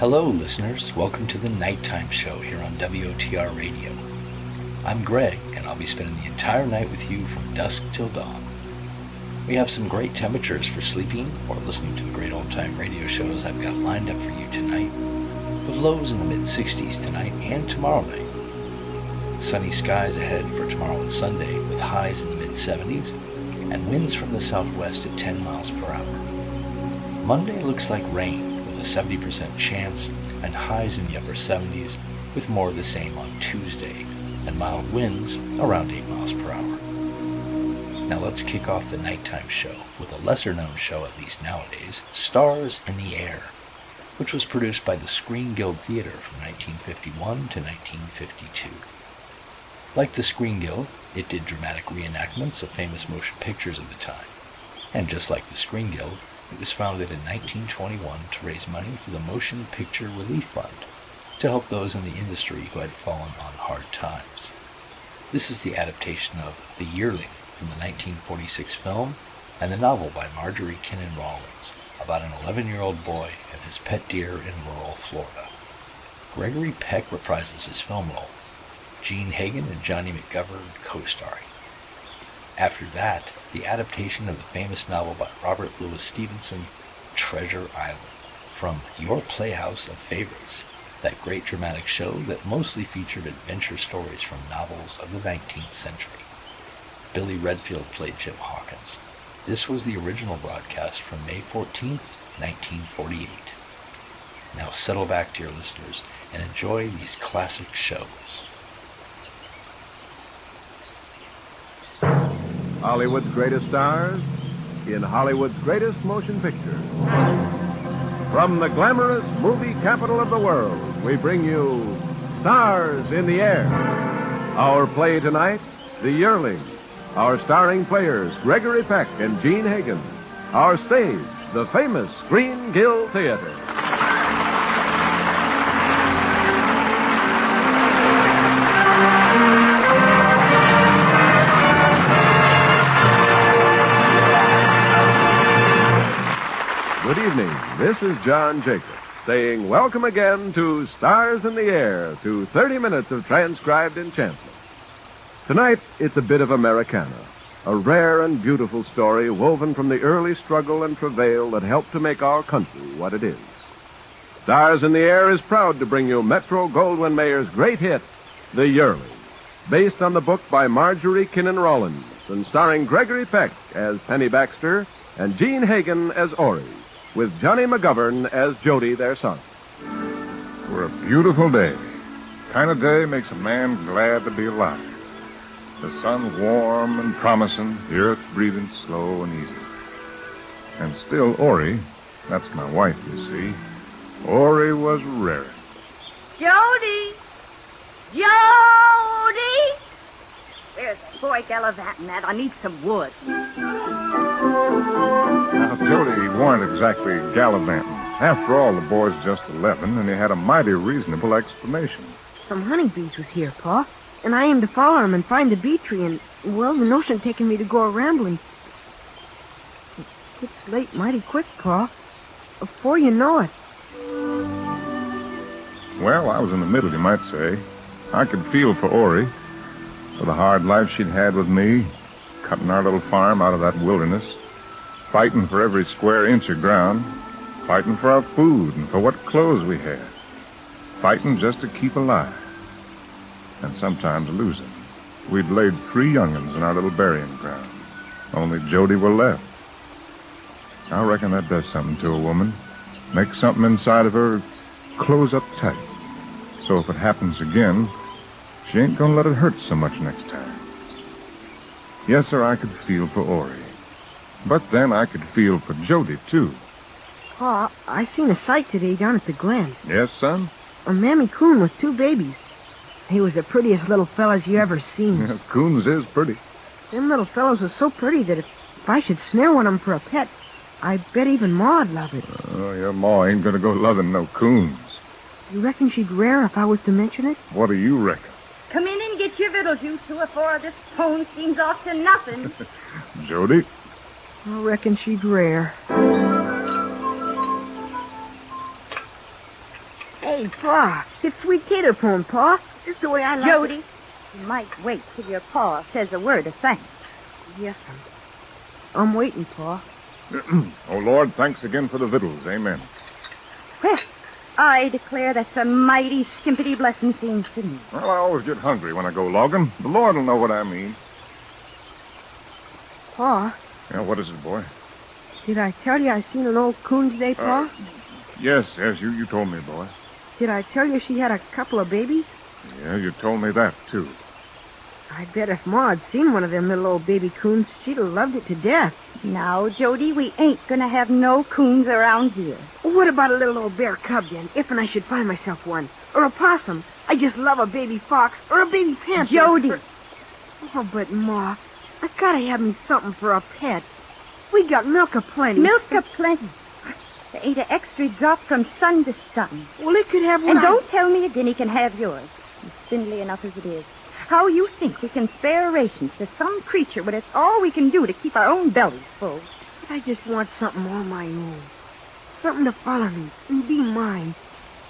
Hello, listeners. Welcome to the Nighttime Show here on WOTR Radio. I'm Greg, and I'll be spending the entire night with you from dusk till dawn. We have some great temperatures for sleeping or listening to the great old-time radio shows I've got lined up for you tonight, with lows in the mid-60s tonight and tomorrow night. Sunny skies ahead for tomorrow and Sunday, with highs in the mid-70s and winds from the southwest at 10 miles per hour. Monday looks like rain, with a 70% chance, and highs in the upper 70s, with more of the same on Tuesday, and mild winds around 8 miles per hour. Now let's kick off the nighttime show with a lesser-known show, at least nowadays, Stars in the Air, which was produced by the Screen Guild Theater from 1951 to 1952. Like the Screen Guild, it did dramatic reenactments of famous motion pictures of the time, and just like the Screen Guild, it was founded in 1921 to raise money for the Motion Picture Relief Fund to help those in the industry who had fallen on hard times. This is the adaptation of The Yearling from the 1946 film and the novel by Marjorie Kinnan Rawlins about an 11-year-old boy and his pet deer in rural Florida. Gregory Peck reprises his film role, Gene Hagen and Johnny McGovern co-starring. After that, the adaptation of the famous novel by Robert Louis Stevenson, Treasure Island, from your Playhouse of favorites, that great dramatic show that mostly featured adventure stories from novels of the 19th century. Billy Redfield played Jim Hawkins. This was the original broadcast from May 14th, 1948. Now settle back, dear listeners, and enjoy these classic shows. Hollywood's greatest stars in Hollywood's greatest motion picture. From the glamorous movie capital of the world, we bring you Stars in the Air. Our play tonight, The Yearling. Our starring players, Gregory Peck and Gene Hagen. Our stage, the famous Screen Guild Theater. Good evening. This is John Jacobs saying welcome again to Stars in the Air, to 30 minutes of transcribed enchantment. Tonight, it's a bit of Americana, a rare and beautiful story woven from the early struggle and travail that helped to make our country what it is. Stars in the Air is proud to bring you Metro-Goldwyn-Mayer's great hit, The Yearling, based on the book by Marjorie Kinnan Rawlins and starring Gregory Peck as Penny Baxter and Gene Hagen as Ori, with Johnny McGovern as Jody, their son. For a beautiful day. Kind of day makes a man glad to be alive. The sun warm and promising, the earth breathing slow and easy. And still Ori, that's my wife, you see, Ori was raring. Jody! Jody! There's boy gallivanting that. I need some wood. Now, Jody weren't exactly gallivanting. After all, the boy's just 11, and he had a mighty reasonable explanation. Some honeybees was here, Pa, and I aimed to follow him and find the bee tree, and, well, the notion taking me to go a-rambling. It gets late mighty quick, Pa, before you know it. Well, I was in the middle, you might say. I could feel for Ori, for the hard life she'd had with me, cutting our little farm out of that wilderness, fighting for every square inch of ground, fighting for our food and for what clothes we had, fighting just to keep alive, and sometimes losing. We'd laid 3 young'uns in our little burying ground. Only Jody were left. I reckon that does something to a woman. Makes something inside of her close up tight. So if it happens again, she ain't gonna let it hurt so much next time. Yes, sir, I could feel for Ori. But then I could feel for Jody, too. Pa, I seen a sight today down at the Glen. Yes, son? A mammy coon with 2 babies. He was the prettiest little fellas you ever seen. Yes, coons is pretty. Them little fellows was so pretty that if I should snare one of them for a pet, I bet even Ma'd love it. Oh, your ma ain't gonna go loving no coons. You reckon she'd rare if I was to mention it? What do you reckon? Come in and get your victuals, you two, before this phone seems off to nothing. Jody? I reckon she'd rare. Hey, Pa, it's Sweet Tater Pone, Pa. Just the way I like Jody, it. you might wait till your pa says a word of thanks. Yes, sir. I'm waiting, Pa. Oh, Lord, thanks again for the victuals. Amen. Well, I declare that's a mighty skimpity blessing seems to me. Well, I always get hungry when I go logging. The Lord will know what I mean. Pa, Yeah, what is it, boy? did I tell you I seen an old coon today, Pa? Yes, you told me, boy. Did I tell you she had a couple of babies? Yeah, you told me that, too. I bet if Ma had seen one of them little old baby coons, she'd have loved it to death. Now, Jody, we ain't gonna have no coons around here. What about a little old bear cub, then, if and I should find myself one? Or a possum? I just love a baby fox or a baby panther. Jody! Oh, but Ma, I gotta have me something for a pet. We got milk aplenty. Milk aplenty. There ain't an extra drop from sun to sun. Well, it could have one. And don't tell me again he can have yours. He's spindly enough as it is. How you think we can spare rations to some creature when it's all we can do to keep our own bellies full? I just want something all my own. Something to follow me and be mine.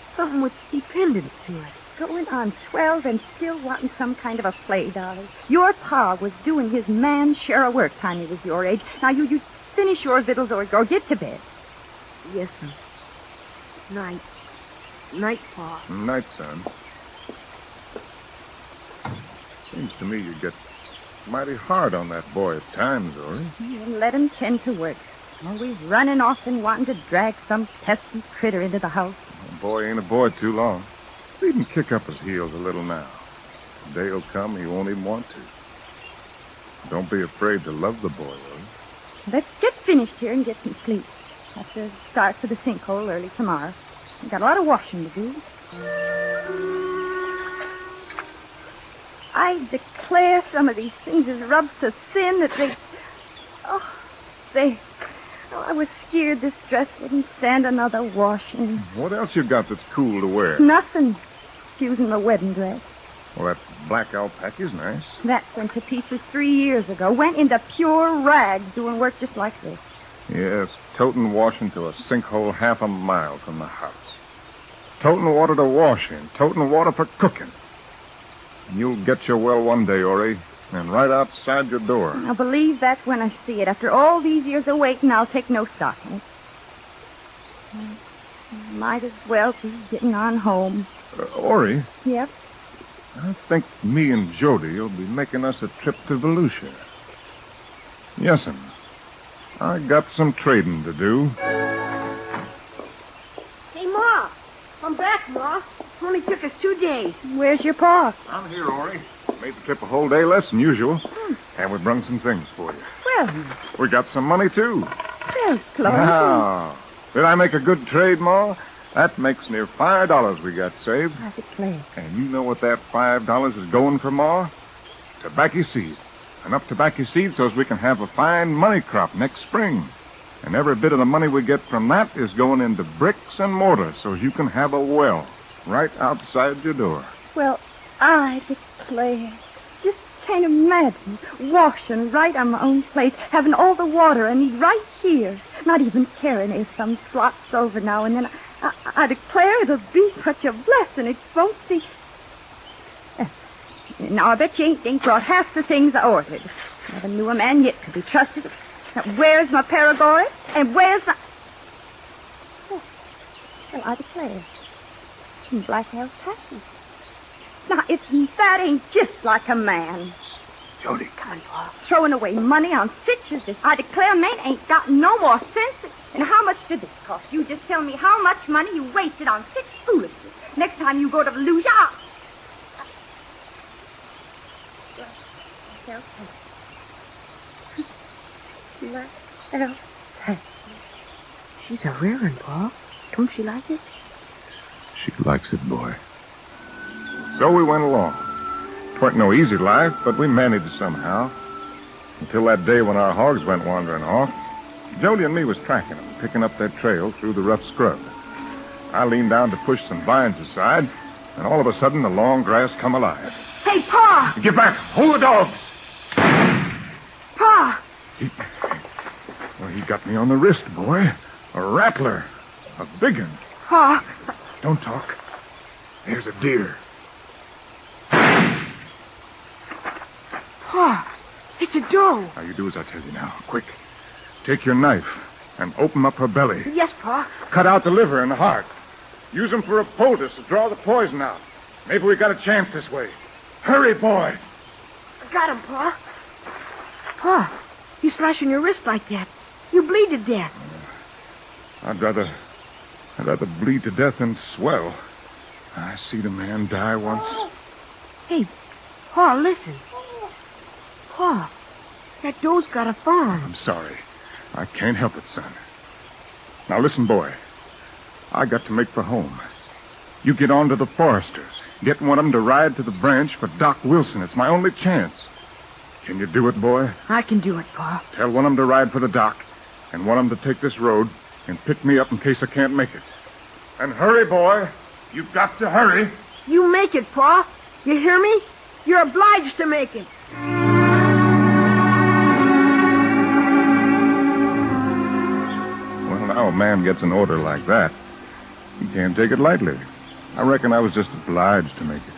Something with dependence to it. Going on 12 and still wanting some kind of a play dolly. Your pa was doing his man's share of work time he was your age. Now you finish your victuals or get to bed. Yes, sir. Night. Night, Pa. Night, son. Seems to me you get mighty hard on that boy at times, Ori. And let him tend to work. Always running off and wanting to drag some pesky critter into the house. The boy ain't a boy too long. Leave him kick up his heels a little now. The day will come he won't even want to. Don't be afraid to love the boy, Ori. Let's get finished here and get some sleep. Have to start for the sinkhole early tomorrow. We've got a lot of washing to do. I declare some of these things is rubbed so thin that I was scared this dress wouldn't stand another washing. What else you got that's cool to wear? Nothing. Excusing the wedding dress. Well, that black alpaca's nice. That went to pieces 3 years ago. Went into pure rags doing work just like this. Yes, toting washing to a sinkhole half a mile from the house. Toting water to wash in, toting water for cooking. You'll get your well one day, Ori, and right outside your door. I'll believe that when I see it. After all these years of waiting, I'll take no stock in it. Might as well be getting on home. Ori, Yep. I think me and Jody will be making us a trip to Volusia. Yes'm. I got some trading to do. Hey, Ma. I'm back, Ma. Only took us 2 days. Where's your pa? I'm here, Ori. Made the trip a whole day less than usual. And we brung some things for you. Well, We got some money, too. close. Now, did I make a good trade, Ma? That makes near $5 we got saved. I declare. And you know what that $5 is going for, Ma? Tobacco seed. Enough tobacco seed so as we can have a fine money crop next spring. And every bit of the money we get from that is going into bricks and mortar so as you can have a well right outside your door. Well, I declare. Just can't imagine washing right on my own plate, having all the water I need right here. Not even caring if some slops over now and then. I declare it'll be such a blessing. It won't be... Now, I bet you ain't brought half the things I ordered. Never knew a man yet could be trusted. Now, where's my Paragory? And where's my... Oh, well, I declare. Some black house patches. Now, if that ain't just like a man. Jody. Come on, Paul. Throwing away money on stitches. I declare man ain't got no more sense. And how much did this cost? You just tell me how much money you wasted on such foolishness. Next time you go to Volusia, She's a rare one, Pa. Don't she like it? She likes it, boy. So we went along. 'Twarn't no easy life, but we managed somehow. Until that day when our hogs went wandering off. Jody and me was tracking them, picking up their trail through the rough scrub. I leaned down to push some vines aside, and all of a sudden the long grass come alive. Hey, Pa! Get back! Hold the dog! Pa! He got me on the wrist, boy. A rattler. A big one. Pa! Don't talk. There's a deer. Pa, it's a doe. Now, you do as I tell you now. Quick. Take your knife and open up her belly. Yes, Pa. Cut out the liver and the heart. Use them for a poultice to draw the poison out. Maybe we got a chance this way. Hurry, boy. I got him, Pa. Pa, you slashing your wrist like that. You bleed to death. I'd rather bleed to death than swell. I see the man die once. Hey, Pa, listen. Pa, that doe's got a fawn. I'm sorry. I can't help it, son. Now listen, boy. I got to make for home. You get on to the Foresters. Get one of them to ride to the branch for Doc Wilson. It's my only chance. Can you do it, boy? I can do it, Pa. Tell one of them to ride for the doc, and one of them to take this road and pick me up in case I can't make it. And hurry, boy. You've got to hurry. You make it, Pa. You hear me? You're obliged to make it. Well, now a man gets an order like that, he can't take it lightly. I reckon I was just obliged to make it.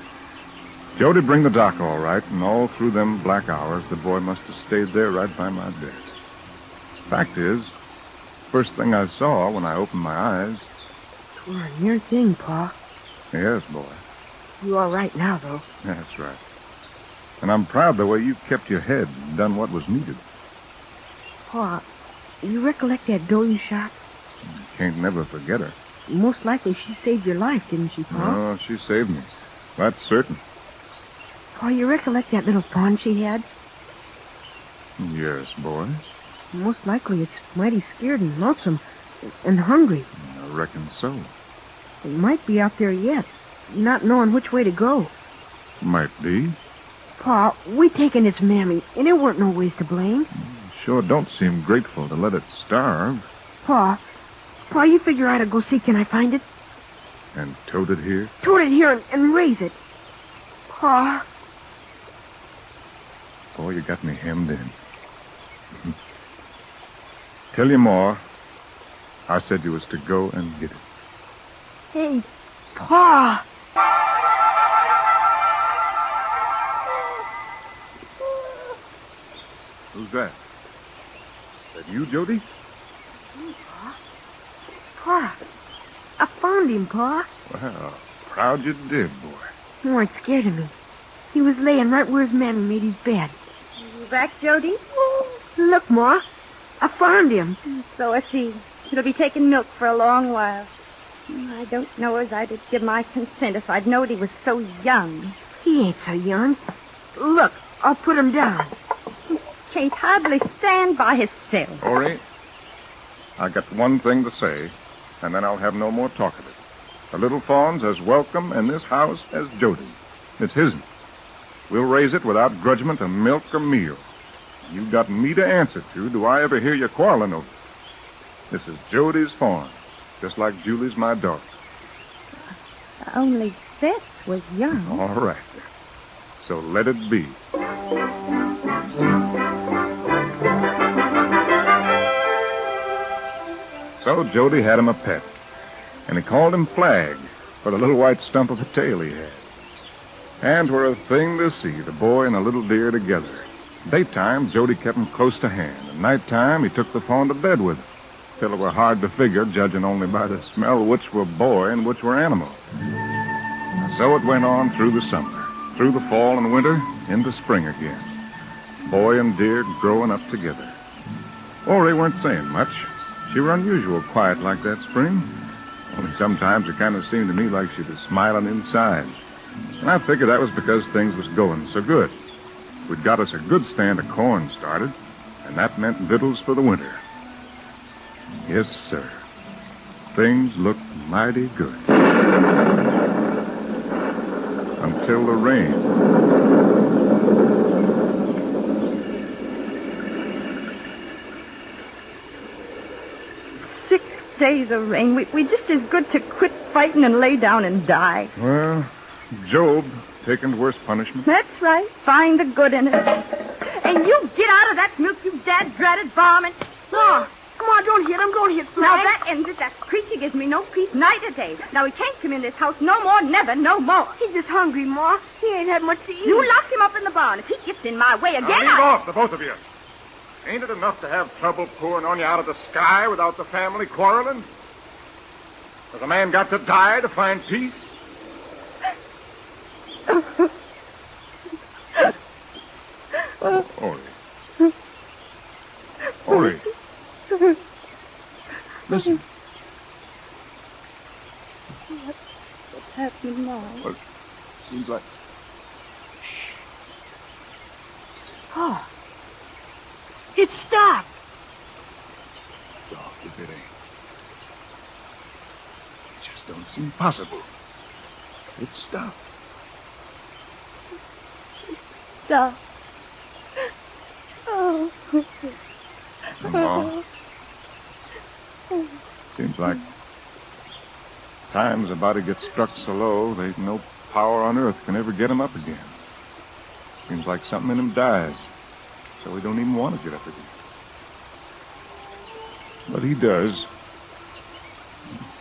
Jody bring the doc all right, and all through them black hours, the boy must have stayed there right by my bed. Fact is, first thing I saw when I opened my eyes... Twere a near thing, Pa. Yes, boy. You all right now, though? That's right. And I'm proud the way you kept your head and done what was needed. Pa, you recollect that doe you shot? Can't never forget her. Most likely she saved your life, didn't she, Pa? Oh, she saved me. That's certain. Pa, you recollect that little fawn she had? Yes, boy. Most likely it's mighty scared and lonesome and hungry. I reckon so. It might be out there yet, not knowing which way to go. Might be. Pa, we taken its mammy, and it weren't no ways to blame. Sure don't seem grateful to let it starve. Pa, you figure I'd go see can I find it? And tote it here? Tote it here and raise it. Pa. Boy, you got me hemmed in. Tell you more. I said you was to go and get it. Hey, Pa. Who's that? That you, Jody? Pa, I found him, Pa. Well, proud you did, boy. You weren't scared of me. He was laying right where his mammy made his bed. You back, Jody? Look, Ma. I found him. So I see. It'll be taking milk for a long while. I don't know as I'd give my consent if I'd knowed he was so young. He ain't so young. Look, I'll put him down. Can't hardly stand by himself. Ori, I got one thing to say, and then I'll have no more talk of it. The little fawn's as welcome in this house as Jody. It's his'n. We'll raise it without grudgment of milk or meal. You got me to answer to. Do I ever hear you quarreling over it? This is Jody's fawn, just like Julie's my daughter. Only Sept was young. All right, then. So let it be. So Jody had him a pet, and he called him Flag for the little white stump of a tail he had. And 'twere a thing to see the boy and the little deer together. Daytime, Jody kept him close to hand, and nighttime he took the fawn to bed with him, till it were hard to figure, judging only by the smell, which were boy and which were animal. And so it went on through the summer, through the fall and winter, into spring again. Boy and deer growing up together. Ori weren't saying much. She were unusual quiet like that spring. Only sometimes it kind of seemed to me like she was smiling inside. And I figured that was because things was going so good. We'd got us a good stand of corn started, and that meant victuals for the winter. Yes, sir. Things looked mighty good. Until the rain. 6 days of rain. We just as good to quit fighting and lay down and die. Well, Job taking worse punishment. That's right. Find the good in it. And you get out of that milk, you dad-dratted varmint. Ma, come on, Don't hit, Flag. Now that ends it. That creature gives me no peace night or day. Now he can't come in this house no more, never, no more. He's just hungry, Ma. He ain't had much to eat. You locked him up in the barn. If he gets in my way again, Now, leave off, the both of you. Ain't it enough to have trouble pouring on you out of the sky without the family quarreling? Has a man got to die to find peace? Ori. Ori. Listen. What's happening now? Well, seems like... Oh. It stopped. Oh, if it ain't. It just don't seem possible. It stopped. Stop. Oh. Ma, seems like times a body gets struck so low, there's no power on earth can ever get him up again. Seems like something in him dies, so he don't even want to get up again. But he does.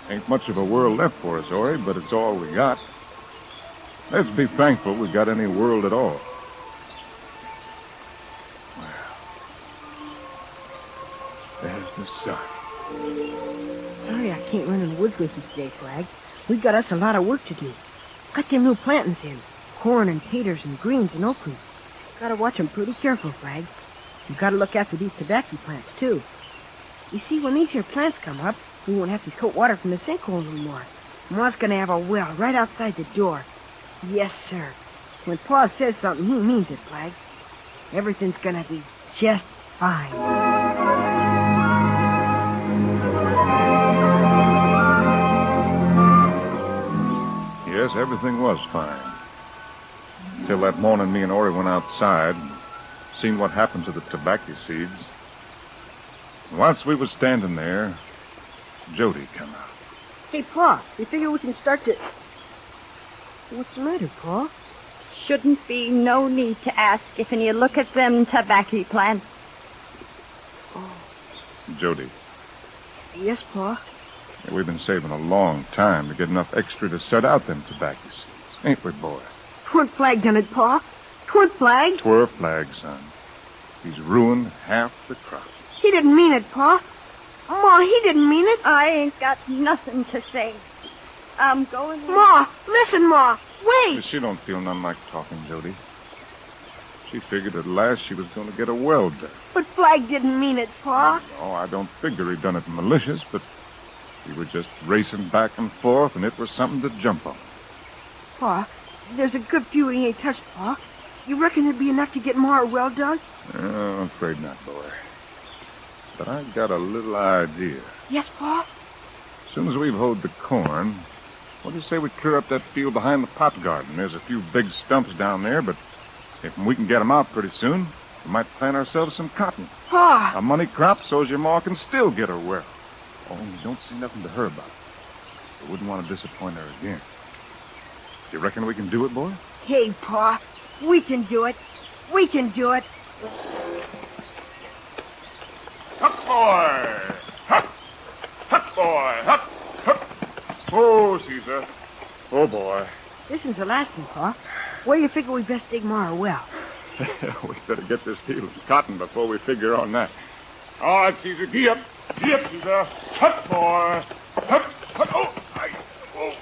Ain't much of a world left for us, Ori, but it's all we got. Let's be thankful we got any world at all. There's the sun. Sorry I can't run in the woods with you today, Flag. We got us a lot of work to do. Got them new plantings in. Corn and taters and greens and okras. Gotta watch them pretty careful, Flag. You gotta look after these tobacco plants, too. You see, when these here plants come up, we won't have to tote water from the sinkhole no more. Ma's gonna have a well right outside the door. Yes, sir. When Pa says something, he means it, Flag. Everything's gonna be just fine. Yes, everything was fine. Till that morning me and Ori went outside and seen what happened to the tobacco seeds. And whilst we was standing there, Jody come out. Hey, Pa, you figure we can start to... What's the matter, Pa? Shouldn't be no need to ask if you look at them tobacco plants. Jody, Yes, Pa. we've been saving a long time to get enough extra to set out them tobacco seeds. Ain't we, boy? Twin Flag done it, Pa. Twin Flag. Twir flag, son. He's ruined half the crops. He didn't mean it, Pa. Ma, he didn't mean it. I ain't got nothing to say. I'm going... Ma, listen, Ma. Wait. She don't feel none like talking, Jody. She figured at last she was going to get a well done. But Flag didn't mean it, Pa. Oh, I don't figure he done it malicious, but we were just racing back and forth, and it was something to jump on. Pa, there's a good few he ain't touched, Pa. You reckon it'd be enough to get Ma a well done? Oh, I'm afraid not, boy. But I got a little idea. Yes, Pa? As soon as we've hoed the corn, what do you say we clear up that field behind the pot garden? There's a few big stumps down there, but if we can get them out pretty soon, we might plant ourselves some cotton. Pa! A money crop so's your ma can still get her well. Oh, you don't say nothing to her about it. I wouldn't want to disappoint her again. You reckon we can do it, boy? Hey, Pa. We can do it. We can do it. Hup, boy! Hup! Hup, boy! Hup! Hup! Oh, Caesar. Oh, boy. This is the last one, Pa. Where you figure we best dig Ma a well? We better get this field of cotton before we figure on that. All right, Caesar, gee up. Gee up, Caesar. Hup, boy. Hup, hup. Oh, oh,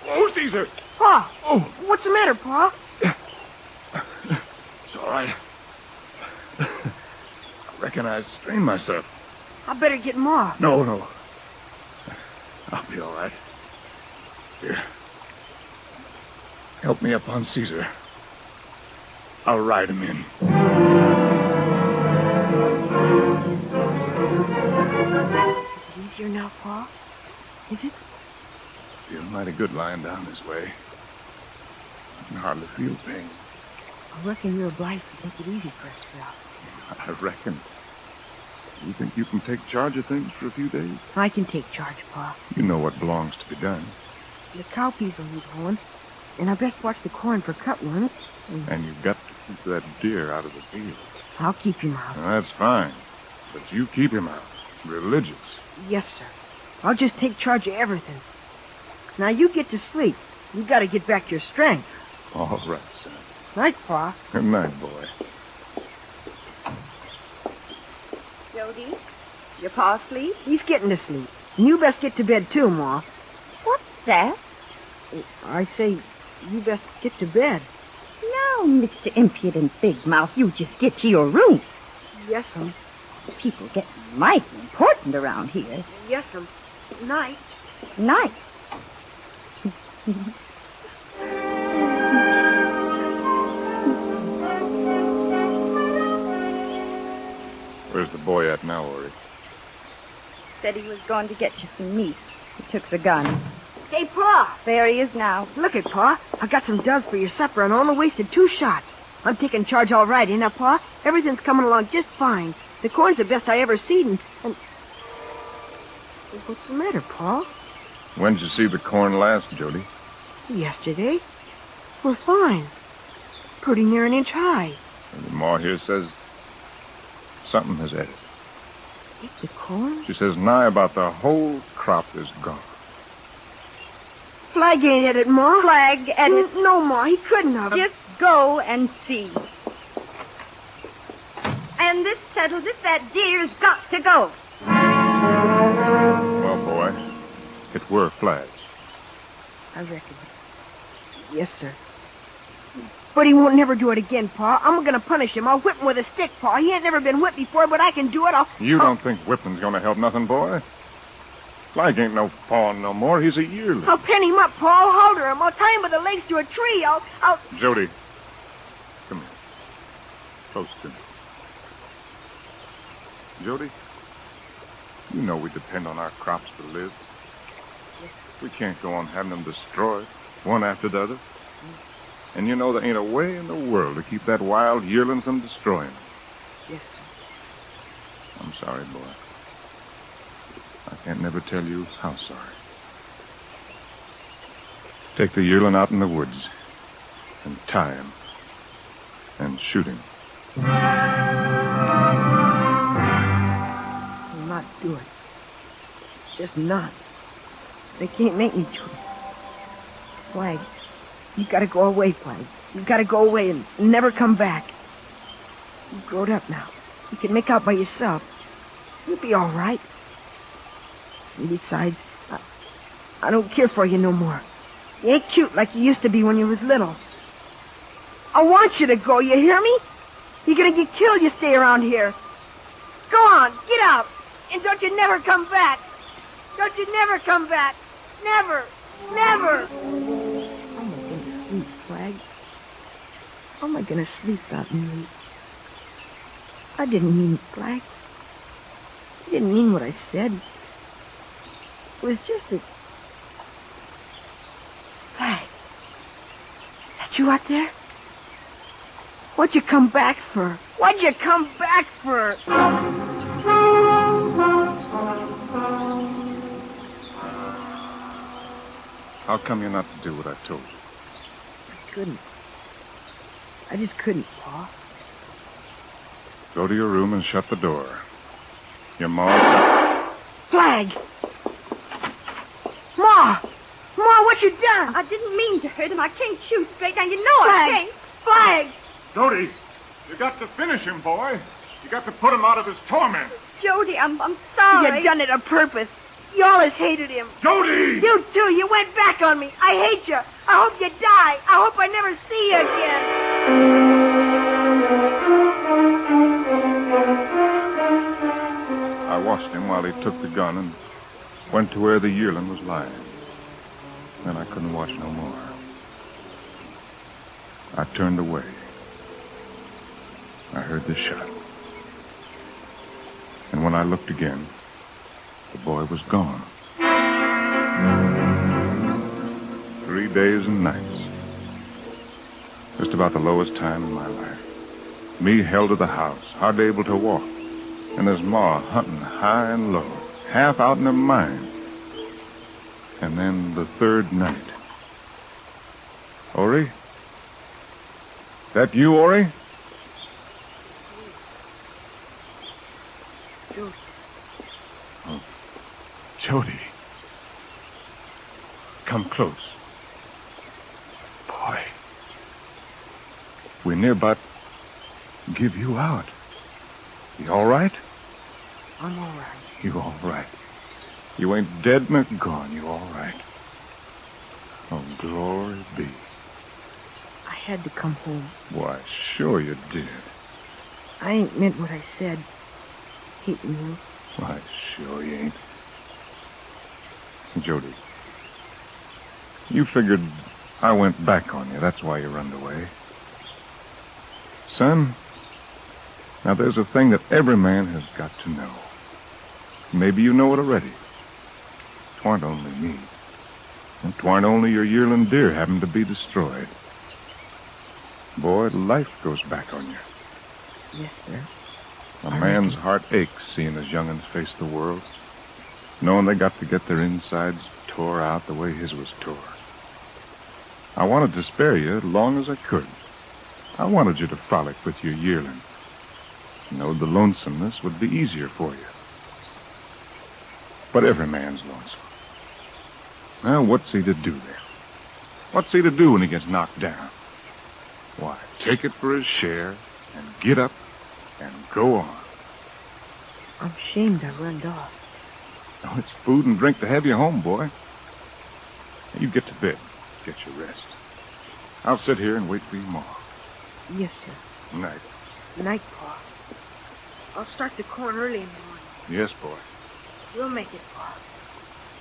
oh, Caesar. Pa! Oh. What's the matter, Pa? It's all right. I reckon I strained myself. I better get Ma. No. I'll be all right. Here. Help me up on Caesar. I'll ride him in. Is it easier now, Pa? Is it? Feel mighty good lying down this way. I can hardly feel pain. I reckon you're obliged to take it easy for a spell. I reckon. You think you can take charge of things for a few days? I can take charge, Pa. You know what belongs to be done. The cowpeas will need hoeing, and I best watch the corn for cutworms. And you've got to keep that deer out of the field. I'll keep him out. Now, that's fine. But you keep him out. Religious? Yes, sir. I'll just take charge of everything. Now you get to sleep. You gotta get back your strength. All right, son. Night, Pa. Good night, boy. Jody, your pa asleep? He's getting to sleep. And you best get to bed, too, Ma. What's that? I say, you best get to bed. Now, Mr. Impudent Big Mouth, you just get to your room. Yes'm. People get mighty important around here. Yes'm. Night. Nice. Where's the boy at now, Ori? Said he was going to get you some meat. He took the gun. Hey, Pa. There he is now. Look it, Pa. I got some doves for your supper and only wasted 2 shots. I'm taking charge all right, ain't I, Pa? Everything's coming along just fine. The corn's the best I ever seen, and... What's the matter, Pa? When did you see the corn last, Jody? Yesterday. We're fine. Pretty near an inch high. And the Ma here says something has ate it. Eat the corn? She says nigh about the whole crop is gone. Flag ain't at it, Ma. Flag and... No, Ma, he couldn't have. Just go and see. And this settles it. That deer's got to go. Well, boy, it were flags. I reckon. Yes, sir. But he won't never do it again, Pa. I'm gonna punish him. I'll whip him with a stick, Pa. He ain't never been whipped before, but I can do it. You don't think whipping's gonna help nothing, boy? Flag ain't no pawn no more. He's a yearling. I'll pin him up, Pa. I'll halter him. I'll tie him with the legs to a tree. I'll... Jody, come here. Close to me. Jody, you know we depend on our crops to live. We can't go on having them destroyed, one after the other. And you know there ain't a way in the world to keep that wild yearling from destroying them. Yes, sir. I'm sorry, boy. I can't never tell you how sorry. Take the yearling out in the woods and tie him and shoot him. I'll not do it. Just not. They can't make me do it. Flag, you gotta go away, Flag. You gotta go away and never come back. You've grown up now. You can make out by yourself. You'll be all right. And besides, I don't care for you no more. You ain't cute like you used to be when you was little. I want you to go, you hear me? You're gonna get killed you stay around here. Go on, get out. And don't you never come back. Don't you never come back. Never. Never. How am I gonna sleep, Flag? How am I gonna sleep without you? I didn't mean it, Flag. I didn't mean what I said. It was just a... Flag. That you out there? What'd you come back for? What'd you come back for? How come you're not to do what I told you? I couldn't. I just couldn't, Pa. Go to your room and shut the door. Your ma... Flag! Ma! Ma, what you done? I didn't mean to hurt him. I can't shoot straight now. You know Flag! I can't. Flag! Jody, you got to finish him, boy. You got to put him out of his torment. Jody, I'm sorry. You done it on purpose. You always hated him. Jody! You too. You went back on me. I hate you. I hope you die. I hope I never see you again. I watched him while he took the gun and went to where the yearling was lying. Then I couldn't watch no more. I turned away. I heard the shot. And when I looked again, the boy was gone. 3 days and nights. Just about the lowest time in my life. Me held to the house, hardly able to walk. And his ma hunting high and low, half out in her mind. And then the third night. Ori? That you, Ori? Oh, Jody. Come close. Boy. We're near about give you out. You all right? I'm all right. You all right. You ain't dead nor gone. You all right. Oh, glory be. I had to come home. Why, sure you did. I ain't meant what I said. Hating you. Why, sure you ain't. Jody, you figured I went back on you. That's why you run away. Son, now there's a thing that every man has got to know. Maybe you know it already. 'Twarn't only me. And 'twarn't only your yearling deer having to be destroyed. Boy, life goes back on you. Yes, sir. A man's heart aches seeing his young'uns face the world, knowing they got to get their insides tore out the way his was tore. I wanted to spare you as long as I could. I wanted you to frolic with your yearling. Knowed the lonesomeness would be easier for you. But every man's lonesome. Now, what's he to do then? What's he to do when he gets knocked down? Why, take it for his share and get up and go on. I'm ashamed I runned off. Oh, it's food and drink to have you home, boy. Now, you get to bed. Get your rest. I'll sit here and wait for you tomorrow. Yes, sir. Night. Night, Pa. I'll start the corn early in the morning. Yes, boy. We'll make it, Pa.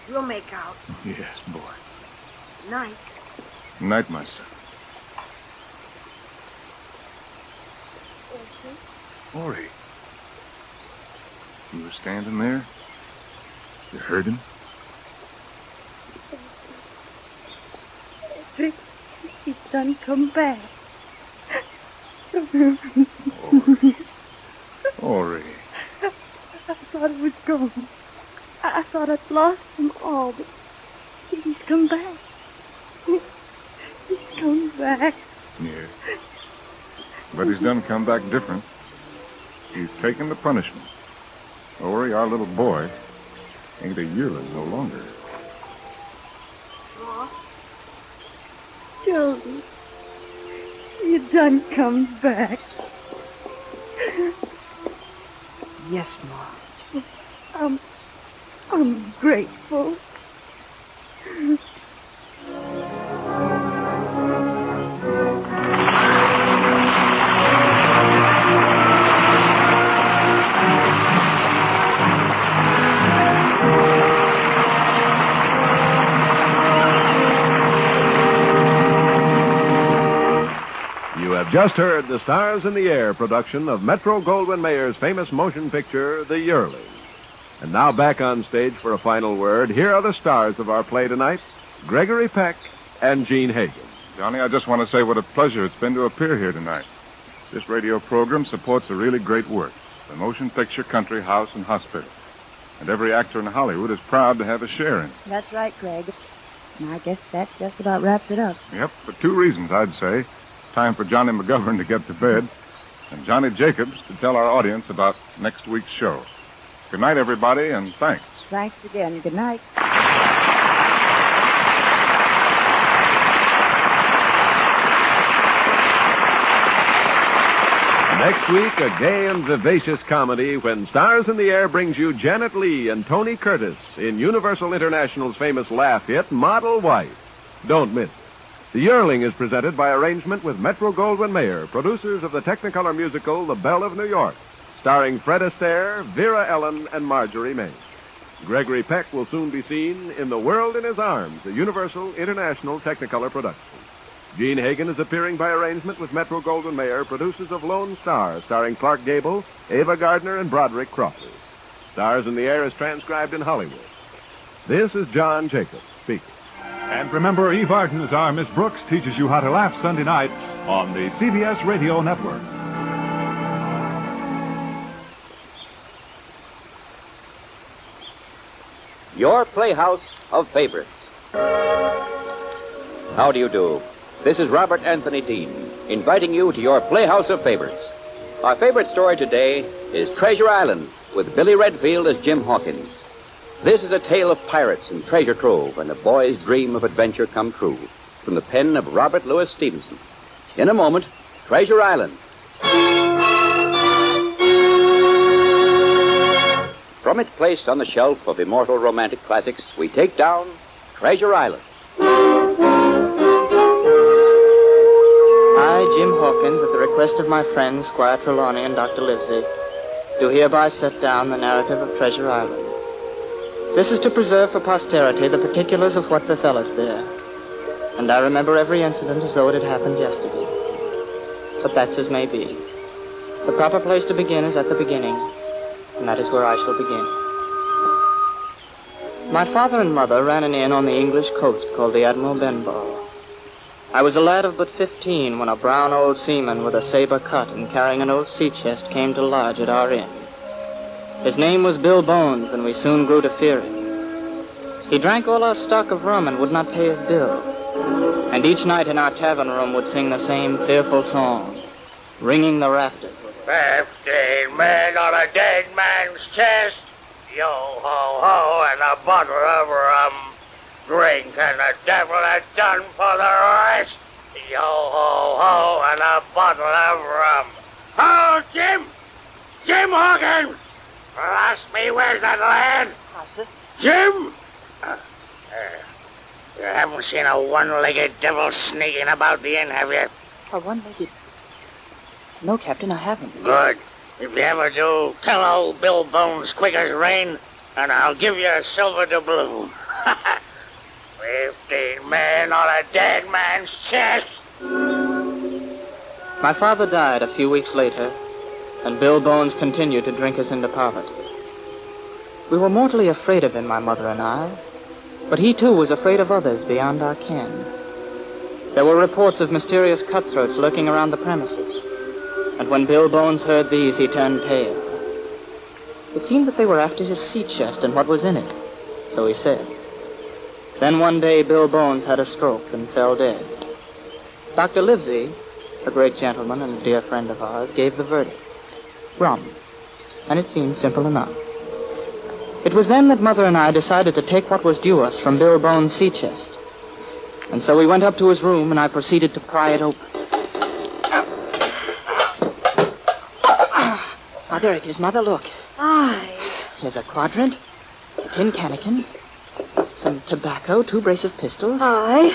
We'll make out. Yes, boy. Night. Night, my son. Ori. You were standing there? You heard him? He's done come back. Ori. I thought it was gone. I thought I'd lost them all, but he's come back. He's come back. Yeah. But he's done come back different. He's taken the punishment. Ori, our little boy, ain't a yearling no longer. Ma? Children, you done come back. Yes, Ma. I'm grateful. You have just heard the Stars in the Air production of Metro-Goldwyn-Mayer's famous motion picture, The Yearling. And now back on stage for a final word, here are the stars of our play tonight, Gregory Peck and Gene Hagen. Johnny, I just want to say what a pleasure it's been to appear here tonight. This radio program supports a really great work, the Motion Picture Country House and Hospital. And every actor in Hollywood is proud to have a share in it. That's right, Greg. And I guess that just about wraps it up. Yep, for two reasons, I'd say. Time for Johnny McGovern to get to bed, and Johnny Jacobs to tell our audience about next week's show. Good night, everybody, and thanks. Thanks again. Good night. Next week, a gay and vivacious comedy when Stars in the Air brings you Janet Leigh and Tony Curtis in Universal International's famous laugh hit, Model Wife. Don't miss it. The Yearling is presented by arrangement with Metro-Goldwyn-Mayer, producers of the Technicolor musical The Belle of New York, starring Fred Astaire, Vera Ellen, and Marjorie May. Gregory Peck will soon be seen in The World in His Arms, a Universal International Technicolor production. Gene Hagen is appearing by arrangement with Metro-Goldwyn-Mayer, producers of Lone Star, starring Clark Gable, Ava Gardner, and Broderick Crawford. Stars in the Air is transcribed in Hollywood. This is John Jacobs speaking. And remember, Eve Arden's Our Miss Brooks teaches you how to laugh Sunday nights on the CBS Radio Network. Your Playhouse of Favorites. How do you do? This is Robert Anthony Dean, inviting you to your Playhouse of Favorites. Our favorite story today is Treasure Island, with Billy Redfield as Jim Hawkins. This is a tale of pirates and treasure trove and a boy's dream of adventure come true. From the pen of Robert Louis Stevenson. In a moment, Treasure Island. From its place on the shelf of immortal romantic classics, we take down Treasure Island. I, Jim Hawkins, at the request of my friends, Squire Trelawney and Dr. Livesey, do hereby set down the narrative of Treasure Island. This is to preserve for posterity the particulars of what befell us there, and I remember every incident as though it had happened yesterday. But that's as may be. The proper place to begin is at the beginning, and that is where I shall begin. My father and mother ran an inn on the English coast called the Admiral Benbow. I was a lad of but 15 when a brown old seaman with a saber cut and carrying an old sea chest came to lodge at our inn. His name was Bill Bones, and we soon grew to fear him. He drank all our stock of rum and would not pay his bill. And each night in our tavern room would sing the same fearful song, ringing the rafters with 15 men on a dead man's chest. Yo-ho-ho and a bottle of rum. Drink and the devil had done for the rest. Yo-ho-ho and a bottle of rum. Oh, Jim! Jim Hawkins! Ask me, where's that lad? Sir? Jim! You haven't seen a one-legged devil sneaking about the inn, have you? A one-legged... No, Captain, I haven't. Good. If you ever do, tell old Bill Bones quick as rain, and I'll give you a silver doubloon. 15 men on a dead man's chest. My father died a few weeks later, and Bill Bones continued to drink us into poverty. We were mortally afraid of him, my mother and I, but he too was afraid of others beyond our ken. There were reports of mysterious cutthroats lurking around the premises, and when Bill Bones heard these, he turned pale. It seemed that they were after his sea chest and what was in it, so he said. Then one day, Bill Bones had a stroke and fell dead. Dr. Livesey, a great gentleman and a dear friend of ours, gave the verdict. Rum. And it seemed simple enough. It was then that Mother and I decided to take what was due us from Bill Bones' sea chest. And so we went up to his room, and I proceeded to pry it open. Ah, there it is, Mother, look. Aye. Here's a quadrant, a tin cannikin, some tobacco, 2 brace of pistols. Aye.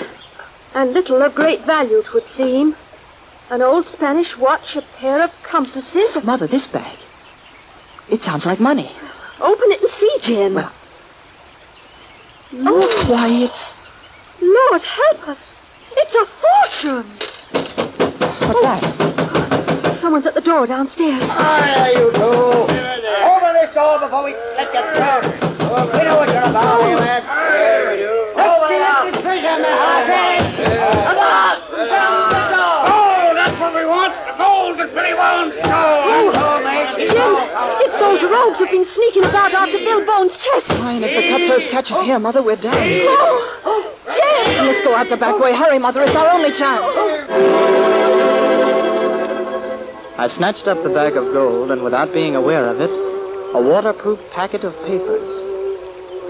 And little of great value, 'twould seem. An old Spanish watch, a pair of compasses. Mother, this bag. It sounds like money. Open it and see, Jim. Well. Oh, why, it's... Lord help us. It's a fortune. What's that? Someone's at the door downstairs. Hiya, you two. Open this door before we slit your throats. We know what you're about, you man. Let's see if the treasure, my heart. Come on. Oh, that's what we want. The gold that Billy Bones stole. Jim, it's those rogues who've been sneaking about after Bill Bones' chest. Fine, if the cutthroats catch us here, Mother, we're done. Oh, Jim! Let's go out the back way. Hurry, Mother, it's our only chance. I snatched up the bag of gold, and without being aware of it, a waterproof packet of papers.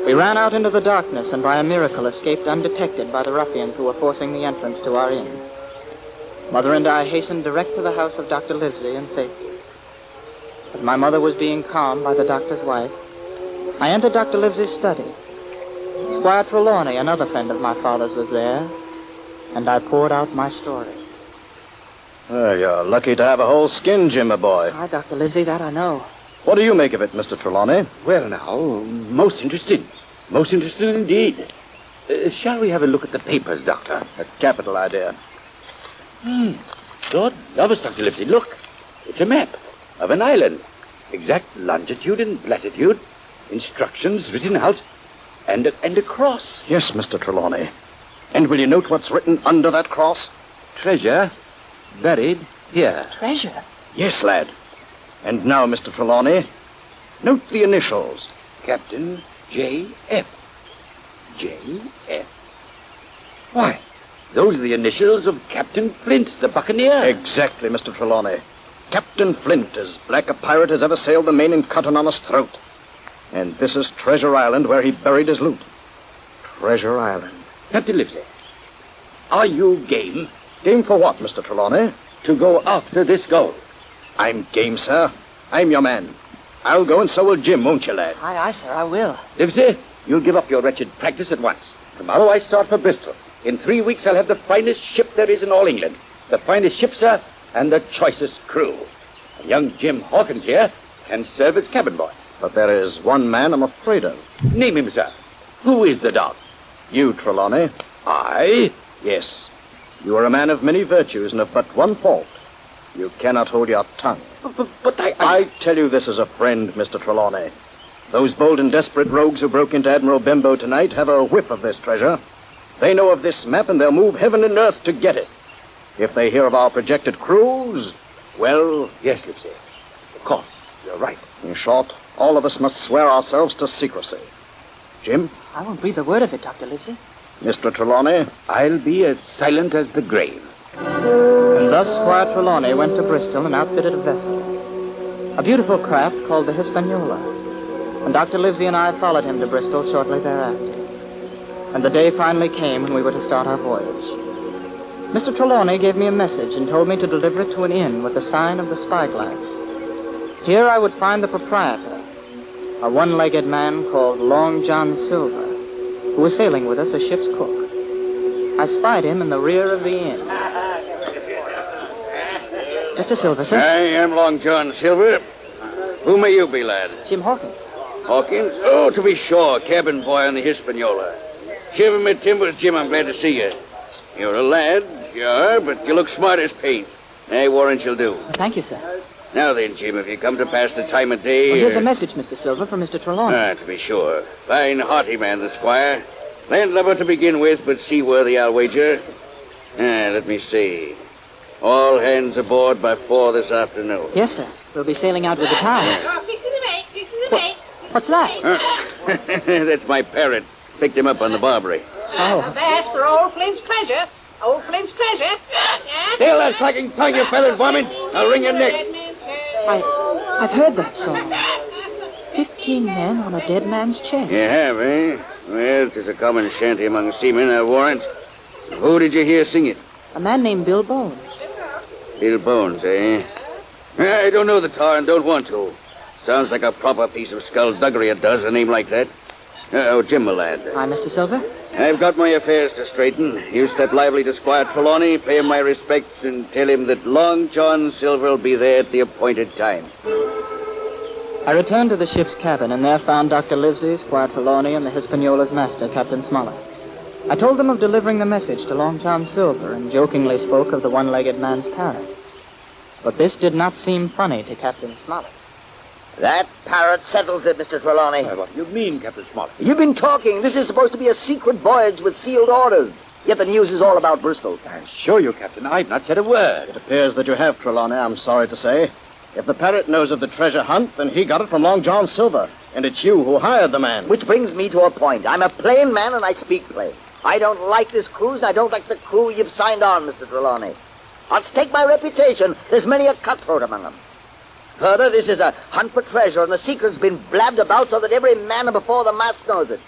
We ran out into the darkness, and by a miracle escaped undetected by the ruffians who were forcing the entrance to our inn. Mother and I hastened direct to the house of Dr. Livesey in safety. As my mother was being calmed by the doctor's wife, I entered Dr. Livesey's study. Squire Trelawney, another friend of my father's, was there, and I poured out my story. You're lucky to have a whole skin, Jim, my boy. Aye, Dr. Livesey, that I know. What do you make of it, Mr. Trelawney? Well, now, most interesting. Most interesting indeed. Shall we have a look at the papers, Doctor? A capital idea. Lord love us, Dr. Livesey, look. It's a map of an island. Exact longitude and latitude. Instructions written out. And a cross. Yes, Mr. Trelawney. And will you note what's written under that cross? Treasure buried here. Treasure? Yes, lad. And now, Mr. Trelawney, note the initials. Captain J.F. J.F. Why, those are the initials of Captain Flint, the buccaneer. Exactly, Mr. Trelawney. Captain Flint, as black a pirate as ever sailed the main and cut an honest throat. And this is Treasure Island where he buried his loot. Treasure Island. Captain Livesey, are you game Game for what, Mr. Trelawney? to go after this gold? I'm game, sir. I'm your man. I'll go and so will Jim, won't you, lad? Aye, sir, I will. Livesey, you'll give up your wretched practice at once. Tomorrow I start for Bristol. In 3 weeks I'll have the finest ship there is in all England. The finest ship, sir, and the choicest crew. And young Jim Hawkins here can serve as cabin boy. But there is one man I'm afraid of. Name him, sir. Who is the dog? You, Trelawney. I? Yes. You are a man of many virtues and of but one fault. You cannot hold your tongue. But I tell you this as a friend, Mr. Trelawney. Those bold and desperate rogues who broke into Admiral Bembo tonight have a whiff of this treasure. They know of this map and they'll move heaven and earth to get it. If they hear of our projected cruise, well... Yes, Livesey. Of course, you're right. In short, all of us must swear ourselves to secrecy. Jim? I won't breathe a word of it, Dr. Livesey. Mr. Trelawney? I'll be as silent as the grave. And thus Squire Trelawney went to Bristol and outfitted a vessel. A beautiful craft called the Hispaniola. And Dr. Livesey and I followed him to Bristol shortly thereafter. And the day finally came when we were to start our voyage. Mr. Trelawney gave me a message and told me to deliver it to an inn with the sign of the Spyglass. Here I would find the proprietor, a one-legged man called Long John Silver, who was sailing with us as ship's cook. I spied him in the rear of the inn. Mr. Silver, sir. I am Long John Silver. Who may you be, lad? Jim Hawkins. Hawkins? Oh, to be sure, cabin boy on the Hispaniola. Shiver me timbers, Jim, I'm glad to see you. You're a lad, you are, but you look smart as paint. I warrant you'll do. Well, thank you, sir. Now then, Jim, if you come to pass the time of day... Well, here's a message, Mr. Silver, from Mr. Trelawney. To be sure. Fine, hearty man, the squire. Landlubber to begin with, but seaworthy, I'll wager. Let me see. All hands aboard by 4 this afternoon. Yes, sir. We'll be sailing out with the tide. What's that? That's my parrot. Picked him up on the Barbary. Oh. Avast for old Flint's treasure. Old Flint's treasure. Still that clacking tongue, you feathered varmint. I'll wring your neck. I've heard that song. 15 men on a dead man's chest. You have, eh? Well, 'tis a common shanty among seamen, I warrant. Who did you hear sing it? A man named Bill Bones. Bill Bones, eh? I don't know the tar and don't want to. Sounds like a proper piece of skullduggery, it does, a name like that. Oh, Jim, my lad. Hi, Mr. Silver. I've got my affairs to straighten. You step lively to Squire Trelawney, pay him my respects, and tell him that Long John Silver will be there at the appointed time. I returned to the ship's cabin and there found Dr. Livesey, Squire Trelawney, and the Hispaniola's master, Captain Smollett. I told them of delivering the message to Long John Silver and jokingly spoke of the one-legged man's parrot. But this did not seem funny to Captain Smollett. That parrot settles it, Mr. Trelawney. What do you mean, Captain Smollett? You've been talking. This is supposed to be a secret voyage with sealed orders. Yet the news is all about Bristol. I assure you, Captain, I've not said a word. It appears that you have, Trelawney, I'm sorry to say. If the parrot knows of the treasure hunt, then he got it from Long John Silver. And it's you who hired the man. Which brings me to a point. I'm a plain man and I speak plain. I don't like this cruise and I don't like the crew you've signed on, Mr. Trelawney. I'll stake my reputation. There's many a cutthroat among them. Further, this is a hunt for treasure, and the secret's been blabbed about so that every man before the mast knows it.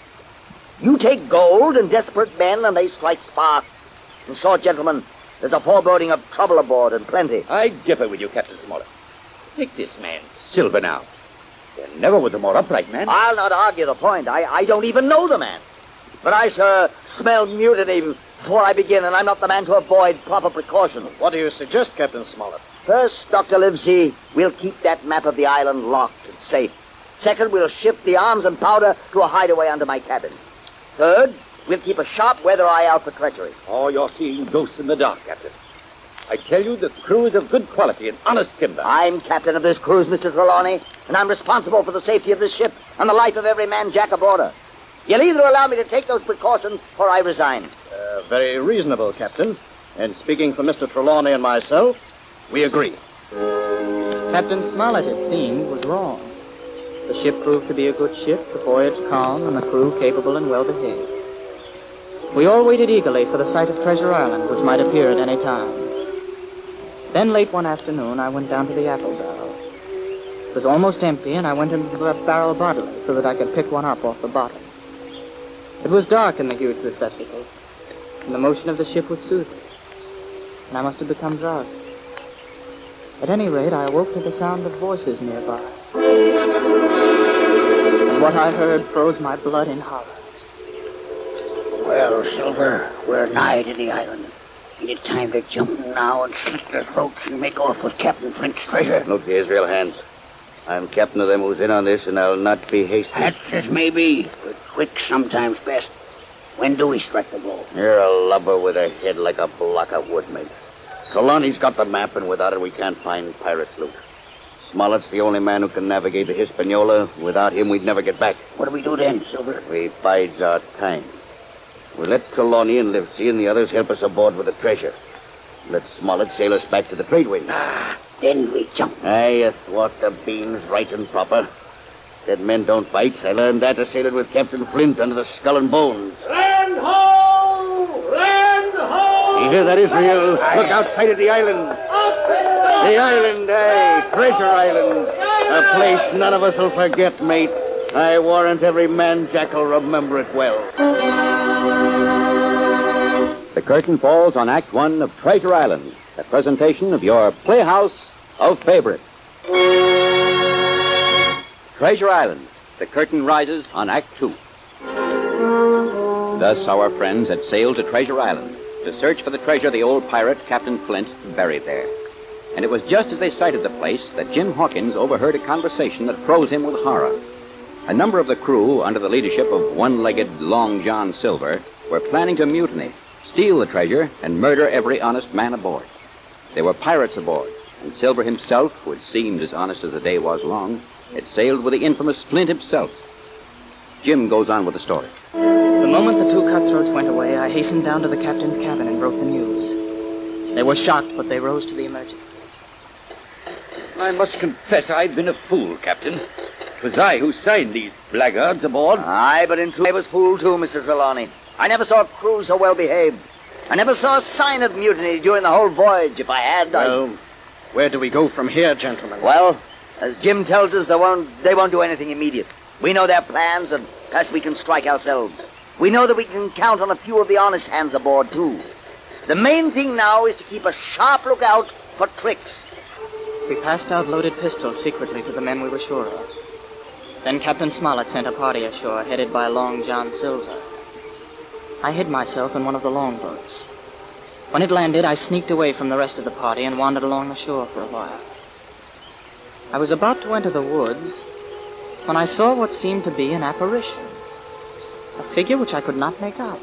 You take gold and desperate men, and they strike sparks. In short, gentlemen, there's a foreboding of trouble aboard, and plenty. I differ with you, Captain Smollett. Take this man, Silver, now. There never was a more upright man. I'll not argue the point. I don't even know the man. But I sure smell mutiny before I begin, and I'm not the man to avoid proper precaution. What do you suggest, Captain Smollett? First, Dr. Livesey, we'll keep that map of the island locked and safe. Second, we'll shift the arms and powder to a hideaway under my cabin. Third, we'll keep a sharp weather eye out for treachery. Oh, you're seeing ghosts in the dark, Captain. I tell you, the crew is of good quality and honest timber. I'm captain of this cruise, Mr. Trelawney, and I'm responsible for the safety of this ship and the life of every man jack aboard her. You'll either allow me to take those precautions or I resign. Very reasonable, Captain. And speaking for Mr. Trelawney and myself, we agree. Captain Smollett, it seemed, was wrong. The ship proved to be a good ship, the voyage calm, and the crew capable and well-behaved. We all waited eagerly for the sight of Treasure Island, which might appear at any time. Then late one afternoon, I went down to the apple barrel. It was almost empty, and I went into the barrel bottle so that I could pick one up off the bottom. It was dark in the huge receptacle, and the motion of the ship was soothing, and I must have become drowsy. At any rate, I awoke to the sound of voices nearby, and what I heard froze my blood in horror. Well, Silver, we're nigh to the island. Ain't it time to jump now and slit their throats and make off with Captain Flint's treasure? Look, Israel Hands. I'm captain of them who's in on this, and I'll not be hasty. That's as may be, but quick sometimes best. When do we strike the blow? You're a lubber with a head like a block of wood, mate. Trelawney's got the map, and without it we can't find pirates' loot. Smollett's the only man who can navigate the Hispaniola. Without him, we'd never get back. What do we do then, Silver? We bides our time. We let Trelawney and Livesey and the others help us aboard with the treasure. Let Smollett sail us back to the trade wind. Then we jump. Aye, athwart the beams right and proper. Dead men don't bite. I learned that a sailing with Captain Flint under the Skull and Bones. Land ho! Land ho! You hear that, Israel? Look outside of the island. The island, aye. Treasure Island. A place none of us will forget, mate. I warrant every man-jack will remember it well. The curtain falls on Act 1 of Treasure Island, a presentation of your Playhouse of Favorites. Treasure Island, the curtain rises on Act 2. Thus our friends had sailed to Treasure Island to search for the treasure the old pirate, Captain Flint, buried there. And it was just as they sighted the place that Jim Hawkins overheard a conversation that froze him with horror. A number of the crew, under the leadership of one-legged Long John Silver, were planning to mutiny, steal the treasure, and murder every honest man aboard. There were pirates aboard, and Silver himself, who had seemed as honest as the day was long, had sailed with the infamous Flint himself. Jim goes on with the story. The moment the two cutthroats went away, I hastened down to the captain's cabin and broke the news. They were shocked, but they rose to the emergency. I must confess I've been a fool, Captain. 'Twas I who signed these blackguards aboard. Aye, but in truth I was fooled too, Mr. Trelawney. I never saw a crew so well behaved. I never saw a sign of mutiny during the whole voyage. If I had, Well, where do we go from here, gentlemen? Well, as Jim tells us, they won't do anything immediate. We know their plans, and perhaps we can strike ourselves. We know that we can count on a few of the honest hands aboard, too. The main thing now is to keep a sharp lookout for tricks. We passed out loaded pistols secretly to the men we were sure of. Then Captain Smollett sent a party ashore headed by Long John Silver. I hid myself in one of the longboats. When it landed, I sneaked away from the rest of the party and wandered along the shore for a while. I was about to enter the woods when I saw what seemed to be an apparition, a figure which I could not make out,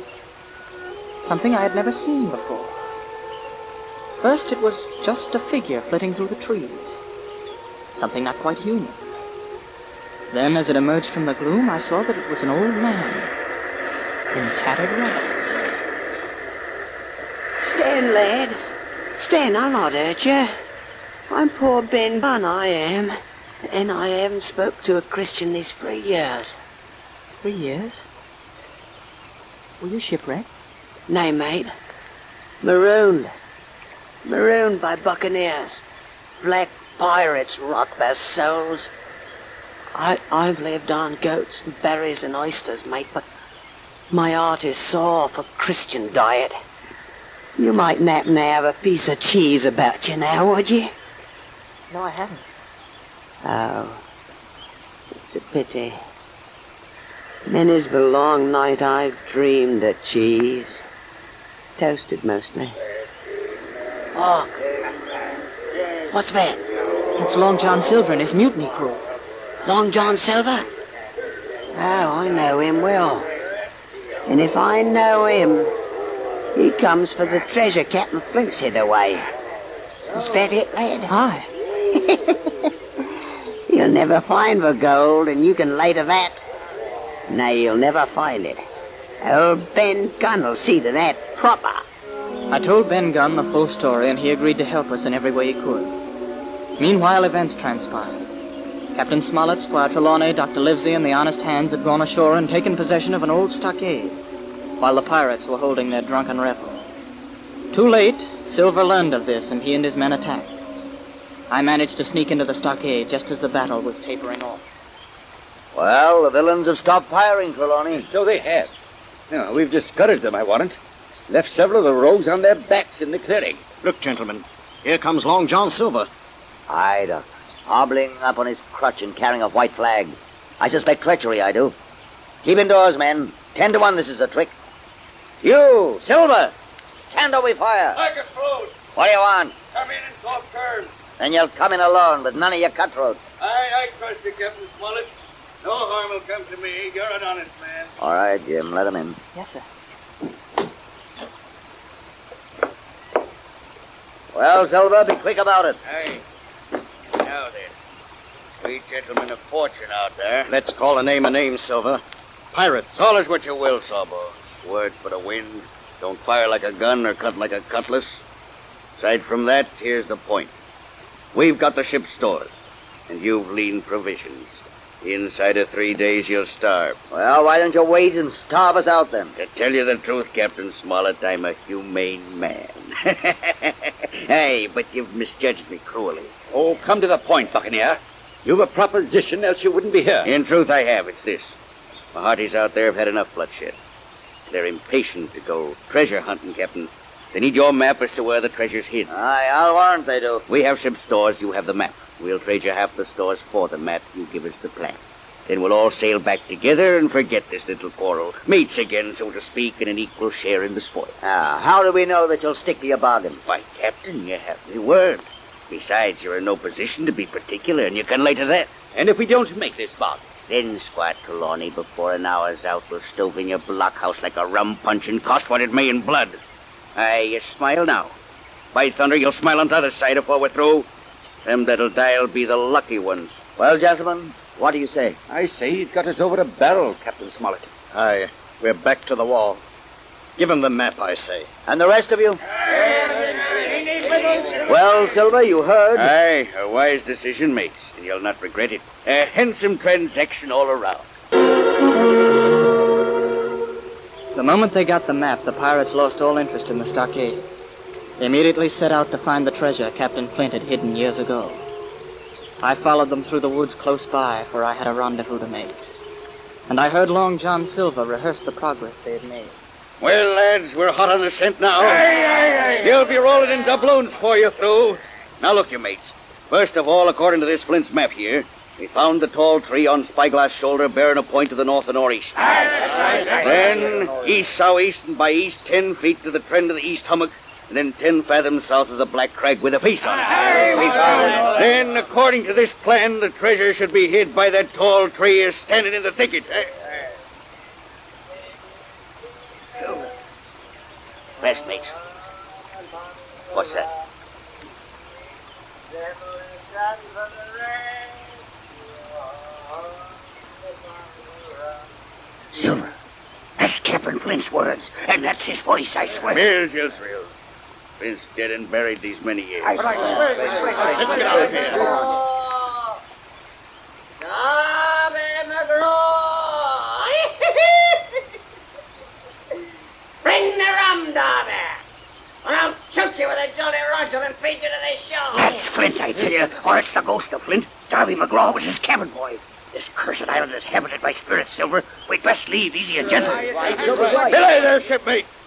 something I had never seen before. First, it was just a figure flitting through the trees, something not quite human. Then, as it emerged from the gloom, I saw that it was an old man in tattered rags. Stand, lad. Stand, I'll not hurt you. I'm poor Ben Gunn, I am. And I haven't spoke to a Christian these 3 years. 3 years? Were you shipwrecked? Nay, mate. Marooned. Marooned by buccaneers. Black pirates rock their souls. I've lived on goats and berries and oysters, mate, but my heart is sore for Christian diet. You mightn't happen to have a piece of cheese about you now, would you? No, I haven't. Oh, it's a pity. Many's the long night I've dreamed of cheese. Toasted mostly. Oh, what's that? It's Long John Silver and his mutiny crew. Long John Silver? Oh, I know him well. And if I know him, he comes for the treasure Captain Flint's hid away. Is that it, lad? Aye. You'll never find the gold, and you can lay to that. Nay, you'll never find it. Old Ben Gunn will see to that proper. I told Ben Gunn the full story, and he agreed to help us in every way he could. Meanwhile, events transpired. Captain Smollett, Squire Trelawney, Dr. Livesey, and the honest hands had gone ashore and taken possession of an old stockade, while the pirates were holding their drunken revel. Too late, Silver learned of this, and he and his men attacked. I managed to sneak into the stockade just as the battle was tapering off. Well, the villains have stopped firing, Trelawney. So they have. No, we've discouraged them, I warrant. Left several of the rogues on their backs in the clearing. Look, gentlemen, here comes Long John Silver. Aye, Doc. Hobbling up on his crutch and carrying a white flag. I suspect treachery, I do. Keep indoors, men. 10 to 1 this is a trick. You, Silver, stand or we fire. Like a fruit. What do you want? Come in and talk terms. Then you'll come in alone with none of your cutthroat. I trust you, Captain Smollett. No harm will come to me. You're an honest man. All right, Jim, let him in. Yes, sir. Well, Silver, be quick about it. Aye. Now then, we gentlemen of fortune out there. Let's call a name, Silver. Pirates. Call us what you will, Sawbones. Words but a wind. Don't fire like a gun or cut like a cutlass. Aside from that, here's the point. We've got the ship's stores, and you've lean provisions. Inside of 3 days, you'll starve. Well, why don't you wait and starve us out then? To tell you the truth, Captain Smollett, I'm a humane man. Hey, but you've misjudged me cruelly. Oh, come to the point, Buccaneer. You've a proposition, else you wouldn't be here. In truth, I have. It's this. My hearties out there have had enough bloodshed. They're impatient to go treasure hunting, Captain. They need your map as to where the treasure's hid. Aye, I'll warrant they do. We have ship stores, you have the map. We'll trade you half the stores for the map. You give us the plan. Then we'll all sail back together and forget this little quarrel. Mates again, so to speak, in an equal share in the spoils. How do we know that you'll stick to your bargain? Why, Captain, you have my word. Besides, you're in no position to be particular, and you can lay to that. And if we don't make this bargain? Then, Squat Trelawney, before an hour's out, we'll stove in your blockhouse like a rum punch and cost what it may in blood. Aye, you smile now. By thunder, you'll smile on the other side before we're through. Them that'll die'll be the lucky ones. Well, gentlemen, what do you say? I say he's got us over a barrel, Captain Smollett. Aye, we're back to the wall. Give him the map, I say. And the rest of you? Well, Silver, you heard. Aye, a wise decision, mates, and you'll not regret it. A handsome transaction all around. The moment they got the map, the pirates lost all interest in the stockade. They immediately set out to find the treasure Captain Flint had hidden years ago. I followed them through the woods close by, where I had a rendezvous to make. And I heard Long John Silver rehearse the progress they had made. Well, lads, we're hot on the scent now. You'll be rolling in doubloons for you through. Now look, you mates. First of all, according to this Flint's map here, we found the tall tree on Spyglass Shoulder bearing a point to the north and northeast. Then east-southeast and by east 10 feet to the trend of the east hummock, and then 10 fathoms south of the black crag with a face on it. We found it. Then, according to this plan, the treasure should be hid by that tall tree standing in the thicket. Silver. Rest, mates. What's that? Silver. That's Captain Flint's words, and that's his voice, I swear. Here's Israel. Flint's dead and buried these many years. Let's get out of here. Bring the rum, Darby, or I'll choke you with a Jolly Roger and feed you to the show. That's Flint, I tell you, or it's the ghost of Flint. Darby McGraw was his cabin boy. This cursed island is habited by spirits, Silver. We'd best leave easy and gentle. Belay there, shipmates.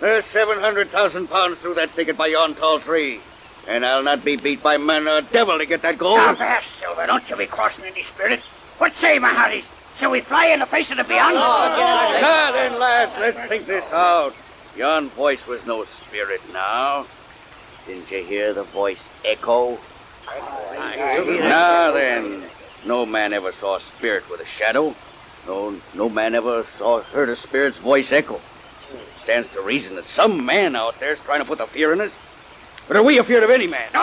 There's 700,000 pounds through that thicket by yon tall tree. And I'll not be beat by man or devil to get that gold. Now, fast, Silver, don't you be crossing any spirit. What say, my hearties? Shall we fly in the face of the beyond? Now then, lads, let's think this out. Yon voice was no spirit now. Didn't you hear the voice echo? Now then, no man ever saw a spirit with a shadow. No man ever heard a spirit's voice echo. Stands to reason that some man out there's trying to put the fear in us. But are we afeard of any man? No!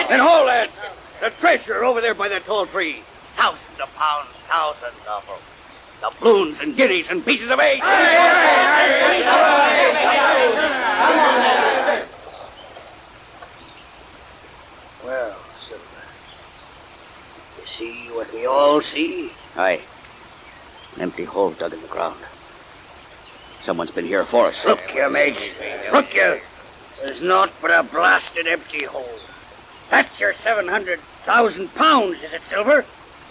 Then hold, lads! The treasure over there by that tall tree. Thousands of pounds, thousands of them. Doubloons and guineas and pieces of eight. Well, Silver, you see what we all see? Aye. An empty hole dug in the ground. Someone's been here for us. Look here, mates. Look here. There's naught but a blasted empty hole. That's your 700,000 pounds, is it, Silver?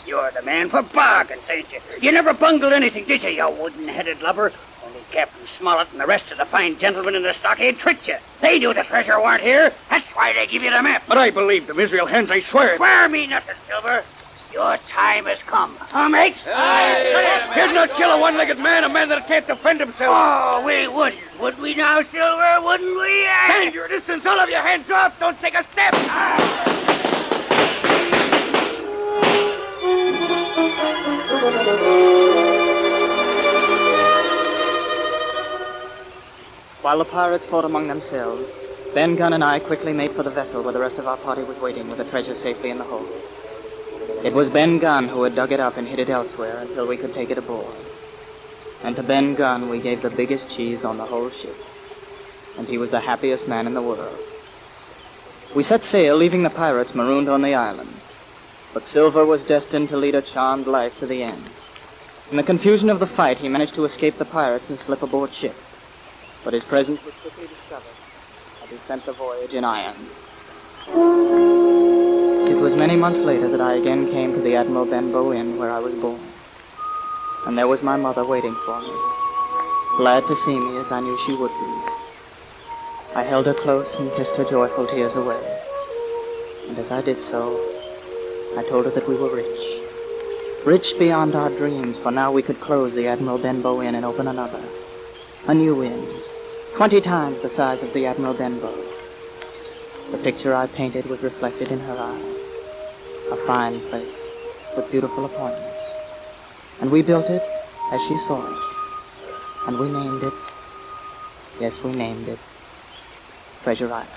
You're the man for bargains, ain't you? You never bungled anything, did you, you wooden-headed lubber? Only Captain Smollett and the rest of the fine gentlemen in the stockade tricked you. They knew the treasure weren't here. That's why they give you the map. But I believed them, Israel Hens, I swear. Swear me nothing, Silver. Your time has come. Huh, mates? You'd not kill a one-legged man, a man that can't defend himself. Oh, we wouldn't. Would we now, Silver? Wouldn't we? Stand your distance, all of you. Hands off. Don't take a step. While the pirates fought among themselves, Ben Gunn and I quickly made for the vessel where the rest of our party was waiting with the treasure safely in the hold. It was Ben Gunn who had dug it up and hid it elsewhere until we could take it aboard. And to Ben Gunn we gave the biggest cheese on the whole ship. And he was the happiest man in the world. We set sail, leaving the pirates marooned on the island. But Silver was destined to lead a charmed life to the end. In the confusion of the fight, he managed to escape the pirates and slip aboard ship. But his presence was quickly discovered, and he spent the voyage in irons. It was many months later that I again came to the Admiral Benbow Inn where I was born. And there was my mother waiting for me, glad to see me as I knew she would be. I held her close and kissed her joyful tears away. And as I did so, I told her that we were rich. Rich beyond our dreams, for now we could close the Admiral Benbow Inn and open another. A new inn, 20 times the size of the Admiral Benbow. The picture I painted was reflected in her eyes. A fine place with beautiful appointments. And we built it as she saw it. And we named it, yes, we named it, Treasure Island.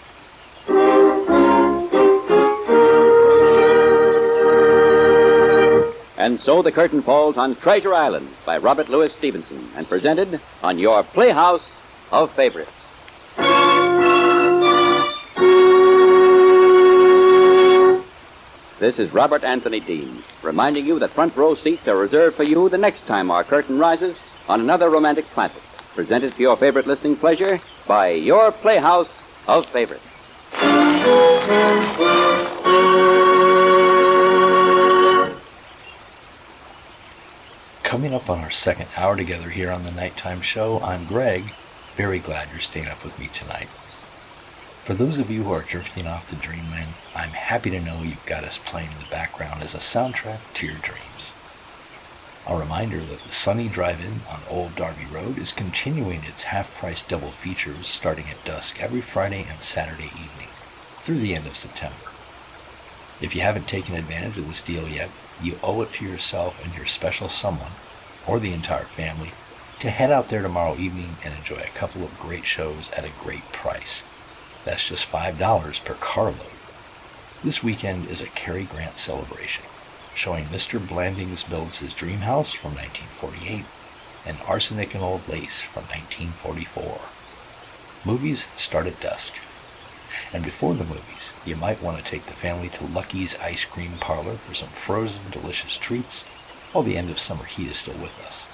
And so the curtain falls on Treasure Island by Robert Louis Stevenson and presented on your Playhouse of Favorites. This is Robert Anthony Dean, reminding you that front row seats are reserved for you the next time our curtain rises on another romantic classic, presented for your favorite listening pleasure by your Playhouse of Favorites. Coming up on our second hour together here on the Nighttime Show, I'm Greg. Very glad you're staying up with me tonight. For those of you who are drifting off to dreamland, I'm happy to know you've got us playing in the background as a soundtrack to your dreams. A reminder that the Sunny Drive-In on Old Darby Road is continuing its half-price double features starting at dusk every Friday and Saturday evening through the end of September. If you haven't taken advantage of this deal yet, you owe it to yourself and your special someone, or the entire family, to head out there tomorrow evening and enjoy a couple of great shows at a great price. That's just $5 per carload. This weekend is a Cary Grant celebration, showing Mr. Blandings Builds His Dream House from 1948 and Arsenic and Old Lace from 1944. Movies start at dusk. And before the movies, you might want to take the family to Lucky's Ice Cream Parlor for some frozen, delicious treats while the end of summer heat is still with us.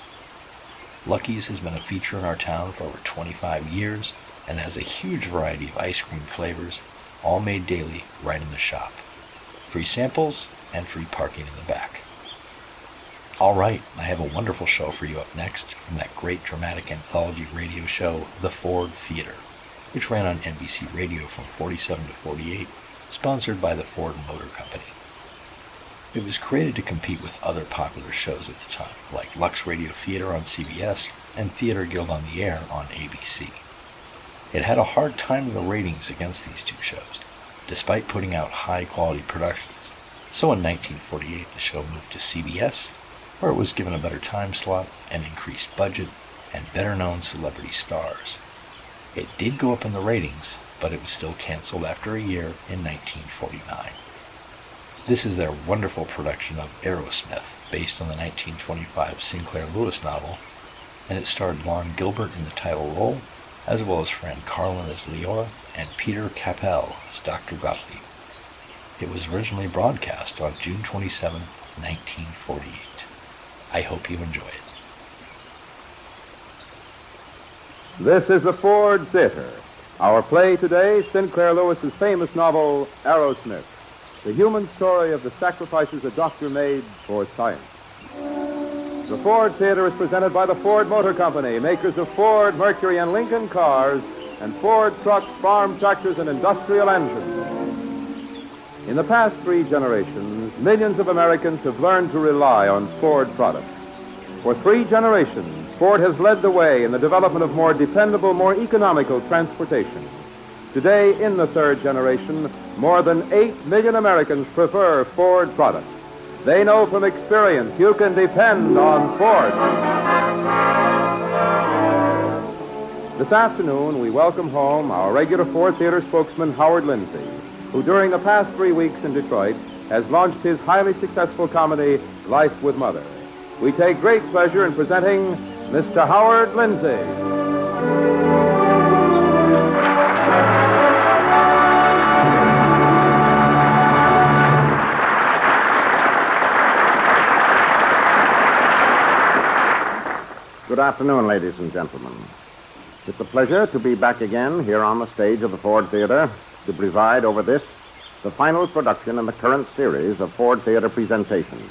Lucky's has been a feature in our town for over 25 years and has a huge variety of ice cream flavors, all made daily right in the shop. Free samples and free parking in the back. All right, I have a wonderful show for you up next from that great dramatic anthology radio show, The Ford Theater, which ran on NBC Radio from 47 to 48, sponsored by the Ford Motor Company. It was created to compete with other popular shows at the time, like Lux Radio Theater on CBS and Theater Guild on the Air on ABC. It had a hard time in the ratings against these two shows, despite putting out high-quality productions. So in 1948, the show moved to CBS, where it was given a better time slot, an increased budget, and better-known celebrity stars. It did go up in the ratings, but it was still canceled after a year in 1949. This is their wonderful production of Arrowsmith, based on the 1925 Sinclair Lewis novel, and it starred Lon Gilbert in the title role, as well as Fran Carlin as Leora and Peter Capell as Dr. Gottlieb. It was originally broadcast on June 27, 1948. I hope you enjoy it. This is the Ford Theater. Our play today, Sinclair Lewis's famous novel, Arrowsmith. the human story of the sacrifices a doctor made for science. The Ford Theater is presented by the Ford Motor Company, makers of Ford, Mercury, and Lincoln cars, and Ford trucks, farm tractors, and industrial engines. In the past 3 generations, millions of Americans have learned to rely on Ford products. For 3 generations, Ford has led the way in the development of more dependable, more economical transportation. Today, in the 3rd generation, more than 8 million Americans prefer Ford products. They know from experience you can depend on Ford. This afternoon, we welcome home our regular Ford Theater spokesman, Howard Lindsay, who during the past 3 weeks in Detroit has launched his highly successful comedy, Life with Mother. We take great pleasure in presenting Mr. Howard Lindsay. Good afternoon, ladies and gentlemen. It's a pleasure to be back again here on the stage of the Ford Theater to preside over this, the final production in the current series of Ford Theater presentations,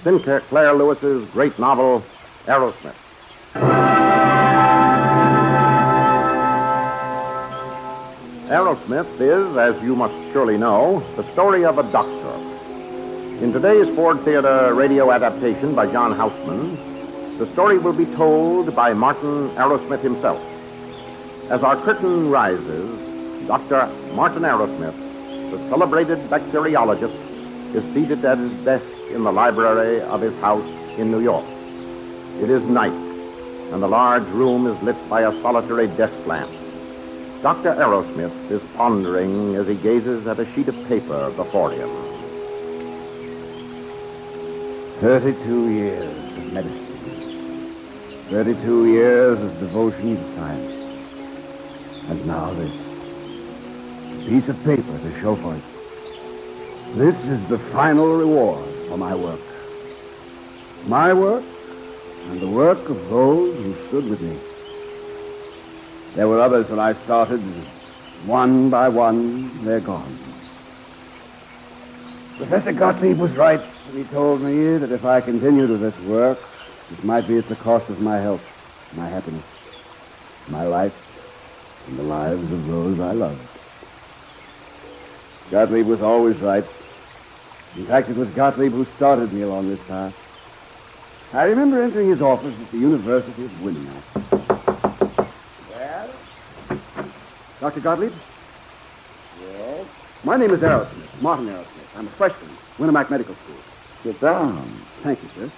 Sinclair Lewis's great novel, Arrowsmith. Arrowsmith is, as you must surely know, the story of a doctor. In today's Ford Theater radio adaptation by John Houseman, the story will be told by Martin Arrowsmith himself. As our curtain rises, Dr. Martin Arrowsmith, the celebrated bacteriologist, is seated at his desk in the library of his house in New York. It is night, and the large room is lit by a solitary desk lamp. Dr. Arrowsmith is pondering as he gazes at a sheet of paper before him. 32 years of medicine. 32 years of devotion to science. And now this. A piece of paper to show for it. This is the final reward for my work. My work and the work of those who stood with me. There were others when I started. One by one, they're gone. Professor Gottlieb was right when he told me that if I continued with this work, it might be at the cost of my health, my happiness, my life, and the lives of those I loved. Gottlieb was always right. In fact, it was Gottlieb who started me along this path. I remember entering his office at the University of Winnemucca. Well? Dr. Gottlieb? Yes? My name is Arrowsmith, Martin Arrowsmith. I'm a freshman, Winnemucca Medical School. Sit down. Thank you, sir.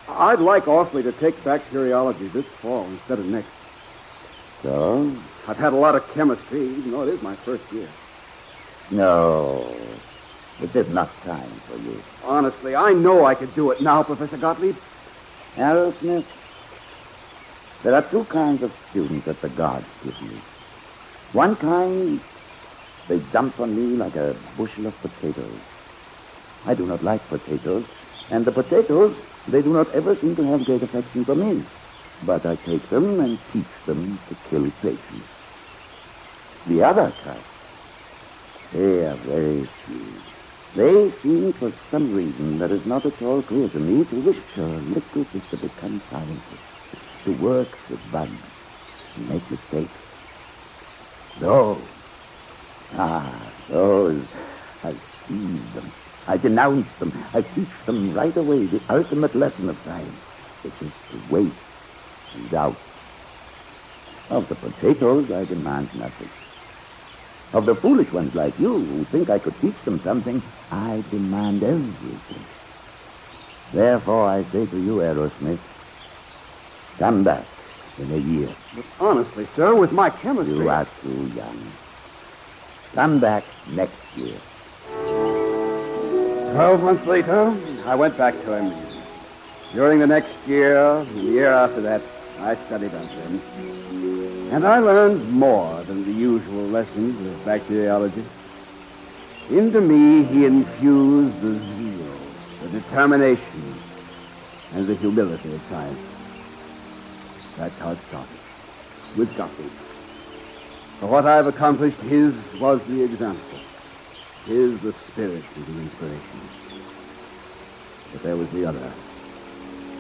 I'd like awfully to take bacteriology this fall instead of next. So? I've had a lot of chemistry, even though it is my first year. No. It is not time for you. Honestly, I know I could do it now, Professor Gottlieb. Arrowsmith, there are 2 kinds of students that the gods give me. One kind, they dump on me like a bushel of potatoes. I do not like potatoes, and the potatoes, they do not ever seem to have great affection for me. But I take them and teach them to kill patients. The other kind, they are very few. They seem, for some reason that is not at all clear to me, to wish liquid is to become scientists, to work with bugs, and make mistakes. Those, those, I seize them. I denounce them. I teach them right away the ultimate lesson of science, which is to wait and doubt. Of the potatoes, I demand nothing. Of the foolish ones like you, who think I could teach them something, I demand everything. Therefore, I say to you, Arrowsmith, come back in a year. But honestly, sir, with my chemistry... You are too young. Come back next year. 12 months later, I went back to him. During the next year, and the year after that, I studied under him. And I learned more than the usual lessons of bacteriology. Into me, he infused the zeal, the determination, and the humility of science. That's how it started, with Gottlieb. For what I've accomplished, his was the example. 'Tis the spirit is an inspiration. But there was the other,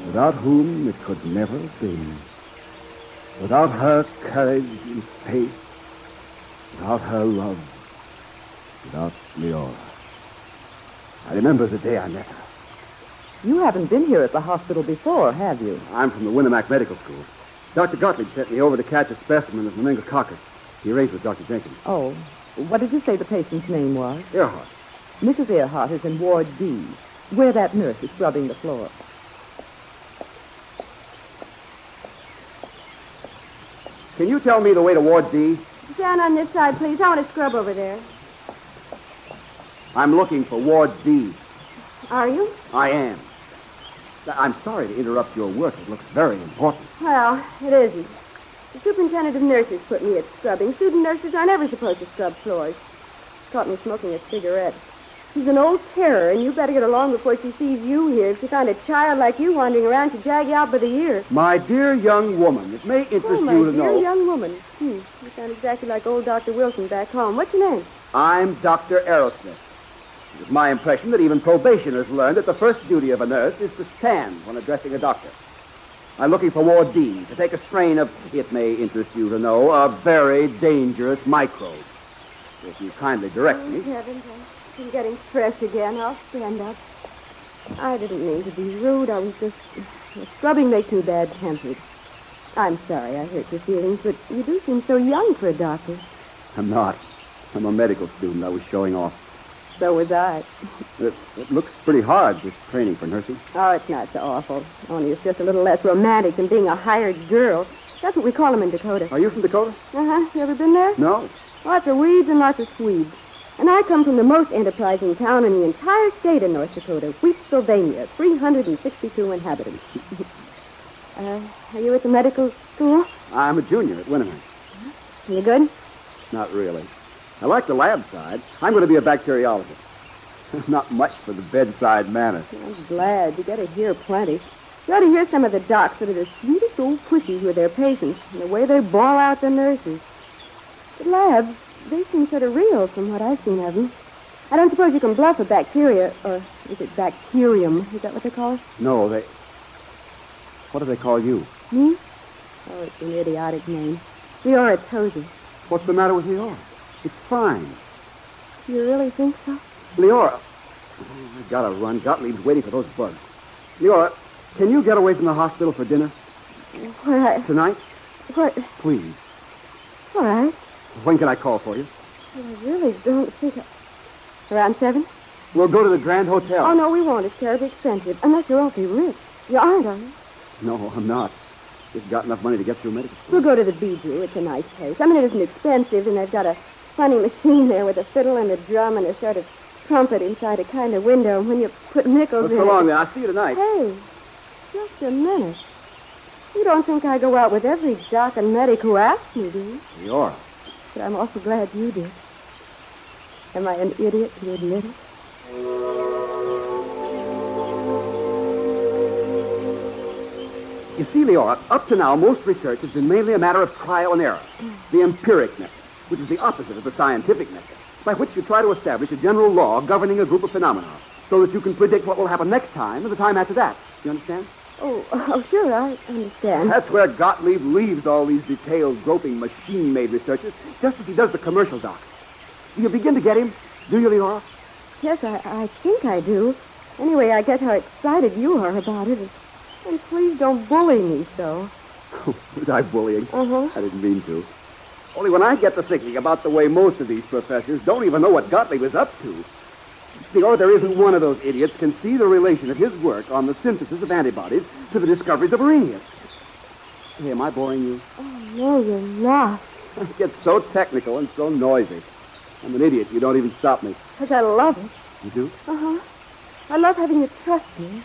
without whom it could never have been. Without her courage and faith, without her love, without Leora. I remember the day I met her. You haven't been here at the hospital before, have you? I'm from the Winnemac Medical School. Dr. Gottlieb sent me over to catch a specimen of meningococcus. He arranged with Dr. Jenkins. Oh, what did you say the patient's name was? Earhart. Mrs. Earhart is in Ward D, where that nurse is scrubbing the floor. Can you tell me the way to Ward D? Down on this side, please. I want to scrub over there. I'm looking for Ward D. Are you? I am. I'm sorry to interrupt your work. It looks very important. Well, it isn't. The superintendent of nurses put me at scrubbing. Student nurses aren't ever supposed to scrub floors. Caught me smoking a cigarette. She's an old terror, and you better get along before she sees you here. If she found a child like you wandering around, she'd drag you out by the ear. My dear young woman, it may interest you to know... my dear young woman. You sound exactly like old Dr. Wilson back home. What's your name? I'm Dr. Arrowsmith. It is my impression that even probationers learned that the first duty of a nurse is to stand when addressing a doctor. I'm looking for Ward D to take a strain of, it may interest you to know, a very dangerous microbe. If you kindly direct me. Heavens, I'm getting fresh again. I'll stand up. I didn't mean to be rude. I was just... Scrubbing makes me bad-tempered. I'm sorry I hurt your feelings, but you do seem so young for a doctor. I'm not. I'm a medical student. I was showing off. So was I. It looks pretty hard, this training for nursing. Oh, it's not so awful. Only it's just a little less romantic than being a hired girl. That's what we call them in Dakota. Are you from Dakota? Uh-huh. You ever been there? No. Lots of weeds and lots of Swedes. And I come from the most enterprising town in the entire state of North Dakota, Wheatsylvania, 362 inhabitants. Are you at the medical school? I'm a junior at Winnemac. You good? Not really. I like the lab side. I'm going to be a bacteriologist. Not much for the bedside manner. I'm glad. You got to hear plenty. You ought to hear some of the docs that are the sweetest old pussies with their patients and the way they bawl out the nurses. The labs, they seem sort of real from what I've seen of them. I don't suppose you can bluff a bacteria, or is it bacterium? Is that what they call it? No, they... What do they call you? Me? Oh, it's an idiotic name. Leora Tozy. What's the matter with Leora? It's fine. You really think so? Leora. Oh, I gotta run. Gottlieb's waiting for those bugs. Leora, can you get away from the hospital for dinner? What? Tonight? What? Please. All right. When can I call for you? I really don't think Around 7? We'll go to the Grand Hotel. Oh, no, we won't. It's terribly expensive. Unless you're awfully rich. You aren't, are you? No, I'm not. Just got enough money to get through medical school. We'll go to the Bijou. It's a nice place. I mean, it isn't expensive, and they've got a funny machine there with a fiddle and a drum and a sort of trumpet inside a kind of window. And when you put nickels in so it... long then. I'll see you tonight. Hey, just a minute. You don't think I go out with every doc and medic who asks me, do you? Leora. But I'm awful glad you did. Am I an idiot to admit it? You see, Leora, up to now, most research has been mainly a matter of trial and error. The empiric method, which is the opposite of the scientific method, by which you try to establish a general law governing a group of phenomena, so that you can predict what will happen next time and the time after that. You understand? Oh, sure, I understand. That's where Gottlieb leaves all these detailed, groping, machine-made researches, just as he does the commercial docs. Do you begin to get him? Do you, Leora? Yes, I think I do. Anyway, I get how excited you are about it. And please don't bully me so. Was I bullying? Uh-huh. I didn't mean to. Only when I get to thinking about the way most of these professors don't even know what Gottlieb is up to. Leora, there isn't one of those idiots can see the relation of his work on the synthesis of antibodies to the discoveries of Arrhenius. Hey, am I boring you? Oh, no, you're not. I get so technical and so noisy. I'm an idiot. You don't even stop me. Because I love it. You do? Uh-huh. I love having you trust me.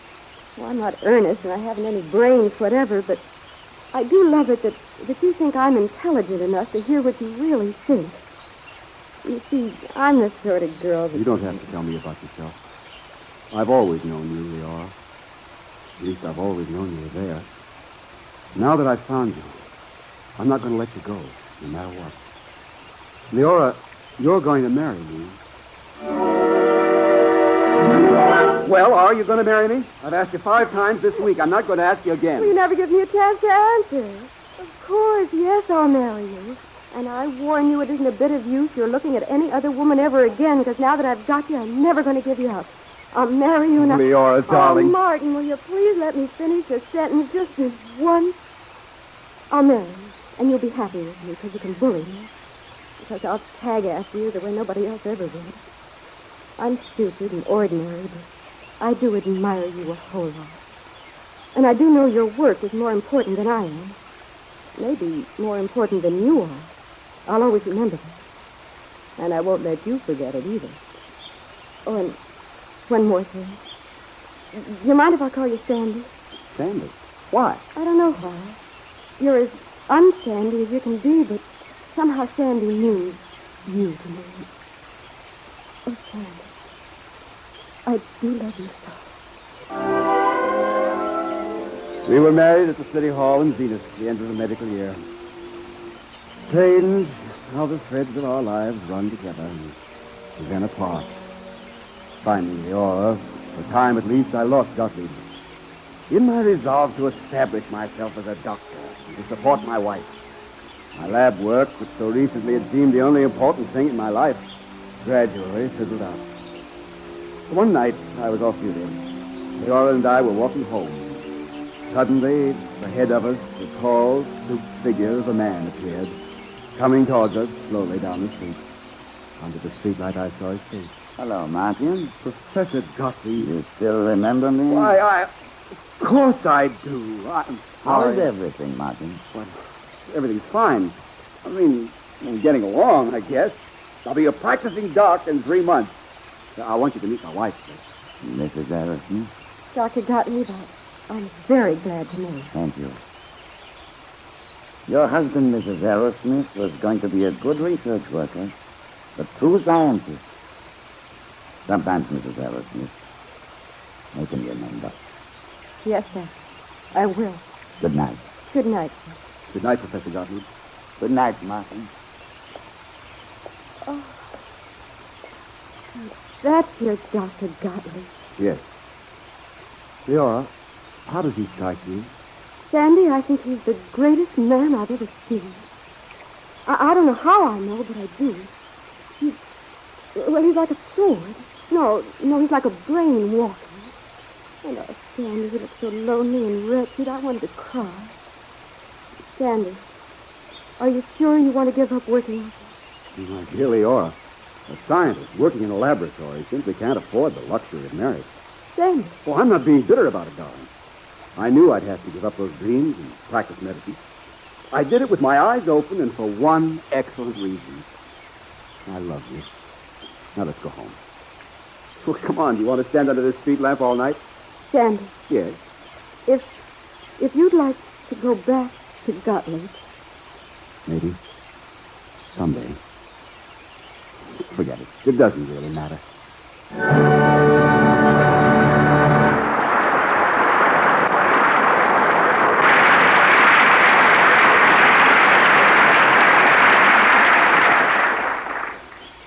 Well, I'm not earnest, and I haven't any brains whatever, but I do love it that you think I'm intelligent enough to hear what you really think. You see, I'm the sort of girl that... You don't have to tell me about yourself. I've always known you, Leora. At least I've always known you were there. Now that I've found you, I'm not going to let you go, no matter what. Leora, you're going to marry me. Well, are you going to marry me? I've asked you 5 times this week. I'm not going to ask you again. Well, you never give me a chance to answer. Of course, yes, I'll marry you. And I warn you, it isn't a bit of use you're looking at any other woman ever again, because now that I've got you, I'm never going to give you up. I'll marry you and Leora, darling. Oh, Martin, will you please let me finish a sentence just this once? I'll marry you, and you'll be happy with me, because you can bully me. Because I'll tag after you the way nobody else ever would. I'm stupid and ordinary, but I do admire you a whole lot. And I do know your work is more important than I am. Maybe more important than you are. I'll always remember that. And I won't let you forget it either. Oh, and one more thing. You mind if I call you Sandy? Sandy? Why? I don't know why. You're as un-Sandy as you can be, but somehow Sandy means you to me. Oh, Sandy. I do love you so. We were married at the City Hall in Zenith at the end of the medical year. Strange how the threads of our lives run together and then apart. Finally, Leora, for a time at least, I lost Gottlieb. In my resolve to establish myself as a doctor and to support my wife, my lab work, which so recently had seemed the only important thing in my life, gradually fizzled out. One night, I was off duty. Leora and I were walking home. Suddenly, ahead of us, the tall, stooped figure of a man appeared, coming towards us slowly down the street. Under the streetlight, I saw his face. Hello, Martin. Professor Gottlieb. You still remember me? Why, of course I do. I'm How sorry. is everything, Martin? Well, everything's fine. I mean, we're getting along, I guess. I'll be a practicing doc in 3 months. I want you to meet my wife, please. Mrs. Arrowsmith? Dr. Gottlieb, I'm very glad to know you. Thank you. Your husband, Mrs. Arrowsmith, was going to be a good research worker, but true scientist. Sometimes, Mrs. Arrowsmith, make him remember. Yes, sir. I will. Good night. Good night, sir. Good night, Professor Gottlieb. Good night, Martin. Oh. That's your Dr. Gottlieb. Yes. Leora, how does he strike you? Sandy, I think he's the greatest man I've ever seen. I don't know how I know, but I do. He's like a sword. No, he's like a brain walking. And Sandy, he looks so lonely and wretched, I wanted to cry. Sandy, are you sure you want to give up working with me? My dear Leora, a scientist working in a laboratory simply can't afford the luxury of marriage. Sandy. Well, I'm not being bitter about it, darling. I knew I'd have to give up those dreams and practice medicine. I did it with my eyes open and for one excellent reason. I love you. Now let's go home. Well, come on, do you want to stand under this street lamp all night? Sandy. Yes. If you'd like to go back to Gottlieb. Maybe. Someday. Forget it. It doesn't really matter.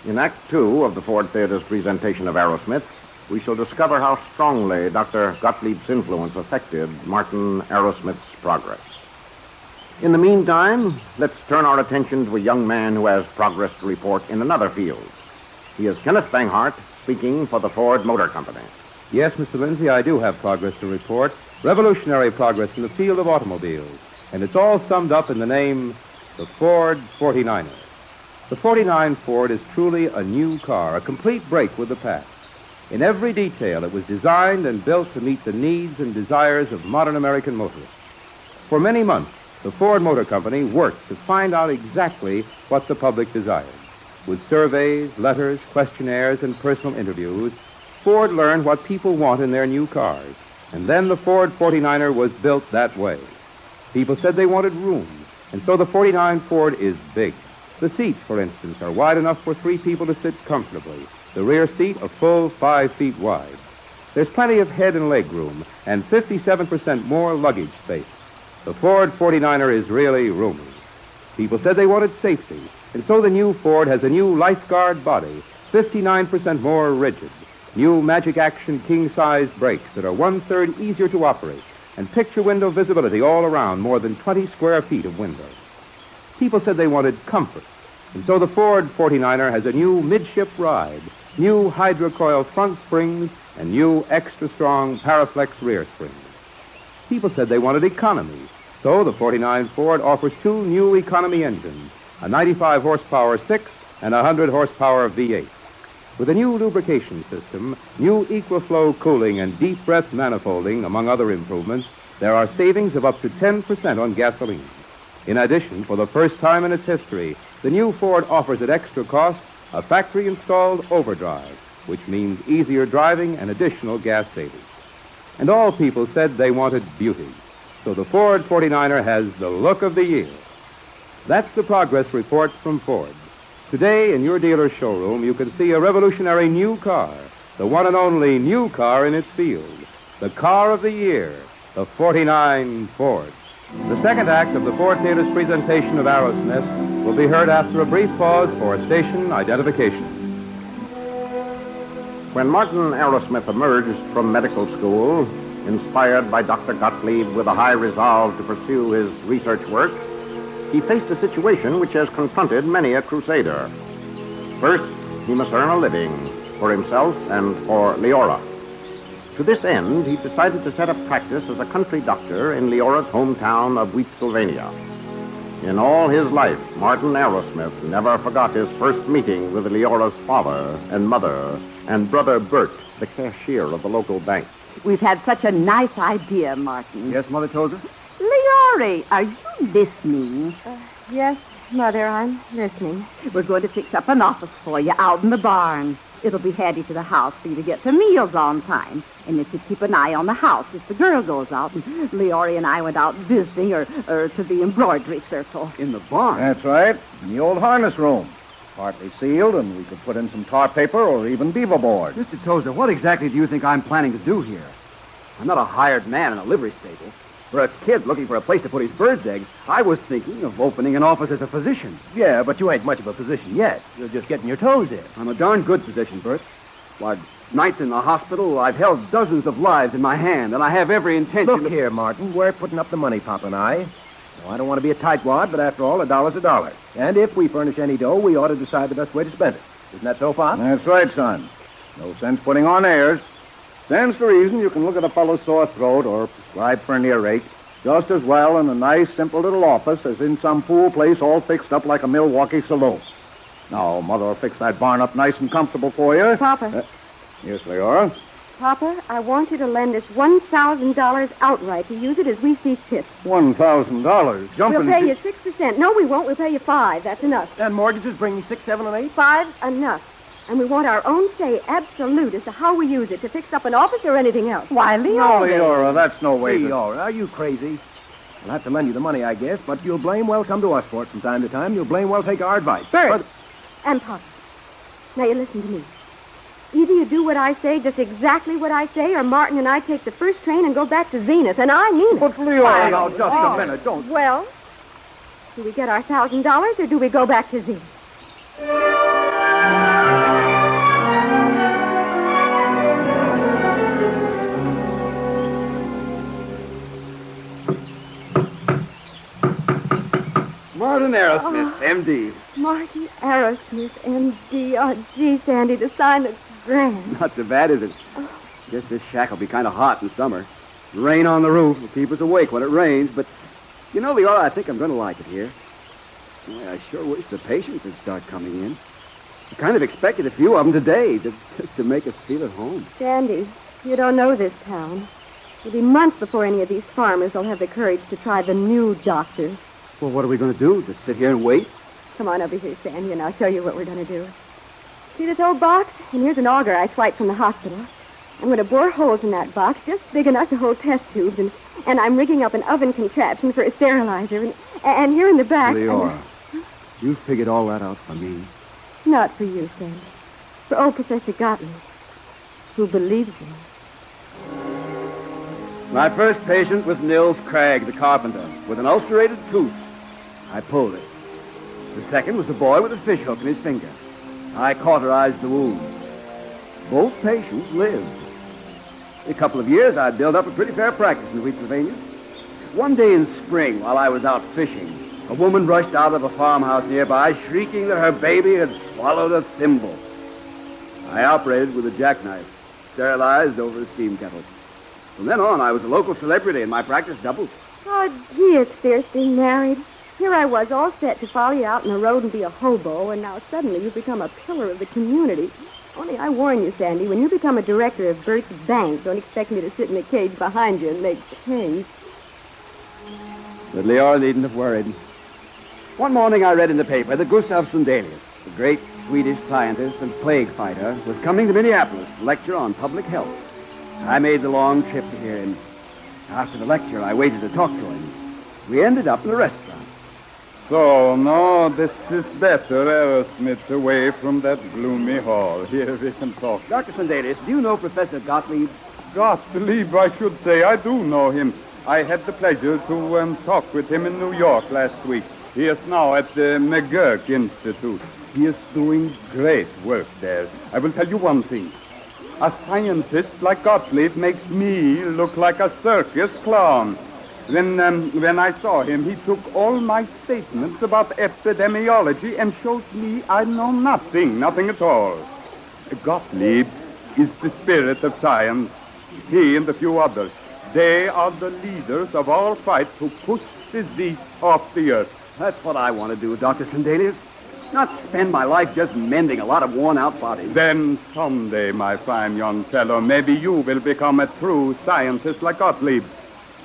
In Act 2 of the Ford Theater's presentation of Arrowsmith, we shall discover how strongly Dr. Gottlieb's influence affected Martin Arrowsmith's progress. In the meantime, let's turn our attention to a young man who has progress to report in another field. He is Kenneth Banghart, speaking for the Ford Motor Company. Yes, Mr. Lindsay, I do have progress to report. Revolutionary progress in the field of automobiles. And it's all summed up in the name, the Ford 49er. The 49 Ford is truly a new car, a complete break with the past. In every detail, it was designed and built to meet the needs and desires of modern American motorists. For many months, the Ford Motor Company worked to find out exactly what the public desired. With surveys, letters, questionnaires, and personal interviews, Ford learned what people want in their new cars. And then the Ford 49er was built that way. People said they wanted room, and so the 49 Ford is big. The seats, for instance, are wide enough for 3 people to sit comfortably. The rear seat a full 5 feet wide. There's plenty of head and leg room, and 57% more luggage space. The Ford 49er is really roomy. People said they wanted safety, and so the new Ford has a new lifeguard body, 59% more rigid. new magic action king-size brakes that are 1/3 easier to operate, and picture window visibility all around more than 20 square feet of windows. People said they wanted comfort, and so the Ford 49er has a new midship ride, new hydrocoil front springs, and new extra-strong Paraflex rear springs. People said they wanted economy, so the 49 Ford offers two new economy engines, a 95 horsepower 6 and a 100 horsepower V8. With a new lubrication system, new EquaFlow cooling, and deep breath manifolding, among other improvements, there are savings of up to 10% on gasoline. In addition, for the first time in its history, the new Ford offers at extra cost a factory-installed overdrive, which means easier driving and additional gas savings. And all people said they wanted beauty, so the Ford 49er has the look of the year. That's the progress report from Ford. Today, in your dealer's showroom, you can see a revolutionary new car, the one and only new car in its field, the car of the year, the 49 Ford. The second act of the Ford Theater's presentation of Arrowsmith will be heard after a brief pause for station identification. When Martin Arrowsmith emerged from medical school, inspired by Dr. Gottlieb with a high resolve to pursue his research work, he faced a situation which has confronted many a crusader. First, he must earn a living for himself and for Leora. To this end, he decided to set up practice as a country doctor in Leora's hometown of Wheatsylvania. In all his life, Martin Arrowsmith never forgot his first meeting with Leora's father and mother and brother Bert, the cashier of the local bank. We've had such a nice idea, Martin. Yes, Mother Tozer? Leori, are you listening? Yes, Mother, I'm listening. We're going to fix up an office for you out in the barn. It'll be handy to the house for you to get to meals on time. And if you keep an eye on the house if the girl goes out. And Leori and I went out visiting or to the embroidery circle. In the barn? That's right. In the old harness room. Partly sealed, and we could put in some tar paper or even beaver board. Mr. Tozer, what exactly do you think I'm planning to do here? I'm not a hired man in a livery stable. For a kid looking for a place to put his bird's eggs, I was thinking of opening an office as a physician. Yeah, but you ain't much of a physician yet. You're just getting your toes in. I'm a darn good physician, Bert. Why, nights in the hospital, I've held dozens of lives in my hand, and I have every intention... Look here, Martin. We're putting up the money, Pop and I. Now, I don't want to be a tightwad, but after all, $1's a dollar. And if we furnish any dough, we ought to decide the best way to spend it. Isn't that so, Pop? That's right, son. No sense putting on airs. Stands to reason you can look at a fellow's sore throat or prescribe for an earache just as well in a nice, simple little office as in some fool place all fixed up like a Milwaukee saloon. Now, Mother will fix that barn up nice and comfortable for you. Papa. Yes, Leora? Papa, I want you to lend us $1,000 outright to use it as we see fit. $1,000? Jumping... We'll pay you 6%. No, we won't. We'll pay you 5%. That's enough. And mortgages bring you 6, 7, and 8? 5, enough. And we want our own say, absolute, as to how we use it, to fix up an office or anything else. Why, No, Leora, that's no way. Leora, are you crazy? We'll have to lend you the money, I guess, but you'll blame well come to us for it from time to time. You'll blame well take our advice. Bert. And Papa. Now, you listen to me. Either you do what I say, just exactly what I say, or Martin and I take the first train and go back to Zenith, and I mean it. But, Leora, now, just a minute, don't... Well, do we get our $1,000, or do we go back to Zenith? Martin Arrowsmith, M.D. Martin Arrowsmith, M.D. Oh, gee, Sandy, the sign looks grand. Not so bad, is it? Guess this shack will be kind of hot in summer. Rain on the roof will keep us awake when it rains, but... You know, Leora, I think I'm going to like it here. Boy, I sure wish the patients would start coming in. I kind of expected a few of them today, just to make us feel at home. Sandy, you don't know this town. It'll be months before any of these farmers will have the courage to try the new doctors. Well, what are we going to do? Just sit here and wait? Come on over here, Sandy, and I'll show you what we're going to do. See this old box? And here's an auger I swiped from the hospital. I'm going to bore holes in that box just big enough to hold test tubes, and I'm rigging up an oven contraption for a sterilizer. And here in the back... Leora, you figured all that out for me. Not for you, Sandy. For old Professor Gottlieb, who believes in me. My first patient was Nils Craig, the carpenter, with an ulcerated tooth. I pulled it. The second was a boy with a fishhook in his finger. I cauterized the wound. Both patients lived. In a couple of years, I'd built up a pretty fair practice in Pennsylvania. One day in spring, while I was out fishing, a woman rushed out of a farmhouse nearby, shrieking that her baby had swallowed a thimble. I operated with a jackknife, sterilized over a steam kettle. From then on, I was a local celebrity, and my practice doubled. Oh, gee, it's fierce being married. Here I was, all set to follow you out on the road and be a hobo, and now suddenly you've become a pillar of the community. Only I warn you, Sandy, when you become a director of Bert's Bank, don't expect me to sit in the cage behind you and make change. But Leora needn't have worried. One morning I read in the paper that Gustav Sundelius, the great Swedish scientist and plague fighter, was coming to Minneapolis to lecture on public health. I made the long trip to hear him. After the lecture, I waited to talk to him. We ended up in a restaurant. So, now this is better, Arrowsmith, away from that gloomy hall. Here we can talk. Dr. Sundelius, do you know Professor Gottlieb? Gottlieb, I should say. I do know him. I had the pleasure to talk with him in New York last week. He is now at the McGurk Institute. He is doing great work there. I will tell you one thing. A scientist like Gottlieb makes me look like a circus clown. When I saw him, he took all my statements about epidemiology and shows me I know nothing at all. Gottlieb is the spirit of science. He and a few others, they are the leaders of our fight to push disease off the earth. That's what I want to do, Dr. Sundelius. Not spend my life just mending a lot of worn-out bodies. Then someday, my fine young fellow, maybe you will become a true scientist like Gottlieb.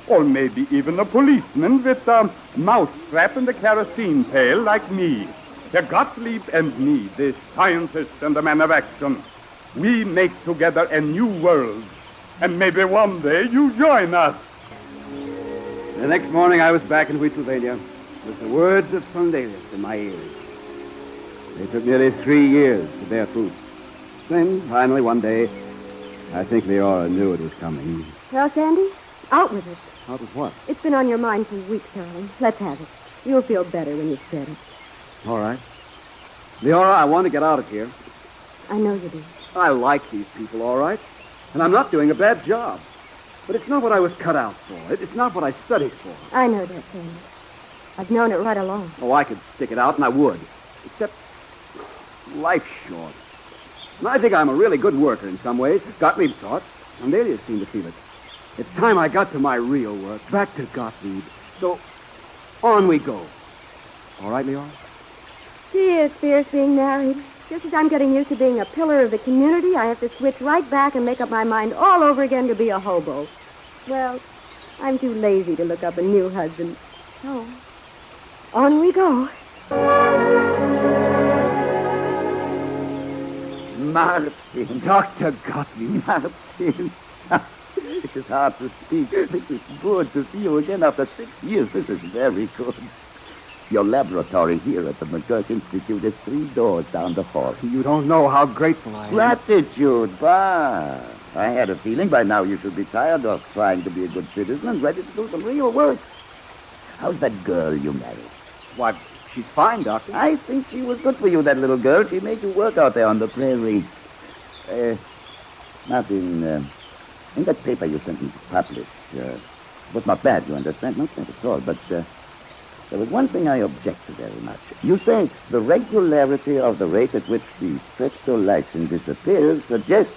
Or maybe even a policeman with a mousetrap and a kerosene pail like me. The Gottlieb and me, the scientist and the man of action. We make together a new world. And maybe one day you join us. The next morning I was back in Pennsylvania with the words of Sundelius in my ears. They took nearly 3 years to bear fruit. Then, finally, one day, I think Leora knew it was coming. Well, Sandy, out with it. Out with what? It's been on your mind for weeks, darling. Let's have it. You'll feel better when you've said it. All right. Leora, I want to get out of here. I know you do. I like these people, all right. And I'm not doing a bad job. But it's not what I was cut out for. It's not what I studied for. I know that, Sandy. I've known it right along. Oh, I could stick it out, and I would. Except life's short. And I think I'm a really good worker in some ways. Gottlieb saw it. Sundelius seemed to feel it. It's time I got to my real work, back to Gottlieb. So, on we go. All right, Leora? She is fierce being married. Just as I'm getting used to being a pillar of the community, I have to switch right back and make up my mind all over again to be a hobo. Well, I'm too lazy to look up a new husband. So, on we go. Martin. Dr. Gottlieb. Martin. It is hard to speak. It is good to see you again after 6 years. This is very good. Your laboratory here at the McGurk Institute is 3 doors down the hall. You don't know how grateful I am. Gratitude, bah. I had a feeling by now you should be tired of trying to be a good citizen and ready to do some real work. How's that girl you married? Why, she's fine, Doctor. I think she was good for you, that little girl. She made you work out there on the prairie. Martin, in that paper you sent me to publish, was not bad, you understand? Not bad at all, but there was one thing I object to very much. You say the regularity of the rate at which the streptolysine disappears suggests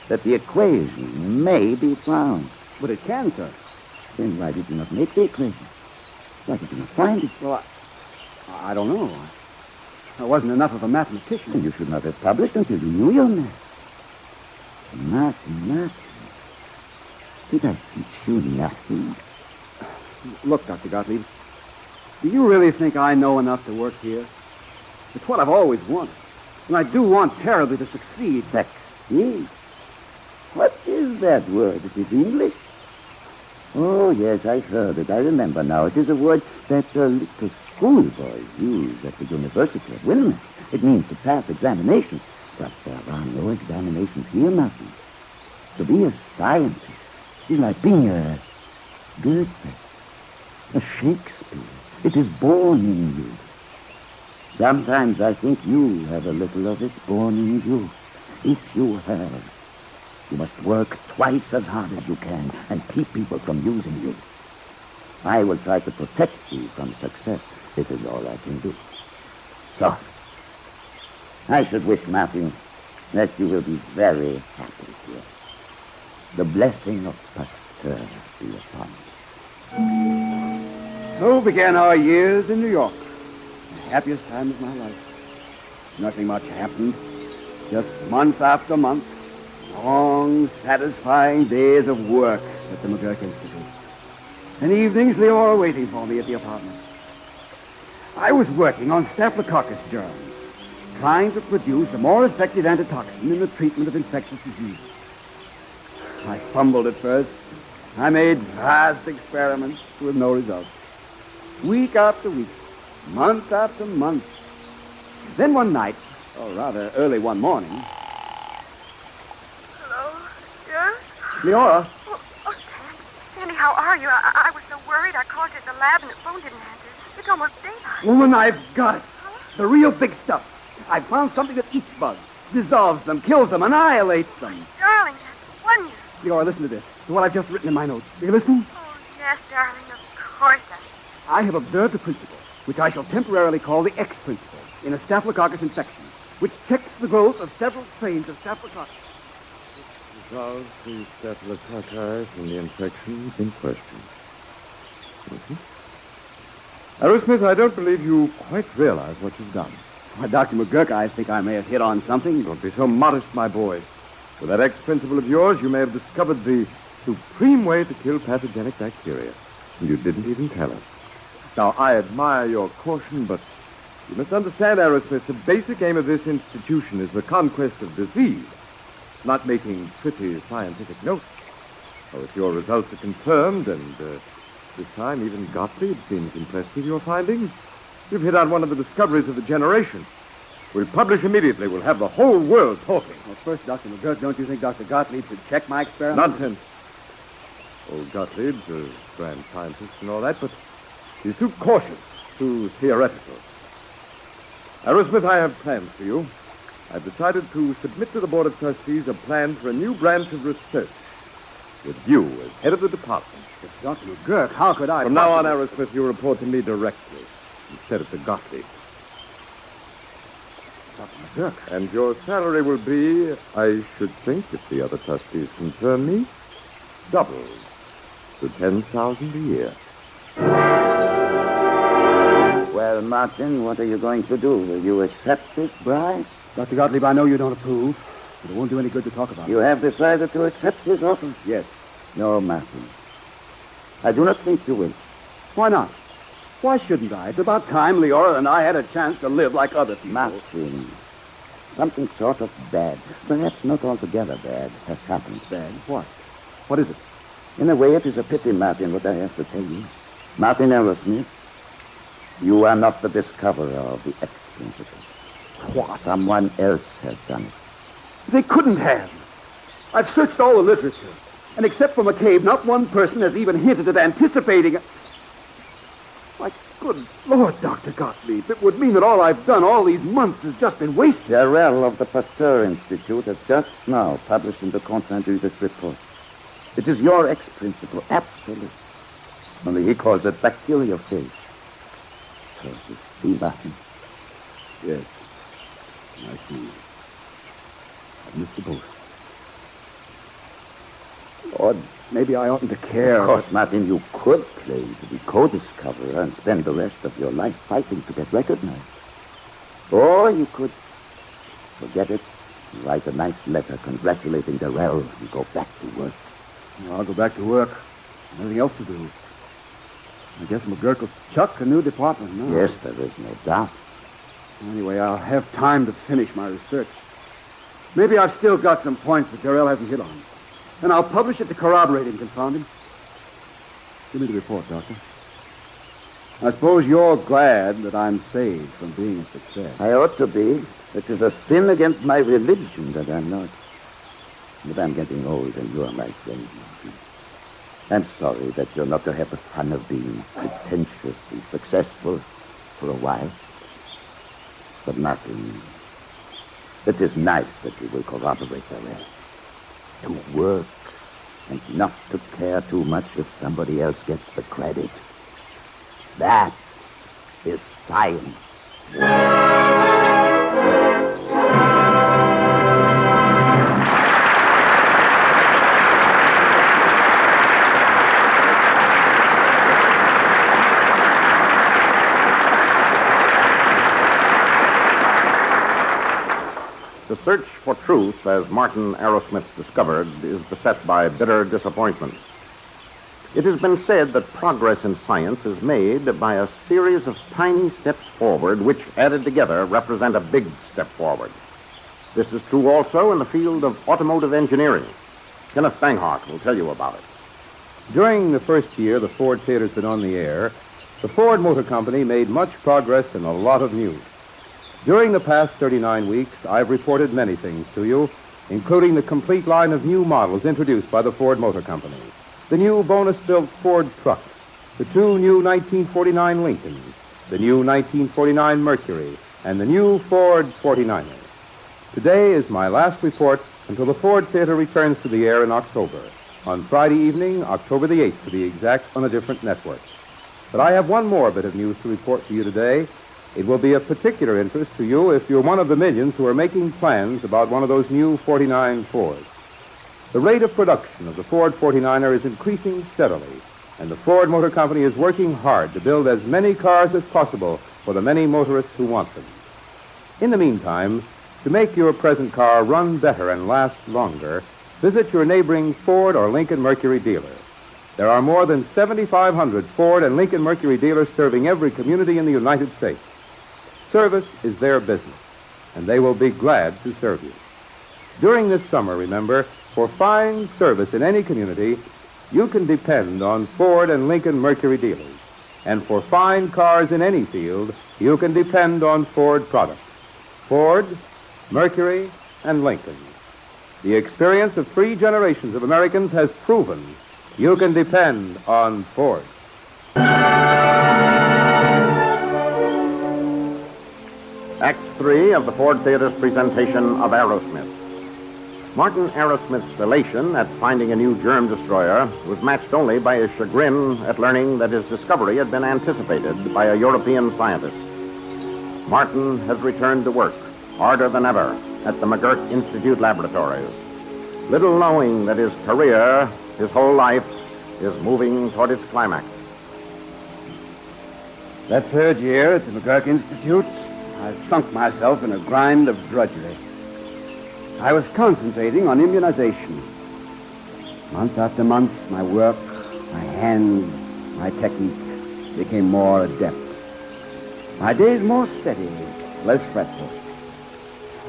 that the equation may be found. But it can, sir. Then why did you not make the equation? Why did you not find it? Well, I don't know. I wasn't enough of a mathematician. And you should not have published until you knew your math. Nothing. Did I teach you nothing? Look, Dr. Gottlieb, do you really think I know enough to work here? It's what I've always wanted. And I do want terribly to succeed. Succeed? What is that word? It is English? Oh, yes, I've heard it. I remember now. It is a word that little schoolboys use at the University of Wilmot. It means to pass examinations. But there are no examinations here, Martin. To be a scientist is like being a Goethe, a Shakespeare. It is born in you. Sometimes I think you have a little of it born in you. if you have, you must work twice as hard as you can and keep people from using you. I will try to protect you from success. This is all I can do. So, I should wish, Martin, that you will be very happy here. The blessing of Pasteur be upon you. So began our years in New York. The happiest time of my life. Nothing much happened. Just month after month. Long, satisfying days of work at the McGurk Institute. And evenings, Leora waiting for me at the apartment. I was working on Staphylococcus germs, trying to produce a more effective antitoxin in the treatment of infectious disease. I fumbled at first. I made vast experiments with no result. Week after week, month after month. Then one night, or rather early one morning... Hello? Yes? Leora, Oh, Sandy, how are you? I was so worried. I called you at the lab and the phone didn't answer. It's almost daylight. woman, I've got it. The real big stuff. I found something that eats bugs, dissolves them, kills them, annihilates them. Darling, that's wonderful. Leora, listen to this. To what I've just written in my notes. Are you listening? Oh, yes, darling, of course I have observed a principle, which I shall temporarily call the X principle, in a Staphylococcus infection, which checks the growth of several strains of Staphylococcus. Resolves the staphylococci from the infection in question. Arrowsmith, I don't believe you quite realize what you've done. Why, Dr. McGurk, I think I may have hit on something. Don't be so modest, my boy. With that X principle of yours, you may have discovered the supreme way to kill pathogenic bacteria. And you didn't even tell us. Now, I admire your caution, but you must understand, Arrowsmith, the basic aim of this institution is the conquest of disease, not making pretty scientific notes. Oh, if your results are confirmed, and this time even Gottlieb seems impressed with your findings, you've hit on one of the discoveries of the generation. We'll publish immediately. We'll have the whole world talking. Well, first, Dr. McGurk, don't you think Dr. Gottlieb should check my experiment? Nonsense. Old Gottlieb's a grand scientist and all that, but he's too cautious, too theoretical. Arrowsmith, I have plans for you. I've decided to submit to the Board of Trustees a plan for a new branch of research with you as head of the department. But Dr. McGurk, how could I... From now on, Arrowsmith, you report to me directly instead of to Gottlieb. Dr. McGurk. And your salary will be, I should think, if the other trustees confirm me, doubled to $10,000 a year. Well, Martin, what are you going to do? Will you accept this bribe? Dr. Gottlieb, I know you don't approve, but it won't do any good to talk about it. You have decided to accept his offer? Yes. No, Martin. I do not think you will. Why not? Why shouldn't I? It's about time Leora and I had a chance to live like other people. Martin, something sort of bad, perhaps not altogether bad, has happened. Bad? What? What is it? In a way, it is a pity, Martin, what I have to tell you. Martin Arrowsmith, you are not the discoverer of the X principle. What? Someone else has done it. They couldn't have. I've searched all the literature, and except for McCabe, not one person has even hinted at anticipating it. My good Lord, Dr. Gottlieb, it would mean that all I've done all these months has just been wasted. Jarrell of the Pasteur Institute has just now published in the Compte Rendu this report. It is your X principle, absolute. Only he calls it bacteriophage. So you see, Martin? Yes, I see. I've missed the boat. Lord, maybe I oughtn't to care. Of course, Martin, you could claim to be co-discoverer and spend the rest of your life fighting to get recognized. Or you could forget it, write a nice letter congratulating Darrell, and go back to work. Well, I'll go back to work. Nothing else to do. I guess McGurk will chuck a new department now. Yes, there is no doubt. Anyway, I'll have time to finish my research. Maybe I've still got some points that Darrell hasn't hit on. And I'll publish it to corroborate him, confound him. Give me the report, Doctor. I suppose you're glad that I'm saved from being a success. I ought to be. It is a sin against my religion that I'm not. But I'm getting old, and you're my friend. I'm sorry that you're not to have the fun of being pretentiously successful for a while. But Martin, It is nice that you will cooperate, Barry. To work and not to care too much if somebody else gets the credit. That is science. The search for truth, as Martin Arrowsmith discovered, is beset by bitter disappointment. It has been said that progress in science is made by a series of tiny steps forward, which, added together, represent a big step forward. This is true also in the field of automotive engineering. Kenneth Banghart will tell you about it. During the first year the Ford Theater's been on the air, the Ford Motor Company made much progress and a lot of news. During the past 39 weeks, I've reported many things to you, including the complete line of new models introduced by the Ford Motor Company, the new bonus-built Ford truck, the two new 1949 Lincolns, the new 1949 Mercury, and the new Ford 49er. Today is my last report until the Ford Theater returns to the air in October, on Friday evening, October the 8th, to be exact, on a different network. But I have one more bit of news to report to you today. It will be of particular interest to you if you're one of the millions who are making plans about one of those new 49 Fords. The rate of production of the Ford 49er is increasing steadily, and the Ford Motor Company is working hard to build as many cars as possible for the many motorists who want them. In the meantime, to make your present car run better and last longer, visit your neighboring Ford or Lincoln Mercury dealer. There are more than 7,500 Ford and Lincoln Mercury dealers serving every community in the United States. Service is their business, and they will be glad to serve you. During this summer, remember, for fine service in any community, you can depend on Ford and Lincoln Mercury dealers. And for fine cars in any field, you can depend on Ford products. Ford, Mercury, and Lincoln. The experience of 3 generations of Americans has proven you can depend on Ford. Act 3 of the Ford Theater's presentation of Arrowsmith. Martin Arrowsmith's elation at finding a new germ destroyer was matched only by his chagrin at learning that his discovery had been anticipated by a European scientist. Martin has returned to work, harder than ever, at the McGurk Institute laboratories, little knowing that his career, his whole life, is moving toward its climax. That third year at the McGurk Institute, I've sunk myself in a grind of drudgery. I was concentrating on immunization. Month after month, my work, my hands, my technique became more adept. My days more steady, less fretful.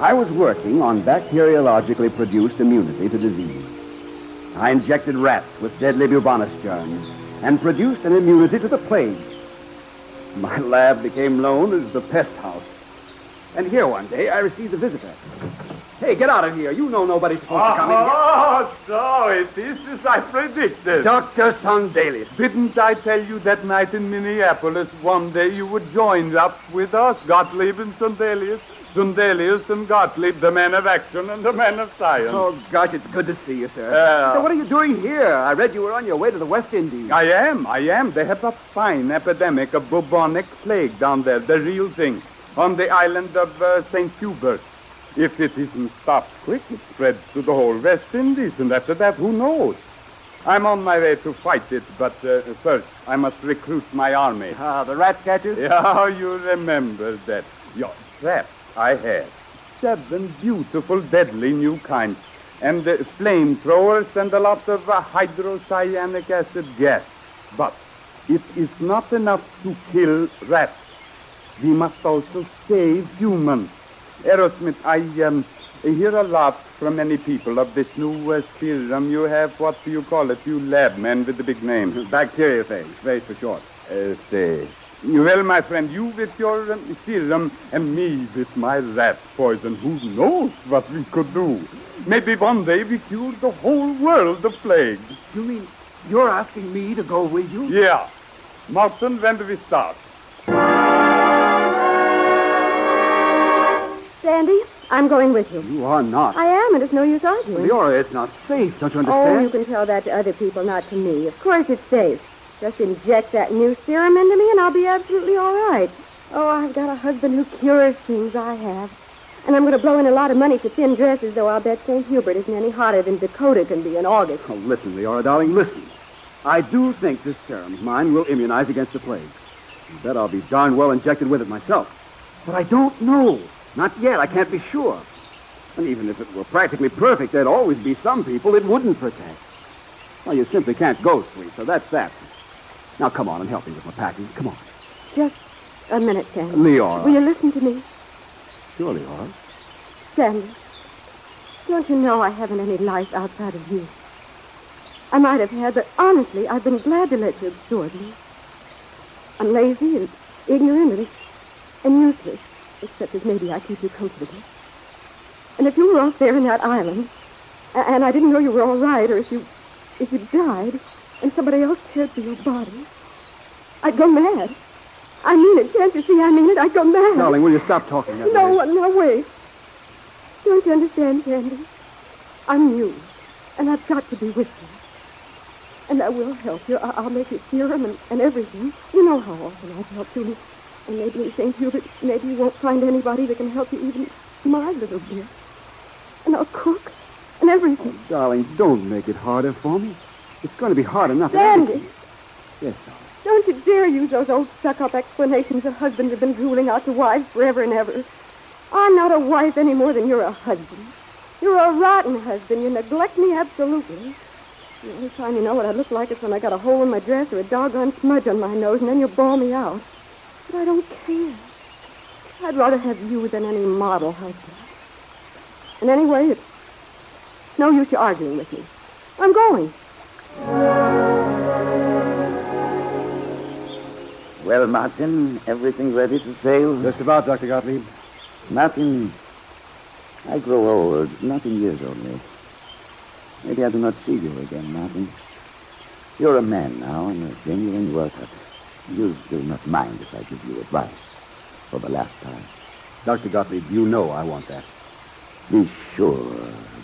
I was working on bacteriologically produced immunity to disease. I injected rats with deadly bubonic germs and produced an immunity to the plague. My lab became known as the pest house. And here one day, I received a visitor. Hey, get out of here. You know nobody's supposed to come in here. Oh, so it is as I predicted. Dr. Sundelius, didn't I tell you that night in Minneapolis one day you would join up with us, Gottlieb and Sundelius? Sundelius and Gottlieb, the man of action and the man of science. Oh, gosh, it's good to see you, sir. So what are you doing here? I read you were on your way to the West Indies. I am. They have a fine epidemic of bubonic plague down there, the real thing, on the island of St. Hubert. If it isn't stopped quick, it spreads to the whole West Indies, and after that, who knows? I'm on my way to fight it, but first, I must recruit my army. The rat catchers? Yeah, you remember that. Your traps I had. 7 beautiful, deadly new kinds, and flamethrowers and a lot of hydrocyanic acid gas. But it is not enough to kill rats. We must also save humans. Arrowsmith, I hear a lot from many people of this new serum you have. What do you call it, you lab man with the big name? Bacteriophage, very for short. Well, my friend, you with your serum and me with my rat poison. Who knows what we could do? Maybe one day we cure the whole world of plague. You mean you're asking me to go with you? Yeah. Martin, when do we start? Sandy, I'm going with you. You are not. I am, and it's no use arguing. Leora, it's not safe. Don't you Oh, understand? you can tell that to other people, not to me. Of course it's safe. Just inject that new serum into me, and I'll be absolutely all right. Oh, I've got a husband who cures things, I have. And I'm going to blow in a lot of money for thin dresses, though I'll bet St. Hubert isn't any hotter than Dakota can be in August. Oh, listen, Leora, darling, listen. I do think this serum of mine will immunize against the plague. You bet I'll be darn well injected with it myself. But I don't know. Not yet. I can't be sure. And even if it were practically perfect, there'd always be some people it wouldn't protect. Well, you simply can't go, sweet, so that's that. Now, come on and help me with my packing. Come on. Just a minute, Sandy. Leora. Will you listen to me? Sure, Leora. Sandy, don't you know I haven't any life outside of you? I might have had, but honestly, I've been glad to let you absorb me. I'm lazy and ignorant and useless, except as maybe I keep you comfortable. And if you were off there in that island, and I didn't know you were all right, or if you died, and somebody else cared for your body, I'd go mad. I mean it. Can't you see I mean it? I'd go mad. Darling, will you stop talking that way? No, wait. Don't you understand, Sandy? I'm you, and I've got to be with you. And I will help you. I'll make you serum and everything. You know how often I've helped you. And maybe in St. Hubert, maybe you won't find anybody that can help you even my little bit. And I'll cook and everything. Oh, darling, don't make it harder for me. It's going to be hard enough. Sandy! Yes, darling. Don't you dare use those old stuck-up explanations that husbands have been drooling out to wives forever and ever. I'm not a wife any more than you're a husband. You're a rotten husband. You neglect me absolutely. The only time you know what I look like is when I got a hole in my dress or a doggone smudge on my nose, and then you bawl me out. But I don't care. I'd rather have you than any model husband. And anyway, it's no use you arguing with me. I'm going. Well, Martin, everything ready to sail? Just about, Dr. Gottlieb. Martin, I grow old, not in years only. Maybe I do not see you again, Martin. You're a man now and a genuine worker. You do not mind if I give you advice for the last time. Dr. Gottlieb, you know I want that. Be sure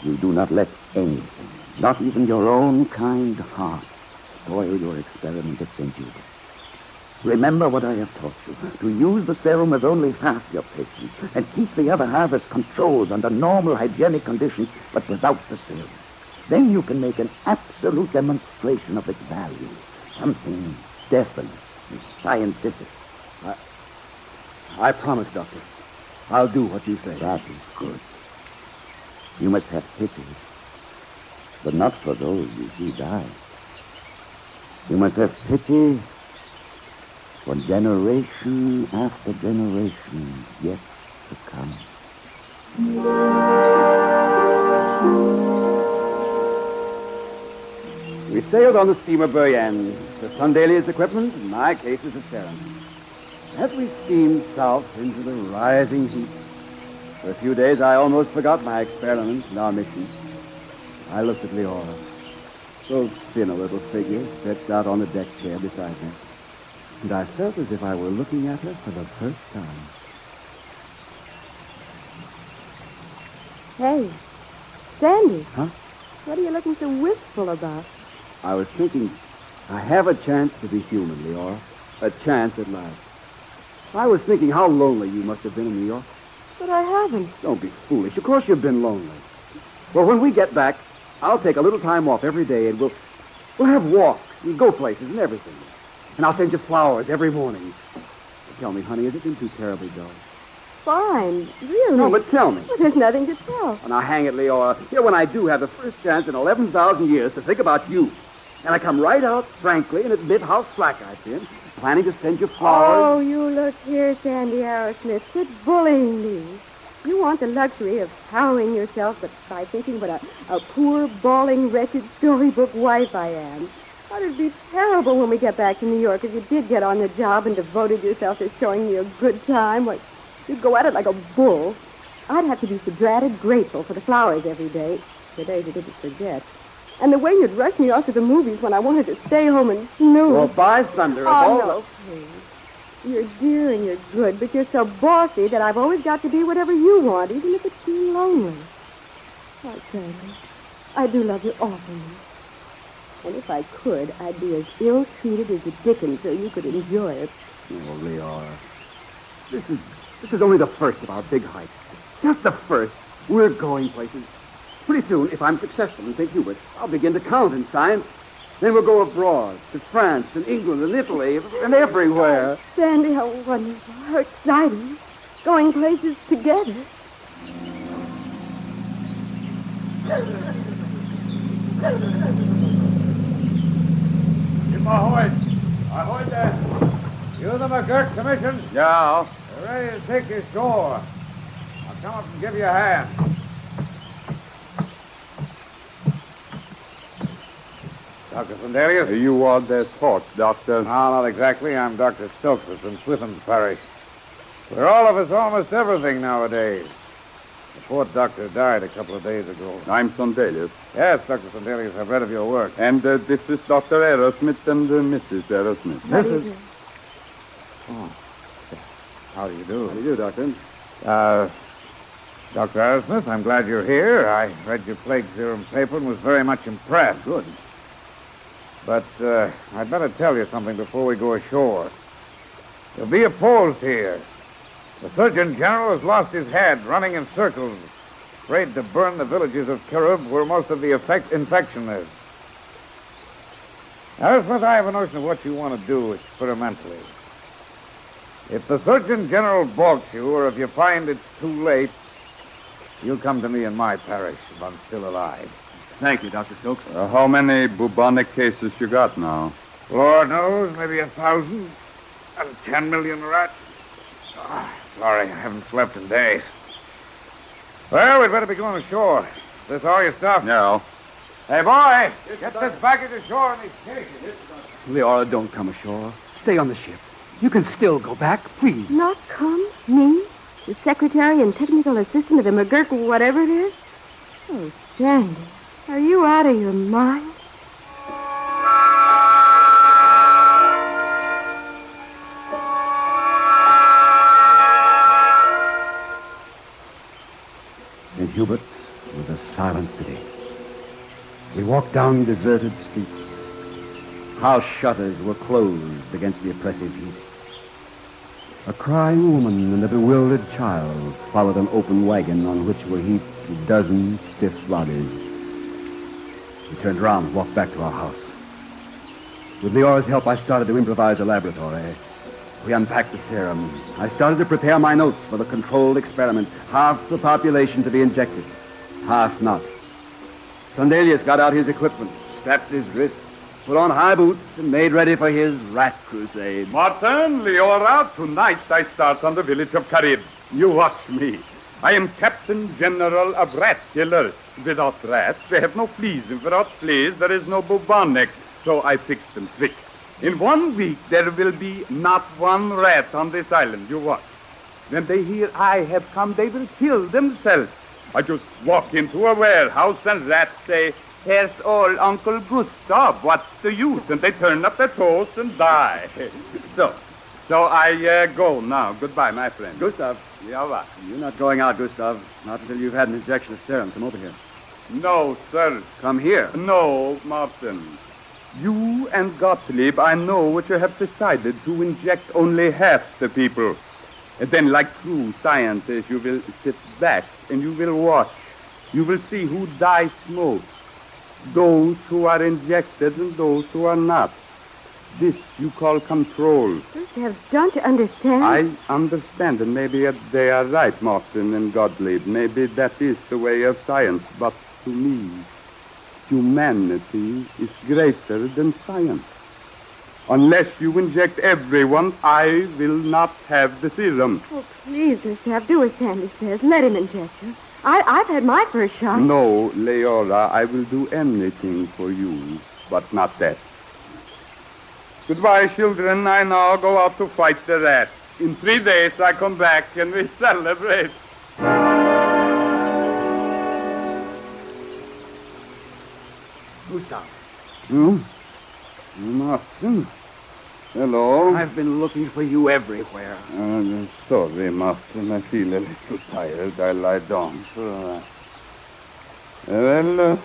you do not let anything, not even your own kind heart, spoil your experiment at St. Hubert. Remember what I have taught you, to use the serum with only half your patients and keep the other half as controlled under normal hygienic conditions, but without the serum. Then you can make an absolute demonstration of its value, something definite and scientific. I promise, Doctor. I'll do what you say. That is good. You must have pity, but not for those you see die. You must have pity for generation after generation yet to come. We sailed on the steamer Buryan. The Sundelia's equipment, in my case, is a serum. As we steamed south into the rising heat, for a few days I almost forgot my experiments and our mission. I looked at Leora, so thin a little figure stretched out on the deck chair beside me, and I felt as if I were looking at her for the first time. Hey, Sandy. Huh? What are you looking so wistful about? I was thinking, I have a chance to be human, Leora. A chance at last. I was thinking how lonely you must have been in New York. But I haven't. Don't be foolish. Of course you've been lonely. Well, when we get back, I'll take a little time off every day, and we'll have walks and go places and everything. And I'll send you flowers every morning. Tell me, honey, has it been too terribly dull? Fine. Really? No, but tell me. Well, there's nothing to tell. And I'll hang it, Leora. You know, when I do have the first chance in 11,000 years to think about you, and I come right out frankly and admit how slack I've been, planning to send you flowers. Oh, you look here, Sandy Arrowsmith. Quit bullying me. You want the luxury of cowing yourself by thinking what a poor, bawling, wretched storybook wife I am. Oh, it'd be terrible when we get back to New York if you did get on the job and devoted yourself to showing me a good time. What, you'd go at it like a bull. I'd have to be so dratted grateful for the flowers every day. The days you didn't forget. And the way you'd rush me off to the movies when I wanted to stay home and snooze. Well, by thunder, oh, no, please. You're dear and you're good, but you're so bossy that I've always got to be whatever you want, even if it's being lonely. Oh, Sandy, I do love you awfully. And if I could, I'd be as ill-treated as the dickens so you could enjoy it. Oh, Leora. This is only the first of our big hikes. Just the first. We're going places. Pretty soon, if I'm successful in St. Hubert, I'll begin to count in science. Then we'll go abroad, to France and England and Italy and everywhere. Sandy, how wonderful, how exciting. Going places together. Ahoy! Ahoy there! You the McGurk Commission? Yeah. You're ready to take you ashore. I'll come up and give you a hand. Dr. Sandelius? You are the fourth, Doctor. No, not exactly. I'm Dr. Stokes from Switham's Parish. We're all of us almost everything nowadays. The fourth doctor died a couple of days ago. I'm Sandelius. Yes, Dr. Sandelius, I've read of your work. And this is Dr. Arrowsmith and Mrs. Arrowsmith. Mrs. Oh. How do you do? How do you do, Doctor? Dr. Arrowsmith, I'm glad you're here. I read your plague serum paper and was very much impressed. Good. But I'd better tell you something before we go ashore. You'll be opposed here. The Surgeon General has lost his head running in circles, afraid to burn the villages of Kirub where most of the infection is. Arrowsmith, I have a notion of what you want to do experimentally. If the Surgeon General balks you, or if you find it's too late, you'll come to me in my parish if I'm still alive. Thank you, Dr. Stokes. How many bubonic cases you got now? Lord knows, maybe 1,000 and 10 million rats. Oh, sorry, I haven't slept in days. Well, we'd better be going ashore. Is this all your stuff? No. Hey, boy, get this baggage ashore in these cases. Leora, don't come ashore. Stay on the ship. You can still go back, please. Not come? Me? The secretary and technical assistant of the McGurk, whatever it is? Oh, Sandy, are you out of your mind? St. Hubert was a silent city. We walked down deserted streets. House shutters were closed against the oppressive heat. A crying woman and a bewildered child followed an open wagon on which were heaped a dozen stiff bodies. We turned around and walked back to our house. With Leora's help, I started to improvise a laboratory. We unpacked the serum. I started to prepare my notes for the controlled experiment. Half the population to be injected, half not. Sandelius got out his equipment, strapped his wrists, put on high boots, and made ready for his rat crusade. Martin, Leora, tonight I start on the village of Carib. You watch me. I am Captain General of Rat Killers. Without rats, we have no fleas, and without fleas, there is no bubonic. So I fix them quick. In 1 week, there will be not one rat on this island. You watch. When they hear I have come, they will kill themselves. I just walk into a warehouse and rats say, "Here's old Uncle Gustav. What's the use?" And they turn up their toes and die. So I go now. Goodbye, my friend. Gustav. Yeah, what? You're not going out, Gustav. Not until you've had an injection of serum. Come over here. No, sir. Come here. No, Martin. You and Gottlieb, I know what you have decided to inject only half the people. And then, like true scientists, you will sit back and you will watch. You will see who dies most. Those who are injected and those who are not. This you call control. Gustav, don't you understand? I understand, and maybe they are right, Martin and Gottlieb. Maybe that is the way of science, but to me, humanity is greater than science. Unless you inject everyone, I will not have the serum. Oh, please, Gustav, do as Sandy says. Let him inject you. I've had my first shot. No, Leora, I will do anything for you, but not that. Goodbye, children. I now go out to fight the rats. In 3 days, I come back and we celebrate. Gustav. Martin. Hello? I've been looking for you everywhere. I'm sorry, Master. I feel a little tired. I'll lie down for a while. Well,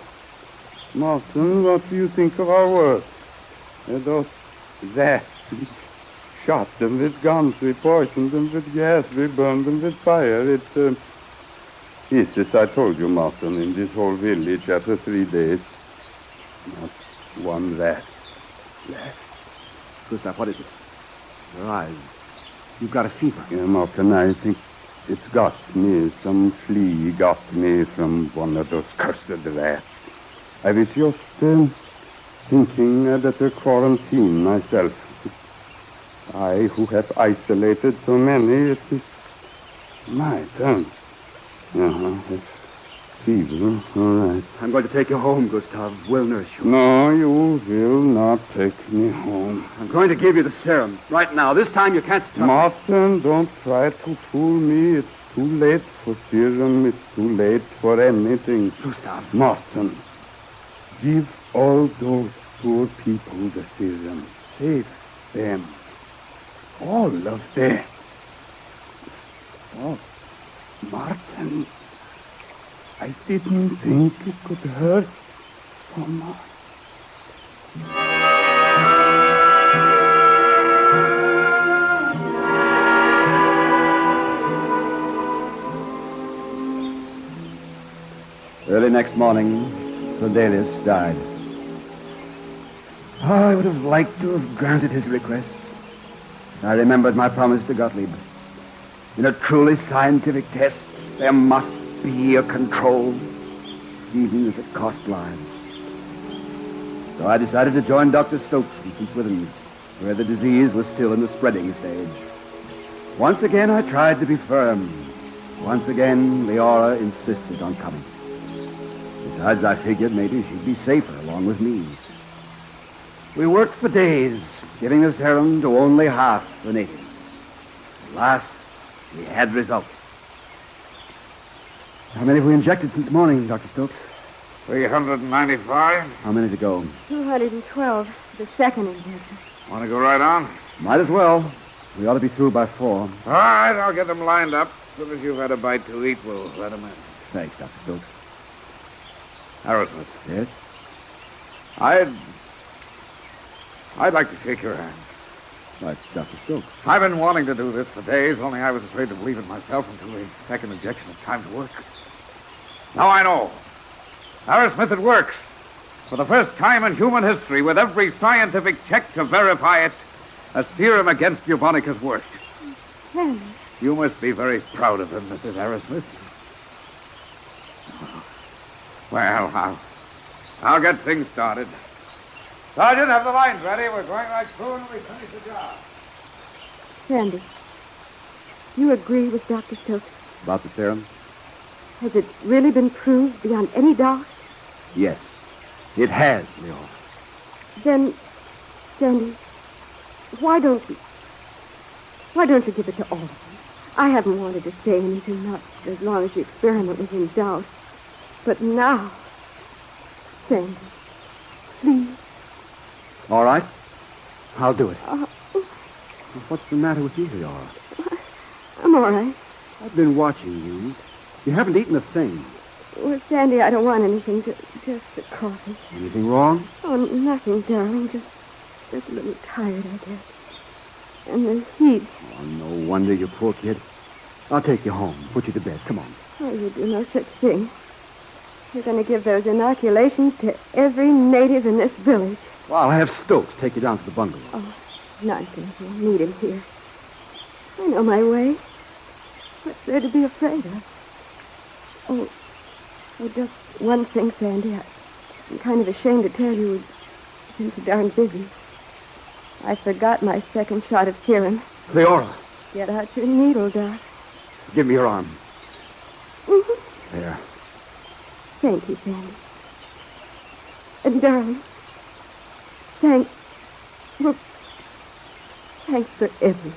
Martin, what do you think of our work? Those rats, we shot them with guns, we poisoned them with gas, we burned them with fire. It's as I told you, Martin, in this whole village after 3 days, not one rat left. Gustav, what is it? Your eyes. You've got a fever. Yeah, Martin, I think it's got me. Some flea got me from one of those cursed rats. I was just thinking I'd better quarantine myself. I, who have isolated so many, it is my turn. Fever, all right. I'm going to take you home, Gustav. We'll nurse you. No, you will not take me home. I'm going to give you the serum. Right now. This time you can't stop. Martin, don't try to fool me. It's too late for serum. It's too late for anything. Gustav. Martin, give all those poor people the serum. Save them. All of them. Oh, Martin, I didn't think it could hurt so much. Early next morning, Sodelius died. Oh, I would have liked to have granted his request. I remembered my promise to Gottlieb. In a truly scientific test, there must be a control, even if it cost lives. So I decided to join Dr. Stokes in St. Swithin's, where the disease was still in the spreading stage. Once again, I tried to be firm. Once again, Leora insisted on coming. Besides, I figured maybe she'd be safer along with me. We worked for days, giving the serum to only half the natives. At last, we had results. How many have we injected since morning, Dr. Stokes? 395. How many to go? 212. The second injection. Want to go right on? Might as well. We ought to be through by 4. All right, I'll get them lined up. As soon as you've had a bite to eat, we'll let them in. Thanks, Dr. Stokes. Arrowsmith. Yes? I'd like to shake your hand. That's Dr. Stokes. I've been wanting to do this for days, only I was afraid to believe it myself until the second injection had time to work. Now I know. Arrowsmith, it works. For the first time in human history, with every scientific check to verify it, a serum against bubonic has worked. Henry. You must be very proud of him, Mrs. Arrowsmith. Well, I'll get things started. Sergeant, have the lines ready. We're going right through and we finish the job. Sandy, you agree with Dr. Stokes? About the serum? Has it really been proved beyond any doubt? Yes. It has, Leo. Then, Sandy, why don't you give it to all of them? I haven't wanted to say anything, not as long as the experiment was in doubt. But now, Sandy, please. All right. I'll do it. What's the matter with you, Leora? I'm all right. I've been watching you. You haven't eaten a thing. Well, Sandy, I don't want anything. Just the coffee. Anything wrong? Oh, nothing, darling. Just a little tired, I guess. And the heat. Oh, no wonder, you poor kid. I'll take you home. Put you to bed. Come on. Oh, you do no such thing. You're going to give those inoculations to every native in this village. Well, I'll have Stokes take you down to the bungalow. Oh, nonsense. You'll need him here. I know my way. What's there to be afraid of? Oh, just one thing, Sandy. I'm kind of ashamed to tell you. We've been so darn busy. I forgot my second shot of serum. Leora. Get out your needle, Doc. Give me your arm. Mm-hmm. There. Thank you, Sandy. And, darling, thanks. Well, thanks for everything.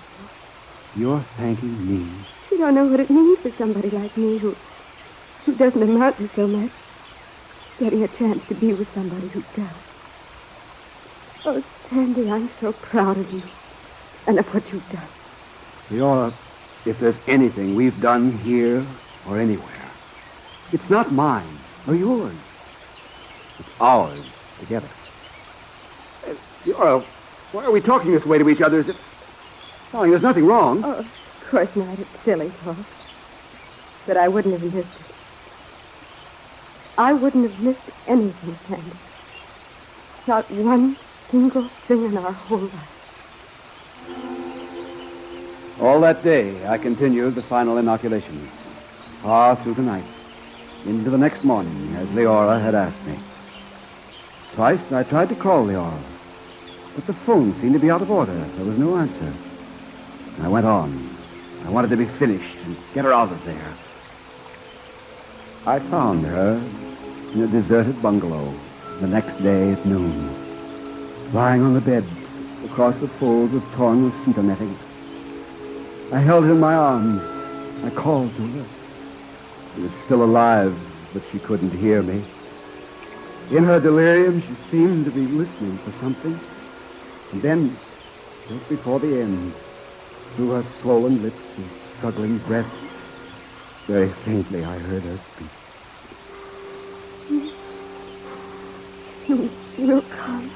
You're thanking me. You don't know what it means for somebody like me who doesn't amount to so much, getting a chance to be with somebody who does. Oh, Sandy, I'm so proud of you. and of what you've done. Leora, if there's anything we've done here or anywhere, it's not mine or yours. It's ours together. Leora, why are we talking this way to each other? Darling, there's nothing wrong. Oh, of course not. It's silly talk. But I wouldn't have missed it. I wouldn't have missed anything, Sandy. Not one single thing in our whole life. All that day, I continued the final inoculations. Far through the night, into the next morning, as Leora had asked me. Twice I tried to call Leora, but the phone seemed to be out of order. There was no answer. I went on. I wanted to be finished and get her out of there. I found her in a deserted bungalow the next day at noon, lying on the bed across the folds of torn mosquito netting. I held her in my arms. I called to her. She was still alive, but she couldn't hear me. In her delirium, she seemed to be listening for something. And then, just before the end, through her swollen lips and struggling breath, very faintly I heard her speak. You will come.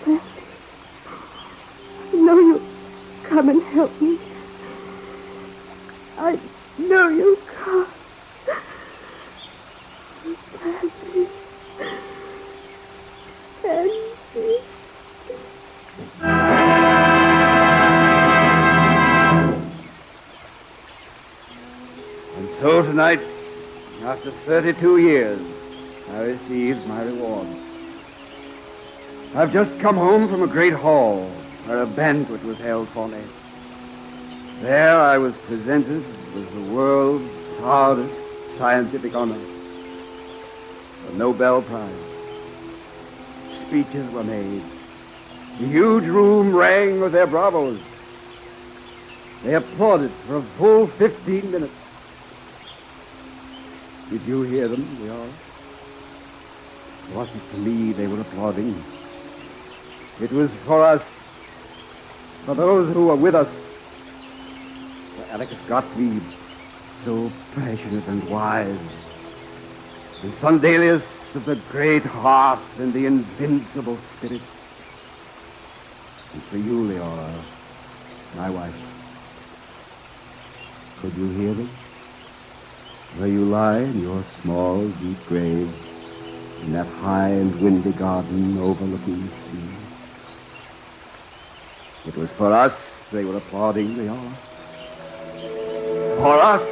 Sandy, I know you'll come and help me. I know you'll come. Sandy. Sandy. And so tonight, after 32 years, I received my reward. I've just come home from a great hall where a banquet was held for me. There I was presented with the world's proudest scientific honor, the Nobel Prize. Speeches were made. The huge room rang with their bravos. They applauded for a full 15 minutes. Did you hear them, Leora? It wasn't for me they were applauding. It was for us, for those who were with us. For Alex Gottlieb, so passionate and wise. And Sundelius of the great heart and the invincible spirit. And for you, Leora, my wife. Could you hear them? Where you lie in your small, deep grave, in that high and windy garden overlooking the sea. It was for us they were applauding, Leora. For us.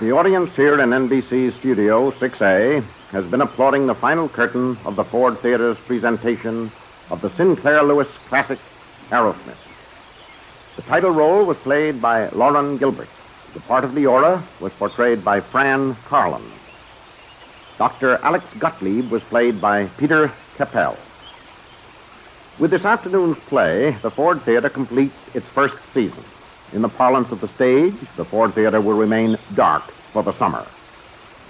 The audience here in NBC's Studio 6A has been applauding the final curtain of the Ford Theater's presentation of the Sinclair Lewis classic, Arrowsmith. The title role was played by Lauren Gilbert. The part of Leora was portrayed by Fran Carlin. Dr. Alex Gottlieb was played by Peter Capell. With this afternoon's play, the Ford Theater completes its first season. In the parlance of the stage, the Ford Theater will remain dark for the summer.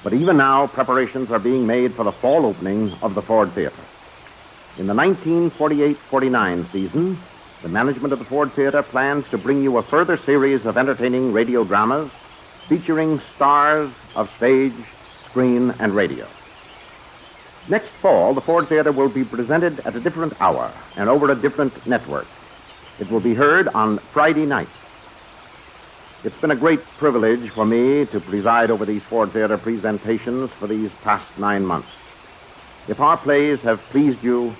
But even now, preparations are being made for the fall opening of the Ford Theater. In the 1948-49 season, the management of the Ford Theater plans to bring you a further series of entertaining radio dramas featuring stars of stage, screen, and radio. Next fall, the Ford Theater will be presented at a different hour and over a different network. It will be heard on Friday nights. It's been a great privilege for me to preside over these Ford Theater presentations for these past 9 months. If our plays have pleased you,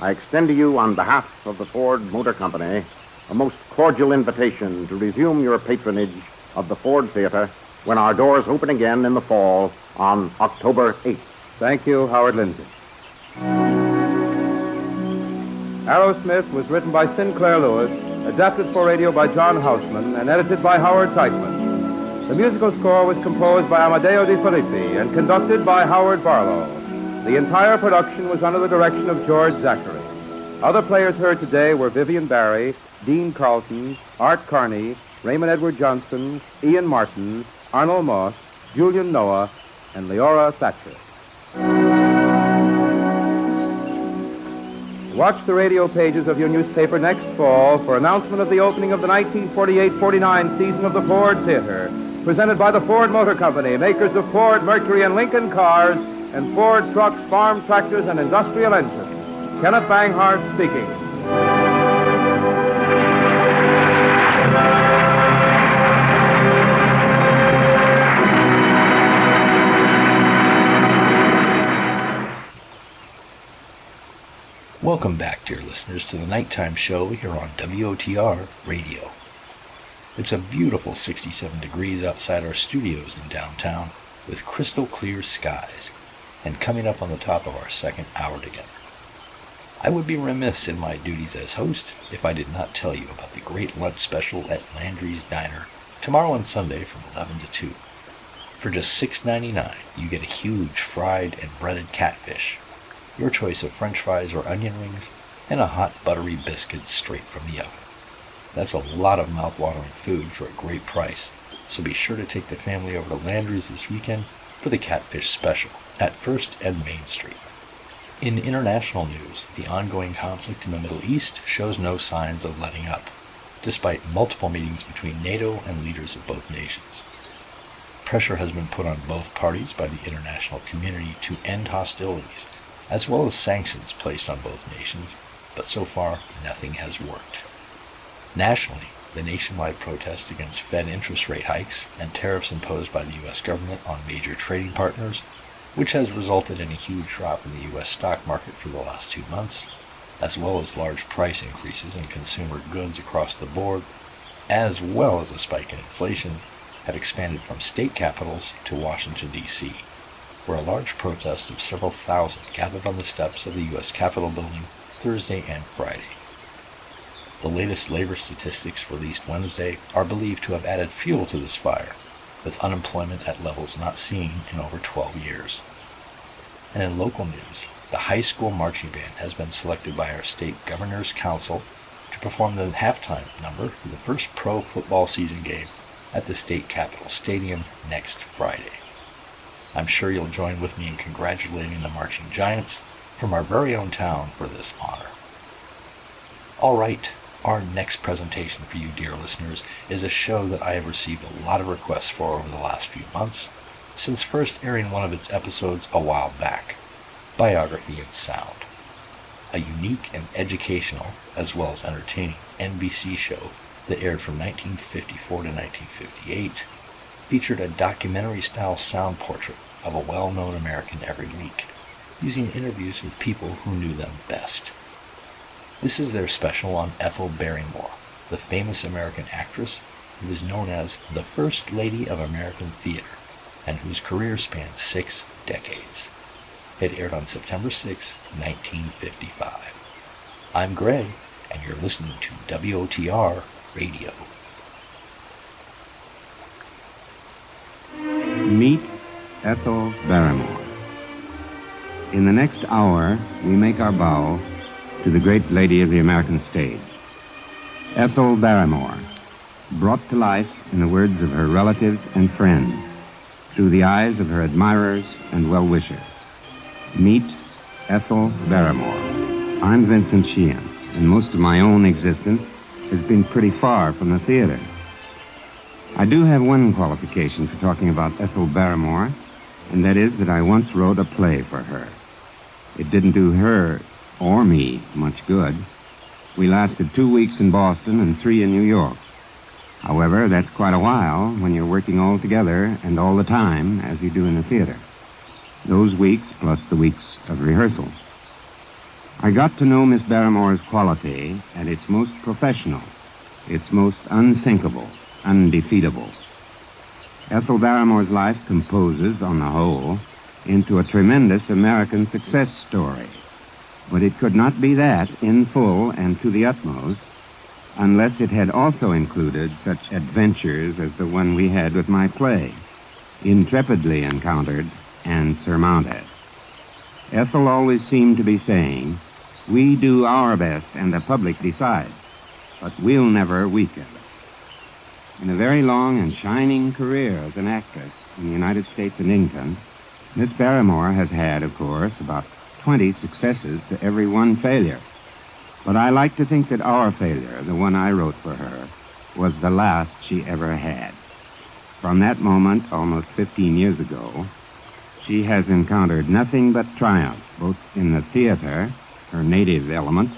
I extend to you on behalf of the Ford Motor Company a most cordial invitation to resume your patronage of the Ford Theater when our doors open again in the fall on October 8th. Thank you, Howard Lindsay. Arrowsmith was written by Sinclair Lewis adapted for radio by John Houseman and edited by Howard Teichman. The musical score was composed by Amadeo Di Filippi and conducted by Howard Barlow. The entire production was under the direction of George Zachary. Other players heard today were Vivian Barry, Dean Carlton, Art Carney, Raymond Edward Johnson, Ian Martin, Arnold Moss, Julian Noah, and Leora Thatcher. Watch the radio pages of your newspaper next fall for announcement of the opening of the 1948-49 season of the Ford Theater, presented by the Ford Motor Company, makers of Ford, Mercury, and Lincoln cars, and Ford trucks, farm tractors, and industrial engines. Kenneth Banghart speaking. Welcome back, dear listeners, to the Nighttime Show here on WOTR Radio. It's a beautiful 67 degrees outside our studios in downtown with crystal clear skies, and coming up on the top of our second hour together. I would be remiss in my duties as host if I did not tell you about the great lunch special at Landry's Diner tomorrow and Sunday from 11 to 2. For just $6.99, you get a huge fried and breaded catfish, your choice of french fries or onion rings, and a hot buttery biscuit straight from the oven. That's a lot of mouth-watering food for a great price, so be sure to take the family over to Landry's this weekend for the catfish special at 1st and Main Street. In international news, the ongoing conflict in the Middle East shows no signs of letting up, despite multiple meetings between NATO and leaders of both nations. Pressure has been put on both parties by the international community to end hostilities, as well as sanctions placed on both nations, but so far nothing has worked. Nationally, the nationwide protest against Fed interest rate hikes and tariffs imposed by the U.S. government on major trading partners, which has resulted in a huge drop in the U.S. stock market for the last 2 months, as well as large price increases in consumer goods across the board, as well as a spike in inflation, have expanded from state capitals to Washington, D.C., where a large protest of several thousand gathered on the steps of the U.S. Capitol building Thursday and Friday. The latest labor statistics released Wednesday are believed to have added fuel to this fire, with unemployment at levels not seen in over 12 years. And in local news, the high school marching band has been selected by our state governor's council to perform the halftime number for the first pro football season game at the state capitol stadium next Friday. I'm sure you'll join with me in congratulating the Marching Giants from our very own town for this honor. All right, our next presentation for you, dear listeners, is a show that I have received a lot of requests for over the last few months, since first airing one of its episodes a while back, Biography in Sound. A unique and educational, as well as entertaining, NBC show that aired from 1954 to 1958, featured a documentary-style sound portrait of a well-known American every week, using interviews with people who knew them best. This is their special on Ethel Barrymore, the famous American actress who is known as the First Lady of American Theater, and whose career spanned 6 decades. It aired on September 6, 1955. I'm Greg, and you're listening to WOTR Radio. Meet Ethel Barrymore. In the next hour, we make our bow to the great lady of the American stage. Ethel Barrymore, brought to life in the words of her relatives and friends, through the eyes of her admirers and well-wishers. Meet Ethel Barrymore. I'm Vincent Sheehan, and most of my own existence has been pretty far from the theater. I do have one qualification for talking about Ethel Barrymore, and that is that I once wrote a play for her. It didn't do her or me much good. We lasted 2 weeks in Boston and 3 in New York. However, that's quite a while when you're working all together and all the time as you do in the theater. Those weeks plus the weeks of rehearsal. I got to know Miss Barrymore's quality at its most professional, its most unsinkable, undefeatable. Ethel Barrymore's life composes, on the whole, into a tremendous American success story. But it could not be that in full and to the utmost unless it had also included such adventures as the one we had with my play, intrepidly encountered and surmounted. Ethel always seemed to be saying, "We do our best and the public decides, but we'll never weaken." In a very long and shining career as an actress in the United States and England, Miss Barrymore has had, of course, about 20 successes to every one failure. But I like to think that our failure, the one I wrote for her, was the last she ever had. From that moment, almost 15 years ago, she has encountered nothing but triumph, both in the theater, her native element,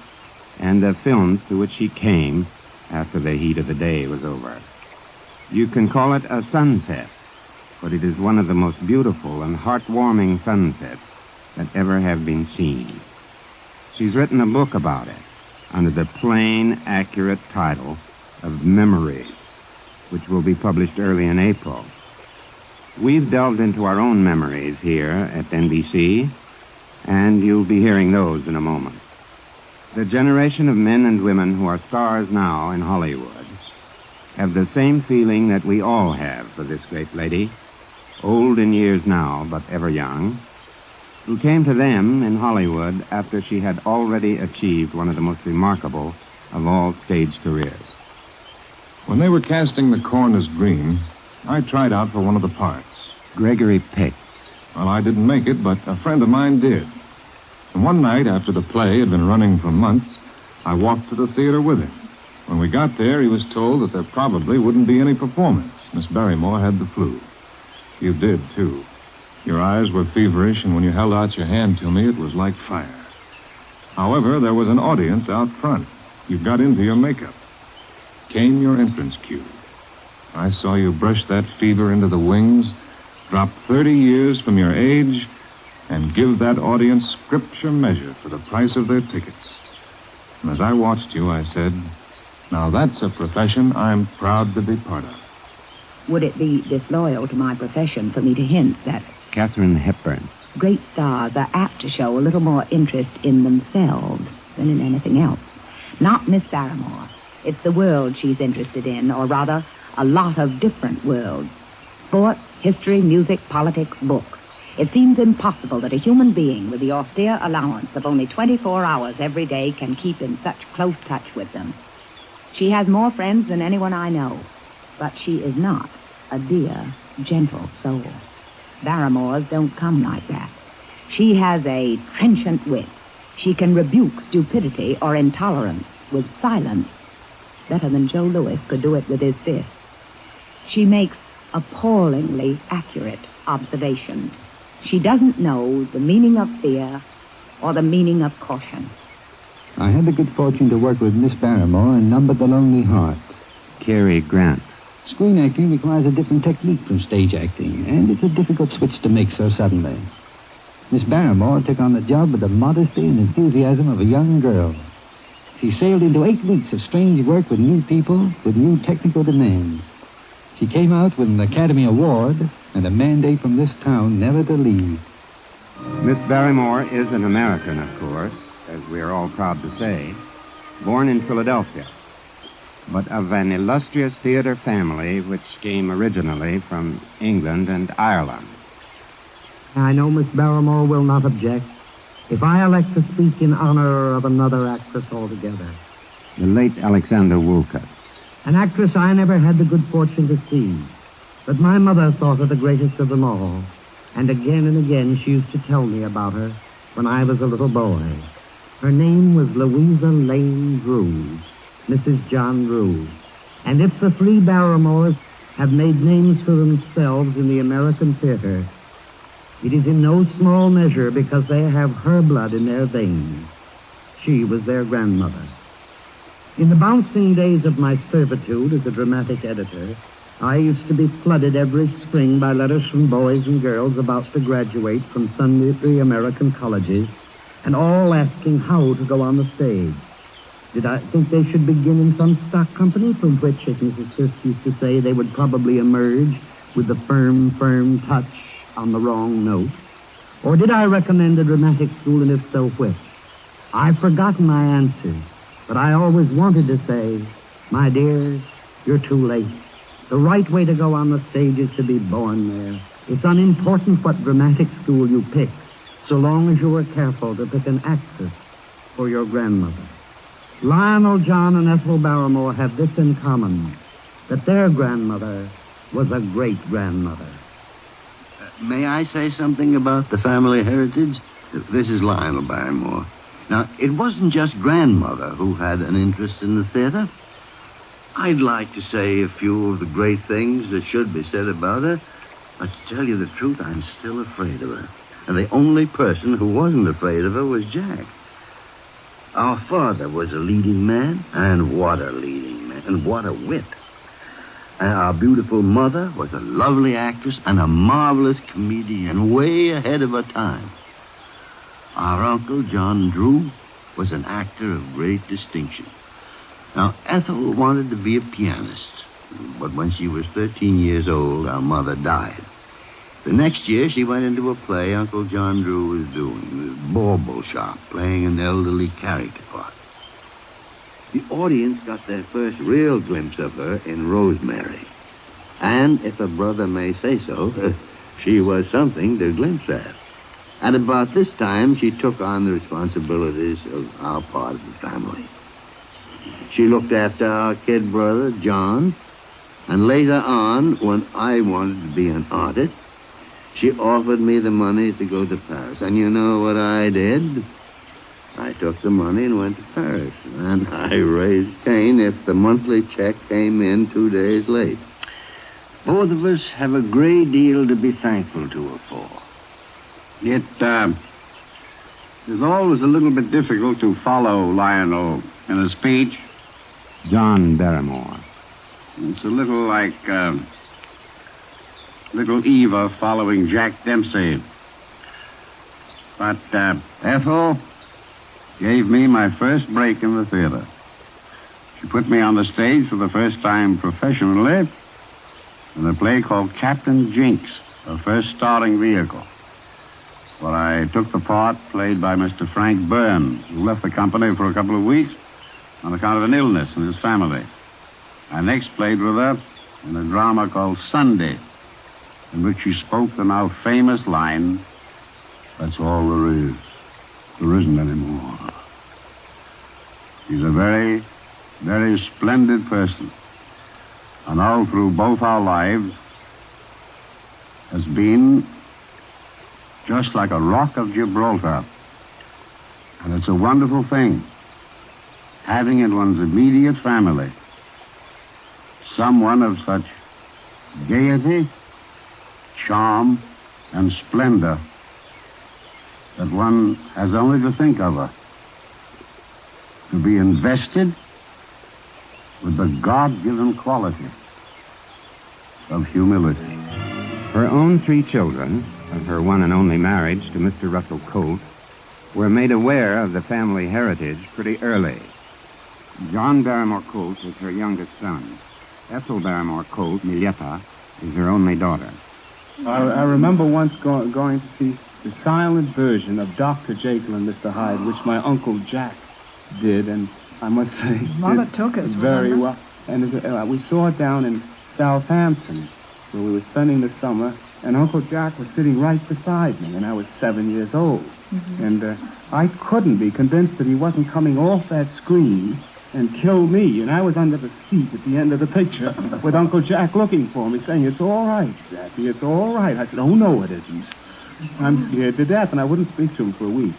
and the films to which she came after the heat of the day was over. You can call it a sunset, but it is one of the most beautiful and heartwarming sunsets that ever have been seen. She's written a book about it under the plain, accurate title of Memories, which will be published early in April. We've delved into our own memories here at NBC, and you'll be hearing those in a moment. The generation of men and women who are stars now in Hollywood have the same feeling that we all have for this great lady, old in years now, but ever young, who came to them in Hollywood after she had already achieved one of the most remarkable of all stage careers. When they were casting The Corn is Green, I tried out for one of the parts. Gregory Peck. Well, I didn't make it, but a friend of mine did. And one night, after the play had been running for months, I walked to the theater with him. When we got there, he was told that there probably wouldn't be any performance. Miss Barrymore had the flu. You did, too. Your eyes were feverish, and when you held out your hand to me, it was like fire. However, there was an audience out front. You got into your makeup. Came your entrance cue. I saw you brush that fever into the wings, drop 30 years from your age, and give that audience scripture measure for the price of their tickets. And as I watched you, I said, now that's a profession I'm proud to be part of. Would it be disloyal to my profession for me to hint that Katharine Hepburn. great stars are apt to show a little more interest in themselves than in anything else? Not Miss Barrymore. It's the world she's interested in, or rather, a lot of different worlds. Sports, history, music, politics, books. It seems impossible that a human being with the austere allowance of only 24 hours every day can keep in such close touch with them. She has more friends than anyone I know, but she is not a dear, gentle soul. Barrymores don't come like that. She has a trenchant wit. She can rebuke stupidity or intolerance with silence better than Joe Louis could do it with his fist. She makes appallingly accurate observations. She doesn't know the meaning of fear or the meaning of caution. I had the good fortune to work with Miss Barrymore in Number the Lonely Heart. Cary Grant. Screen acting requires a different technique from stage acting, and it's a difficult switch to make so suddenly. Miss Barrymore took on the job with the modesty and enthusiasm of a young girl. She sailed into 8 weeks of strange work with new people, with new technical demands. She came out with an Academy Award and a mandate from this town never to leave. Miss Barrymore is an American, of course, as we are all proud to say, born in Philadelphia, but of an illustrious theater family which came originally from England and Ireland. I know Miss Barrymore will not object if I elect to speak in honor of another actress altogether. The late Alexander Woolcott. An actress I never had the good fortune to see, but my mother thought her the greatest of them all, and again she used to tell me about her when I was a little boy. Her name was Louisa Lane Drew, Mrs. John Drew. And if the 3 Barrymores have made names for themselves in the American theater, it is in no small measure because they have her blood in their veins. She was their grandmother. In the bouncing days of my servitude as a dramatic editor, I used to be flooded every spring by letters from boys and girls about to graduate from sundry American colleges, and all asking how to go on the stage. Did I think they should begin in some stock company from which, as Mrs. Fisk used to say, they would probably emerge with the firm touch on the wrong note? Or did I recommend a dramatic school, and if so, which? I've forgotten my answers, but I always wanted to say, My dears, you're too late. The right way to go on the stage is to be born there. It's unimportant what dramatic school you pick, so long as you are careful to pick an actress for your grandmother. Lionel, John, and Ethel Barrymore have this in common, that their grandmother was a great-grandmother. May I say something about the family heritage? This is Lionel Barrymore. Now, it wasn't just grandmother who had an interest in the theater. I'd like to say a few of the great things that should be said about her, but to tell you the truth, I'm still afraid of her. And the only person who wasn't afraid of her was Jack. Our father was a leading man, and what a leading man, and what a wit. And our beautiful mother was a lovely actress and a marvelous comedian, way ahead of her time. Our uncle, John Drew, was an actor of great distinction. Now, Ethel wanted to be a pianist, but when she was 13 years old, our mother died. The next year, she went into a play Uncle John Drew was doing, the bauble shop, playing an elderly character part. The audience got their first real glimpse of her in Rosemary. And, if a brother may say so, she was something to glimpse at. At about this time, she took on the responsibilities of our part of the family. She looked after our kid brother, John, and later on, when I wanted to be an artist, she offered me the money to go to Paris. And you know what I did? I took the money and went to Paris, and I raised Cain if the monthly check came in 2 days late. Both of us have a great deal to be thankful to her for. It is always a little bit difficult to follow Lionel in a speech. John Barrymore. It's a little like little Eva following Jack Dempsey. But Ethel gave me my first break in the theater. She put me on the stage for the first time professionally in a play called Captain Jinks, her first starring vehicle, where I took the part played by Mr. Frank Burns, who left the company for a couple of weeks on account of an illness in his family. I next played with her in a drama called Sunday, in which she spoke the now famous line, "That's all there is. There isn't any more." She's a very, very splendid person, and all through both our lives has been just like a rock of Gibraltar. And it's a wonderful thing, having in one's immediate family someone of such gaiety, charm, and splendor that one has only to think of her, to be invested with the God-given quality of humility. Her own 3 children, of her one and only marriage to Mr. Russell Colt, were made aware of the family heritage pretty early. John Barrymore Colt is her youngest son. Ethel Barrymore Colt, Milietta, is her only daughter. I remember once going to see the silent version of Dr. Jekyll and Mr. Hyde, which my Uncle Jack did, and I must say... Mother took us, very remember? well. And we saw it down in Southampton, where we were spending the summer, and Uncle Jack was sitting right beside me, and I was 7 years old. Mm-hmm. And I couldn't be convinced that he wasn't coming off that screen and kill me, and I was under the seat at the end of the picture with Uncle Jack looking for me, saying, "It's all right, Jackie, it's all right." I said, "Oh, no, it isn't. I'm scared to death," and I wouldn't speak to him for a week.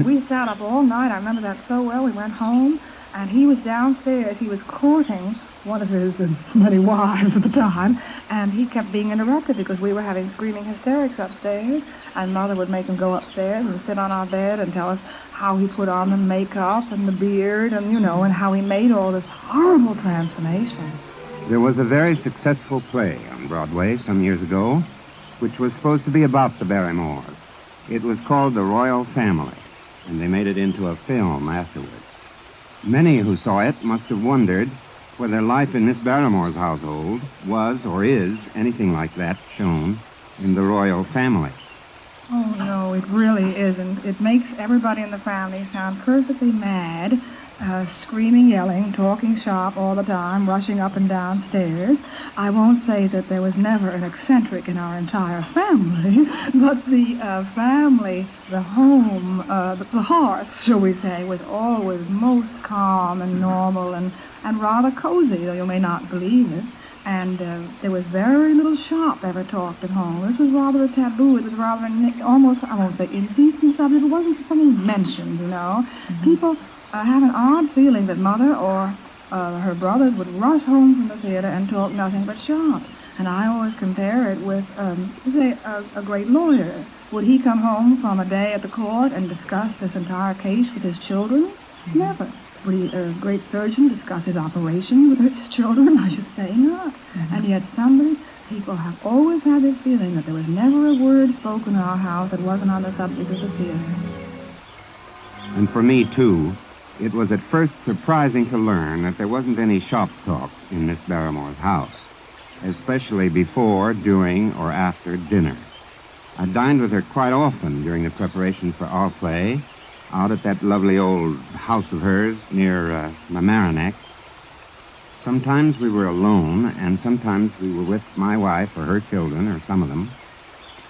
we sat up all night. I remember that so well. We went home, and he was downstairs. He was courting one of his many wives at the time, and he kept being interrupted because we were having screaming hysterics upstairs, and Mother would make him go upstairs and sit on our bed and tell us how he put on the makeup and the beard and, and how he made all this horrible transformation. There was a very successful play on Broadway some years ago, which was supposed to be about the Barrymores. It was called The Royal Family, and they made it into a film afterwards. Many who saw it must have wondered whether life in Miss Barrymore's household was or is anything like that shown in The Royal Family. Oh, no, it really isn't. It makes everybody in the family sound perfectly mad screaming, yelling, talking sharp all the time, rushing up and down stairs. I won't say that there was never an eccentric in our entire family, but the family, the home, the hearth, shall we say, was always most calm and normal and rather cozy, though you may not believe it. And there was very little shop ever talked at home. This was rather a taboo. It was rather almost, I won't say indecent subject. It wasn't something mentioned, you know. Mm-hmm. People have an odd feeling that Mother or her brothers would rush home from the theater and talk nothing but shop. And I always compare it with, say, a great lawyer. Would he come home from a day at the court and discuss this entire case with his children? Mm-hmm. Never. Would a great surgeon discuss his operation with his children? I should say not. Mm-hmm. And yet people have always had this feeling that there was never a word spoken in our house that wasn't on the subject of the theater. And for me, too, it was at first surprising to learn that there wasn't any shop talk in Miss Barrymore's house, especially before, during, or after dinner. I dined with her quite often during the preparations for our play, out at that lovely old house of hers near Mamaroneck. Sometimes we were alone, and sometimes we were with my wife or her children, or some of them.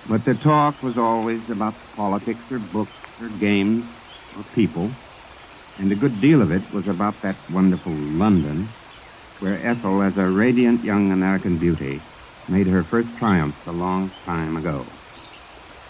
But the talk was always about politics or books or games or people, and a good deal of it was about that wonderful London, where Ethel, as a radiant young American beauty, made her first triumph a long time ago.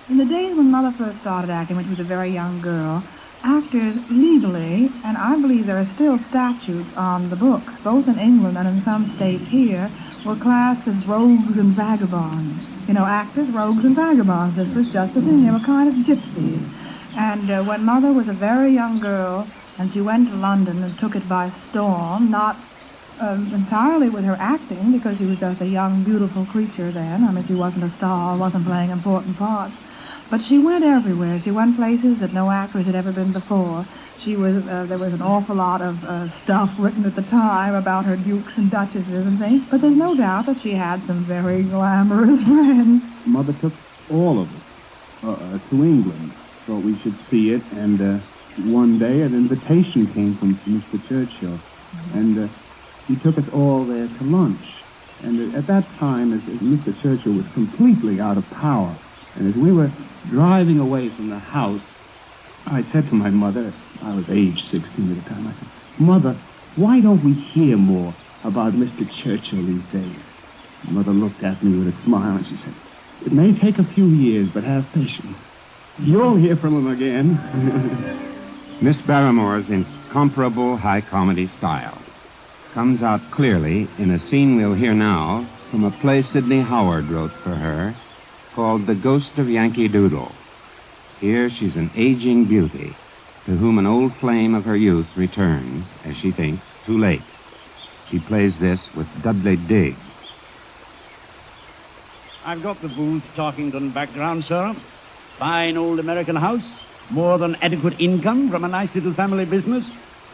In the days when Mother first started acting, when she was a very young girl, actors legally, and I believe there are still statutes on the books, both in England and in some states here, were classed as rogues and vagabonds. You know, actors, rogues and vagabonds. This was just a thing. They were kind of gypsies. And when Mother was a very young girl, and she went to London and took it by storm, not entirely with her acting, because she was just a young, beautiful creature then. I mean, she wasn't a star, wasn't playing important parts. But she went everywhere. She went places that no actress had ever been before. She was there was an awful lot of stuff written at the time about her dukes and duchesses and things, but there's no doubt that she had some very glamorous friends. Mother took all of it to England, thought we should see it, and one day an invitation came from Mr. Churchill, and he took us all there to lunch. And at that time, as Mr. Churchill was completely out of power, and as we were driving away from the house, I said to my mother, I was age 16 at the time, I said, Mother, why don't we hear more about Mr. Churchill these days? Mother looked at me with a smile and she said, it may take a few years, but have patience. You'll hear from him again. Miss Barrymore's incomparable high comedy style comes out clearly in a scene we'll hear now from a play Sidney Howard wrote for her called The Ghost of Yankee Doodle. Here she's an aging beauty to whom an old flame of her youth returns, as she thinks, too late. She plays this with Dudley Diggs. I've got the Booth Talkington background, sir. Fine old American house, more than adequate income from a nice little family business.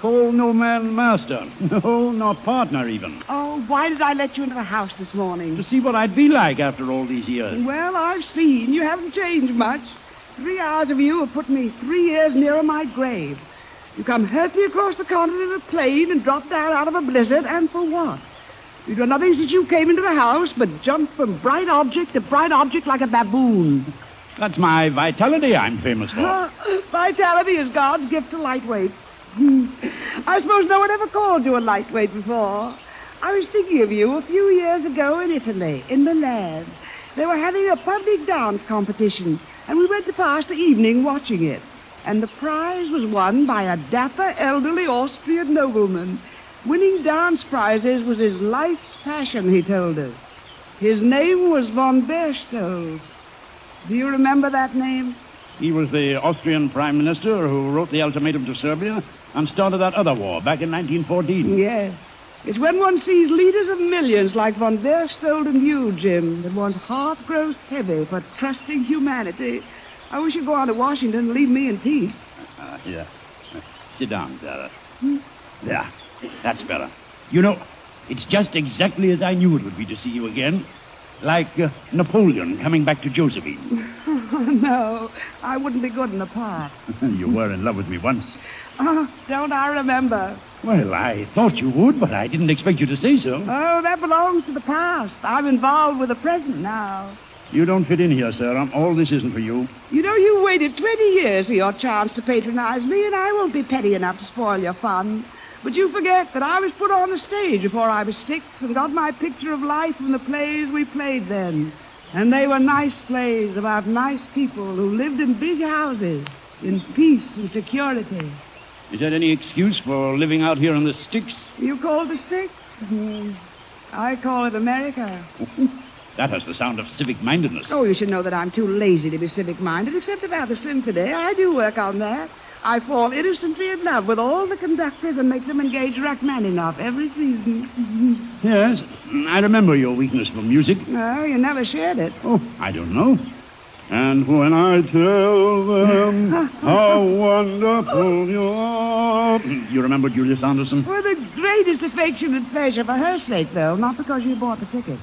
Call no man master. No, not partner even. Oh, why did I let you into the house this morning? To see what I'd be like after all these years. Well, I've seen. You haven't changed much. 3 hours of you have put me 3 years nearer my grave. You come hurt me across the continent in a plane and dropped down out of a blizzard, and for what? You've done nothing since you came into the house but jump from bright object to bright object like a baboon. That's my vitality I'm famous for. Vitality is God's gift to lightweight. I suppose no one ever called you a lightweight before. I was thinking of you a few years ago in Italy, in Milan. They were having a public dance competition, and we went to pass the evening watching it. And the prize was won by a dapper, elderly Austrian nobleman. Winning dance prizes was his life's passion, he told us. His name was von Berchtold. Do you remember that name? He was the Austrian prime minister who wrote the ultimatum to Serbia and started that other war back in 1914. Yes. It's when one sees leaders of millions like von Berchtold and you, Jim, that one's heart grows heavy for trusting humanity. I wish you'd go on to Washington and leave me in peace. Here. Sit down, Sarah. There. That's better. You know, it's just exactly as I knew it would be to see you again. Like Napoleon coming back to Josephine. No, I wouldn't be good in the part. You were in love with me once. Oh, don't I remember? Well, I thought you would, but I didn't expect you to say so. Oh, that belongs to the past. I'm involved with the present now. You don't fit in here, Sarah. All this isn't for you. You know, you waited 20 years for your chance to patronize me, and I won't be petty enough to spoil your fun. But you forget that I was put on the stage before I was 6 and got my picture of life from the plays we played then. And they were nice plays about nice people who lived in big houses, in peace and security. Is that any excuse for living out here in the sticks? You call it the sticks? I call it America. That has the sound of civic-mindedness. Oh, you should know that I'm too lazy to be civic-minded, except about the symphony. I do work on that. I fall innocently in love with all the conductors and make them engage Rachmaninoff every season. Yes, I remember your weakness for music. No, you never shared it. Oh, I don't know. And when I tell them how wonderful you are... You remember Julius Anderson? Well, the greatest affection and pleasure for her sake, though, not because you bought the ticket.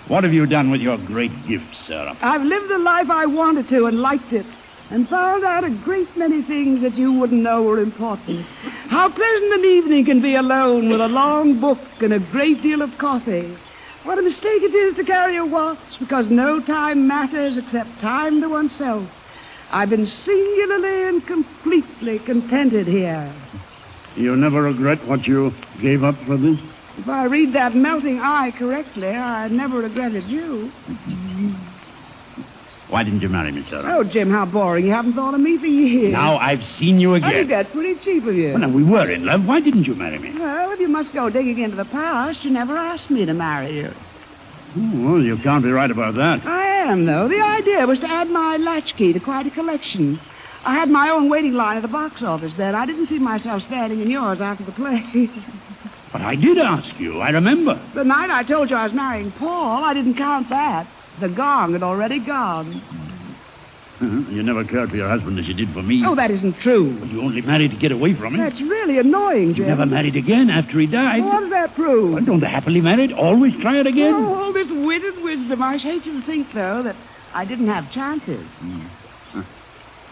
What have you done with your great gift, Sarah? I've lived the life I wanted to and liked it, and found out a great many things that you wouldn't know were important. How pleasant an evening can be alone with a long book and a great deal of coffee. What a mistake it is to carry a watch, because no time matters except time to oneself. I've been singularly and completely contented here. You never regret what you gave up for this? If I read that melting eye correctly, I never regretted you. Why didn't you marry me, Sarah? Oh, Jim, how boring. You haven't thought of me for years. Now I've seen you again. I think that's pretty cheap of you. Well, now, we were in love. Why didn't you marry me? Well, if you must go digging into the past, you never asked me to marry you. Oh, well, you can't be right about that. I am, though. The idea was to add my latchkey to quite a collection. I had my own waiting line at the box office then. I didn't see myself standing in yours after the play. But I did ask you. I remember. The night I told you I was marrying Paul, I didn't count that. The gong had already gone. You never cared for your husband as you did for me. Oh, that isn't true. But you only married to get away from him. That's really annoying, Jim. You never married again after he died. What does that prove? Well, don't the happily married always try it again? Oh, all this wit and wisdom. I hate you to think, though, that I didn't have chances.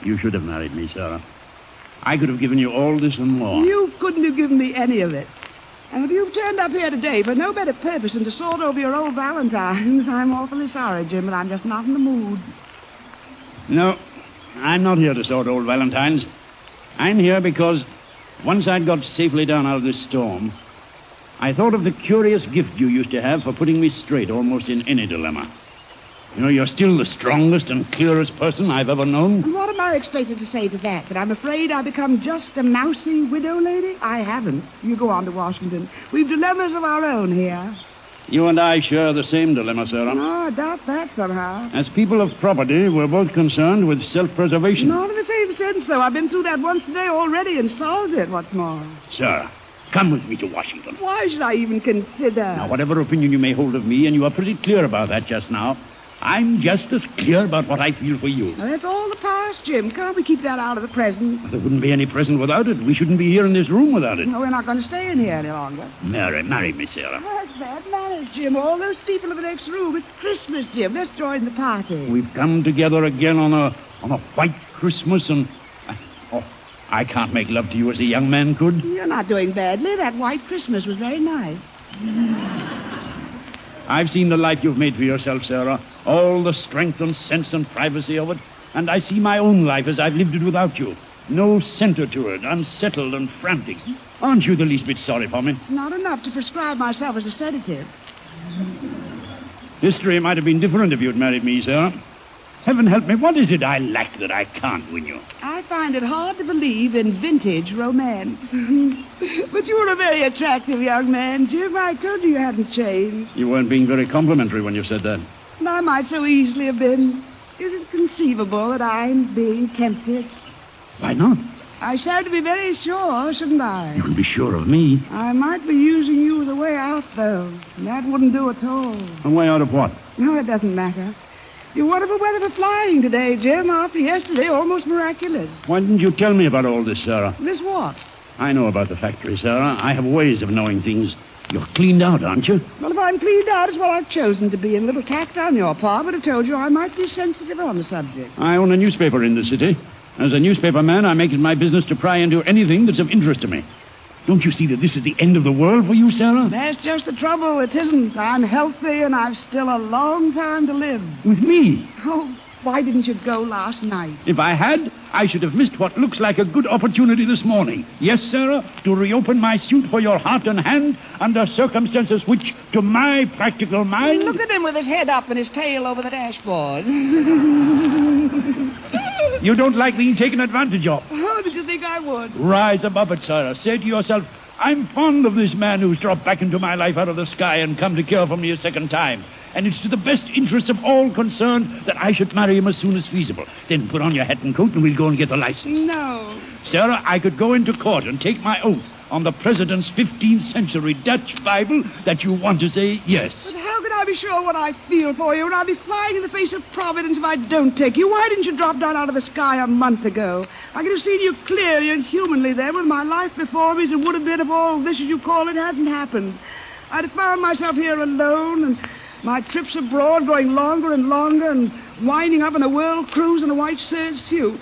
You should have married me, Sarah. I could have given you all this and more. You couldn't have given me any of it. And if you've turned up here today for no better purpose than to sort over your old Valentines, I'm awfully sorry, Jim, but I'm just not in the mood. No, I'm not here to sort old Valentines. I'm here because once I'd got safely down out of this storm, I thought of the curious gift you used to have for putting me straight almost in any dilemma. You know, you're still the strongest and clearest person I've ever known. And what am I expected to say to that? That I'm afraid I've become just a mousy widow lady? I haven't. You go on to Washington. We've dilemmas of our own here. You and I share the same dilemma, Sarah. No, I doubt that somehow. As people of property, we're both concerned with self-preservation. Not in the same sense, though. I've been through that once today already and solved it. What's more? Sarah, come with me to Washington. Why should I even consider? Now, whatever opinion you may hold of me, and you are pretty clear about that just now, I'm just as clear about what I feel for you. Well, that's all the past, Jim. Can't we keep that out of the present? Well, there wouldn't be any present without it. We shouldn't be here in this room without it. No, we're not going to stay in here any longer. Marry me, Sarah. That's bad manners, Jim. All those people in the next room. It's Christmas, Jim. Let's join the party. We've come together again on a white Christmas, and I can't make love to you as a young man could. You're not doing badly. That white Christmas was very nice. I've seen the life you've made for yourself, Sarah. All the strength and sense and privacy of it. And I see my own life as I've lived it without you. No center to it, unsettled and frantic. Aren't you the least bit sorry for me? Not enough to prescribe myself as a sedative. History might have been different if you'd married me, Sarah. Heaven help me, what is it I lack that I can't win you? I find it hard to believe in vintage romance. But you were a very attractive young man, Jim. I told you hadn't changed. You weren't being very complimentary when you said that. And I might so easily have been. Is it conceivable that I'm being tempted? Why not? I should have to be very sure, shouldn't I? You can be sure of me. I might be using you as a way out, though. And that wouldn't do at all. A way out of what? No, it doesn't matter. You wonderful weather for flying today, Jim. After yesterday, almost miraculous. Why didn't you tell me about all this, Sarah? This what? I know about the factory, Sarah. I have ways of knowing things. You're cleaned out, aren't you? Well, if I'm cleaned out, it's what I've chosen to be. And a little tact on your part would have told you I might be sensitive on the subject. I own a newspaper in the city. As a newspaper man, I make it my business to pry into anything that's of interest to me. Don't you see that this is the end of the world for you, Sarah? That's just the trouble. It isn't. I'm healthy, and I've still a long time to live. With me? Oh, why didn't you go last night? If I had, I should have missed what looks like a good opportunity this morning. Yes, Sarah, to reopen my suit for your heart and hand under circumstances which, to my practical mind... Look at him with his head up and his tail over the dashboard. You don't like being taken advantage of. Oh, did you think I would? Rise above it, Sarah. Say to yourself, I'm fond of this man who's dropped back into my life out of the sky and come to care for me a second time. And it's to the best interest of all concerned that I should marry him as soon as feasible. Then put on your hat and coat and we'll go and get the license. No. Sarah, I could go into court and take my oath on the President's 15th century Dutch Bible that you want to say yes. But how can I be sure what I feel for you, and I'll be flying in the face of Providence if I don't take you? Why didn't you drop down out of the sky a month ago? I could have seen you clearly and humanly then with my life before me as it would have been if all this, as you call it, hadn't happened. I'd have found myself here alone, and my trips abroad growing longer and longer, and winding up in a world cruise in a white serge suit.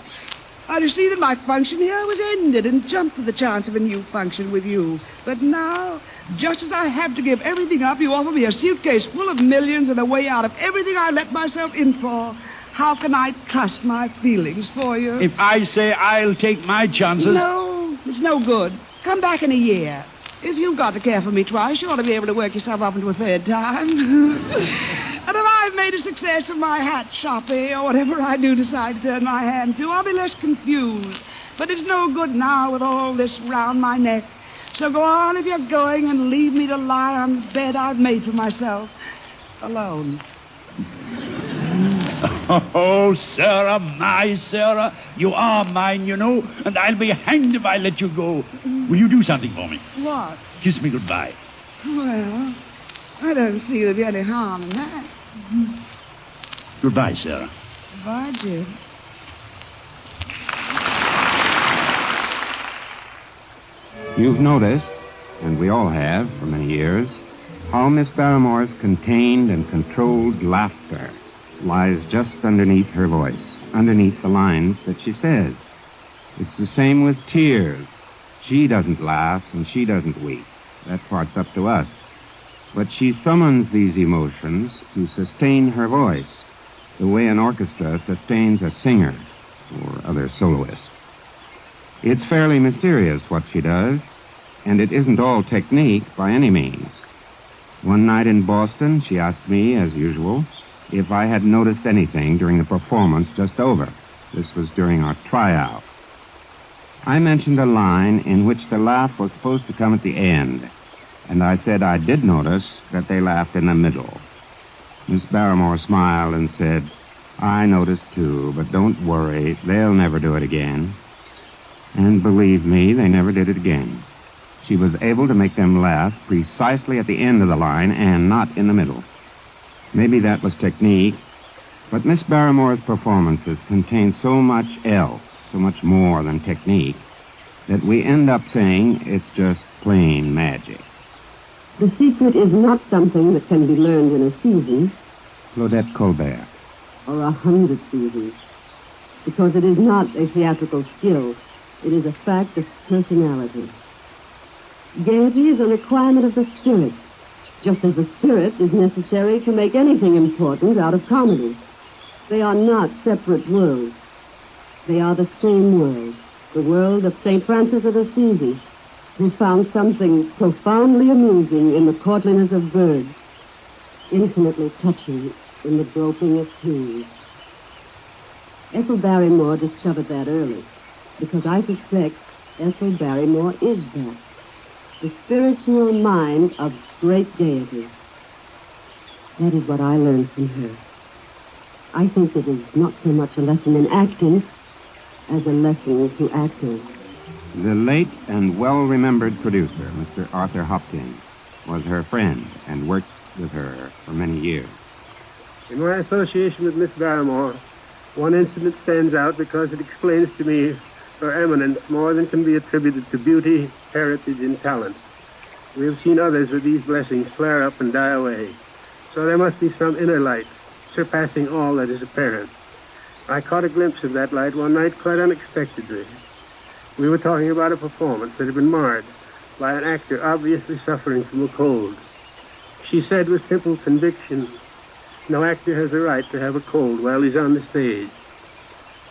I'd have seen that my function here was ended and jumped at the chance of a new function with you. But now, just as I have to give everything up, you offer me a suitcase full of millions and a way out of everything I let myself in for. How can I trust my feelings for you? If I say I'll take my chances... No, it's no good. Come back in a year. If you've got to care for me twice, you ought to be able to work yourself up into a third time. And if I've made a success of my hat shopping or whatever I do decide to turn my hand to, I'll be less confused. But it's no good now with all this round my neck. So go on if you're going and leave me to lie on the bed I've made for myself. Alone. Oh, Sarah, my Sarah, you are mine, you know, and I'll be hanged if I let you go. Will you do something for me? What? Kiss me goodbye. Well, I don't see there'd be any harm in that. Goodbye, Sarah. Goodbye, Jim. You've noticed, and we all have for many years, how Miss Barrymore's contained and controlled laughter lies just underneath her voice, underneath the lines that she says. It's the same with tears. She doesn't laugh and she doesn't weep. That part's up to us. But she summons these emotions to sustain her voice, the way an orchestra sustains a singer or other soloist. It's fairly mysterious what she does, and it isn't all technique by any means. One night in Boston, she asked me, as usual, if I had noticed anything during the performance just over. This was during our tryout. I mentioned a line in which the laugh was supposed to come at the end, and I said I did notice that they laughed in the middle. Miss Barrymore smiled and said, I noticed too, but don't worry, they'll never do it again. And believe me, they never did it again. She was able to make them laugh precisely at the end of the line and not in the middle. Maybe that was technique, but Miss Barrymore's performances contain so much else, so much more than technique, that we end up saying it's just plain magic. The secret is not something that can be learned in a season. Claudette Colbert. Or 100 seasons. Because it is not a theatrical skill. It is a fact of personality. Gaiety is a requirement of the spirit, just as the spirit is necessary to make anything important out of comedy. They are not separate worlds. They are the same world, the world of St. Francis of Assisi, who found something profoundly amusing in the courtliness of birds, infinitely touching in the groping of trees. Ethel Barrymore discovered that early, because I suspect Ethel Barrymore is that, the spiritual mind of great gaiety. That is what I learned from her. I think it is not so much a lesson in acting as a lesson to actors. The late and well-remembered producer, Mr. Arthur Hopkins, was her friend and worked with her for many years. In my association with Miss Barrymore, one incident stands out because it explains to me her eminence more than can be attributed to beauty, heritage, and talent. We have seen others with these blessings flare up and die away. So there must be some inner light, surpassing all that is apparent. I caught a glimpse of that light one night quite unexpectedly. We were talking about a performance that had been marred by an actor obviously suffering from a cold. She said with simple conviction, no actor has a right to have a cold while he's on the stage.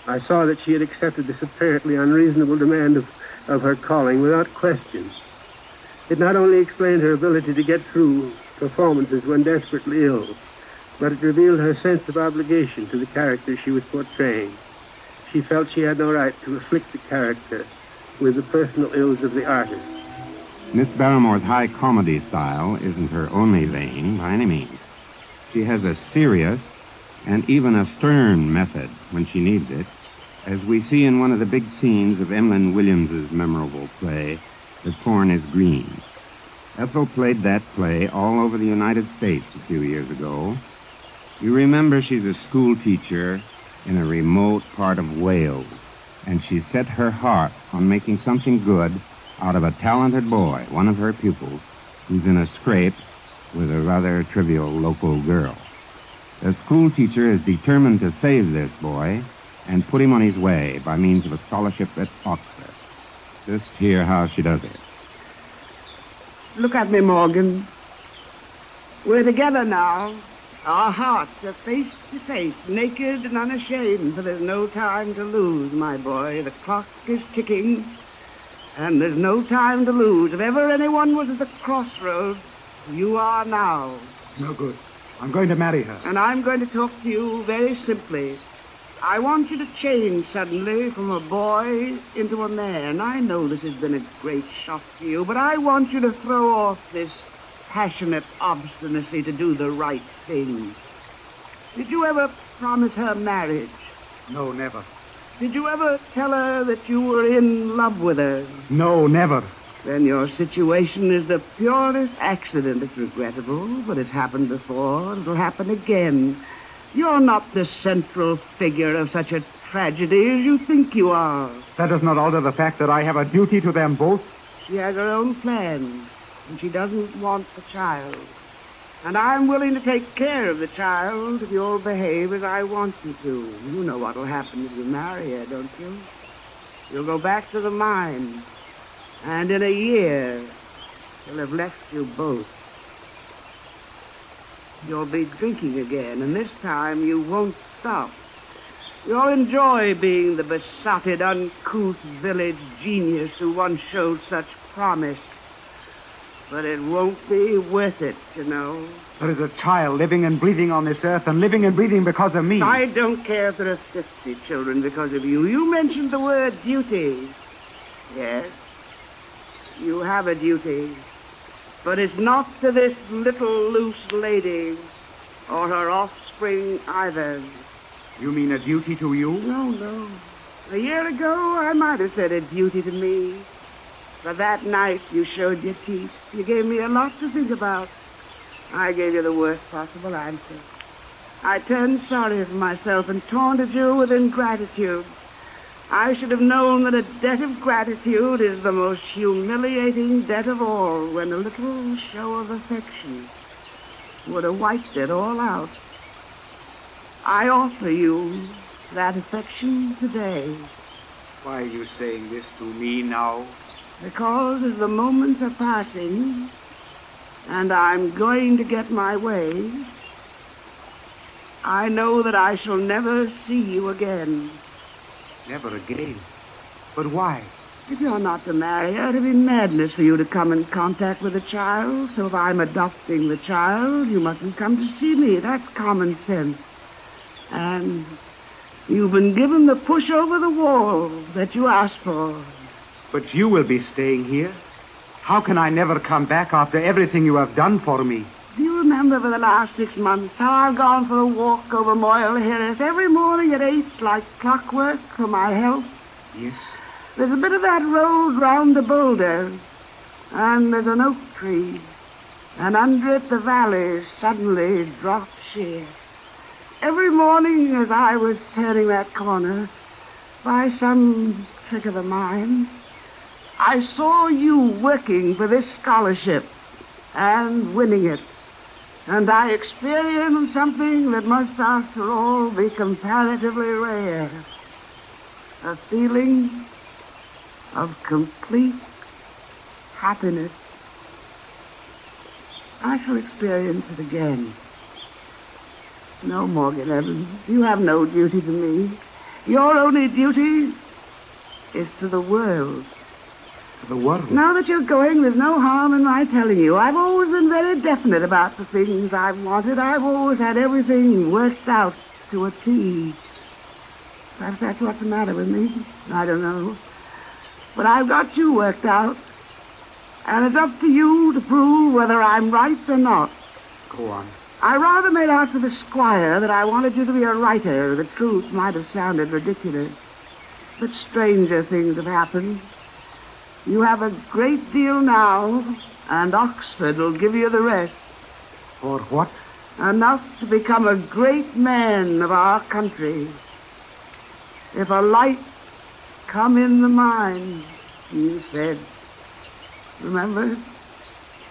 I saw that she had accepted this apparently unreasonable demand of her calling without question. It not only explained her ability to get through performances when desperately ill, but it revealed her sense of obligation to the character she was portraying. She felt she had no right to afflict the character with the personal ills of the artist. Miss Barrymore's high comedy style isn't her only vein by any means. She has a serious and even a stern method when she needs it, as we see in one of the big scenes of Emlyn Williams's memorable play, The Corn is Green. Ethel played that play all over the United States a few years ago. You remember she's a school teacher in a remote part of Wales, and she set her heart on making something good out of a talented boy, one of her pupils, who's in a scrape with a rather trivial local girl. The school teacher is determined to save this boy and put him on his way by means of a scholarship at Oxford. Just hear how she does it. Look at me, Morgan. We're together now. Our hearts are face to face, naked and unashamed, for there's no time to lose, my boy. The clock is ticking, and there's no time to lose. If ever anyone was at the crossroads, you are now. No good. I'm going to marry her. And I'm going to talk to you very simply. I want you to change suddenly from a boy into a man. I know this has been a great shock to you, but I want you to throw off this passionate obstinacy to do the right thing. Did you ever promise her marriage? No, never. Did you ever tell her that you were in love with her? No, never. Then your situation is the purest accident. It's regrettable, but it's happened before. It'll happen again. You're not the central figure of such a tragedy as you think you are. That does not alter the fact that I have a duty to them both. She has her own plans, and she doesn't want the child. And I'm willing to take care of the child if you'll behave as I want you to. You know what'll happen if you marry her, don't you? You'll go back to the mine, and in a year, she'll have left you both. You'll be drinking again, and this time you won't stop. You'll enjoy being the besotted, uncouth village genius who once showed such promise. But it won't be worth it, you know. There is a child living and breathing on this earth, and living and breathing because of me. I don't care if there are 50 children because of you. You mentioned the word duty. Yes, you have a duty. But it's not to this little loose lady or her offspring either. You mean a duty to you? No. A year ago, I might have said a duty to me. But that night you showed your teeth. You gave me a lot to think about. I gave you the worst possible answer. I turned sorry for myself and taunted you with ingratitude. I should have known that a debt of gratitude is the most humiliating debt of all, when a little show of affection would have wiped it all out. I offer you that affection today. Why are you saying this to me now? Because as the moments are passing, and I'm going to get my way, I know that I shall never see you again. Never again? But why? If you're not to marry her, it'd be madness for you to come in contact with a child. So if I'm adopting the child, you mustn't come to see me. That's common sense. And you've been given the push over the wall that you asked for. But you will be staying here. How can I never come back after everything you have done for me? Do you remember for the last 6 months how I've gone for a walk over Moyle Hills every morning at 8 like clockwork for my health? Yes. There's a bit of that road round the boulder, and there's an oak tree, and under it the valley suddenly drops sheer. Every morning as I was turning that corner, by some trick of the mind, I saw you working for this scholarship and winning it. And I experienced something that must, after all, be comparatively rare. A feeling of complete happiness. I shall experience it again. No, Morgan Evans, you have no duty to me. Your only duty is to the world. To the world? Now that you're going, there's no harm in my telling you. I've always been very definite about the things I've wanted. I've always had everything worked out to a T. Perhaps that's what's the matter with me. I don't know. But I've got you worked out. And it's up to you to prove whether I'm right or not. Go on. I rather made out to the squire that I wanted you to be a writer. The truth might have sounded ridiculous. But stranger things have happened. You have a great deal now, and Oxford will give you the rest. For what? Enough to become a great man of our country. If a light come in the mind, you said. Remember?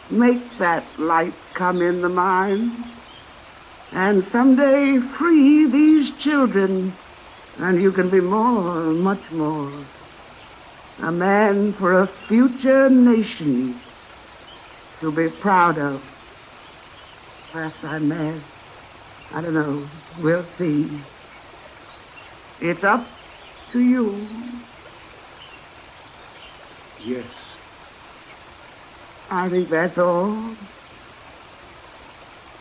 Make that light come in the mind. And someday free these children. And you can be more, much more. A man for a future nation to be proud of. Perhaps I'm mad. I don't know. We'll see. It's up to you. Yes. I think that's all.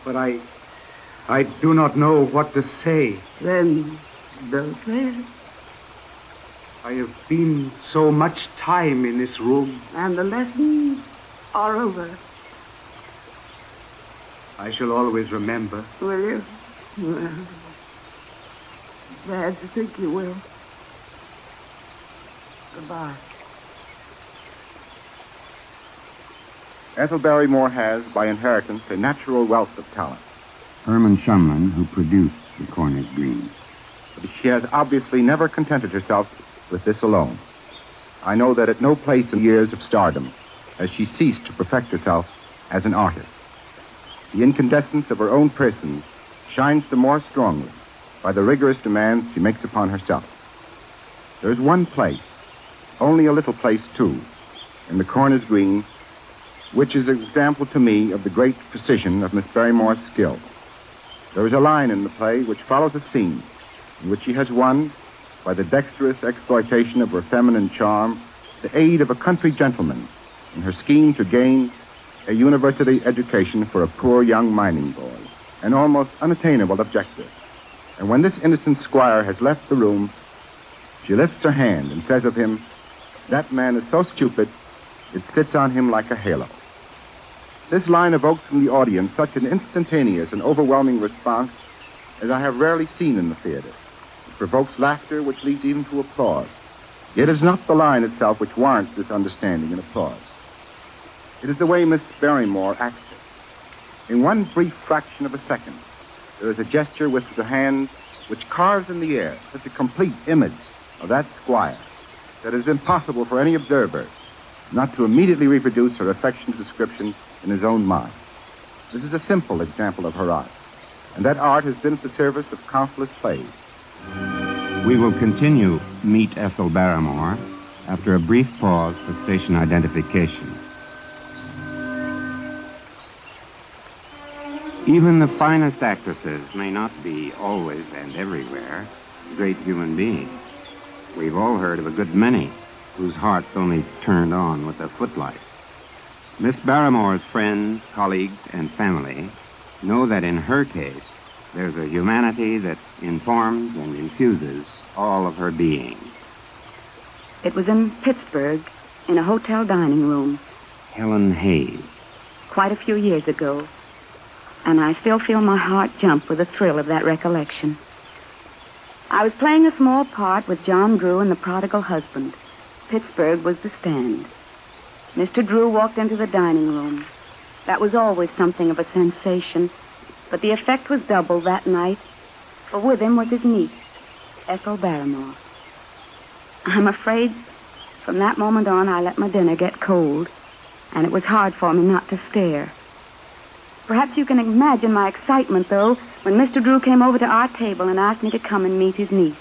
But I do not know what to say. Then don't say it. I have been so much time in this room. And the lessons are over. I shall always remember. Will you? Well, glad to think you will. Goodbye. Ethel Barrymore has, by inheritance, a natural wealth of talent. Herman Shumlin, who produced The Corner's Green. But she has obviously never contented herself with this alone. I know that at no place in years of stardom has she ceased to perfect herself as an artist. The incandescence of her own person shines the more strongly by the rigorous demands she makes upon herself. There's one place, only a little place too, in The Corner's Green, which is an example to me of the great precision of Miss Barrymore's skill. There is a line in the play which follows a scene in which she has won, by the dexterous exploitation of her feminine charm, the aid of a country gentleman in her scheme to gain a university education for a poor young mining boy, an almost unattainable objective. And when this innocent squire has left the room, she lifts her hand and says of him, "That man is so stupid, it sits on him like a halo." This line evokes from the audience such an instantaneous and overwhelming response as I have rarely seen in the theater. It provokes laughter which leads even to applause. Yet it is not the line itself which warrants this understanding and applause. It is the way Miss Barrymore acts it. In one brief fraction of a second, there is a gesture with the hand which carves in the air such a complete image of that squire that it is impossible for any observer not to immediately reproduce her affectionate description in his own mind. This is a simple example of her art, and that art has been at the service of countless plays. We will continue Meet Ethel Barrymore after a brief pause for station identification. Even the finest actresses may not be always and everywhere great human beings. We've all heard of a good many whose hearts only turned on with a footlight. Miss Barrymore's friends, colleagues, and family know that in her case, there's a humanity that informs and infuses all of her being. It was in Pittsburgh, in a hotel dining room, Helen Hayes. quite a few years ago, and I still feel my heart jump with the thrill of that recollection. I was playing a small part with John Drew in The Prodigal Husband. Pittsburgh was the stand. Mr. Drew walked into the dining room. That was always something of a sensation, but the effect was double that night, for with him was his niece, Ethel Barrymore. I'm afraid from that moment on I let my dinner get cold, and it was hard for me not to stare. Perhaps you can imagine my excitement, though, when Mr. Drew came over to our table and asked me to come and meet his niece.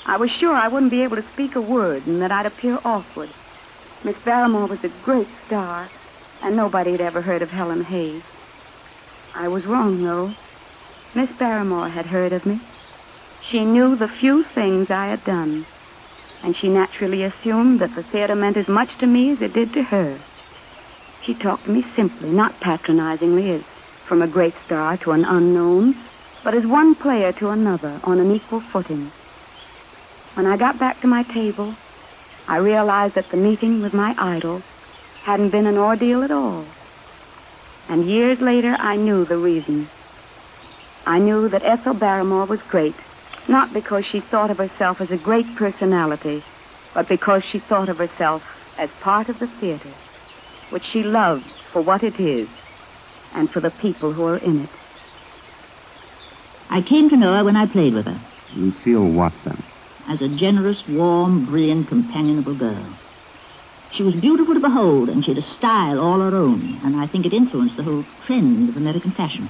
I was sure I wouldn't be able to speak a word and that I'd appear awkward. Miss Barrymore was a great star, and nobody had ever heard of Helen Hayes. I was wrong, though. Miss Barrymore had heard of me. She knew the few things I had done, and she naturally assumed that the theater meant as much to me as it did to her. She talked to me simply, not patronizingly, as from a great star to an unknown, but as one player to another on an equal footing. When I got back to my table, I realized that the meeting with my idol hadn't been an ordeal at all. And years later, I knew the reason. I knew that Ethel Barrymore was great, not because she thought of herself as a great personality, but because she thought of herself as part of the theater, which she loved for what it is and for the people who are in it. I came to know her when I played with her. Lucille Watson. As a generous, warm, brilliant, companionable girl. She was beautiful to behold, and she had a style all her own, and I think it influenced the whole trend of American fashion.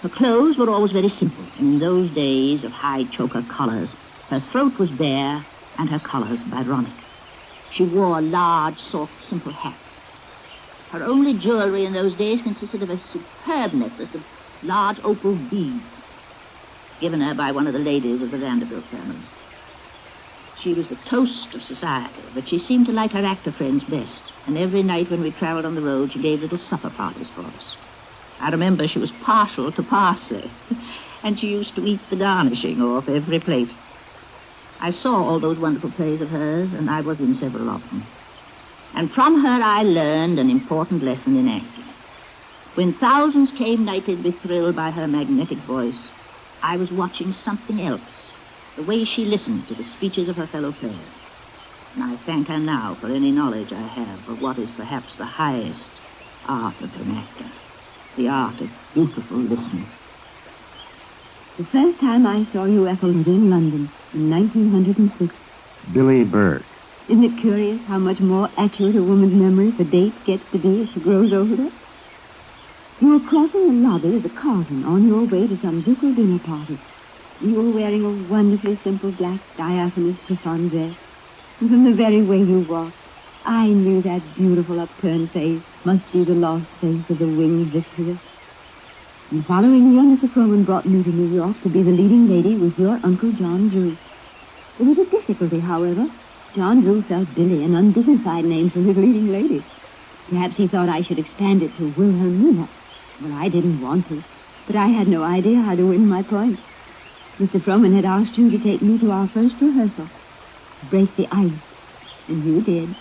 Her clothes were always very simple. In those days of high choker collars, her throat was bare and her collars Byronic. She wore large, soft, simple hats. Her only jewelry in those days consisted of a superb necklace of large opal beads, given her by one of the ladies of the Vanderbilt family. She was the toast of society, but she seemed to like her actor friends best, and every night when we traveled on the road, she gave little supper parties for us. I remember she was partial to parsley, and she used to eat the garnishing off every plate. I saw all those wonderful plays of hers, and I was in several of them. And from her I learned an important lesson in acting. When thousands came nightly to be thrilled by her magnetic voice, I was watching something else, the way she listened to the speeches of her fellow players. And I thank her now for any knowledge I have of what is perhaps the highest art of an actor, the art of beautiful listening. The first time I saw you, Ethel, was in London in 1906. Billy Burke. Isn't it curious how much more accurate a woman's memory for dates gets to be as she grows older? You were crossing the lobby of the Carlton on your way to some ducal dinner party. You were wearing a wonderfully simple black diaphanous chiffon dress. And from the very way you walked, I knew that beautiful upturned face must be the lost face of the winged victorious. And the following year, Mr. Froman brought me to New York to be the leading lady with your Uncle John Drew. There was a difficulty, however. John Drew felt Billy an undignified name for his leading lady. Perhaps he thought I should expand it to Wilhelmina. Well, I didn't want to, but I had no idea how to win my point. Mr. Froman had asked you to take me to our first rehearsal, break the ice, and you did.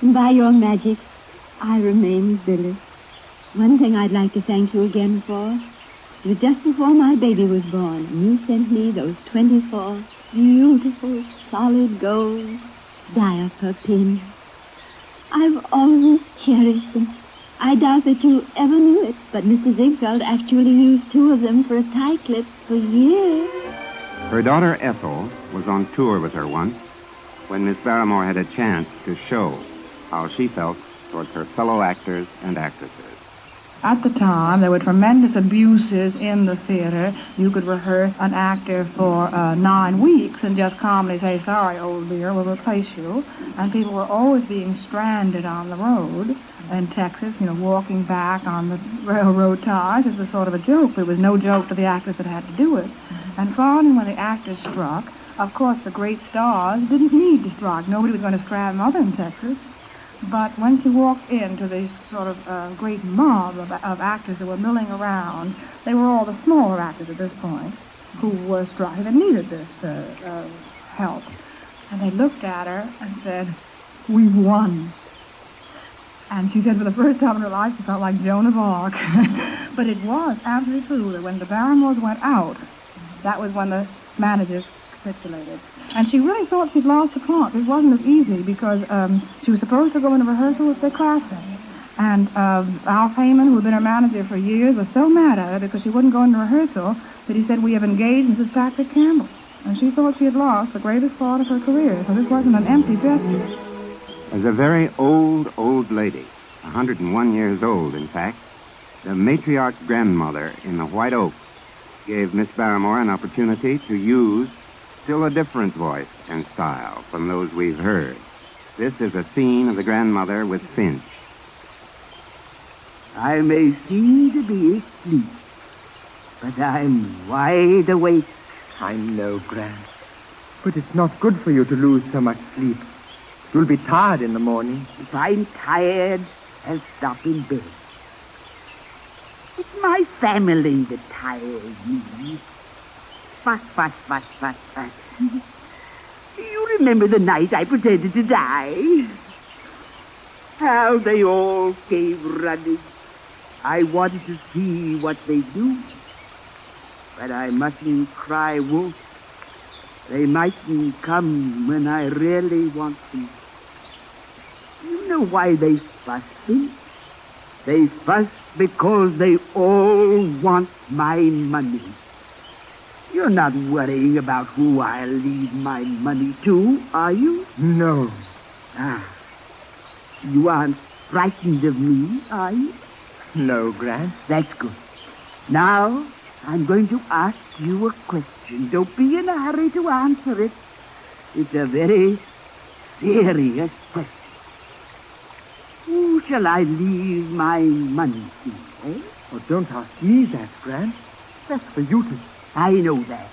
And by your magic, I remained Billy. One thing I'd like to thank you again for. It was just before my baby was born, and you sent me those 24 beautiful, solid gold diaper pins. I've always cherished them. I doubt that you ever knew it, but Mr. Ziegfeld actually used 2 of them for a tie clip for years. Her daughter Ethel was on tour with her once when Miss Barrymore had a chance to show how she felt towards her fellow actors and actresses. At the time, there were tremendous abuses in the theater. You could rehearse an actor for 9 weeks and just calmly say, sorry, old dear, we'll replace you. And people were always being stranded on the road in Texas, walking back on the railroad ties. It was sort of a joke. There was no joke to the actors that had to do it. And finally, when the actors struck, of course, the great stars didn't need to strike. Nobody was going to strand mother in Texas. But when she walked into this sort of great mob of actors that were milling around, they were all the smaller actors at this point who were striking and needed this help. And they looked at her and said, "We won." And she said for the first time in her life she felt like Joan of Arc. But it was absolutely true that when the Barrymores went out, that was when the managers capitulated. And she really thought she'd lost the part. It wasn't as easy because she was supposed to go into rehearsal with their classmates. And Al Heyman, who had been her manager for years, was so mad at her because she wouldn't go into rehearsal that he said, "We have engaged Mrs. Patrick Campbell." And she thought she had lost the greatest part of her career, so this wasn't an empty gesture. As a very old lady, 101 years old, in fact, The matriarch's grandmother in the White Oak gave Miss Barrymore an opportunity to use still a different voice and style from those we've heard. This is a scene of the grandmother with Finch. I may seem to be asleep, but I'm wide awake. I know, Gran. But it's not good for you to lose so much sleep. You'll be tired in the morning. If I'm tired, I'll stop in bed. It's my family that tires me. Fuss, fuss, fuss, fuss, fuss. Do you remember the night I pretended to die? How they all came running. I wanted to see what they do. But I mustn't cry wolf. They mightn't come when I really want them. You know why they fuss, Finch? They fuss because they all want my money. You're not worrying about who I'll leave my money to, are you? No. Ah. You aren't frightened of me, are you? No, Gran. That's good. Now, I'm going to ask you a question. Don't be in a hurry to answer it. It's a very serious question. Who shall I leave my money to, eh? Oh, don't ask me that, Gran. That's for you to... I know that.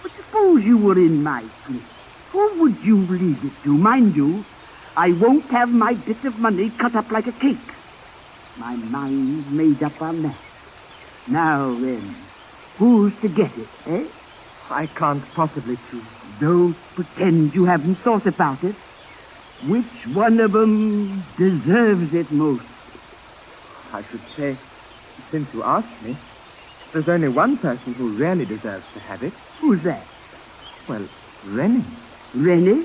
But suppose you were in my place. Who would you leave it to? Mind you, I won't have my bit of money cut up like a cake. My mind's made up on that. Now then, who's to get it, eh? I can't possibly choose. Don't pretend you haven't thought about it. Which one of them deserves it most? I should say, since you asked me, there's only one person who really deserves to have it. Who's that? Well, Rennie. Rennie?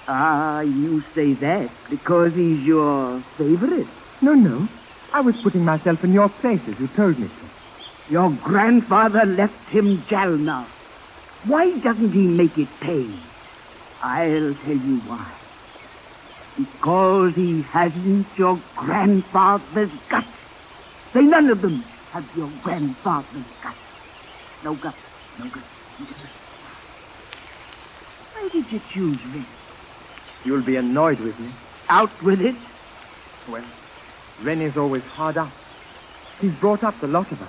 Ah, you say that because he's your favorite. No. I was putting myself in your place as you told me to. Your grandfather left him Jalna. Why doesn't he make it pay? I'll tell you why. Because he hasn't your grandfather's guts. They none of them have your grandfather's guts. No guts, no guts, no guts. Why did you choose me? You'll be annoyed with me. Out with it. Well, Rennie's always hard up. He's brought up the lot of us.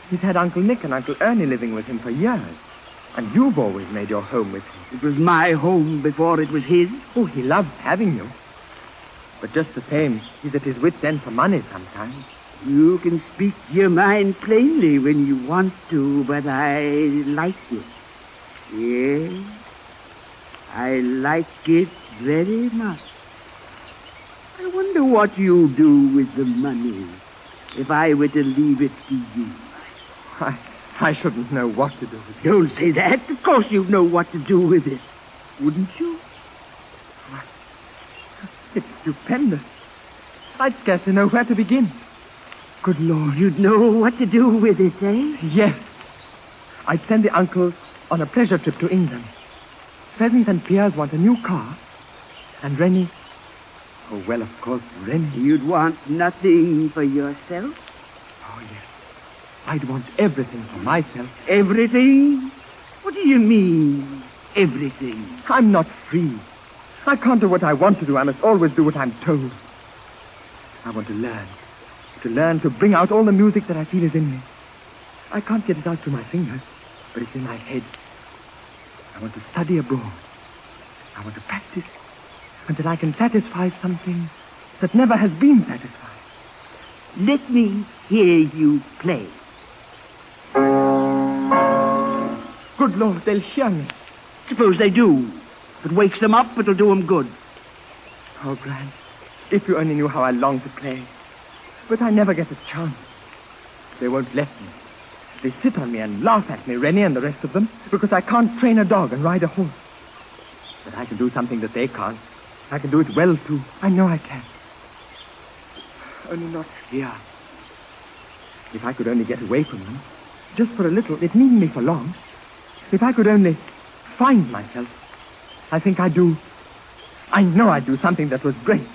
He's had Uncle Nick and Uncle Ernie living with him for years. And you've always made your home with him. It was my home before it was his. Oh, he loves having you. But just the same, he's at his wit's end for money sometimes. You can speak your mind plainly when you want to, but I like it. Yes, I like it very much. I wonder what you'll do with the money if I were to leave it to you. I shouldn't know what to do with it. Don't say that. Of course you'd know what to do with it. Wouldn't you? It's stupendous. I'd scarcely know where to begin. Good Lord, you'd know what to do with it, eh? Yes. I'd send the uncles on a pleasure trip to England. Pheasant and Piers want a new car. And Rennie... Oh, well, of course, Rennie. You'd want nothing for yourself? Oh, yes. I'd want everything for myself. Everything? What do you mean, everything? I'm not free. I can't do what I want to do. I must always do what I'm told. I want to learn. To learn to bring out all the music that I feel is in me. I can't get it out through my fingers, but it's in my head. I want to study abroad. I want to practice until I can satisfy something that never has been satisfied. Let me hear you play. Good Lord, they'll hear me. Suppose they do. If it wakes them up, it'll do them good. Oh, Gran, if you only knew how I long to play. But I never get a chance. They won't let me. They sit on me and laugh at me, Rennie and the rest of them, because I can't train a dog and ride a horse. But I can do something that they can't. I can do it well, too. I know I can. Only not here. If I could only get away from them, just for a little, it needn't be for long. If I could only find myself, I think I'd do... I know I'd do something that was great.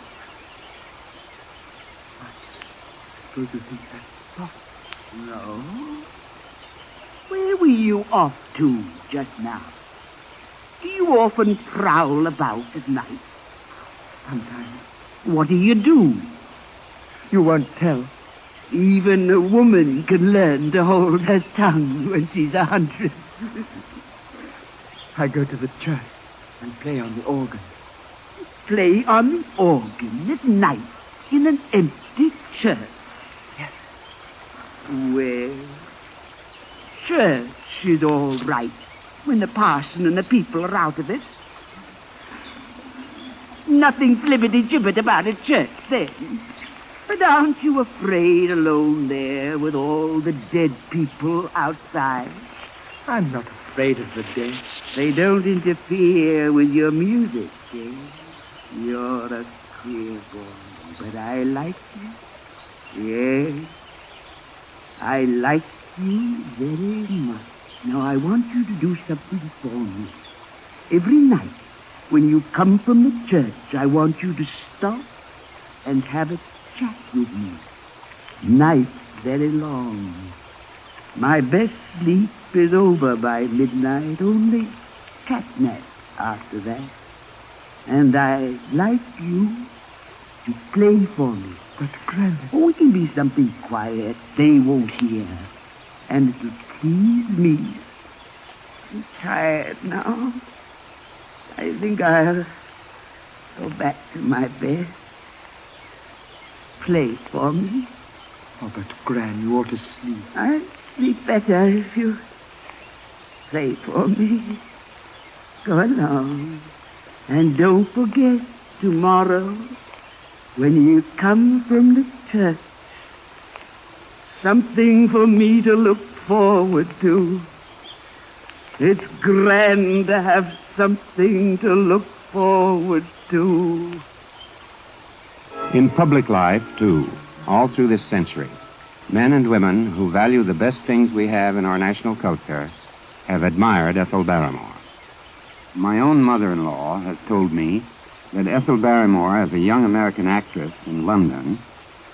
Suppose you think that No. Where were you off to just now? Do you often prowl about at night? Sometimes. What do you do? You won't tell. Even a woman can learn to hold her tongue when she's 100. I go to the church and play on the organ. Play on the organ at night in an empty church? Yes. Well, church is all right when the parson and the people are out of it. Nothing flibbity-gibbet about a church then. But aren't you afraid alone there with all the dead people outside? I'm not afraid of the dead. They don't interfere with your music, eh? You're a queer boy, but I like you. Yes, I like you very much. Now I want you to do something for me. Every night, when you come from the church, I want you to stop and have a chat with me. Night very long. My best sleep is over by midnight, only catnap after that. And I'd like you to play for me. But, Granny... Oh, it can be something quiet they won't hear. And it'll please me. I'm tired now. I think I'll go back to my bed. Play for me. Oh, but, Gran, you ought to sleep. I'll sleep better if you play for me. Go along. And don't forget tomorrow, when you come from the church, something for me to look forward to. It's grand to have something to look forward to. In public life, too, all through this century, men and women who value the best things we have in our national culture have admired Ethel Barrymore. My own mother-in-law has told me that Ethel Barrymore, as a young American actress in London,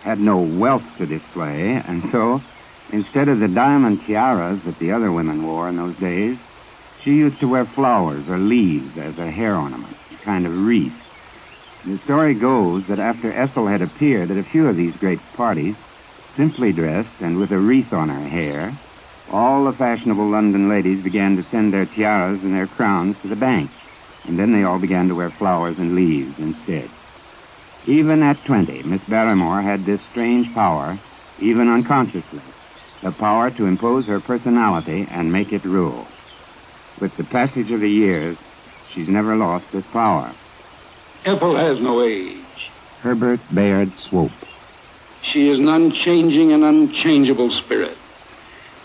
had no wealth to display, and so, instead of the diamond tiaras that the other women wore in those days, she used to wear flowers or leaves as a hair ornament, a kind of wreath. The story goes that after Ethel had appeared at a few of these great parties, simply dressed and with a wreath on her hair, all the fashionable London ladies began to send their tiaras and their crowns to the bank, and then they all began to wear flowers and leaves instead. Even at 20, Miss Barrymore had this strange power, even unconsciously, the power to impose her personality and make it rule. With the passage of the years, she's never lost this power. Ethel has no age. Herbert Bayard Swope. She is an unchanging and unchangeable spirit.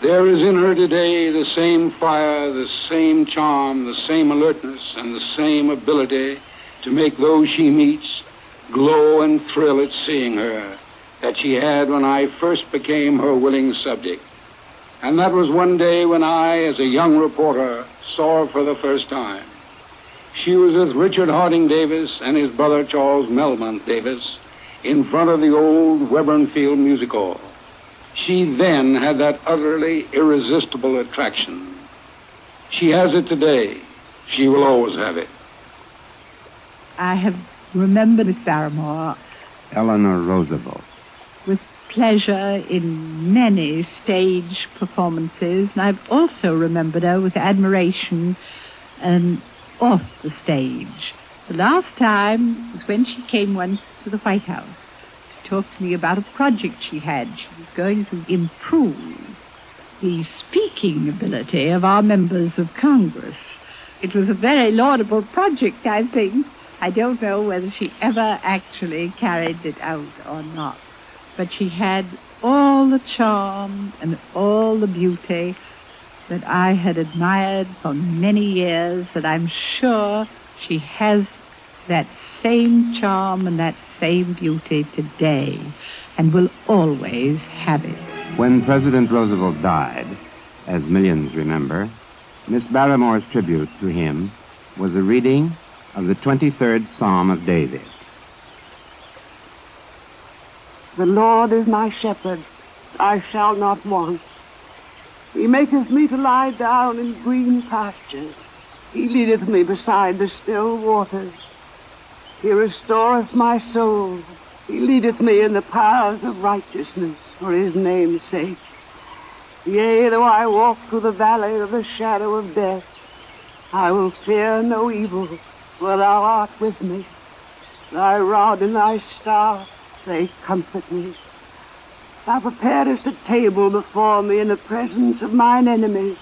There is in her today the same fire, the same charm, the same alertness, and the same ability to make those she meets glow and thrill at seeing her that she had when I first became her willing subject. And that was one day when I, as a young reporter, saw her for the first time. She was with Richard Harding Davis and his brother Charles Melmoth Davis in front of the old Webernfield Music Hall. She then had that utterly irresistible attraction. She has it today. She will always have it. I have remembered Miss Barrymore Eleanor Roosevelt. with pleasure in many stage performances, and I've also remembered her with admiration off the stage. The last time was when she came once to the White House to talk to me about a project she had. She was going to improve the speaking ability of our members of Congress. It was a very laudable project, I think. I don't know whether she ever actually carried it out or not. But she had all the charm and all the beauty that I had admired for many years, and I'm sure she has that same charm and that same beauty today, and will always have it. When President Roosevelt died, as millions remember, Miss Barrymore's tribute to him was a reading of the 23rd Psalm of David. The Lord is my shepherd. I shall not want. He maketh me to lie down in green pastures. He leadeth me beside the still waters. He restoreth my soul. He leadeth me in the paths of righteousness for his name's sake. Yea, though I walk through the valley of the shadow of death, I will fear no evil, for thou art with me. Thy rod and thy staff, they comfort me. Thou preparest a table before me in the presence of mine enemies.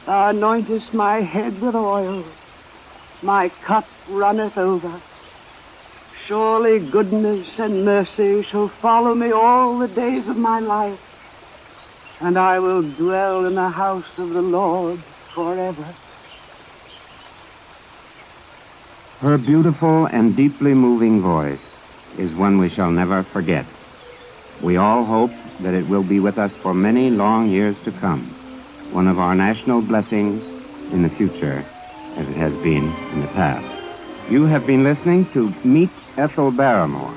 Thou anointest my head with oil. My cup runneth over. Surely goodness and mercy shall follow me all the days of my life, and I will dwell in the house of the Lord forever. Her beautiful and deeply moving voice is one we shall never forget. We all hope that it will be with us for many long years to come, one of our national blessings in the future, as it has been in the past. You have been listening to Meet Ethel Barrymore,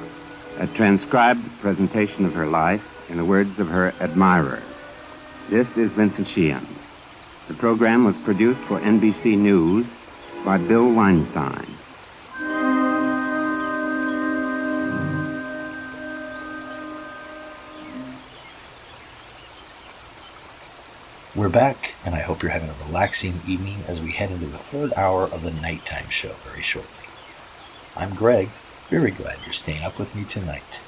a transcribed presentation of her life in the words of her admirer. This is Vincent Sheehan. The program was produced for NBC News by Bill Weinstein. We're back, and I hope you're having a relaxing evening as we head into the third hour of the nighttime show very shortly. I'm Greg, very glad you're staying up with me tonight.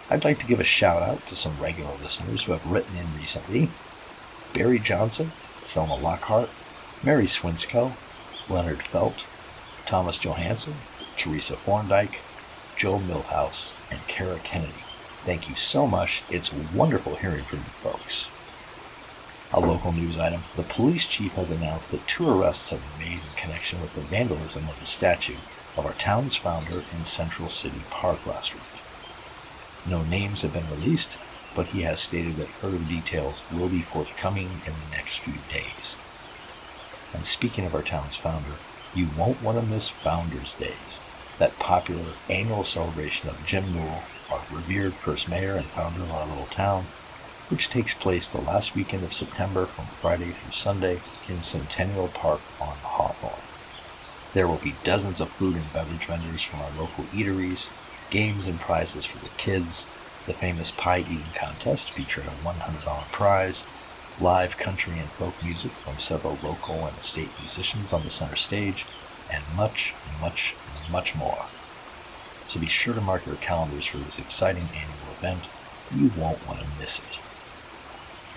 I'd like to give a shout out to some regular listeners who have written in recently. Barry Johnson, Thelma Lockhart, Mary Swinsko, Leonard Felt, Thomas Johansson, Teresa Thorndike, Joe Milhouse, and Kara Kennedy. Thank you so much. It's wonderful hearing from you folks. A local news item. The police chief has announced that 2 arrests have been made in connection with the vandalism of the statue of our town's founder in Central City Park last week. No names have been released, but he has stated that further details will be forthcoming in the next few days. And speaking of our town's founder, you won't want to miss Founders Days, that popular annual celebration of Jim Newell, our revered first mayor and founder of our little town, which takes place the last weekend of September from Friday through Sunday in Centennial Park on Hawthorne. There will be dozens of food and beverage vendors from our local eateries, games and prizes for the kids, the famous pie eating contest featuring a $100 prize, live country and folk music from several local and state musicians on the center stage, and much, much, much more. So be sure to mark your calendars for this exciting annual event. You won't want to miss it.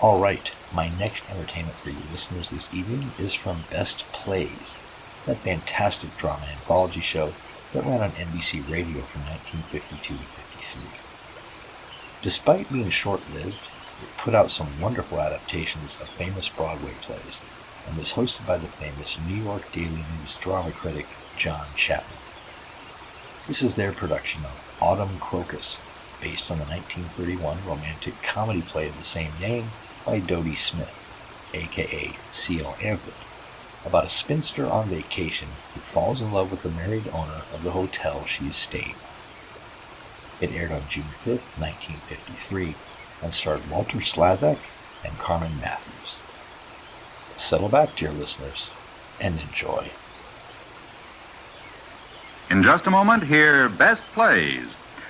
All right, my next entertainment for you listeners this evening is from Best Plays, that fantastic drama anthology show that ran on NBC Radio from 1952 to 53. Despite being short-lived, it put out some wonderful adaptations of famous Broadway plays and was hosted by the famous New York Daily News drama critic John Chapman. This is their production of Autumn Crocus, based on the 1931 romantic comedy play of the same name by Dodie Smith, a.k.a. C.L. Anthony, about a spinster on vacation who falls in love with the married owner of the hotel she is staying. It aired on June 5th, 1953, and starred Walter Slazak and Carmen Matthews. Settle back, dear listeners, and enjoy. In just a moment, hear Best Plays.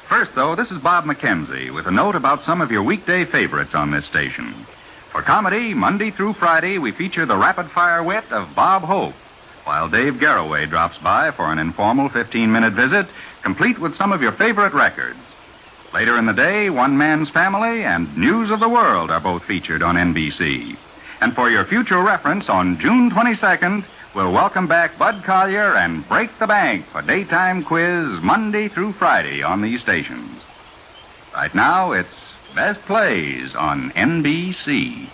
First, though, this is Bob McKenzie with a note about some of your weekday favorites on this station. For comedy, Monday through Friday, we feature the rapid-fire wit of Bob Hope, while Dave Garroway drops by for an informal 15-minute visit, complete with some of your favorite records. Later in the day, One Man's Family and News of the World are both featured on NBC. And for your future reference, on June 22nd, we'll welcome back Bud Collier and Break the Bank for daytime quiz Monday through Friday on these stations. Right now, it's Best Plays on NBC.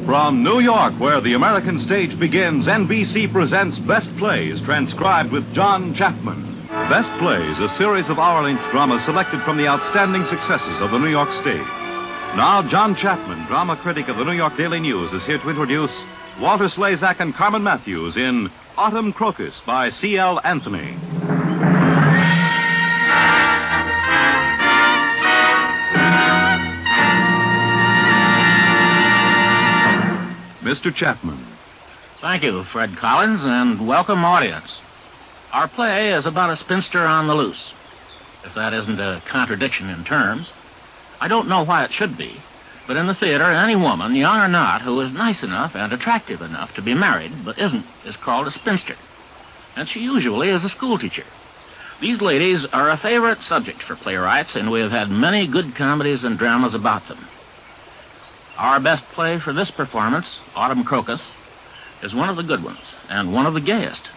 From New York, where the American stage begins, NBC presents Best Plays, transcribed with John Chapman. Best Plays, a series of hour-length dramas selected from the outstanding successes of the New York stage. Now, John Chapman, drama critic of the New York Daily News, is here to introduce Walter Slazak and Carmen Matthews in Autumn Crocus by C.L. Anthony. Mr. Chapman. Thank you, Fred Collins, and welcome, audience. Our play is about a spinster on the loose. If that isn't a contradiction in terms, I don't know why it should be, but in the theater, any woman, young or not, who is nice enough and attractive enough to be married but isn't, is called a spinster. And she usually is a schoolteacher. These ladies are a favorite subject for playwrights, and we have had many good comedies and dramas about them. Our best play for this performance, Autumn Crocus, is one of the good ones, and one of the gayest.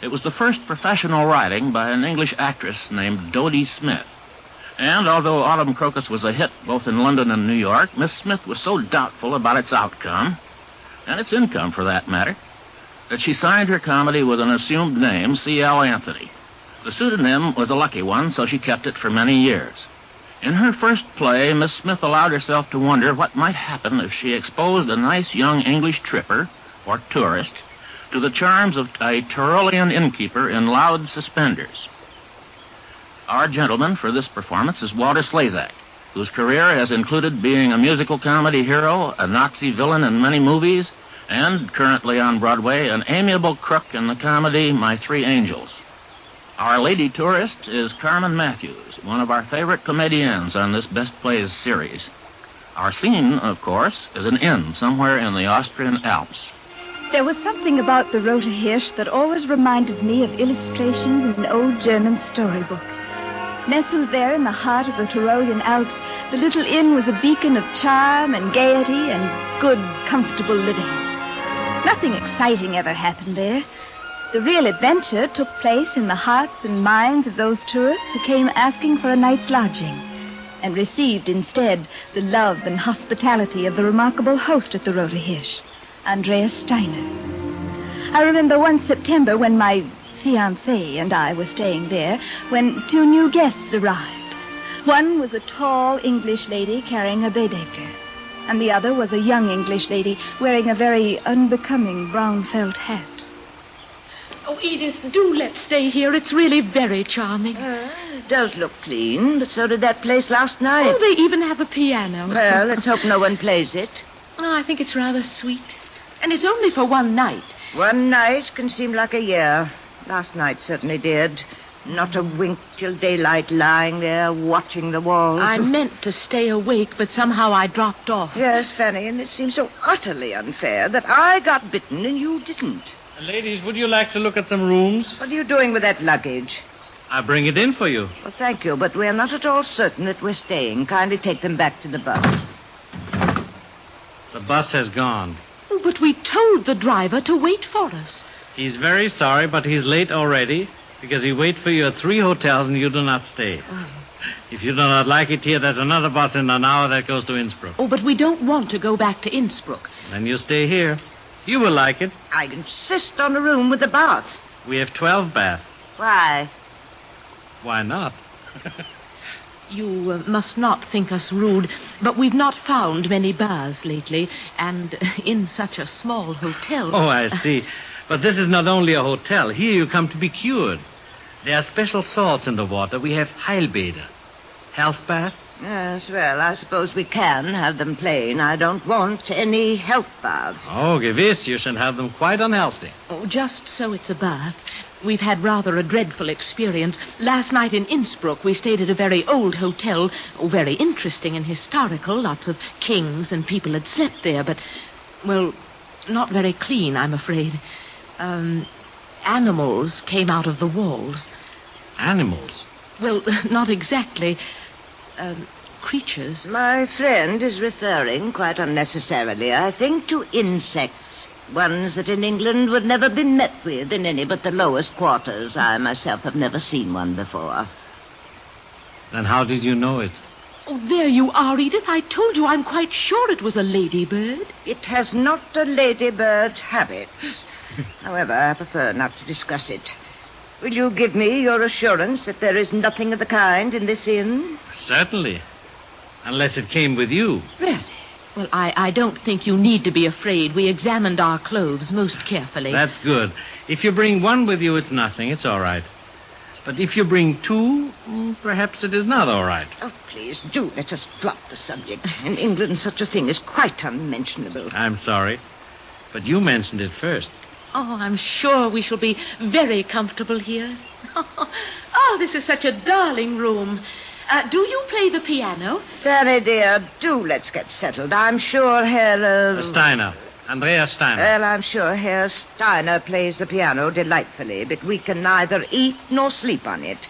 It was the first professional writing by an English actress named Dodie Smith. And although Autumn Crocus was a hit both in London and New York, Miss Smith was so doubtful about its outcome, and its income for that matter, that she signed her comedy with an assumed name, C.L. Anthony. The pseudonym was a lucky one, so she kept it for many years. In her first play, Miss Smith allowed herself to wonder what might happen if she exposed a nice young English tripper, or tourist, to the charms of a Tyrolean innkeeper in loud suspenders. Our gentleman for this performance is Walter Slezak, whose career has included being a musical comedy hero, a Nazi villain in many movies, and, currently on Broadway, an amiable crook in the comedy My Three Angels. Our lady tourist is Carmen Matthews, one of our favorite comedians on this Best Plays series. Our scene, of course, is an inn somewhere in the Austrian Alps. There was something about the Rosa Hirsch that always reminded me of illustrations in an old German storybook. Nestled there in the heart of the Tyrolean Alps, the little inn was a beacon of charm and gaiety and good, comfortable living. Nothing exciting ever happened there. The real adventure took place in the hearts and minds of those tourists who came asking for a night's lodging and received instead the love and hospitality of the remarkable host at the Rosa Hirsch, Andreas Steiner. I remember one September when my fiancé and I were staying there when two new guests arrived. One was a tall English lady carrying a Baedeker, and the other was a young English lady wearing a very unbecoming brown felt hat. Oh, Edith, do let's stay here. It's really very charming. It does look clean, but so did that place last night. Oh, they even have a piano. Well, let's hope no one plays it. Oh, I think it's rather sweet. And it's only for one night. One night can seem like a year. Last night certainly did. Not a wink till daylight, lying there watching the walls. I meant to stay awake, but somehow I dropped off. Yes, Fanny, and it seems so utterly unfair that I got bitten and you didn't. Ladies, would you like to look at some rooms? What are you doing with that luggage? I'll bring it in for you. Well, thank you, but we're not at all certain that we're staying. Kindly take them back to the bus. The bus has gone. Oh, but we told the driver to wait for us. He's very sorry, but he's late already because he waits for you at 3 hotels and you do not stay. If you do not like it here, there's another bus in an hour that goes to Innsbruck. Oh, but we don't want to go back to Innsbruck. Then you stay here. You will like it. I insist on a room with a bath. We have 12 baths. Why? Why not? You must not think us rude, but we've not found many baths lately, and in such a small hotel. Oh, I see. But this is not only a hotel. Here you come to be cured. There are special salts in the water. We have Heilbäder. Health bath? Yes, well, I suppose we can have them plain. I don't want any health baths. Oh, gewiss. You should have them quite unhealthy. Oh, just so it's a bath. We've had rather a dreadful experience. Last night in Innsbruck, we stayed at a very old hotel. Oh, very interesting and historical. Lots of kings and people had slept there, but, well, not very clean, I'm afraid. Animals came out of the walls. Animals? Well, not exactly. Creatures. My friend is referring, quite unnecessarily, I think, to insects. Ones that in England would never be met with in any but the lowest quarters. I myself have never seen one before. Then how did you know it? Oh, there you are, Edith. I told you I'm quite sure it was a ladybird. It has not a ladybird's habits. However, I prefer not to discuss it. Will you give me your assurance that there is nothing of the kind in this inn? Certainly. Unless it came with you. Really? Well, I don't think you need to be afraid. We examined our clothes most carefully. That's good. If you bring one with you, it's nothing. It's all right. But if you bring two, perhaps it is not all right. Oh, please, do let us drop the subject. In England, such a thing is quite unmentionable. I'm sorry, but you mentioned it first. Oh, I'm sure we shall be very comfortable here. Oh, this is such a darling room. Do you play the piano? Very dear, do let's get settled. I'm sure Herr... Steiner. Andreas Steiner. Well, I'm sure Herr Steiner plays the piano delightfully, but we can neither eat nor sleep on it.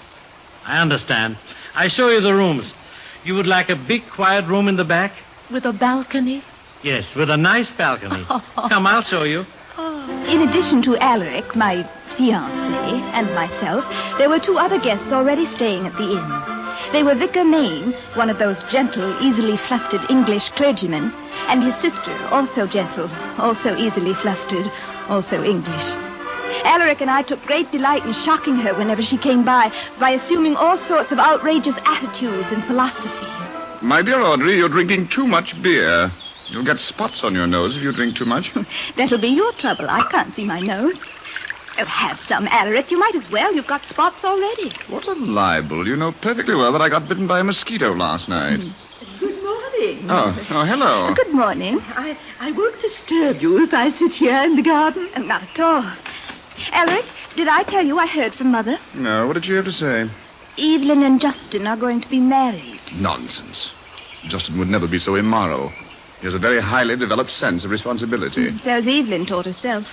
I understand. I show you the rooms. You would like a big, quiet room in the back? With a balcony? Yes, with a nice balcony. Come, I'll show you. In addition to Alaric, my fiancé, and myself, there were two other guests already staying at the inn. They were Vicar Main, one of those gentle, easily flustered English clergymen, and his sister, also gentle, also easily flustered, also English. Alaric and I took great delight in shocking her whenever she came by assuming all sorts of outrageous attitudes and philosophy. My dear Audrey, you're drinking too much beer. You'll get spots on your nose if you drink too much. That'll be your trouble. I can't see my nose. Oh, have some, Alaric. You might as well. You've got spots already. What a libel. You know perfectly well that I got bitten by a mosquito last night. Good morning. Oh, hello. Good morning. I won't disturb you if I sit here in the garden. Not at all. Alaric, did I tell you I heard from Mother? No, what did she have to say? Evelyn and Justin are going to be married. Nonsense. Justin would never be so immoral. He has a very highly developed sense of responsibility. So's Evelyn taught herself.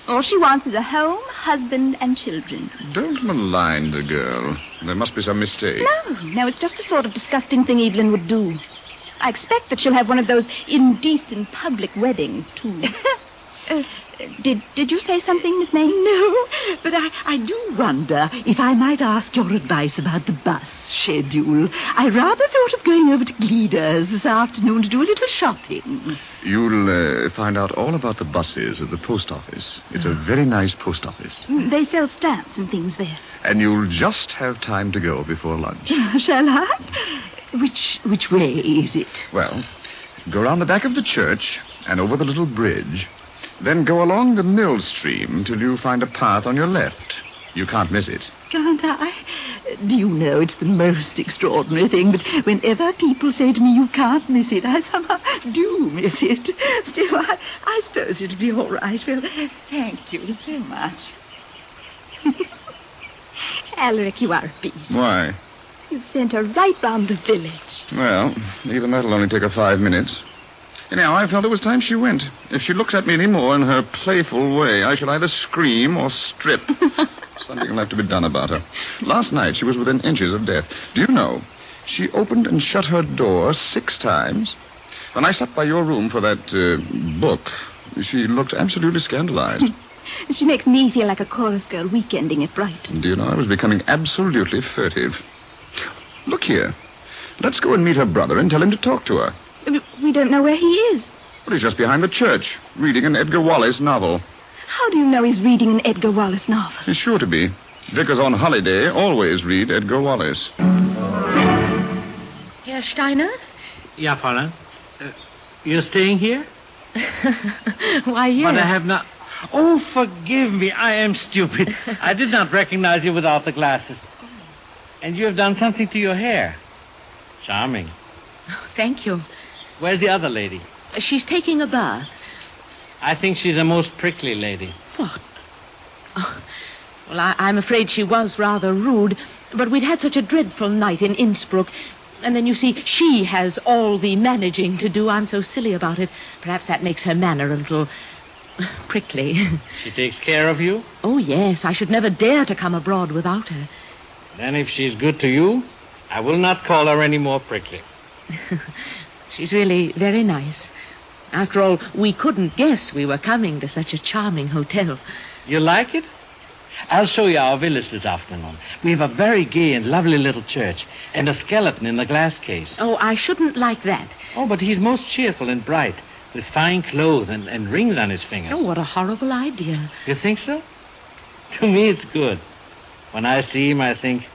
All she wants is a home, husband, and children. Don't malign the girl. There must be some mistake. No, it's just the sort of disgusting thing Evelyn would do. I expect that she'll have one of those indecent public weddings, too. Did you say something, Miss May? No, but I do wonder if I might ask your advice about the bus schedule. I rather thought of going over to Gleader's this afternoon to do a little shopping. You'll find out all about the buses at the post office. It's a very nice post office. They sell stamps and things there. And you'll just have time to go before lunch. Shall I? Which way is it? Well, go round the back of the church and over the little bridge. Then go along the mill stream till you find a path on your left. You can't miss it. Can't I? Do you know, it's the most extraordinary thing, but whenever people say to me, you can't miss it, I somehow do miss it. Still, I suppose it'll be all right. Well, thank you so much. Alaric, you are a beast. Why? You sent her right round the village. Well, even that'll only take her 5 minutes. Anyhow, I felt it was time she went. If she looks at me any more in her playful way, I shall either scream or strip. Something will have to be done about her. Last night, she was within inches of death. Do you know, she opened and shut her door 6 times. When I sat by your room for that book, she looked absolutely scandalized. She makes me feel like a chorus girl weekending at Brighton. Do you know, I was becoming absolutely furtive. Look here. Let's go and meet her brother and tell him to talk to her. We don't know where he is. Well, he's just behind the church, reading an Edgar Wallace novel. How do you know he's reading an Edgar Wallace novel? He's sure to be. Vicars on holiday always read Edgar Wallace. Herr Steiner? Ja, Fräulein. You're staying here? Why, yes. But I have not... Oh, forgive me. I am stupid. I did not recognize you without the glasses. And you have done something to your hair. Charming. Thank you. Where's the other lady? She's taking a bath. I think she's a most prickly lady. What? Oh, well, I'm afraid she was rather rude, but we'd had such a dreadful night in Innsbruck. And then, you see, she has all the managing to do. I'm so silly about it. Perhaps that makes her manner a little prickly. She takes care of you? Oh, yes. I should never dare to come abroad without her. Then if she's good to you, I will not call her any more prickly. She's really very nice. After all, we couldn't guess we were coming to such a charming hotel. You like it? I'll show you our village this afternoon. We have a very gay and lovely little church, and a skeleton in the glass case. Oh, I shouldn't like that. Oh, but he's most cheerful and bright, with fine clothes and rings on his fingers. Oh, what a horrible idea. You think so? To me, it's good. When I see him, I think,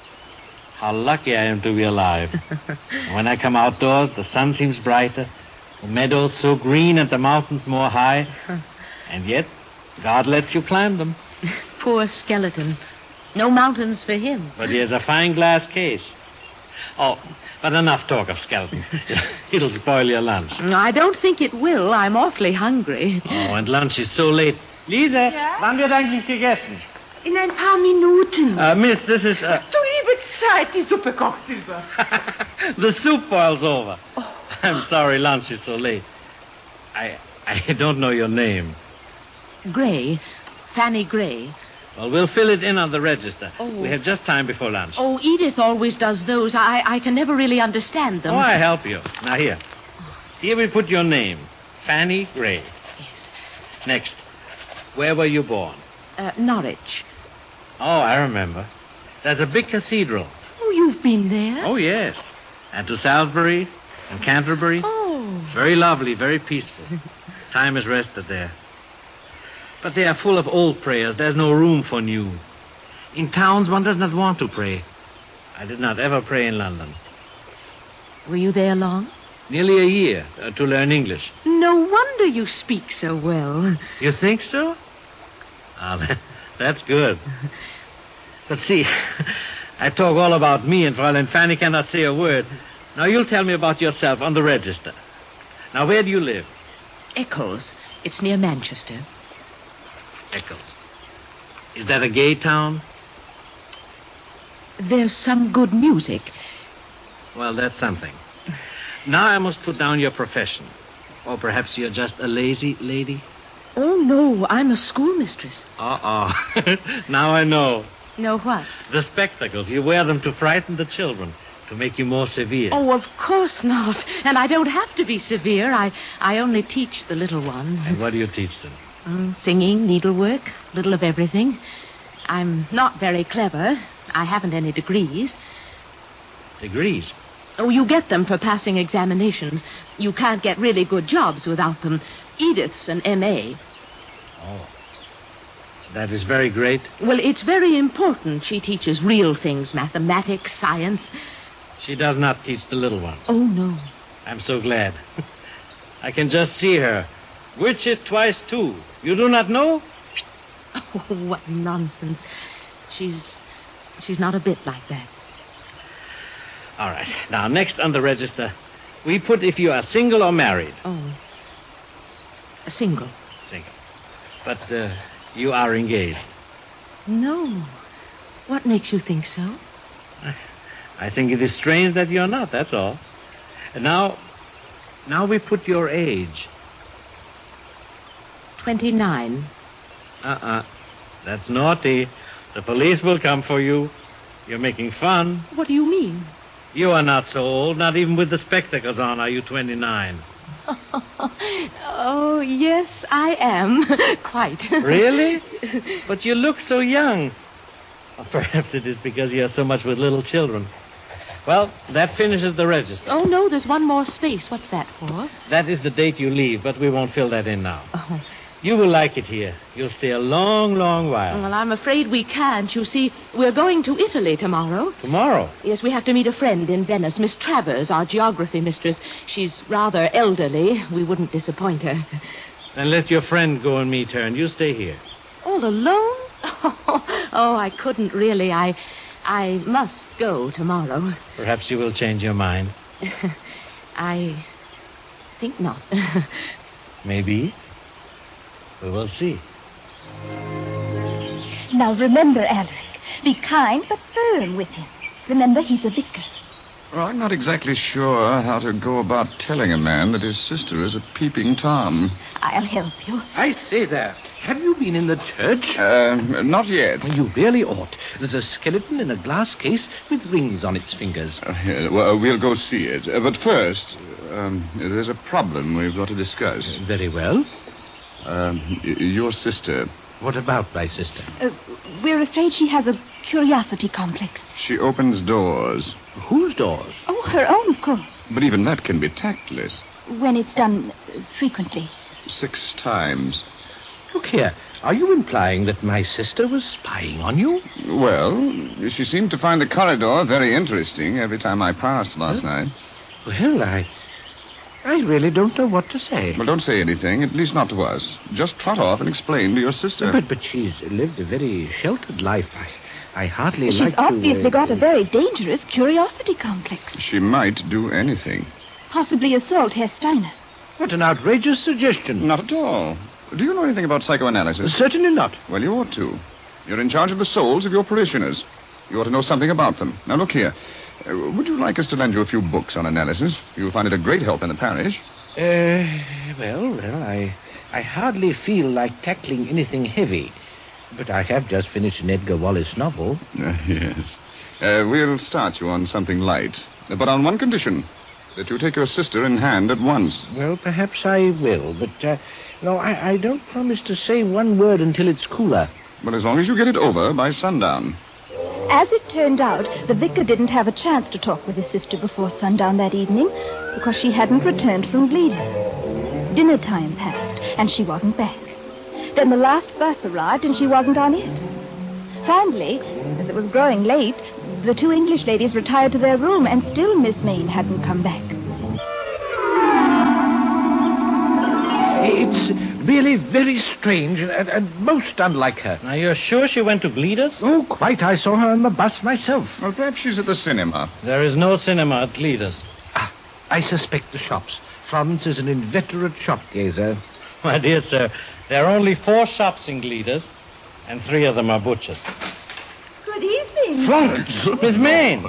how lucky I am to be alive. When I come outdoors, the sun seems brighter, the meadows so green and the mountains more high. And yet, God lets you climb them. Poor skeleton. No mountains for him. But he has a fine glass case. Oh, but enough talk of skeletons. It'll spoil your lunch. I don't think it will. I'm awfully hungry. Oh, and lunch is so late. Lisa, wann wird eigentlich gegessen? In ein paar Minuten. Miss, this is... Du liebe Zeit, die Suppe kocht über. The soup boils over. Oh. I'm sorry lunch is so late. I don't know your name. Gray. Fanny Gray. Well, we'll fill it in on the register. Oh. We have just time before lunch. Oh, Edith always does those. I can never really understand them. Oh, I help you. Now, here. Here we put your name. Fanny Gray. Yes. Next. Where were you born? Norwich. Oh, I remember. There's a big cathedral. Oh, you've been there? Oh, yes. And to Salisbury and Canterbury. Oh. Very lovely, very peaceful. Time is rested there. But they are full of old prayers. There's no room for new. In towns, one does not want to pray. I did not ever pray in London. Were you there long? Nearly a year to learn English. No wonder you speak so well. You think so? Ah, that's good. But see, I talk all about me, and Fräulein Fanny cannot say a word. Now you'll tell me about yourself on the register. Now, where do you live? Eccles. It's near Manchester. Eccles. Is that a gay town? There's some good music. Well, that's something. Now I must put down your profession. Or perhaps you're just a lazy lady? Oh, no, I'm a schoolmistress. Now I know. Know what? The spectacles. You wear them to frighten the children, to make you more severe. Oh, of course not. And I don't have to be severe. I only teach the little ones. And what do you teach them? Singing, needlework, little of everything. I'm not very clever. I haven't any degrees. Degrees? Oh, you get them for passing examinations. You can't get really good jobs without them. Edith's an M.A. Oh. That is very great. Well, it's very important. She teaches real things, mathematics, science. She does not teach the little ones. Oh, no. I'm so glad. I can just see her. Which is twice 2? You do not know? Oh, what nonsense. She's not a bit like that. All right. Now, next on the register, we put if you are single or married. Oh. Single. Single. But you are engaged. No. What makes you think so? I think it is strange that you're not, that's all. And now we put your age. 29. That's naughty. The police will come for you. You're making fun. What do you mean? You are not so old. Not even with the spectacles on are you 29. Oh, yes, I am. Quite. Really? But you look so young. Or perhaps it is because you are so much with little children. Well, that finishes the register. Oh, no, there's one more space. What's that for? That is the date you leave, but we won't fill that in now. Oh. You will like it here. You'll stay a long, long while. Well, I'm afraid we can't. You see, we're going to Italy tomorrow. Tomorrow? Yes, we have to meet a friend in Venice, Miss Travers, our geography mistress. She's rather elderly. We wouldn't disappoint her. Then let your friend go and meet her, and you stay here. All alone? Oh, I couldn't really. I must go tomorrow. Perhaps you will change your mind. I think not. Maybe. We will see. Now remember, Alaric, be kind but firm with him. Remember, he's a vicar. Well, I'm not exactly sure how to go about telling a man that his sister is a peeping Tom. I'll help you. I say there. Have you been in the church? Not yet. Well, you really ought. There's a skeleton in a glass case with rings on its fingers. Well, we'll go see it. But first, there's a problem we've got to discuss. Very well. Your sister. What about my sister? We're afraid she has a curiosity complex. She opens doors. Whose doors? Oh, her own, of course. But even that can be tactless. When it's done frequently. 6 times. Look here. Are you implying that my sister was spying on you? Well, she seemed to find the corridor very interesting every time I passed last night. Well, I really don't know what to say. Well, don't say anything, at least not to us. Just trot off and explain to your sister. But she's lived a very sheltered life. I hardly She's like to... obviously got a very dangerous curiosity complex. She might do anything. Possibly assault Herr Steiner. What an outrageous suggestion. Not at all. Do you know anything about psychoanalysis? Certainly not. Well, you ought to. You're in charge of the souls of your parishioners. You ought to know something about them. Now, look here. Would you like us to lend you a few books on analysis? You'll find it a great help in the parish. Well, I hardly feel like tackling anything heavy. But I have just finished an Edgar Wallace novel. Yes. We'll start you on something light. But on one condition. That you take your sister in hand at once. Well, perhaps I will. But, no, I don't promise to say one word until it's cooler. But as long as you get it over by sundown. As it turned out, the vicar didn't have a chance to talk with his sister before sundown that evening because she hadn't returned from Gleedon. Dinner time passed, and she wasn't back. Then the last bus arrived, and she wasn't on it. Finally, as it was growing late, the two English ladies retired to their room, and still Miss Mayne hadn't come back. It's really very strange and most unlike her. Are you sure she went to Gleeders? Oh, quite. I saw her on the bus myself. Well, perhaps she's at the cinema. There is no cinema at Gleeders. I suspect the shops. Florence is an inveterate shop gazer. My dear sir, there are only 4 shops in Gleeders, and 3 of them are butchers. Good evening. Florence! Miss Mayne!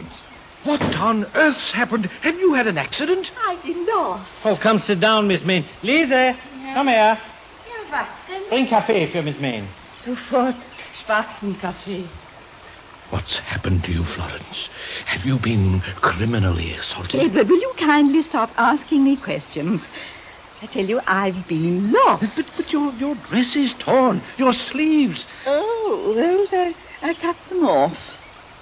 What on earth's happened? Have you had an accident? I've been lost. Oh, come sit down, Miss Mayne. Lise, come here. Ja, was denn? Bring Kaffee für Miss Mayne. Sofort schwarzen Kaffee. What's happened to you, Florence? Have you been criminally assaulted? Edward, will you kindly stop asking me questions? I tell you, I've been lost. But your dress is torn. Your sleeves. Oh, those I cut them off.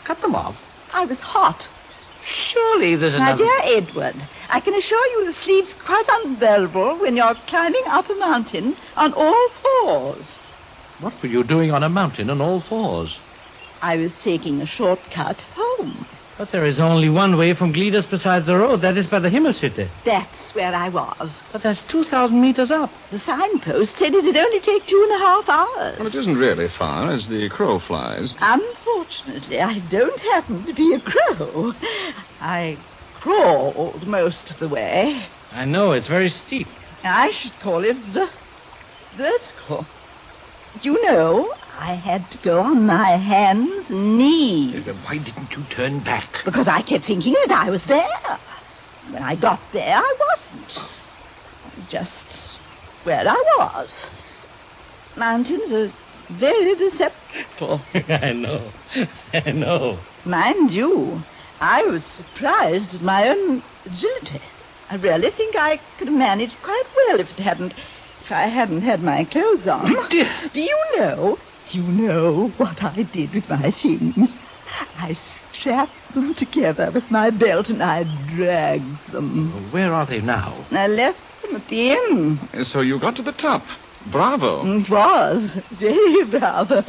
Cut them off? I was hot. Surely there's My another... dear Edward, I can assure you the sleeves quite unbearable when you're climbing up a mountain on all fours. What were you doing on a mountain on all fours? I was taking a shortcut home. But there is only one way from Gleeders besides the road. That is by the Himmelshütte. That's where I was. But that's 2,000 meters up. The signpost said it'd only take 2.5 hours. Well, it isn't really far as the crow flies. Unfortunately, I don't happen to be a crow. I crawled most of the way. I know, it's very steep. I should call it vertical. You know, I had to go on my hands and knees. Why didn't you turn back? Because I kept thinking that I was there. When I got there, I wasn't. I was just where I was. Mountains are very deceptive. I know. Mind you, I was surprised at my own agility. I really think I could have managed quite well if I hadn't had my clothes on. Do you know what I did with my things? I strapped them together with my belt and I dragged them. Where are they now? I left them at the inn. So you got to the top. Bravo. It was. Very bravo.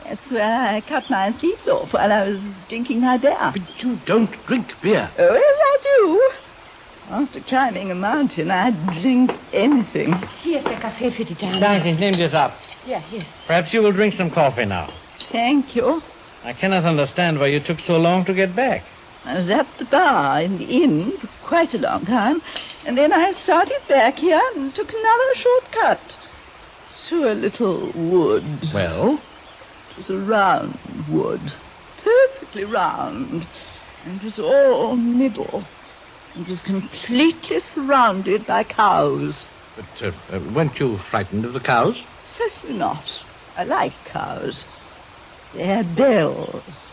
That's where I cut my sleeves off while I was drinking my beer. But you don't drink beer. Oh, yes, I do. After climbing a mountain, I'd drink anything. Hier ist der Kaffee für die Dame. Danke, ich nehme das ab. Ja, hier. Perhaps you will drink some coffee now. Thank you. I cannot understand why you took so long to get back. I was at the bar in the inn for quite a long time, and then I started back here and took another shortcut through a little wood. Well? It was a round wood, perfectly round, and it was all middle. It was completely surrounded by cows. But weren't you frightened of the cows? Certainly not. I like cows. They had bells.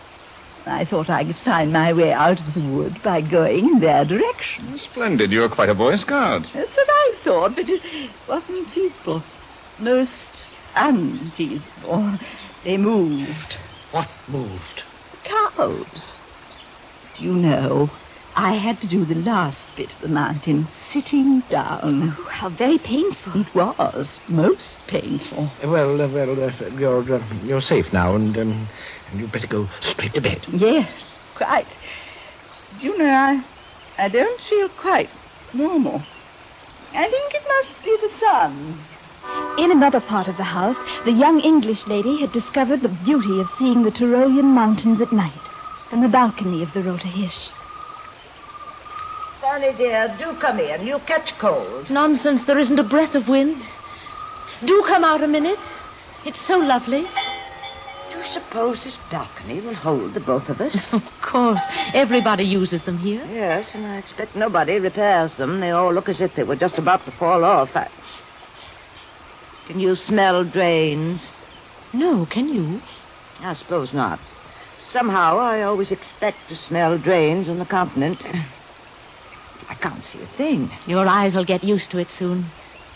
I thought I could find my way out of the wood by going in their direction. Splendid. You're quite a Boy Scout. That's what I thought, but it wasn't feasible. Most unfeasible. They moved. What moved? Cows. Do you know, I had to do the last bit of the mountain sitting down. Oh, how very painful. It was most painful. You're safe now, and you'd better go straight to bed. Yes, quite. Do you know, I don't feel quite normal. I think it must be the sun. In another part of the house, the young English lady had discovered the beauty of seeing the Tyrolean mountains at night from the balcony of the Rote Hirsch. Fanny, dear, do come in. You'll catch cold. Nonsense, there isn't a breath of wind. Do come out a minute. It's so lovely. Do you suppose this balcony will hold the both of us? Of course. Everybody uses them here. Yes, and I expect nobody repairs them. They all look as if they were just about to fall off. Can you smell drains? No, can you? I suppose not. Somehow I always expect to smell drains on the continent. I can't see a thing. Your eyes will get used to it soon.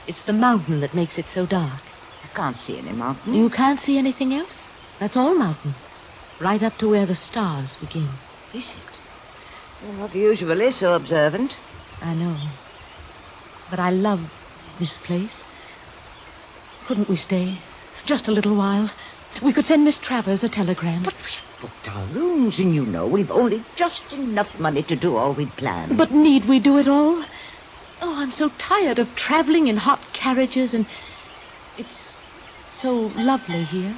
It's the mountain that makes it so dark. I can't see any mountain. You can't see anything else? That's all mountain. Right up to where the stars begin. Is it? You're not usually so observant. I know. But I love this place. Couldn't we stay? Just a little while. We could send Miss Travers a telegram. But we've booked our rooms, and you know we've only just enough money to do all we'd planned. But need we do it all? Oh, I'm so tired of traveling in hot carriages, and it's so lovely here.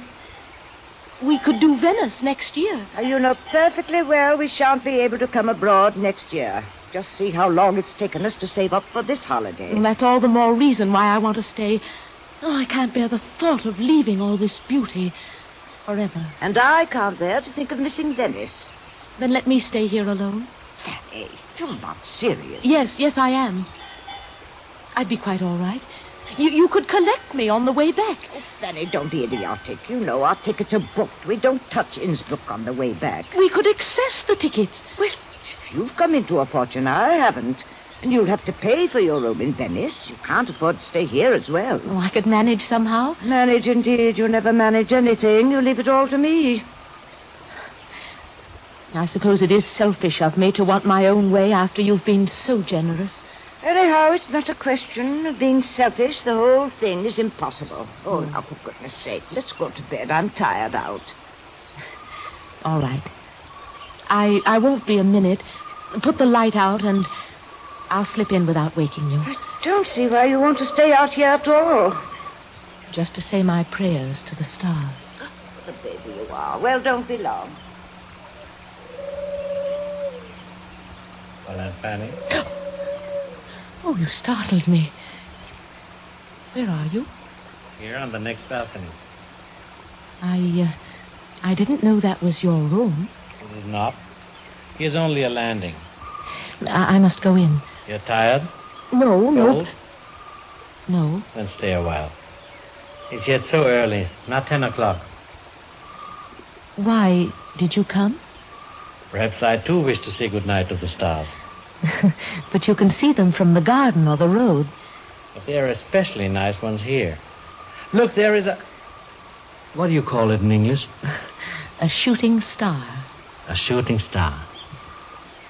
We could do Venice next year. You know perfectly well we shan't be able to come abroad next year. Just see how long it's taken us to save up for this holiday. And that's all the more reason why I want to stay. Oh, I can't bear the thought of leaving all this beauty forever. And I can't bear to think of missing Venice. Then let me stay here alone. Fanny, you're not serious. Yes, I am. I'd be quite all right. You could collect me on the way back. Oh, Fanny, don't be idiotic. You know our tickets are booked. We don't touch Innsbruck on the way back. We could access the tickets. Well, you've come into a fortune. I haven't. And you'll have to pay for your room in Venice. You can't afford to stay here as well. Oh, I could manage somehow. Manage, indeed. You never manage anything. You leave it all to me. I suppose it is selfish of me to want my own way after you've been so generous. Anyhow, it's not a question of being selfish. The whole thing is impossible. Oh, now, for goodness sake, let's go to bed. I'm tired out. All right. I won't be a minute. Put the light out and I'll slip in without waking you. I don't see why you want to stay out here at all. Just to say my prayers to the stars. The baby you are. Well, don't be long. Well, Aunt Fanny. Oh, you startled me. Where are you? Here on the next balcony. I didn't know that was your room. It is not. Here's only a landing. I must go in. You're tired? No. No. Then stay a while. It's yet so early. Not 10 o'clock. Why did you come? Perhaps I, too, wish to say goodnight to the stars. But you can see them from the garden or the road. But there are especially nice ones here. Look, there is a... What do you call it in English? A shooting star. A shooting star.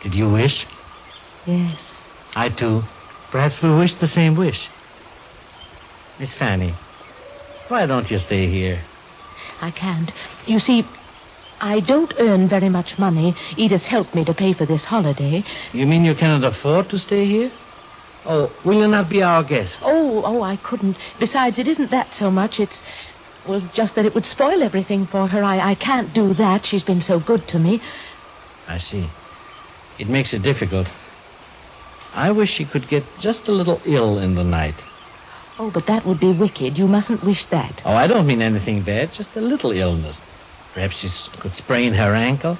Did you wish? Yes. I, too. Perhaps we'll wish the same wish. Miss Fanny, why don't you stay here? I can't. You see, I don't earn very much money. Edith's helped me to pay for this holiday. You mean you cannot afford to stay here? Oh, will you not be our guest? Oh, I couldn't. Besides, it isn't that so much. It's, well, just that it would spoil everything for her. I can't do that. She's been so good to me. I see. It makes it difficult. I wish she could get just a little ill in the night. Oh, but that would be wicked. You mustn't wish that. Oh, I don't mean anything bad. Just a little illness. Perhaps she could sprain her ankle.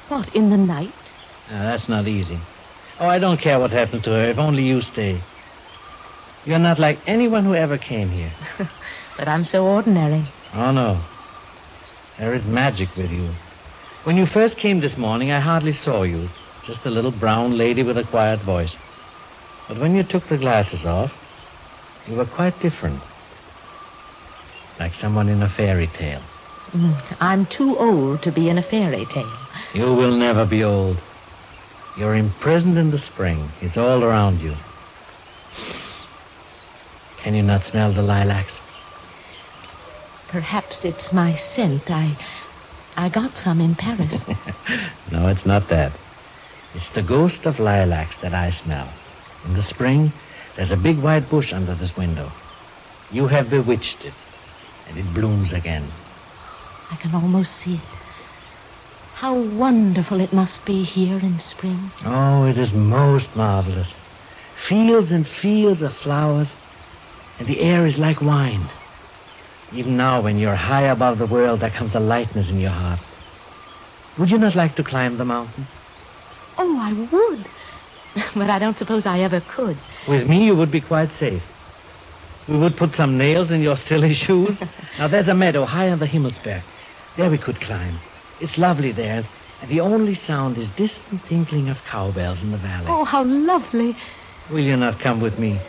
What, in the night? That's not easy. Oh, I don't care what happens to her, if only you stay. You're not like anyone who ever came here. But I'm so ordinary. Oh, no. There is magic with you. When you first came this morning, I hardly saw you. Just a little brown lady with a quiet voice. But when you took the glasses off, you were quite different. Like someone in a fairy tale. I'm too old to be in a fairy tale. You will never be old. You're imprisoned in the spring. It's all around you. Can you not smell the lilacs? Perhaps it's my scent. I got some in Paris. No, it's not that. It's the ghost of lilacs that I smell. In the spring, there's a big white bush under this window. You have bewitched it, and it blooms again. I can almost see it. How wonderful it must be here in spring. Oh, it is most marvelous. Fields and fields of flowers, and the air is like wine. Even now, when you're high above the world, there comes a lightness in your heart. Would you not like to climb the mountains? Oh, I would. But I don't suppose I ever could. With me, you would be quite safe. We would put some nails in your silly shoes. Now, there's a meadow high on the Himmelsberg. There we could climb. It's lovely there, and the only sound is distant tinkling of cowbells in the valley. Oh, how lovely. Will you not come with me?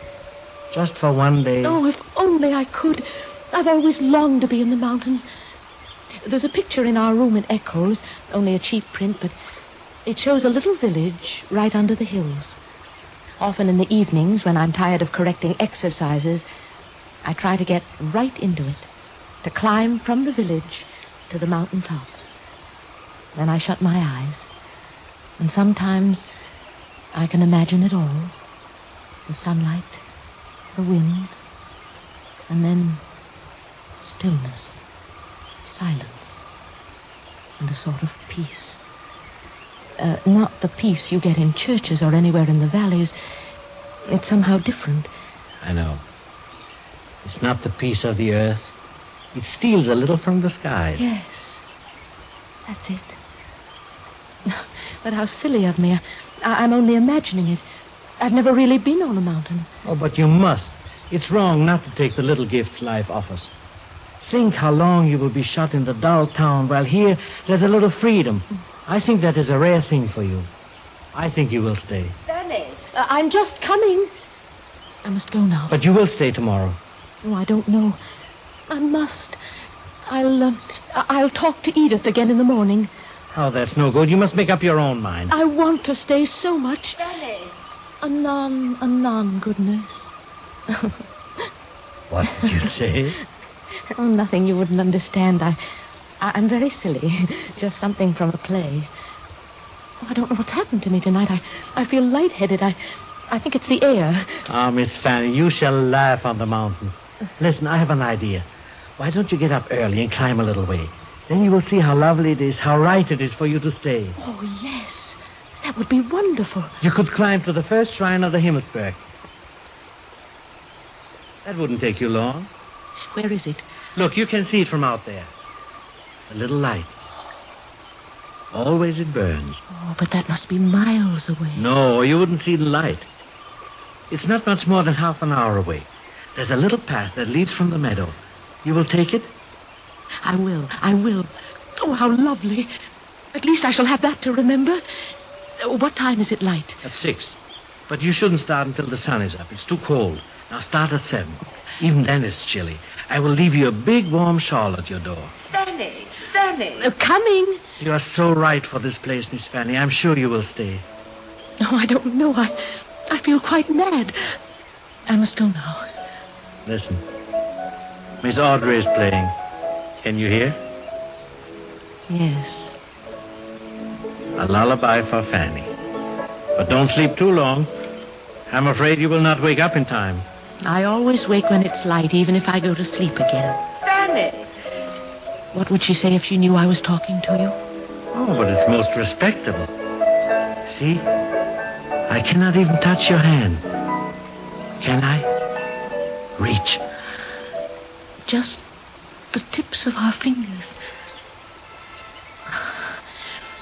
Just for one day? Oh, if only I could. I've always longed to be in the mountains. There's a picture in our room at Echoes, only a cheap print, but it shows a little village right under the hills. Often in the evenings, when I'm tired of correcting exercises, I try to get right into it, to climb from the village to the mountain top. Then I shut my eyes, and sometimes I can imagine it all. The sunlight, the wind, and then stillness, silence, and a sort of peace. Not the peace you get in churches or anywhere in the valleys. It's somehow different. I know. It's not the peace of the earth. It steals a little from the skies. Yes, that's it. But how silly of me. I'm only imagining it. I've never really been on a mountain. Oh, but you must. It's wrong not to take the little gifts life offers. Think how long you will be shut in the dull town, while here there's a little freedom. I think that is a rare thing for you. I think you will stay. Dennis! I'm just coming. I must go now. But you will stay tomorrow. Oh, I don't know. I must. I'll talk to Edith again in the morning. Oh, that's no good. You must make up your own mind. I want to stay so much. Dennis! Anon, goodness. What did you say? Oh, nothing you wouldn't understand. I'm very silly. Just something from a play. Oh, I don't know what's happened to me tonight. I feel lightheaded. I think it's the air. Ah, Miss Fanny, you shall laugh on the mountains. Listen, I have an idea. Why don't you get up early and climb a little way? Then you will see how lovely it is, how right it is for you to stay. Oh, yes. That would be wonderful. You could climb to the first shrine of the Himmelsberg. That wouldn't take you long. Where is it? Look, you can see it from out there. A little light. Always it burns. Oh, but that must be miles away. No, you wouldn't see the light. It's not much more than half an hour away. There's a little path that leads from the meadow. You will take it? I will. Oh, how lovely. At least I shall have that to remember. What time is it light? At 6. But you shouldn't start until the sun is up. It's too cold. Now start at 7. Even then it's chilly. I will leave you a big warm shawl at your door. Fanny! Coming. You are so right for this place, Miss Fanny. I'm sure you will stay. Oh, I don't know. I feel quite mad. I must go now. Listen. Miss Audrey is playing. Can you hear? Yes. A lullaby for Fanny. But don't sleep too long. I'm afraid you will not wake up in time. I always wake when it's light, even if I go to sleep again. Fanny! What would she say if she knew I was talking to you? Oh, but it's most respectable. See? I cannot even touch your hand. Can I? Reach. Just the tips of our fingers.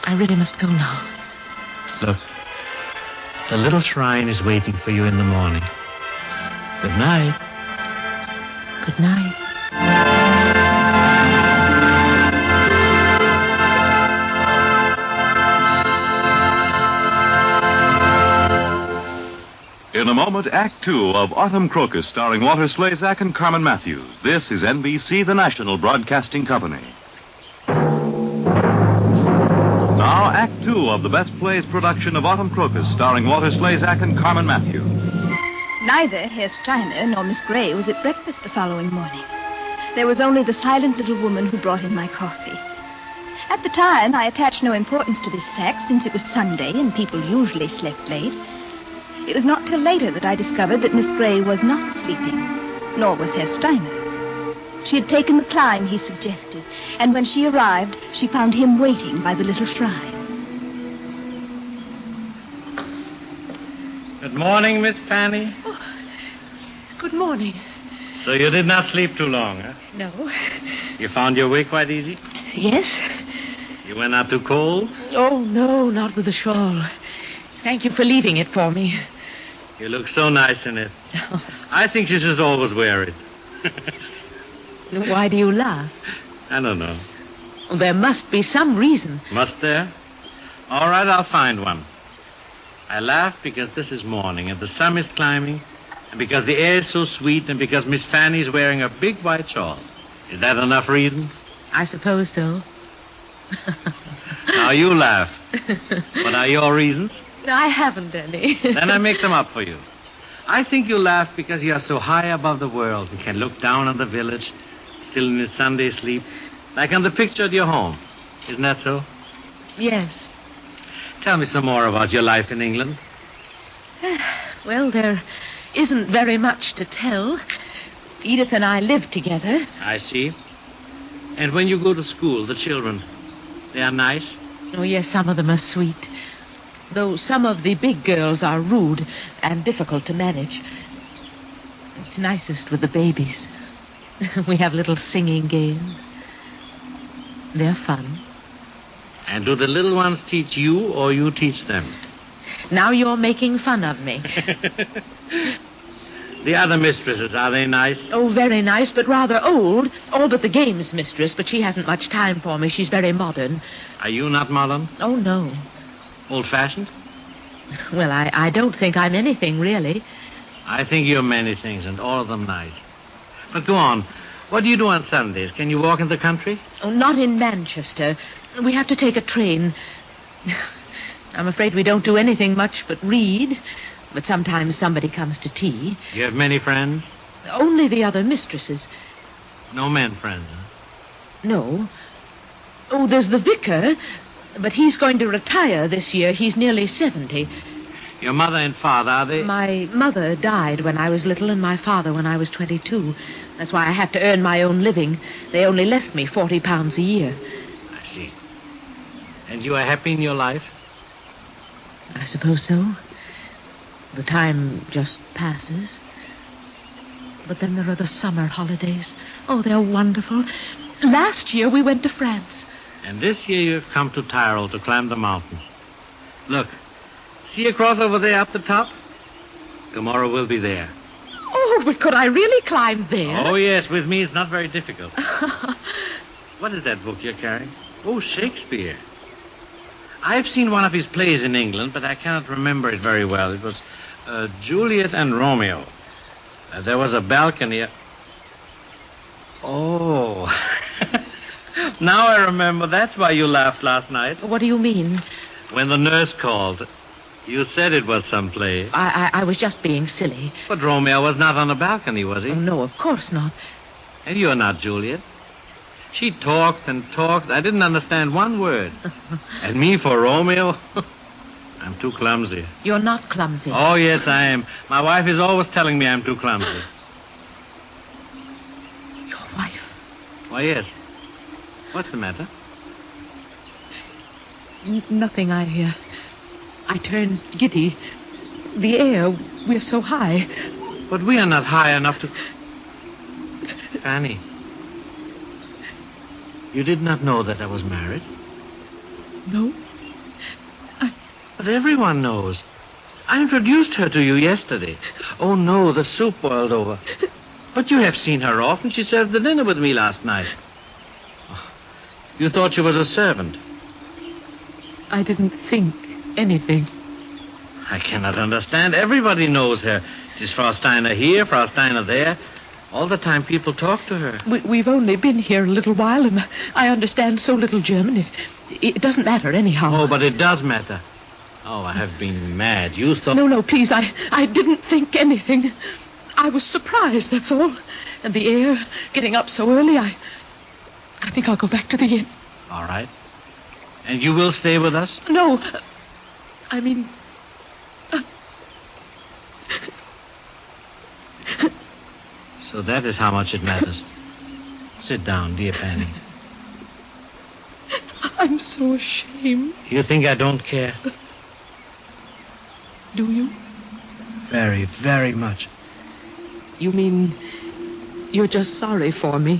I really must go now. Look. The little shrine is waiting for you in the morning. Good night. Good night. In a moment, Act Two of Autumn Crocus, starring Walter Slazak and Carmen Matthews. This is NBC, the national broadcasting company. Now, Act Two of the Best Plays production of Autumn Crocus, starring Walter Slazak and Carmen Matthews. Neither Herr Steiner nor Miss Gray was at breakfast the following morning. There was only the silent little woman who brought in my coffee. At the time, I attached no importance to this fact, since it was Sunday and people usually slept late. It was not till later that I discovered that Miss Gray was not sleeping. nor was Herr Steiner. She had taken the climb he suggested, and when she arrived, she found him waiting by the little shrine. Good morning, Miss Fanny. Good morning. So you did not sleep too long, huh? No. You found your way quite easy? Yes? You were not too cold? Oh, no, not with the shawl. Thank you for leaving it for me. You look so nice in it. I think you should always wear it. Why do you laugh? I don't know. There must be some reason. Must there? All right, I'll find one. I laugh because this is morning and the sun is climbing, and because the air is so sweet, and because Miss Fanny's wearing a big white shawl. Is that enough reason? I suppose so. Now you laugh. What are your reasons? I haven't any. Then I make them up for you. I think you laugh because you are so high above the world and can look down on the village, still in its Sunday sleep, like on the picture at your home. Isn't that so? Yes. Tell me some more about your life in England. Well, there isn't very much to tell. Edith and I live together. I see. And when you go to school, the children, they are nice? Oh, yes, some of them are sweet. Though some of the big girls are rude and difficult to manage. It's nicest with the babies. We have little singing games. They're fun. And do the little ones teach you, or you teach them? Now you're making fun of me. The other mistresses, are they nice? Oh, very nice, but rather old. All but the games mistress, but she hasn't much time for me. She's very modern. Are you not modern? Oh, no. Old-fashioned? Well, I don't think I'm anything, really. I think you're many things, and all of them nice. But go on. What do you do on Sundays? Can you walk in the country? Oh, not in Manchester. We have to take a train. I'm afraid we don't do anything much but read. But sometimes somebody comes to tea. You have many friends? Only the other mistresses. No men friends, huh? No. Oh, there's the vicar, but he's going to retire this year. He's nearly 70. Your mother and father, are they... My mother died when I was little and my father when I was 22. That's why I have to earn my own living. They only left me £40 a year. I see. And you are happy in your life? I suppose so. The time just passes. But then there are the summer holidays. Oh, they're wonderful. Last year we went to France. And this year you have come to Tyrol to climb the mountains. Look, see across over there up the top? Tomorrow we'll be there. Oh, but could I really climb there? Oh, yes, with me it's not very difficult. What is that book you're carrying? Oh, Shakespeare. I've seen one of his plays in England, but I cannot remember it very well. It was Juliet and Romeo. There was a balcony. Oh. Now I remember. That's why you laughed last night. What do you mean? When the nurse called. You said it was some play. I was just being silly. But Romeo was not on the balcony, was he? Oh, no, of course not. And you're not Juliet. She talked and talked. I didn't understand one word. And me for Romeo? I'm too clumsy. You're not clumsy. Oh, yes, I am. My wife is always telling me I'm too clumsy. Your wife? Why, yes. What's the matter? Nothing. I turned giddy. The air, we're so high. But we are not high enough to... Fanny, you did not know that I was married? No. But everyone knows. I introduced her to you yesterday. Oh, no, the soup boiled over. But you have seen her often. She served the dinner with me last night. You thought she was a servant. I didn't think anything. I cannot understand. Everybody knows her. She's Frau Steiner here, Frau Steiner there. All the time people talk to her. We've only been here a little while, and I understand so little German. It doesn't matter anyhow. Oh, but it does matter. Oh, I have been mad. You thought... No, please, I didn't think anything. I was surprised, that's all. And the air, getting up so early, I think I'll go back to the inn. All right. And you will stay with us? No, I mean... So that is how much it matters. Sit down, dear Fanny. I'm so ashamed. You think I don't care? Do you? Very, very much. You mean you're just sorry for me?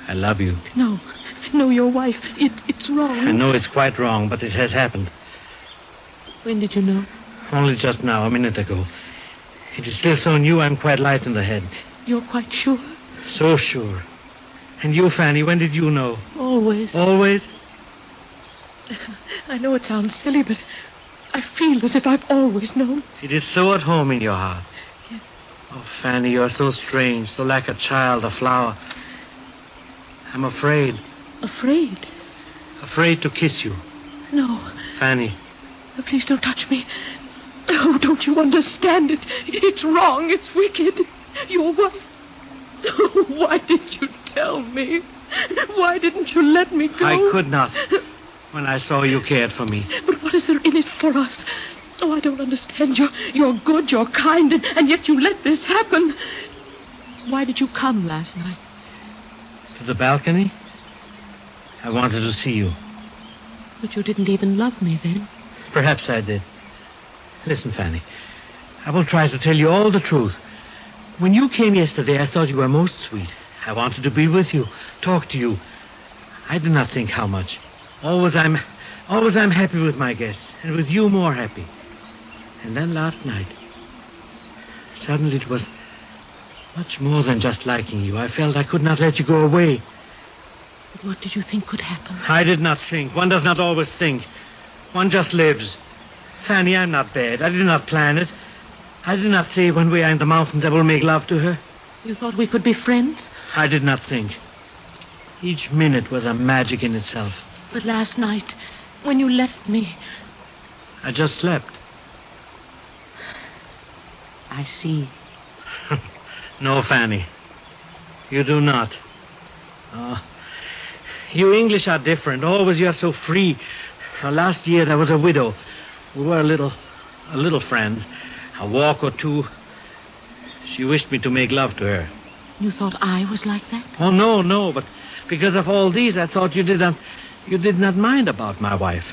I love you. No, your wife. It's wrong. I know it's quite wrong, but it has happened. When did you know? Only just now, a minute ago. It is still so new, I'm quite light in the head. You're quite sure? So sure. And you, Fanny, when did you know? Always. Always? I know it sounds silly, but I feel as if I've always known. It is so at home in your heart. Yes. Oh, Fanny, you're so strange, so like a child, a flower. I'm afraid. Afraid? Afraid to kiss you. No. Fanny. Oh, please don't touch me. Oh, don't you understand it? It's wrong. It's wicked. Your wife. Oh, why did you tell me? Why didn't you let me go? I could not. When I saw you cared for me. But what is there in it for us? Oh, I don't understand. You're good, you're kind, and yet you let this happen. Why did you come last night? To the balcony? I wanted to see you. But you didn't even love me then. Perhaps I did. Listen, Fanny. I will try to tell you all the truth. When you came yesterday, I thought you were most sweet. I wanted to be with you, talk to you. I did not think how much. Always I'm happy with my guests, and with you more happy. And then last night, suddenly it was much more than just liking you. I felt I could not let you go away. But what did you think could happen? I did not think. One does not always think. One just lives. Fanny, I'm not bad. I did not plan it. I did not say when we are in the mountains I will make love to her. You thought we could be friends? I did not think. Each minute was a magic in itself. But last night, when you left me... I just slept. I see. No, Fanny. You do not. Oh. You English are different. Always you are so free. Last year there was a widow. We were a little friends. A walk or two. She wished me to make love to her. You thought I was like that? Oh, no, but because of all these, I thought you did not mind about my wife.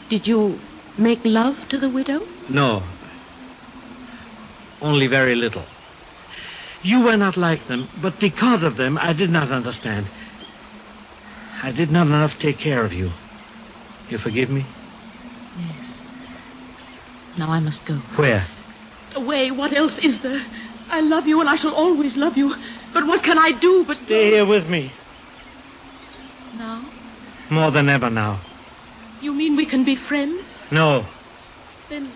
Did you make love to the widow? No. Only very little. You were not like them, but because of them, I did not understand. I did not enough take care of you. You forgive me? Yes. Now I must go. Where? Away. What else is there? I love you and I shall always love you. But what can I do but... Stay here with me. Now? More than ever now. You mean we can be friends? No. Then...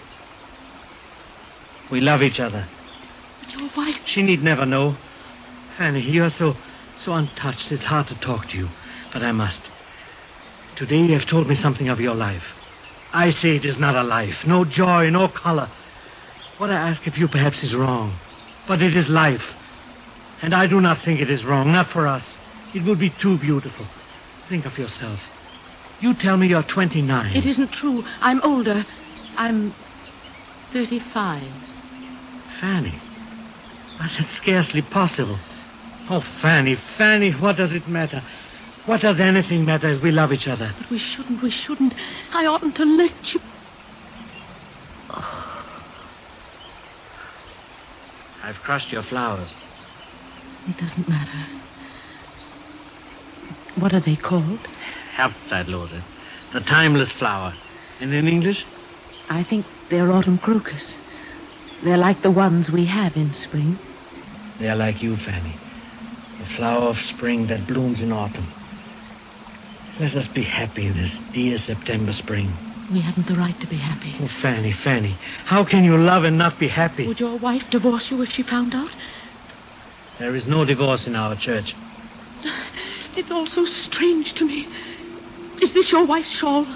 We love each other. But your wife... She need never know. Fanny, you're so untouched. It's hard to talk to you. But I must. Today you have told me something of your life. I say it is not a life. No joy, no color. What I ask of you perhaps is wrong. But it is life. And I do not think it is wrong. Not for us. It would be too beautiful. Think of yourself. You tell me you're 29. It isn't true. I'm older. I'm 35. Fanny. But that's scarcely possible. Oh, Fanny, what does it matter? What does anything matter if we love each other? But we shouldn't. I oughtn't to let you... I've crushed your flowers. It doesn't matter. What are they called? Herbstzeitlose. The timeless flower. And in English? I think they're autumn crocus. They're like the ones we have in spring. They're like you, Fanny. The flower of spring that blooms in autumn. Let us be happy in this dear September spring. We haven't the right to be happy. Oh, Fanny, how can you love and not be happy? Would your wife divorce you if she found out? There is no divorce in our church. It's all so strange to me. Is this your wife's shawl?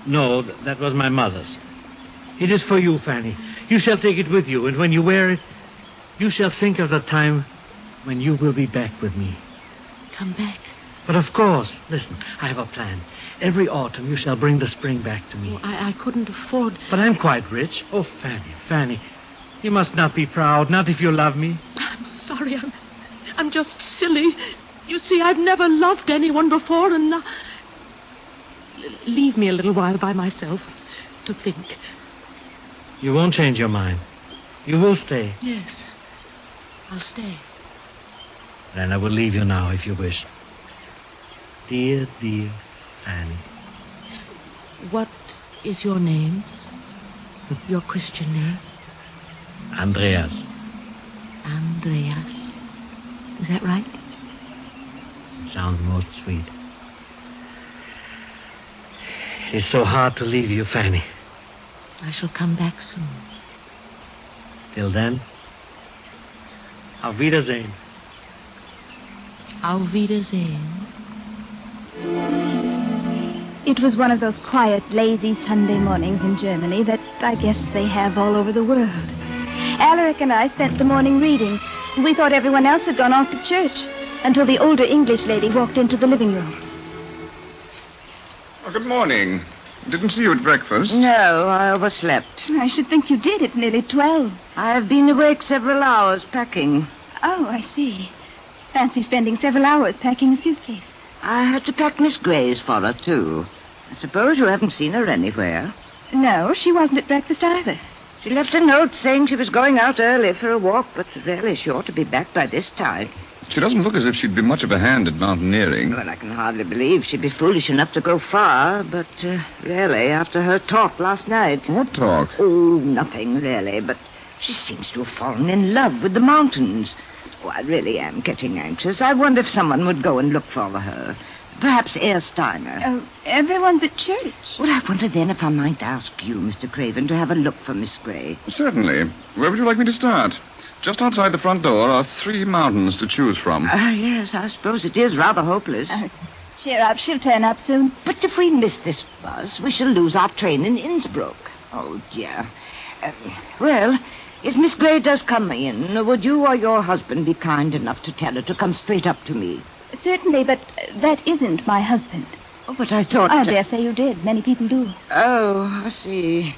No, that was my mother's. It is for you, Fanny. You shall take it with you, and when you wear it, you shall think of the time when you will be back with me. Come back? But of course. Listen, I have a plan. Every autumn you shall bring the spring back to me. Oh, I couldn't afford... But I'm quite rich. Oh, Fanny. You must not be proud, not if you love me. I'm sorry. I'm just silly. You see, I've never loved anyone before, and now... Leave me a little while by myself to think. You won't change your mind. You will stay. Yes, I'll stay. Then I will leave you now, if you wish. Dear, dear Fanny. What is your name? Your Christian name? Andreas. Andreas. Is that right? It sounds most sweet. It is so hard to leave you, Fanny. I shall come back soon. Till then, auf Wiedersehen. Auf Wiedersehen. It was one of those quiet, lazy Sunday mornings in Germany that I guess they have all over the world. Alaric and I spent the morning reading, and we thought everyone else had gone off to church until the older English lady walked into the living room. Oh, good morning. Didn't see you at breakfast. No, I overslept. I should think you did. It's nearly 12. I've been awake several hours packing. Oh, I see. Fancy spending several hours packing a suitcase. I had to pack Miss Gray's for her, too. I suppose you haven't seen her anywhere. No, she wasn't at breakfast either. She left a note saying she was going out early for a walk, but really she ought to be back by this time. She doesn't look as if she'd be much of a hand at mountaineering. Well, I can hardly believe she'd be foolish enough to go far, but really, after her talk last night... What talk? Oh, nothing, really, but she seems to have fallen in love with the mountains. Oh, I really am getting anxious. I wonder if someone would go and look for her. Perhaps Herr Steiner. Oh, everyone's at church. Well, I wonder then if I might ask you, Mr. Craven, to have a look for Miss Gray. Certainly. Where would you like me to start? Just outside the front door are 3 mountains to choose from. Yes, I suppose it is rather hopeless. Cheer up, she'll turn up soon. But if we miss this bus, we shall lose our train in Innsbruck. Oh, dear. Well, if Miss Gray does come in, would you or your husband be kind enough to tell her to come straight up to me? Certainly, but that isn't my husband. Oh, but I thought... I dare say you did. Many people do. Oh, I see.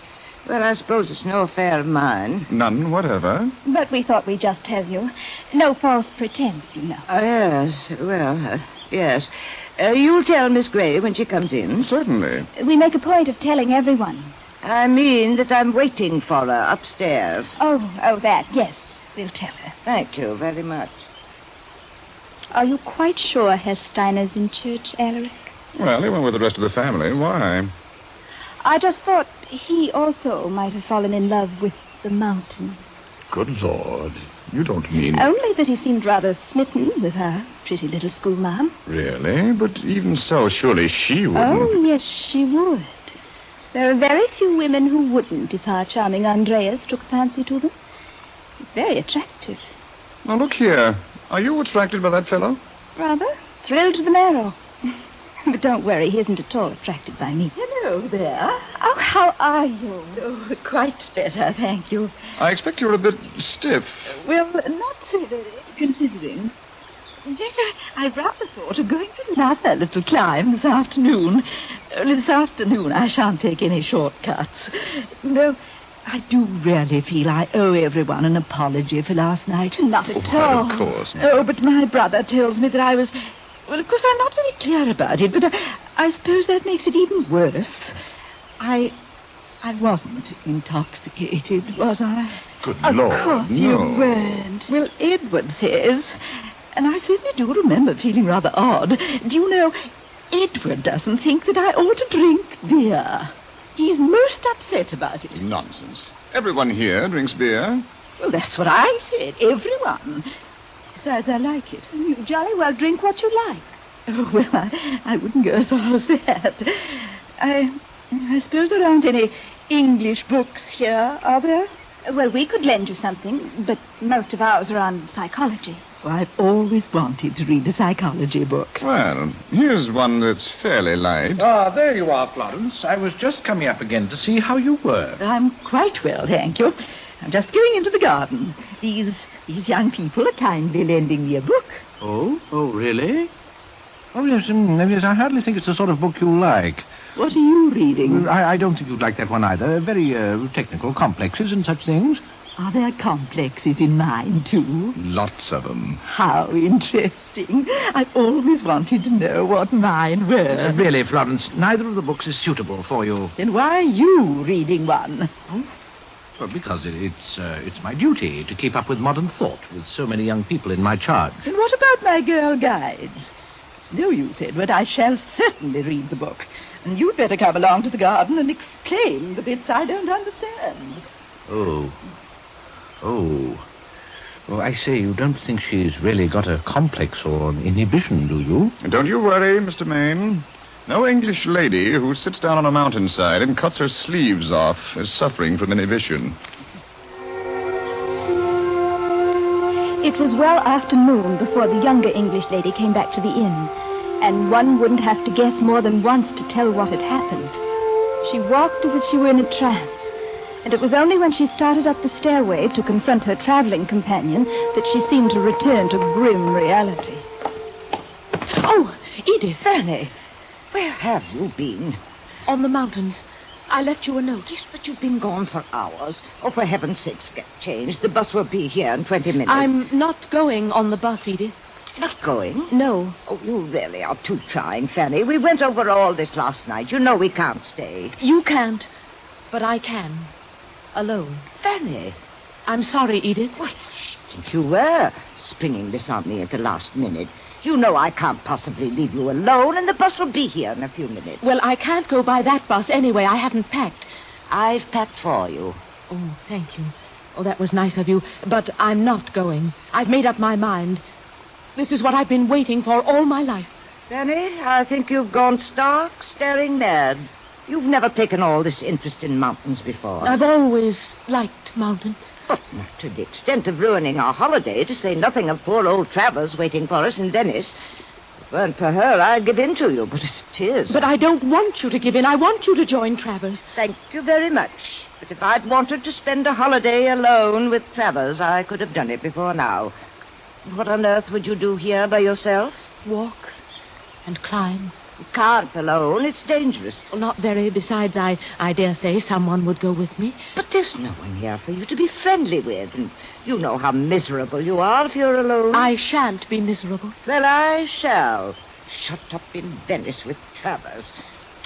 Well, I suppose it's no affair of mine. None whatever. But we thought we'd just tell you. No false pretense, you know. Yes. Well, yes. You'll tell Miss Gray when she comes in? Certainly. We make a point of telling everyone. I mean that I'm waiting for her upstairs. Oh, that, yes. We'll tell her. Thank you very much. Are you quite sure Herr Steiner's in church, Alaric? Well, he went with the rest of the family. Why? I just thought he also might have fallen in love with the mountain. Good Lord. You don't mean... Only that he seemed rather smitten with her pretty little schoolma'am. Really? But even so, surely she wouldn't... Oh, yes, she would. There are very few women who wouldn't if our charming Andreas took a fancy to them. He's very attractive. Now, look here. Are you attracted by that fellow? Rather. Thrilled to the marrow. But don't worry, he isn't at all attracted by me. Hello there. Oh, how are you? Oh, quite better, thank you. I expect you're a bit stiff. Well, not so very, considering. In fact, I rather thought of going for another little climb this afternoon. Only this afternoon I shan't take any shortcuts. No, I do really feel I owe everyone an apology for last night. Not at all. Of course. Oh, but my brother tells me that I was... Well, of course, I'm not very clear about it, but I suppose that makes it even worse. I wasn't intoxicated, was I? Good Lord, Of course you weren't. Well, Edward says, and I certainly do remember feeling rather odd. Do you know, Edward doesn't think that I ought to drink beer. He's most upset about it. Nonsense. Everyone here drinks beer. Well, that's what I said, everyone. Besides, I like it. You jolly well drink what you like. Oh, well, I wouldn't go as far as that. I suppose there aren't any English books here, are there? Well, we could lend you something, but most of ours are on psychology. Well, I've always wanted to read a psychology book. Well, here's one that's fairly light. Ah, there you are, Florence. I was just coming up again to see how you were. I'm quite well, thank you. I'm just going into the garden. These young people are kindly lending me a book. Oh, really? Oh, yes, yes, I hardly think it's the sort of book you like. What are you reading? I don't think you'd like that one either. Very technical, complexes and such things. Are there complexes in mine, too? Lots of them. How interesting. I've always wanted to know what mine were. Really, Florence, neither of the books is suitable for you. Then why are you reading one? Well, because it's my duty to keep up with modern thought with so many young people in my charge. And what about my girl guides? It's no use, Edward. I shall certainly read the book. And you'd better come along to the garden and explain the bits I don't understand. Oh, I say, you don't think she's really got a complex or an inhibition, do you? Don't you worry, Mr. Maine. No English lady who sits down on a mountainside and cuts her sleeves off is suffering from inhibition. It was well after noon before the younger English lady came back to the inn, and one wouldn't have to guess more than once to tell what had happened. She walked as if she were in a trance, and it was only when she started up the stairway to confront her traveling companion that she seemed to return to grim reality. Oh, Edith. Fanny, where have you been? On the mountains. I left you a note. Yes, but you've been gone for hours. Oh, for heaven's sakes, get changed. The bus will be here in 20 minutes. I'm not going on the bus, Edith. Not going? No. Oh, you really are too trying, Fanny. We went over all this last night. You know we can't stay. You can't, but I can. Alone. Fanny. I'm sorry, Edith. What? Think you were springing this on me at the last minute. You know I can't possibly leave you alone, and the bus will be here in a few minutes. Well, I can't go by that bus anyway. I haven't packed. I've packed for you. Oh, thank you. Oh, that was nice of you. But I'm not going. I've made up my mind. This is what I've been waiting for all my life. Fanny, I think you've gone stark, staring mad. You've never taken all this interest in mountains before. I've always liked mountains. But not to the extent of ruining our holiday, to say nothing of poor old Travers waiting for us in Venice. If it weren't for her, I'd give in to you, but as it is... But I don't want you to give in. I want you to join Travers. Thank you very much. But if I'd wanted to spend a holiday alone with Travers, I could have done it before now. What on earth would you do here by yourself? Walk and climb. You can't alone. It's dangerous. Well, not very. Besides, I dare say someone would go with me. But there's no one here for you to be friendly with, and you know how miserable you are if you're alone. I shan't be miserable. Well, I shall. Shut up in Venice with Travers.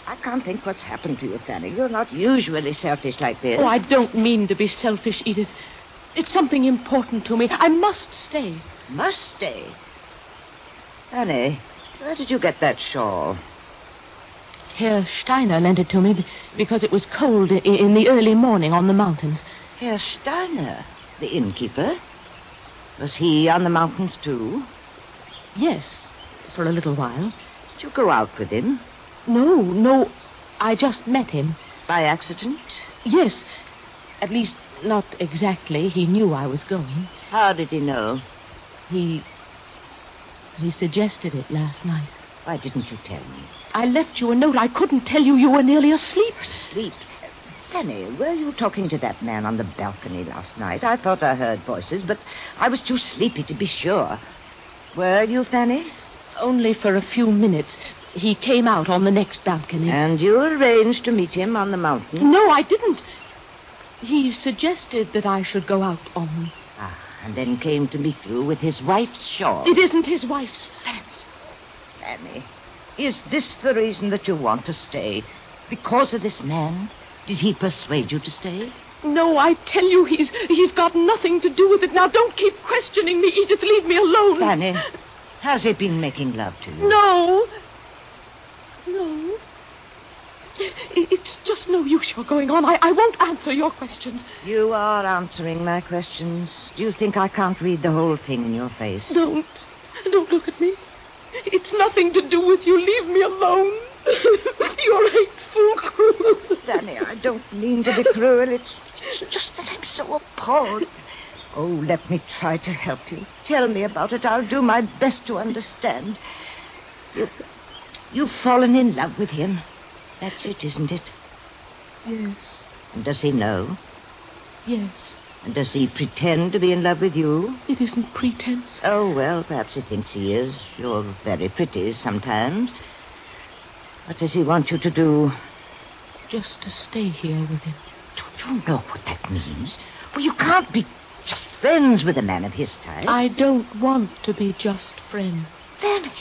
I can't think what's happened to you, Fanny. You're not usually selfish like this. Oh, I don't mean to be selfish, Edith. It's something important to me. I must stay. Must stay? Fanny, where did you get that shawl? Herr Steiner lent it to me because it was cold in the early morning on the mountains. Herr Steiner, the innkeeper? Was he on the mountains, too? Yes, for a little while. Did you go out with him? No. I just met him. By accident? Yes. At least, not exactly. He knew I was going. How did he know? He suggested it last night. Why didn't you tell me? I left you a note. I couldn't tell you. You were nearly asleep. Asleep? Fanny, were you talking to that man on the balcony last night? I thought I heard voices, but I was too sleepy to be sure. Were you, Fanny? Only for a few minutes. He came out on the next balcony. And you arranged to meet him on the mountain? No, I didn't. He suggested that I should go out on... And then came to meet you with his wife's shawl. It isn't his wife's. Fanny, is this the reason that you want to stay? Because of this man? Did he persuade you to stay? No, I tell you, he's got nothing to do with it. Now, don't keep questioning me, Edith. Leave me alone. Fanny, has he been making love to you? No. It's just no use you're going on. I won't answer your questions. You are answering my questions. Do you think I can't read the whole thing in your face? Don't look at me. It's nothing to do with you. Leave me alone. You're hateful, cruel. Fanny, I don't mean to be cruel. It's just that I'm so appalled. Oh, let me try to help you. Tell me about it. I'll do my best to understand. You've fallen in love with him. That's it, isn't it? Yes. And does he know? Yes. And does he pretend to be in love with you? It isn't pretense. Oh, well, perhaps he thinks he is. You're very pretty sometimes. What does he want you to do? Just to stay here with him. Don't you know what that means? Well, you can't be just friends with a man of his type. I don't want to be just friends. Fanny,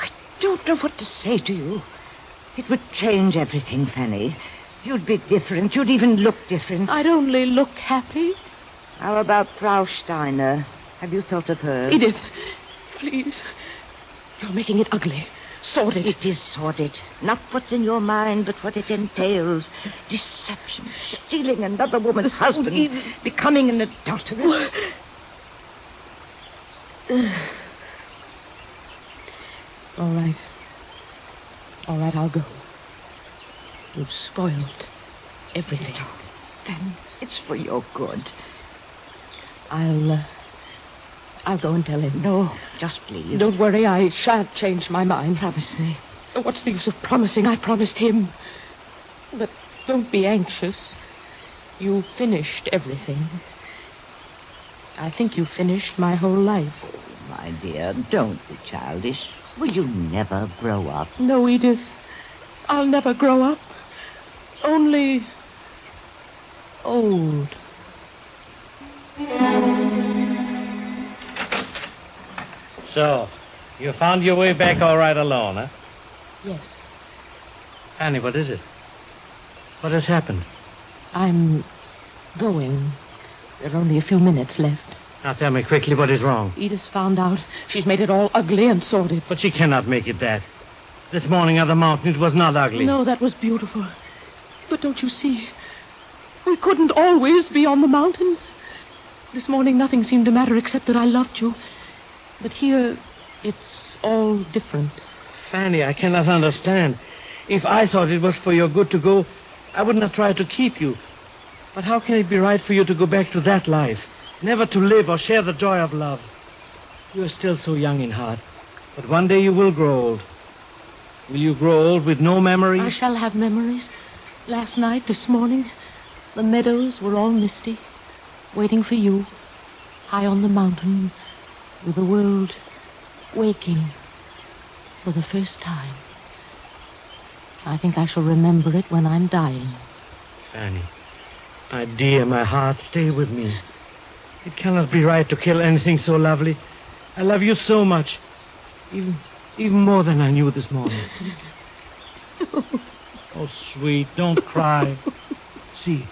I don't know what to say to you. It would change everything, Fanny. You'd be different. You'd even look different. I'd only look happy. How about Frau Steiner? Have you thought of her? Edith, please. You're making it ugly. Sordid. It is sordid. Not what's in your mind, but what it entails. Deception, stealing another woman's husband, becoming an adulteress. All right. All right, I'll go. You've spoiled everything. Then it's for your good. I'll go and tell him. No, just leave. Don't worry, I shan't change my mind. Promise me. What's the use of promising? I promised him. But don't be anxious. You finished everything. I think you finished my whole life. Oh, my dear, don't be childish. Will you never grow up? No, Edith. I'll never grow up. Only old. So, you found your way back all right alone, huh? Yes. Fanny, what is it? What has happened? I'm going. There are only a few minutes left. Now tell me quickly what is wrong. Edith's found out. She's made it all ugly and sordid. But she cannot make it that. This morning on the mountain, it was not ugly. No, that was beautiful. But don't you see? We couldn't always be on the mountains. This morning, nothing seemed to matter except that I loved you. But here, it's all different. Fanny, I cannot understand. If I thought it was for your good to go, I would not try to keep you. But how can it be right for you to go back to that life? Never to live or share the joy of love. You are still so young in heart. But one day you will grow old. Will you grow old with no memories? I shall have memories. Last night, this morning, the meadows were all misty, waiting for you, high on the mountain, with the world waking for the first time. I think I shall remember it when I'm dying. Fanny, my dear, my heart, stay with me. It cannot be right to kill anything so lovely. I love you so much. Even more than I knew this morning. Oh, sweet, don't cry. See,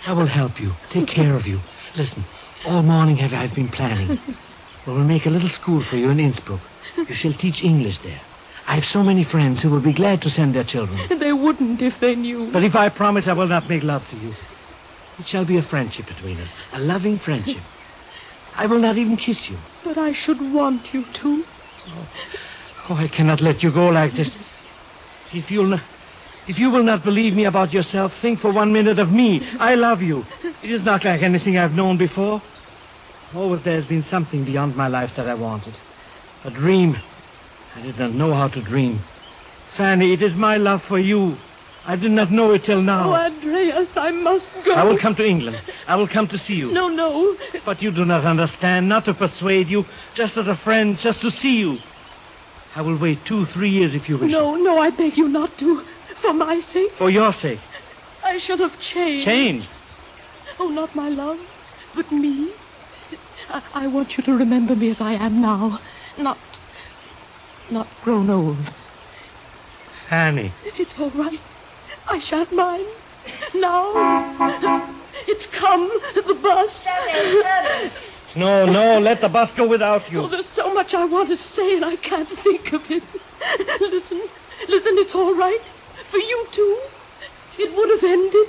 I will help you, take care of you. Listen, all morning I've been planning. We will make a little school for you in Innsbruck. You shall teach English there. I have so many friends who will be glad to send their children. They wouldn't if they knew. But if I promise I will not make love to you, it shall be a friendship between us, a loving friendship. I will not even kiss you. But I should want you to. Oh, I cannot let you go like this. If you will not believe me about yourself, think for 1 minute of me. I love you. It is not like anything I've known before. Always there has been something beyond my life that I wanted. A dream. I did not know how to dream. Fanny, it is my love for you. I did not know it till now. Oh, Andreas, I must go. I will come to England. I will come to see you. No, no. But you do not understand. Not to persuade you. Just as a friend. Just to see you. I will wait 2-3 years if you wish. No, I beg you not to. For my sake. For your sake. I should have changed. Changed? Oh, not my love, but me. I want you to remember me as I am now. Not grown old. Fanny. It's all right. I shan't mind. Now. It's come. The bus. No, let the bus go without you. Oh, there's so much I want to say, and I can't think of it. Listen, it's all right. For you too. It would have ended.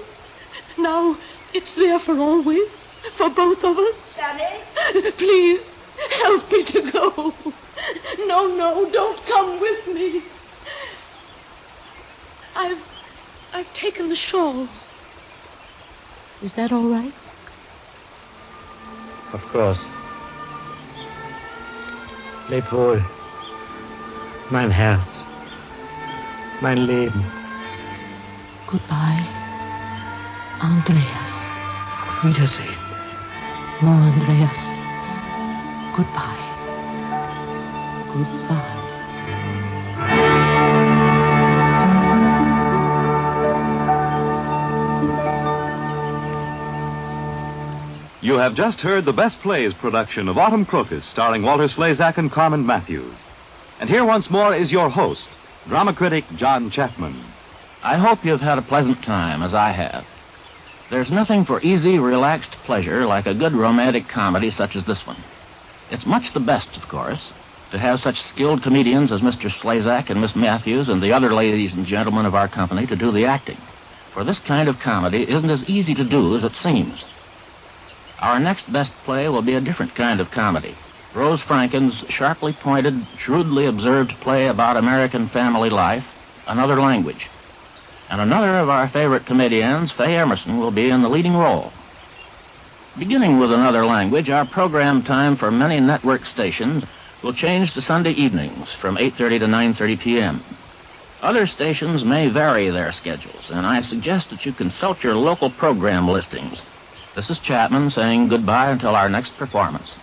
Now, it's there for always. For both of us. Danny? Please, help me to go. No, don't come with me. I've taken the shawl. Is that all right? Of course. Leb wohl. Mein Herz. Mein Leben. Goodbye, Andreas. Auf Wiedersehen. No, Andreas. Goodbye. Goodbye. You have just heard the Best Plays production of Autumn Crocus, starring Walter Slezak and Carmen Matthews. And here once more is your host, drama critic John Chapman. I hope you've had a pleasant time, as I have. There's nothing for easy, relaxed pleasure like a good romantic comedy such as this one. It's much the best, of course, to have such skilled comedians as Mr. Slezak and Miss Matthews and the other ladies and gentlemen of our company to do the acting. For this kind of comedy isn't as easy to do as it seems. Our next best play will be a different kind of comedy. Rose Franken's sharply pointed, shrewdly observed play about American family life, Another Language. And another of our favorite comedians, Faye Emerson, will be in the leading role. Beginning with Another Language, our program time for many network stations will change to Sunday evenings from 8:30 to 9:30 p.m. Other stations may vary their schedules, and I suggest that you consult your local program listings. This is Chapman saying goodbye until our next performance.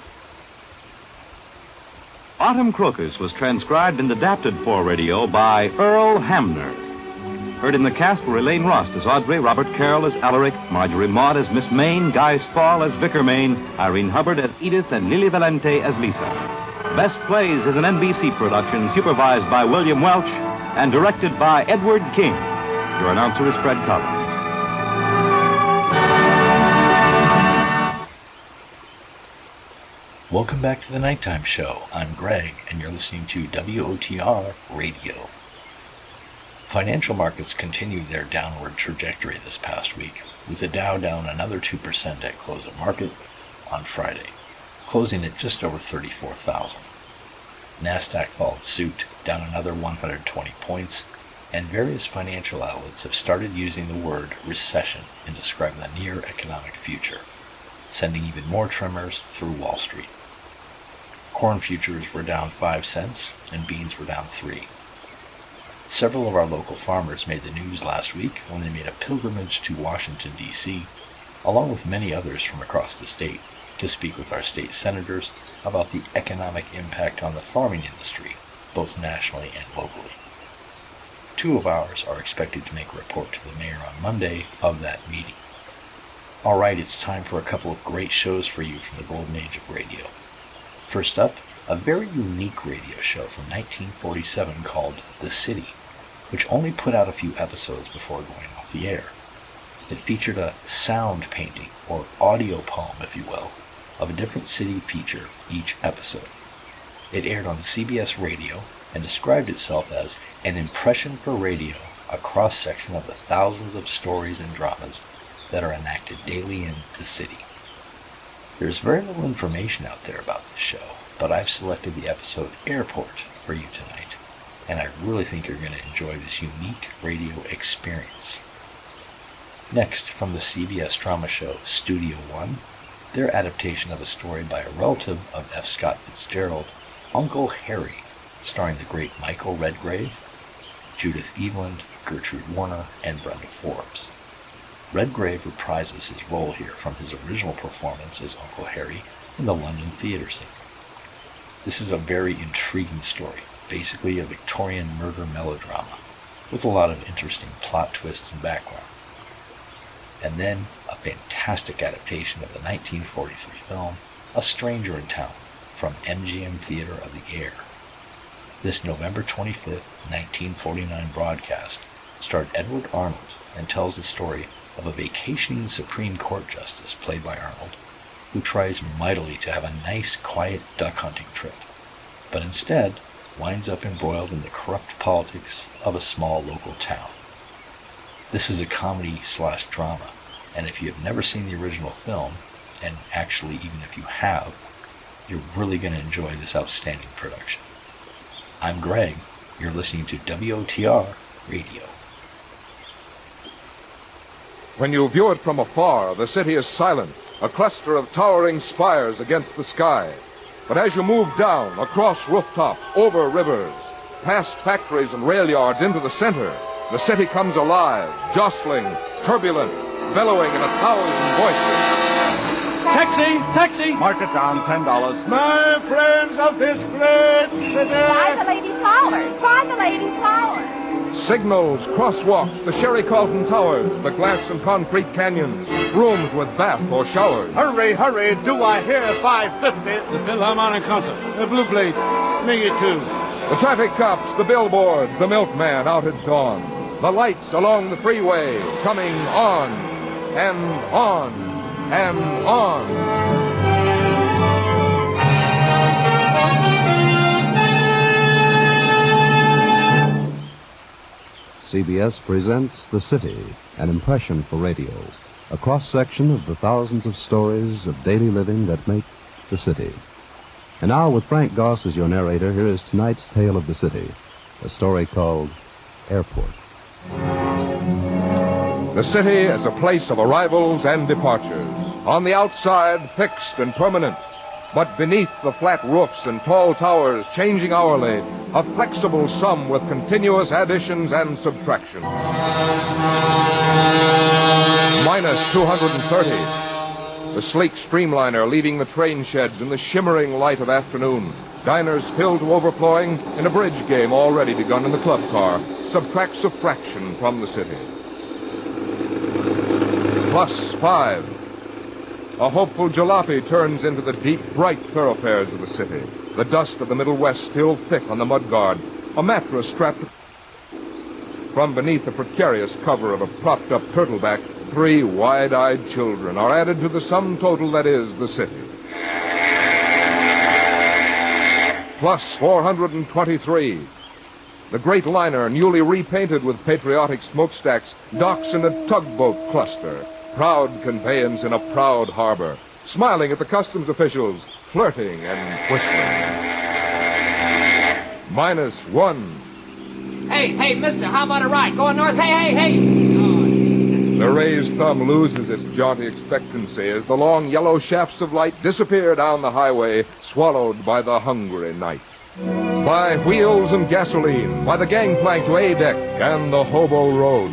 Autumn Crocus was transcribed and adapted for radio by Earl Hamner. Heard in the cast were Elaine Rost as Audrey, Robert Carroll as Alaric, Marjorie Maud as Miss Maine, Guy Spall as Vicar Maine, Irene Hubbard as Edith, and Lily Valente as Lisa. Best Plays is an NBC production supervised by William Welch and directed by Edward King. Your announcer is Fred Collins. Welcome back to the Nighttime Show. I'm Greg, and you're listening to WOTR Radio. Financial markets continued their downward trajectory this past week, with the Dow down another 2% at close of market on Friday, closing at just over 34,000. NASDAQ followed suit, down another 120 points, and various financial outlets have started using the word recession in describing the near economic future, sending even more tremors through Wall Street. Corn futures were down 5 cents, and beans were down 3. Several of our local farmers made the news last week when they made a pilgrimage to Washington, D.C., along with many others from across the state, to speak with our state senators about the economic impact on the farming industry, both nationally and locally. 2 of ours are expected to make a report to the mayor on Monday of that meeting. All right, it's time for a couple of great shows for you from the golden age of radio. First up, a very unique radio show from 1947 called The City, which only put out a few episodes before going off the air. It featured a sound painting, or audio poem, if you will, of a different city feature each episode. It aired on CBS Radio and described itself as an impression for radio, a cross-section of the thousands of stories and dramas that are enacted daily in the city. There's very little information out there about this show, but I've selected the episode Airport for you tonight, and I really think you're going to enjoy this unique radio experience. Next, from the CBS drama show Studio One, their adaptation of a story by a relative of F. Scott Fitzgerald, Uncle Harry, starring the great Michael Redgrave, Judith Eveland, Gertrude Warner, and Brenda Forbes. Redgrave reprises his role here from his original performance as Uncle Harry in the London theater scene. This is a very intriguing story, basically a Victorian murder melodrama, with a lot of interesting plot twists and background. And then a fantastic adaptation of the 1943 film A Stranger in Town from MGM Theater of the Air. This November 25th, 1949 broadcast starred Edward Arnold and tells the story of a vacationing Supreme Court justice played by Arnold who tries mightily to have a nice, quiet duck hunting trip, but instead winds up embroiled in the corrupt politics of a small local town. This is a comedy/drama, and if you have never seen the original film, and actually even if you have, you're really going to enjoy this outstanding production. I'm Greg. You're listening to WOTR Radio. When you view it from afar, the city is silent, a cluster of towering spires against the sky. But as you move down, across rooftops, over rivers, past factories and rail yards into the center, the city comes alive, jostling, turbulent, bellowing in 1,000 voices. Taxi! Taxi! Mark it down, $10. My friends of this great city! Buy the lady flowers! Buy the lady flowers! Signals, crosswalks, the Sherry Carlton Towers, the glass and concrete canyons, rooms with bath or showers. Hurry, hurry, do I hear 550? The Philharmonic Concert. The Blue Plate. -2. The traffic cops, the billboards, the milkman out at dawn. The lights along the freeway coming on and on and on. CBS presents The City, an impression for radio, a cross-section of the thousands of stories of daily living that make the city. And now, with Frank Goss as your narrator, here is tonight's tale of the city, a story called Airport. The city is a place of arrivals and departures. On the outside, fixed and permanent. But beneath the flat roofs and tall towers, changing hourly, a flexible sum with continuous additions and subtractions. Minus 230. The sleek streamliner leaving the train sheds in the shimmering light of afternoon. Diners filled to overflowing, and a bridge game already begun in the club car subtracts a fraction from the city. Plus 5. A hopeful jalopy turns into the deep, bright thoroughfares of the city. The dust of the Middle West still thick on the mudguard. A mattress strapped from beneath the precarious cover of a propped-up turtleback. 3 wide-eyed children are added to the sum total that is the city. Plus 423. The great liner, newly repainted with patriotic smokestacks, docks in a tugboat cluster. Proud conveyance in a proud harbor, smiling at the customs officials, flirting and whistling. Minus 1. Hey, mister, how about a ride? Going north? Hey! The raised thumb loses its jaunty expectancy as the long yellow shafts of light disappear down the highway, swallowed by the hungry night. By wheels and gasoline, by the gangplank to A-deck and the hobo road.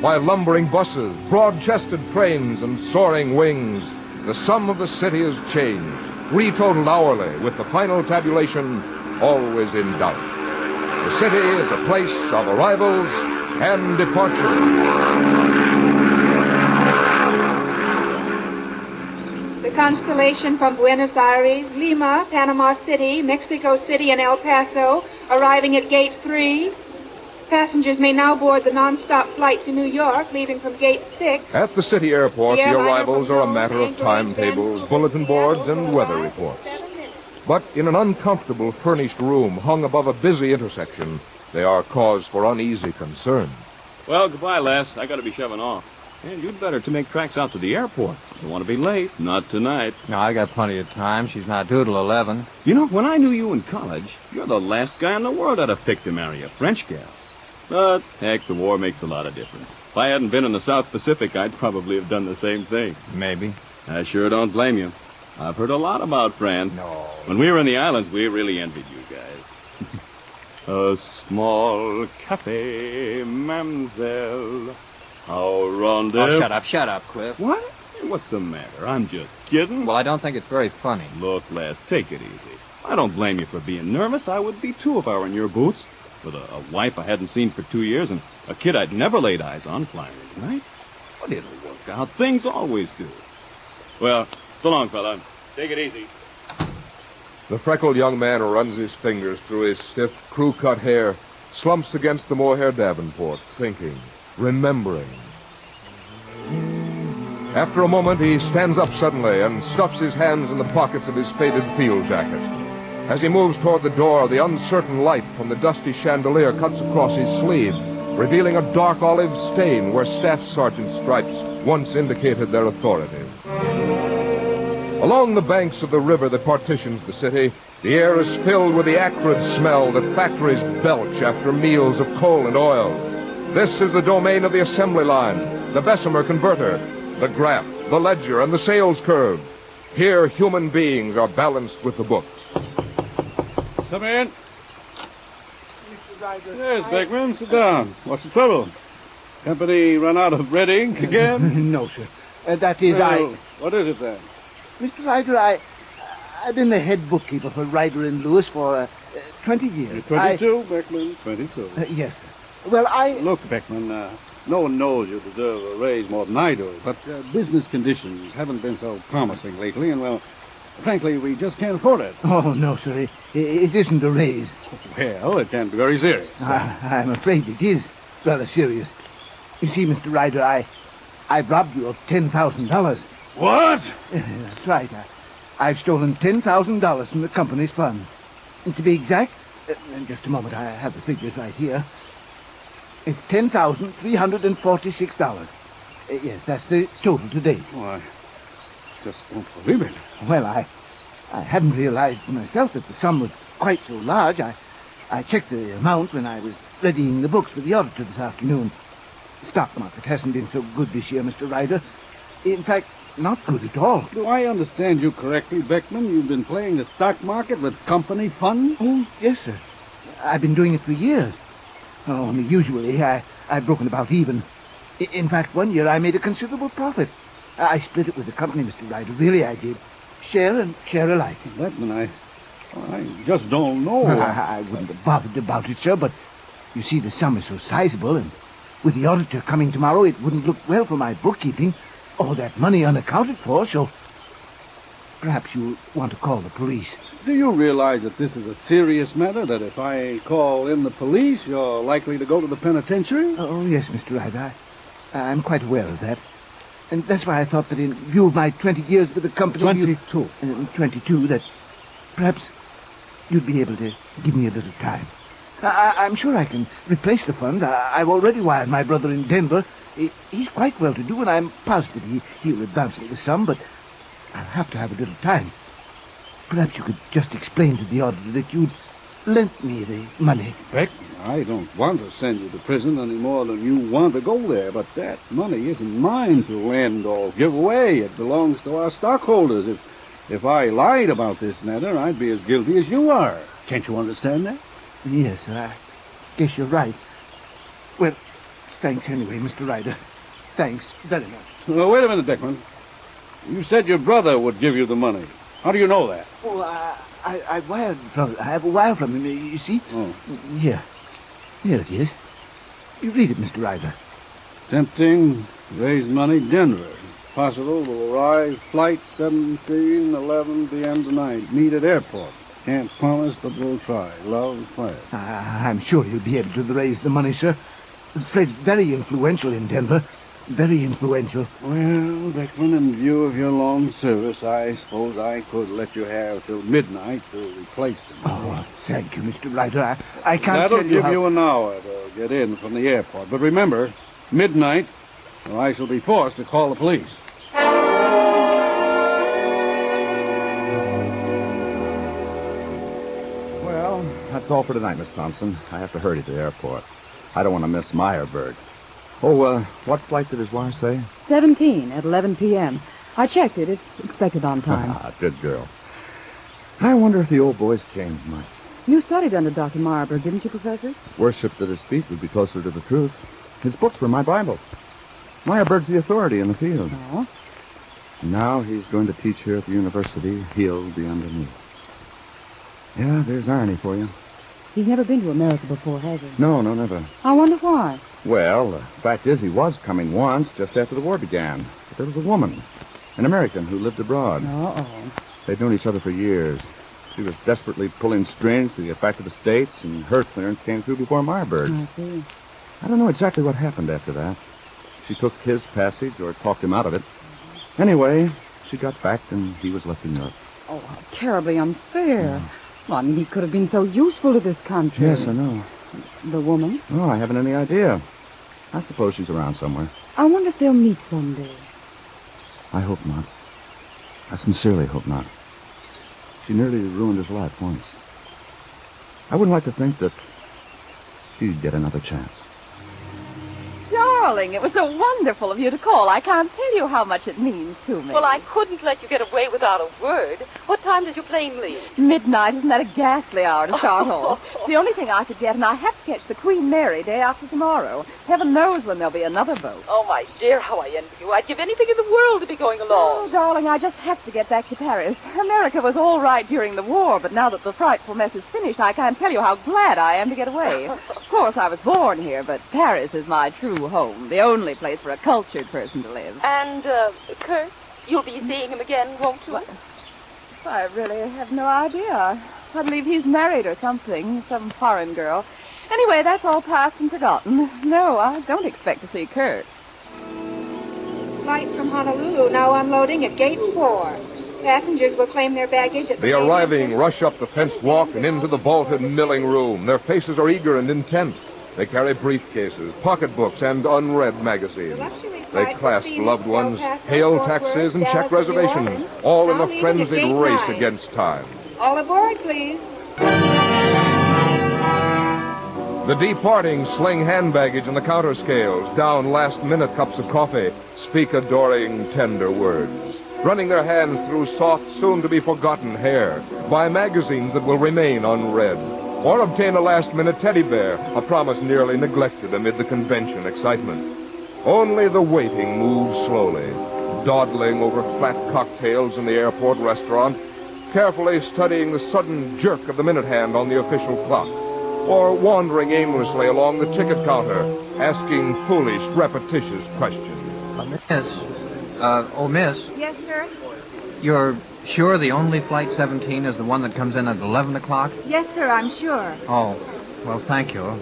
By lumbering buses, broad-chested trains, and soaring wings, the sum of the city is changed, retotaled hourly, with the final tabulation always in doubt. The city is a place of arrivals and departures. The Constellation from Buenos Aires, Lima, Panama City, Mexico City, and El Paso, arriving at Gate 3. Passengers may now board the non-stop flight to New York, leaving from Gate 6. At the city airport, the arrivals are a matter of timetables, bulletin boards, and weather reports. But in an uncomfortable furnished room hung above a busy intersection, they are cause for uneasy concern. Well, goodbye, lass. I gotta be shoving off. And you'd better to make tracks out to the airport. Don't want to be late. Not tonight. No, I got plenty of time. She's not due till 11. You know, when I knew you in college, you're the last guy in the world I'd have picked to marry a French gal. But, heck, the war makes a lot of difference. If I hadn't been in the South Pacific, I'd probably have done the same thing. Maybe. I sure don't blame you. I've heard a lot about France. No. When we were in the islands, we really envied you guys. A small cafe, mademoiselle. How rendezvous... Oh, shut up, Cliff. What? What's the matter? I'm just kidding. Well, I don't think it's very funny. Look, Les, take it easy. I don't blame you for being nervous. I would be too if I were in your boots. With a wife I hadn't seen for 2 years and a kid I'd never laid eyes on flying at night. But it'll work out. Things always do. Well, so long, fella. Take it easy. The freckled young man runs his fingers through his stiff, crew-cut hair, slumps against the mohair davenport, thinking, remembering. After a moment, he stands up suddenly and stuffs his hands in the pockets of his faded field jacket. As he moves toward the door, the uncertain light from the dusty chandelier cuts across his sleeve, revealing a dark olive stain where staff sergeant stripes once indicated their authority. Along the banks of the river that partitions the city, the air is filled with the acrid smell that factories belch after meals of coal and oil. This is the domain of the assembly line, the Bessemer converter, the graph, the ledger, and the sales curve. Here, human beings are balanced with the books. Come in. Yes, Beckman, sit down. What's the trouble? Company run out of red ink again? No, sir. That is, well, what is it then? Mr. Ryder, I've been the head bookkeeper for Ryder and Lewis for 20 years. You're 22, Beckman, 22. Yes, sir. Well, Look, Beckman, no one knows you deserve a raise more than I do, but business conditions haven't been so promising lately, and, well, frankly, we just can't afford it. Oh, no, sir. It isn't a raise. Well, it can be very serious. I'm afraid it is rather serious. You see, Mr. Ryder, I've robbed you of $10,000. What? That's right. I've stolen $10,000 from the company's funds. And to be exact, in just a moment, I have the figures right here. It's $10,346. Yes, that's the total to date. Oh, I just don't believe it. Well, I hadn't realized myself that the sum was quite so large. I checked the amount when I was readying the books for the auditor this afternoon. The stock market hasn't been so good this year, Mr. Ryder. In fact, not good at all. Do I understand you correctly, Beckman? You've been playing the stock market with company funds? Oh, yes, sir. I've been doing it for years. Only usually I've broken about even. In fact, one year I made a considerable profit. I split it with the company, Mr. Ryder. Really, I did. Share and share alike. Beckman, I just don't know. I wouldn't have bothered about it, sir, but you see, the sum is so sizable, and with the auditor coming tomorrow, it wouldn't look well for my bookkeeping. All that money unaccounted for, so perhaps you'll want to call the police. Do you realize that this is a serious matter, that if I call in the police, you're likely to go to the penitentiary? Oh, yes, Mr. Ryder. I'm quite aware of that. And that's why I thought that in view of my 20 years with the company... 22. 22, that perhaps you'd be able to give me a little time. I'm sure I can replace the funds. I've already wired my brother in Denver. He's quite well-to-do, and I'm positive he'll advance me the sum, but I'll have to have a little time. Perhaps you could just explain to the auditor that you'd lent me the money. Beckman, I don't want to send you to prison any more than you want to go there, but that money isn't mine to lend or give away. It belongs to our stockholders. If I lied about this matter, I'd be as guilty as you are. Can't you understand that? Yes, I guess you're right. Well, thanks anyway, Mr. Ryder. Thanks very much. Well, wait a minute, Beckman. You said your brother would give you the money. How do you know that? Oh, I wired from... I have a wire from him, you see? Oh. Here. Here it is. You read it, Mr. Ryder. Tempting, raise money, Denver. Possible will arrive flight 17:11 p.m. tonight. Meet at airport. Can't promise, but we'll try. Love, Fred. I'm sure you'll be able to raise the money, sir. Fred's very influential in Denver. Very influential. Well, Beckman, in view of your long service, I suppose I could let you have till midnight to replace them. Oh, thank you, Mr. Ryder. I can't That'll tell you give how... you an hour to get in from the airport. But remember, midnight, or I shall be forced to call the police. Well, that's all for tonight, Miss Thompson. I have to hurry to the airport. I don't want to miss Meyerberg. Oh, what flight did his wife say? 17 at 11 p.m. I checked it. It's expected on time. Ah, good girl. I wonder if the old boy's changed much. You studied under Dr. Meyerberg, didn't you, Professor? Worshipped at his feet would be closer to the truth. His books were my Bible. Meyerberg's the authority in the field. Oh? Now he's going to teach here at the university. He'll be underneath. Yeah, there's irony for you. He's never been to America before, has he? No, never. I wonder why. Well, the fact is he was coming once, just after the war began. But there was a woman, an American, who lived abroad. Uh-oh. They'd known each other for years. She was desperately pulling strings to get back to the States, and her clearance came through before Meyerberg's. I see. I don't know exactly what happened after that. She took his passage or talked him out of it. Anyway, she got back, and he was left in Europe. Oh, how terribly unfair. Well, I mean, he could have been so useful to this country. Yes, I know. The woman? Oh, I haven't any idea. I suppose she's around somewhere. I wonder if they'll meet someday. I hope not. I sincerely hope not. She nearly ruined his life once. I wouldn't like to think that she'd get another chance. Charles! darling, it was so wonderful of you to call. I can't tell you how much it means to me. Well, I couldn't let you get away without a word. What time does your plane leave? Midnight, isn't that a ghastly hour to start off? It's the only thing I could get, and I have to catch the Queen Mary day after tomorrow. Heaven knows when there'll be another boat. Oh, my dear, how I envy you. I'd give anything in the world to be going along. Oh, darling, I just have to get back to Paris. America was all right during the war, but now that the frightful mess is finished, I can't tell you how glad I am to get away. Of course, I was born here, but Paris is my true home, the only place for a cultured person to live. And, Kurt, you'll be seeing him again, won't you? What? I really have no idea. I believe he's married or something, some foreign girl. Anyway, that's all past and forgotten. No, I don't expect to see Kurt. Flight from Honolulu now unloading at Gate 4. Passengers will claim their baggage at The arriving rush up the fenced walk and into the vaulted milling room. Their faces are eager and intent. They carry briefcases, pocketbooks, and unread magazines. They clasp loved ones, hail taxis, and check reservations, all in a frenzied race against time. All aboard, please. The departing sling hand baggage and the counter scales, down last-minute cups of coffee, speak adoring, tender words, running their hands through soft, soon-to-be-forgotten hair, buy magazines that will remain unread, or obtain a last-minute teddy bear, a promise nearly neglected amid the convention excitement. Only the waiting moves slowly, dawdling over flat cocktails in the airport restaurant, carefully studying the sudden jerk of the minute hand on the official clock, or wandering aimlessly along the ticket counter, asking foolish, repetitious questions. Miss. Yes, sir? You're sure the only Flight 17 is the one that comes in at 11 o'clock? Yes, sir, I'm sure. Oh, well, thank you.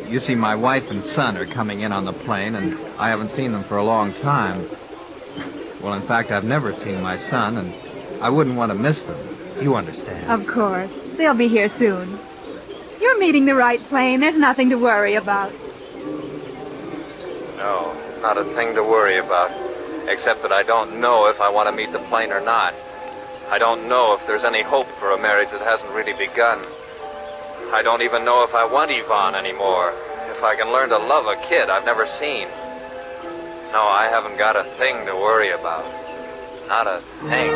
You see, my wife and son are coming in on the plane, and I haven't seen them for a long time. Well, in fact, I've never seen my son, and I wouldn't want to miss them. You understand. Of course. They'll be here soon. You're meeting the right plane. There's nothing to worry about. No, not a thing to worry about, except that I don't know if I want to meet the plane or not. I don't know if there's any hope for a marriage that hasn't really begun. I don't even know if I want Yvonne anymore, if I can learn to love a kid I've never seen. No, I haven't got a thing to worry about. Not a thing.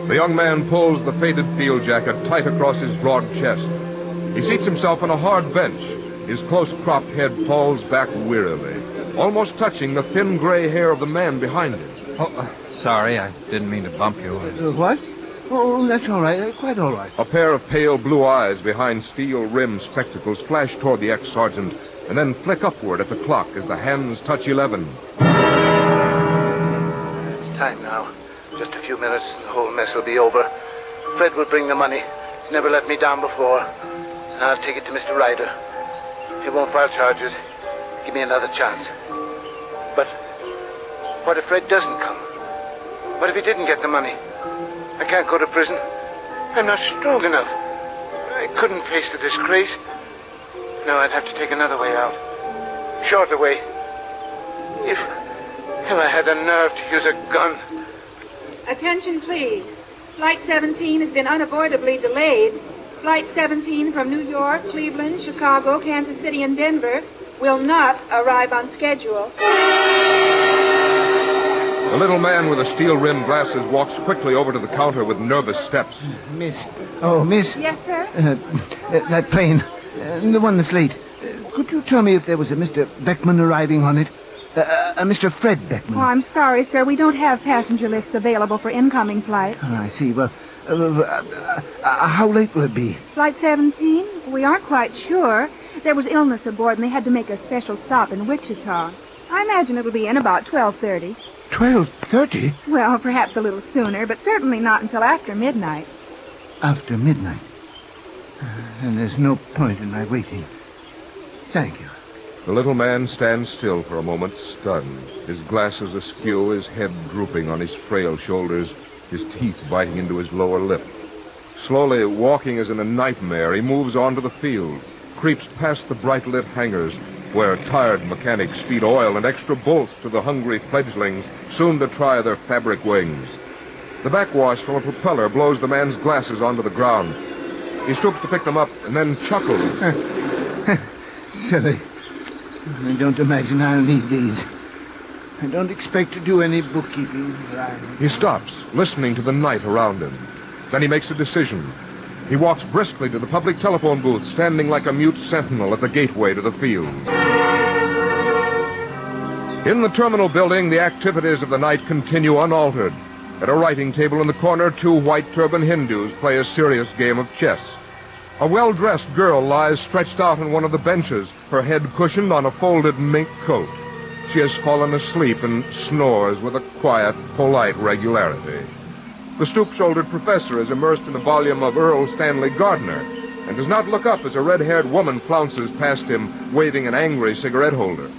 The young man pulls the faded field jacket tight across his broad chest. He seats himself on a hard bench. His close-cropped head falls back wearily, almost touching the thin gray hair of the man behind him. Oh, sorry, I didn't mean to bump you. What? Oh, that's all right. Quite all right. A pair of pale blue eyes behind steel-rimmed spectacles flash toward the ex-sergeant and then flick upward at the clock as the hands touch 11. It's time now. Just a few minutes and the whole mess will be over. Fred will bring the money. He's never let me down before. And I'll take it to Mr. Ryder. He won't file charges. Give me another chance. But what if Fred doesn't come? What if he didn't get the money? I can't go to prison. I'm not strong enough. I couldn't face the disgrace. No, I'd have to take another way out. Shorter way. If I had the nerve to use a gun. Attention, please. Flight 17 has been unavoidably delayed. Flight 17 from New York, Cleveland, Chicago, Kansas City, and Denver will not arrive on schedule. The little man with the steel-rimmed glasses walks quickly over to the counter with nervous steps. Miss. Oh, miss. Yes, sir? That plane. The one that's late. Could you tell me if there was a Mr. Beckman arriving on it? A Mr. Fred Beckman. Oh, I'm sorry, sir. We don't have passenger lists available for incoming flights. Oh, I see. Well, how late will it be? Flight 17? We aren't quite sure. There was illness aboard, and they had to make a special stop in Wichita. I imagine it'll be in about 12:30. 12:30? Well, perhaps a little sooner, but certainly not until after midnight. After midnight? And there's no point in my waiting. Thank you. The little man stands still for a moment, stunned, his glasses askew, his head drooping on his frail shoulders, his teeth biting into his lower lip. Slowly, walking as in a nightmare, he moves onto the field, creeps past the bright-lit hangars, where tired mechanics feed oil and extra bolts to the hungry fledglings, soon to try their fabric wings. The backwash from a propeller blows the man's glasses onto the ground. He stoops to pick them up and then chuckles. Silly. I don't imagine I'll need these. I don't expect to do any bookkeeping. He stops, listening to the night around him. Then he makes a decision. He walks briskly to the public telephone booth, standing like a mute sentinel at the gateway to the field. In the terminal building, the activities of the night continue unaltered. At a writing table in the corner, two white-turban Hindus play a serious game of chess. A well-dressed girl lies stretched out on one of the benches, her head cushioned on a folded mink coat. She has fallen asleep and snores with a quiet, polite regularity. The stoop-shouldered professor is immersed in a volume of Earl Stanley Gardner and does not look up as a red-haired woman flounces past him, waving an angry cigarette holder.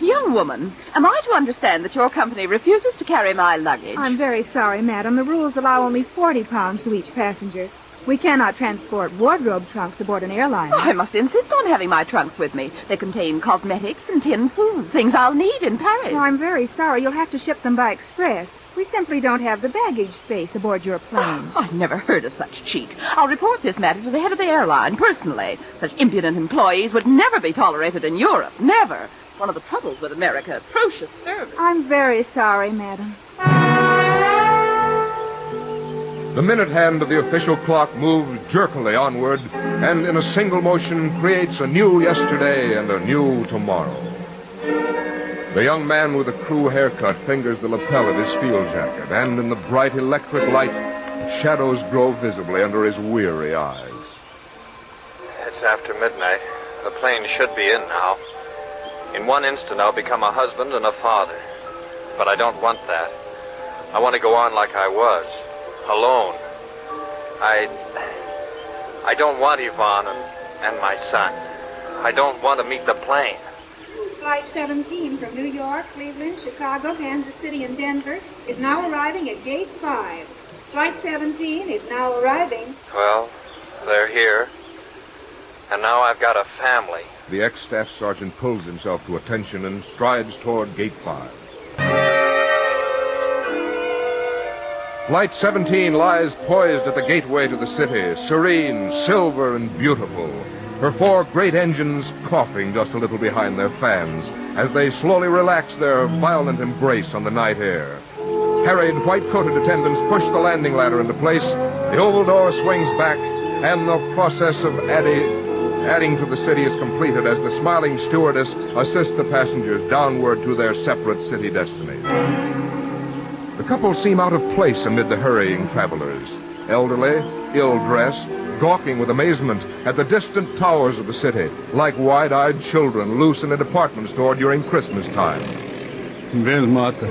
Young woman, am I to understand that your company refuses to carry my luggage? I'm very sorry, madam. The rules allow only 40 pounds to each passenger. We cannot transport wardrobe trunks aboard an airliner. Oh, I must insist on having my trunks with me. They contain cosmetics and tinned food, things I'll need in Paris. Oh, I'm very sorry. You'll have to ship them by express. We simply don't have the baggage space aboard your plane. I've never heard of such cheek. I'll report this matter to the head of the airline, personally. Such impudent employees would never be tolerated in Europe. Never. One of the troubles with America, atrocious service. I'm very sorry, madam. The minute hand of the official clock moves jerkily onward, and in a single motion creates a new yesterday and a new tomorrow. The young man with the crew haircut fingers the lapel of his field jacket, and in the bright electric light, shadows grow visibly under his weary eyes. It's after midnight. The plane should be in now. In one instant, I'll become a husband and a father. But I don't want that. I want to go on like I was, alone. I don't want Yvonne and my son. I don't want to meet the plane. Flight 17 from New York, Cleveland, Chicago, Kansas City, and Denver is now arriving at Gate 5. Flight 17 is now arriving. Well, they're here. And now I've got a family. The ex-staff sergeant pulls himself to attention and strides toward Gate 5. Flight 17 lies poised at the gateway to the city, serene, silver, and beautiful. Her four great engines coughing just a little behind their fans as they slowly relax their violent embrace on the night air. Harried, white-coated attendants push the landing ladder into place, the oval door swings back, and the process of adding to the city is completed as the smiling stewardess assists the passengers downward to their separate city destinations. The couple seem out of place amid the hurrying travelers, elderly, ill-dressed, gawking with amazement at the distant towers of the city, like wide-eyed children loose in a department store during Christmas time. Well, Martha,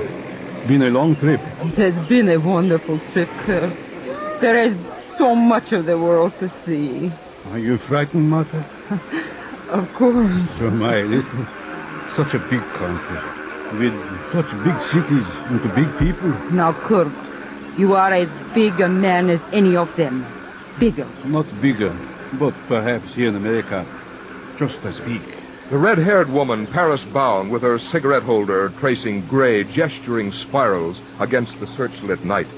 been a long trip. It has been a wonderful trip, Kurt. There is so much of the world to see. Are you frightened, Martha? Of course. So my little, such a big country, with such big cities and to big people. Now, Kurt, you are as big a man as any of them. Bigger. Not bigger, but perhaps here in America, just as big. The red-haired woman, Paris-bound, with her cigarette holder tracing gray, gesturing spirals against the searchlit night,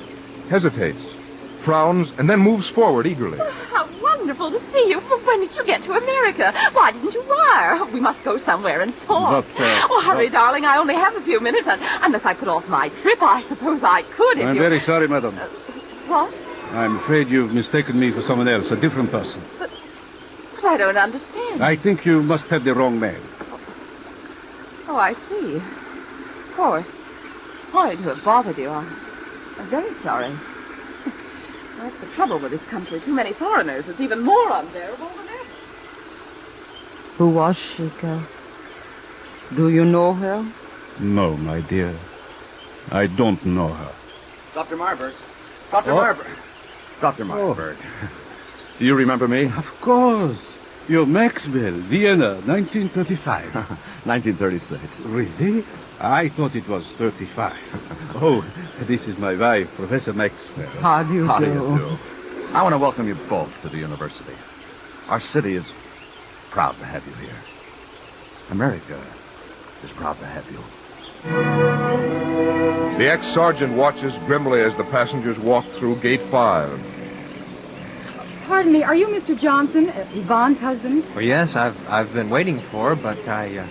hesitates, frowns, and then moves forward eagerly. How wonderful to see you. When did you get to America? Why didn't you wire? We must go somewhere and talk. Oh, hurry, darling. I only have a few minutes. Unless I put off my trip, I suppose I could if I'm very sorry, madam. What? I'm afraid you've mistaken me for someone else, a different person. But I don't understand. I think you must have the wrong man. Oh, I see. Of course. Sorry to have bothered you. I'm very sorry. That's the trouble with this country. Too many foreigners. It's even more unbearable than ever. Who was she, Kurt? Do you know her? No, my dear. I don't know her. Dr. Marburg. Dr. Marburg. Dr. Marburg. Do you remember me? Of course. You're Maxwell, Vienna, 1935. 1936. Really? I thought it was 35. Oh, this is my wife, Professor Maxwell. How do you do? I want to welcome you both to the university. Our city is proud to have you here. America is proud to have you. The ex-sergeant watches grimly as the passengers walk through Gate 5. Pardon me, are you Mr. Johnson, Yvonne's husband? Well, yes, I've been waiting for her, but I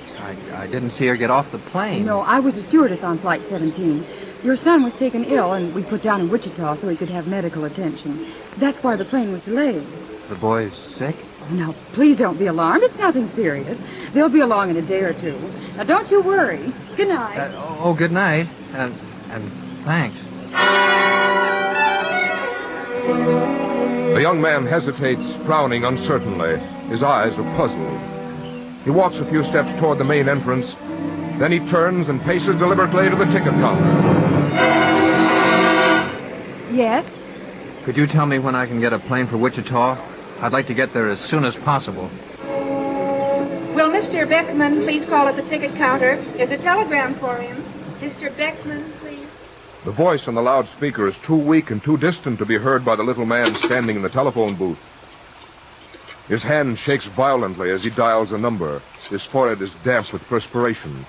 didn't see her get off the plane. No, I was a stewardess on Flight 17. Your son was taken ill, and we put down in Wichita so he could have medical attention. That's why the plane was delayed. The boy's sick? Now, please don't be alarmed. It's nothing serious. They'll be along in a day or two. Now, don't you worry. Good night. Good night, and thanks. The young man hesitates, frowning uncertainly. His eyes are puzzled. He walks a few steps toward the main entrance. Then he turns and paces deliberately to the ticket counter. Yes? Could you tell me when I can get a plane for Wichita? I'd like to get there as soon as possible. Will Mr. Beckman please call at the ticket counter? There's a telegram for him. Mr. Beckman, please. The voice on the loudspeaker is too weak and too distant to be heard by the little man standing in the telephone booth. His hand shakes violently as he dials a number. His forehead is damp with perspiration.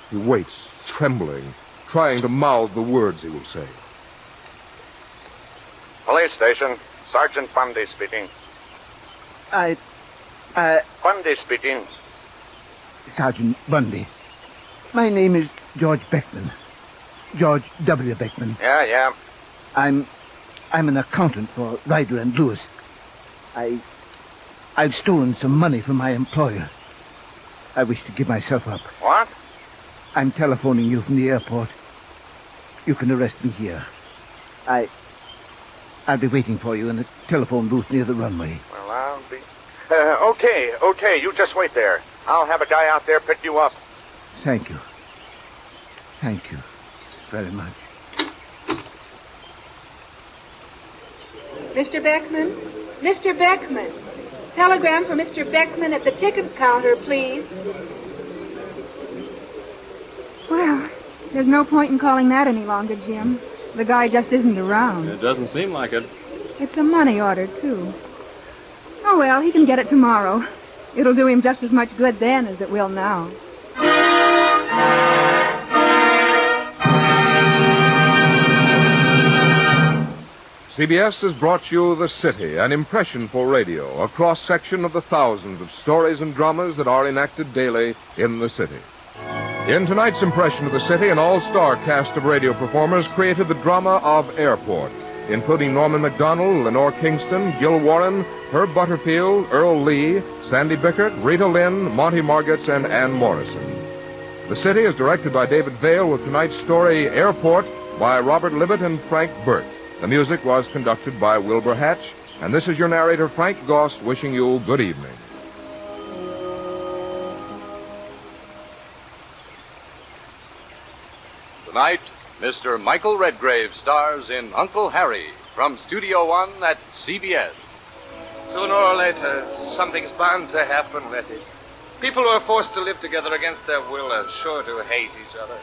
He waits, trembling, trying to mouth the words he will say. Police station. Sergeant Bundy speaking. Bundy speaking. Sergeant Bundy. My name is George Beckman. George W. Beckman. Yeah. I'm an accountant for Ryder and Lewis. I've stolen some money from my employer. I wish to give myself up. What? I'm telephoning you from the airport. You can arrest me here. I'll be waiting for you in the telephone booth near the runway. Well, I'll be... Okay. You just wait there. I'll have a guy out there pick you up. Thank you. Thank you very much. Mr. Beckman? Mr. Beckman. Telegram for Mr. Beckman at the ticket counter, please. Well, there's no point in calling that any longer, Jim. The guy just isn't around. It doesn't seem like it. It's a money order, too. Oh, well, he can get it tomorrow. It'll do him just as much good then as it will now. CBS has brought you The City, an impression for radio, a cross-section of the thousands of stories and dramas that are enacted daily in the city. In tonight's impression of the city, an all-star cast of radio performers created the drama of Airport, including Norman MacDonald, Lenore Kingston, Gil Warren, Herb Butterfield, Earl Lee, Sandy Bickert, Rita Lynn, Monty Margetts, and Ann Morrison. The City is directed by David Vale, with tonight's story, Airport, by Robert Libet and Frank Burt. The music was conducted by Wilbur Hatch, and this is your narrator, Frank Goss, wishing you good evening. Tonight, Mr. Michael Redgrave stars in Uncle Harry from Studio One at CBS. Sooner or later, something's bound to happen, Letty. People who are forced to live together against their will are sure to hate each other.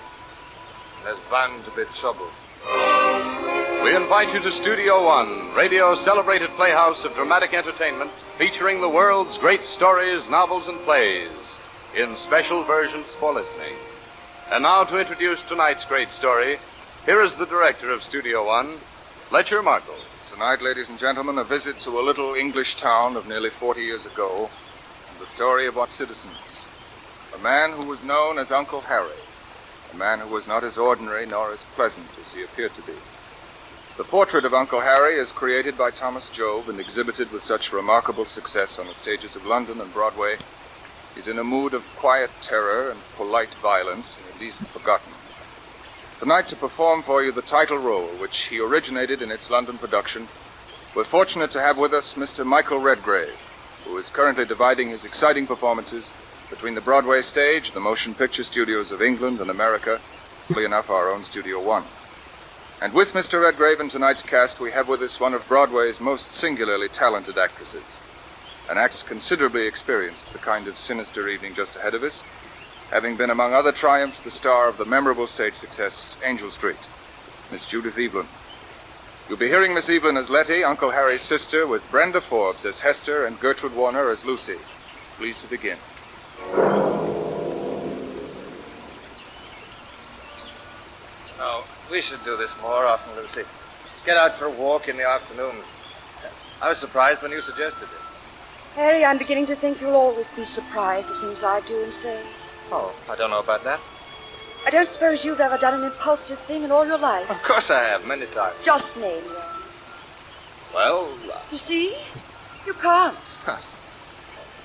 There's bound to be trouble. We invite you to Studio One, radio's celebrated playhouse of dramatic entertainment, featuring the world's great stories, novels, and plays, in special versions for listening. And now to introduce tonight's great story, here is the director of Studio One, Fletcher Markle. Tonight, ladies and gentlemen, a visit to a little English town of nearly 40 years ago, and the story of our citizens. A man who was known as Uncle Harry, a man who was not as ordinary nor as pleasant as he appeared to be. The portrait of Uncle Harry is created by Thomas Job and exhibited with such remarkable success on the stages of London and Broadway. He's in a mood of quiet terror and polite violence, and at least forgotten. Tonight, to perform for you the title role, which he originated in its London production, we're fortunate to have with us Mr. Michael Redgrave, who is currently dividing his exciting performances between the Broadway stage, the motion picture studios of England and America, simply enough our own Studio One. And with Mr. Redgrave in tonight's cast, we have with us one of Broadway's most singularly talented actresses. An actress considerably experienced the kind of sinister evening just ahead of us, having been, among other triumphs, the star of the memorable stage success Angel Street, Miss Judith Evelyn. You'll be hearing Miss Evelyn as Letty, Uncle Harry's sister, with Brenda Forbes as Hester and Gertrude Warner as Lucy. Please to begin. Now, we should do this more often, Lucy. Get out for a walk in the afternoon. I was surprised when you suggested it. Harry, I'm beginning to think you'll always be surprised at things I do and say. Oh, I don't know about that. I don't suppose you've ever done an impulsive thing in all your life. Of course I have, many times. Just name one. Well, You see? You can't.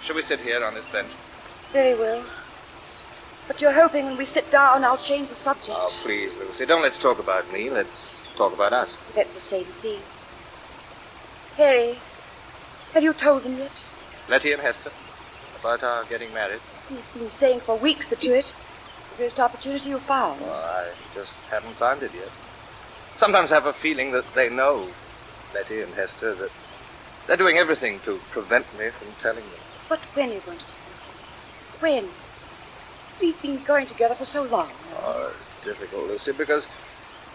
shall we sit here on this bench? Very well. But you're hoping when we sit down I'll change the subject. Oh, please, Lucy, don't let's talk about me. Let's talk about us. That's the same thing. Harry, have you told them yet? Letty and Hester, about our getting married. You've been saying for weeks that you're it. The first opportunity you found. Well, I just haven't timed it yet. Sometimes I have a feeling that they know, Letty and Hester, that they're doing everything to prevent me from telling them. But when are you going to tell them? When? We've been going together for so long. Oh, it's difficult, Lucy, because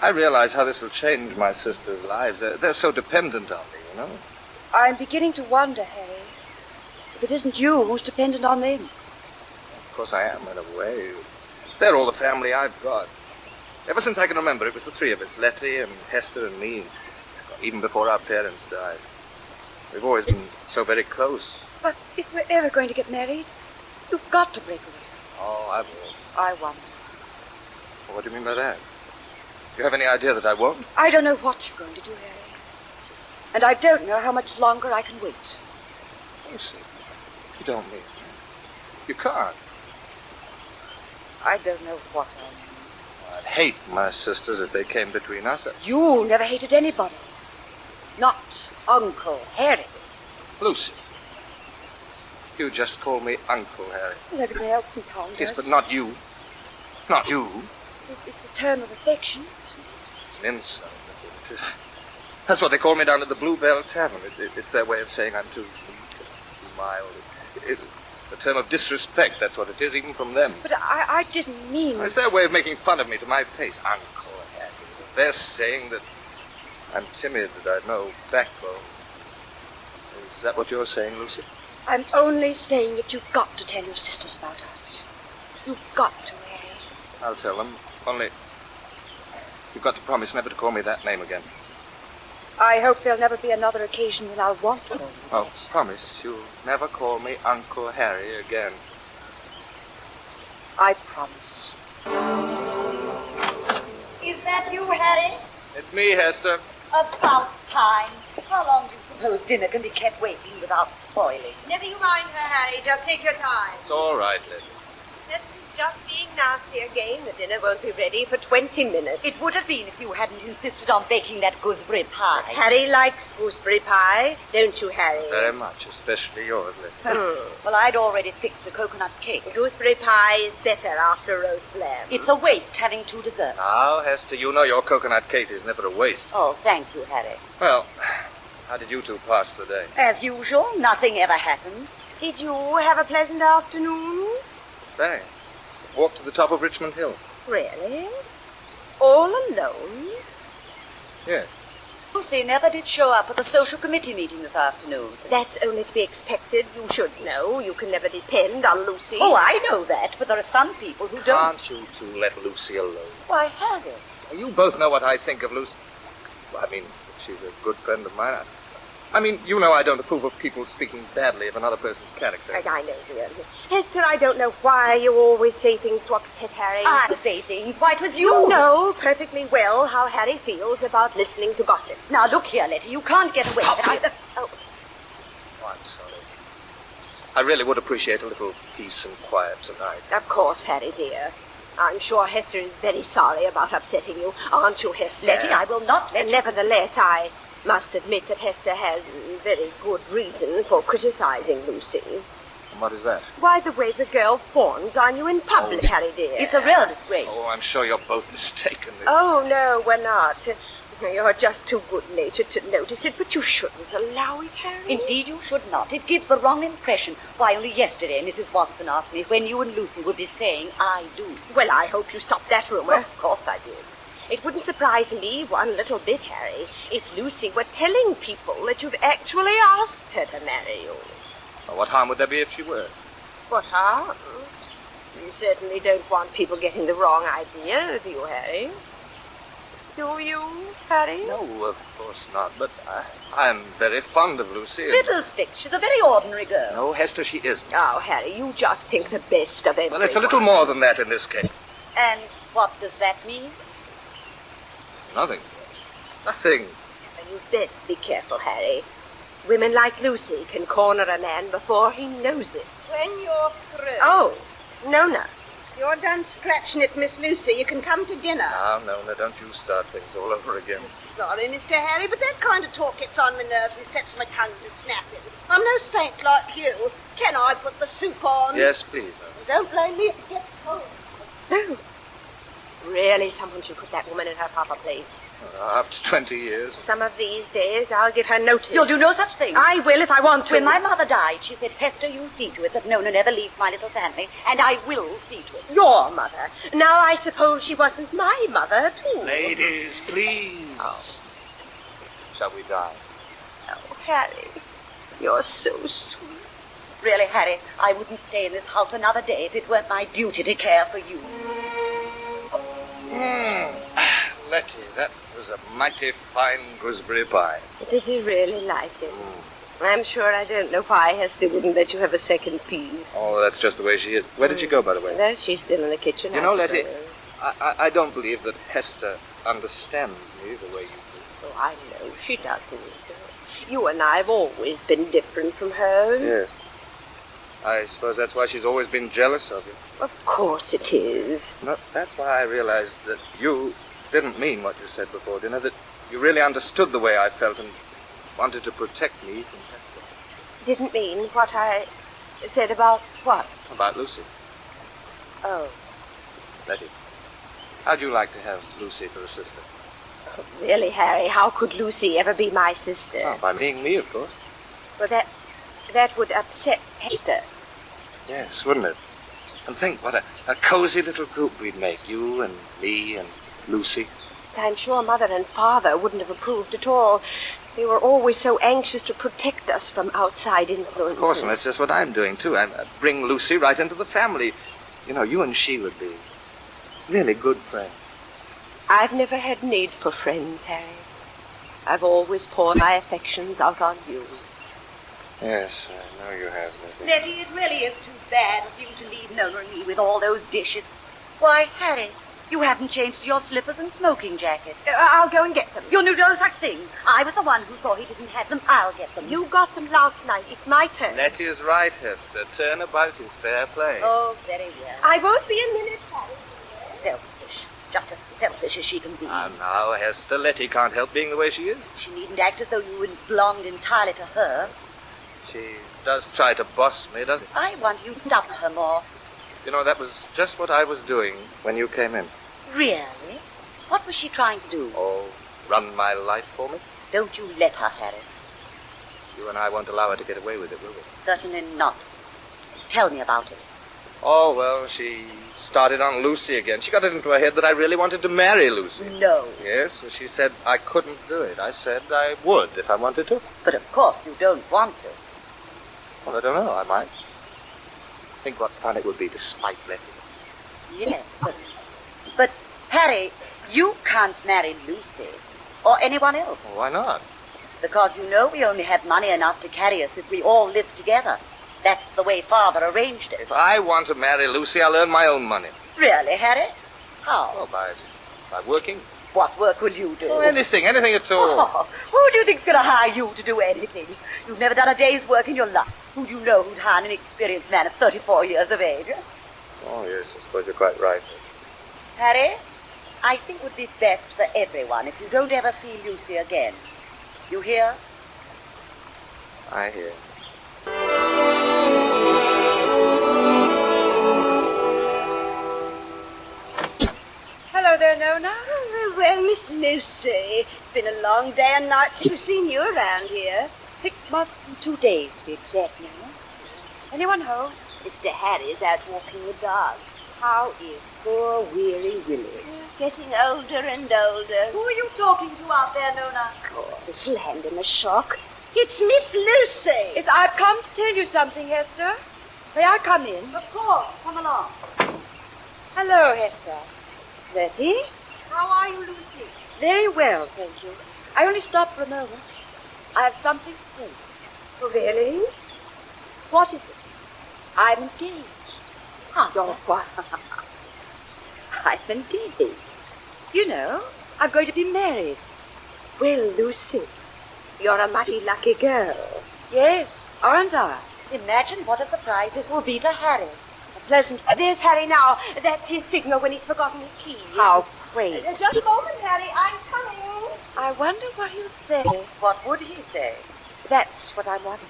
I realize how this will change my sisters' lives. They're so dependent on me, you know. I'm beginning to wonder, Harry, if it isn't you who's dependent on them. Of course I am, in a way. They're all the family I've got. Ever since I can remember, it was the three of us, Letty and Hester and me, even before our parents died. We've always been so very close. But if we're ever going to get married, you've got to break away. Oh, I will. I wonder. What do you mean by that? Do you have any idea that I won't? I don't know what you're going to do, Harry. And I don't know how much longer I can wait. Lucy, you don't mean. You can't. I don't know what I mean. I'd hate my sisters if they came between us. You never hated anybody. Not Uncle Harry. Lucy, you just call me Uncle Harry. Well, everybody else in town does. Yes, but not you. Not you. It's a term of affection, isn't it? It's an insult. It is. That's what they call me down at the Bluebell Tavern. It's their way of saying I'm too sweet, too mild. It's a term of disrespect, that's what it is, even from them. But I didn't mean... It's their way of making fun of me to my face. Uncle Harry. They're saying that I'm timid, that I've no backbone. Is that what you're saying, Lucy? I'm only saying that you've got to tell your sisters about us. You've got to, Harry. I'll tell them. Only, you've got to promise never to call me that name again. I hope there'll never be another occasion when I'll want to call you. Oh, promise you'll never call me Uncle Harry again. I promise. Is that you, Harry? It's me, Hester. About time. How long do you suppose dinner can be kept waiting without spoiling? Never you mind her, Harry. Just take your time. It's all right, Letty. This is just being nasty again. The dinner won't be ready for 20 minutes. It would have been if you hadn't insisted on baking that gooseberry pie. But Harry likes gooseberry pie, don't you, Harry? Very much, especially yours, Letty. Well, I'd already fixed a coconut cake. Gooseberry pie is better after roast lamb. It's a waste having two desserts. Now, Hester, you know your coconut cake is never a waste. Oh, thank you, Harry. Well, how did you two pass the day? As usual, nothing ever happens. Did you have a pleasant afternoon? Thanks. Walked to the top of Richmond Hill. Really? All alone? Yes. Lucy never did show up at the social committee meeting this afternoon. That's only to be expected. You should know. You can never depend on Lucy. Oh, I know that, but there are some people who don't. Can't you two let Lucy alone? Why, Harry? You both know what I think of Lucy. Well, I mean, she's a good friend of mine. I mean, you know I don't approve of people speaking badly of another person's character. I know, dear. Hester, I don't know why you always say things to upset Harry. I say things. Why, it was you. You know perfectly well how Harry feels about listening to gossip. Now, look here, Letty. You can't get away with it. Oh, I'm sorry. I really would appreciate a little peace and quiet tonight. Of course, Harry, dear. I'm sure Hester is very sorry about upsetting you. Aren't you, Hester? Letty, I will not let you. Nevertheless, I must admit that Hester has very good reason for criticizing Lucy. And what is that? Why, the way the girl fawns on you in public, Harry, dear. It's a real disgrace. Oh, I'm sure you're both mistaken. Oh, no, we're not. You're just too good-natured to notice it, but you shouldn't allow it, Harry. Indeed, you should not. It gives the wrong impression. Why, only yesterday Mrs. Watson asked me when you and Lucy would be saying, I do. Well, I hope you stopped that rumor. Of course I did. It wouldn't surprise me one little bit, Harry, if Lucy were telling people that you've actually asked her to marry you. Well, what harm would there be if she were? What harm? You certainly don't want people getting the wrong idea, do you, Harry? Do you, Harry? No, of course not, but I'm very fond of Lucy. Fiddlesticks, she's a very ordinary girl. No, Hester, she isn't. Oh, Harry, you just think the best of everyone. Well, it's a little more than that in this case. And what does that mean? Nothing. Nothing. You'd best be careful, Harry. Women like Lucy can corner a man before he knows it. When you're through. Oh, Nona. You're done scratching it, Miss Lucy. You can come to dinner. Now, Nona, don't you start things all over again. Sorry, Mr. Harry, but that kind of talk gets on my nerves and sets my tongue to snapping. I'm no saint like you. Can I put the soup on? Yes, please, Nona. Don't blame me if it gets cold. No. Really, someone should put that woman in her proper place. After 20 years. Some of these days, I'll give her notice. You'll do no such thing. I will if I want to. When my mother died, she said, Hester, you see to it that Nona never leaves my little family, and I will see to it. Your mother. Now, I suppose she wasn't my mother, too. Ladies, please. Oh. Shall we die? Oh, Harry, you're so sweet. Really, Harry, I wouldn't stay in this house another day if it weren't my duty to care for you. Letty, that was a mighty fine gooseberry pie. Did you really like it? I'm sure I don't know why Hester wouldn't let you have a second piece. Oh, that's just the way she is. Where did she go, by the way? No, she's still in the kitchen. You know, Letty, I don't believe that Hester understands me the way you do. Oh, I know she doesn't. You and I have always been different from her. Yes. I suppose that's why she's always been jealous of you. Of course it is. No, that's why I realized that you didn't mean what you said before dinner, that you really understood the way I felt and wanted to protect me from Hester. Didn't mean what I said about what? About Lucy. Oh. Letty, how'd you like to have Lucy for a sister? Oh, really, Harry, how could Lucy ever be my sister? Oh, by being me, of course. Well, that would upset Hester. Yes, wouldn't it? And think what a cozy little group we'd make, you and me and Lucy. I'm sure Mother and Father wouldn't have approved at all. They were always so anxious to protect us from outside influences. Of course, and that's just what I'm doing, too. I'd bring Lucy right into the family. You know, you and she would be really good friends. I've never had need for friends, Harry. I've always poured my affections out on you. Yes, I know you have, Letty. Letty, it really is too bad of you to leave Nona and me with all those dishes. Why, Harry, you haven't changed your slippers and smoking jacket. I'll go and get them. You'll do no such thing. I was the one who saw he didn't have them. I'll get them. You got them last night. It's my turn. Letty is right, Hester. Turnabout is fair play. Oh, very well. I won't be a minute, Harry. Selfish. Just as selfish as she can be. Now, Hester, Letty can't help being the way she is. She needn't act as though you belonged entirely to her. She does try to boss me, doesn't she? I want you to stop her more. You know, that was just what I was doing when you came in. Really? What was she trying to do? Oh, run my life for me? Don't you let her, Harry. You and I won't allow her to get away with it, will we? Certainly not. Tell me about it. Oh, well, she started on Lucy again. She got it into her head that I really wanted to marry Lucy. No. Yes, so she said I couldn't do it. I said I would if I wanted to. But of course you don't want to. Well, I don't know. I might. Think what fun it would be to spite Letty. Yes, but Harry, you can't marry Lucy or anyone else. Well, why not? Because you know we only have money enough to carry us if we all live together. That's the way Father arranged it. If I want to marry Lucy, I'll earn my own money. Really, Harry? How? Well, by working. What work will you do? Oh, anything at all. Oh, who do you think's going to hire you to do anything? You've never done a day's work in your life. Who do you know who'd hire an inexperienced man of 34 years of age? Oh, yes, I suppose you're quite right. Harry, I think it would be best for everyone if you don't ever see Lucy again. You hear? I hear. Hello there, Nona. Well, Miss Lucy, it's been a long day and night since we've seen you around here. 6 months and 2 days, to be exact, Nona. Anyone home? Mr. Harry's out walking the dog. How is poor weary Willie? Getting older and older. Who are you talking to out there, Nona? Oh, this land in a shock. It's Miss Lucy. Yes, I've come to tell you something, Hester. May I come in? Of course. Come along. Hello, Hester. Letty? How are you, Lucy? Very well, thank you. I only stopped for a moment. I have something to tell you. Oh, really? What is it? I'm engaged. You're what? I'm engaged. You know, I'm going to be married. Well, Lucy, you're a mighty lucky girl. Yes, aren't I? Imagine what a surprise this will be to Harry. Pleasant. There's Harry now. That's his signal when he's forgotten his key. How quaint. Just a moment, Harry. I'm coming. I wonder what he'll say. What would he say? That's what I'm wondering.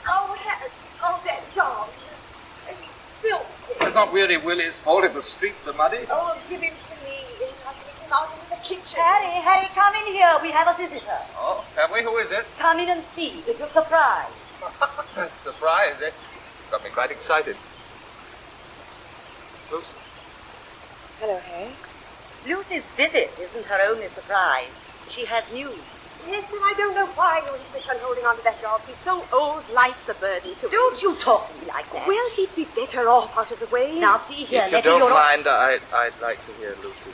Oh, that dog. Filthy. It's not really Willie's fault if the streets are muddy. Oh, give him to me. I'll take him out into the kitchen. Harry, come in here. We have a visitor. Oh, have we? Who is it? Come in and see. It's a surprise. Surprise, eh? Got me quite excited. Lucy? Hello, Harry. Lucy's visit isn't her only surprise. She has news. Yes, and I don't know why you insist on holding on to that dog. He's so old, life's a burden to him. Don't you talk to me like that. Well, he'd be better off out of the way. Now, see here, If you Letty, don't mind, I'd like to hear Lucy.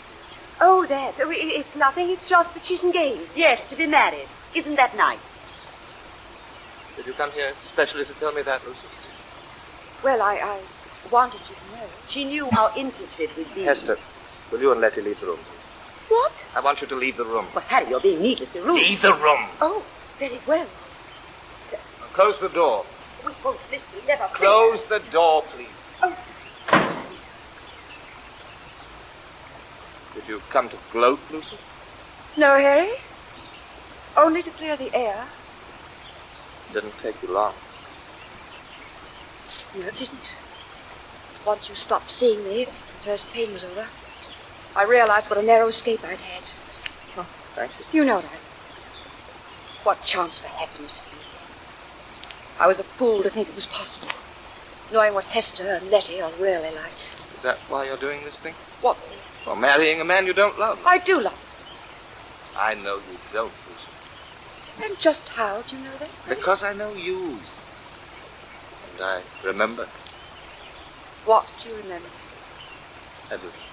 Oh, that. It's nothing. It's just that she's engaged. Yes, to be married. Isn't that nice? Did you come here especially to tell me that, Lucy? Well, I wanted you to know. She knew how interested we'd be. Hester, will you and Letty leave the room? What? I want you to leave the room. Well, Harry, you're being needlessly rude. Leave the room. Oh, very well. Close the door. We won't listen. Never. Close the door, please. Oh. Did you come to gloat, Lucy? No, Harry. Only to clear the air. Didn't take you long. No, it didn't. Once you stopped seeing me, the first pain was over. I realized what a narrow escape I'd had. Oh, thank you. You know that. What chance for happiness did you? I was a fool to think it was possible, knowing what Hester and Letty are really like. Is that why you're doing this thing? What? Well, marrying a man you don't love. I do love him. I know you don't, Lucy. And just how do you know that? Because I know you. And I remember. What do you remember? Everything.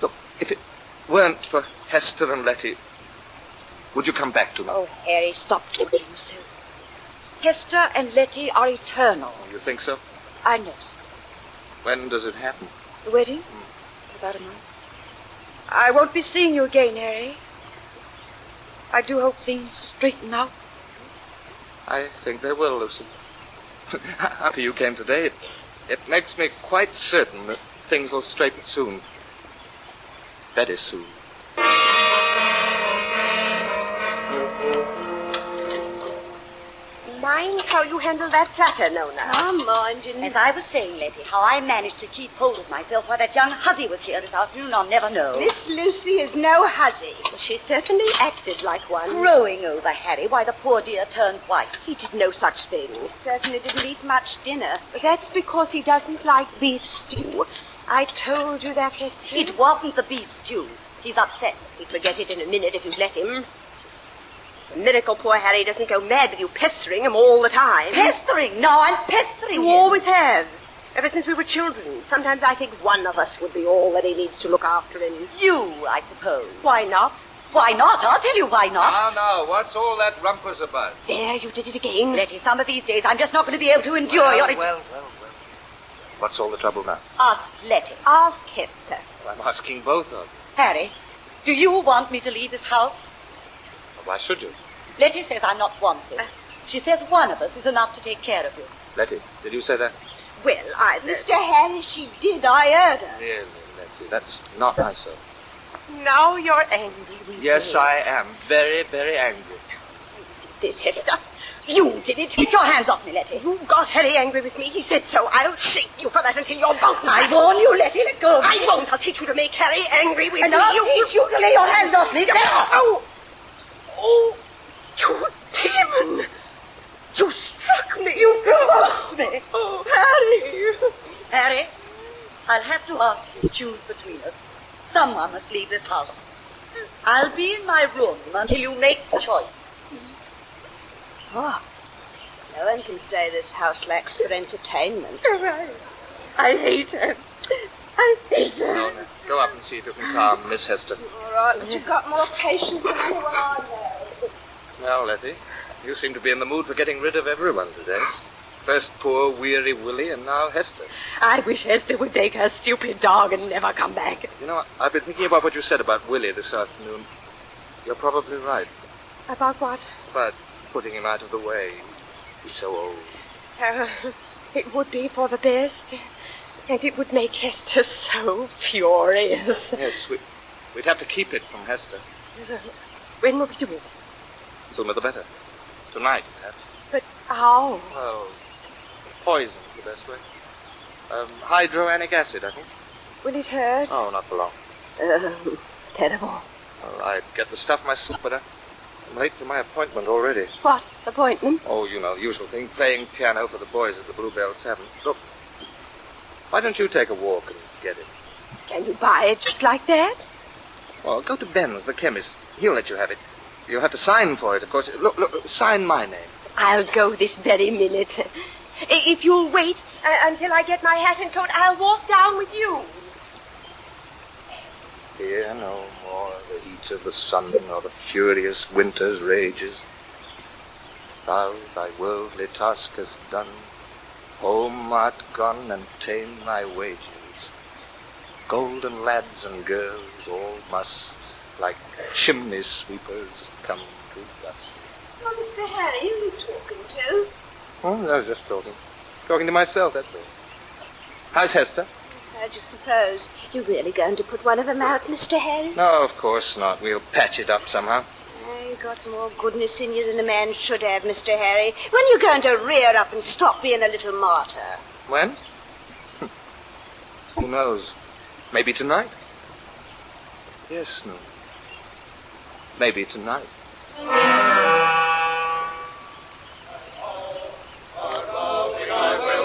Look, if it weren't for Hester and Letty, would you come back to me? Oh, Harry, stop talking so. Hester and Letty are eternal. Oh, you think so? I know so. When does it happen? The wedding? About a month. I won't be seeing you again, Harry. I do hope things straighten out. I think they will, Lucy. After you came today, it makes me quite certain that things will straighten soon. Very soon. Mind how you handle that platter, Nona. I'm minding. As I was saying, Letty, how I managed to keep hold of myself while that young hussy was here this afternoon, I'll never know. Miss Lucy is no hussy. She certainly acted like one. Crowing over Harry, why the poor dear turned white. He did no such thing. He certainly didn't eat much dinner. But that's because he doesn't like beef stew. I told you that, Hester. It wasn't the beef stew. He's upset. He'd forget it in a minute if you'd let him. It's a miracle poor Harry doesn't go mad with you pestering him all the time. Pestering? No, I'm pestering him. You always have. Ever since we were children. Sometimes I think one of us would be all that he needs to look after him. You, I suppose. Why not? Why not? I'll tell you why not. Now, what's all that rumpus about? There, you did it again. Letty, some of these days I'm just not going to be able to endure your... Well. What's all the trouble now? Ask Letty. Ask Hester. Well, I'm asking both of you. Harry, do you want me to leave this house? Why should you? Letty says I'm not wanted. She says one of us is enough to take care of you. Letty, did you say that? Well, Mr. Harry, she did. I heard her. Really, Letty, that's not nice of her. Now you're angry with me. Yes, I am. Very, very angry. You did this, Hester. You did it. Keep your hands off me, Letty. You got Harry angry with me. He said so. I'll shake you for that until you're bones. I warn you, Letty, let go of me. I won't. I'll teach you to make Harry angry with me. And I'll teach you to lay your hands off me. Oh, you demon. You struck me. You provoked me. Oh, Harry. Harry, I'll have to ask you to choose between us. Someone must leave this house. I'll be in my room until you make the choice. Oh, no one can say this house lacks for entertainment. I hate him. I hate him. No. Go up and see if you can calm Miss Hester. All right, but you've got more patience than anyone I know. Well, Letty, you seem to be in the mood for getting rid of everyone today. First poor, weary Willie, and now Hester. I wish Hester would take her stupid dog and never come back. You know, I've been thinking about what you said about Willie this afternoon. You're probably right. About what? About putting him out of the way. He's so old. It would be for the best. And it would make Hester so furious. Yes, we'd have to keep it from Hester. When will we do it? Sooner the better. Tonight, perhaps. But how? Oh, poison's the best way. Hydroanic acid, I think. Will it hurt? Oh, not for long. Terrible. Well, I'd get the stuff myself, but I'm late for my appointment already. What appointment? Oh, you know, the usual thing, playing piano for the boys at the Bluebell Tavern. Look, why don't you take a walk and get it? Can you buy it just like that? Well, go to Ben's, the chemist. He'll let you have it. You'll have to sign for it, of course. Look, sign my name. I'll go this very minute. If you'll wait until I get my hat and coat, I'll walk down with you. Fear no more the heat of the sun or the furious winter's rages. Thou thy worldly task hast done, home art gone and ta'en thy wages. Golden lads and girls all must, like chimney sweepers, come to dust. Oh, Mr. Harry, who are you talking to? Oh, I was just talking. Talking to myself, that's all. How's Hester? How'd you suppose? You really going to put one of them out, Mr. Harry? No, of course not. We'll patch it up somehow. You got more goodness in you than a man should have, Mr. Harry. When you going to rear up and stop being a little martyr? When? Who knows? Maybe tonight? Yes, no. Maybe tonight.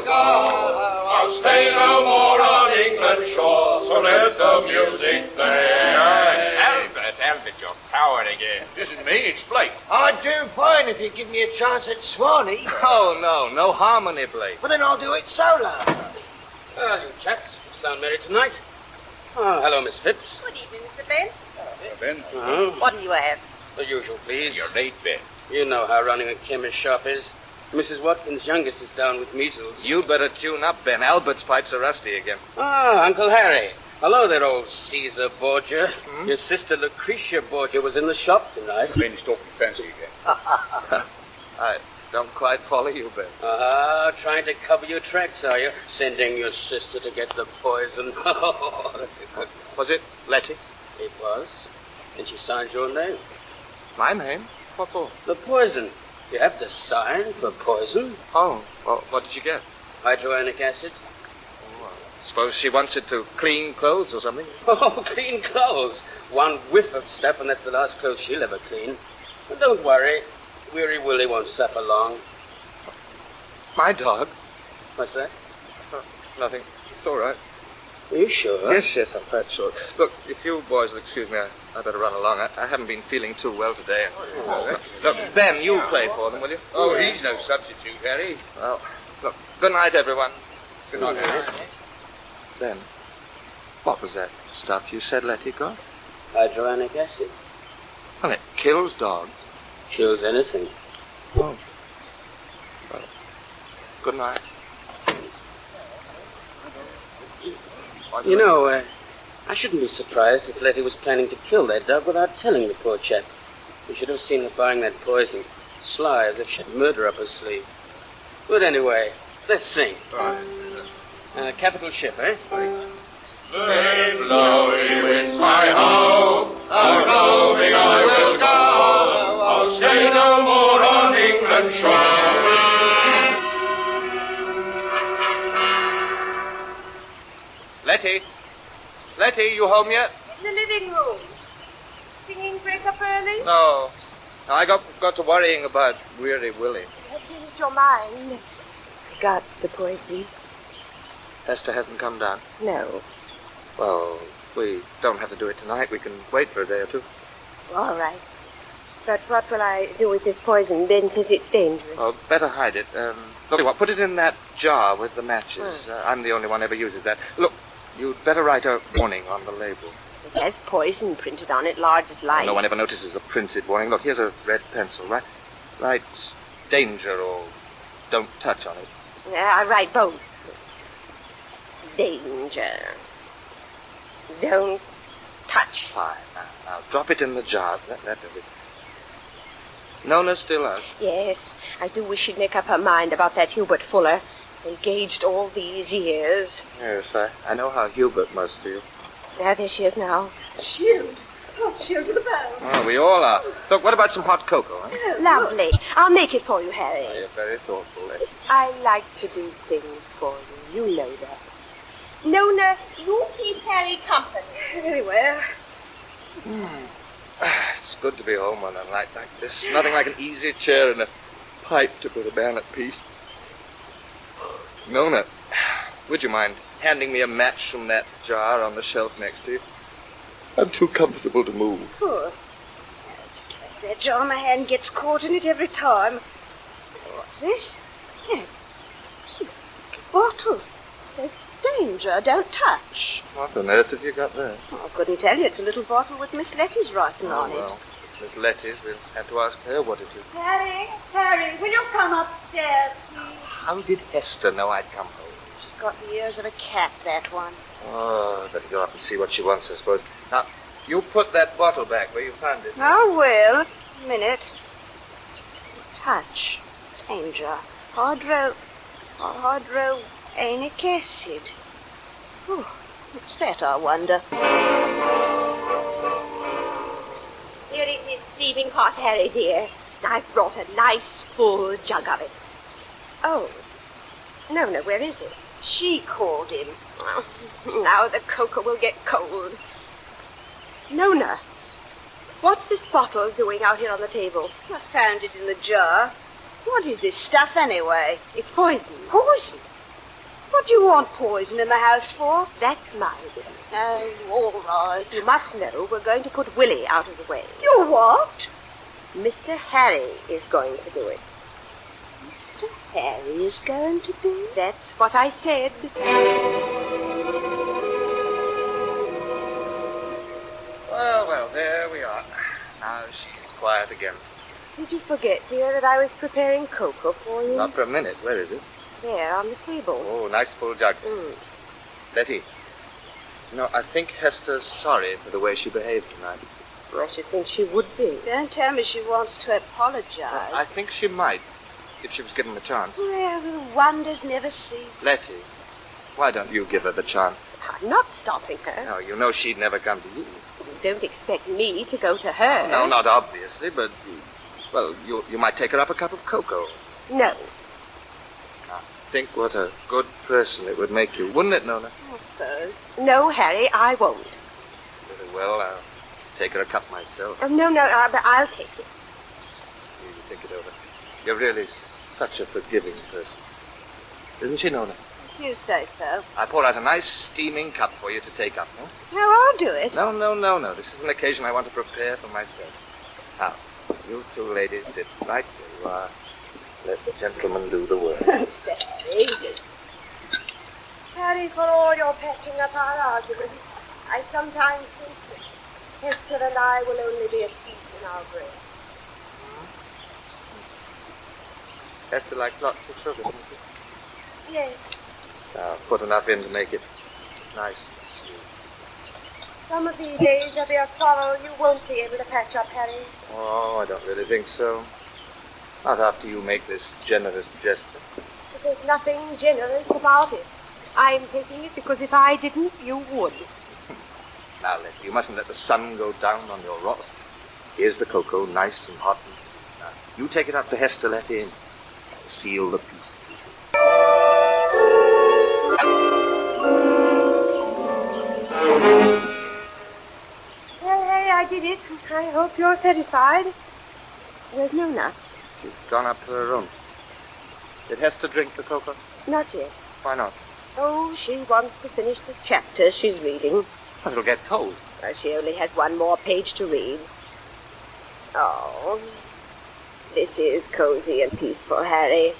I'll stay no more on England's shore, so let the music play. Albert, you're sour again. Isn't me, it's Blake. I'd do fine if you'd give me a chance at Swanee. Oh, no harmony, Blake. Well, then I'll do it solo. You chaps sound merry tonight. Oh, hello, Miss Phipps. Good evening, Mr. Ben. Ben. Oh. What'll you have? The usual, please. You're late, Ben. You know how running a chemist shop is. Mrs. Watkins' youngest is down with measles. You'd better tune up, Ben. Albert's pipes are rusty again. Ah, Uncle Harry. Hello there, old Caesar Borgia. Your sister Lucretia Borgia was in the shop tonight. Ben's talking fancy again. I don't quite follow you, Ben. Trying to cover your tracks, are you? Sending your sister to get the poison. Oh, that's it. Was it Letty? It was. And she signed your name. My name? What for? The poison. You have to sign for poison. Oh, well, what did you get? Hydroanic acid. Suppose she wants it to clean clothes or something? Oh, clean clothes. One whiff of stuff, and that's the last clothes she'll ever clean. But don't worry. Weary Willie won't suffer long. My dog? What's that? Nothing. It's all right. Are you sure? Yes, I'm quite sure. Look, if you boys will excuse me, I better run along. I haven't been feeling too well today. Look, Ben, you play for them, will you? Oh, he's no substitute, Harry. Well, look, good night, everyone. Good night, Harry. Ben, what was that stuff you said Letty got? Hydroanic acid. Well, it kills dogs. Kills anything. Oh. Well, good night. You know, I shouldn't be surprised if Letty was planning to kill that dog without telling the poor chap. We should have seen her buying that poison. Sly, as if she had murder up her sleeve. But anyway, let's sing. Capital ship, eh? Let blowy winds hi-ho, a-roving I will go. I'll stay no more on England's shore. Letty, you home yet? In the living room. Singing break up early? No. I got to worrying about Weary Willie. You changed your mind. Got the poison? Hester hasn't come down? No. Well, we don't have to do it tonight. We can wait for a day or two. All right. But what will I do with this poison? Ben says it's dangerous. Oh, better hide it. Look, what? Put it in that jar with the matches. I'm the only one ever uses that. Look, You'd better write a warning on the label. It has poison printed on it, large as life. No one ever notices a printed warning. Look, here's a red pencil. Write danger or don't touch on it. I write both. Danger. Don't touch. Fine. Now drop it in the jar. That does it. Nona's still out? Yes. I do wish she'd make up her mind about that Hubert Fuller. Engaged all these years. Yes, I know how Hubert must feel. There she is now. Chilled. Oh, chilled to the bone. Oh, we all are. Look, what about some hot cocoa, huh? Lovely. I'll make it for you, Harry. Oh, you're very thoughtful, Letty. I like to do things for you. You know that. Nona, you keep Harry company. Very well. It's good to be home on a night like this. Nothing like an easy chair and a pipe to put a man at peace. Nona, would you mind handing me a match from that jar on the shelf next to you? I'm too comfortable to move. Of course. That jar, my hand gets caught in it every time. What's this? Yeah. Bottle. It says danger, don't touch. What on earth have you got there? Oh, I couldn't tell you. It's a little bottle with Miss Letty's writing on Well, it. it's Miss Letty's. We'll have to ask her what it is. Harry, will you come upstairs, please? How did Hester know I'd come home? She's got the ears of a cat, that one. Oh, better go up and see what she wants, I suppose. Now, you put that bottle back where you found it. I will. A minute. Touch. Danger. Hydroanic acid. Oh, what's that, I wonder? Here it is, steaming hot, Harry, dear. I've brought a nice full jug of it. Oh, Nona, where is it? She called him. Now the cocoa will get cold. Nona, what's this bottle doing out here on the table? I found it in the jar. What is this stuff, anyway? It's poison. Poison? What do you want poison in the house for? That's my business. Oh, all right. You must know we're going to put Willie out of the way. You what? Mr. Harry is going to do it. Mr. Harry is going to do it? That's what I said. Well, there we are. Now she's quiet again. Did you forget, dear, that I was preparing cocoa for you? Not for a minute. Where is it? There, on the table. Oh, nice full jug. Letty, you know, I think Hester's sorry for the way she behaved tonight. I should think she would be. Don't tell me she wants to apologize. I think she might, if she was given the chance. Well, wonders never cease. Letty, why don't you give her the chance? I'm not stopping her. No, you know she'd never come to you. You don't expect me to go to her. No, not obviously, but, well, you might take her up a cup of cocoa. No. Think what a good person it would make you, wouldn't it, Nona? I suppose. No, Harry, I won't. Very well, I'll take her a cup myself. Oh, no, but I'll take it. You think it over. You're really such a forgiving person. Isn't she, Nona? If you say so. I pour out a nice steaming cup for you to take up, no? No, I'll do it. No. This is an occasion I want to prepare for myself. Now, you two ladies sit right where you are. Let the gentleman do the work. Mr. Harry. Harry, for all your patching up our argument, I sometimes think that Hester and I will only be at peace in our grave. Hester likes lots of sugar, doesn't she? Yes. Now, put enough in to make it nice and sweet. Some of these days of your sorrow, you won't be able to patch up, Harry. Oh, I don't really think so. Not after you make this generous gesture. But there's nothing generous about it. I'm taking it because if I didn't, you would. Now, Letty, you mustn't let the sun go down on your wrath. Here's the cocoa, nice and hot and sweet. Now, you take it up to Hester, Letty, and seal the peace. Well, Harry, I did it. I hope you're satisfied. Where's Nona? She's gone up to her room. Did Hester drink the cocoa? Not yet. Why not? Oh, she wants to finish the chapter she's reading. Well, it'll get cold. She only has one more page to read. Oh, this is cozy and peaceful, Harry.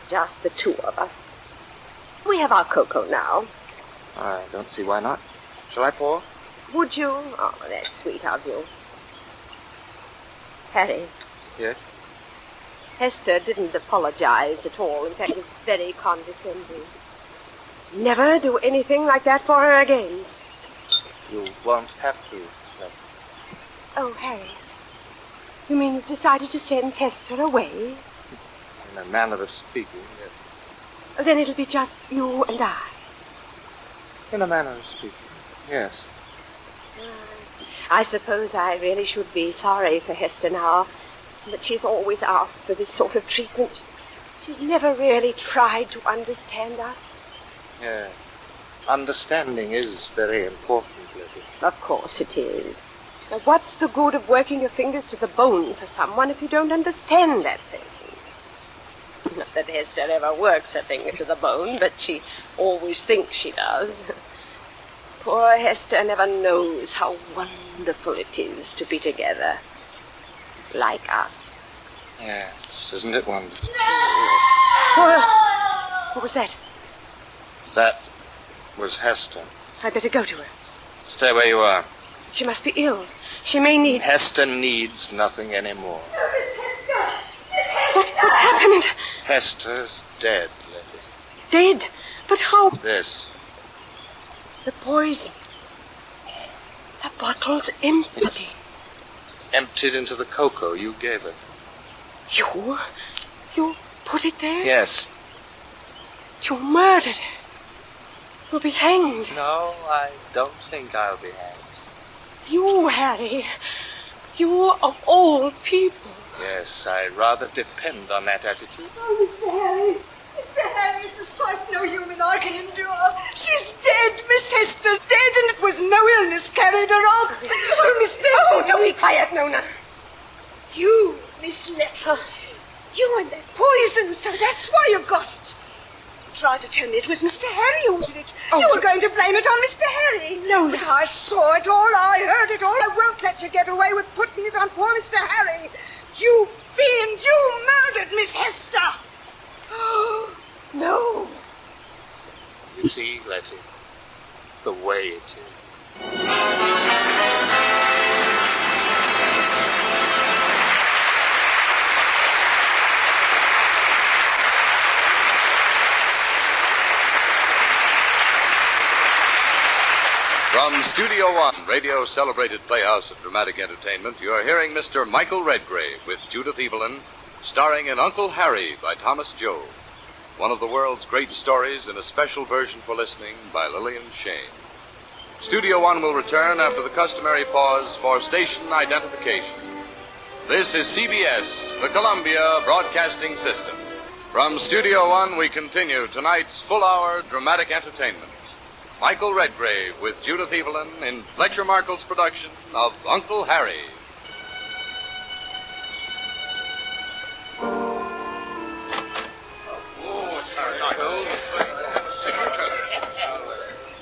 Just the two of us. We have our cocoa now. I don't see why not. Shall I pour? Would you? Oh, that's sweet of you. Harry, Yes? Hester didn't apologize at all. In fact, was very condescending. Never do anything like that for her again. You won't have to, Sept. Oh, Harry. You mean you've decided to send Hester away? In a manner of speaking, yes. Then it'll be just you and I. In a manner of speaking, yes. I suppose I really should be sorry for Hester now, but she's always asked for this sort of treatment. She's never really tried to understand us. Yes. Understanding is very important, Letty. Of course it is. Now, what's the good of working your fingers to the bone for someone if you don't understand that thing? Not that Hester ever works her fingers to the bone, but she always thinks she does. Poor Hester never knows how wonderful it is to be together. Like us. Yes, isn't it wonderful? What was that? That was Hester. I'd better go to her. Stay where you are. She must be ill. She may need... Hester needs nothing anymore. What's happened? Hester's dead, Letty. Dead? But how? This. The poison. The bottle's empty. It's emptied into the cocoa you gave it. You put it there? Yes. You murdered her. You'll be hanged. No, I don't think I'll be hanged. You, Harry. You of all people. Yes, I rather depend on that attitude. Oh, Mr. Harry. Mr. Harry, it's a sight no human eye can endure. She's dead. Miss Hester's dead, and it was no illness carried her off. Oh, Mr. Oh, don't be quiet, Nona. You, Miss Letty. You and that poison, so that's why you got it. You tried to tell me it was Mr. Harry who did it. You were going to blame it on Mr. Harry. No, but I saw it all. I heard it all. I won't let you get away with putting it on poor Mr. Harry. You fiend, you murdered Miss Hester. Oh, no. You see, Letty, the way it is. From Studio One, radio celebrated Playhouse of Dramatic Entertainment, you are hearing Mr. Michael Redgrave with Judith Evelyn, starring in Uncle Harry by Thomas Joad, one of the world's great stories in a special version for listening by Lillian Shane. Studio One will return after the customary pause for station identification. This is CBS, the Columbia Broadcasting System. From Studio One, we continue tonight's full-hour dramatic entertainment. Michael Redgrave with Judith Evelyn in Fletcher Markle's production of Uncle Harry.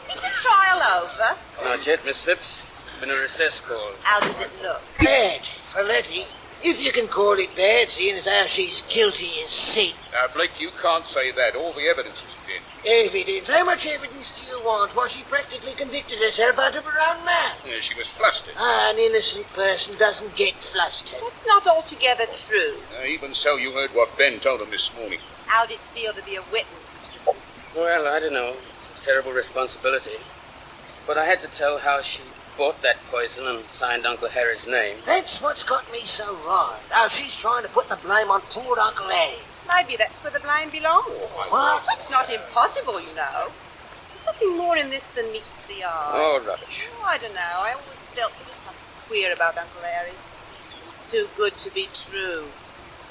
Is the trial over? Not yet, Miss Phipps. It's been a recess call. How does it look? Bad for Letty. If you can call it bad, seeing as how she's guilty as sin. Now, Blake, you can't say that. All the evidence is against. Evidence? How much evidence do you want? Why, she practically convicted herself out of her own mouth. Yeah, she was flustered. An innocent person doesn't get flustered. That's not altogether true. Even so, you heard what Ben told him this morning. How'd it feel to be a witness, Mr. Well, I don't know. It's a terrible responsibility. But I had to tell how she bought that poison and signed Uncle Harry's name. That's what's got me so riled. How she's trying to put the blame on poor Uncle Harry. Maybe that's where the blame belongs. What? It's not impossible, you know. There's nothing more in this than meets the eye. Oh, rubbish. Oh, I don't know. I always felt there was something queer about Uncle Harry. He's too good to be true.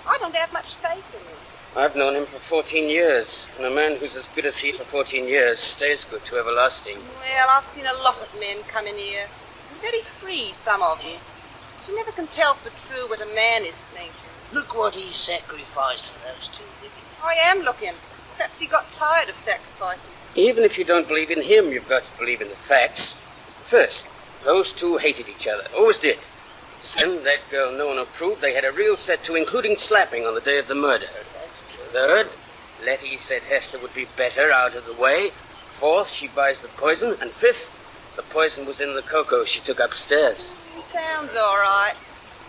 I don't have much faith in him. I've known him for 14 years, and a man who's as good as he for 14 years stays good to everlasting. Well, I've seen a lot of men come in here. Very free, some of them. But you never can tell for true what a man is thinking. Look what he sacrificed for those two women. I am looking. Perhaps he got tired of sacrificing. Even if you don't believe in him, you've got to believe in the facts. First, those two hated each other. Always did. Second, that girl no one approved. They had a real set to, including slapping on the day of the murder. Third, Letty said Hester would be better out of the way. Fourth, she buys the poison. And fifth, the poison was in the cocoa she took upstairs. Sounds all right.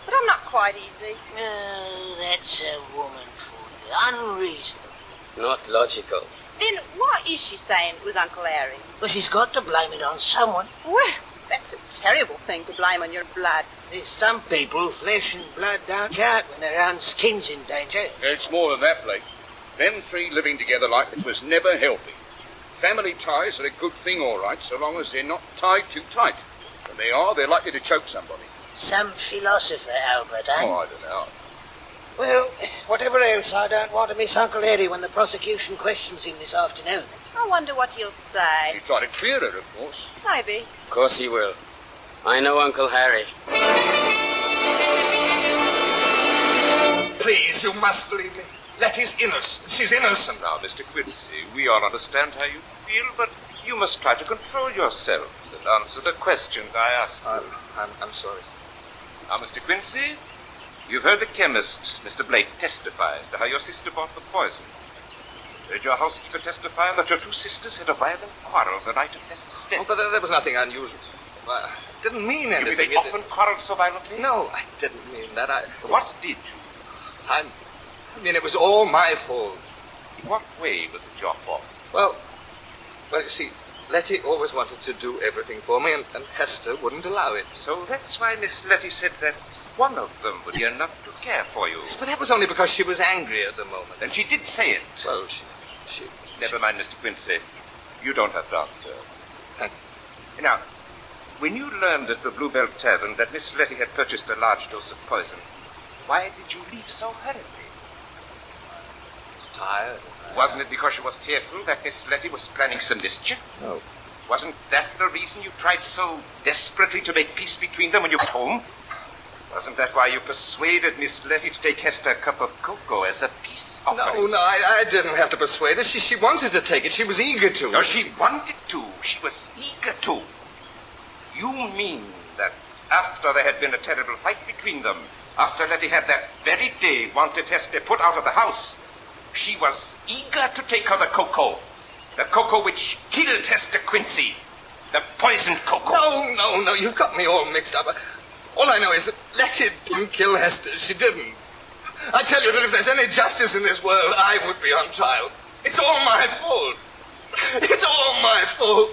But I'm not quite easy. Oh, that's a woman for you. Unreasonable. Not logical. Then why is she saying it was Uncle Harry? Well, she's got to blame it on someone. Well, that's a terrible thing to blame on your blood. There's some people, flesh and blood don't count when their own skin's in danger. It's more than that, Blake. Them three living together like this was never healthy. Family ties are a good thing, all right, so long as they're not tied too tight. When they are, they're likely to choke somebody. Some philosopher, Albert, eh? Oh, I don't know. Well, whatever else, I don't want to miss Uncle Harry when the prosecution questions him this afternoon. I wonder what he'll say. You try to clear her, of course. Maybe. Of course he will. I know Uncle Harry. Please, you must believe me. Letty's innocent. She's innocent. Now, Mr. Quincy, we all understand how you feel, but you must try to control yourself and answer the questions I ask you. I'm sorry. Now, Mr. Quincy, you've heard the chemist, Mr. Blake, testify as to how your sister bought the poison. Heard your housekeeper testify that your two sisters had a violent quarrel the night of Hester's death. Oh, but there was nothing unusual. I didn't mean anything. You mean they often quarreled so violently? No, I didn't mean that. What did you? I mean, it was all my fault. In what way was it your fault? Well, you see, Letty always wanted to do everything for me, and Hester wouldn't allow it. So that's why Miss Letty said that one of them would be enough to care for you. Yes, but that was only because she was angry at the moment. And she did say it. Well, she... Never mind, Mr. Quincy. You don't have to answer. Now, when you learned at the Bluebell Tavern that Miss Letty had purchased a large dose of poison, why did you leave so hurriedly? I was tired. Wasn't it because you were fearful that Miss Letty was planning some mischief? No. Wasn't that the reason you tried so desperately to make peace between them when you got home? Wasn't that why you persuaded Miss Letty to take Hester a cup of cocoa as a peace offering? No, I didn't have to persuade her. She wanted to take it. She was eager to. No, she wanted to. She was eager to. You mean that after there had been a terrible fight between them, after Letty had that very day wanted Hester put out of the house, she was eager to take her the cocoa which killed Hester Quincy, the poisoned cocoa. No, you've got me all mixed up. All I know is that Letty didn't kill Hester. She didn't. I tell you that if there's any justice in this world, I would be on trial. It's all my fault. It's all my fault.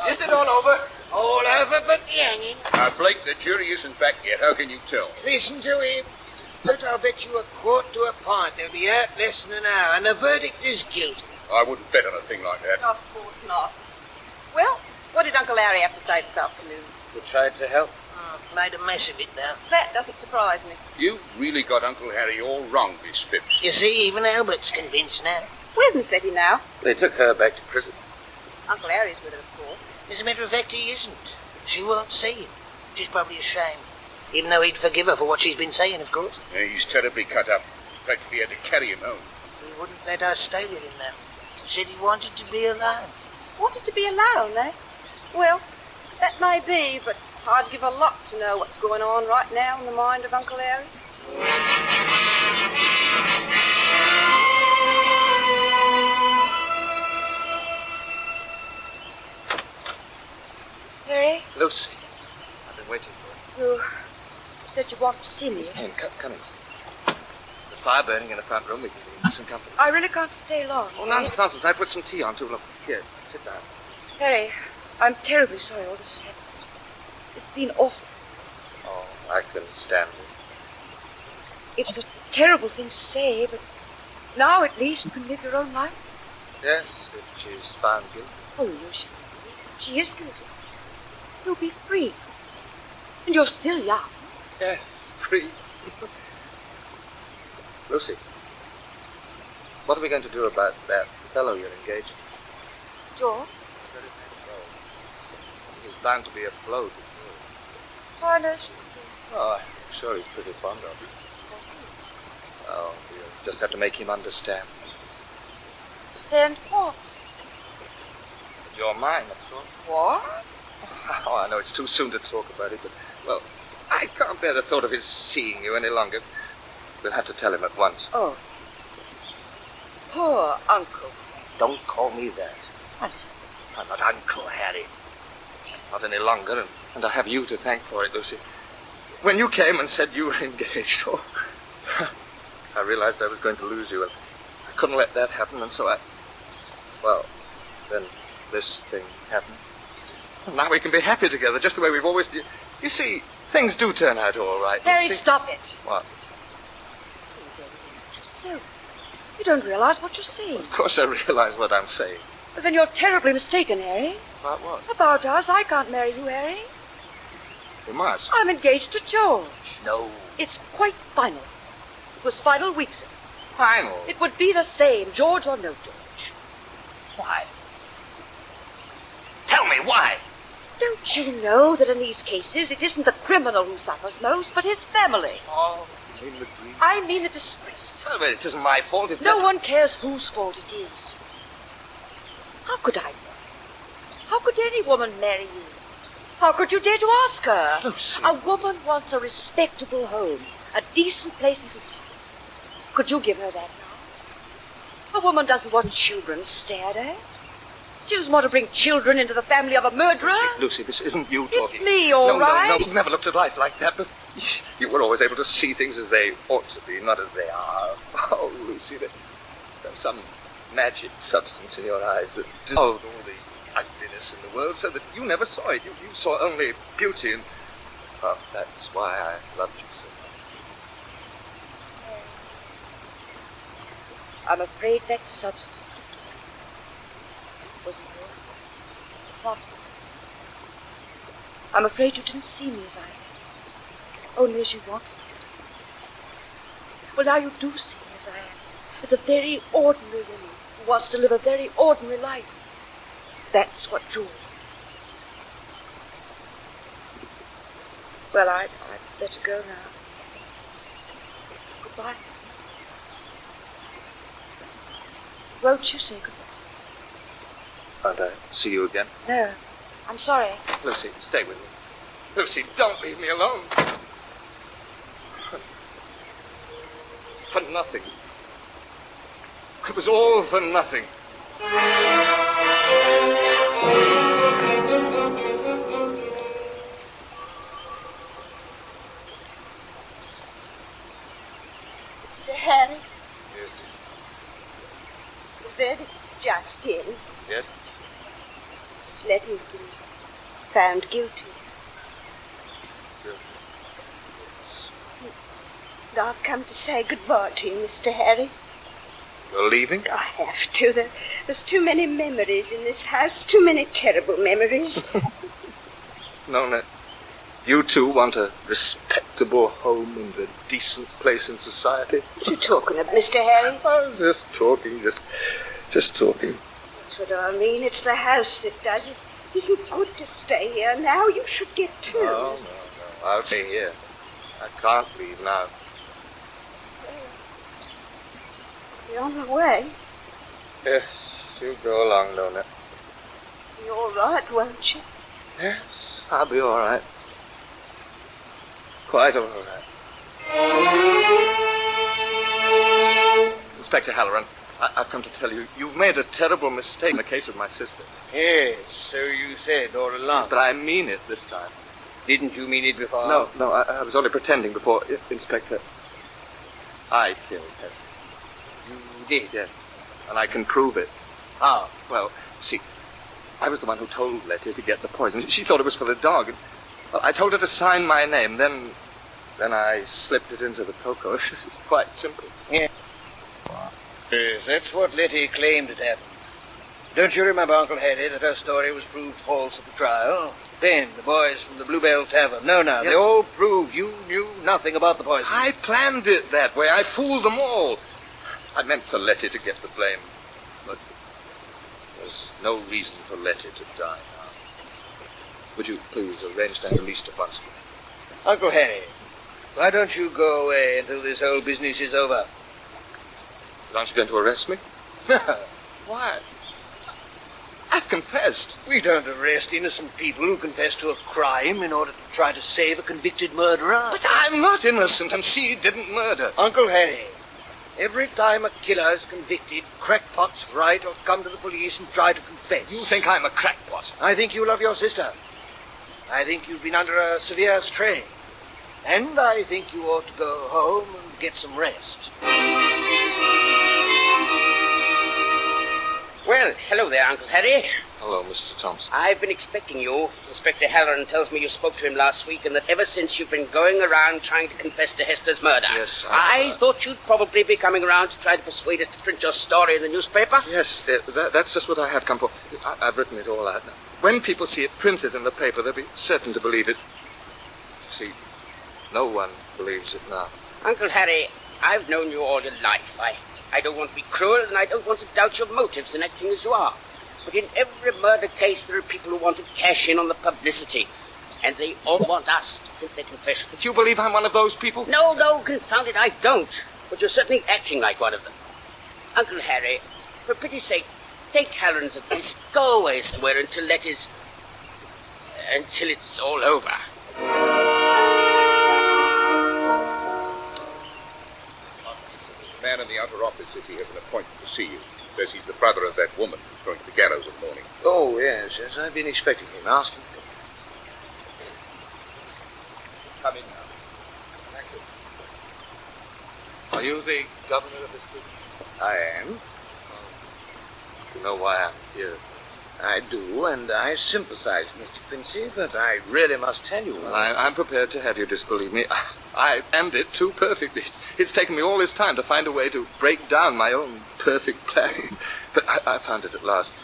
Is it all over? All over but the hanging. Blake, the jury isn't back yet. How can you tell? Listen to him. But I'll bet you a quart to a pint they'll be out less than an hour, and the verdict is guilty. I wouldn't bet on a thing like that. Of course not. Well, what did Uncle Harry have to say this afternoon? We tried to help. Made a mess of it now. That doesn't surprise me. You really got Uncle Harry all wrong, Miss Phipps. You see, even Albert's convinced now. Where's Miss Letty now? They took her back to prison. Uncle Harry's with her, of course. As a matter of fact, he isn't. She won't see him. She's probably ashamed. Even though he'd forgive her for what she's been saying, of course. Yeah, he's terribly cut up. Practically had to carry him home. He wouldn't let us stay with him, though. Said he wanted to be alone. Wanted to be alone, eh? Well, that may be, but I'd give a lot to know what's going on right now in the mind of Uncle Harry. Harry? Lucy, I've been waiting for you. You said you wanted to see me. Come in. There's a fire burning in the front room. We can get some company. I really can't stay long. Oh, nonsense. I put some tea on, too. Look, here, sit down. Harry, I'm terribly sorry all this has happened. It's been awful. Oh, I can stand it. It's a terrible thing to say, but now at least you can live your own life. Yes, if she's found guilty. Oh, no, she is guilty. You'll be free. And you're still young. Yes, free. Lucy, what are we going to do about that fellow you're engaged to? George? This is bound to be a blow to you. Why no, she Oh, I'm sure he's pretty fond of you. Of course he is. Oh, we'll just have to make him understand. Understand what? You're mine, that's all. What? Oh, I know it's too soon to talk about it, but, well, I can't bear the thought of his seeing you any longer. We'll have to tell him at once. Oh. Poor Uncle. Don't call me that. I'm sorry. I'm not Uncle Harry. Not any longer, and I have you to thank for it, Lucy. When you came and said you were engaged, oh, I realized I was going to lose you, and I couldn't let that happen, and so well, then this thing happened. And now we can be happy together, just the way we've always... You see, things do turn out all right. Harry, stop it. What? So, you don't realize what you're saying. Of course I realize what I'm saying. But then you're terribly mistaken, Harry. About what? About us. I can't marry you, Harry. You must. I'm engaged to George. No. It's quite final. It was final weeks ago. Final? It would be the same, George or no George. Why? Tell me why. Don't you know that in these cases it isn't the criminal who suffers most, but his family? Oh, you mean the grief? I mean the disgrace. Well, but it isn't my fault if no one cares whose fault it is. How could I know? How could any woman marry you? How could you dare to ask her? Lucy. A woman wants a respectable home, a decent place in society. Could you give her that now? A woman doesn't want children stared at. She doesn't want to bring children into the family of a murderer. Lucy, this isn't you talking. It's me, all right. No, you've never looked at life like that before. You were always able to see things as they ought to be, not as they are. Oh, Lucy, there's some magic substance in your eyes that dissolved all the ugliness in the world so that you never saw it. You saw only beauty, and that's why I loved you so much. I'm afraid that substance wasn't yours. Not. I'm afraid you didn't see me as I am, only as you wanted me to. Well, now you do see me as I am, as a very ordinary woman who wants to live a very ordinary life. That's what George. Well, I'd better go now. Goodbye. Won't you say goodbye? Can't I see you again? No, I'm sorry. Lucy, stay with me. Lucy, don't leave me alone. For nothing. It was all for nothing. Mr. Harry? Yes. The verdict's just in. Yes? Miss Letty's been found guilty. And I've come to say goodbye to you, Mr. Harry. You're leaving? I have to. There's too many memories in this house, too many terrible memories. Nona, you too want a respectable home and a decent place in society? What are you talking of, Mr. Harry? I was just talking, just talking. That's what I mean. It's the house that does it. It isn't good to stay here now. You should get too. No. I'll stay here. I can't leave now. You're on the way. Yes, you go along, Nona. You're all right, won't you? Yes, I'll be all right. Quite all right. Inspector Halloran, I've come to tell you, you've made a terrible mistake in the case of my sister. Yes, so you said all along. Yes, but I mean it this time. Didn't you mean it before? No, I was only pretending before. Inspector, I killed Hester. You did? Yes, and I can prove it. How? Well, see, I was the one who told Letty to get the poison. She thought it was for the dog. And, well, I told her to sign my name. Then I slipped it into the cocoa. It's quite simple. Yeah. Yes, that's what Letty claimed had happened. Don't you remember, Uncle Harry, that her story was proved false at the trial? Then the boys from the Bluebell Tavern. No, Yes. they all proved you knew nothing about the poison. I planned it that way. I fooled them all. I meant for Letty to get the blame. But there's no reason for Letty to die now. Would you please arrange that release at once? Uncle Harry, why don't you go away until this whole business is over? Aren't you going to arrest me? Why? I've I've confessed. We don't arrest innocent people who confess to a crime in order to try to save a convicted murderer. But I'm not innocent, and she didn't murder. Uncle Harry, every time a killer is convicted, crackpots write or come to the police and try to confess. You think I'm a crackpot? I think you love your sister. I think you've been under a severe strain. And I think you ought to go home and get some rest. Well, hello there, Uncle Harry. Hello, Mr. Thompson. I've been expecting you. Inspector Halloran tells me you spoke to him last week and that ever since you've been going around trying to confess to Hester's murder. Yes, I thought you'd probably be coming around to try to persuade us to print your story in the newspaper. Yes, that's just what I had come for. I've written it all out now. When people see it printed in the paper, they'll be certain to believe it. See, no one believes it now. Uncle Harry, I've known you all your life. I don't want to be cruel, and I don't want to doubt your motives in acting as you are. But in every murder case, there are people who want to cash in on the publicity. And they all want us to print their confession. But you believe I'm one of those people? No, confound it, I don't. But you're certainly acting like one of them. Uncle Harry, for pity's sake, take Halloran's advice. Go away somewhere until it's all over. The man in the outer office says he has an appointment to see you. Says he's the brother of that woman who's going to the gallows in the morning. Oh, yes, I've been expecting him. Ask him. Come in now. Thank you. Are you the governor of this prison? I am. You know why I'm here? I do, and I sympathize, Mr. Quincy, but I really must tell you. Well, I'm prepared to have you disbelieve me. I aimed it too perfectly. It's taken me all this time to find a way to break down my own perfect plan. But I found it at last.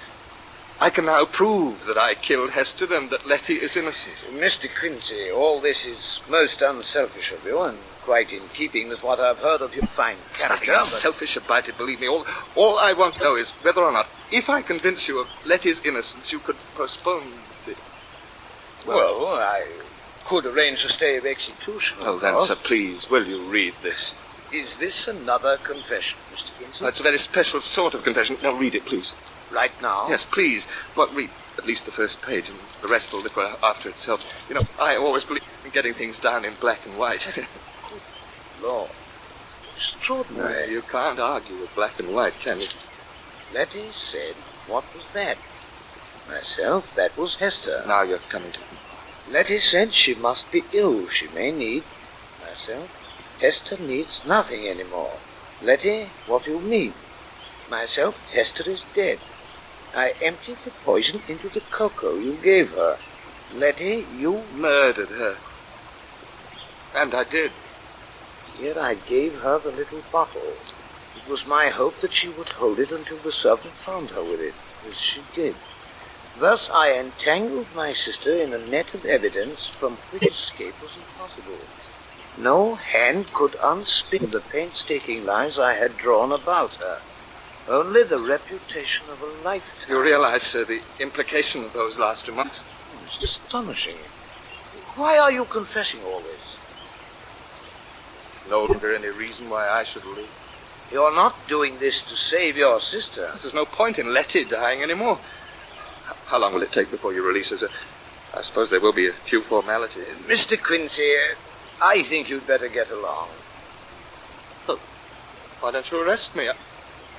I can now prove that I killed Hester and that Letty is innocent. Mr. Quincy, all this is most unselfish of you and quite in keeping with what I've heard of your fine character. Nothing selfish about it, believe me. All I want to know is whether or not, if I convince you of Letty's innocence, you could postpone it. Well, I could arrange a stay of execution. Oh, then, sir, please, will you read this? Is this another confession, Mr. Quincy? It's a very special sort of confession. Now, read it, please. Right now? Yes, please. Well, read at least the first page, and the rest will look after itself. You know, I always believe in getting things down in black and white. Lord, extraordinary. You can't argue with black and white, can you? Letty said, what was that? Myself, that was Hester. Now you're coming to me. Letty said she must be ill. She may need. Myself, Hester needs nothing anymore. Letty, what do you mean? Myself, Hester is dead. I emptied the poison into the cocoa you gave her. Letty, you murdered her. And I did. Here I gave her the little bottle. It was my hope that she would hold it until the servant found her with it, as she did. Thus I entangled my sister in a net of evidence from which escape was impossible. No hand could unspin the painstaking lies I had drawn about her. Only the reputation of a lifetime. You realize, sir, the implication of those last remarks? It's astonishing. Why are you confessing all this? No longer any reason why I should leave. You're not doing this to save your sister. There's no point in Letty dying anymore. How long will it take before you release her, sir? I suppose there will be a few formalities. Mr. Quincy, I think you'd better get along. Well, why don't you arrest me?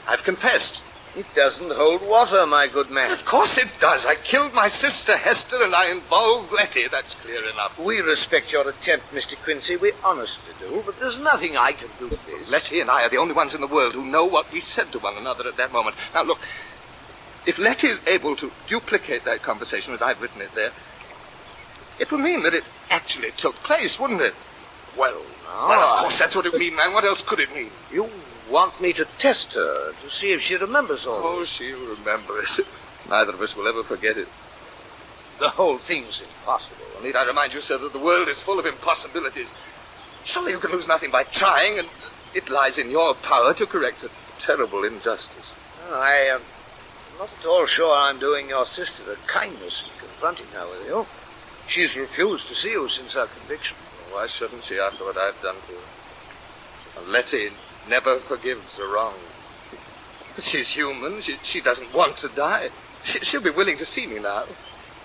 I've confessed. It doesn't hold water, my good man. Of course it does. I killed my sister, Hester, and I involved Letty. That's clear enough. We respect your attempt, Mr. Quincy. We honestly do, but there's nothing I can do with this. Letty and I are the only ones in the world who know what we said to one another at that moment. Now, look, if Letty is able to duplicate that conversation as I've written it there, it would mean that it actually took place, wouldn't it? Well, no. Well, of course, that's what it would mean, man. What else could it mean? You want me to test her, to see if she remembers all this? Oh, she'll remember it. Neither of us will ever forget it. The whole thing's impossible. Need I remind you, sir, that the world is full of impossibilities. Surely you can lose nothing by trying, and it lies in your power to correct a terrible injustice. I am not at all sure I'm doing your sister a kindness in confronting her with you. She's refused to see you since her conviction. Well, why shouldn't she after what I've done to her? And Letty never forgives a wrong. She's human. She doesn't want to die. She'll be willing to see me now.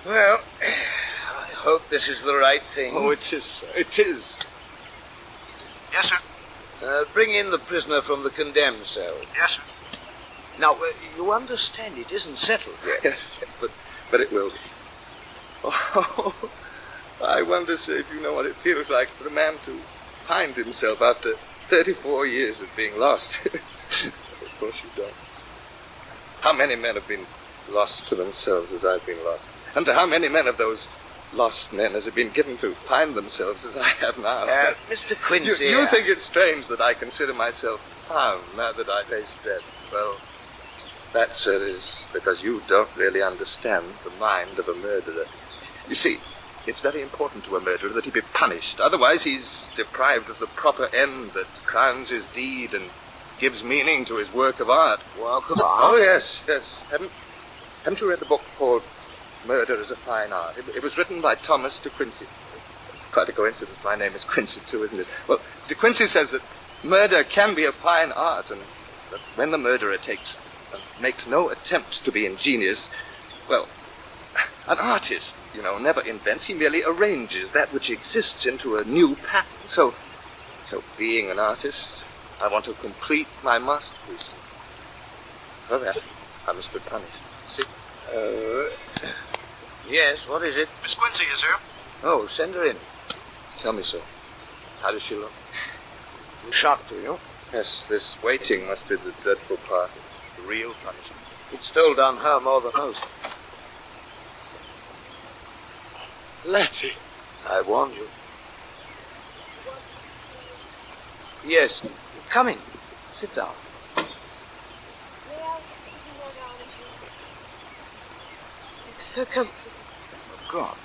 Well, I hope this is the right thing. Oh, it is, sir. It is. Yes, sir. Bring in the prisoner from the condemned cell. Yes, sir. Now, you understand it isn't settled yet. Yes, but it will be. Oh, I wonder, sir, if you know what it feels like for a man to find himself after 34 years of being lost. Of course you don't. How many men have been lost to themselves as I've been lost? And to how many men of those lost men has it been given to find themselves as I have now? Mr. Quincy... You think it's strange that I consider myself found now that I face death. Well, that, sir, is because you don't really understand the mind of a murderer. You see, it's very important to a murderer that he be punished. Otherwise, he's deprived of the proper end that crowns his deed and gives meaning to his work of art. Work of art? Oh, yes, yes. Haven't you read the book called Murder is a Fine Art? It was written by Thomas de Quincey. It's quite a coincidence. My name is Quincy, too, isn't it? Well, de Quincey says that murder can be a fine art, and that when the murderer makes no attempt to be ingenious, well, an artist, never invents. He merely arranges that which exists into a new pattern. So being an artist, I want to complete my masterpiece. For that, I must be punished. See? Yes, what is it? Miss Quincy is here. Oh, send her in. Tell me, sir. How does she look? Shocked, do you? Yes, this waiting must be the dreadful part. The real punishment. It's told on her more than most. Letty. I warned you. Yes. Come in. Sit down. I'm so comfortable. Go on.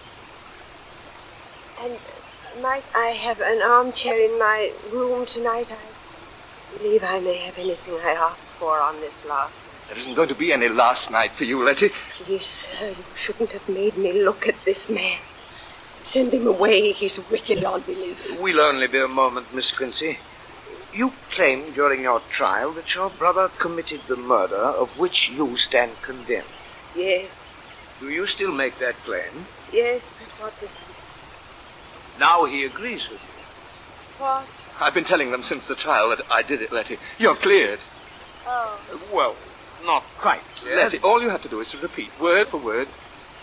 And might I have an armchair in my room tonight? I believe I may have anything I ask for on this last night. There isn't going to be any last night for you, Letty. Please, sir, you shouldn't have made me look at this man. Send him away. He's wicked beyond belief. We'll only be a moment, Miss Quincy. You claimed during your trial that your brother committed the murder of which you stand condemned. Yes. Do you still make that claim? Yes, but what difference? Now he agrees with you. What? I've been telling them since the trial that I did it, Letty. You're cleared. Oh. Well, not quite cleared. Letty, all you have to do is to repeat, word for word,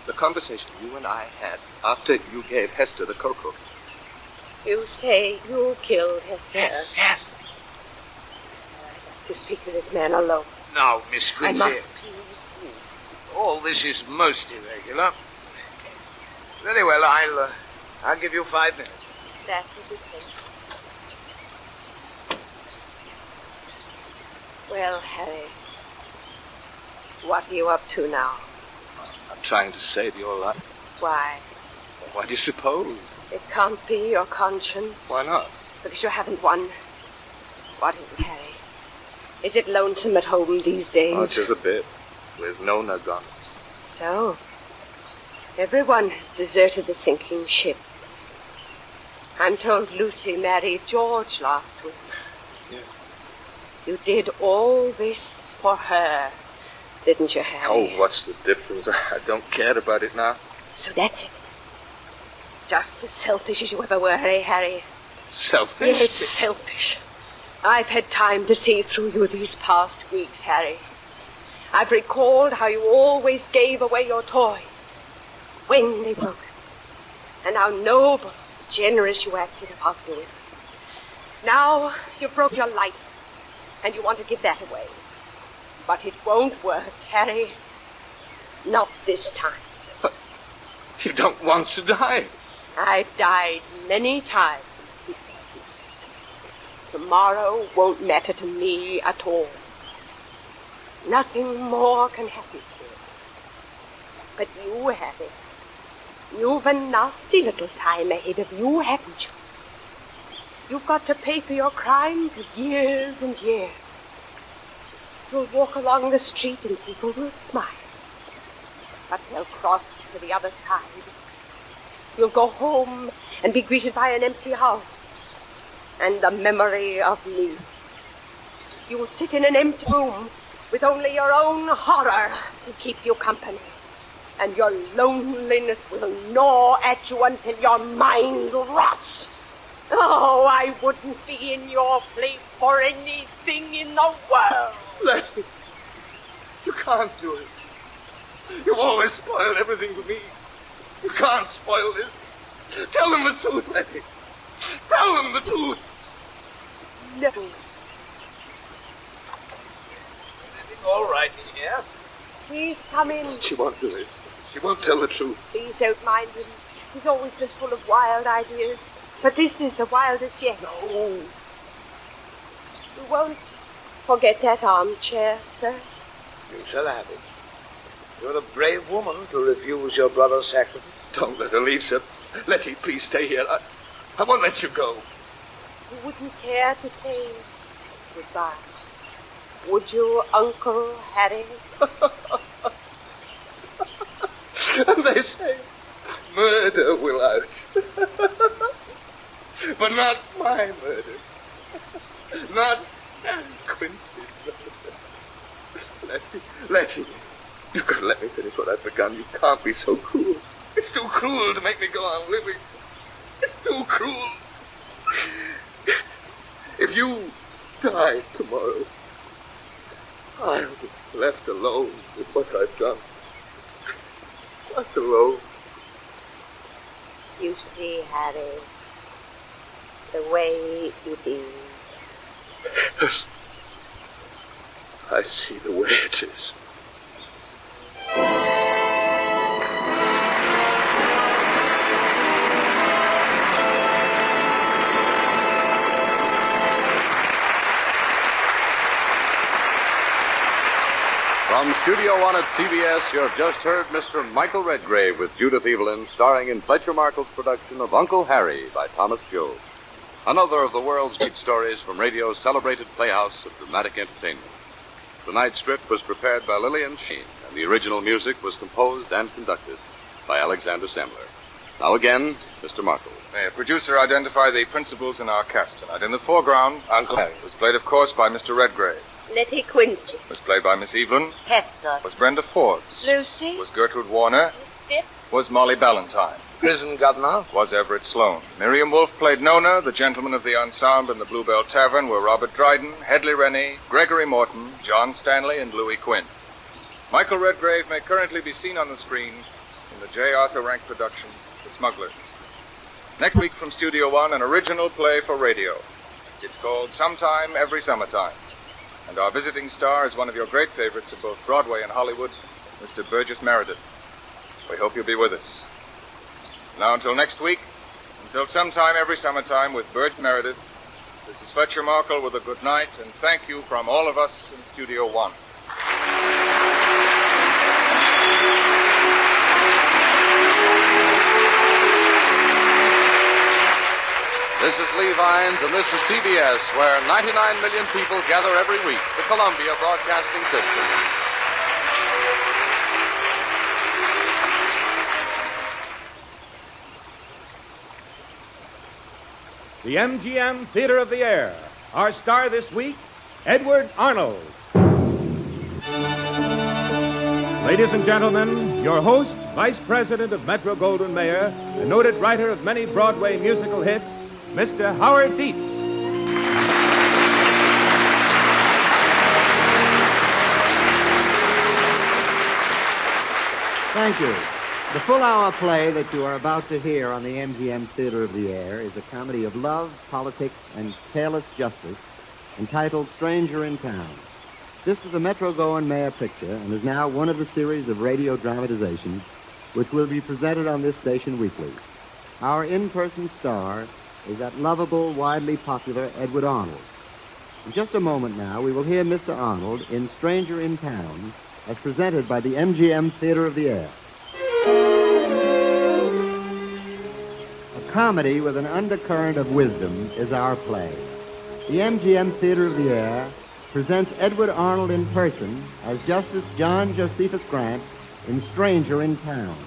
the conversation you and I had after you gave Hester the cocoa. You say you killed Hester? Yes. I must to speak to this man alone. Now, Miss Quincy... I must. All this is most irregular. Very well, I'll give you 5 minutes. That will be good. Well, Harry, what are you up to now? I'm trying to save your life. Why? Why do you suppose? It can't be your conscience. Why not? Because you haven't won. What is it, Harry? Is it lonesome at home these days? Oh, just a bit. With Nona gone. So, everyone has deserted the sinking ship. I'm told Lucy married George last week. Yeah. You did all this for her, didn't you, Harry? Oh, what's the difference? I don't care about it now. So that's it. Just as selfish as you ever were, eh, Harry? Selfish? Yes, selfish. I've had time to see through you these past weeks, Harry. I've recalled how you always gave away your toys when they broke, and how noble and generous you acted about doing it. Now you broke your life, and you want to give that away. But it won't work, Harry. Not this time. But you don't want to die. I've died many times before. Tomorrow won't matter to me at all. Nothing more can happen to you. But you have it. You've a nasty little time ahead of you, haven't you? You've got to pay for your crime for years and years. You'll walk along the street and people will smile. But they'll cross to the other side. You'll go home and be greeted by an empty house and the memory of me. You'll sit in an empty room with only your own horror to keep you company. And your loneliness will gnaw at you until your mind rots. Oh, I wouldn't be in your place for anything in the world. Letty, you can't do it. You always spoil everything for me. You can't spoil this. Tell them the truth, Letty. Tell them the truth. No. Everything all right in here? Please come in. She won't do it. She won't tell the truth. Please don't mind him. He's always been full of wild ideas. But this is the wildest yet. No. You won't forget that armchair, sir? You shall have it. You're a brave woman to refuse your brother's sacrifice. Don't let her leave, Sept. Letty, please stay here. I won't let you go. You wouldn't care to say goodbye, would you, Uncle Harry? And they say murder will out. But not my murder. Not Quincy's murder. Letty, you've got to let me finish what I've begun. You can't be so cruel. It's too cruel to make me go on living. It's too cruel. If you die tomorrow, I'll be left alone with what I've done. Left alone. You see, Harry, the way it is. Yes. I see the way it is. From Studio One at CBS, you have just heard Mr. Michael Redgrave with Judith Evelyn, starring in Fletcher Markle's production of Uncle Harry by Thomas Joad. Another of the world's great stories from radio's celebrated Playhouse of Dramatic Entertainment. Tonight's script was prepared by Lillian Sheen, and the original music was composed and conducted by Alexander Semmler. Now again, Mr. Markle. May a producer identify the principals in our cast tonight? In the foreground, Uncle Harry was played, of course, by Mr. Redgrave. Letty Quincy. Was played by Miss Evelyn. Hester. Was Brenda Forbes. Lucy. Was Gertrude Warner. Dip. Was Molly Ballantyne. Prison governor. Was Everett Sloane. Miriam Wolfe played Nona. The gentlemen of the ensemble in the Bluebell Tavern were Robert Dryden, Hedley Rennie, Gregory Morton, John Stanley, and Louis Quinn. Michael Redgrave may currently be seen on the screen in the J. Arthur Rank production, The Smugglers. Next week from Studio One, an original play for radio. It's called Sometime Every Summertime. And our visiting star is one of your great favorites of both Broadway and Hollywood, Mr. Burgess Meredith. We hope you'll be with us. Now, until next week, until sometime every summertime with Burgess Meredith, this is Fletcher Markle with a good night, and thank you from all of us in Studio One. This is Lee Vines, and this is CBS, where 99 million people gather every week, the Columbia Broadcasting System. The MGM Theater of the Air. Our star this week, Edward Arnold. Ladies and gentlemen, your host, Vice President of Metro-Goldwyn-Mayer, the noted writer of many Broadway musical hits, Mr. Howard Dietz. Thank you. The full-hour play that you are about to hear on the MGM Theater of the Air is a comedy of love, politics, and careless justice entitled Stranger in Town. This was a Metro-Goldwyn-Mayer picture and is now one of the series of radio dramatizations which will be presented on this station weekly. Our in-person star is that lovable, widely popular Edward Arnold. In just a moment now, we will hear Mr. Arnold in Stranger in Town as presented by the MGM Theater of the Air. A comedy with an undercurrent of wisdom is our play. The MGM Theater of the Air presents Edward Arnold in person as Justice John Josephus Grant in Stranger in Town.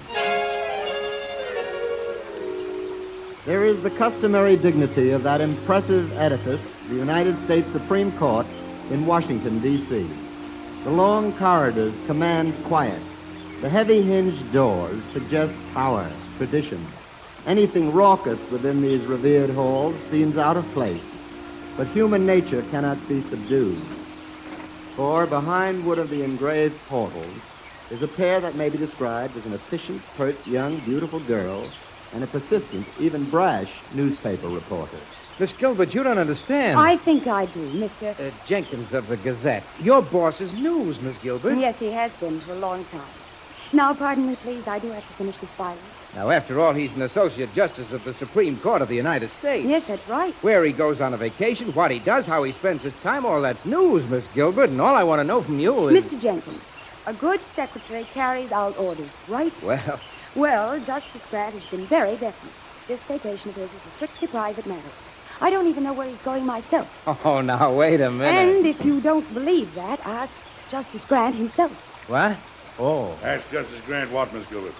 There is the customary dignity of that impressive edifice, the United States Supreme Court in Washington, D.C. The long corridors command quiet. The heavy hinged doors suggest power, tradition. Anything raucous within these revered halls seems out of place, but human nature cannot be subdued. For behind one of the engraved portals is a pair that may be described as an efficient, pert, young, beautiful girl and a persistent, even brash newspaper reporter. Miss Gilbert, you don't understand. I think I do, Mr. Jenkins of the Gazette. Your boss is news, Miss Gilbert. Yes, he has been for a long time. Now, pardon me, please. I do have to finish this filing. Now, after all, he's an associate justice of the Supreme Court of the United States. Yes, that's right. Where he goes on a vacation, what he does, how he spends his time, all that's news, Miss Gilbert, and all I want to know from you is... Mr. Jenkins, a good secretary carries out orders, right? Well, Justice Grant has been very definite. This vacation of his is a strictly private matter. I don't even know where he's going myself. Oh, now, wait a minute. And if you don't believe that, ask Justice Grant himself. What? Oh. Ask Justice Grant what, Miss Gilbert?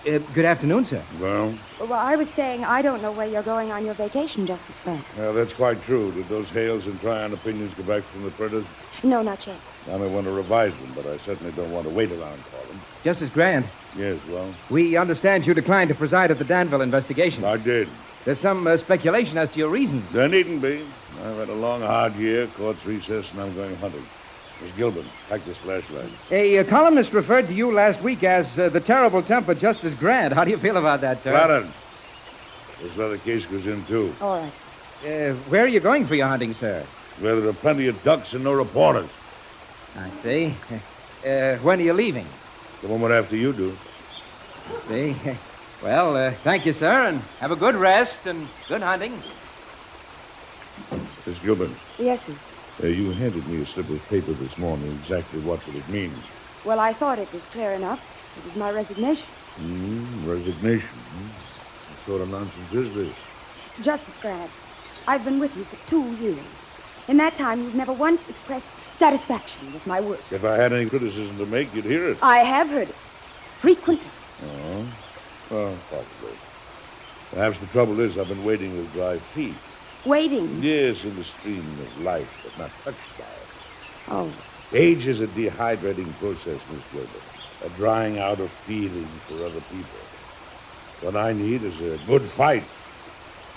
Good afternoon, sir. Well, I was saying I don't know where you're going on your vacation, Justice Grant. well, that's quite true. Did those Hales and Tryon opinions go back from the printers? No, not yet. I may want to revise them, but I certainly don't want to wait around for them. Justice Grant. Yes, well? We understand you declined to preside at the Danville investigation. I did. There's some speculation as to your reasons. There needn't be. I've had a long, hard year, court's recess, and I'm going hunting. Miss Gilbert, pack this flashlight. A columnist referred to you last week as the terrible-tempered Justice Grant. How do you feel about that, sir? Flattered. This other case goes in, too. All right, sir. Where are you going for your hunting, sir? Where there are plenty of ducks and no reporters. I see. When are you leaving? The moment after you do. I see. Well, thank you, sir, and have a good rest and good hunting. Miss Gilbert. Yes, sir. You handed me a slip of paper this morning. Exactly what did it mean? Well, I thought it was clear enough. It was my resignation. Resignation. What sort of nonsense is this? Justice Grant, I've been with you for 2 years. In that time, you've never once expressed satisfaction with my work. If I had any criticism to make, you'd hear it. I have heard it. Frequently. Oh? Well, possibly. Perhaps the trouble is I've been waiting with dry feet. Waiting? Yes, in the stream of life, but not touched by it. Oh. Age is a dehydrating process, Miss Gilbert. A drying out of feelings for other people. What I need is a good fight.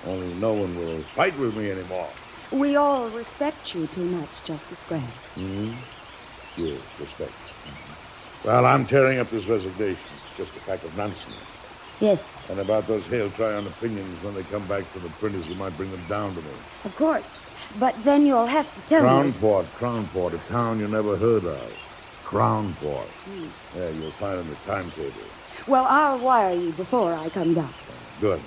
Only no one will fight with me anymore. We all respect you too much, Justice Grant. Yes, respect. Well, I'm tearing up this resignation. It's just a pack of nonsense. Yes. And about those Hale Tryon opinions, when they come back from the printers, you might bring them down to me. Of course. But then you'll have to tell me... Crownport, a town you never heard of. Crownport. Yeah, you'll find in the timetable. Well, I'll wire you before I come down. Good.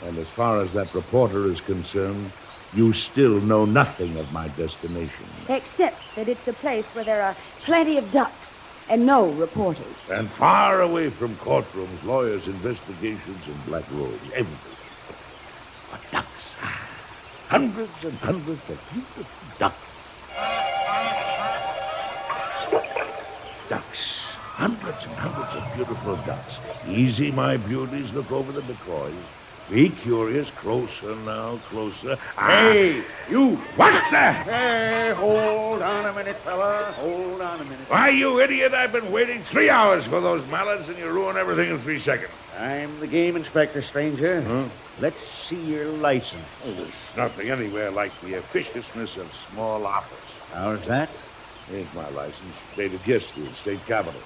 And as far as that reporter is concerned, you still know nothing of my destination. Except that it's a place where there are plenty of ducks and no reporters. And far away from courtrooms, lawyers, investigations, and black robes. Everything. But ducks. Hundreds and hundreds of beautiful ducks. Ducks. Hundreds and hundreds of beautiful ducks. Easy, my beauties. Look over the decoys. Be curious. Closer now, closer. Hey, you! What the? Hey, hold on a minute, fella. Hold on a minute. Why, you idiot, I've been waiting 3 hours for those mallards, and you ruin everything in 3 seconds. I'm the game inspector, stranger. Huh? Let's see your license. Oh, there's nothing anywhere like the officiousness of small office. How's that? Here's my license, dated yesterday in State Capitol.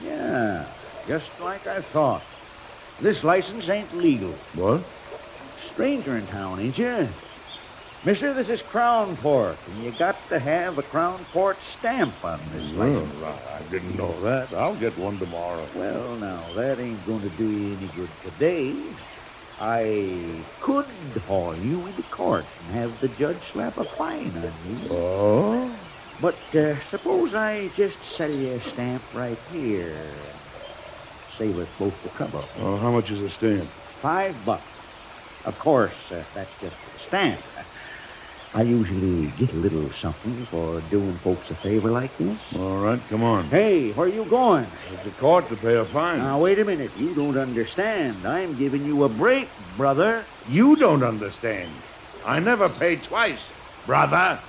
Yeah, just like I thought. This license ain't legal. What? Stranger in town, ain't you? Mister, this is Crownport, and you got to have a Crownport stamp on this license. I didn't know that. I'll get one tomorrow. Well, now, that ain't going to do you any good today. I could haul you into court and have the judge slap a fine on you. Oh? But suppose I just sell you a stamp right here. Save us both the trouble. Oh, how much is a stamp? $5. Of course, that's just a stamp. I usually get a little something for doing folks a favor like this. All right, come on. Hey, where you going? To the court to pay a fine. Now, wait a minute. You don't understand. I'm giving you a break, brother. You don't understand. I never pay twice, brother.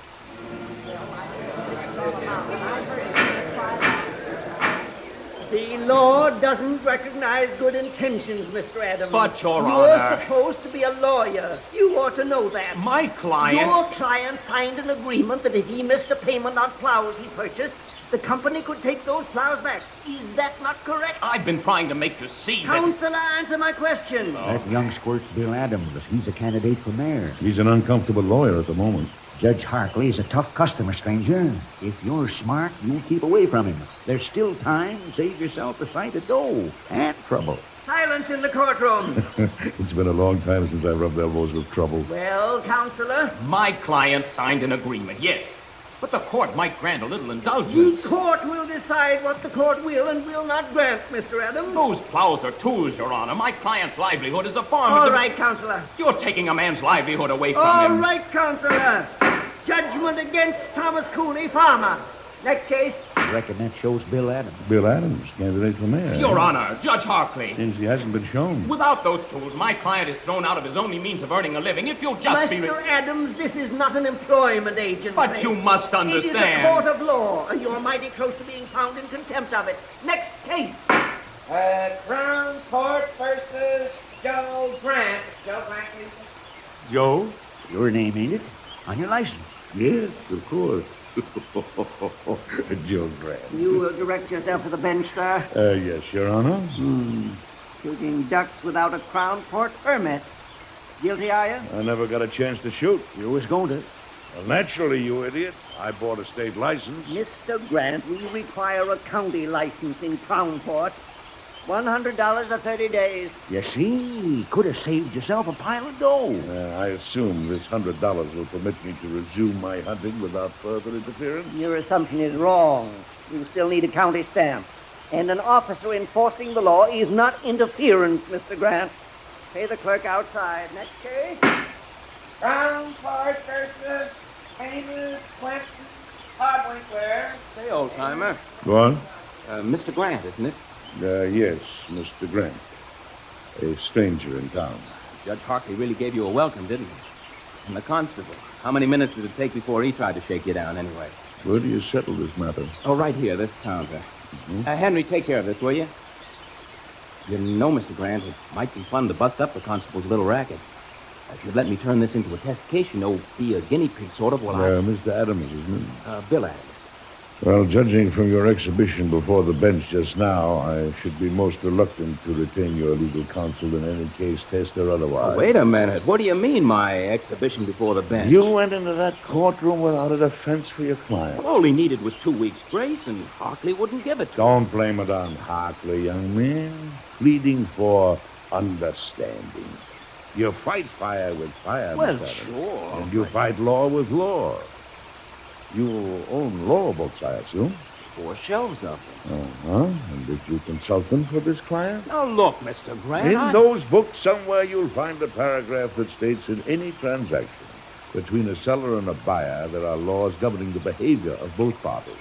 The law doesn't recognize good intentions, Mr. Adams. But, Your You're Honor... supposed to be a lawyer. You ought to know that. My client... Your client signed an agreement that if he missed a payment on plows he purchased, the company could take those plows back. Is that not correct? I've been trying to make you see that... Counselor, answer my question. That young squirt's Bill Adams. He's a candidate for mayor. He's an uncomfortable lawyer at the moment. Judge Hartley is a tough customer, stranger. If you're smart, you'll keep away from him. There's still time. Save yourself a sight of dough and trouble. Silence in the courtroom. It's been a long time since I rubbed elbows with trouble. Well, Counselor? My client signed an agreement, yes. But the court might grant a little indulgence. The court will decide what the court will and will not grant, Mr. Adams. Those plows are tools, Your Honor. My client's livelihood is a farm. All right, Counselor. You're taking a man's livelihood away from All him. right, Counselor. Judgment against Thomas Cooley, farmer. Next case. I reckon that shows Bill Adams. Bill Adams, candidate for mayor. Your Honor, Judge Hartley. Seems he hasn't been shown. Without those tools, my client is thrown out of his only means of earning a living. If you'll just be... Mr. Adams, this is not an employment agency. But you must understand. It is a court of law, and you're mighty close to being found in contempt of it. Next case. Crown Court versus Joe Grant. Joe Grant, please. Joe? Your name, ain't it? On your license. Yes, of course. Joe Grant. You will direct yourself to the bench, sir. Yes, Your Honor. Shooting ducks without a Crown Court permit. Guilty, are you? I never got a chance to shoot. You was going to. Well, naturally, you idiot. I bought a state license. Mr. Grant, we require a county license in Crown Court. $100 or 30 days. You see, could have saved yourself a pile of dough. I assume this $100 will permit me to resume my hunting without further interference. Your assumption is wrong. You still need a county stamp. And an officer enforcing the law is not interference, Mr. Grant. Pay the clerk outside. Next case. Crown Court versus Amy Quentin Hardwinkler. Say, old-timer. Go on. Mr. Grant, isn't it? Yes, Mr. Grant. A stranger in town. Judge Hartley really gave you a welcome, didn't he? And the constable. How many minutes did it take before he tried to shake you down, anyway? Where do you settle this matter? Oh, right here, this counter. Henry, take care of this, will you? You know, Mr. Grant, it might be fun to bust up the constable's little racket. If you'd let me turn this into a test case, you know, be a guinea pig sort of, well, Mr. Adams, isn't it? Bill Adams. Well, judging from your exhibition before the bench just now, I should be most reluctant to retain your legal counsel in any case, test or otherwise. Oh, wait a minute. What do you mean, my exhibition before the bench? You went into that courtroom without a defense for your client. All he needed was 2 weeks' grace, and Hartley wouldn't give it to him. Don't blame it on Hartley, young man. Pleading for understanding. You fight fire with fire, Well, Mr. Adams. sure. And you fight law with law. You own law books, I assume? 4 shelves of them. Uh-huh. And did you consult them for this client? Now, look, Mr. Grant, In those books somewhere you'll find a paragraph that states in any transaction between a seller and a buyer there are laws governing the behavior of both parties.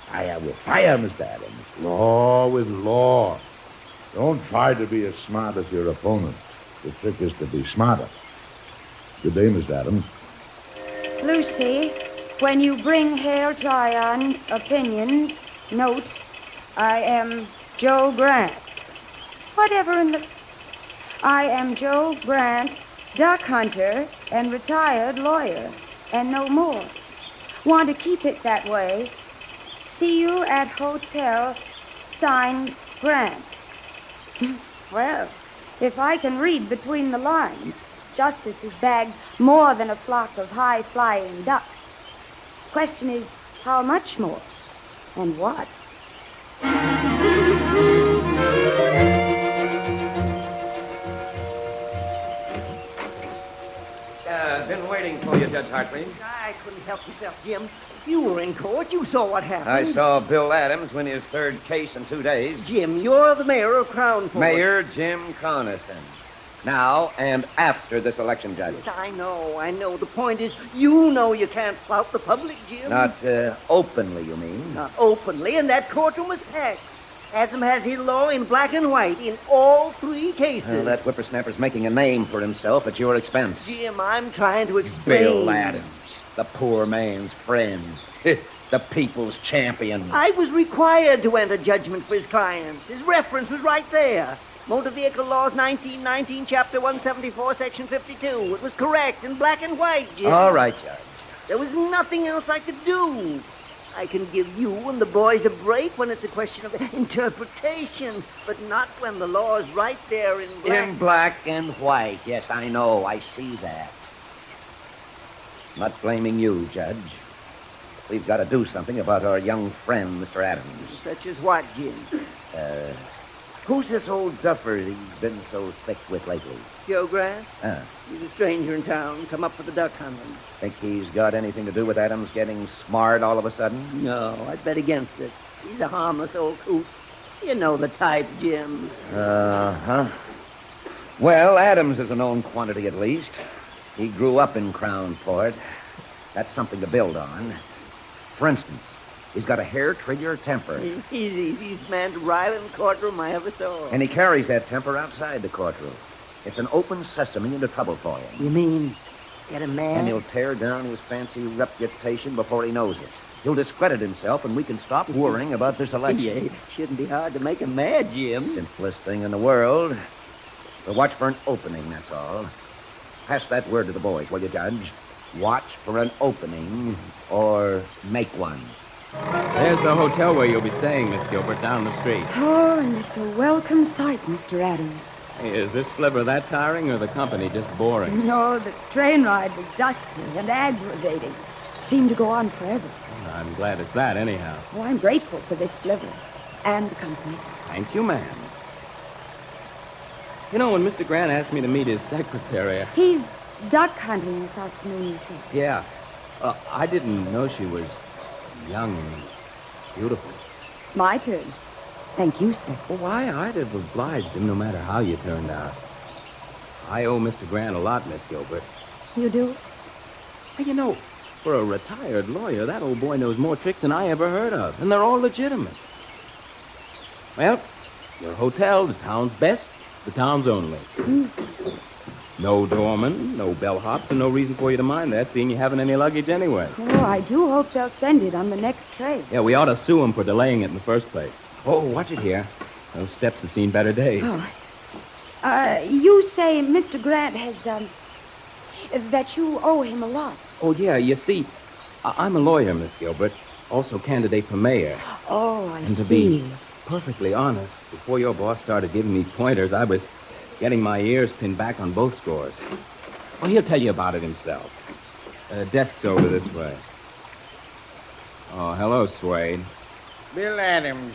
Fire with fire, Mr. Adams. Law with law. Don't try to be as smart as your opponent. The trick is to be smarter. Good day, Mr. Adams. Lucy, when you bring hair try-on opinions, note, I am Joe Grant. Whatever in the... I am Joe Grant, duck hunter and retired lawyer, and no more. Want to keep it that way? See you at hotel, signed Grant. Well, if I can read between the lines, justice has bagged more than a flock of high-flying ducks. Question is, how much more? And what? Been waiting for you, Judge Hartley. I couldn't help myself, Jim. You were in court. You saw what happened. I saw Bill Adams win his 3rd case in 2 days. Jim, you're the mayor of Crown Court. Mayor Jim Connerson. Now and after this election, Judge. I know. The point is, you know you can't flout the public, Jim. Not openly, you mean? Not openly, and that courtroom was packed. Adam has his law in black and white in all 3 cases. Well, that whippersnapper's making a name for himself at your expense. Jim, I'm trying to explain. Bill Adams, the poor man's friend. The people's champion. I was required to enter judgment for his clients. His reference was right there. Motor Vehicle Laws 1919, Chapter 174, Section 52. It was correct in black and white, Jim. All right, Judge. There was nothing else I could do. I can give you and the boys a break when it's a question of interpretation, but not when the law's right there in black. In black and white. Yes, I know. I see that. Not blaming you, Judge. We've got to do something about our young friend, Mr. Adams. Such as what, Jim? Who's this old duffer he's been so thick with lately? Joe Grant? Ah. He's a stranger in town, come up for the duck hunting. Think he's got anything to do with Adams getting smart all of a sudden? No, I'd bet against it. He's a harmless old coot. You know the type, Jim. Uh-huh. Well, Adams is a known quantity at least. He grew up in Crown Port. That's something to build on. For instance, he's got a hair-trigger temper. He's the easiest man to rile in the courtroom I ever saw. And he carries that temper outside the courtroom. It's an open sesame into trouble for him. You mean get a man? And he'll tear down his fancy reputation before he knows it. He'll discredit himself, and we can stop worrying about this election. Yeah, it shouldn't be hard to make him mad, Jim. Simplest thing in the world. We'll watch for an opening, that's all. Pass that word to the boys, will you, Judge? Watch for an opening, or make one. There's the hotel where you'll be staying, Miss Gilbert, down the street. Oh, and it's a welcome sight, Mr. Adams. Hey, is this flivver that tiring, or the company just boring? No, the train ride was dusty and aggravating. Seemed to go on forever. I'm glad it's that, anyhow. Oh, I'm grateful for this flivver and the company. Thank you, ma'am. You know, when Mr. Grant asked me to meet his secretary... He's duck hunting this afternoon, you said. Yeah. I didn't know she was young and beautiful. My turn. Thank you, sir. Well, why, I'd have obliged him no matter how you turned out. I owe Mr. Grant a lot, Miss Gilbert. You do? Hey, you know, for a retired lawyer, that old boy knows more tricks than I ever heard of, and they're all legitimate. Well, your hotel, the town's best, the town's only. No doorman, no bellhops, and no reason for you to mind that, seeing you haven't any luggage anyway. Oh, I do hope they'll send it on the next train. Yeah, we ought to sue them for delaying it in the first place. Oh, watch it here. Those steps have seen better days. Oh. You say Mr. Grant has, that you owe him a lot. Oh, yeah, you see, I'm a lawyer, Miss Gilbert, also candidate for mayor. Oh, I and to see. be perfectly honest, before your boss started giving me pointers, I was getting my ears pinned back on both scores. Well, he'll tell you about it himself. Desk's over this way. Oh, hello, Swade. Bill Adams.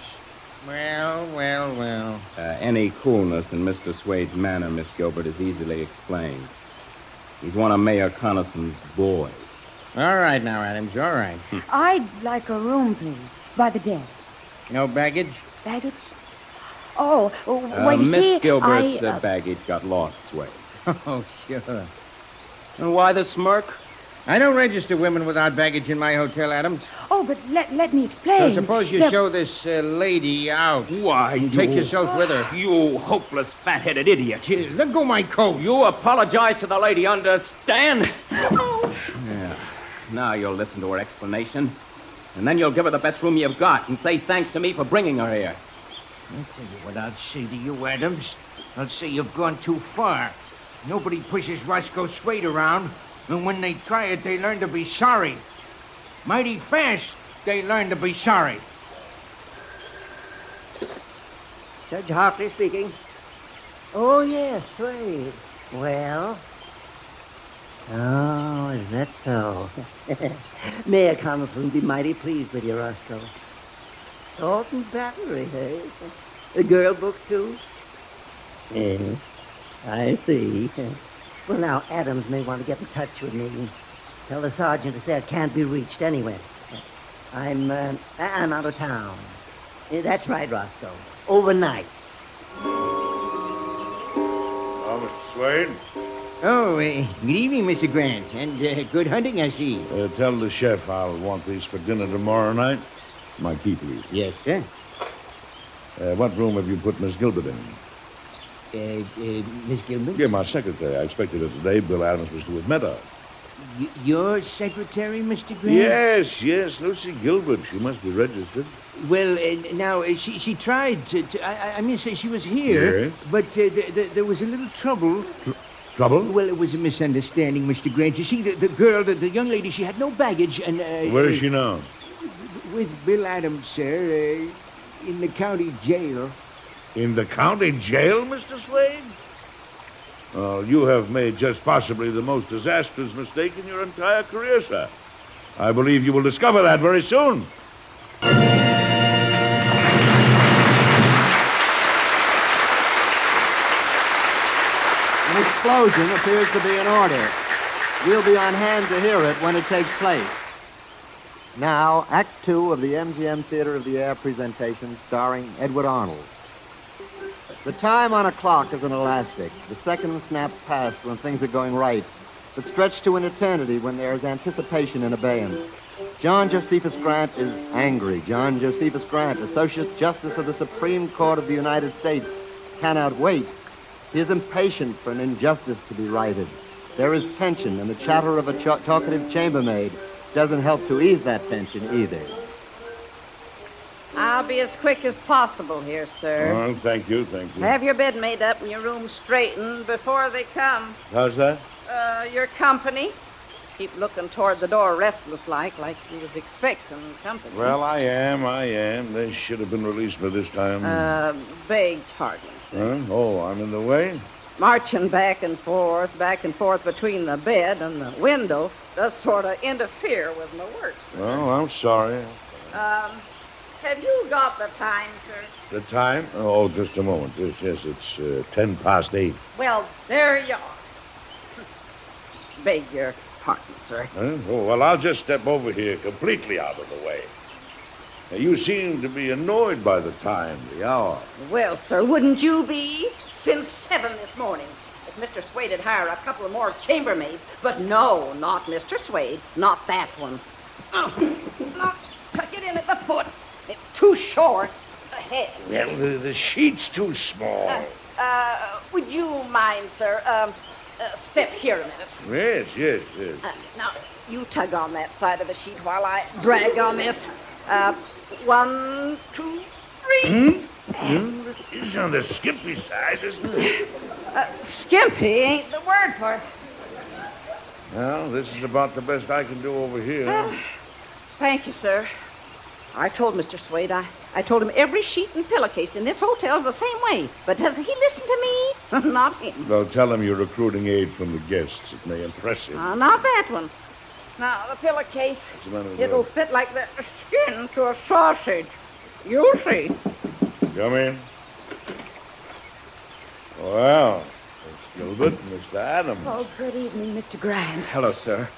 Well. Any coolness in Mr. Swade's manner, Miss Gilbert, is easily explained. He's one of Mayor Connison's boys. All right now, Adams, all right. I'd like a room, please, by the desk. No baggage? Baggage? Oh, well, you see, Miss Gilbert's baggage got lost, Swade. Oh, sure. And why the smirk? I don't register women without baggage in my hotel, Adams. Oh, but let me explain. So suppose you show this lady out. Why, Take yourself with her. You hopeless, fat-headed idiot. Let go my coat. You apologize to the lady, understand? Oh. Yeah. Now you'll listen to her explanation. And then you'll give her the best room you've got and say thanks to me for bringing her here. I'll tell you what I'll say to you, Adams. I'll say you've gone too far. Nobody pushes Roscoe Swade around, and when they try it, they learn to be sorry. Mighty fast, they learn to be sorry. Judge Hartley speaking. Oh, yes, Swade. Well? Oh, is that so? Mayor Conniston will be mighty pleased with you, Roscoe. Assault and battery, eh? A girl book, too? Yes, I see. Well, now, Adams may want to get in touch with me. Tell the sergeant to say I can't be reached anyway. I'm out of town. That's right, Roscoe. Overnight. Oh, Mr. Swade? Oh, good evening, Mr. Grant, and good hunting, I see. Tell the chef I'll want these for dinner tomorrow night. My key, please. Yes, sir. What room have you put Miss Gilbert in? Miss Gilbert? Yeah, my secretary. I expected her today. Bill Adams was to have met her. Your secretary, Mr. Grant? Yes, Lucy Gilbert. She must be registered. Well, now, she tried to I mean, say she was here, Yes? but there was a little trouble. Trouble? Well, it was a misunderstanding, Mr. Grant. You see, the girl, the young lady, she had no baggage, and... Where is she now? With Bill Adams, sir, in the county jail. In the county jail, Mr. Slade? Well, you have made just possibly the most disastrous mistake in your entire career, sir. I believe you will discover that very soon. An explosion appears to be in order. We'll be on hand to hear it when it takes place. Now, Act 2 of the MGM Theater of the Air presentation starring Edward Arnold. The time on a clock is an elastic. The seconds snap past when things are going right, but stretch to an eternity when there is anticipation and abeyance. John Josephus Grant is angry. John Josephus Grant, Associate Justice of the Supreme Court of the United States, cannot wait. He is impatient for an injustice to be righted. There is tension, and the chatter of a talkative chambermaid doesn't help to ease that tension either. I'll be as quick as possible here, sir. Oh, thank you. Have your bed made up and your room straightened before they come. How's that? Your company. Keep looking toward the door restless-like you was expecting company. Well, I am. They should have been released by this time. Beg pardon, sir. Huh? Oh, I'm in the way? Marching back and forth between the bed and the window does sort of interfere with my work, sir. Well, I'm sorry. Have you got the time, sir? The time? Oh, just a moment. Yes, it's 8:10. Well, there you are. Beg your pardon, sir. Huh? Oh, well, I'll just step over here completely out of the way. Now, you seem to be annoyed by the time, the hour. Well, sir, wouldn't you be? Since 7 this morning. If Mr. Swade had hired a couple of more chambermaids. But no, not Mr. Swade. Not that one. No, tuck it in at the foot. It's too short. Ahead. Well, the sheet's too small. Would you mind, sir, step here a minute? Yes. Now, you tug on that side of the sheet while I drag on this. 1, 2, 3. It's on the skimpy side, isn't it? Skimpy ain't the word for it. Well, this is about the best I can do over here. Thank you, sir. I told Mr. Swade, I told him every sheet and pillowcase in this hotel's the same way. But does he listen to me? Not him. Well, tell him you're recruiting aid from the guests. It may impress him. Not that one. Now, the pillowcase, it'll fit like the skin to a sausage. You'll see. Come in. Well, Miss Gilbert, Mr. Adams. Oh, good evening, Mr. Grant. Hello, sir.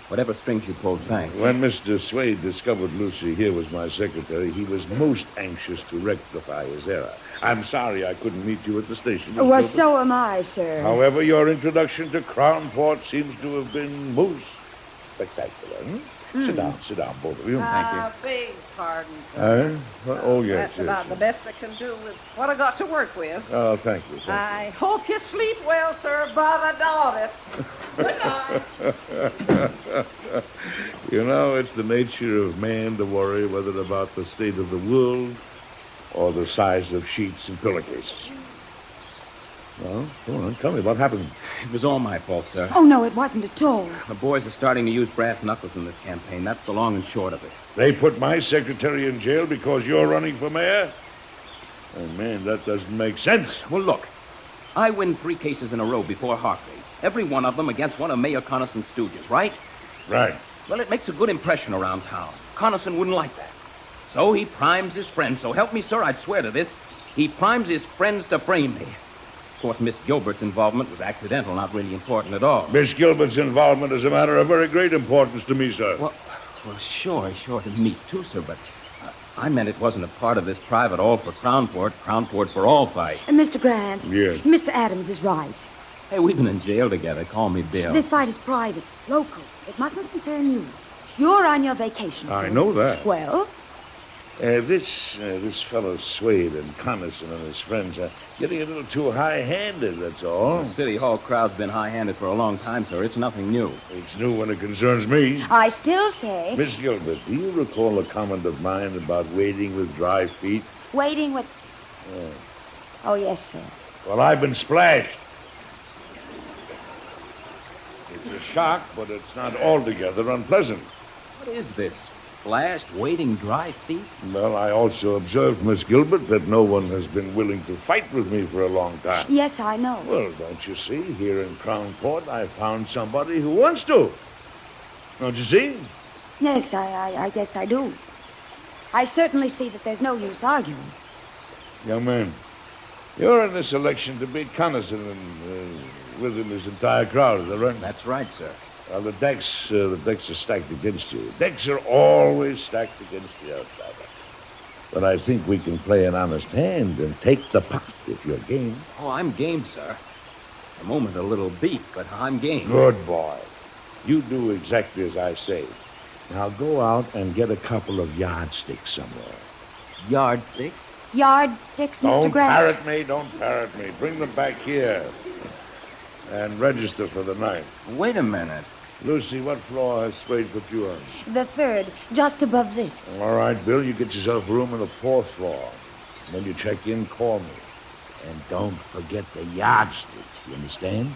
Whatever strings you pulled, thanks. When Mr. Swade discovered Lucy here was my secretary, he was most anxious to rectify his error. I'm sorry I couldn't meet you at the station, Miss Well, Gilbert. so am I, sir. However, your introduction to Crownport seems to have been most spectacular. Sit down, both of you. Thank you. Beg pardon, sir. Oh, yes, That's about the best I can do with what I got to work with. Oh, thank you. I hope you sleep well, sir, but I doubt it. Good night. You know, it's the nature of man to worry whether about the state of the world or the size of sheets and pillowcases. Well, go on, tell me what happened. It was all my fault, sir. Oh, no, it wasn't at all. The boys are starting to use brass knuckles in this campaign. That's the long and short of it. They put my secretary in jail because you're running for mayor? Oh, man, that doesn't make sense. Well, look, I win 3 cases in a row before Hartley. Every one of them against one of Mayor Connison's stooges, right? Right. Well, it makes a good impression around town. Connison wouldn't like that. So he primes his friends. So help me, sir, I'd swear to this. He primes his friends to frame me. Of course, Miss Gilbert's involvement was accidental, not really important at all. Miss Gilbert's involvement is a matter of very great importance to me, sir. Well, sure, to me too, sir, but I meant it wasn't a part of this private all for Crownport for all fight. Mr. Grant. Yes. Mr. Adams is right. Hey, we've been in jail together. Call me Bill. This fight is private, local. It mustn't concern you. You're on your vacation, I sir. know that. Well, This fellow Swade and Connison and his friends are getting a little too high-handed, that's all. The City Hall crowd's been high-handed for a long time, sir. It's nothing new. It's new when it concerns me. I still say... Miss Gilbert, do you recall a comment of mine about wading with dry feet? Waiting with... Yeah. Oh, yes, sir. Well, I've been splashed. It's a shock, but it's not altogether unpleasant. What is this? Splashed, wading dry feet? Well, I also observed, Miss Gilbert, that no one has been willing to fight with me for a long time. Yes, I know. Well, don't you see? Here in Crown Court, I found somebody who wants to. Don't you see? Yes, I guess I do. I certainly see that there's no use arguing. Young man, you're in this election to beat Connison and with him his entire crowd, is that right? That's right, sir. Well, the decks are stacked against you. Decks are always stacked against the outsider. But I think we can play an honest hand and take the pot if you're game. Oh, I'm game, sir. A moment a little beat, but I'm game. Good boy. You do exactly as I say. Now go out and get a couple of yardsticks somewhere. Yardsticks? Yardsticks, Mr. Grant? Don't parrot me. Bring them back here. And register for the night. Wait a minute. Lucy, what floor has Swade put you on? The third, just above this. All right, Bill, you get yourself a room on the fourth floor. When you check in, call me. And don't forget the yardsticks, you understand?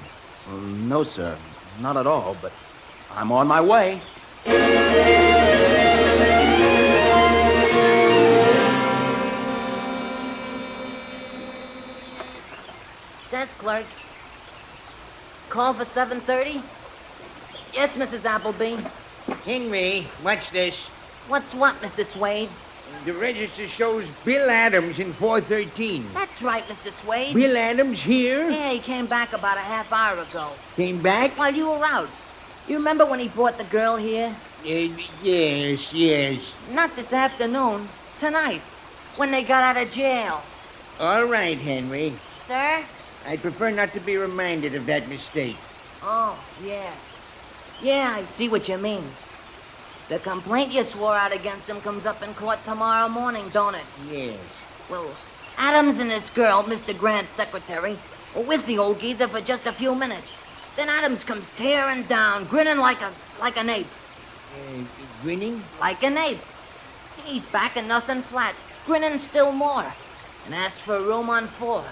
No, sir. Not at all, but I'm on my way. Desk clerk. Call for 7:30? Yes, Mrs. Appleby. Henry, watch this. What's what, Mr. Swade? The register shows Bill Adams in 413. That's right, Mr. Swade. Bill Adams here? Yeah, he came back about a half hour ago. Came back? While you were out. You remember when he brought the girl here? Yes. Not this afternoon. Tonight. When they got out of jail. All right, Henry. Sir? I'd prefer not to be reminded of that mistake. Oh, yeah. Yeah, I see what you mean. The complaint you swore out against him comes up in court tomorrow morning, don't it? Yes. Well, Adams and his girl, Mr. Grant's secretary, were with the old geezer for just a few minutes. Then Adams comes tearing down, grinning like an ape. Grinning? Like an ape. He's back and nothing flat, grinning still more, and asked for a room on 4.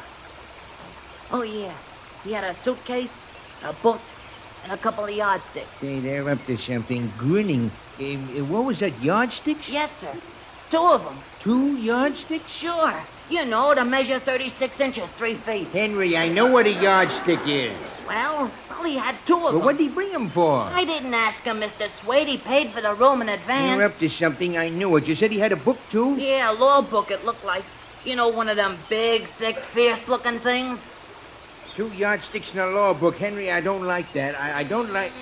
Oh, yeah. He had a suitcase, a book, and a couple of yardsticks. Say, they're up to something. Grinning. What was that, yardsticks? Yes, sir. 2 of them. 2 yardsticks? Sure. You know, to measure 36 inches, 3 feet. Henry, I know what a yardstick is. Well, he had 2 of them. What did he bring them for? I didn't ask him, Mr. Swade. He paid for the room in advance. You're up to something. I knew it. You said he had a book, too? Yeah, a law book, it looked like. You know, one of them big, thick, fierce-looking things? 2 yardsticks and a law book. Henry, I don't like that. I don't like...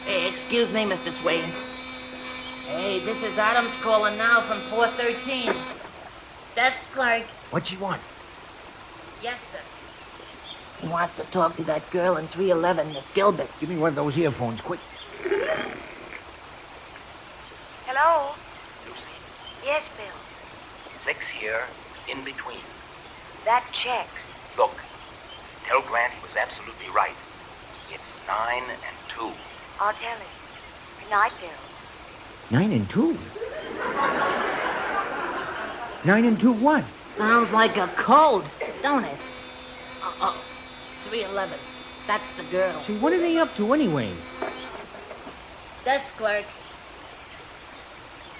Hey, excuse me, Mr. Swade. Hey, this is Adams calling now from 413. That's Clark. What's he want? Yes, sir. He wants to talk to that girl in 311, Miss Gilbert. Give me one of those earphones, quick. Hello? Lucy, Yes, Bill. 6 here, in between. That checks. Look, tell Grant he was absolutely right. It's 9 and 2. I'll tell him. Good night, Bill. 9 and 2? 9 and 2 what? Sounds like a code, don't it? 311. That's the girl. See, what are they up to anyway? That's Clerk.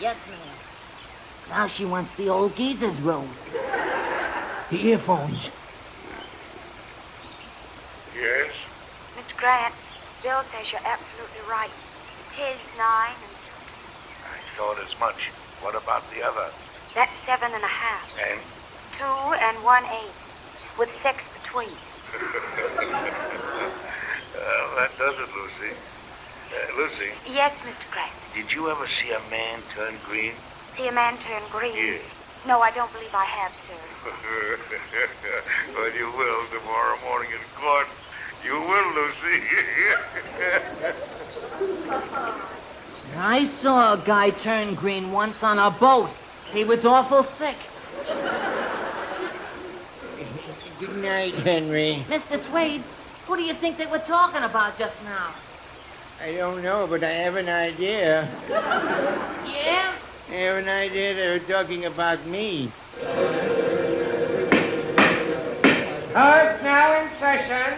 Yes, ma'am. Now she wants the old geezer's room. The earphones. Yes? Mr. Grant, Bill says you're absolutely right. It is 9 and I thought as much. What about the other? that's 7.5. And? 2 and 1/8, with 6 between. Well, that does it, Lucy. Lucy, Yes, Mr. Grant. did you ever see a man turn green? See a man turn green? Yes. No, I don't believe I have, sir. But you will tomorrow morning in court. You will, Lucy. I saw a guy turn green once on a boat. He was awful sick. Good night, Henry. Mr. Swade, who do you think they were talking about just now? I don't know, but I have an idea. Yeah? I have an idea they were talking about me. Court now in session.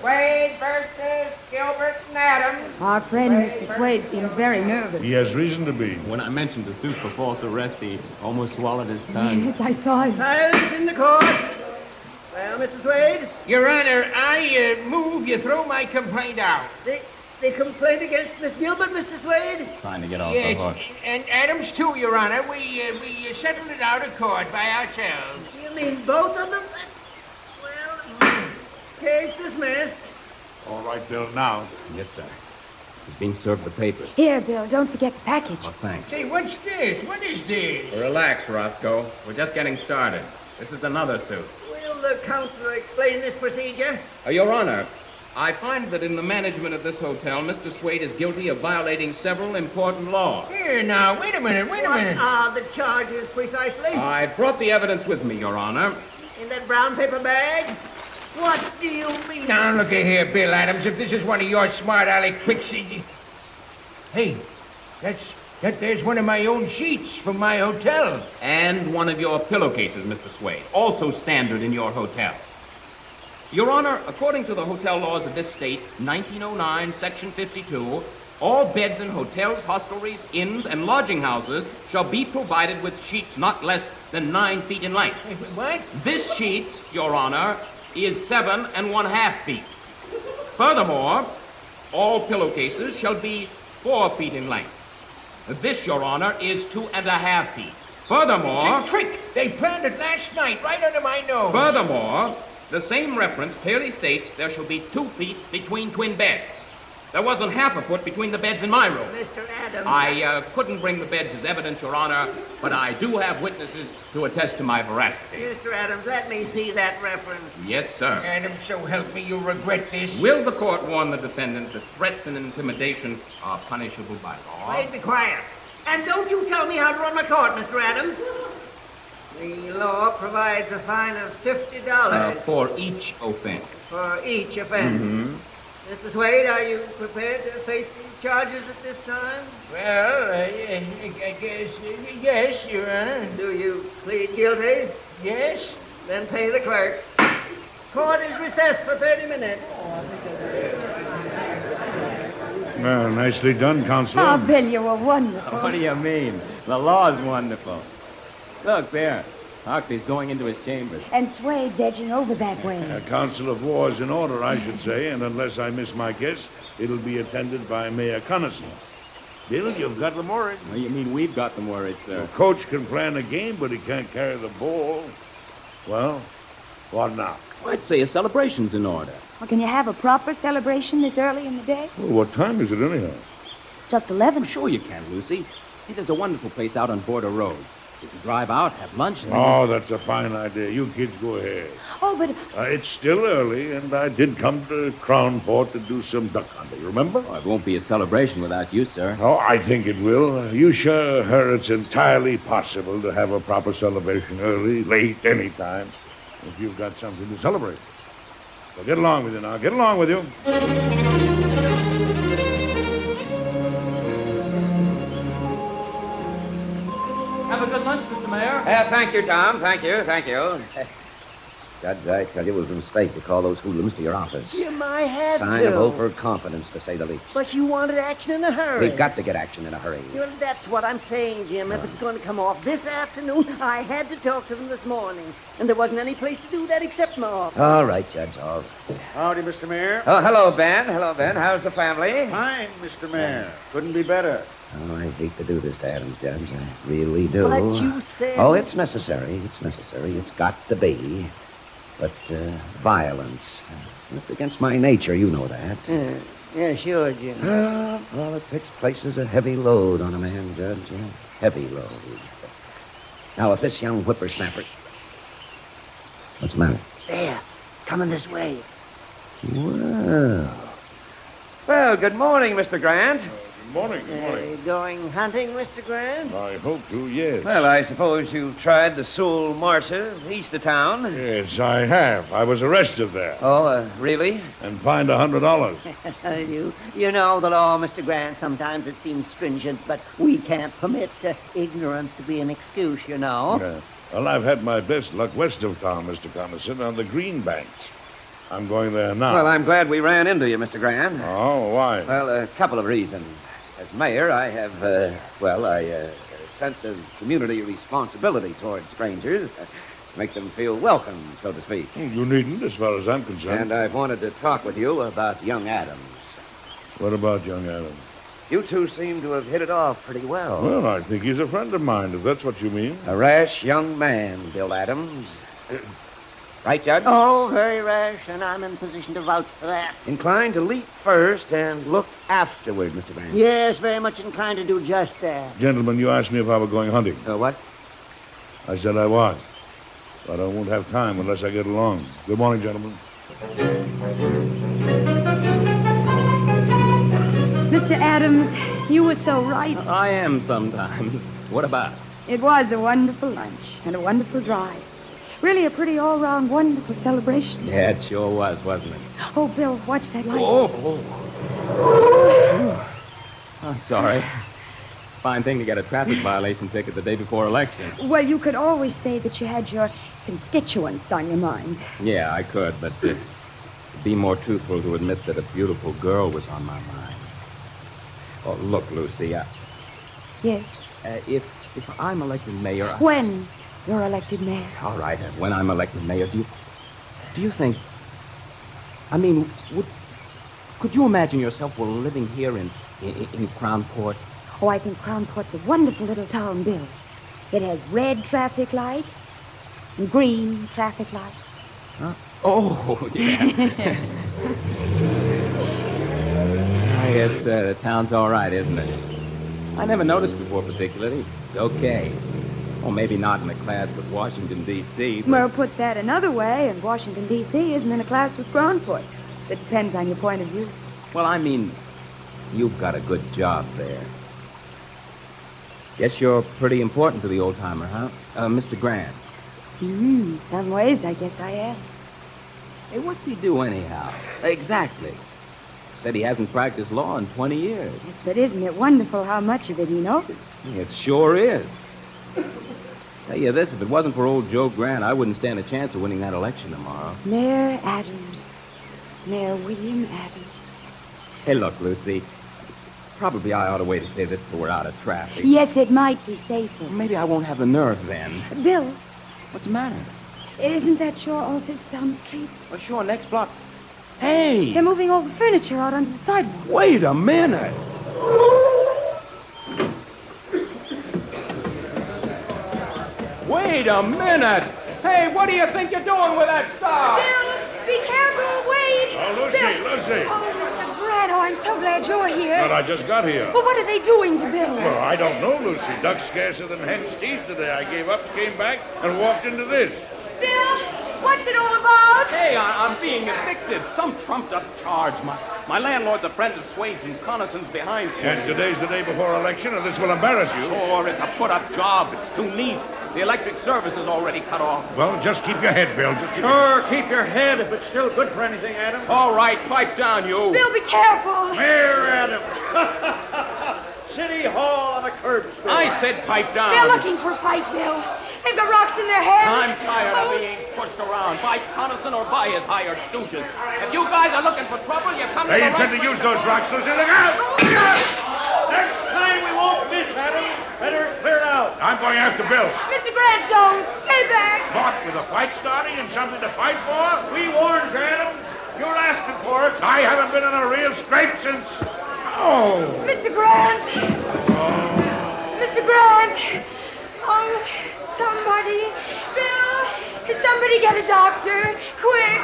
Swade versus Gilbert and Adams. Our friend, Mr. Swade, seems very nervous. He has reason to be. When I mentioned the suit for false arrest, he almost swallowed his tongue. Yes, I saw it. Silence in the court. Well, Mr. Swade? Your Honor, I move you throw my complaint out. The complaint against Miss Gilbert, Mr. Swade? Trying to get off Yes, the hook. and Adams too, Your Honor. We settled it out of court by ourselves. You mean both of them? Well, case dismissed. All right, Bill, now. Yes, sir. He's being served the papers. Here, Bill, don't forget the package. Oh, thanks. Say, what's this? What is this? Relax, Roscoe. We're just getting started. This is another suit. Will the counselor explain this procedure? Your Honor, I find that in the management of this hotel, Mr. Swade is guilty of violating several important laws. Here, now, wait a minute. What are the charges precisely? I brought the evidence with me, Your Honor. In that brown paper bag? What do you mean? Now, look here, Bill Adams. If this is one of your smart aleck tricks, hey, there's one of my own sheets from my hotel. And one of your pillowcases, Mr. Swade, also standard in your hotel. Your Honor, according to the hotel laws of this state, 1909, Section 52, all beds in hotels, hostelries, inns, and lodging houses shall be provided with sheets not less than 9 feet in length. What? This sheet, Your Honor, is 7 1/2 feet. Furthermore, all pillowcases shall be 4 feet in length. This, Your Honor, is 2 1/2 feet. Furthermore... It's a trick. They planned it last night, right under my nose. Furthermore, the same reference clearly states there shall be 2 feet between twin beds. There wasn't half a foot between the beds in my room. Mr. Adams. I couldn't bring the beds as evidence, Your Honor, but I do have witnesses to attest to my veracity. Mr. Adams, let me see that reference. Yes, sir. Adams, so help me, you'll regret this. Will the court warn the defendant that threats and intimidation are punishable by law? Wait, be quiet. And don't you tell me how to run my court, Mr. Adams. The law provides a fine of $50. For each offense. For each offense. Mm-hmm. Mr. Swade, are you prepared to face these charges at this time? Well, I guess, yes, Your Honor. Do you plead guilty? Yes. Then pay the clerk. Court is recessed for 30 minutes. Well, nicely done, Counselor. Oh, Bill, you were wonderful. What do you mean? The law's wonderful. Look there. Hockley's going into his chambers. And Swade's edging over that way. A council of war is in order, I should say, and unless I miss my guess, it'll be attended by Mayor Connerson. Bill, you've got them worried. Well, you mean we've got them worried, sir? The coach can plan a game, but he can't carry the ball. Well, what now? I'd say a celebration's in order. Well, can you have a proper celebration this early in the day? Well, what time is it anyhow? Just 11. Sure you can, Lucy. See, there's a wonderful place out on Border Road. You can drive out, have lunch, and... Oh, that's a fine idea. You kids go ahead. Oh, but... It's still early, and I did come to Crownport to do some duck hunting, remember? Oh, it won't be a celebration without you, sir. Oh, I think it will. You show her it's entirely possible to have a proper celebration early, late, any time, if you've got something to celebrate. So get along with you now. Get along with you. Have a good lunch, Mr. Mayor. Thank you, Tom. Thank you. Judge, I tell you, it was a mistake to call those hoodlums to your office. You might have Sign to. of overconfidence, to say the least. But you wanted action in a hurry. We've got to get action in a hurry. Well, that's what I'm saying, Jim. If it's going to come off this afternoon, I had to talk to them this morning. And there wasn't any place to do that except my office. All right, Judge, all right. Howdy, Mr. Mayor. Oh, hello, Ben. How's the family? Fine, Mr. Mayor. Couldn't be better. Oh, I hate to do this to Adams, Judge. I really do. But you said... Oh, it's necessary. It's got to be. But violence. It's against my nature, you know that. Yeah, sure, Jim. Politics places a heavy load on a man, Judge. Heavy load. Now, if this young whippersnapper... What's the matter? There. Coming this way. Well, good morning, Mr. Grant. Good morning. Good morning. Going hunting, Mr. Grant? I hope to, yes. Well, I suppose you've tried the Sewell Marshes east of town? Yes, I have. I was arrested there. Oh, really? And fined $100. You know the law, Mr. Grant. Sometimes it seems stringent, but we can't permit ignorance to be an excuse, you know. Yeah. Well, I've had my best luck west of town, Mr. Coniston, on the Green Banks. I'm going there now. Well, I'm glad we ran into you, Mr. Grant. Oh, why? Well, a couple of reasons. As mayor, I have, a sense of community responsibility towards strangers. Make them feel welcome, so to speak. You needn't, as far as I'm concerned. And I've wanted to talk with you about young Adams. What about young Adams? You two seem to have hit it off pretty well. Well, I think he's a friend of mine, if that's what you mean. A rash young man, Bill Adams. Right, Judge? Oh, very rash, and I'm in position to vouch for that. Inclined to leap first and look afterward, Mr. Grant. Yes, very much inclined to do just that. Gentlemen, you asked me if I were going hunting. What? I said I was. But I won't have time unless I get along. Good morning, gentlemen. Mr. Adams, you were so right. I am sometimes. What about? It was a wonderful lunch and a wonderful drive. Really a pretty all-round wonderful celebration. Yeah, it sure was, wasn't it? Oh, Bill, watch that light. Oh. I'm sorry. Fine thing to get a traffic violation ticket the day before election. Well, you could always say that you had your constituents on your mind. Yeah, I could, but it'd be more truthful to admit that a beautiful girl was on my mind. Oh, look, Lucy, Yes. If I'm elected mayor... When you're elected mayor. All right, when I'm elected mayor, do you think... I mean, could you imagine yourself living here in Crownport? Oh, I think Crownport's a wonderful little town, Bill. It has red traffic lights and green traffic lights. Huh? Oh, yeah. I guess the town's all right, isn't it? I never noticed before particularly. It's okay. Well, maybe not in a class with Washington, D.C. But... Well, put that another way, and Washington, D.C. isn't in a class with Crownport. It depends on your point of view. Well, I mean, you've got a good job there. Guess you're pretty important to the old-timer, huh? Mr. Grant. Some ways, I guess I am. Hey, what's he do anyhow? Exactly. Said he hasn't practiced law in 20 years. Yes, but isn't it wonderful how much of it he knows? It sure is. Tell you this, if it wasn't for old Joe Grant, I wouldn't stand a chance of winning that election tomorrow. Mayor Adams. Mayor William Adams. Hey, look, Lucy. Probably I ought to wait to say this till we're out of traffic. Yes, it might be safer. Maybe I won't have the nerve then. Bill. What's the matter? Isn't that your office down the street? Well, sure, next block. Hey! They're moving all the furniture out onto the sidewalk. Wait a minute! Wait a minute! Hey, what do you think you're doing with that stuff? Bill, be careful, wait! Oh, Lucy, Bill. Lucy! Oh, Mr. Grant, oh, I'm so glad you're here. But I just got here. Well, what are they doing to Bill? Well, I don't know, Lucy. Duck's scarcer than hen's teeth today. I gave up, came back, and walked into this. Bill, what's it all about? Hey, I'm being evicted. Some trumped-up charge. My landlord's a friend of Swade's and Conniston's behind you. And today's the day before election, and this will embarrass you. Sure, it's a put-up job. It's too neat. The electric service is already cut off. Well, just keep your head, Bill. Keep your head if it's still good for anything, Adams. All right, pipe down, you. Bill, be careful. Mayor Adams. City Hall on a curb stone. I said pipe down. They're looking for a fight, Bill. They've got rocks in their heads. I'm tired of being pushed around by Conniston or by his hired stooges. If you guys are looking for trouble, you come to the They right intend to use those rocks, Lucy. Look out! Next time we won't miss, Adams. Better clear out. I'm going after Bill. Mr. Grant, don't. Stay back. What, with a fight starting and something to fight for? We warned you, Adams. You're asking for it. I haven't been in a real scrape since... Oh! Mr. Grant. Mr. Grant. Oh, somebody. Bill, somebody get a doctor. Quick.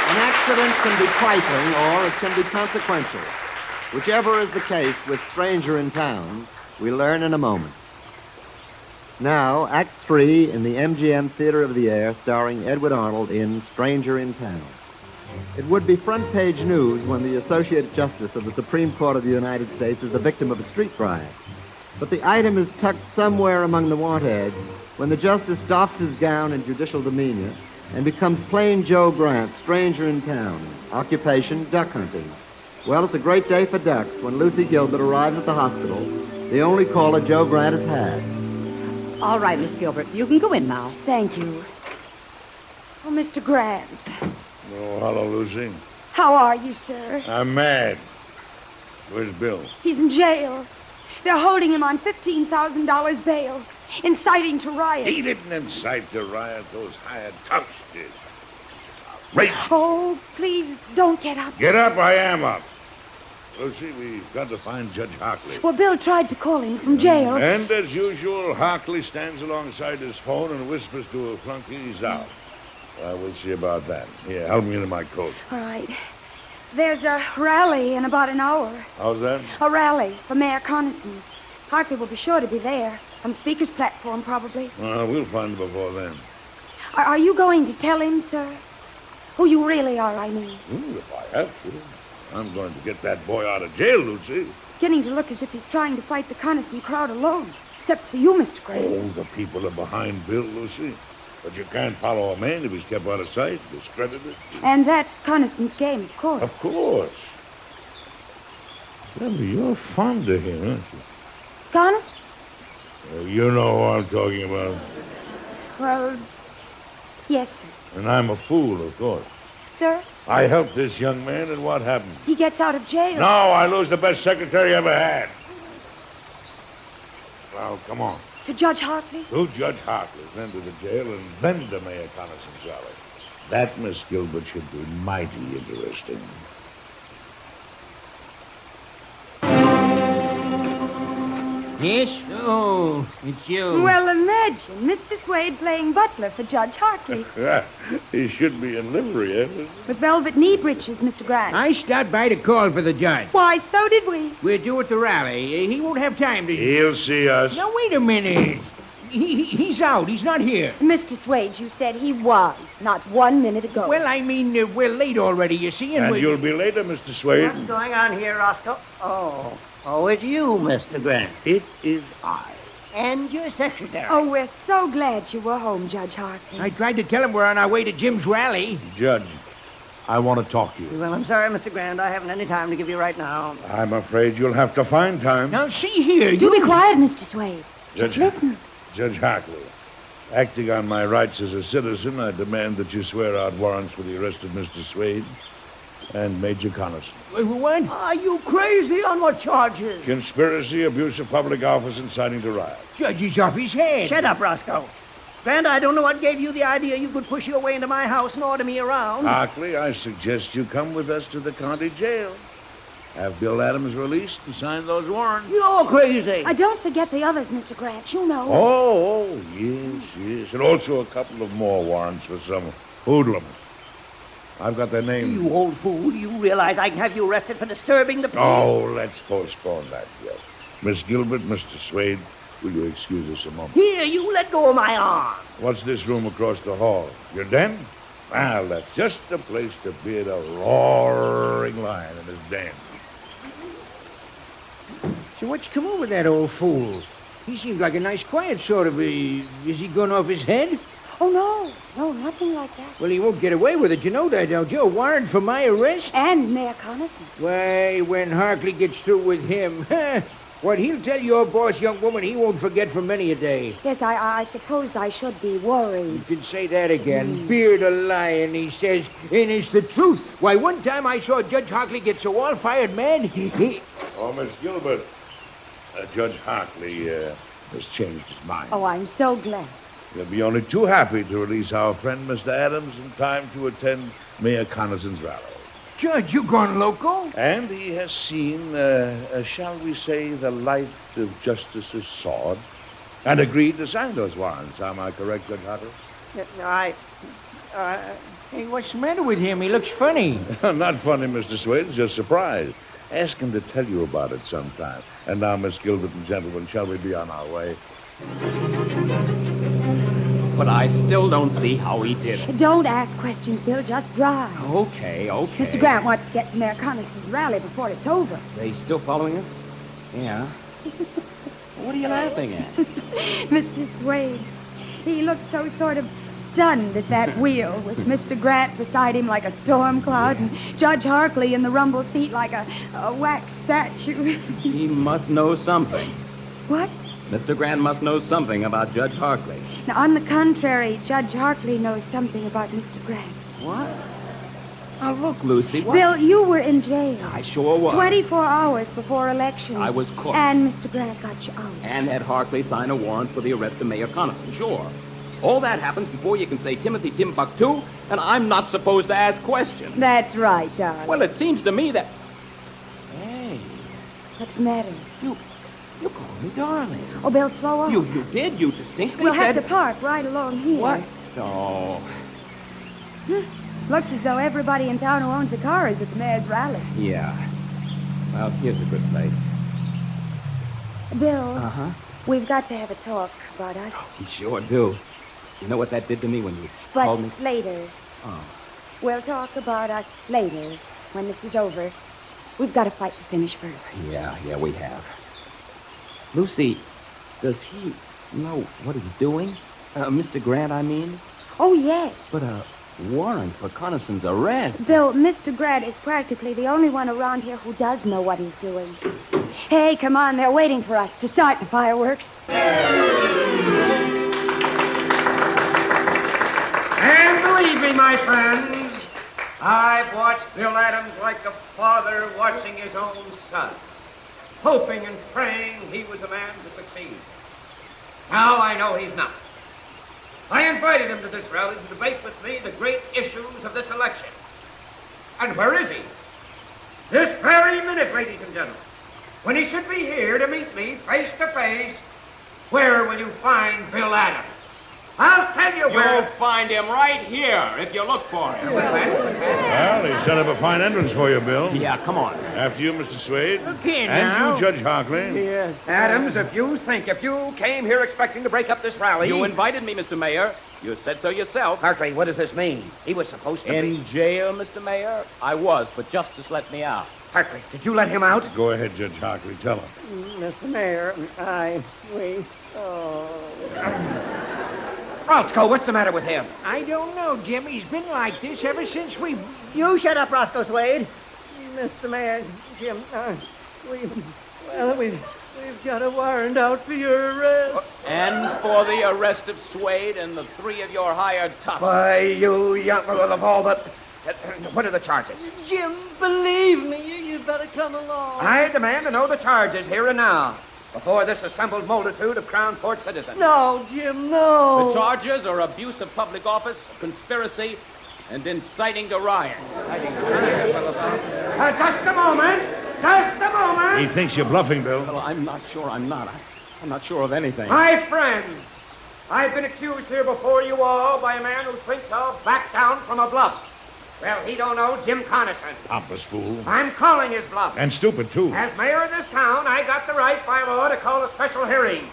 An accident can be trifling or it can be consequential. Whichever is the case with Stranger in Town, we learn in a moment. Now, Act 3 in the MGM Theater of the Air, starring Edward Arnold in Stranger in Town. It would be front page news when the Associate Justice of the Supreme Court of the United States is the victim of a street riot. But the item is tucked somewhere among the want ads when the justice doffs his gown in judicial demeanor and becomes plain Joe Grant, stranger in town. Occupation, duck hunting. Well, it's a great day for ducks when Lucy Gilbert arrives at the hospital, the only caller Joe Grant has had. All right, Miss Gilbert, you can go in now. Thank you. Oh, Mr. Grant. Oh, hello, Lucy. How are you, sir? I'm mad. Where's Bill? He's in jail. They're holding him on $15,000 bail, inciting to riots. He didn't incite the riot. Those hired toughs did. Outrageous. Oh, please don't get up. Get up, I am up. Lucy, we've got to find Judge Hockley. Well, Bill tried to call him from jail. And as usual, Hockley stands alongside his phone and whispers to a flunky he's out. We'll see about that. Here, help me into my coat. All right. There's a rally in about an hour. How's that? A rally for Mayor Connaughton. Hockley will be sure to be there. On the speaker's platform, probably. We'll find him before then. Are you going to tell him, sir? Who you really are, I mean. If I have to. I'm going to get that boy out of jail, Lucy. Beginning to look as if he's trying to fight the Connaughton crowd alone. Except for you, Mr. Grant. Oh, the people are behind Bill, Lucy. But you can't follow a man if he's kept out of sight, discredited. And that's Connaughton's game, of course. Of course. Debbie, you're fond of him, aren't you? Connaughton? You know who I'm talking about. Well, yes, sir. And I'm a fool, of course. Sir? I helped this young man, and what happened? He gets out of jail. No, I lose the best secretary I ever had. Well, come on. To Judge Hockley? To Judge Hockley, then to the jail, and then to Mayor Connaughton's rally. That, Miss Gilbert, should be mighty interesting. Yes? Oh, it's you. Well, imagine Mr. Swade playing butler for Judge Hockley. He should be in livery, eh? With velvet knee breeches, Mr. Grant. I stopped by to call for the judge. Why, so did we. We're due at the rally. He won't have time to... He'll see us. Now, wait a minute. He's out. He's not here. Mr. Swade, you said he was, not 1 minute ago. Well, I mean, we're late already, you see. And you'll be later, Mr. Swade. What's going on here, Roscoe? Oh, it's you, Mr. Grant. It is I. And your secretary. Oh, we're so glad you were home, Judge Hockley. I tried to tell him we're on our way to Jim's rally. Judge, I want to talk to you. Well, I'm sorry, Mr. Grant. I haven't any time to give you right now. I'm afraid you'll have to find time. Now, see here. Do be quiet, Mr. Swade. Just listen. Judge Hockley, acting on my rights as a citizen, I demand that you swear out warrants for the arrest of Mr. Swade and Major Connaughton. What? Are you crazy? On what charges? Conspiracy, abuse of public office, inciting to riot. Judge is off his head. Shut up, Roscoe. Grant, I don't know what gave you the idea you could push your way into my house and order me around. Hockley, I suggest you come with us to the county jail. Have Bill Adams released and sign those warrants. You're crazy. Don't forget the others, Mr. Grant. You know. Oh, yes. And also a couple of more warrants for some hoodlums. I've got their names. You old fool. You realize I can have you arrested for disturbing the peace? Oh, let's postpone that yet. Miss Gilbert, Mr. Swade, will you excuse us a moment? Here, you let go of my arm. What's this room across the hall? Your den? Well, that's just the place to beard a roaring lion in his den. So what's come over that old fool? He seems like a nice, quiet sort of... is he gone off his head? Oh, no. No, nothing like that. Well, he won't get away with it. You know that, don't you? A warrant for my arrest? And Mayor Connaughton. Why, when Hockley gets through with him, what he'll tell your boss, young woman, he won't forget for many a day. Yes, I suppose I should be worried. You can say that again. Beard a lion, he says. And it's the truth. Why, one time I saw Judge Hockley get so all-fired mad, he... Oh, Miss Gilbert, Judge Hockley has changed his mind. Oh, I'm so glad. He'll be only too happy to release our friend, Mr. Adams, in time to attend Mayor Connaughton's rally. Judge, you gone loco? And he has seen, shall we say, the light of justice's sword, and agreed to sign those warrants. Am I correct, Judge Hockley? Hey, what's the matter with him? He looks funny. Not funny, Mr. Swade, just surprised. Ask him to tell you about it sometime. And now, Miss Gilbert and gentlemen, shall we be on our way? But I still don't see how he did it. Don't ask questions, Bill. Just drive. Okay. Mr. Grant wants to get to Mayor Conniston's rally before it's over. They still following us? Yeah. What are you laughing at? Mr. Swade. He looks so sort of stunned at that wheel, with Mr. Grant beside him like a storm cloud, and Judge Harkley in the rumble seat like a wax statue. He must know something. What? Mr. Grant must know something about Judge Harkley. Now, on the contrary, Judge Harkley knows something about Mr. Grant. What? Now, look, Lucy, what? Bill, you were in jail. I sure was. 24 hours before election. I was cooked. And Mr. Grant got you out. And had Harkley sign a warrant for the arrest of Mayor Conniston, sure. All that happens before you can say Timothy Timbuktu, and I'm not supposed to ask questions. That's right, darling. Well, it seems to me that... Hey. What's the matter? You called me darling. Oh, Bill, slow up. You did. You distinctly We'll said... have to park right along here. What? Oh. Looks as though everybody in town who owns a car is at the mayor's rally. Yeah. Well, here's a good place. Bill. Uh-huh. We've got to have a talk about us. You sure do. You know what that did to me when you called me? But later. Oh. We'll talk about us later, when this is over. We've got a fight to finish first. Yeah, we have. Lucy, does he know what he's doing? Mr. Grant, I mean? Oh, yes. But a warrant for Conniston's arrest. Bill, Mr. Grant is practically the only one around here who does know what he's doing. Hey, come on, they're waiting for us to start the fireworks. And believe me, my friends, I've watched Bill Adams like a father watching his own son, hoping and praying he was a man to succeed. Now I know he's not. I invited him to this rally to debate with me the great issues of this election. And where is he? This very minute, ladies and gentlemen. When he should be here to meet me face to face, where will you find Bill Adams? I'll tell you where. You'll find him right here if you look for him. Well, he set up a fine entrance for you, Bill. Yeah, come on. After you, Mr. Swade. Okay, and now. you, Judge Harkley. Yes. Adams, if you came here expecting to break up this rally... You invited me, Mr. Mayor. You said so yourself. Harkley, what does this mean? He was supposed to be... In jail, Mr. Mayor? I was, but justice let me out. Harkley, did you let him out? Go ahead, Judge Harkley. Tell him. Mr. Mayor, Roscoe, what's the matter with him? I don't know, Jim. He's been like this ever since we... You shut up, Roscoe Swade. Mr. Mayor, Jim, we've got a warrant out for your arrest. And for the arrest of Swade and the 3 of your hired toughs. Why, you young of all but... What are the charges? Jim, believe me, you'd better come along. I demand to know the charges here and now, before this assembled multitude of Crown Court citizens. No, Jim, no. The charges are abuse of public office, conspiracy, and inciting to riot. Just a moment. Just a moment. He thinks you're bluffing, Bill. Well, I'm not sure I'm not. I'm not sure of anything. My friends, I've been accused here before you all by a man who thinks I'll back down from a bluff. Well, he don't know Jim Conniston. Pompous fool. I'm calling his bluff. And stupid, too. As mayor of this town, I got the right by law to call a special hearing.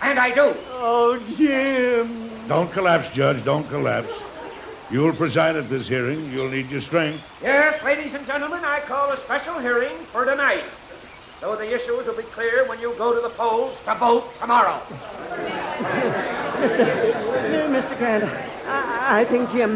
And I do. Oh, Jim. Don't collapse, Judge. Don't collapse. You'll preside at this hearing. You'll need your strength. Yes, ladies and gentlemen, I call a special hearing for tonight. So the issues will be clear when you go to the polls to vote tomorrow. Mr. Grant, I think Jim,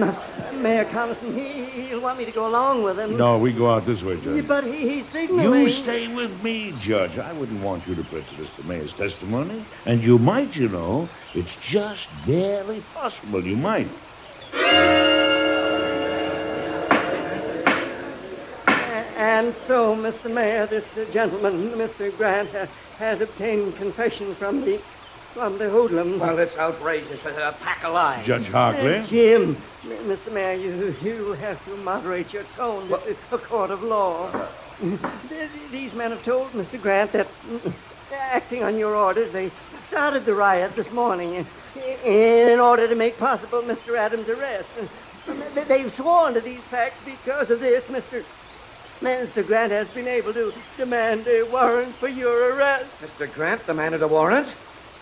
Mayor Conniston, he'll want me to go along with him. No, we go out this way, Judge. But he's signaling... You stay with me, Judge. I wouldn't want you to prejudice the mayor's testimony. And you might, you know. It's just barely possible. You might. And so, Mr. Mayor, this gentleman, Mr. Grant, has obtained confession from the hoodlums. Well, it's outrageous. A pack of lies. Judge Harkley? Jim, Mr. Mayor, you have to moderate your tone. This is a court of law. These men have told Mr. Grant that, acting on your orders, they started the riot this morning in order to make possible Mr. Adams' arrest. They've sworn to these facts. Because of this, Mr. Grant has been able to demand a warrant for your arrest. Mr. Grant demanded a warrant?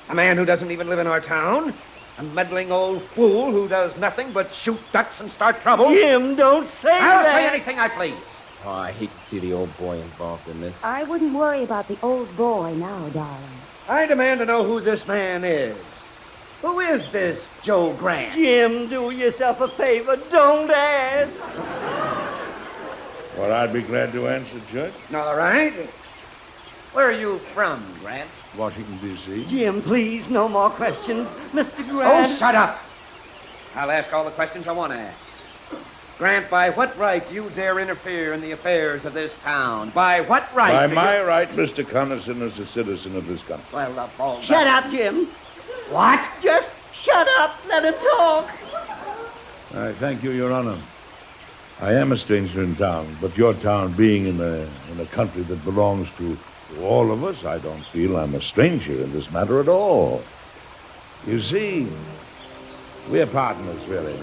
A man who doesn't even live in our town. A meddling old fool who does nothing but shoot ducks and start trouble. Jim, don't say I'll that. say anything I please. Oh, I hate to see the old boy involved in this. I wouldn't worry about the old boy now, darling. I demand to know who this man is. Who is this Joe Grant? Jim, do yourself a favor. Don't ask. Well, I'd be glad to answer, Judge. All right. Where are you from, Grant? Washington, D.C. Jim, please, no more questions. Mr. Oh, Grant. shut up. I'll ask all the questions I want to ask. Grant, by what right do you dare interfere in the affairs of this town? By what right? By my right, Mr. Connerson is a citizen of this country. Well, the ball. Shut up, Jim. What? Just shut up. Let him talk. I thank you, Your Honor. I am a stranger in town, but your town being in a country that belongs to all of us, I don't feel I'm a stranger in this matter at all. You see, we're partners, really.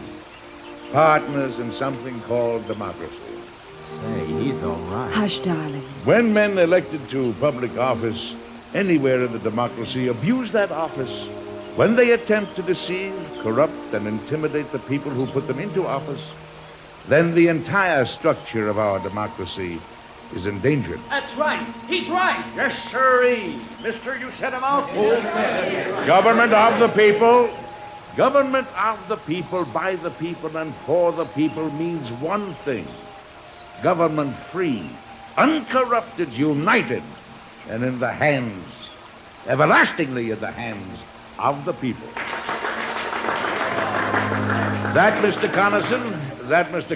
Partners in something called democracy. Say, he's all right. Hush, darling. When men elected to public office anywhere in the democracy abuse that office, when they attempt to deceive, corrupt, and intimidate the people who put them into office, then the entire structure of our democracy is endangered. That's right. He's right. Yes, sirree. Mister, you said a mouthful. Government of the people. Government of the people, by the people, and for the people means one thing. Government free, uncorrupted, united, and in the hands, everlastingly in the hands of the people. That, Mr.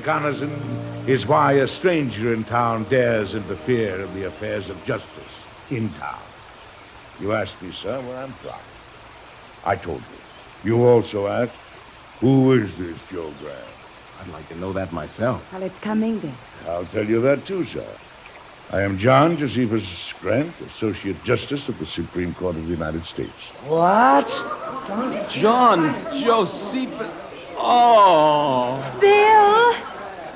Connerson, is why a stranger in town dares interfere in the affairs of justice in town. You asked me, sir, where I'm from. I told you. You also asked, who is this Joe Grant? I'd like to know that myself. Well, it's coming then. I'll tell you that too, sir. I am John Josephus Grant, Associate Justice of the Supreme Court of the United States. What? John Josephus. Oh. Bill!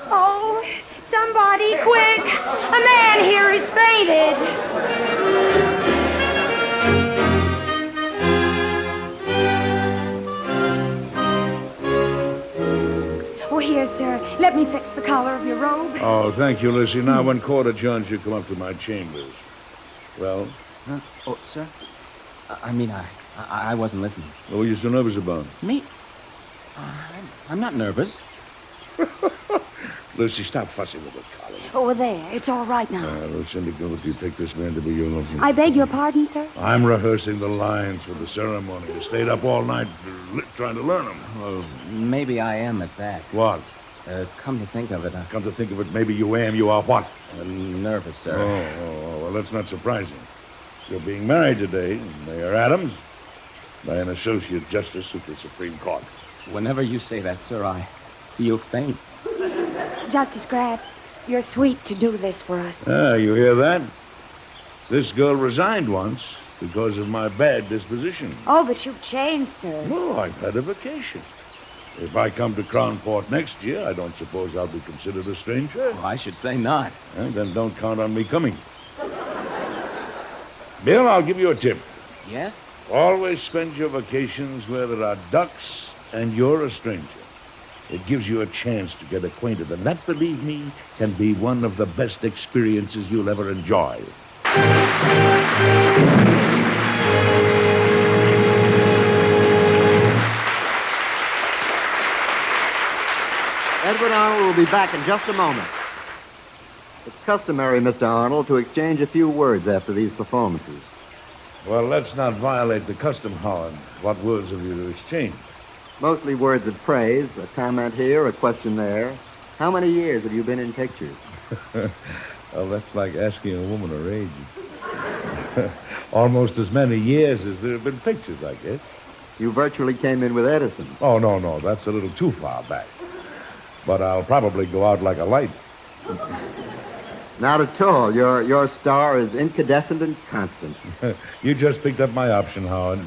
Oh, somebody, quick! A man here has fainted. Oh, here, sir. Let me fix the collar of your robe. Oh, thank you, Lizzie. Now, when court adjourns, you come up to my chambers. Well? Huh? Oh, sir? I wasn't listening. What were you so nervous about? Me? I'm not nervous. Lucy, stop fussing with the collar. Over there. It's all right now. Lucinda, go if you take this man to be your husband. I beg your pardon, sir? I'm rehearsing the lines for the ceremony. I stayed up all night trying to learn them. Well, maybe I am at that. What? Come to think of it, Come to think of it, maybe you am. You are what? I'm nervous, sir. Oh, well, that's not surprising. You're being married today, Mayor Adams, by an Associate Justice of the Supreme Court. Whenever you say that, sir, I feel faint. Justice Grant, you're sweet to do this for us. You hear that? This girl resigned once because of my bad disposition. Oh, but you've changed, sir. No, I've had a vacation. If I come to Crownport next year, I don't suppose I'll be considered a stranger. Oh, I should say not. Then don't count on me coming. Bill, I'll give you a tip. Yes? Always spend your vacations where there are ducks and you're a stranger. It gives you a chance to get acquainted, and that, believe me, can be one of the best experiences you'll ever enjoy. Edward Arnold will be back in just a moment. It's customary, Mr. Arnold, to exchange a few words after these performances. Well, let's not violate the custom, Howard. What words have you to exchange? Mostly words of praise, a comment here, a question there. How many years have you been in pictures? Well, that's like asking a woman her age. Almost as many years as there have been pictures, I guess. You virtually came in with Edison. Oh, no, that's a little too far back. But I'll probably go out like a light. Not at all. Your star is incandescent and constant. You just picked up my option, Howard.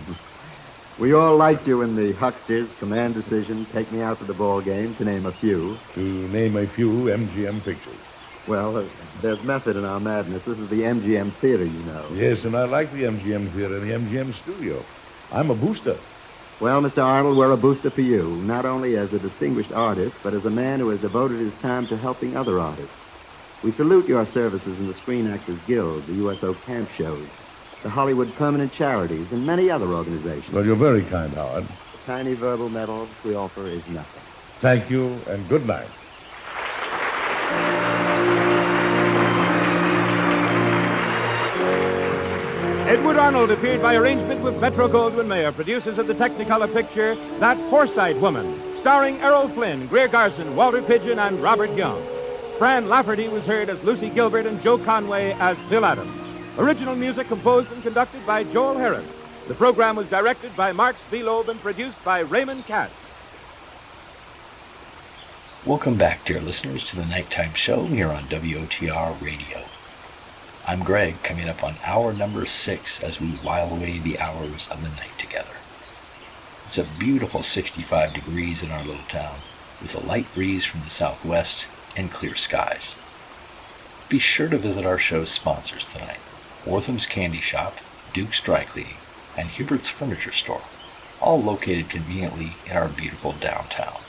We all liked you in the Hucksters, Command Decision, Take Me Out to the Ball Game, to name a few. To name a few MGM pictures. Well, there's method in our madness. This is the MGM Theater, you know. Yes, and I like the MGM Theater and the MGM Studio. I'm a booster. Well, Mr. Arnold, we're a booster for you, not only as a distinguished artist, but as a man who has devoted his time to helping other artists. We salute your services in the Screen Actors Guild, the USO camp shows, the Hollywood Permanent Charities, and many other organizations. Well, you're very kind, Howard. The tiny verbal medal we offer is nothing. Thank you, and good night. Edward Arnold appeared by arrangement with Metro-Goldwyn-Mayer, producers of the Technicolor picture That Forsyte Woman, starring Errol Flynn, Greer Garson, Walter Pidgeon, and Robert Young. Fran Lafferty was heard as Lucy Gilbert and Joe Conway as Bill Adams. Original music composed and conducted by Joel Harris. The program was directed by Mark Spielob and produced by Raymond Katz. Welcome back, dear listeners, to the Nighttime Show here on WOTR Radio. I'm Greg, coming up on hour number 6 as we while away the hours of the night together. It's a beautiful 65 degrees in our little town, with a light breeze from the southwest and clear skies. Be sure to visit our show's sponsors tonight: Wortham's Candy Shop, Duke's Dry Cleaning, and Hubert's Furniture Store, all located conveniently in our beautiful downtown.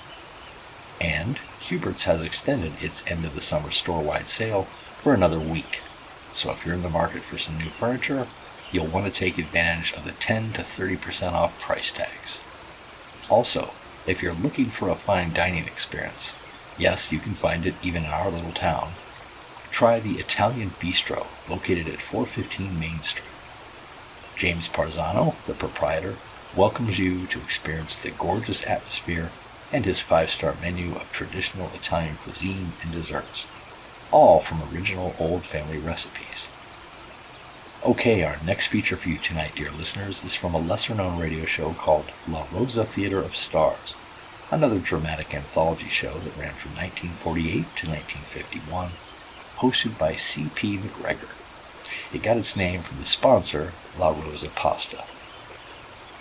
And Hubert's has extended its end of the summer store-wide sale for another week. So if you're in the market for some new furniture, you'll want to take advantage of the 10 to 30% off price tags. Also, if you're looking for a fine dining experience, yes, you can find it even in our little town, try the Italian Bistro, located at 415 Main Street. James Parzano, the proprietor, welcomes you to experience the gorgeous atmosphere and his 5-star menu of traditional Italian cuisine and desserts, all from original old family recipes. Okay, our next feature for you tonight, dear listeners, is from a lesser-known radio show called La Rosa Theater of Stars, another dramatic anthology show that ran from 1948 to 1951, hosted by C.P. McGregor. It got its name from the sponsor, La Rosa Pasta.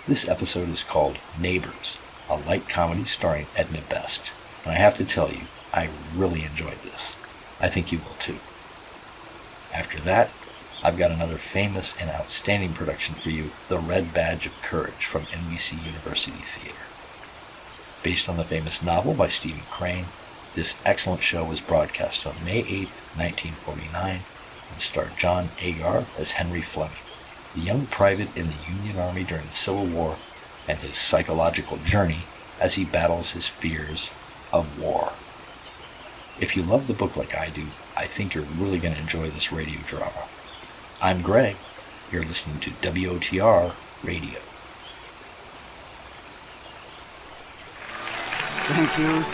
This episode is called Neighbors, a light comedy starring Edna Best, and I have to tell you, I really enjoyed this. I think you will too. After that, I've got another famous and outstanding production for you, The Red Badge of Courage from NBC University Theater. Based on the famous novel by Stephen Crane, this excellent show was broadcast on May 8th, 1949, and starred John Agar as Henry Fleming, the young private in the Union Army during the Civil War, and his psychological journey as he battles his fears of war. If you love the book like I do, I think you're really going to enjoy this radio drama. I'm Greg. You're listening to WOTR Radio.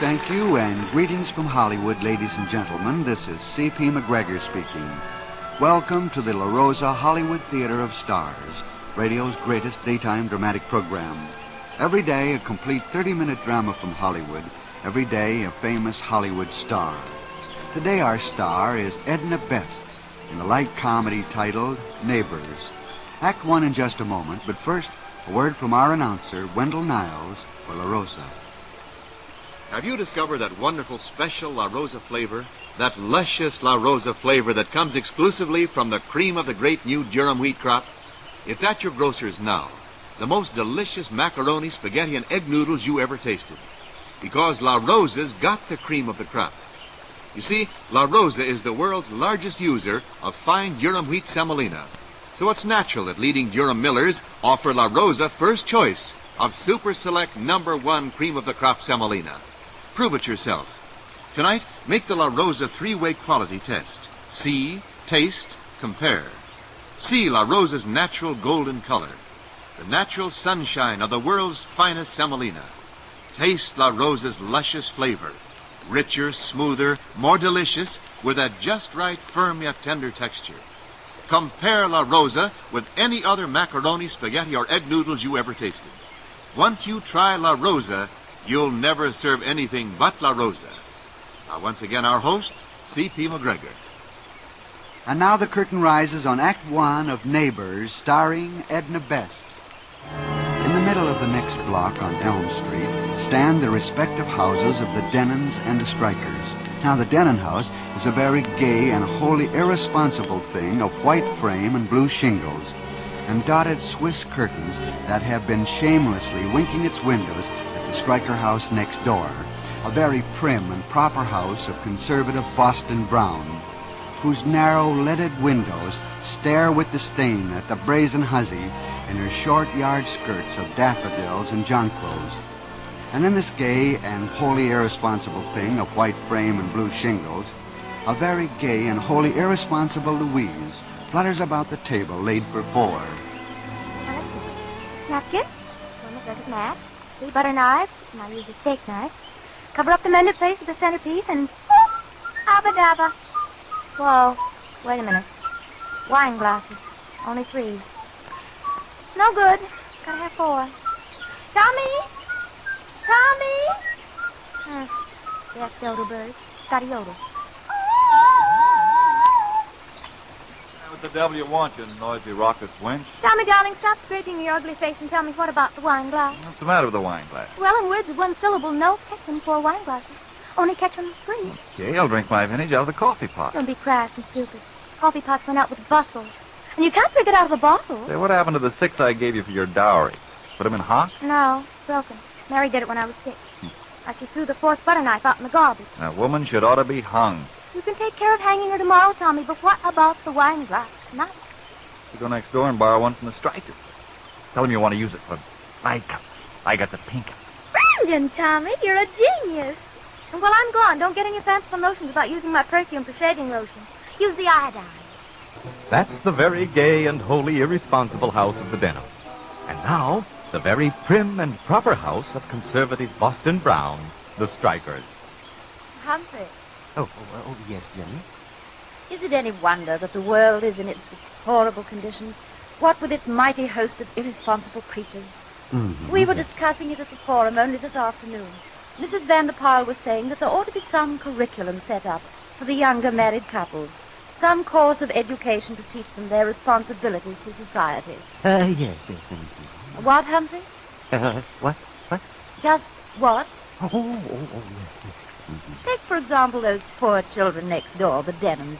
Thank you, and greetings from Hollywood, ladies and gentlemen. This is C.P. McGregor speaking. Welcome to the La Rosa Hollywood Theater of Stars, radio's greatest daytime dramatic program. Every day, a complete 30-minute drama from Hollywood. Every day, a famous Hollywood star. Today, our star is Edna Best in a light comedy titled Neighbors. Act 1 in just a moment, but first, a word from our announcer, Wendell Niles, for La Rosa. Have you discovered that wonderful special La Rosa flavor? That luscious La Rosa flavor that comes exclusively from the cream of the great new durum wheat crop? It's at your grocer's now. The most delicious macaroni, spaghetti, and egg noodles you ever tasted. Because La Rosa's got the cream of the crop. You see, La Rosa is the world's largest user of fine durum wheat semolina. So it's natural that leading durum millers offer La Rosa first choice of Super Select #1 cream of the crop semolina. Prove it yourself. Tonight, make the La Rosa 3-way quality test. See, taste, compare. See La Rosa's natural golden color, the natural sunshine of the world's finest semolina. Taste La Rosa's luscious flavor, richer, smoother, more delicious, with that just right, firm yet tender texture. Compare La Rosa with any other macaroni, spaghetti, or egg noodles you ever tasted. Once you try La Rosa, you'll never serve anything but La Rosa. Now, once again, our host, C.P. McGregor. And now the curtain rises on Act 1 of Neighbors, starring Edna Best. In the middle of the next block on Elm Street stand the respective houses of the Dennons and the Strikers. Now, the Denon house is a very gay and wholly irresponsible thing of white frame and blue shingles. and dotted Swiss curtains that have been shamelessly winking its windows at the Stryker house next door, a very prim and proper house of conservative Boston brown, whose narrow leaded windows stare with disdain at the brazen hussy in her short yard skirts of daffodils and jonquils. And in this gay and wholly irresponsible thing of white frame and blue shingles, a very gay and wholly irresponsible Louise flutters about the table laid for four. Napkin, one of those mat, 3 butter knives, and I'll use a steak knife. Cover up the mended place with the centerpiece and... Abba dabba. Whoa, wait a minute. Wine glasses, only 3. No good, gotta have 4. Tommy! Tommy! Yes, yodel bird. Gotta yodel. What the devil you want, you noisy raucous wench? Tommy, darling, stop scraping your ugly face and tell me what about the wine glass. What's the matter with the wine glass? Well, in words of one syllable, no catch them 4 wine glasses. Only catch them 3. Okay, I'll drink my vintage out of the coffee pot. Don't be crass and stupid. Coffee pots went out with bustle. And you can't drink it out of the bottle. Say, what happened to the 6 I gave you for your dowry? Put them in hot? No, broken. Mary did it when I was sick. She threw the 4th butter knife out in the garbage. A woman should ought to be hung. You can take care of hanging her tomorrow, Tommy, but what about the wine glass tonight? You go next door and borrow one from the Strikers. Tell them you want to use it for my cup. I got the pink cup. Brilliant, Tommy. You're a genius. And while I'm gone, don't get any fanciful notions about using my perfume for shaving lotion. Use the iodine. That's the very gay and wholly irresponsible house of the Denhams. And now, the very prim and proper house of conservative Boston Brown, the Strikers. Humphrey, Oh, yes, Jenny. is it any wonder that the world is in its deplorable condition? What with its mighty host of irresponsible creatures? Mm-hmm. We were discussing it at the forum only this afternoon. Mrs. Vanderpyle was saying that there ought to be some curriculum set up for the younger married couples. Some course of education to teach them their responsibilities to society. Yes. What, Humphrey? What? Just what? Oh, yes. Take, for example, those poor children next door, the Denhams.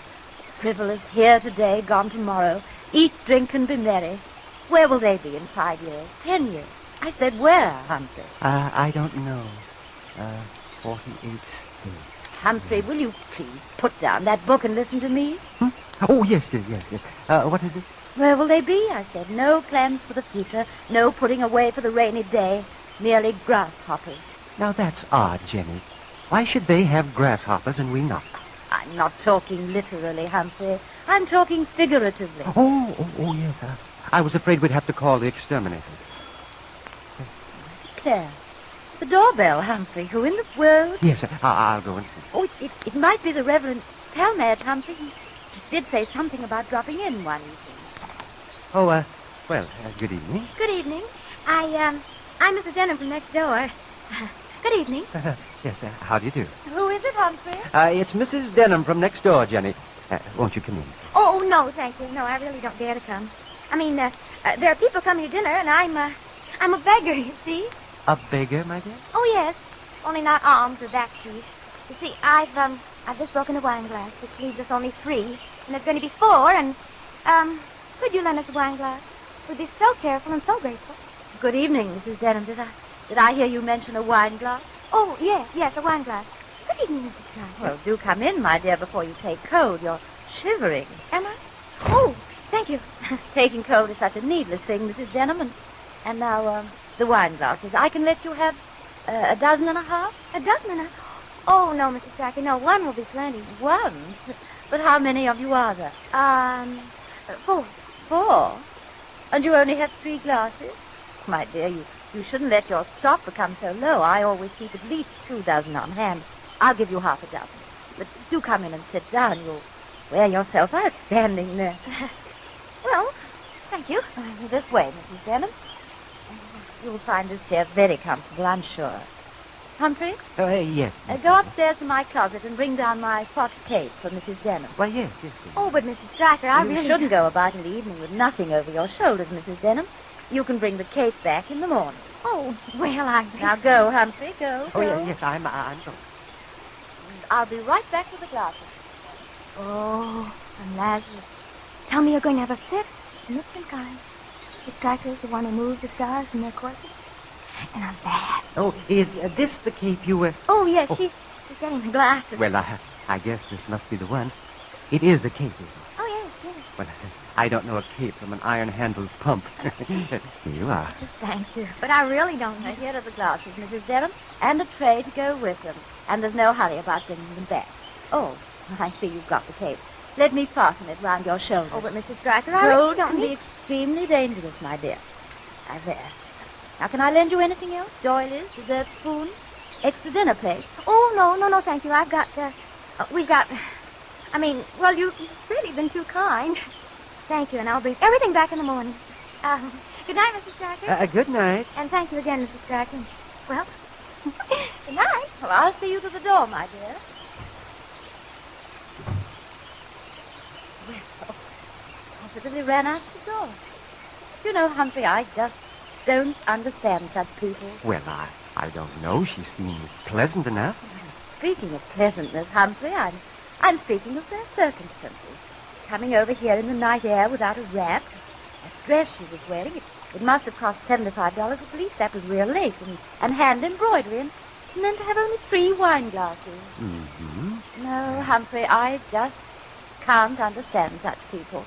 Frivolous, here today, gone tomorrow. Eat, drink, and be merry. Where will they be in 5 years, 10 years? I said where, Humphrey? I don't know. 48 states. Humphrey, will you please put down that book and listen to me? Oh, yes. What is it? Where will they be? I said. No plans for the future, no putting away for the rainy day, merely grasshoppers. Now, that's odd, Jenny. Why should they have grasshoppers and we not? I'm not talking literally, Humphrey. I'm talking figuratively. Oh, yes. I was afraid we'd have to call the exterminator. Claire, the doorbell, Humphrey. Who in the world? Yes, I'll go and see. Oh, it might be the Reverend Talmage, Humphrey. He did say something about dropping in one evening. Oh, well, good evening. Good evening. I'm Mrs. Denham from next door. Good evening. Yes, how do you do? Who is it, Humphrey? It's Mrs. Denham from next door, Jenny. Won't you come in? Oh, no, thank you. No, I really don't dare to come. I mean, there are people coming to dinner, and I'm a beggar, you see. A beggar, my dear? Oh, yes. Only not alms or back sheet. You see, I've just broken a wine glass, which leaves us only 3, and there's going to be 4, and, could you lend us a wine glass? We'd be so careful and so grateful. Good evening, Mrs. Denham. Did I hear you mention a wine glass? Oh, yes, a wine glass. Good evening, Mrs. Clark. Well, do come in, my dear, before you take cold. You're shivering. Am I? Oh, thank you. Taking cold is such a needless thing, Mrs. Denham. And now, the wine glasses. I can let you have a dozen and a half. A dozen and a half? Oh, no, Mrs. Tracker. No, 1 will be plenty. 1? But how many of you are there? 4. 4? And you only have 3 glasses? My dear, you shouldn't let your stock become so low. I always keep at least 2 dozen on hand. I'll give you half a dozen. But do come in and sit down. You'll wear yourself out standing there. Well, thank you. This way, Mrs. Denham. You'll find this chair very comfortable, I'm sure. Humphrey? Yes. Go upstairs to my closet and bring down my pot cake for Mrs. Denham. Why, yes. Oh, but Mrs. Stracker, I You really... shouldn't go about in the evening with nothing over your shoulders, Mrs. Denham. You can bring the cake back in the morning. Oh, well, I... Now go, Humphrey, go. Oh, yes, I'm going. I'll be right back with the glasses. Oh, and Lazarus. Tell me you're going to have a fit. Innocent kind. Mr. Stryker is the one who moves the stars from their courses. And I'm bad. Oh, is this the cape you were... Oh, yes, she's getting the glasses. Well, I guess this must be the one. It is a cape, isn't it? Oh, yes, yes. Well, I don't know a cape from an iron-handled pump. Here you are. Thank you. But I really don't know. Here are the glasses, Mrs. Dedham, and a tray to go with them. And there's no hurry about bringing them back. Oh, I see you've got the cape. Let me fasten it round your shoulder. Oh, but Mrs. Stryker, gold can be extremely dangerous, my dear. There. Now, can I lend you anything else? Doilies, dessert spoons, extra dinner plates? Oh, no, thank you. I've got, we've got... I mean, well, you've really been too kind. Thank you, and I'll bring everything back in the morning. Good night, Mrs. Stryker. Good night. And thank you again, Mrs. Stryker. Well, good night. Well, I'll see you to the door, my dear. Well, I positively ran out the door. You know, Humphrey, I just don't understand such people. Well, I don't know. She seems pleasant enough. Speaking of pleasantness, Humphrey, I'm speaking of their circumstances. Coming over here in the night air without a wrap. That dress she was wearing, it must have cost $75 at least. That was real lace and hand embroidery, and then to have only 3 wine glasses. Mm-hmm. No, Humphrey, I just can't understand such people.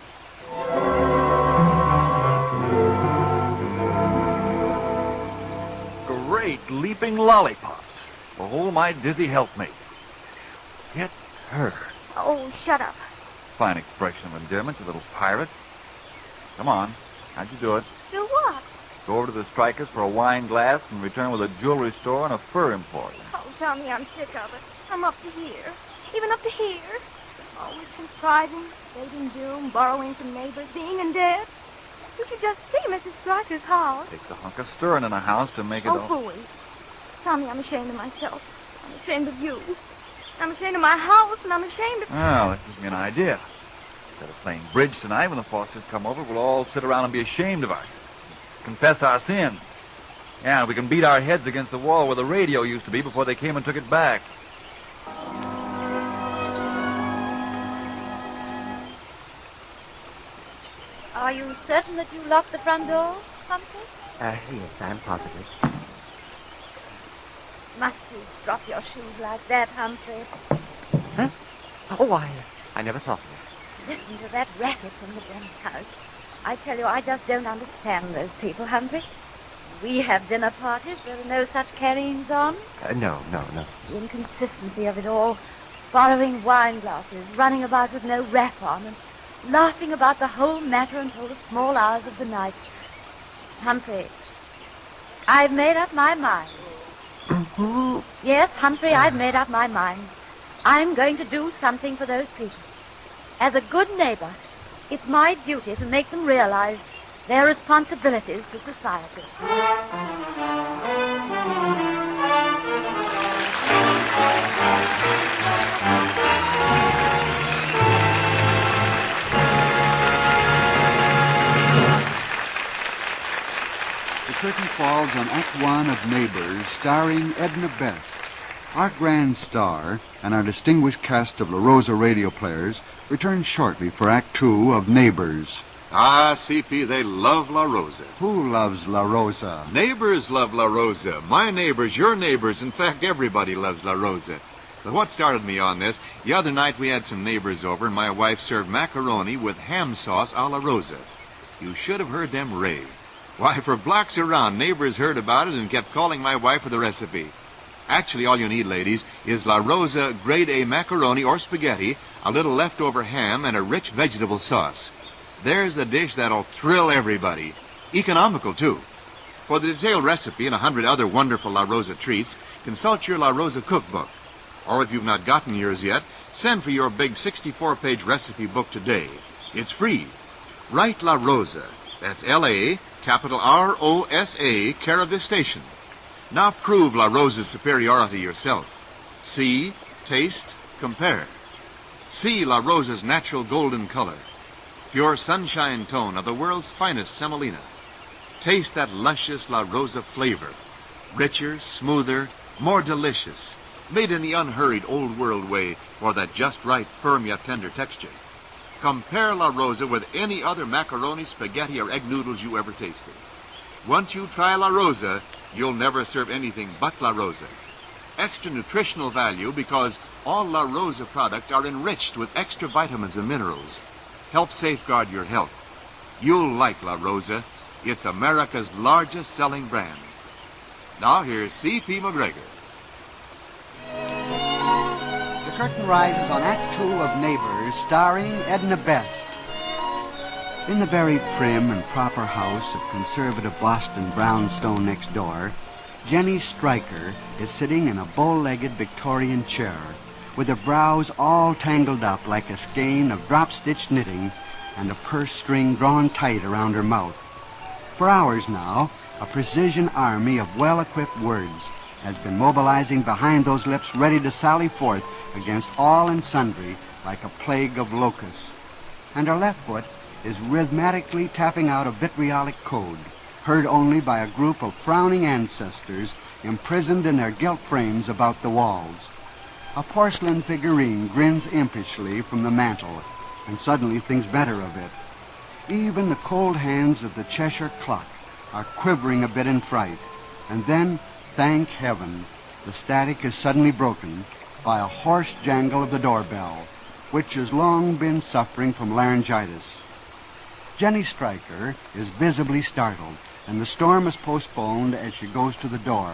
Great leaping lollipops. Oh, my dizzy helpmate. Get her. Oh, shut up. Fine expression of endearment, you little pirate. Come on. How'd you do it? Do what? Go over to the Strikers for a wine glass and return with a jewelry store and a fur emporium. Oh, tell me I'm sick of it. I'm up to here. Even up to here. Always contriving, saving doom, borrowing from neighbors, being in debt. You should just see Mrs. Stryker's house. Takes a hunk of stirring in a house to make it all... Oh, please. Tell me I'm ashamed of myself. I'm ashamed of you. I'm ashamed of my house, and I'm ashamed of... Well, that gives me an idea. Instead of playing bridge tonight, when the Fosters come over, we'll all sit around and be ashamed of ourselves. Confess our sin. Yeah, we can beat our heads against the wall where the radio used to be before they came and took it back. Are you certain that you locked the front door, Humphrey? Yes, I'm positive. Must you drop your shoes like that, Humphrey? Huh? Oh, I never saw that. Listen to that racket from the Brent's house. I tell you, I just don't understand those people, Humphrey. We have dinner parties. There are no such carryings on. No. The inconsistency of it all. Borrowing wine glasses, running about with no wrap on, and laughing about the whole matter until the small hours of the night. Humphrey, I've made up my mind. Mm-hmm. Yes, Humphrey, I've made up my mind. I'm going to do something for those people. As a good neighbor, it's my duty to make them realize their responsibilities to society. The curtain falls on Act One of Neighbors, starring Edna Best. Our grand star and our distinguished cast of La Rosa radio players return shortly for Act Two of Neighbors. Ah, CP, they love La Rosa. Who loves La Rosa? Neighbors love La Rosa. My neighbors, your neighbors. In fact, everybody loves La Rosa. But what started me on this, the other night we had some neighbors over and my wife served macaroni with ham sauce a la Rosa. You should have heard them rave. Why, for blocks around, neighbors heard about it and kept calling my wife for the recipe. Actually, all you need, ladies, is La Rosa Grade A macaroni or spaghetti, a little leftover ham, and a rich vegetable sauce. There's the dish that'll thrill everybody. Economical, too. For the detailed recipe and 100 other wonderful La Rosa treats, consult your La Rosa cookbook. Or if you've not gotten yours yet, send for your big 64-page recipe book today. It's free. Write La Rosa. That's L-A, capital R-O-S-A, care of this station. Now prove La Rosa's superiority yourself. See, taste, compare. See La Rosa's natural golden color. Pure sunshine tone of the world's finest semolina. Taste that luscious La Rosa flavor. Richer, smoother, more delicious. Made in the unhurried old world way for that just right, firm yet tender texture. Compare La Rosa with any other macaroni, spaghetti, or egg noodles you ever tasted. Once you try La Rosa, you'll never serve anything but La Rosa. Extra nutritional value because all La Rosa products are enriched with extra vitamins and minerals. Help safeguard your health. You'll like La Rosa. It's America's largest selling brand. Now here's C.P. McGregor. The curtain rises on Act Two of Neighbors, starring Edna Best. In the very prim and proper house of conservative Boston brownstone next door, Jenny Stryker is sitting in a bow-legged Victorian chair with her brows all tangled up like a skein of drop-stitched knitting and a purse string drawn tight around her mouth. For hours now, a precision army of well-equipped words has been mobilizing behind those lips, ready to sally forth against all and sundry like a plague of locusts. And her left foot is rhythmically tapping out a vitriolic code, heard only by a group of frowning ancestors imprisoned in their gilt frames about the walls. A porcelain figurine grins impishly from the mantel and suddenly thinks better of it. Even the cold hands of the Cheshire clock are quivering a bit in fright. And then, thank heaven, the static is suddenly broken by a hoarse jangle of the doorbell, which has long been suffering from laryngitis. Jenny Stryker is visibly startled, and the storm is postponed as she goes to the door.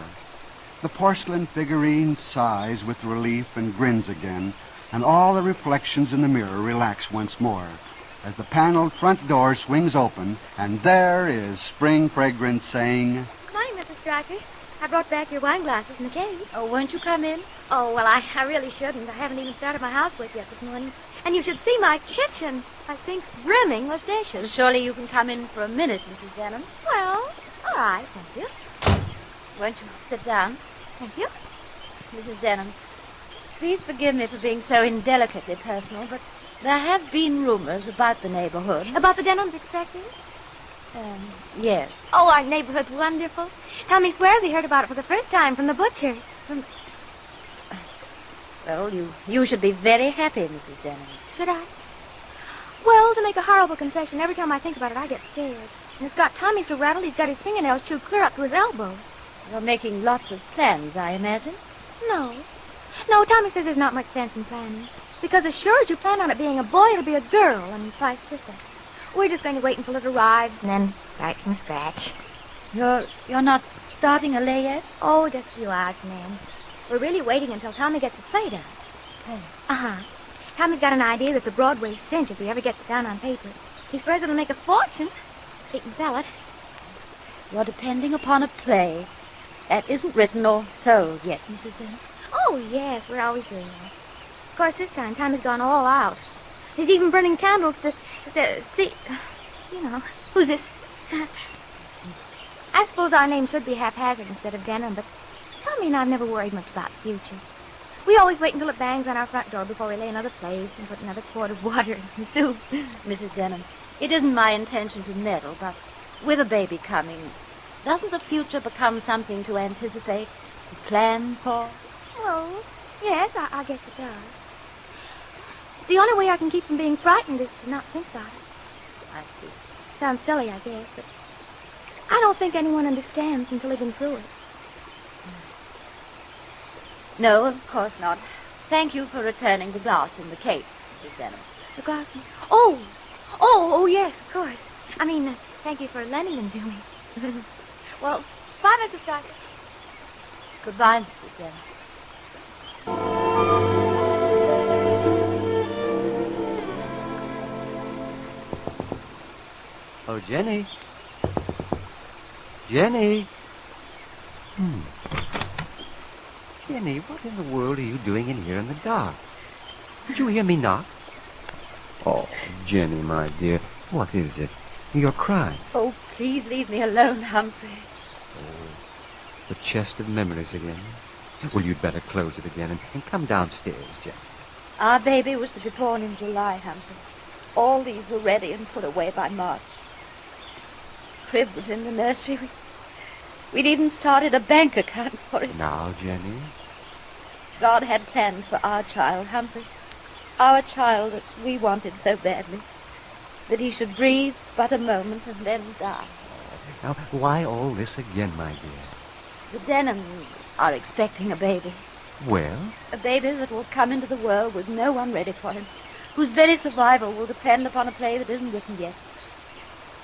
The porcelain figurine sighs with relief and grins again, and all the reflections in the mirror relax once more as the paneled front door swings open, and there is Spring Fragrance saying, Good morning, Mrs. Stryker. I brought back your wine glasses and the cake. Oh, won't you come in? Oh, well, I really shouldn't. I haven't even started my housework yet this morning. And you should see my kitchen. I think brimming with dishes. Well, surely you can come in for a minute, Mrs. Denham. Well, all right, thank you. Won't you sit down? Thank you. Mrs. Denham, please forgive me for being so indelicately personal, but there have been rumors about the neighborhood. About the Denhams expecting? Yes. Oh, our neighborhood's wonderful. Tommy swears he heard about it for the first time from the butcher. Well, you should be very happy, Mrs. Denham. Should I? Well, to make a horrible confession, every time I think about it, I get scared. And it's got Tommy so rattled he's got his fingernails chewed clear up to his elbows. You're making lots of plans, I imagine. No. No, Tommy says there's not much sense in planning. Because as sure as you plan on it being a boy, it'll be a girl, and vice versa. We're just going to wait until it arrives, and then start from scratch. You're not starting a lay yet? Oh, just a few odds and ends. We're really waiting until Tommy gets the play done. Yes. Uh-huh. Tommy's got an idea that the Broadway cinch if he ever gets it down on paper. He swears it'll make a fortune. He can sell it. You're depending upon a play that isn't written or sold yet, Mrs. Denham. Oh, yes, we're always doing that. Of course, this time Tommy's gone all out. He's even burning candles to see... You know, who's this? I suppose our name should be haphazard instead of Denham, but Tommy and I've never worried much about the future. We always wait until it bangs on our front door before we lay another plate and put another quart of water in the soup. Mrs. Denham, it isn't my intention to meddle, but with a baby coming, doesn't the future become something to anticipate, to plan for? Well, yes, I guess it does. The only way I can keep from being frightened is to not think about it. I see. Sounds silly, I guess, but I don't think anyone understands until they've been through it. No, of course not. Thank you for returning the glass and the cake, Mrs. Denham. The glass? Oh, yes, of course. I mean, thank you for lending them to me. Well, bye, Mrs. Stryker. Goodbye, Mrs. Denham. Oh, Jenny. Jenny. Jenny, what in the world are you doing in here in the dark? Did you hear me knock? Oh, Jenny, my dear, what is it? You're crying. Oh, please leave me alone, Humphrey. Oh, the chest of memories again. Well, you'd better close it again and come downstairs, Jenny. Our baby was to be born in July, Humphrey. All these were ready and put away by March. Crib was in the nursery. We'd even started a bank account for it. Now, Jenny. God had plans for our child, Humphrey. Our child that we wanted so badly. That he should breathe but a moment and then die. Now, why all this again, my dear? The Denhams are expecting a baby. Well? A baby that will come into the world with no one ready for him, whose very survival will depend upon a play that isn't written yet.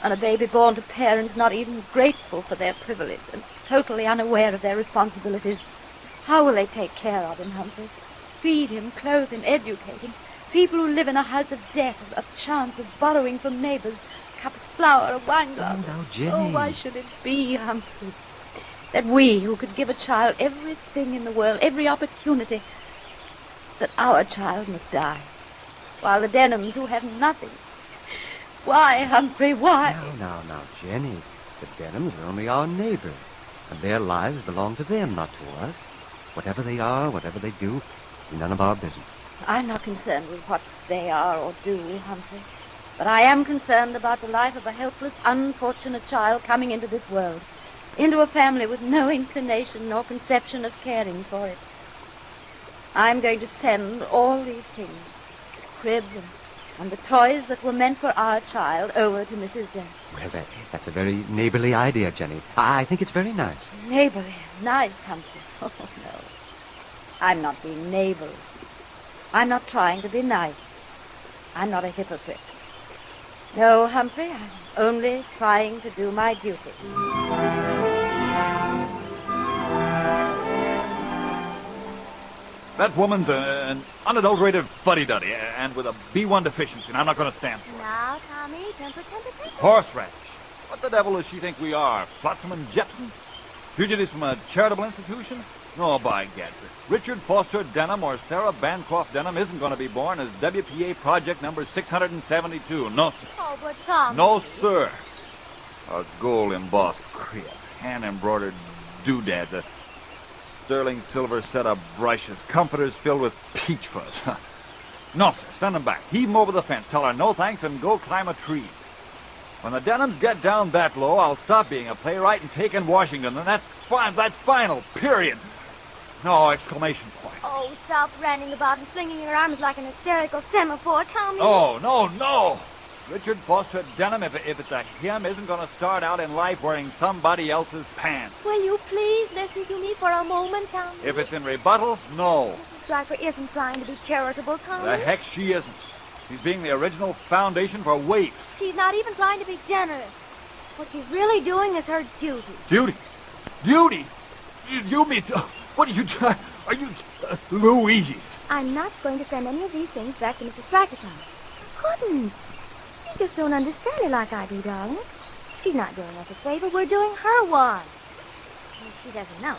And a baby born to parents not even grateful for their privilege and totally unaware of their responsibilities. How will they take care of him, Humphrey? Feed him, clothe him, educate him. People who live in a house of debt, of chance, of borrowing from neighbors, a cup of flour, a wine glass. Oh, now, Jenny. Oh, why should it be, Humphrey, that we, who could give a child everything in the world, every opportunity, that our child must die, while the Denhams, who have nothing. Why, Humphrey, why? Now, Jenny. The Denhams are only our neighbors, and their lives belong to them, not to us. Whatever they are, whatever they do, none of our business. I'm not concerned with what they are or do, Humphrey. But I am concerned about the life of a helpless, unfortunate child coming into this world, into a family with no inclination nor conception of caring for it. I'm going to send all these things, the crib and the toys that were meant for our child, over to Mrs. Dent. Well, that's a very neighborly idea, Jenny. I think it's very nice. Neighborly, nice, Humphrey. Oh, no. I'm not being neighborly. I'm not trying to be nice. I'm not a hypocrite. No, Humphrey, I'm only trying to do my duty. That woman's an unadulterated fuddy-duddy, and with a B1 deficiency, and I'm not going to stand for it. Now, Tommy, temper. Horseradish. What the devil does she think we are? Flotsam and Jepson? Fugitives from a charitable institution? No, by gad. Richard Foster Denham or Sarah Bancroft Denham isn't going to be born as WPA project number 672. No, sir. Oh, but Tom. No, sir. A gold-embossed crib, hand-embroidered doodads, a sterling silver set of brushes, comforters filled with peach fuzz. No, sir. Send them back. Heave them over the fence. Tell her no thanks and go climb a tree. When the Denhams get down that low, I'll stop being a playwright and take in Washington, and that's fine. That's final. Period. No exclamation point. Oh, stop ranting about and flinging your arms like an hysterical semaphore, Tommy. Oh, no. Richard Foster Denham, if it's a him, isn't going to start out in life wearing somebody else's pants. Will you please listen to me for a moment, Tommy? If it's in rebuttal, no. Mrs. Stryker isn't trying to be charitable, Tommy. The heck she isn't. She's being the original foundation for waifs. She's not even trying to be generous. What she's really doing is her duty. Duty? You mean... What are you trying... Are you... Louise? I'm not going to send any of these things back to Mrs. Stryker, Tommy. Couldn't. You just don't understand her like I do, darling. She's not doing us a favor. We're doing her one. She doesn't know.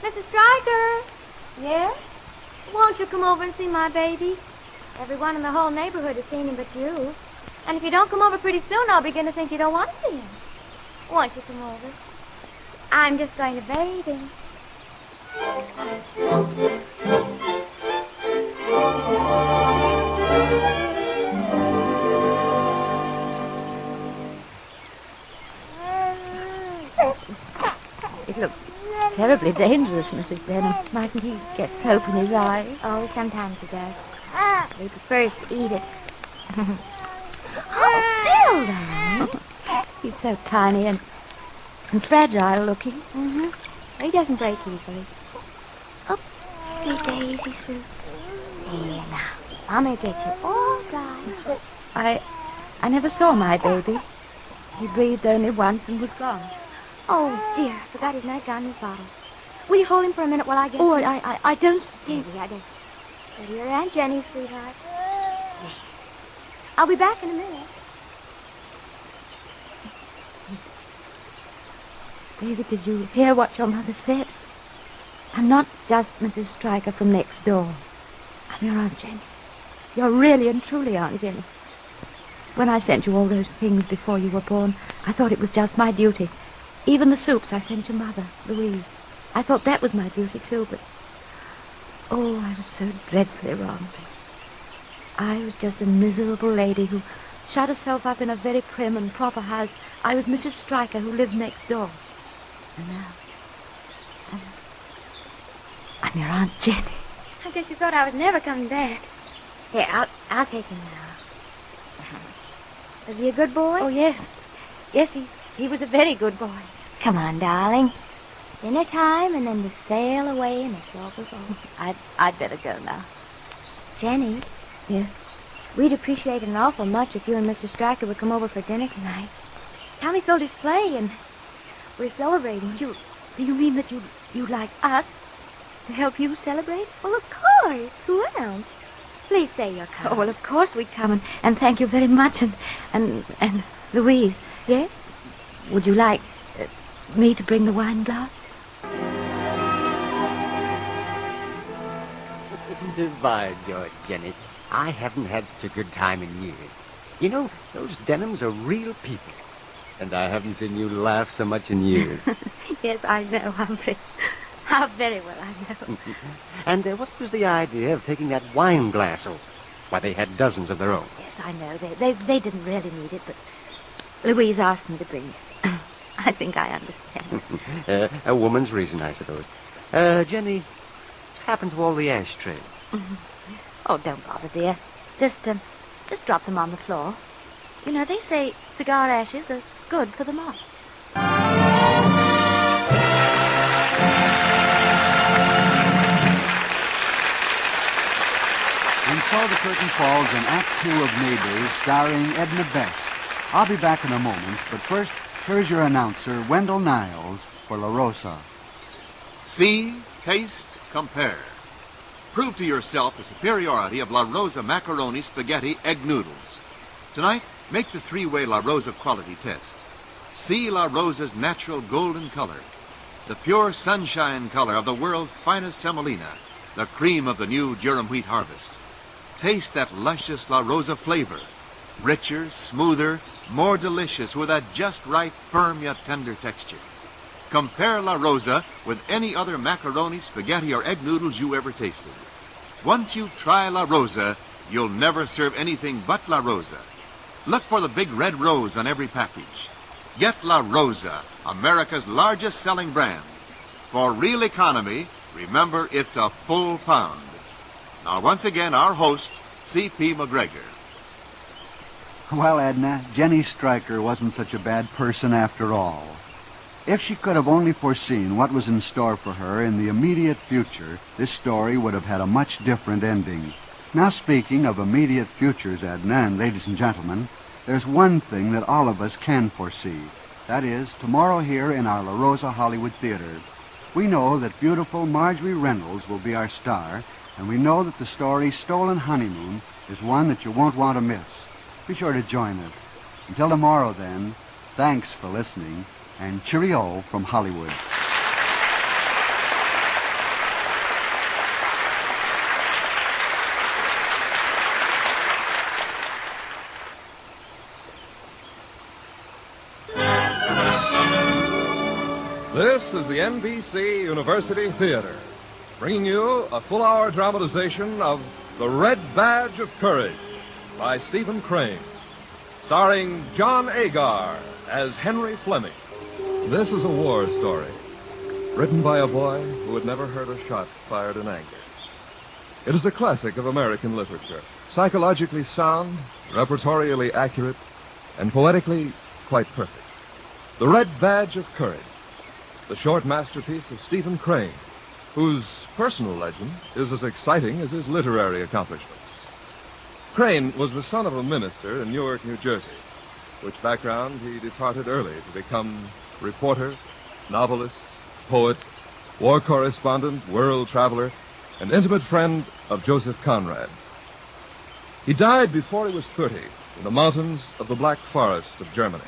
Mrs. Stryker? Yes? Won't you come over and see my baby? Everyone in the whole neighborhood has seen him but you. And if you don't come over pretty soon, I'll begin to think you don't want to see him. Won't you come over? I'm just going to bathe him. It looks terribly dangerous, Mrs. Denham. Mightn't he get soap in his eyes? Oh, sometimes he does. He prefers to eat it. Oh, Bill, darling. He's so tiny and fragile looking. Mm-hmm. He doesn't break easily. Oh, sweet daisy soup. Here now. I'm going to get you all right. I never saw my baby. He breathed only once and was gone. Oh, dear, I forgot his nightgown and his bottle. Will you hold him for a minute while I get him? I don't... Maybe I don't. Go to your Aunt Jenny, sweetheart. Yes. I'll be back in a minute. David, did you hear what your mother said? I'm not just Mrs. Stryker from next door. I'm your Aunt Jenny. You're really and truly Aunt Jenny. When I sent you all those things before you were born, I thought it was just my duty. Even the soups I sent your mother, Louise. I thought that was my duty, too, but... Oh, I was so dreadfully wrong. I was just a miserable lady who shut herself up in a very prim and proper house. I was Mrs. Stryker, who lived next door. And now, I'm your Aunt Jenny. I guess you thought I was never coming back. Here, I'll take him now. Was he a good boy? Oh, yes. Yes, he was a very good boy. Come on, darling. Dinner time, and then we sail away in a silver boat. I'd better go now. Jenny? Yes? We'd appreciate it an awful much if you and Mr. Stryker would come over for dinner tonight. Tommy sold his play, and we're celebrating. Do you mean that you'd like us to help you celebrate? Well, of course. Who else? Please say you're coming. Oh, well, of course we'd come, and thank you very much. And Louise. Yes? Would you like me to bring the wine glass? By George, Jenny, I haven't had such a good time in years. You know, those Denhams are real people. And I haven't seen you laugh so much in years. Yes, I know, Humphrey. How very well I know. And what was the idea of taking that wine glass over? Why, they had dozens of their own. Yes, I know. They didn't really need it, but Louise asked me to bring it. I think I understand. A woman's reason, I suppose. Jenny, what's happened to all the ashtrays? Oh, don't bother, dear. Just drop them on the floor. You know, they say cigar ashes are good for the moth. And so the curtain falls on Act 2 of Neighbors, starring Edna Best. I'll be back in a moment, but first, here's your announcer, Wendell Niles, for La Rosa. See, taste, compare. Prove to yourself the superiority of La Rosa macaroni spaghetti egg noodles. Tonight, make the three-way La Rosa quality test. See La Rosa's natural golden color, the pure sunshine color of the world's finest semolina, the cream of the new durum wheat harvest. Taste that luscious La Rosa flavor, richer, smoother, more delicious with a just right, firm yet tender texture. Compare La Rosa with any other macaroni, spaghetti, or egg noodles you ever tasted. Once you try La Rosa, you'll never serve anything but La Rosa. Look for the big red rose on every package. Get La Rosa, America's largest selling brand. For real economy, remember it's a full pound. Now, once again, our host, C.P. McGregor. Well, Edna, Jenny Stryker wasn't such a bad person after all. If she could have only foreseen what was in store for her in the immediate future, this story would have had a much different ending. Now, speaking of immediate futures, Edna, and ladies and gentlemen, there's one thing that all of us can foresee. That is, tomorrow here in our La Rosa Hollywood Theater. We know that beautiful Marjorie Reynolds will be our star, and we know that the story Stolen Honeymoon is one that you won't want to miss. Be sure to join us. Until tomorrow, then, thanks for listening, and cheerio from Hollywood. This is the NBC University Theater, bringing you a full-hour dramatization of The Red Badge of Courage by Stephen Crane, starring John Agar as Henry Fleming. This is a war story, written by a boy who had never heard a shot fired in anger. It is a classic of American literature, psychologically sound, repertorially accurate, and poetically quite perfect. The Red Badge of Courage, the short masterpiece of Stephen Crane, whose personal legend is as exciting as his literary accomplishments. Crane was the son of a minister in Newark, New Jersey, which background he departed early to become reporter, novelist, poet, war correspondent, world traveler, and intimate friend of Joseph Conrad. He died before he was 30 in the mountains of the Black Forest of Germany.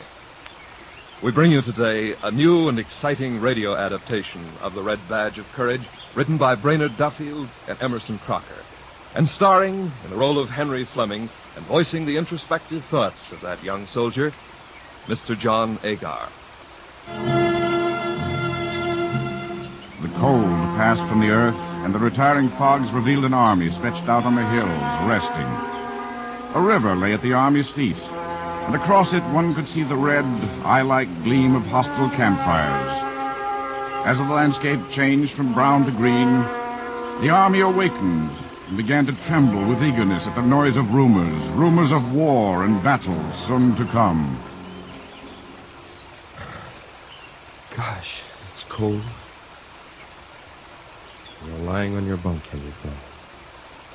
We bring you today a new and exciting radio adaptation of The Red Badge of Courage, written by Brainerd Duffield and Emerson Crocker, and starring in the role of Henry Fleming and voicing the introspective thoughts of that young soldier, Mr. John Agar. The cold passed from the earth, and the retiring fogs revealed an army stretched out on the hills, resting. A river lay at the army's feet, and across it one could see the red, eye-like gleam of hostile campfires. As the landscape changed from brown to green, the army awakened and began to tremble with eagerness at the noise of rumors of war and battle soon to come. Gosh, it's cold. You're lying on your bunk, Henry Flynn,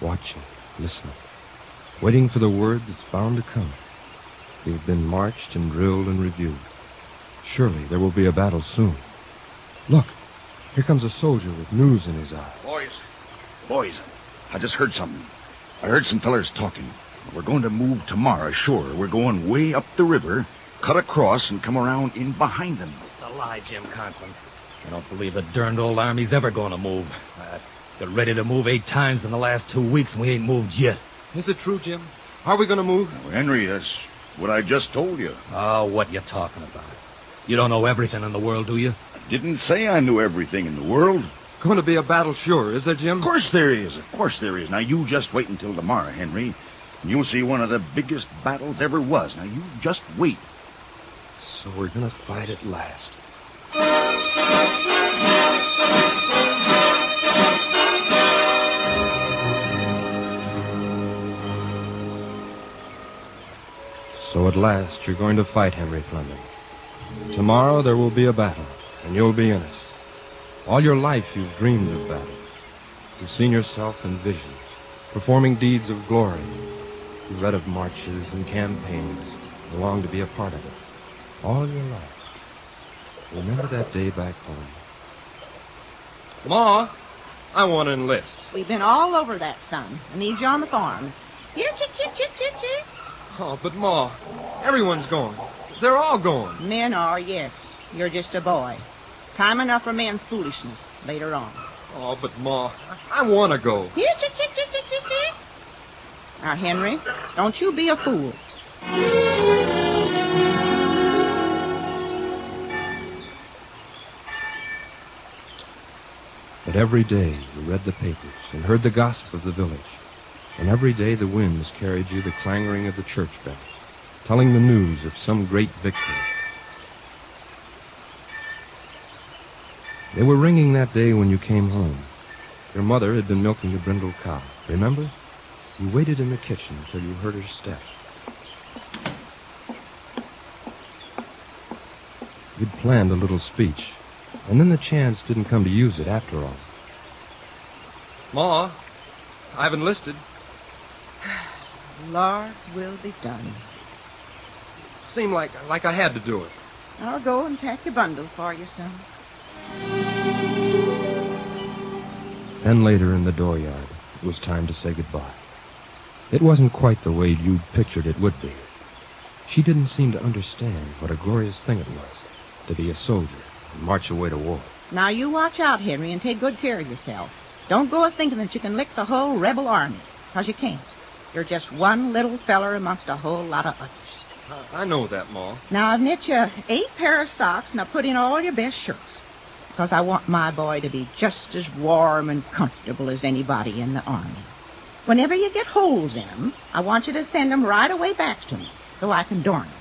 watching, listening, waiting for the word that's bound to come. You've been marched and drilled and reviewed. Surely there will be a battle soon. Look, here comes a soldier with news in his eye. Boys, I just heard something. I heard some fellers talking. We're going to move tomorrow, sure. We're going way up the river, cut across, and come around in behind them. It's a lie, Jim Conklin. I don't believe the darned old army's ever going to move. They're ready to move 8 times in the last 2 weeks, and we ain't moved yet. Is it true, Jim? Are we going to move? Well, Henry, that's what I just told you. Oh, what you talking about? You don't know everything in the world, do you? I didn't say I knew everything in the world. Going to be a battle, sure, is there, Jim? Of course there is. Of course there is. Now, you just wait until tomorrow, Henry, and you'll see one of the biggest battles ever was. Now, you just wait. So we're going to fight at last. So at last you're going to fight, Henry Fleming. Tomorrow there will be a battle, and you'll be in it. All your life you've dreamed of battle. You've seen yourself in visions, performing deeds of glory. You've read of marches and campaigns, and longed to be a part of it. All your life. Remember that day back home. Ma, I want to enlist. We've been all over that, son. I need you on the farm. Here, chick, chick, chick, chick, chick. Oh, but Ma, everyone's going. They're all going. Men are, yes. You're just a boy. Time enough for men's foolishness later on. Oh, but Ma, I want to go. Here, chick, chick, chick, chick, chick, chick. Now, Henry, don't you be a fool. But every day you read the papers and heard the gossip of the village. And every day the winds carried you the clanging of the church bell, telling the news of some great victory. They were ringing that day when you came home. Your mother had been milking the brindle cow. Remember? You waited in the kitchen until you heard her step. You'd planned a little speech, and then the chance didn't come to use it after all. Ma, I've enlisted. Lord's will be done. Seemed like I had to do it. I'll go and pack your bundle for you, son. Then later in the dooryard, it was time to say goodbye. It wasn't quite the way you'd pictured it would be. She didn't seem to understand what a glorious thing it was to be a soldier and march away to war. Now you watch out, Henry, and take good care of yourself. Don't go thinking that you can lick the whole rebel army, 'cause you can't. You're just one little feller amongst a whole lot of others. I know that, Ma. Now, I've knit you 8 pair of socks, and I've put in all your best shirts, because I want my boy to be just as warm and comfortable as anybody in the army. Whenever you get holes in them, I want you to send them right away back to me, so I can darn them.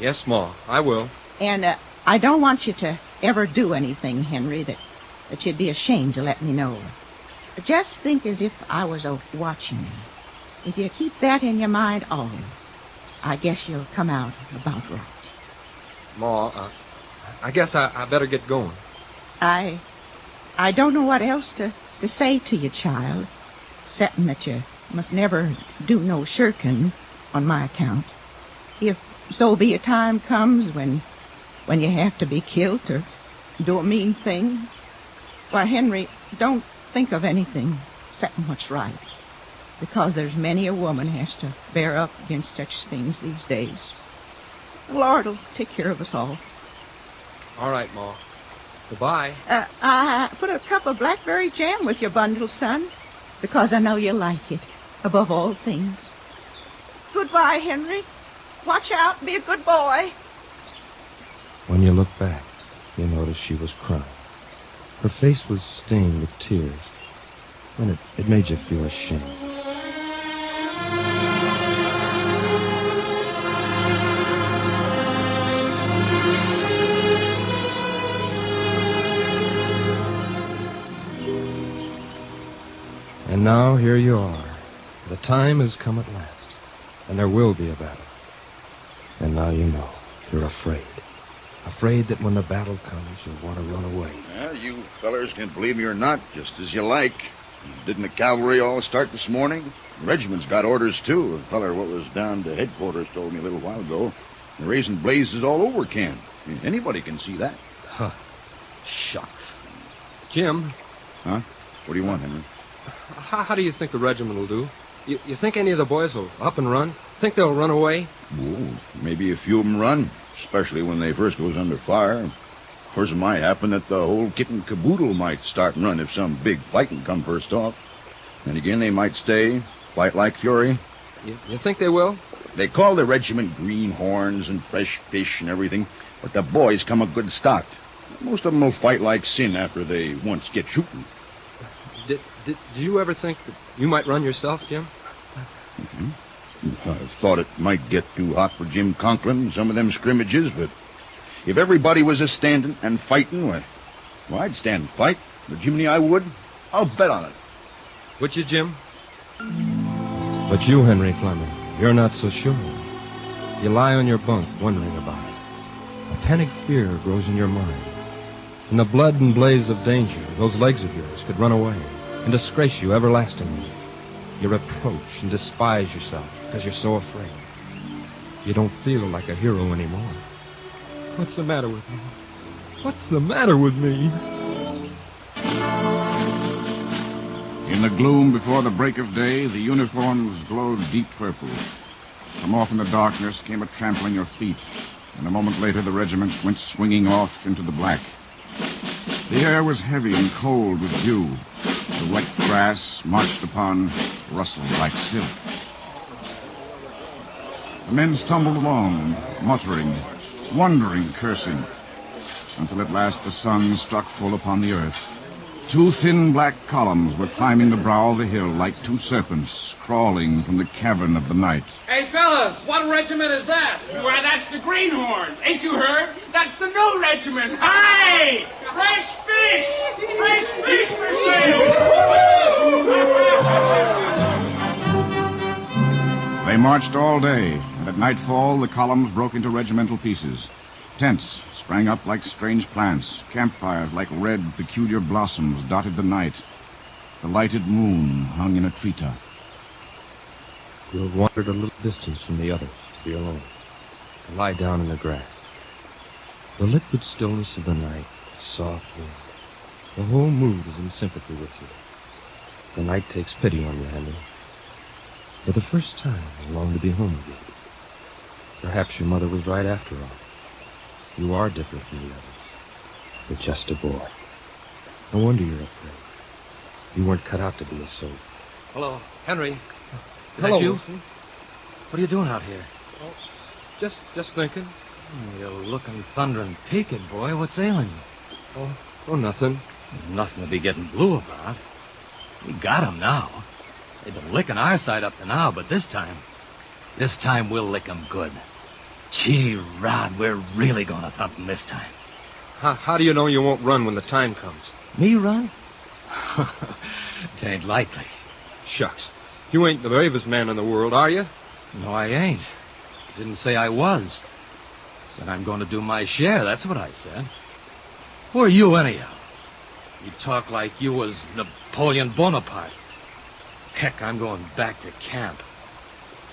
Yes, Ma, I will. And I don't want you to ever do anything, Henry, that you'd be ashamed to let me know. Just think as if I was watching you. If you keep that in your mind always, I guess you'll come out about right. Ma, I guess I better get going. I don't know what else to say to you, child, excepting that you must never do no shirking on my account. If so be a time comes when you have to be killed or do a mean thing, why, Henry, don't think of anything except what's right. Because there's many a woman has to bear up against such things these days. The Lord will take care of us all. All right, Ma. Goodbye. I put a cup of blackberry jam with your bundle, son, because I know you like it above all things. Goodbye, Henry. Watch out and be a good boy. When you look back, you notice she was crying. Her face was stained with tears, and it made you feel ashamed. now here you are. The time has come at last, and there will be a battle. And now you know. You're afraid. Afraid that when the battle comes, you'll want to run away. Well, you fellers can believe me or not, just as you like. Didn't the cavalry all start this morning? The regiment's got orders, too. A feller what was down to headquarters told me a little while ago. They're raising blazes all over camp. Anybody can see that. Huh. Shucks. Jim. Huh? What do you want, Henry? How do you think the regiment will do? You think any of the boys will up and run? Think they'll run away? Ooh, maybe a few of them run, especially when they first goes under fire. Of course, it might happen that the whole kit and caboodle might start and run if some big fighting come first off. And again, they might stay, fight like fury. You think they will? They call the regiment greenhorns and fresh fish and everything, but the boys come a good stock. Most of them will fight like sin after they once get shooting. Did you ever think that you might run yourself, Jim? Mm-hmm. I thought it might get too hot for Jim Conklin in some of them scrimmages, but if everybody was a-standing and fighting, well, I'd stand and fight. The Jiminy I would. I'll bet on it. Would you, Jim? But you, Henry Fleming, you're not so sure. You lie on your bunk wondering about it. A panic fear grows in your mind. In the blood and blaze of danger, those legs of yours could run away and disgrace you everlastingly. You reproach and despise yourself because you're so afraid. You don't feel like a hero anymore. What's the matter with me? What's the matter with me? In the gloom before the break of day, the uniforms glowed deep purple. From off in the darkness came a trampling of feet, and a moment later the regiment went swinging off into the black. The air was heavy and cold with dew. The wet grass, marched upon, rustled like silk. The men stumbled along, muttering, wondering, cursing, until at last the sun struck full upon the earth. Two thin black columns were climbing the brow of the hill like two serpents crawling from the cavern of the night. Hey, fellas, what regiment is that? Why, that's the Greenhorn. Ain't you heard? That's the new regiment. Hey! Fresh fish! Fresh fish for sale! They marched all day, and at nightfall the columns broke into regimental pieces. Tents sprang up like strange plants. Campfires like red, peculiar blossoms dotted the night. The lighted moon hung in a treetop. You have wandered a little distance from the others to be alone, to lie down in the grass. The liquid stillness of the night, soft wind. The whole mood is in sympathy with you. The night takes pity on you, Henry. For the first time, I long to be home again. Perhaps your mother was right after all. You are different from the others. You're just a boy. No wonder you're afraid. You weren't cut out to be a soldier. Hello, Henry. Is Hello, that you? Wilson. What are you doing out here? Oh, just thinking. You're looking thundering peaked, boy. What's ailing you? Oh, nothing. Nothing to be getting blue about. We got 'em now. They've been licking our side up to now, but this time we'll lick 'em good. Gee, Rod, we're really going to thump 'em this time. How do you know you won't run when the time comes? Me run? Tain't likely. Shucks. You ain't the bravest man in the world, are you? No, I ain't. Didn't say I was. Said I'm going to do my share, that's what I said. Who are you, anyhow? You talk like you was Napoleon Bonaparte. Heck, I'm going back to camp.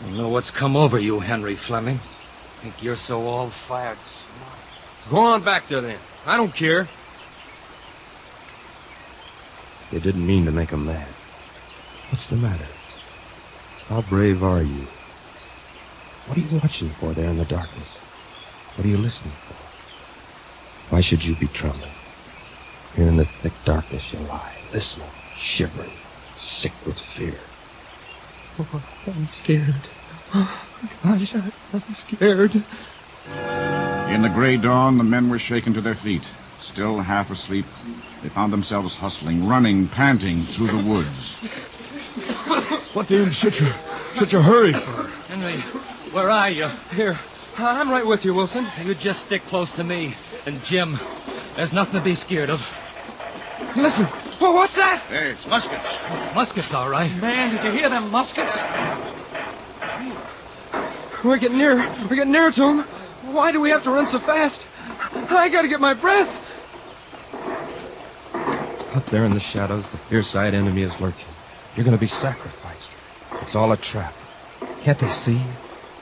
I don't know what's come over you, Henry Fleming. Think you're so all-fired smart. Go on back there, then. I don't care. You didn't mean to make him mad. What's the matter? How brave are you? What are you watching for there in the darkness? What are you listening for? Why should you be trembling? Here in the thick darkness you lie, listening, shivering, sick with fear. Oh, I'm scared. Oh, gosh, I'm scared. In the gray dawn, the men were shaken to their feet. Still half asleep, they found themselves hustling, running, panting through the woods. What the hell's such a hurry for? Henry, where are you? Here. I'm right with you, Wilson. You just stick close to me. And Jim, there's nothing to be scared of. Listen. Oh, what's that? Hey, it's muskets. It's muskets, all right. Man, did you hear them muskets? We're getting nearer. We're getting nearer to them. Why do we have to run so fast? I gotta get my breath. Up there in the shadows, the fierce-eyed enemy is lurking. You're going to be sacrificed. It's all a trap. Can't they see?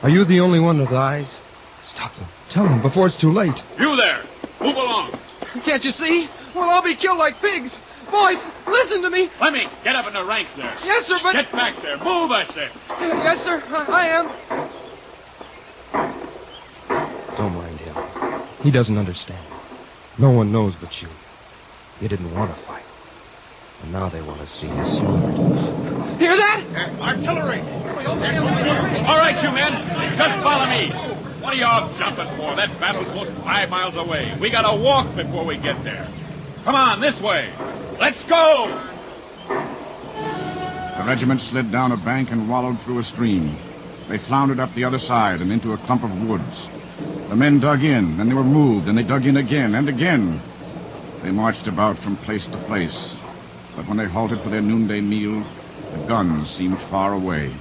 Are you the only one with eyes? Stop them. Tell them before it's too late. You there! Move along! Can't you see? We'll all be killed like pigs. Boys, listen to me. Fleming, get up in the ranks there. Yes, sir, but... Get back there. Move, I say. Yes, sir. I am. Don't mind him. He doesn't understand. No one knows but you. They didn't want to fight. And now they want to see you slaughtered. Hear that? Artillery! All right, you men. Just follow me. What are y'all jumping for? That battle's almost 5 miles away. We gotta walk before we get there. Come on, this way. Let's go! The regiment slid down a bank and wallowed through a stream. They floundered up the other side and into a clump of woods. The men dug in, then they were moved, and they dug in again and again. They marched about from place to place. But when they halted for their noonday meal, the guns seemed far away.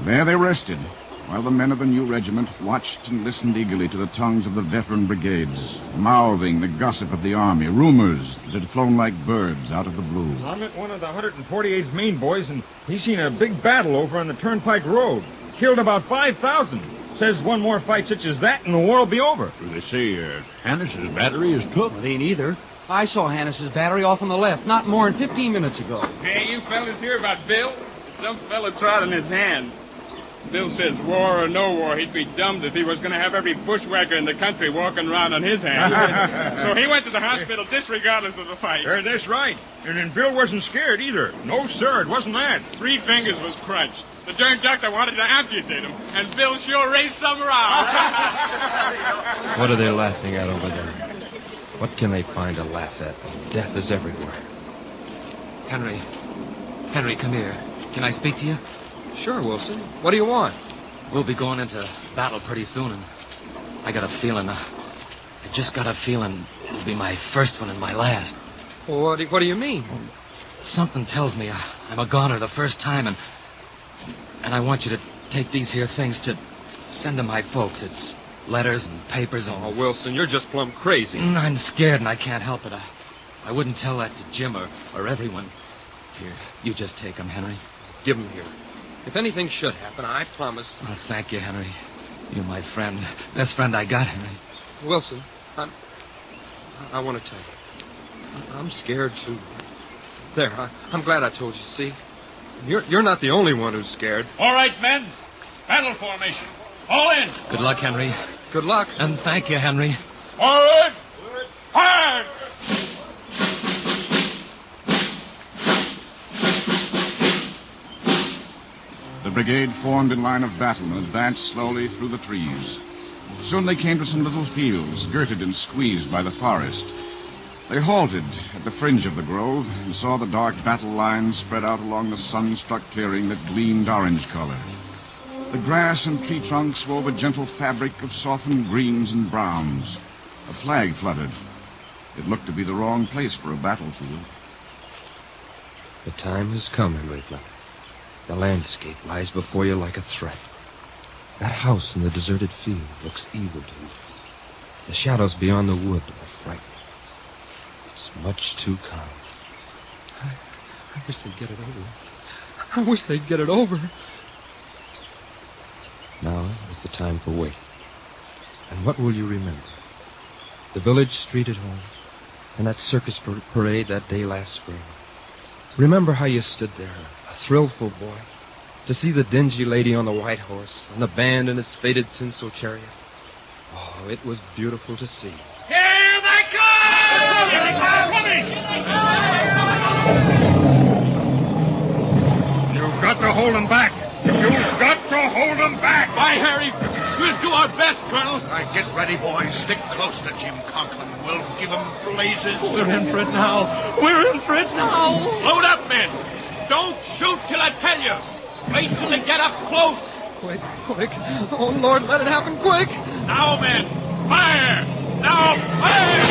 There they rested, while the men of the new regiment watched and listened eagerly to the tongues of the veteran brigades, mouthing the gossip of the army, rumors that had flown like birds out of the blue. I met one of the 148th Maine boys, and he's seen a big battle over on the Turnpike Road. Killed about 5,000. Says one more fight such as that and the war will be over. They say Hannis's battery is took. It ain't either. I saw Hannis's battery off on the left not more than 15 minutes ago. Hey, you fellas hear about Bill? Some fella trod in his hand. Bill says war or no war, he'd be dummed if he was going to have every bushwhacker in the country walking around on his hand. So he went to the hospital disregardless of the fight. That's right. And then Bill wasn't scared either. No, sir, it wasn't that. 3 fingers was crunched. The darn doctor wanted to amputate him, and Bill sure raised some row. What are they laughing at over there? What can they find to laugh at? Death is everywhere. Henry, come here. Can I speak to you? Sure, Wilson. What do you want? We'll be going into battle pretty soon, and I got a feeling, I just got a feeling it'll be my first one and my last. Well, what do you mean? Something tells me I'm a goner the first time, and I want you to take these here things to send to my folks. It's letters and papers and... Oh, Wilson, you're just plumb crazy. I'm scared and I can't help it. I wouldn't tell that to Jim or everyone. Here, you just take them, Henry. Give them here. If anything should happen, I promise... Oh, thank you, Henry. You're my friend. Best friend I got, Henry. Wilson, I want to tell you. I'm scared, too. There, I'm glad I told you, see? You're not the only one who's scared. All right, men. Battle formation. All in. Good luck, Henry. Good luck. And thank you, Henry. Forward. Hard. The brigade formed in line of battle and advanced slowly through the trees. Soon they came to some little fields, girted and squeezed by the forest. They halted at the fringe of the grove and saw the dark battle lines spread out along the sun-struck clearing that gleamed orange color. The grass and tree trunks wove a gentle fabric of softened greens and browns. A flag fluttered. It looked to be the wrong place for a battlefield. The time has come, Henry Fleming. The landscape lies before you like a threat. That house in the deserted field looks evil to you. The shadows beyond the wood are frightening. It's much too calm. I wish they'd get it over. I wish they'd get it over. Now is the time for waiting. And what will you remember? The village street at home, and that circus parade that day last spring. Remember how you stood there, a thrillful boy, to see the dingy lady on the white horse, and the band in its faded tinsel chariot. Oh, it was beautiful to see. Here they come! Here they come! You've got to hold them back. You've got to hold them back. Aye, Harry. We'll do our best, Colonel. All right, get ready, boys. Stick close to Jim Conklin. We'll give him blazes. We're in for it now. We're in for it now. Load up, men. Don't shoot till I tell you. Wait till they get up close. Quick. Oh, Lord, let it happen quick. Now, men. Fire. Now, fire.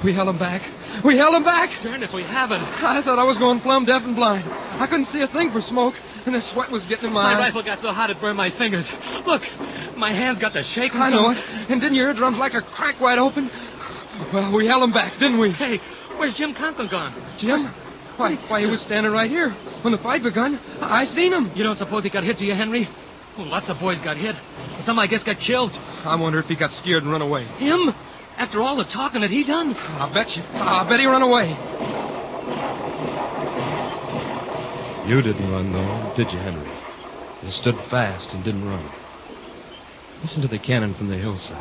We held him back. We held him back! Darn if we haven't. I thought I was going plumb deaf and blind. I couldn't see a thing for smoke, and the sweat was getting in my eyes. My rifle got so hot it burned my fingers. Look, my hands got the shaking. I know it. And didn't your eardrums like a crack wide open? Well, we held him back, didn't we? Hey, where's Jim Conklin gone? Jim? Why, he was standing right here. When the fight begun, I seen him. You don't suppose he got hit, do you, Henry? Well, lots of boys got hit. Some, I guess, got killed. I wonder if he got scared and run away. Him? After all the talking that he done? I bet you. I bet he run away. You didn't run, though, did you, Henry? You stood fast and didn't run. Listen to the cannon from the hillside.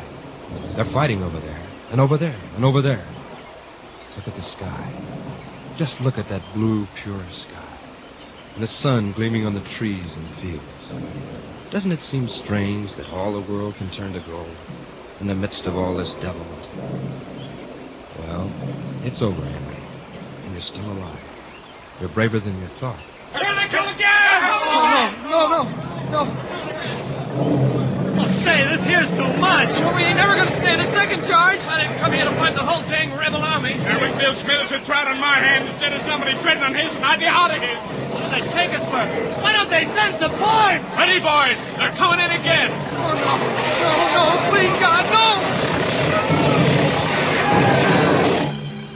They're fighting over there, and over there, and over there. Look at the sky. Just look at that blue, pure sky. And the sun gleaming on the trees and fields. Doesn't it seem strange that all the world can turn to gold in the midst of all this devilment? Well, it's over, Henry, and you're still alive. You're braver than you thought. Here they come again! No. Well, say, this here's too much. Well, we ain't never gonna stand a second charge. I didn't come here to fight the whole dang rebel army. There was Bill Smithers who tried on my hand instead of somebody treading on his, and I'd be out of here. What do they take us for? Why don't they send support? Ready, boys. They're coming in again. Oh, no, please, God, no!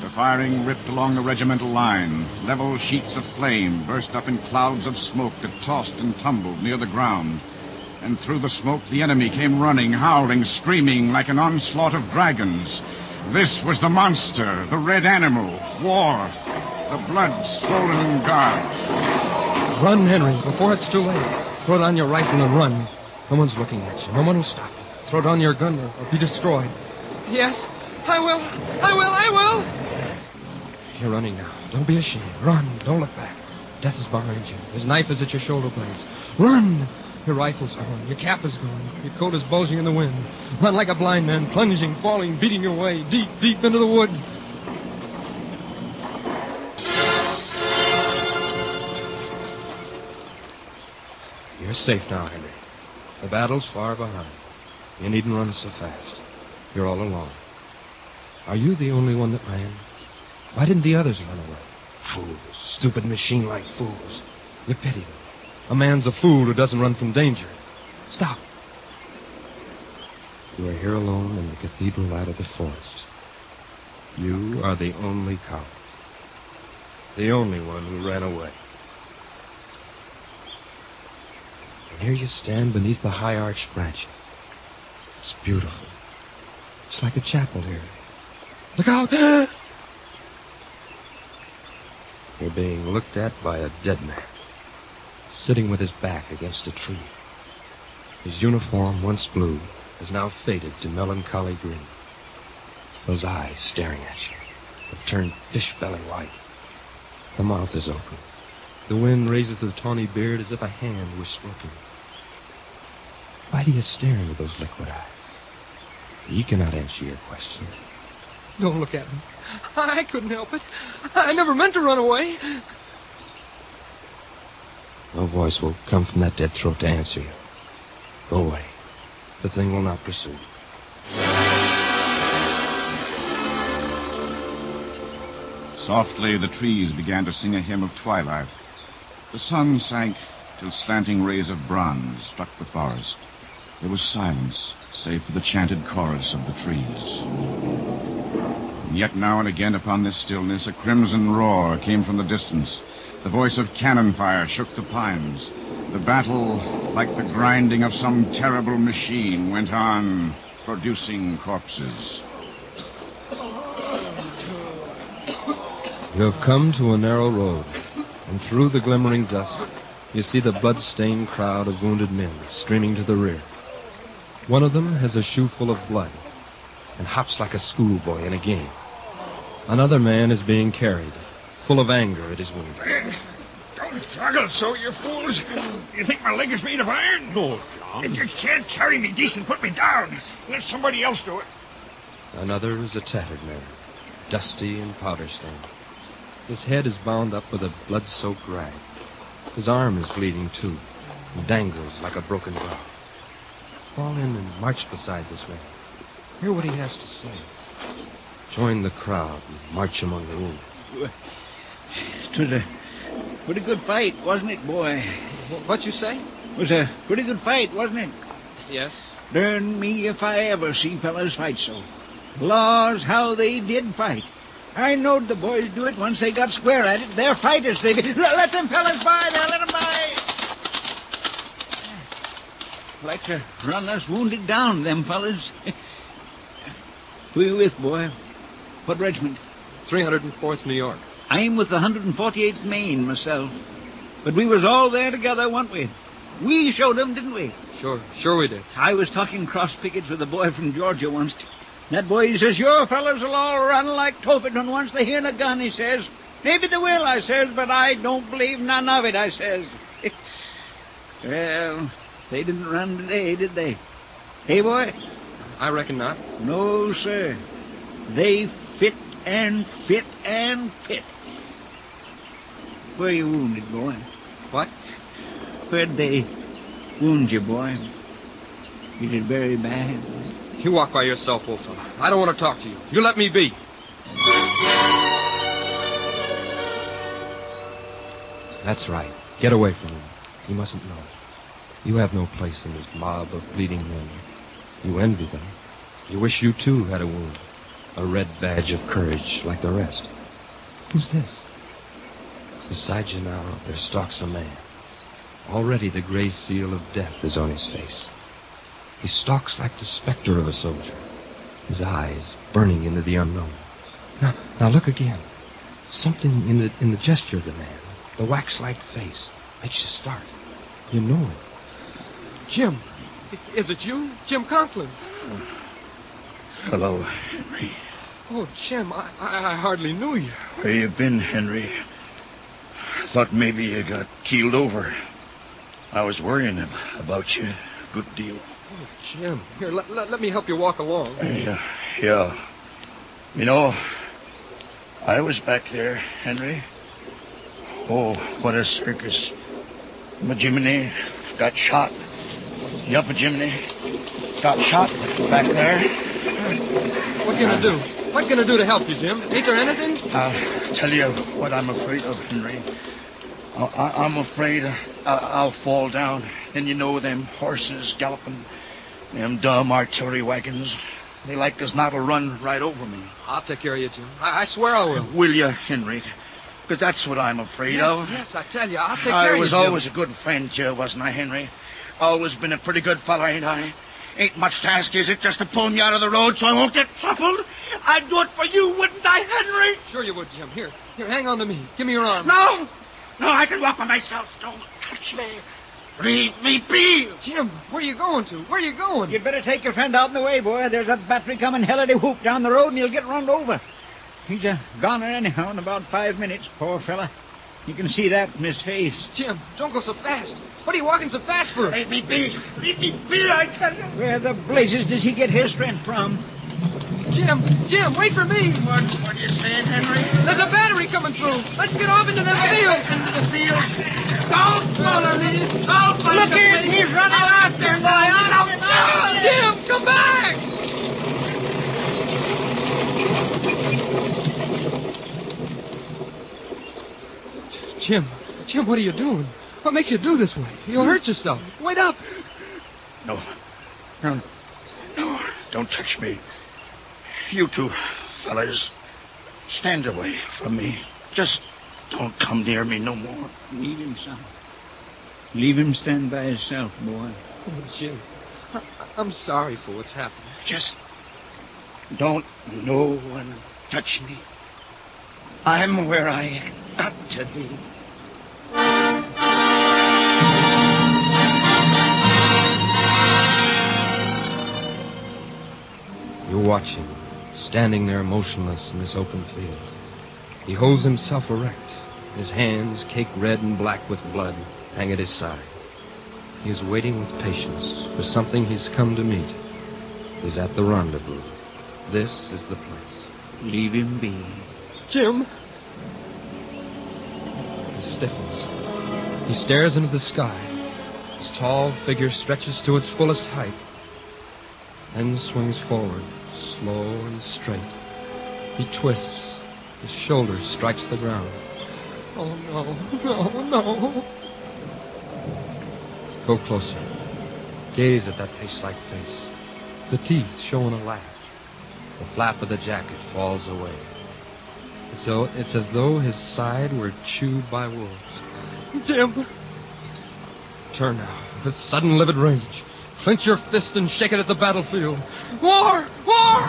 The firing ripped along the regimental line. Level sheets of flame burst up in clouds of smoke that tossed and tumbled near the ground. And through the smoke, the enemy came running, howling, screaming like an onslaught of dragons. This was the monster, the red animal, war, the blood-swollen god. Run, Henry, before it's too late. Throw down your rifle and run. No one's looking at you. No one will stop you. Throw down your gun or be destroyed. Yes, I will. You're running now. Don't be ashamed. Run. Don't look back. Death is behind you. His knife is at your shoulder blades. Run! Your rifle's gone. Your cap is gone. Your coat is bulging in the wind. Run like a blind man, plunging, falling, beating your way deep, deep into the wood. You're safe now, Henry. The battle's far behind. You needn't run so fast. You're all alone. Are you the only one that ran? Why didn't the others run away? Fools. Stupid machine-like fools. You pity them. A man's a fool who doesn't run from danger. Stop. You are here alone in the cathedral light of the forest. You are the only coward. The only one who ran away. And here you stand beneath the high-arched branches. It's beautiful. It's like a chapel here. Look out! You're being looked at by a dead man, sitting with his back against a tree. His uniform, once blue, is now faded to melancholy green. Those eyes staring at you have turned fish-belly white. The mouth is open. The wind raises the tawny beard as if a hand were stroking. Why do you stare into those liquid eyes? He cannot answer your question. Don't look at me. I couldn't help it. I never meant to run away. No voice will come from that dead throat to answer you. Go away. The thing will not pursue you. Softly, the trees began to sing a hymn of twilight. The sun sank till slanting rays of bronze struck the forest. There was silence, save for the chanted chorus of the trees. And yet now and again upon this stillness, a crimson roar came from the distance. The voice of cannon fire shook the pines. The battle, like the grinding of some terrible machine, went on, producing corpses. You have come to a narrow road, and through the glimmering dust, you see the blood-stained crowd of wounded men streaming to the rear. One of them has a shoe full of blood and hops like a schoolboy in a game. Another man is being carried, full of anger at his wound. Don't struggle so, you fools. You think my leg is made of iron? No, John. If you can't carry me decent, put me down. Let somebody else do it. Another is a tattered man, dusty and powder-stained. His head is bound up with a blood-soaked rag. His arm is bleeding, too, and dangles like a broken rod. Fall in and march beside this man. Hear what he has to say. Join the crowd and march among the wounded. It was a pretty good fight, wasn't it, boy? What'd you say? It was a pretty good fight, wasn't it? Yes. Darn me if I ever see fellas fight so. Laws, how they did fight. I knowed the boys do it once they got square at it. They're fighters. They let them fellas by there. Let them by. Like to run us wounded down, them fellas. Who you with, boy? What regiment? 304th New York. I'm with the 148th Maine myself. But we was all there together, weren't we? We showed them, didn't we? Sure we did. I was talking cross pickets with a boy from Georgia once. That boy, he says, your fellas will all run like Tophet when once they hear a gun, he says. Maybe they will, I says, but I don't believe none of it, I says. Well, they didn't run today, did they? Hey, boy? I reckon not. No, sir. They fit and fit and fit. Where you wounded, boy? What? Where'd they wound you, boy? You did very bad. You walk by yourself, old fella. I don't want to talk to you. You let me be. That's right. Get away from him. He mustn't know. You have no place in this mob of bleeding men. You envy them. You wish you, too, had a wound. A red badge of courage like the rest. Who's this? Beside you now, there stalks a man. Already the gray seal of death is on his face. He stalks like the specter of a soldier, his eyes burning into the unknown. Now look again. Something in the gesture of the man, the wax-like face, makes you start. You know him. Jim, is it you? Jim Conklin. Hello, Henry. Oh, Jim, I hardly knew you. Where you been, Henry? I thought maybe you got keeled over. I was worrying about you a good deal. Oh, Jim, here, let me help you walk along. Yeah. You know, I was back there, Henry. Oh, what a circus. My Jiminy got shot. The upper Jiminy got shot back there. What can I do? What can I do to help you, Jim? Ain't there anything? I'll tell you what I'm afraid of, Henry. I'm afraid I'll fall down. And you know them horses galloping, them dumb artillery wagons. They like as not to run right over me. I'll take care of you, Jim. I swear I will. Will you, Henry? Because that's what I'm afraid of. Yes, I tell you, I'll take care of you, I was Jim. always a good friend to you, wasn't I, Henry? Always been a pretty good fella, ain't I? Ain't much to ask, is it, just to pull me out of the road so I won't get trampled? I'd do it for you, wouldn't I, Henry? Sure you would, Jim. Here, hang on to me. Give me your arm. No, I can walk by myself. Don't touch me. Leave me be. Jim, where are you going to? Where are you going? You'd better take your friend out in the way, boy. There's a battery coming hellity-whoop down the road, and he'll get run over. He's a goner anyhow in about 5 minutes, poor fella. You can see that in his face. Jim, don't go so fast. What are you walking so fast for? Leave me be. Leave me be, I tell you. Where the blazes does he get his strength from? Jim, wait for me. What are you saying, Henry? There's a battery coming through. Let's get off into the fields. Into the fields? Don't follow me. Don't follow me. Look here, he's running after him, boy. Jim, come back. Jim, what are you doing? What makes you do this way? You'll hurt yourself. Wait up. No, don't touch me. You two fellas, stand away from me. Just don't come near me no more. Leave him, son. Leave him stand by himself, boy. Oh, Jim, I'm sorry for what's happened. Just don't no one touch me. I'm where I got to be. You watch him, standing there motionless in this open field. He holds himself erect. His hands, caked red and black with blood, hang at his side. He is waiting with patience for something he's come to meet. He's at the rendezvous. This is the place. Leave him be. Jim! He stiffens. He stares into the sky. His tall figure stretches to its fullest height, then swings forward, slow and straight, He twists. His shoulder strikes the ground. Oh, no, no. Go closer. Gaze at that paste-like face. The teeth show in a laugh. The flap of the jacket falls away. It's as though his side were chewed by wolves. Jim! Turn now, with sudden livid rage. Clench your fist and shake it at the battlefield. War! War!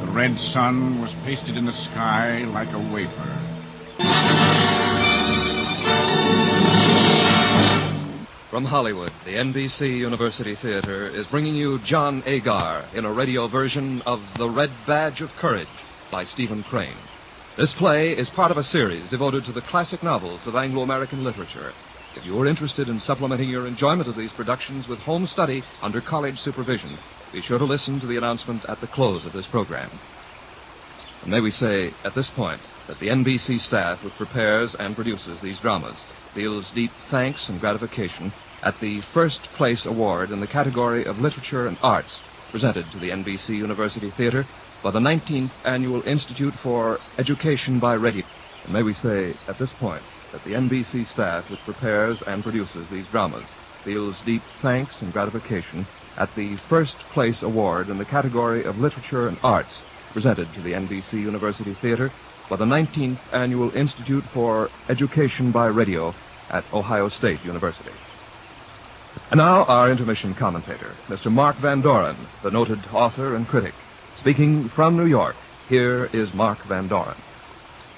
The red sun was pasted in the sky like a wafer. From Hollywood, the NBC University Theater is bringing you John Agar in a radio version of The Red Badge of Courage by Stephen Crane. This play is part of a series devoted to the classic novels of Anglo-American literature. If you are interested in supplementing your enjoyment of these productions with home study under college supervision, be sure to listen to the announcement at the close of this program. And may we say, at this point, that the NBC staff which prepares and produces these dramas feels deep thanks and gratification at the first place award in the category of literature and arts presented to the NBC University Theater by the 19th Annual Institute for Education by Radio. And may we say, at this point, that the NBC staff which prepares and produces these dramas feels deep thanks and gratification at the first place award in the category of literature and arts presented to the NBC University Theater by the 19th Annual Institute for Education by Radio at Ohio State University. And now our intermission commentator, Mr. Mark Van Doren, the noted author and critic. Speaking from New York, here is Mark Van Doren.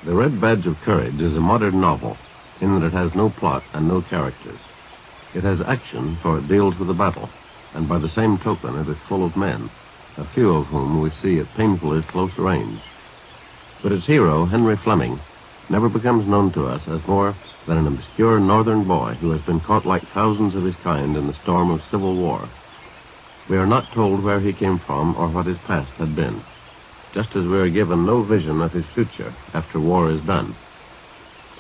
The Red Badge of Courage is a modern novel in that it has no plot and no characters. It has action, for it deals with a battle, and by the same token it is full of men, a few of whom we see at painfully close range. But its hero, Henry Fleming, never becomes known to us as more than an obscure northern boy who has been caught like thousands of his kind in the storm of civil war. We are not told where he came from or what his past had been, just as we are given no vision of his future after war is done.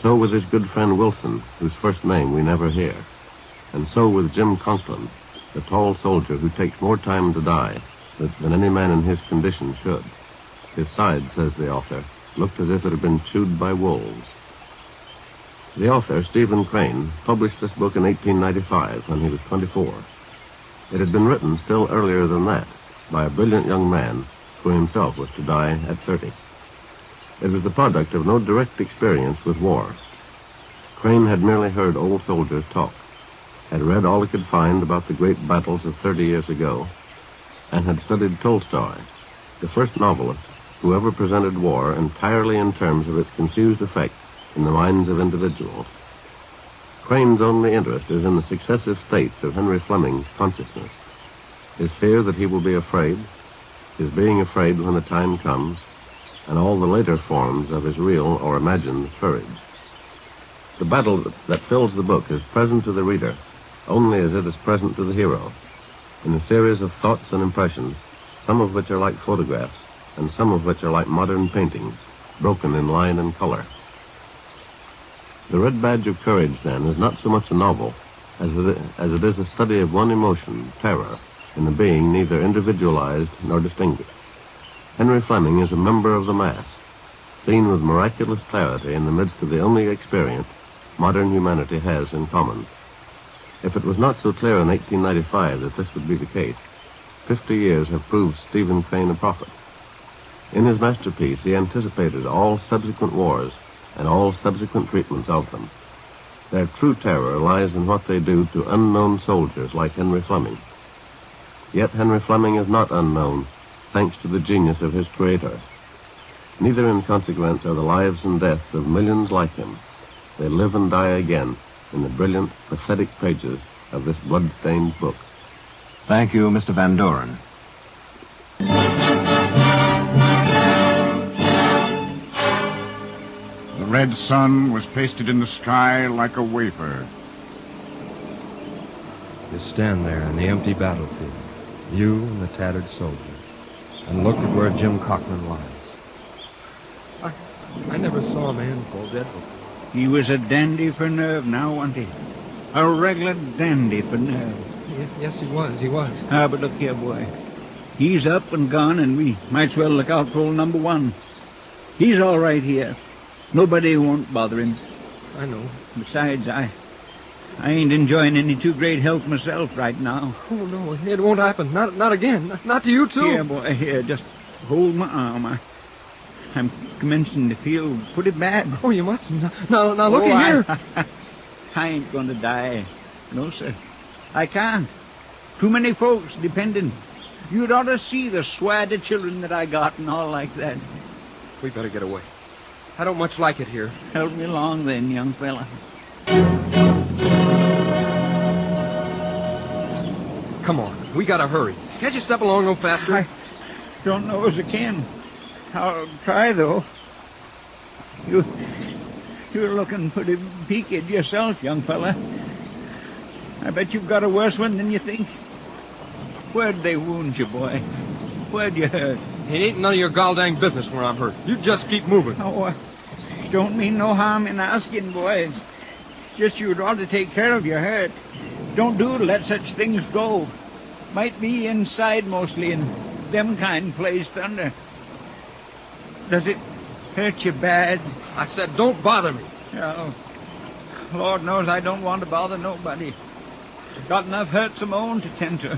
So with his good friend Wilson, whose first name we never hear, and so with Jim Conklin, the tall soldier who takes more time to die than any man in his condition should. His side, says the author, looked as if it had been chewed by wolves. The author, Stephen Crane, published this book in 1895 when he was 24. It had been written still earlier than that by a brilliant young man who himself was to die at 30. It was the product of no direct experience with war. Crane had merely heard old soldiers talk, had read all he could find about the great battles of 30 years ago, and had studied Tolstoy, the first novelist who ever presented war entirely in terms of its confused effects in the minds of individuals. Crane's only interest is in the successive states of Henry Fleming's consciousness, his fear that he will be afraid, his being afraid when the time comes, and all the later forms of his real or imagined courage. The battle that fills the book is present to the reader only as it is present to the hero, in a series of thoughts and impressions, some of which are like photographs, and some of which are like modern paintings, broken in line and color. The Red Badge of Courage, then, is not so much a novel as it is a study of one emotion, terror, in a being neither individualized nor distinguished. Henry Fleming is a member of the mass, seen with miraculous clarity in the midst of the only experience modern humanity has in common. If it was not so clear in 1895 that this would be the case, 50 years have proved Stephen Crane a prophet. In his masterpiece, he anticipated all subsequent wars and all subsequent treatments of them. Their true terror lies in what they do to unknown soldiers like Henry Fleming. Yet Henry Fleming is not unknown, thanks to the genius of his creator. Neither in consequence are the lives and deaths of millions like him. They live and die again in the brilliant, pathetic pages of this blood-stained book. Thank you, Mr. Van Doren. The red sun was pasted in the sky like a wafer. You stand there in the empty battlefield, you and the tattered soldier, and look at where Jim Cochran lies. I never saw a man fall dead before. He was a dandy for nerve now, wasn't he? A regular dandy for nerve. Yes, he was. He was. Ah, but look here, boy. He's up and gone, and we might as well look out for old number one. He's all right here. Nobody won't bother him. I know. Besides, I ain't enjoying any too great health myself right now. Oh, no, it won't happen. Not again. Not to you, too. Here, boy, here, just hold my arm. I'm commencing to feel pretty bad. Oh, you mustn't. Now, looky here. I ain't going to die. No, sir. I can't. Too many folks depending. You'd ought to see the swad of children that I got and all like that. We better get away. I don't much like it here. Help me along then, young fella. Come on. We gotta hurry. Can't you step along no faster? I don't know as I can. I'll try, though. You're looking pretty peaked yourself, young fella. I bet you've got a worse one than you think. Where'd they wound you, boy? Where'd you hurt? It ain't none of your gall-dang business where I'm hurt. You just keep moving. Oh, don't mean no harm in asking, boy. It's just you'd ought to take care of your hurt. Don't do to let such things go. Might be inside mostly, and them kind plays thunder. Does it hurt you bad? I said don't bother me. Oh, Lord knows I don't want to bother nobody. I've got enough hurts of my own to tend to.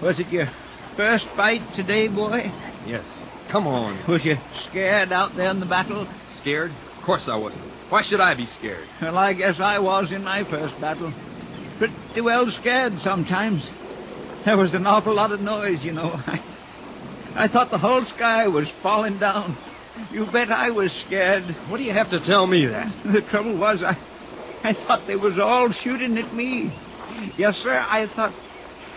Was it your first fight today, boy? Yes. Come on. Was you scared out there in the battle? Scared? Of course I wasn't. Why should I be scared? Well, I guess I was in my first battle. Pretty well scared sometimes. There was an awful lot of noise, you know. I thought the whole sky was falling down. You bet I was scared. What do you have to tell me that? The trouble was, I thought they was all shooting at me. Yes, sir, I thought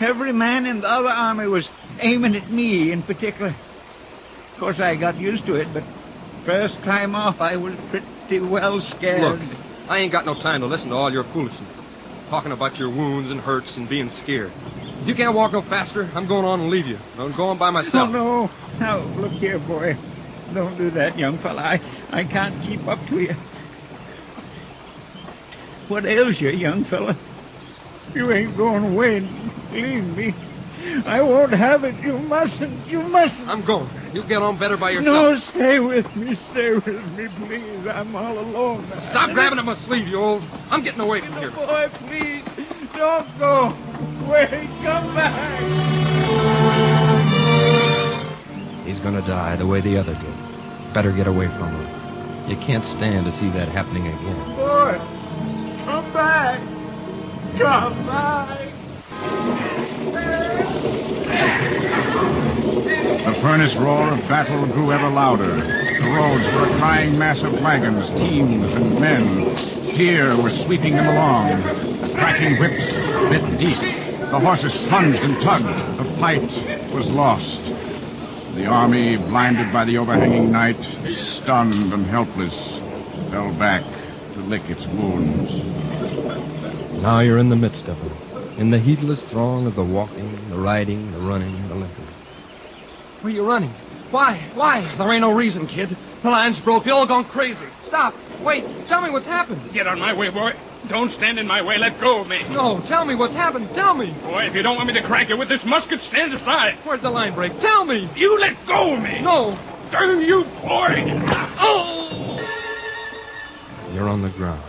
every man in the other army was aiming at me in particular. Of course, I got used to it, but first time off, I was pretty well scared. Look, I ain't got no time to listen to all your foolishness. Talking about your wounds and hurts and being scared. If you can't walk no faster, I'm going on and leave you. I'm going by myself. No. Now, look here, boy. Don't do that, young fella. I can't keep up to you. What ails you, young fella? You ain't going away. Leave me. I won't have it. You mustn't. You mustn't. I'm going. You get on better by yourself. No, stay with me. Stay with me, please. I'm all alone now. Stop grabbing at my sleeve, you old. I'm getting away from here. Boy, please. Don't go. Wait. Come back. He's gonna die the way the other did. Better get away from him. You can't stand to see that happening again. Boy, come back. Come back. The furnace roar of battle grew ever louder. The roads were a crying mass of wagons, teams, and men. Fear was sweeping them along. The cracking whips bit deep. The horses plunged and tugged. The fight was lost. The army, blinded by the overhanging night, stunned and helpless, fell back to lick its wounds. Now you're in the midst of them. In the heedless throng of the walking, the riding, the running, the limping. Where are you running? Why? There ain't no reason, kid. The line's broke. You're all gone crazy. Stop. Wait. Tell me what's happened. Get out of my way, boy. Don't stand in my way. Let go of me. No, tell me what's happened. Tell me. Boy, if you don't want me to crack you with this musket, stand aside. Where'd the line break? Tell me. You let go of me. No. Darn you, boy. Oh! You're on the ground.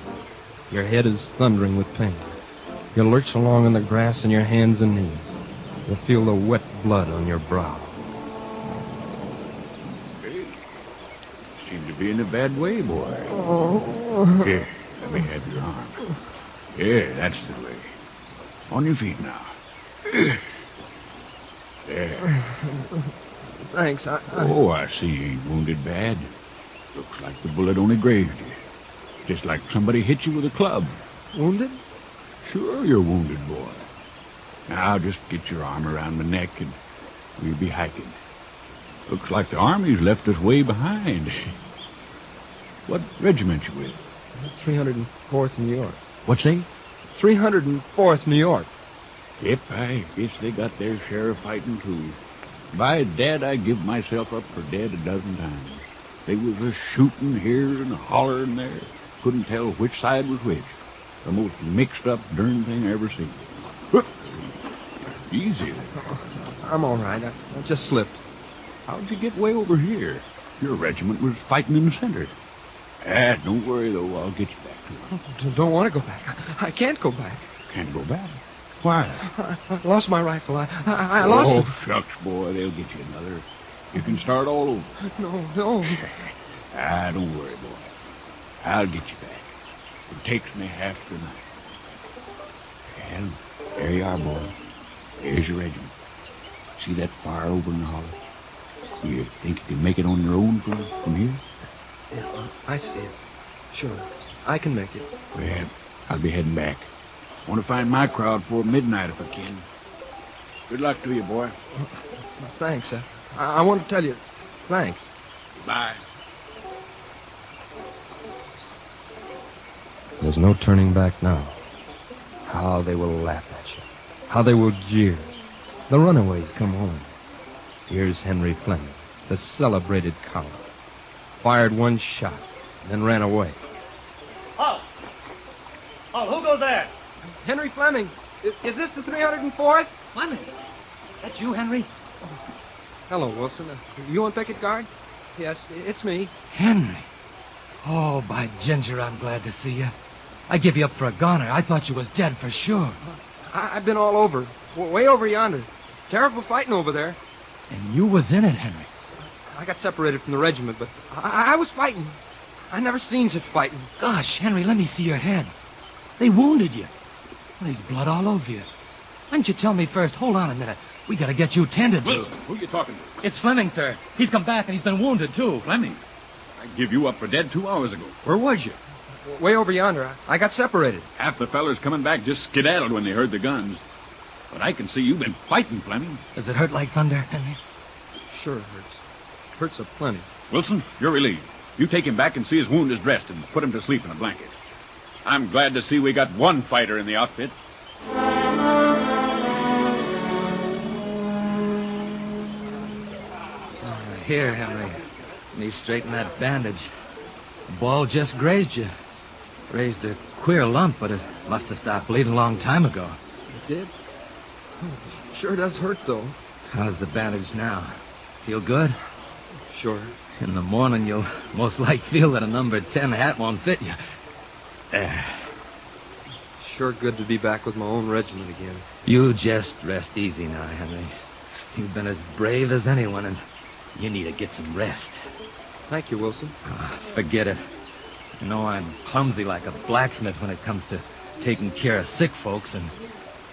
Your head is thundering with pain. You lurch along in the grass on your hands and knees. You feel the wet blood on your brow. Hey, seem to be in a bad way, boy. Oh. Here, let me have your arm. Yeah, that's the way. On your feet now. There. Thanks, Oh, I see you ain't wounded bad. Looks like the bullet only grazed you. Just like somebody hit you with a club. Wounded? Sure you're wounded, boy. Now just get your arm around my neck and we'll be hiking. Looks like the army's left us way behind. What regiment you with? 304th New York. What's that? 304th New York. Yep, I guess they got their share of fighting, too. By Dad, I give myself up for dead a dozen times. They was a shooting here and a hollering there. Couldn't tell which side was which. The most mixed up darn thing I ever seen. Whoop. Easy there. I'm all right. I just slipped. How'd you get way over here? Your regiment was fighting in the center. Don't worry, though. I'll get you back to it. Don't want to go back. I can't go back. Can't go back? Why? I lost my rifle. I lost it. Oh, shucks, boy. They'll get you another. You can start all over. No. Don't worry, boy. I'll get you back. It takes me half the night. And there you are, boy. Here's your regiment. See that fire over in the hollow? You think you can make it on your own from here? Yeah, I see it. Sure. I can make it. Well, I'll be heading back. Want to find my crowd before midnight if I can. Good luck to you, boy. Thanks. I want to tell you, thanks. Bye. There's no turning back now. How they will laugh at you. How they will jeer. The runaways come home. Here's Henry Fleming, the celebrated coward. Fired one shot, then ran away. Halt! Who goes there? Henry Fleming. Is this the 304th? Fleming? That's you, Henry? Hello, Wilson. You on picket guard? Yes, it's me. Henry. Oh, by ginger, I'm glad to see you. I give you up for a goner. I thought you was dead for sure. I've been all over. Way over yonder. Terrible fighting over there. And you was in it, Henry. I got separated from the regiment, but I was fighting. I never seen such fighting. Gosh, Henry, let me see your head. They wounded you. There's blood all over you. Why didn't you tell me first? Hold on a minute. We gotta get you tended to. Wilson, who you talking to? It's Fleming, sir. He's come back and he's been wounded, too. Fleming? I give you up for dead 2 hours ago. Where was you? Way over yonder. I got separated. Half the fellers coming back just skedaddled when they heard the guns. But I can see you've been fighting, Fleming. Does it hurt like thunder, Henry? Sure it hurts. It hurts a plenty. Wilson, you're relieved. You take him back and see his wound is dressed and put him to sleep in a blanket. I'm glad to see we got one fighter in the outfit. Here, Henry. Let me straighten that bandage. The ball just grazed you. Raised a queer lump, but it must have stopped bleeding a long time ago. It did? Sure does hurt, though. How's the bandage now? Feel good? Sure. In the morning, you'll most like feel that a number 10 hat won't fit you. There. Sure good to be back with my own regiment again. You just rest easy now, Henry. You've been as brave as anyone, and you need to get some rest. Thank you, Wilson. Forget it. You know, I'm clumsy like a blacksmith when it comes to taking care of sick folks, and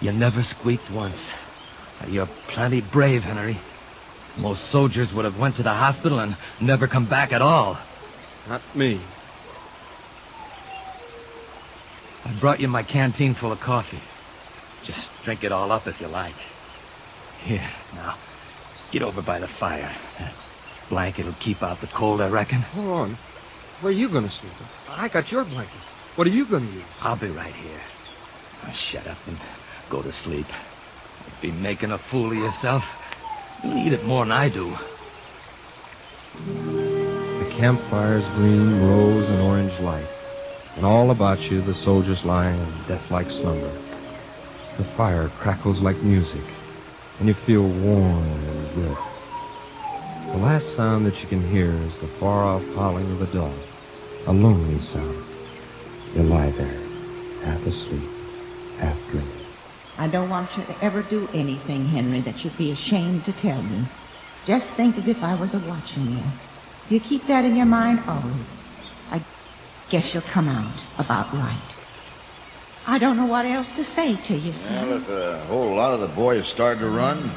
you never squeaked once. You're plenty brave, Henry. Most soldiers would have went to the hospital and never come back at all. Not me. I brought you my canteen full of coffee. Just drink it all up if you like. Here, now, get over by the fire. That blanket'll keep out the cold, I reckon. Hold on. Where are you going to sleep? I got your blanket. What are you going to use? I'll be right here. Now shut up and go to sleep. You'd be making a fool of yourself. You need it more than I do. The campfires gleam rose and orange light, and all about you the soldiers lie in death-like slumber. The fire crackles like music, and you feel warm and good. The last sound that you can hear is the far-off howling of a dog, a lonely sound. You lie there, half asleep, half dreaming. I don't want you to ever do anything, Henry, that you'd be ashamed to tell me. Just think as if I was a-watching you. You keep that in your mind always. I guess you'll come out about right. I don't know what else to say to you, son. Well, if a whole lot of the boys started to run,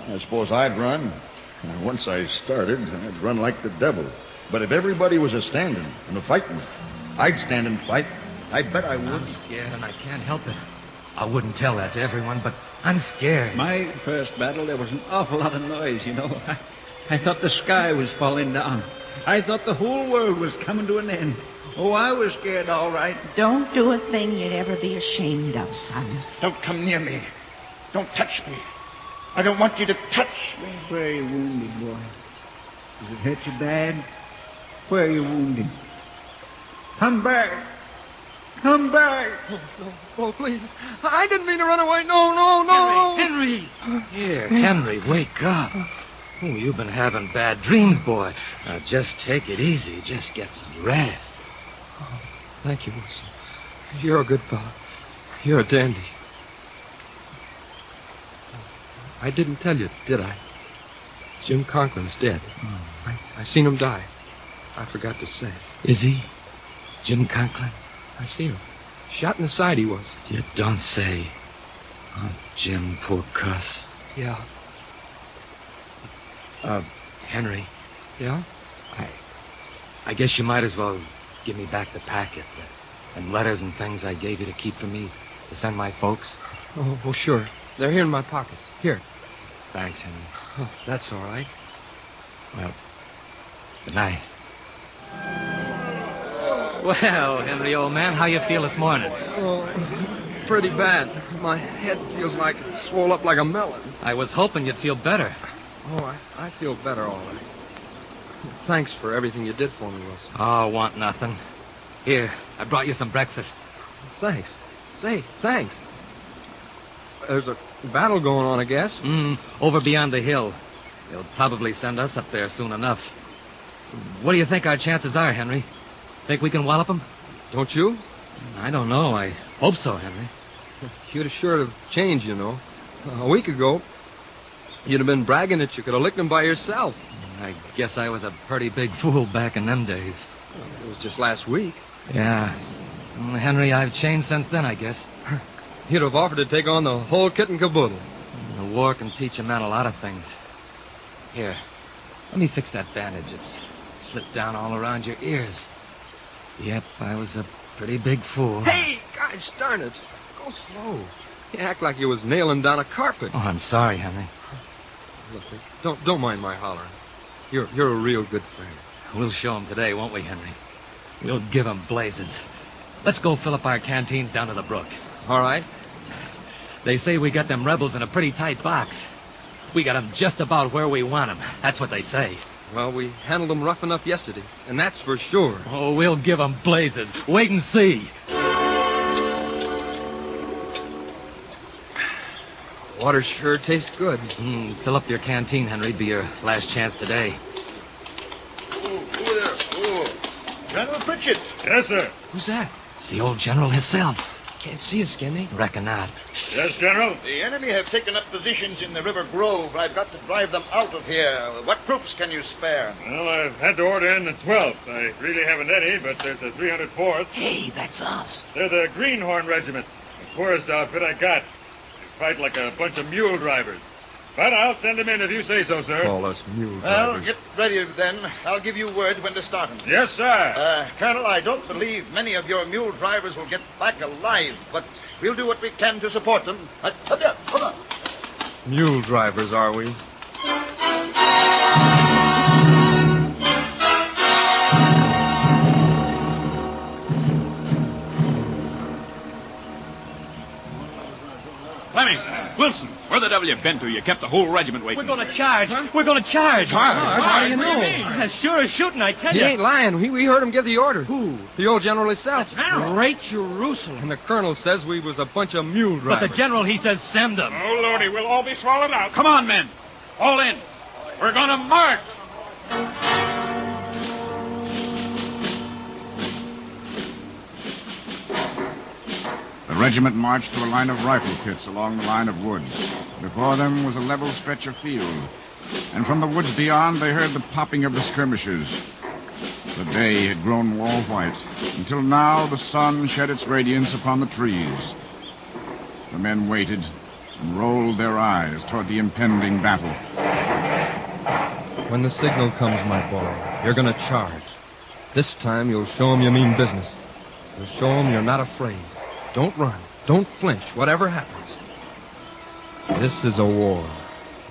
I suppose I'd run. And once I started, I'd run like the devil. But if everybody was a-standing and a-fighting, I'd stand and fight. I bet I would. I'm scared, and I can't help it. I wouldn't tell that to everyone, but I'm scared. My first battle, there was an awful lot of noise, you know. I thought the sky was falling down. I thought the whole world was coming to an end. Oh, I was scared, all right. Don't do a thing you'd ever be ashamed of, son. Don't come near me. Don't touch me. I don't want you to touch me. Where are you wounded, boy? Does it hurt you bad? Where are you wounded? Come back. Come back. Oh, please. I didn't mean to run away. No. Henry! Here, Henry, wake up. Oh, you've been having bad dreams, boy. Now, just take it easy. Just get some rest. Oh, thank you, Wilson. You're a good fellow. You're a dandy. I didn't tell you, did I? Jim Conklin's dead. I seen him die. I forgot to say. Is he? Jim Conklin? I seen him. Shot in the side he was. You don't say. Oh, Jim, poor cuss. Yeah. Henry. Yeah? I guess you might as well give me back the packet and letters and things I gave you to keep for me to send my folks. Oh, sure. They're here in my pockets. Here. Thanks, Henry. Oh, that's all right. Well, good night. Well, Henry, old man, how you feel this morning? Oh, pretty bad. My head feels like it's swole up like a melon. I was hoping you'd feel better. Oh, I feel better, all right. Thanks for everything you did for me, Wilson. Oh, want nothing. Here, I brought you some breakfast. Thanks. Say, thanks. There's a battle going on, I guess. Over beyond the hill. They'll probably send us up there soon enough. What do you think our chances are, Henry? Think we can wallop them? Don't you? I don't know. I hope so, Henry. You'd have sure have changed, you know. A week ago, you'd have been bragging that you could have licked them by yourself. I guess I was a pretty big fool back in them days. It was just last week. Yeah. Henry, I've changed since then, I guess. You'd have offered to take on the whole kit and caboodle. The war can teach a man a lot of things. Here, let me fix that bandage. It's slipped down all around your ears. Yep, I was a pretty big fool. Hey, gosh darn it. Go slow. You act like you was nailing down a carpet. Oh, I'm sorry, Henry. Look, don't mind my hollering. You're a real good friend. We'll show him today, won't we, Henry? We'll give him blazes. Let's go fill up our canteens down to the brook. All right. They say we got them rebels in a pretty tight box. We got them just about where we want them. That's what they say. Well, we handled them rough enough yesterday, and that's for sure. Oh, we'll give them blazes. Wait and see. Water sure tastes good. Fill up your canteen, Henry. Be your last chance today. Who there? Oh, General Pritchett. Yes, sir. Who's that? It's the old general himself. Can't see us, can they? Reckon not. Yes, General. The enemy have taken up positions in the River Grove. I've got to drive them out of here. What troops can you spare? Well, I've had to order in the 12th. I really haven't any, but there's the 304th. Hey, that's us. They're the Greenhorn Regiment. The poorest outfit I got. They fight like a bunch of mule drivers. But I'll send them in if you say so, sir. Call us mule Well, drivers. get ready then. I'll give you word when to start them. Yes, sir. Colonel, I don't believe many of your mule drivers will get back alive, but we'll do what we can to support them. Come on. Mule drivers, are we? Fleming, Wilson, where the devil you been to? You kept the whole regiment waiting. We're going to charge. We're going to charge. How do you know? As sure as shooting, I tell He you. ain't lying. We heard him give the order. Who? The old general himself. General? Great Jerusalem. And the colonel says we was a bunch of mule drivers. But the general, he says send them. Oh, Lordy, we'll all be swallowed out. Come on, men. All in. We're going to march. The regiment marched to a line of rifle pits along the line of woods. Before them was a level stretch of field, and from the woods beyond they heard the popping of the skirmishers. The day had grown all white, until now the sun shed its radiance upon the trees. The men waited and rolled their eyes toward the impending battle. When the signal comes, my boy, you're going to charge. This time you'll show 'em you mean business. You'll show 'em you're not afraid. Don't run. Don't flinch, whatever happens. This is a war.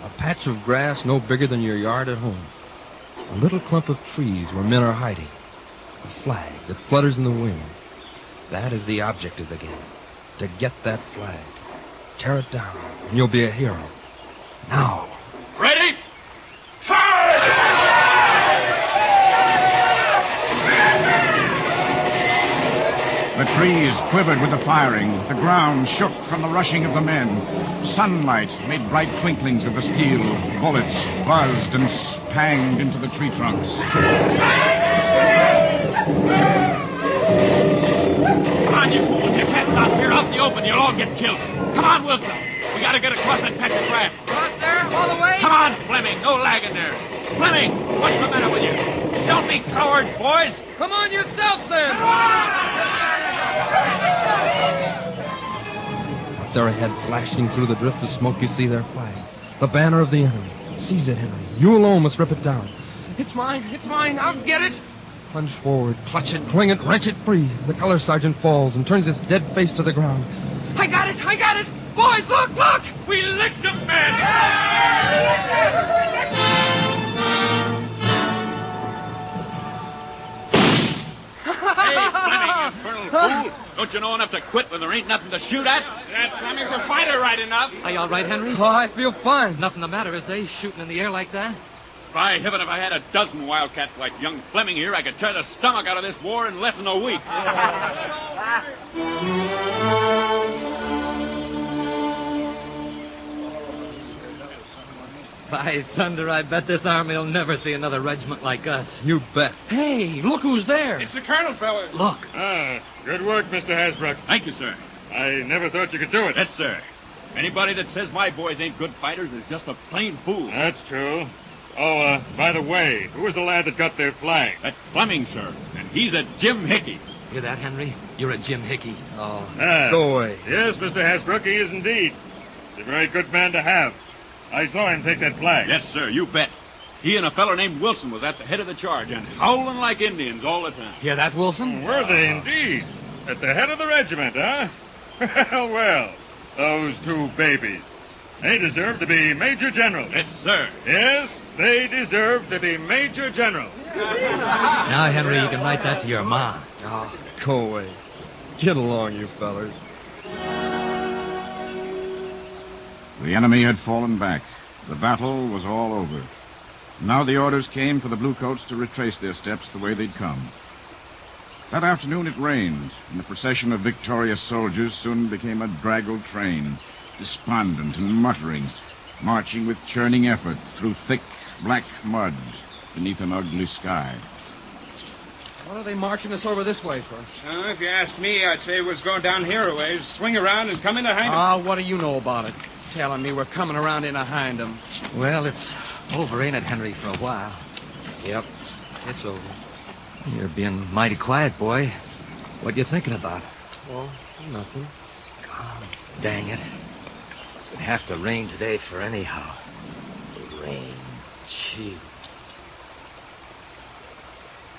A patch of grass no bigger than your yard at home. A little clump of trees where men are hiding. A flag that flutters in the wind. That is the object of the game. To get that flag. Tear it down, and you'll be a hero. Now. Ready? The trees quivered with the firing. The ground shook from the rushing of the men. Sunlight made bright twinklings of the steel. Bullets buzzed and spanged into the tree trunks. Come on, you fools. You can't stop here out in the open. You'll all get killed. Come on, Wilson. We gotta get across that patch of grass. Across there? All the way? Come on, Fleming. No lagging there. Fleming, what's the matter with you? Don't be cowards, boys. Come on yourself, then. Up there ahead, flashing through the drift of smoke, you see their flag. The banner of the enemy. Seize it, Henry. You alone must rip it down. It's mine. It's mine. I'll get it. Plunge forward, clutch it, cling it, wrench it free. The color sergeant falls and turns his dead face to the ground. I got it. I got it. Boys, look, look. We licked them, man. Hey, Fleming, you infernal fool. Don't you know enough to quit when there ain't nothing to shoot at? That Fleming's a fighter right enough. Are you all right, Henry? Oh, I feel fine. Nothing the matter, is they? Shooting in the air like that? By heaven, if I had a dozen wildcats like young Fleming here, I could tear the stomach out of this war in less than a week. By thunder, I bet this army will never see another regiment like us. You bet. Hey, look who's there. It's the colonel, fellas. Look. Ah, good work, Mr. Hasbrook. Thank you, sir. I never thought you could do it. Yes, sir. Anybody that says my boys ain't good fighters is just a plain fool. That's true. Oh, by the way, who was the lad that got their flag? That's Fleming, sir. And he's a Jim Hickey. Hear that, Henry? You're a Jim Hickey. Oh, go away. Yes, Mr. Hasbrook, he is indeed. He's a very good man to have. I saw him take that flag. Yes, sir, you bet. He and a fellow named Wilson was at the head of the charge and howling like Indians all the time. Hear that, Wilson? Were they indeed? At the head of the regiment, huh? Well, those two babies. They deserve to be Major Generals. Yes, sir. Yes, they deserve to be Major Generals. Now, Henry, you can write that to your ma. Oh, go away. Get along, you fellers. The enemy had fallen back. The battle was all over. Now the orders came for the bluecoats to retrace their steps the way they'd come. That afternoon it rained, and the procession of victorious soldiers soon became a draggled train, despondent and muttering, marching with churning effort through thick, black mud beneath an ugly sky. What are they marching us over this way for? If you ask me, I'd say it was going down here a ways, swing around and come in behind them. What do you know about it? Telling me we're coming around in behind them. Well, it's over, ain't it, Henry, for a while? Yep, it's over. You're being mighty quiet, boy. What you thinking about? Oh, nothing. Oh, dang it. It'd have to rain today for anyhow. Rain. Gee.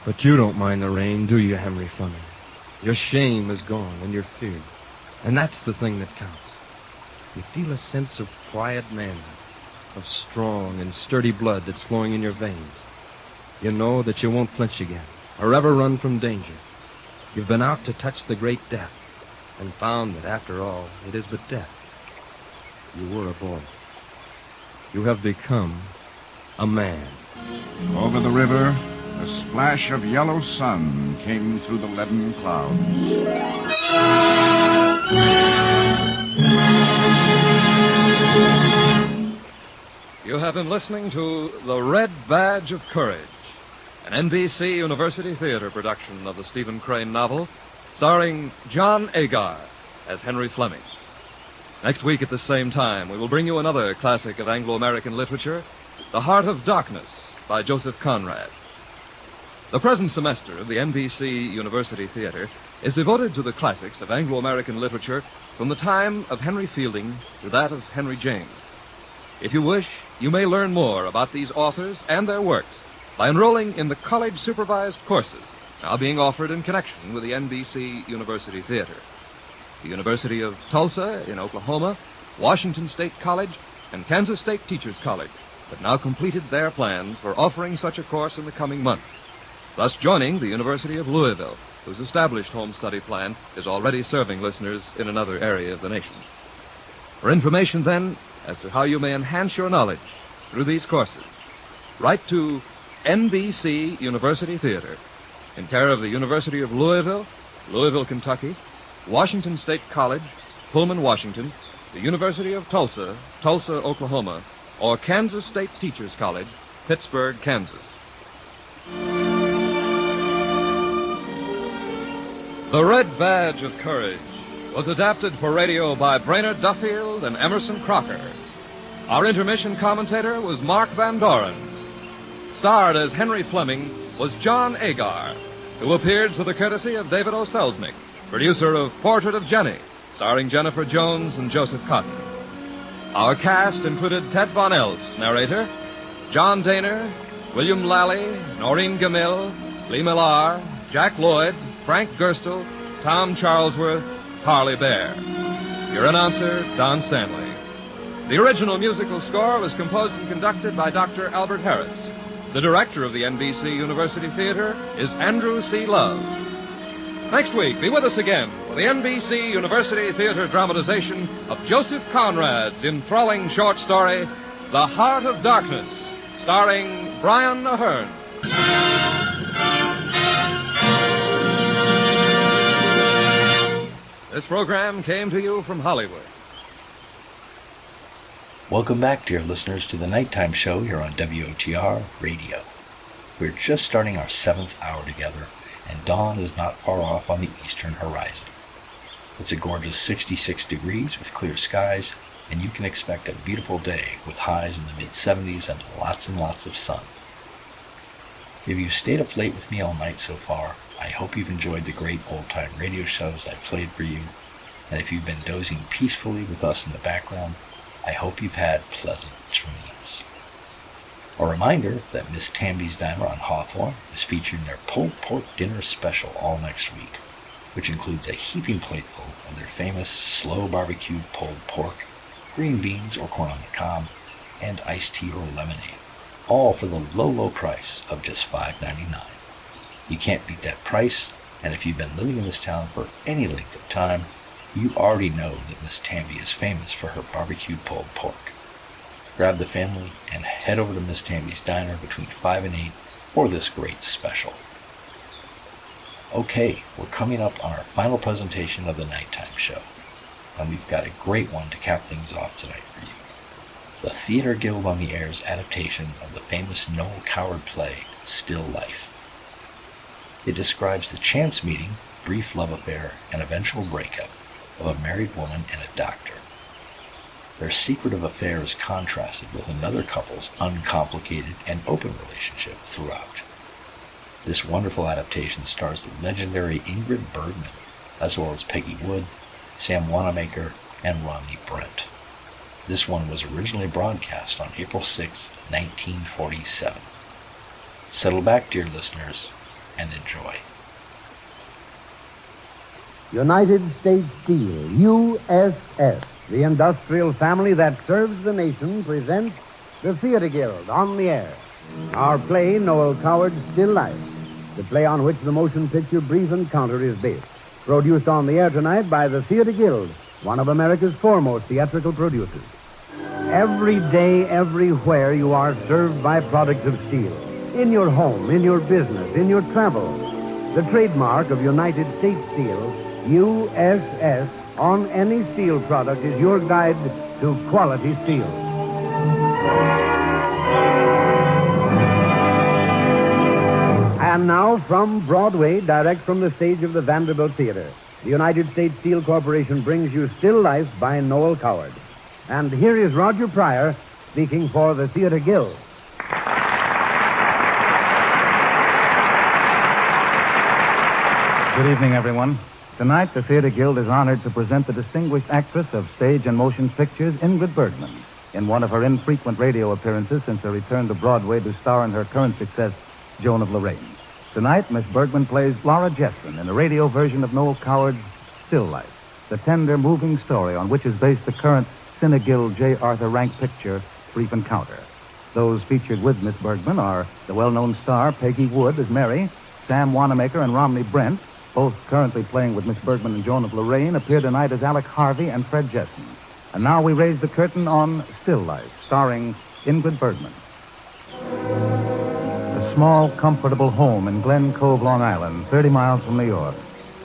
But you don't mind the rain, do you, Henry Fleming? Your shame is gone and your fear. And that's the thing that counts. You feel a sense of quiet manhood, of strong and sturdy blood that's flowing in your veins. You know that you won't flinch again, or ever run from danger. You've been out to touch the great death, and found that after all, it is but death. You were a boy. You have become a man. Over the river, a splash of yellow sun came through the leaden clouds. You have been listening to The Red Badge of Courage, an NBC University Theater production of the Stephen Crane novel, starring John Agar as Henry Fleming. Next week at the same time, we will bring you another classic of Anglo-American literature, The Heart of Darkness by Joseph Conrad. The present semester of the NBC University Theater is devoted to the classics of Anglo-American literature from the time of Henry Fielding to that of Henry James. If you wish, you may learn more about these authors and their works by enrolling in the college-supervised courses now being offered in connection with the NBC University Theater. The University of Tulsa in Oklahoma, Washington State College, and Kansas State Teachers College have now completed their plans for offering such a course in the coming months, thus joining the University of Louisville, whose established home study plan is already serving listeners in another area of the nation. For information, then, as to how you may enhance your knowledge through these courses, write to NBC University Theater, in care of the University of Louisville, Louisville, Kentucky, Washington State College, Pullman, Washington, the University of Tulsa, Tulsa, Oklahoma, or Kansas State Teachers College, Pittsburgh, Kansas. The Red Badge of Courage was adapted for radio by Brainerd Duffield and Emerson Crocker. Our intermission commentator was Mark Van Doren. Starred as Henry Fleming was John Agar, who appeared through the courtesy of David O. Selznick, producer of Portrait of Jenny, starring Jennifer Jones and Joseph Cotton. Our cast included Ted Von Elst, narrator, John Daner, William Lally, Noreen Gamil, Lee Millar, Jack Lloyd, Frank Gerstle, Tom Charlesworth, Harley Bear. Your announcer, Don Stanley. The original musical score was composed and conducted by Dr. Albert Harris. The director of the NBC University Theater is Andrew C. Love. Next week, be with us again for the NBC University Theater dramatization of Joseph Conrad's enthralling short story, The Heart of Darkness, starring Brian Ahern. This program came to you from Hollywood. Welcome back, dear listeners, to the nighttime show here on WOTR Radio. We're just starting our 7th hour together, and dawn is not far off on the eastern horizon. It's a gorgeous 66 degrees with clear skies, and you can expect a beautiful day with highs in the mid-70s and lots of sun. If you've stayed up late with me all night so far, I hope you've enjoyed the great old-time radio shows I've played for you, and if you've been dozing peacefully with us in the background, I hope you've had pleasant dreams. A reminder that Miss Tamby's Diner on Hawthorne is featuring their pulled pork dinner special all next week, which includes a heaping plateful of their famous slow barbecued pulled pork, green beans or corn on the cob, and iced tea or lemonade, all for the low price of just $5.99. You can't beat that price, and if you've been living in this town for any length of time, you already know that Miss Tamby is famous for her barbecued pulled pork. Grab the family and head over to Miss Tamby's Diner between 5 and 8 for this great special. Okay, we're coming up on our final presentation of the nighttime show, and we've got a great one to cap things off tonight for you. The Theater Guild on the Air's adaptation of the famous Noel Coward play, Still Life. It describes the chance meeting, brief love affair, and eventual breakup of a married woman and a doctor. Their secretive affair is contrasted with another couple's uncomplicated and open relationship throughout. This wonderful adaptation stars the legendary Ingrid Bergman, as well as Peggy Wood, Sam Wanamaker, and Romney Brent. This one was originally broadcast on April 6, 1947. Settle back, dear listeners, and enjoy. United States Steel, USS, the industrial family that serves the nation, presents the Theater Guild on the Air. Our play, Noel Coward's Still Life, the play on which the motion picture Brief Encounter is based. Produced on the air tonight by the Theater Guild, one of America's foremost theatrical producers. Every day, everywhere, you are served by products of steel. In your home, in your business, in your travel. The trademark of United States Steel, USS, on any steel product is your guide to quality steel. And now from Broadway, direct from the stage of the Vanderbilt Theater, the United States Steel Corporation brings you Still Life by Noel Coward. And here is Roger Pryor speaking for the Theater Guild. Good evening, everyone. Tonight, the Theater Guild is honored to present the distinguished actress of stage and motion pictures, Ingrid Bergman, in one of her infrequent radio appearances since her return to Broadway to star in her current success, Joan of Lorraine. Tonight, Miss Bergman plays Laura Jetson in the radio version of Noel Coward's Still Life, the tender, moving story on which is based the current Cine Guild J. Arthur Rank picture, Brief Encounter. Those featured with Miss Bergman are the well-known star Peggy Wood as Mary, Sam Wanamaker and Romney Brent, both currently playing with Miss Bergman and Joan of Lorraine, appear tonight as Alec Harvey and Fred Jetson. And now we raise the curtain on Still Life, starring Ingrid Bergman. A small, comfortable home in Glen Cove, Long Island, 30 miles from New York,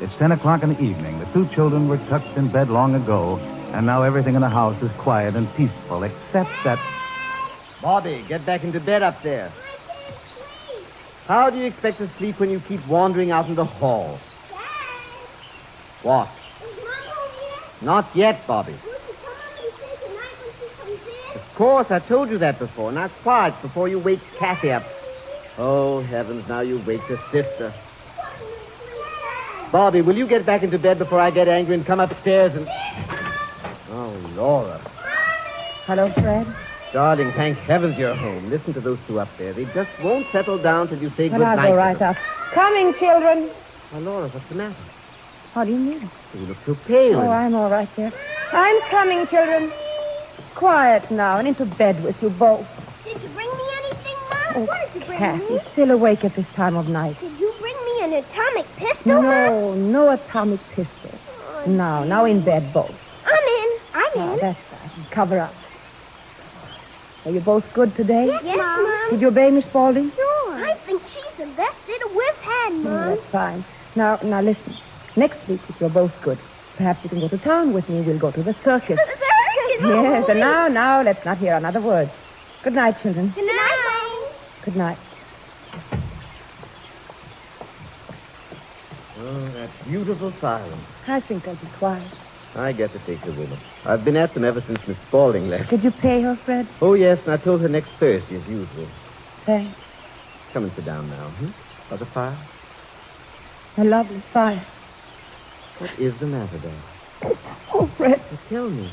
It's 10 o'clock in the evening. The two children were tucked in bed long ago, and now everything in the house is quiet and peaceful, except that... Bobby, get back into bed up there. How do you expect to sleep when you keep wandering out in the hall? What? Not yet, Bobby. Of course, I told you that before. Now quiet before you wake Kathy up. Oh, heavens, now you wake the sister. Bobby, will you get back into bed before I get angry and come upstairs and... Oh, Laura. Hello, Fred. Darling, thank heavens you're home. Listen to those two up there. They just won't settle down till you say Well, good I'll night. go right up. Coming, children. Oh, Laura, what's the matter? What do you mean? You look so pale. Oh, I'm all right there. I'm coming, children. Quiet now and into bed with you both. Did you bring me anything, Mom? Oh, What did you bring Kathy, me? still awake at this time of night. Did you bring me an atomic pistol, Mom? No, no atomic pistol. Now in bed both. I'm in. Oh, that's right. Cover up. Are you both good today? Yes, Mom. Did you obey Miss Spaulding? Sure. I think she's the best fiddle we've had, Mom. That's fine. Now listen. Next week, if you're both good, perhaps you can go to town with me. We'll go to the circus. The circus? Yes, and now, let's not hear another word. Good night, children. Good night, Mom. Good night. Oh, that beautiful silence. I think I'll be quiet. I guess it takes a woman. I've been at them ever since Miss Spaulding left. Did you pay her, Fred? Oh, yes, and I told her next Thursday as usual. Thanks. Come and sit down now, By the fire? A lovely fire. What is the matter, darling? Oh, Fred. Well, tell me.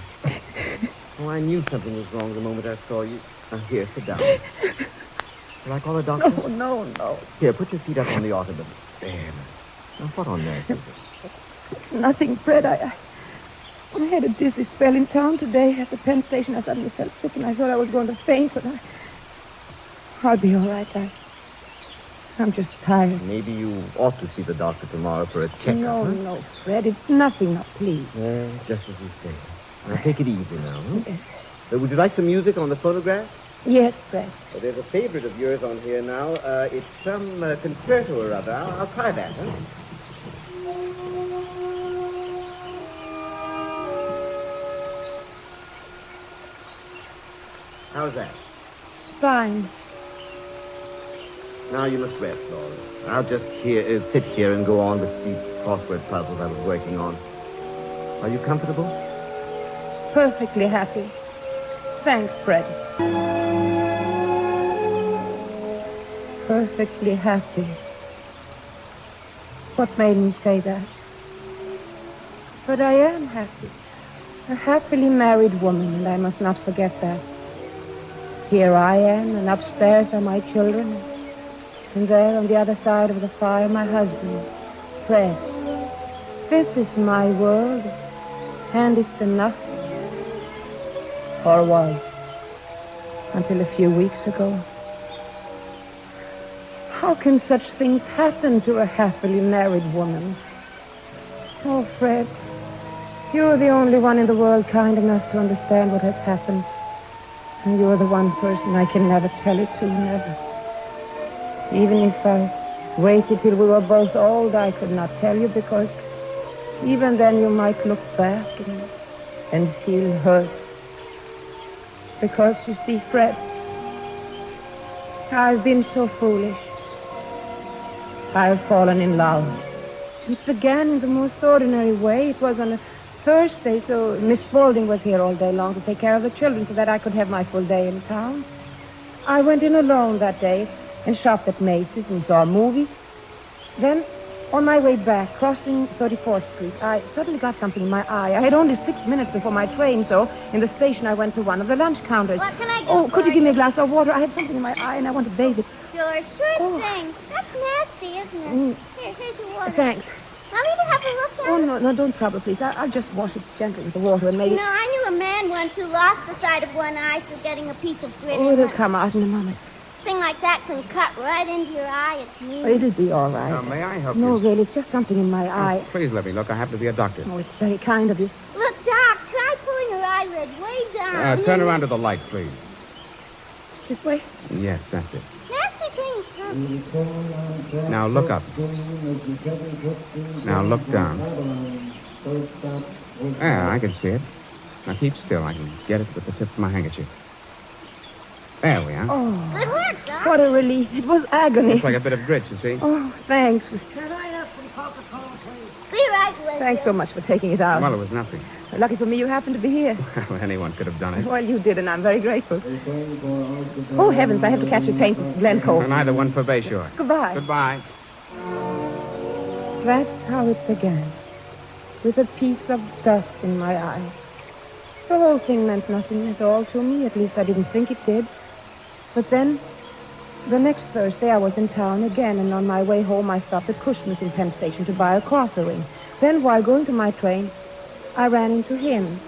Oh, I knew something was wrong the moment I saw you. Now, here, sit down. Shall I call a doctor? No. Here, put your feet up on the ottoman. There. Now, what on earth is it? Nothing, Fred. I had a dizzy spell in town today at the Penn station. I suddenly felt sick, and I thought I was going to faint, but I'll be all right. I'm just tired. Maybe you ought to see the doctor tomorrow for a checkup. No, Fred. It's nothing. Now, please. Well, just as you say. Now, take it easy now, Yes. Would you like some music on the phonograph? Yes, Fred. Well, there's a favorite of yours on here now. It's some concerto or other. I'll try that, How's that? Fine. Now you must rest, Laura. I'll just sit here and go on with these crossword puzzles I was working on. Are you comfortable? Perfectly happy. Thanks, Fred. Perfectly happy. What made me say that? But I am happy. A happily married woman, and I must not forget that. Here I am, and upstairs are my children. And there, on the other side of the fire, my husband, Fred. This is my world, and it's enough. Or was. Until a few weeks ago. How can such things happen to a happily married woman? Oh, Fred, you're the only one in the world kind enough to understand what has happened. And you're the one person I can never tell it to, never. Even if I waited till we were both old, I could not tell you, because even then you might look back and feel hurt. Because, you see, Fred, I've been so foolish. I've fallen in love. It began in the most ordinary way. It was on a Thursday, so Miss Spaulding was here all day long to take care of the children so that I could have my full day in town. I went in alone that day and shopped at Macy's and saw a movie. Then, on my way back, crossing 34th Street, I suddenly got something in my eye. I had only 6 minutes before my train, so in the station I went to one of the lunch counters. What can I do? Oh, could you give me a glass of water? I had something in my eye and I want to bathe it. Sure thing. That's nasty, isn't it? Here's your water. Thanks. Mommy, you have a look at Oh, no, don't trouble, please. I'll just wash it gently with the water and maybe... You know, I knew a man once who lost the sight of one eye for getting a piece of grit. Oh, it'll come out in a moment. Thing like that can cut right into your eye. It's mean. It'll be all right. Now, may I help No, you? really, it's just something in my eye. Please let me look. I happen to be a doctor. Oh, it's very kind of you. Look, Doc, try pulling her eyelid way down. Turn around to the light, please. This way? Yes, that's it. Nasty things, huh? Now look up. Now look down. Yeah, I can see it. Now keep still. I can get it with the tip of my handkerchief. There we are. Oh, Good work, Doc. what a relief. It was agony. Looks like a bit of grit, you see. Oh, thanks. Can I have some Coca-Cola, please? Be right with Thanks so much for taking it out. Well, it was nothing. Lucky for me you happened to be here. Well, anyone could have done it. Well, you did, and I'm very grateful. Oh, heavens, I have to catch a train to Glen Cove. And either one for Bayshore. Goodbye. Goodbye. That's how it began. With a piece of dust in my eye. The whole thing meant nothing at all to me. At least I didn't think it did. But then, the next Thursday, I was in town again, and on my way home, I stopped at Cushman's in Penn Station to buy a coffee ring. Then, while going to my train, I ran into him,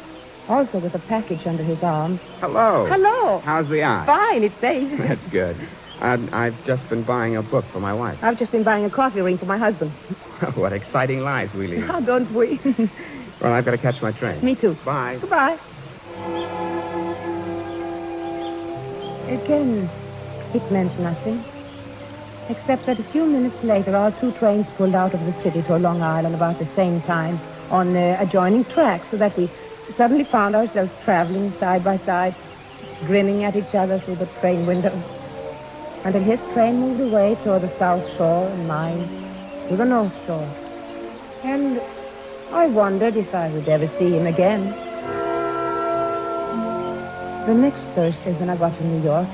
also with a package under his arm. Hello. Hello. How's the eye? Fine, it's safe. That's good. I've just been buying a book for my wife. I've just been buying a coffee ring for my husband. What exciting lives we lead. How don't we? Well, I've got to catch my train. Me too. Bye. Goodbye. Again, it meant nothing. Except that a few minutes later, our two trains pulled out of the city to Long Island about the same time on adjoining tracks, so that we suddenly found ourselves traveling side by side, grinning at each other through the train window, until his train moved away toward the South Shore and mine to the North Shore. And I wondered if I would ever see him again. The next Thursday, when I got to New York,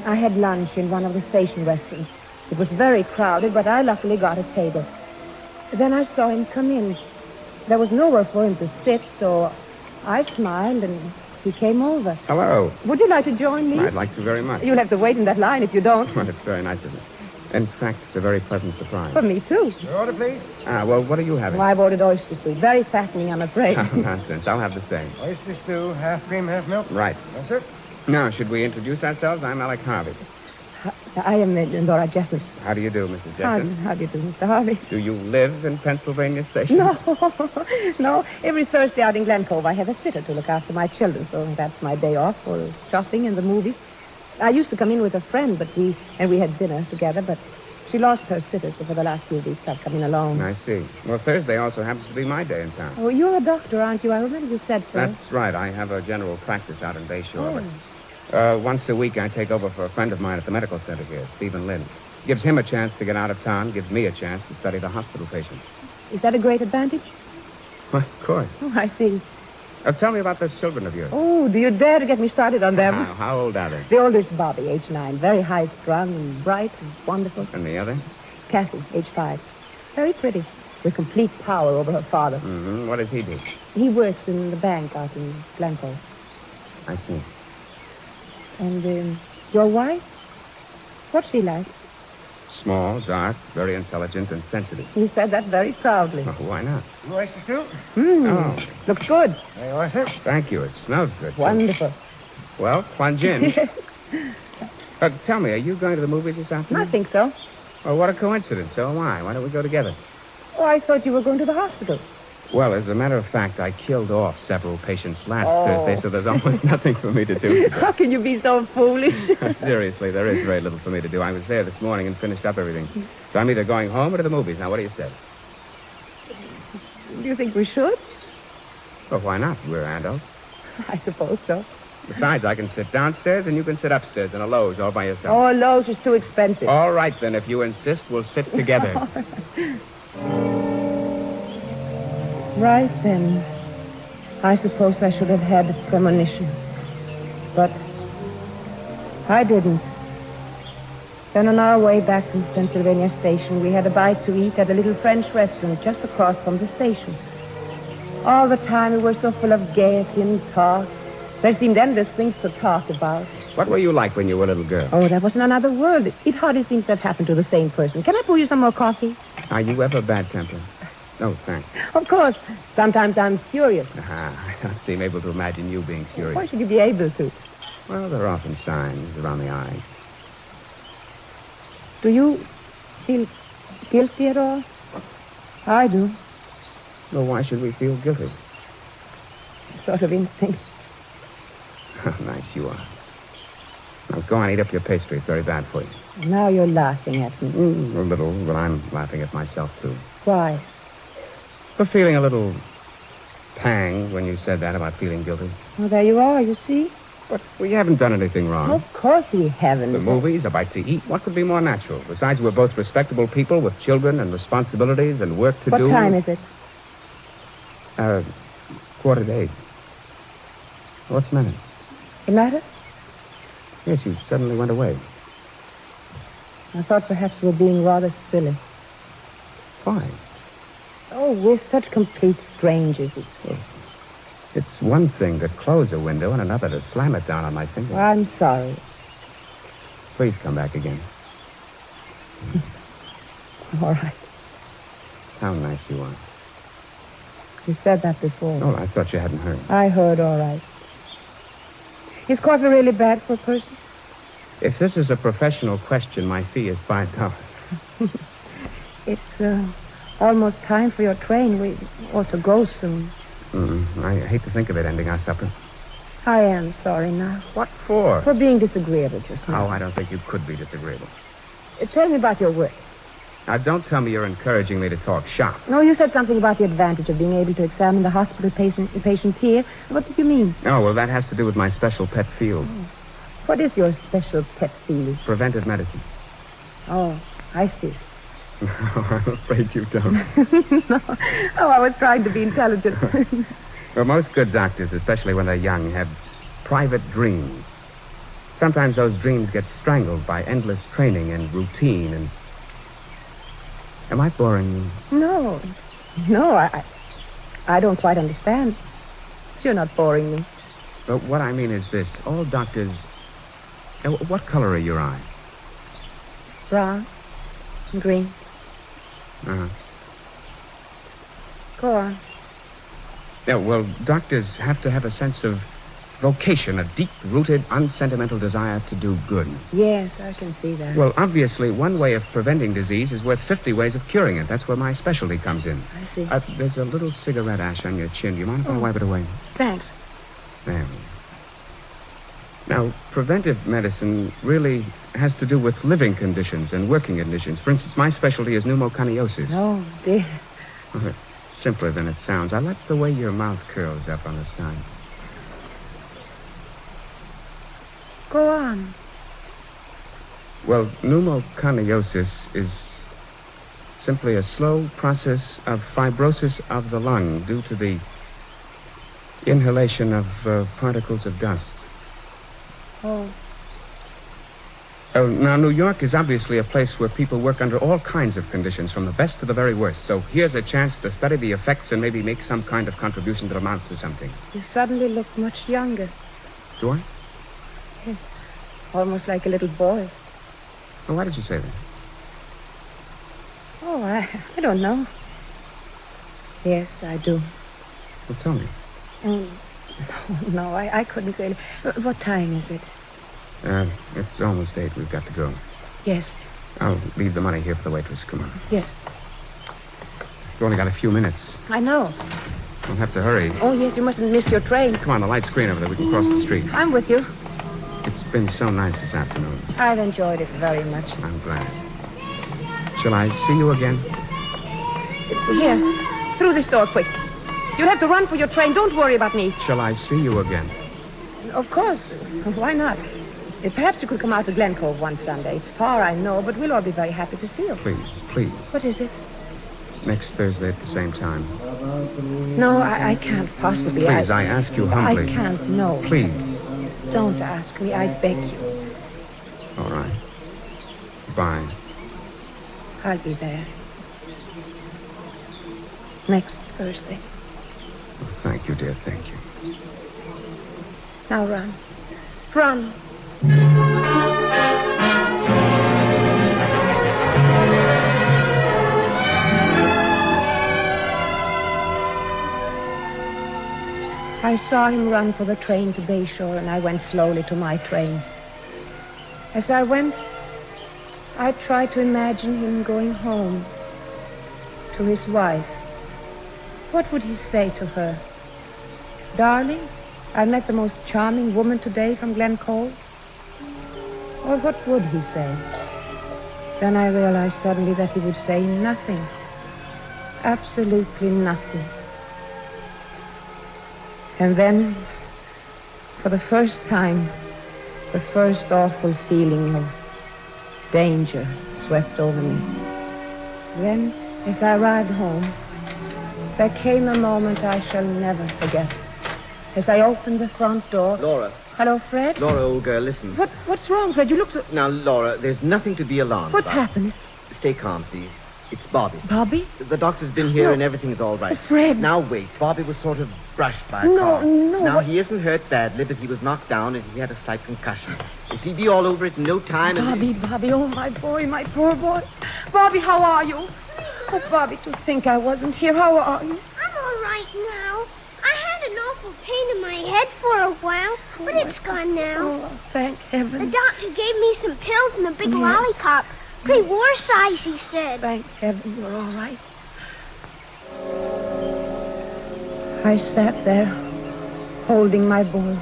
I had lunch in one of the station restaurants. It was very crowded, but I luckily got a table. Then I saw him come in. There was nowhere for him to sit, so I smiled and he came over. Hello. Would you like to join me? I'd like to very much. You'll have to wait in that line if you don't. Well, it's very nice of you. In fact, it's a very pleasant surprise. For me, too. Your order, please. Well, what are you having? Well, I've ordered oyster stew. Very fattening, I'm afraid. Nonsense. I'll have the same. Oyster stew, half cream, half milk. Right. Yes, sir. Now, should we introduce ourselves? I'm Alec Harvey. I am Laura Jessup. How do you do, Mrs. Jessup? How do you do, Mr. Harvey? Do you live in Pennsylvania Station? No. Every Thursday out in Glen Cove, I have a sitter to look after my children, so that's my day off for shopping and the movies. I used to come in with a friend, but we had dinner together, but she lost her sitter, so for the last few weeks I've come in alone. I see. Well, Thursday also happens to be my day in town. Oh, you're a doctor, aren't you? I remember you said so. That's right. I have a general practice out in Bayshore. Oh. But, once a week, I take over for a friend of mine at the medical center here, Stephen Lynn. Gives him a chance to get out of town, gives me a chance to study the hospital patients. Is that a great advantage? Well, of course. Oh, I see. Tell me about those children of yours. Oh, do you dare to get me started on them? How old are they? The oldest, Bobby, age 9. Very high-strung and bright and wonderful. And the other? Kathy, age 5. Very pretty, with complete power over her father. Mm-hmm. What does he do? He works in the bank out in Glen Cove. I see. And your wife? What's she like? Small, dark, very intelligent, and sensitive. You said that very proudly. Oh, why not? Oyster stew? Oh. Looks good. There you are, sir. Thank you. It smells good. too. Wonderful. Well, plunge in. Tell me, are you going to the movies this afternoon? I think so. Oh, what a coincidence. So am I. Why don't we go together? Oh, I thought you were going to the hospital. Well, as a matter of fact, I killed off several patients last Oh. Thursday, so there's almost nothing for me to do today. How can you be so foolish? Seriously, there is very little for me to do. I was there this morning and finished up everything. So I'm either going home or to the movies. Now, what do you say? Do you think we should? Well, why not? We're adults. I suppose so. Besides, I can sit downstairs and you can sit upstairs in a Lowe's all by yourself. Oh, Lowe's is too expensive. All right, then. If you insist, we'll sit together. Right then. I suppose I should have had a premonition. But I didn't. Then on our way back from Pennsylvania Station, we had a bite to eat at a little French restaurant just across from the station. All the time we were so full of gaiety and talk. There seemed endless things to talk about. What were you like when you were a little girl? Oh, that was in another world. It hardly seems to have happened to the same person. Can I pour you some more coffee? Are you ever bad-tempered? No, thanks. Of course. Sometimes I'm furious. I don't seem able to imagine you being furious. Why should you be able to? Well, there are often signs around the eyes. Do you feel guilty at all? I do. Well, why should we feel guilty? Sort of instinct. How nice you are. Now, go on, eat up your pastry. It's very bad for you. Now you're laughing at me. A little, but I'm laughing at myself, too. Why? For feeling a little pang when you said that about feeling guilty. Well, there you are, you see. But we haven't done anything wrong. Of course we haven't. The movies, a bite to eat. What could be more natural? Besides, we're both respectable people with children and responsibilities and work to do. What time is it? 7:45. What's the matter? The matter? Yes, you suddenly went away. I thought perhaps you were being rather silly. Why? Oh, we're such complete strangers. It's one thing to close a window and another to slam it down on my finger. I'm sorry. Please come back again. All right. How nice you are. You said that before. Oh, I thought you hadn't heard. I heard all right. Is coffee really bad for a person? If this is a professional question, my fee is $5. It's almost time for your train. We ought to go soon. I hate to think of it ending our supper. I am sorry now. What for? For being disagreeable just now. Oh, I don't think you could be disagreeable. Tell me about your work. Now, don't tell me you're encouraging me to talk shop. No, you said something about the advantage of being able to examine the hospital patient here. What did you mean? Oh, well, that has to do with my special pet field. What is your special pet field? Preventive medicine. Oh, I see. I'm afraid you don't. No. Oh, I was trying to be intelligent. Well, most good doctors, especially when they're young, have private dreams. Sometimes those dreams get strangled by endless training and routine and... Am I boring you? No, I don't quite understand. You're not boring me. But what I mean is this. All doctors... What color are your eyes? Brown. Green. Uh-huh. Go on. Yeah, well, doctors have to have a sense of vocation, a deep-rooted, unsentimental desire to do good. Yes, I can see that. Well, obviously, one way of preventing disease is worth 50 ways of curing it. That's where my specialty comes in. I see. There's a little cigarette ash on your chin. Do you mind if I wipe it away? Thanks. There. Now, preventive medicine really has to do with living conditions and working conditions. For instance, my specialty is pneumoconiosis. Oh, dear. Well, it's simpler than it sounds. I like the way your mouth curls up on the side. Go on. Well, pneumoconiosis is simply a slow process of fibrosis of the lung due to the inhalation of particles of dust. Oh. Now, New York is obviously a place where people work under all kinds of conditions, from the best to the very worst. So here's a chance to study the effects and maybe make some kind of contribution that amounts to something. You suddenly look much younger. Do I? Yes. Almost like a little boy. Well, why did you say that? Oh, I don't know. Yes, I do. Well, tell me. No, I couldn't really. What time is it? It's almost 8. We've got to go. Yes. I'll leave the money here for the waitress. Come on. Yes. We've only got a few minutes. I know. We'll have to hurry. Oh, yes, you mustn't miss your train. Come on, the light screen over there. We can cross the street. I'm with you. It's been so nice this afternoon. I've enjoyed it very much. I'm glad. Shall I see you again? Here. Through this door, quick. You'll have to run for your train. Don't worry about me. Shall I see you again? Of course. Why not? Perhaps you could come out to Glen Cove one Sunday. It's far, I know, but we'll all be very happy to see you. Please. What is it? Next Thursday at the same time. No, I can't possibly. Please, I ask you humbly. I can't, no. Please. Don't ask me. I beg you. All right. Bye. I'll be there. Next Thursday. Thank you, dear. Thank you. Now run. Run. I saw him run for the train to Bayshore, and I went slowly to my train. As I went, I tried to imagine him going home to his wife. What would he say to her? Darling, I met the most charming woman today from Glen Cove. Or what would he say? Then I realized suddenly that he would say nothing. Absolutely nothing. And then, for the first time, the first awful feeling of danger swept over me. Then, as I arrived home, there came a moment I shall never forget. As I opened the front door... Laura. Hello, Fred? Laura, old girl, listen. What's wrong, Fred? You look so... Now, Laura, there's nothing to be alarmed What's about. happened? Stay calm, please. It's Bobby. Bobby? The doctor's been here No. and everything's all right. Fred. Now, wait. Bobby was sort of brushed by a No, car. no, Now, but- he isn't hurt badly, but he was knocked down and he had a slight concussion. If he'd be all over it in no time and... Bobby, oh, my boy, my poor boy. Bobby, how are you? Oh, Bobby, to think I wasn't here. How are you? I'm all right now. I had an awful pain in my head for a while, but it's gone now. Oh, thank heaven. The doctor gave me some pills and a big lollipop. Pre-war size, he said. Thank heaven you're all right. I sat there, holding my boy.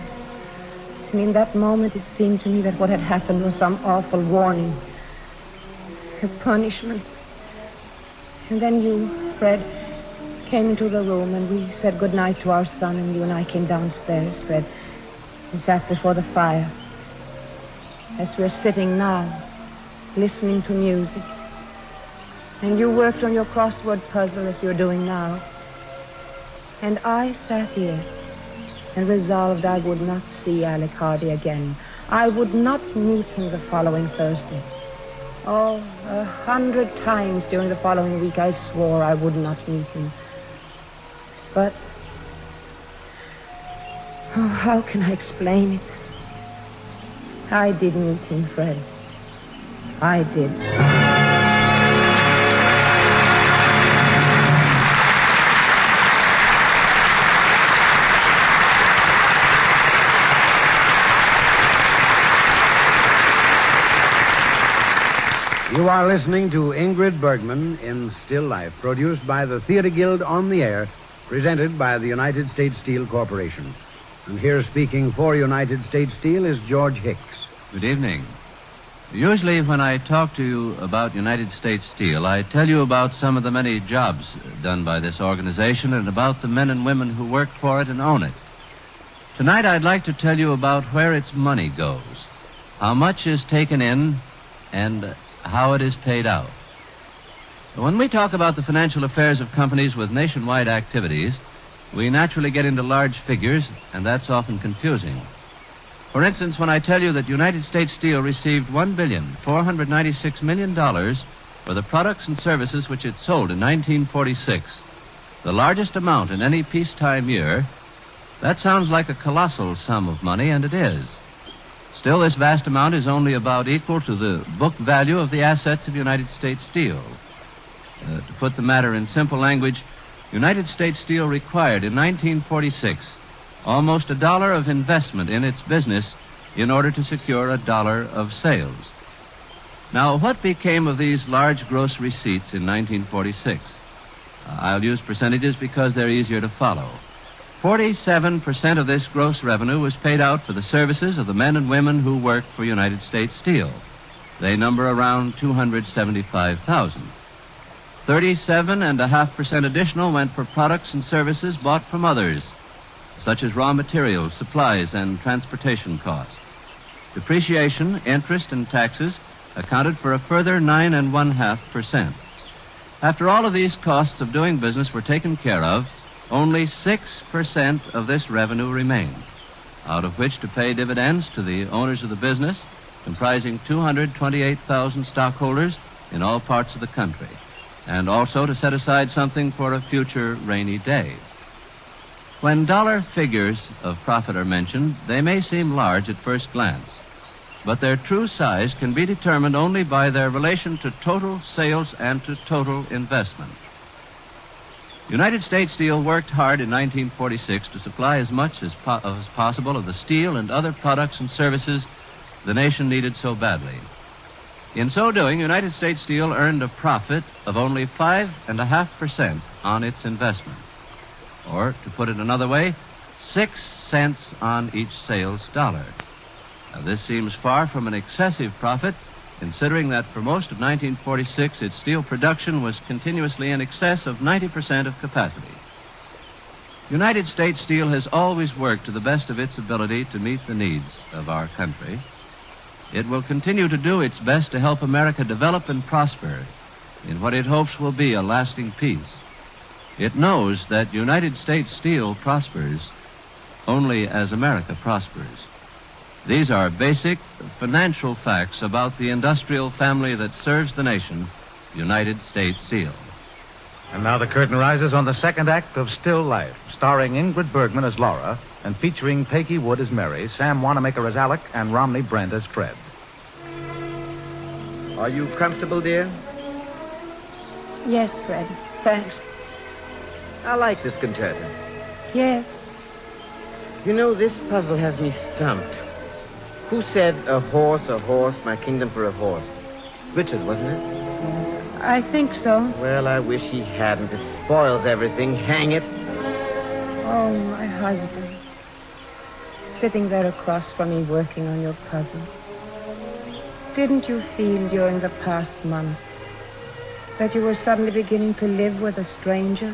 And in that moment, it seemed to me that what had happened was some awful warning. A punishment. And then you, Fred, came into the room and we said goodnight to our son, and you and I came downstairs, Fred, and sat before the fire. As we're sitting now, listening to music. And you worked on your crossword puzzle as you're doing now. And I sat here and resolved I would not see Alec Hardy again. I would not meet him the following Thursday. Oh, 100 times during the following week I swore I would not meet him. But, oh, how can I explain it? I did meet him, Fred. I did. You are listening to Ingrid Bergman in Still Life, produced by the Theater Guild on the Air, presented by the United States Steel Corporation. And here speaking for United States Steel is George Hicks. Good evening. Usually when I talk to you about United States Steel, I tell you about some of the many jobs done by this organization and about the men and women who work for it and own it. Tonight I'd like to tell you about where its money goes, how much is taken in, and how it is paid out. When we talk about the financial affairs of companies with nationwide activities, we naturally get into large figures, and that's often confusing. For instance, when I tell you that United States Steel received $1,496 million for the products and services which it sold in 1946, the largest amount in any peacetime year, that sounds like a colossal sum of money, and it is. Still, this vast amount is only about equal to the book value of the assets of United States Steel. To put the matter in simple language, United States Steel required in 1946 almost $1 of investment in its business in order to secure $1 of sales. Now, what became of these large gross receipts in 1946? I'll use percentages because they're easier to follow. 47% of this gross revenue was paid out for the services of the men and women who work for United States Steel. They number around 275,000. 37.5% additional went for products and services bought from others, such as raw materials, supplies, and transportation costs. Depreciation, interest, and taxes accounted for a further 9.5%. After all of these costs of doing business were taken care of, only 6% of this revenue remained, out of which to pay dividends to the owners of the business, comprising 228,000 stockholders in all parts of the country, and also to set aside something for a future rainy day. When dollar figures of profit are mentioned, they may seem large at first glance, but their true size can be determined only by their relation to total sales and to total investment. United States Steel worked hard in 1946 to supply as much as possible of the steel and other products and services the nation needed so badly. In so doing, United States Steel earned a profit of only 5.5% on its investment. Or, to put it another way, 6 cents on each sales dollar. Now, this seems far from an excessive profit, considering that for most of 1946, its steel production was continuously in excess of 90% of capacity. United States Steel has always worked to the best of its ability to meet the needs of our country. It will continue to do its best to help America develop and prosper in what it hopes will be a lasting peace. It knows that United States Steel prospers only as America prospers. These are basic financial facts about the industrial family that serves the nation, United States Steel. And now the curtain rises on the second act of Still Life, starring Ingrid Bergman as Laura and featuring Peggy Wood as Mary, Sam Wanamaker as Alec, and Romney Brent as Fred. Are you comfortable, dear? Yes, Fred. Thanks. I like this concerto. Yes. You know, this puzzle has me stumped. Who said a horse, my kingdom for a horse? Richard, wasn't it? I think so. Well, I wish he hadn't. It spoils everything. Hang it. Oh, my husband. Sitting there across from me working on your puzzle. Didn't you feel during the past month that you were suddenly beginning to live with a stranger?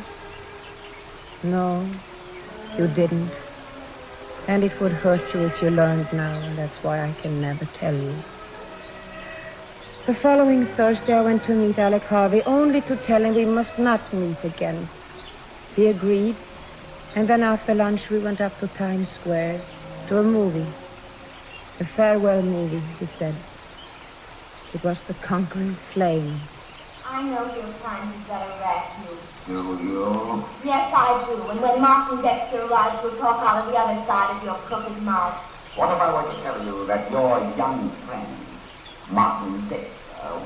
No, you didn't. And it would hurt you if you learned now, and that's why I can never tell you. The following Thursday, I went to meet Alec Harvey, only to tell him we must not meet again. He agreed, and then after lunch, we went up to Times Square to a movie. A farewell movie, he said. It was The Conquering Flame. I know you're trying to get a rescue. Do you? Yes, I do. And when Martin Dexter arrives, we'll talk out of the other side of your crooked mouth. What if I were to tell you that your young friend, Martin Dexter,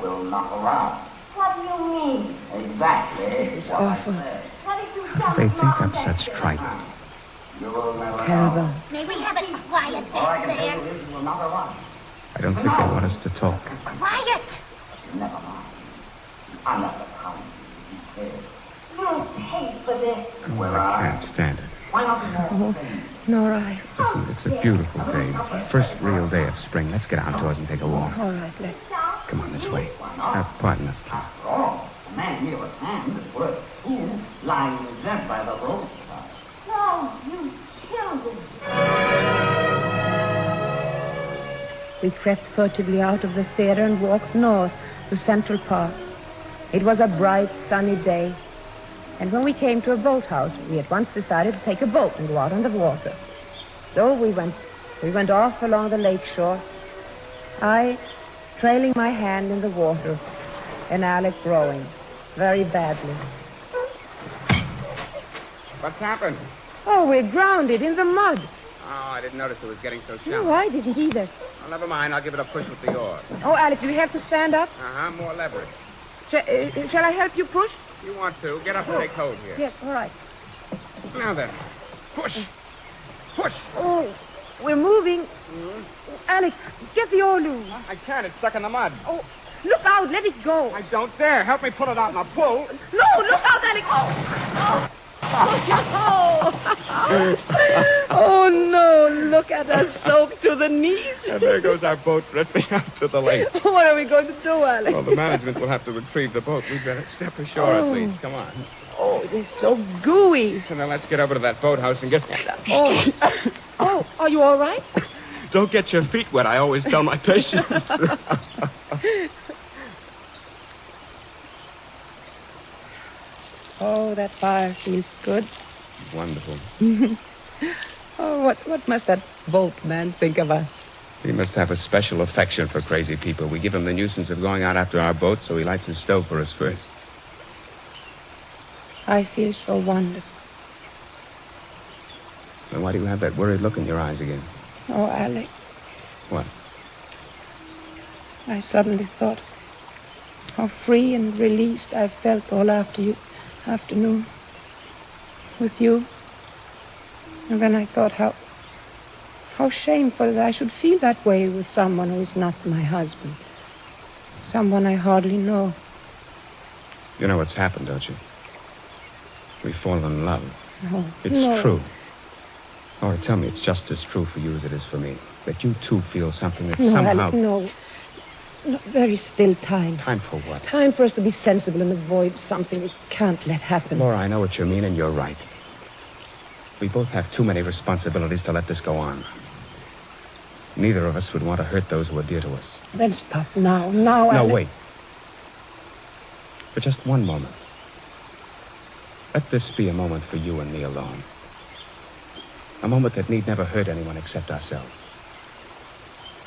will not arrive? What do you mean? Exactly. This is awful. What did you tell They me, think Martin I'm such Dexter? tripe. You will never Terrible. know. May we have it quiet All I can there? tell you is you will not arrive. I don't think they want us to talk. Quiet! Never mind. I'm not the kind you care. You'll pay for this. Well, I can't stand it. Why not be more Oh, nor I. Listen, it's a beautiful day. It's the first real day of spring. Let's get outdoors and take a walk. All right, let's. Come on, this way. Pardon us, please. After all, a man near at hand is worth a fool lying dead by the roadside. No, you killed him. We crept furtively out of the theater and walked north to Central Park. It was a bright, sunny day. And when we came to a boathouse, we at once decided to take a boat and go out on the water. So we went off along the lake shore, I trailing my hand in the water, and Alec rowing very badly. What's happened? Oh, we're grounded in the mud. Oh, I didn't notice it was getting so No, shallow. I didn't either. Well, never mind. I'll give it a push with the oar. Oh, Alec, do you have to stand up? Uh-huh. More leverage. Shall I help you push? You want to. Get up and take hold here. Yes, all right. Now then. Push. Push. Oh, we're moving. Alec, get the oar loose. I can't. It's stuck in the mud. Oh, look out. Let it go. I don't dare. Help me pull it out and I'll pull. No, look out, Alec. Oh. Oh, no, look at us soaked to the knees. And there goes our boat drifting out to the lake. What are we going to do, Alec? Well, the management will have to retrieve the boat. We'd better step ashore at least. Come on. Oh, it is so gooey. And then let's get over to that boathouse and get... Oh, are you all right? Don't get your feet wet, I always tell my patients. Oh, that fire feels good. Wonderful. Oh, what must that boatman think of us? He must have a special affection for crazy people. We give him the nuisance of going out after our boat, so he lights his stove for us first. I feel so wonderful. Then why do you have that worried look in your eyes again? Oh, Alec. What? I suddenly thought how free and released I felt all afternoon with you. And then I thought how shameful that I should feel that way with someone who is not my husband. Someone I hardly know. You know what's happened, don't you? We've fallen in love. No, It's no. true. Laura, tell me it's just as true for you as it is for me. That you, too, feel something that No, somehow... Alec, no. No, there is still time. Time for what? Time for us to be sensible and avoid something we can't let happen. Laura, I know what you mean, and you're right. We both have too many responsibilities to let this go on. Neither of us would want to hurt those who are dear to us. Then stop now. Now, No, Alec. wait. For just one moment. Let this be a moment for you and me alone. A moment that need never hurt anyone except ourselves.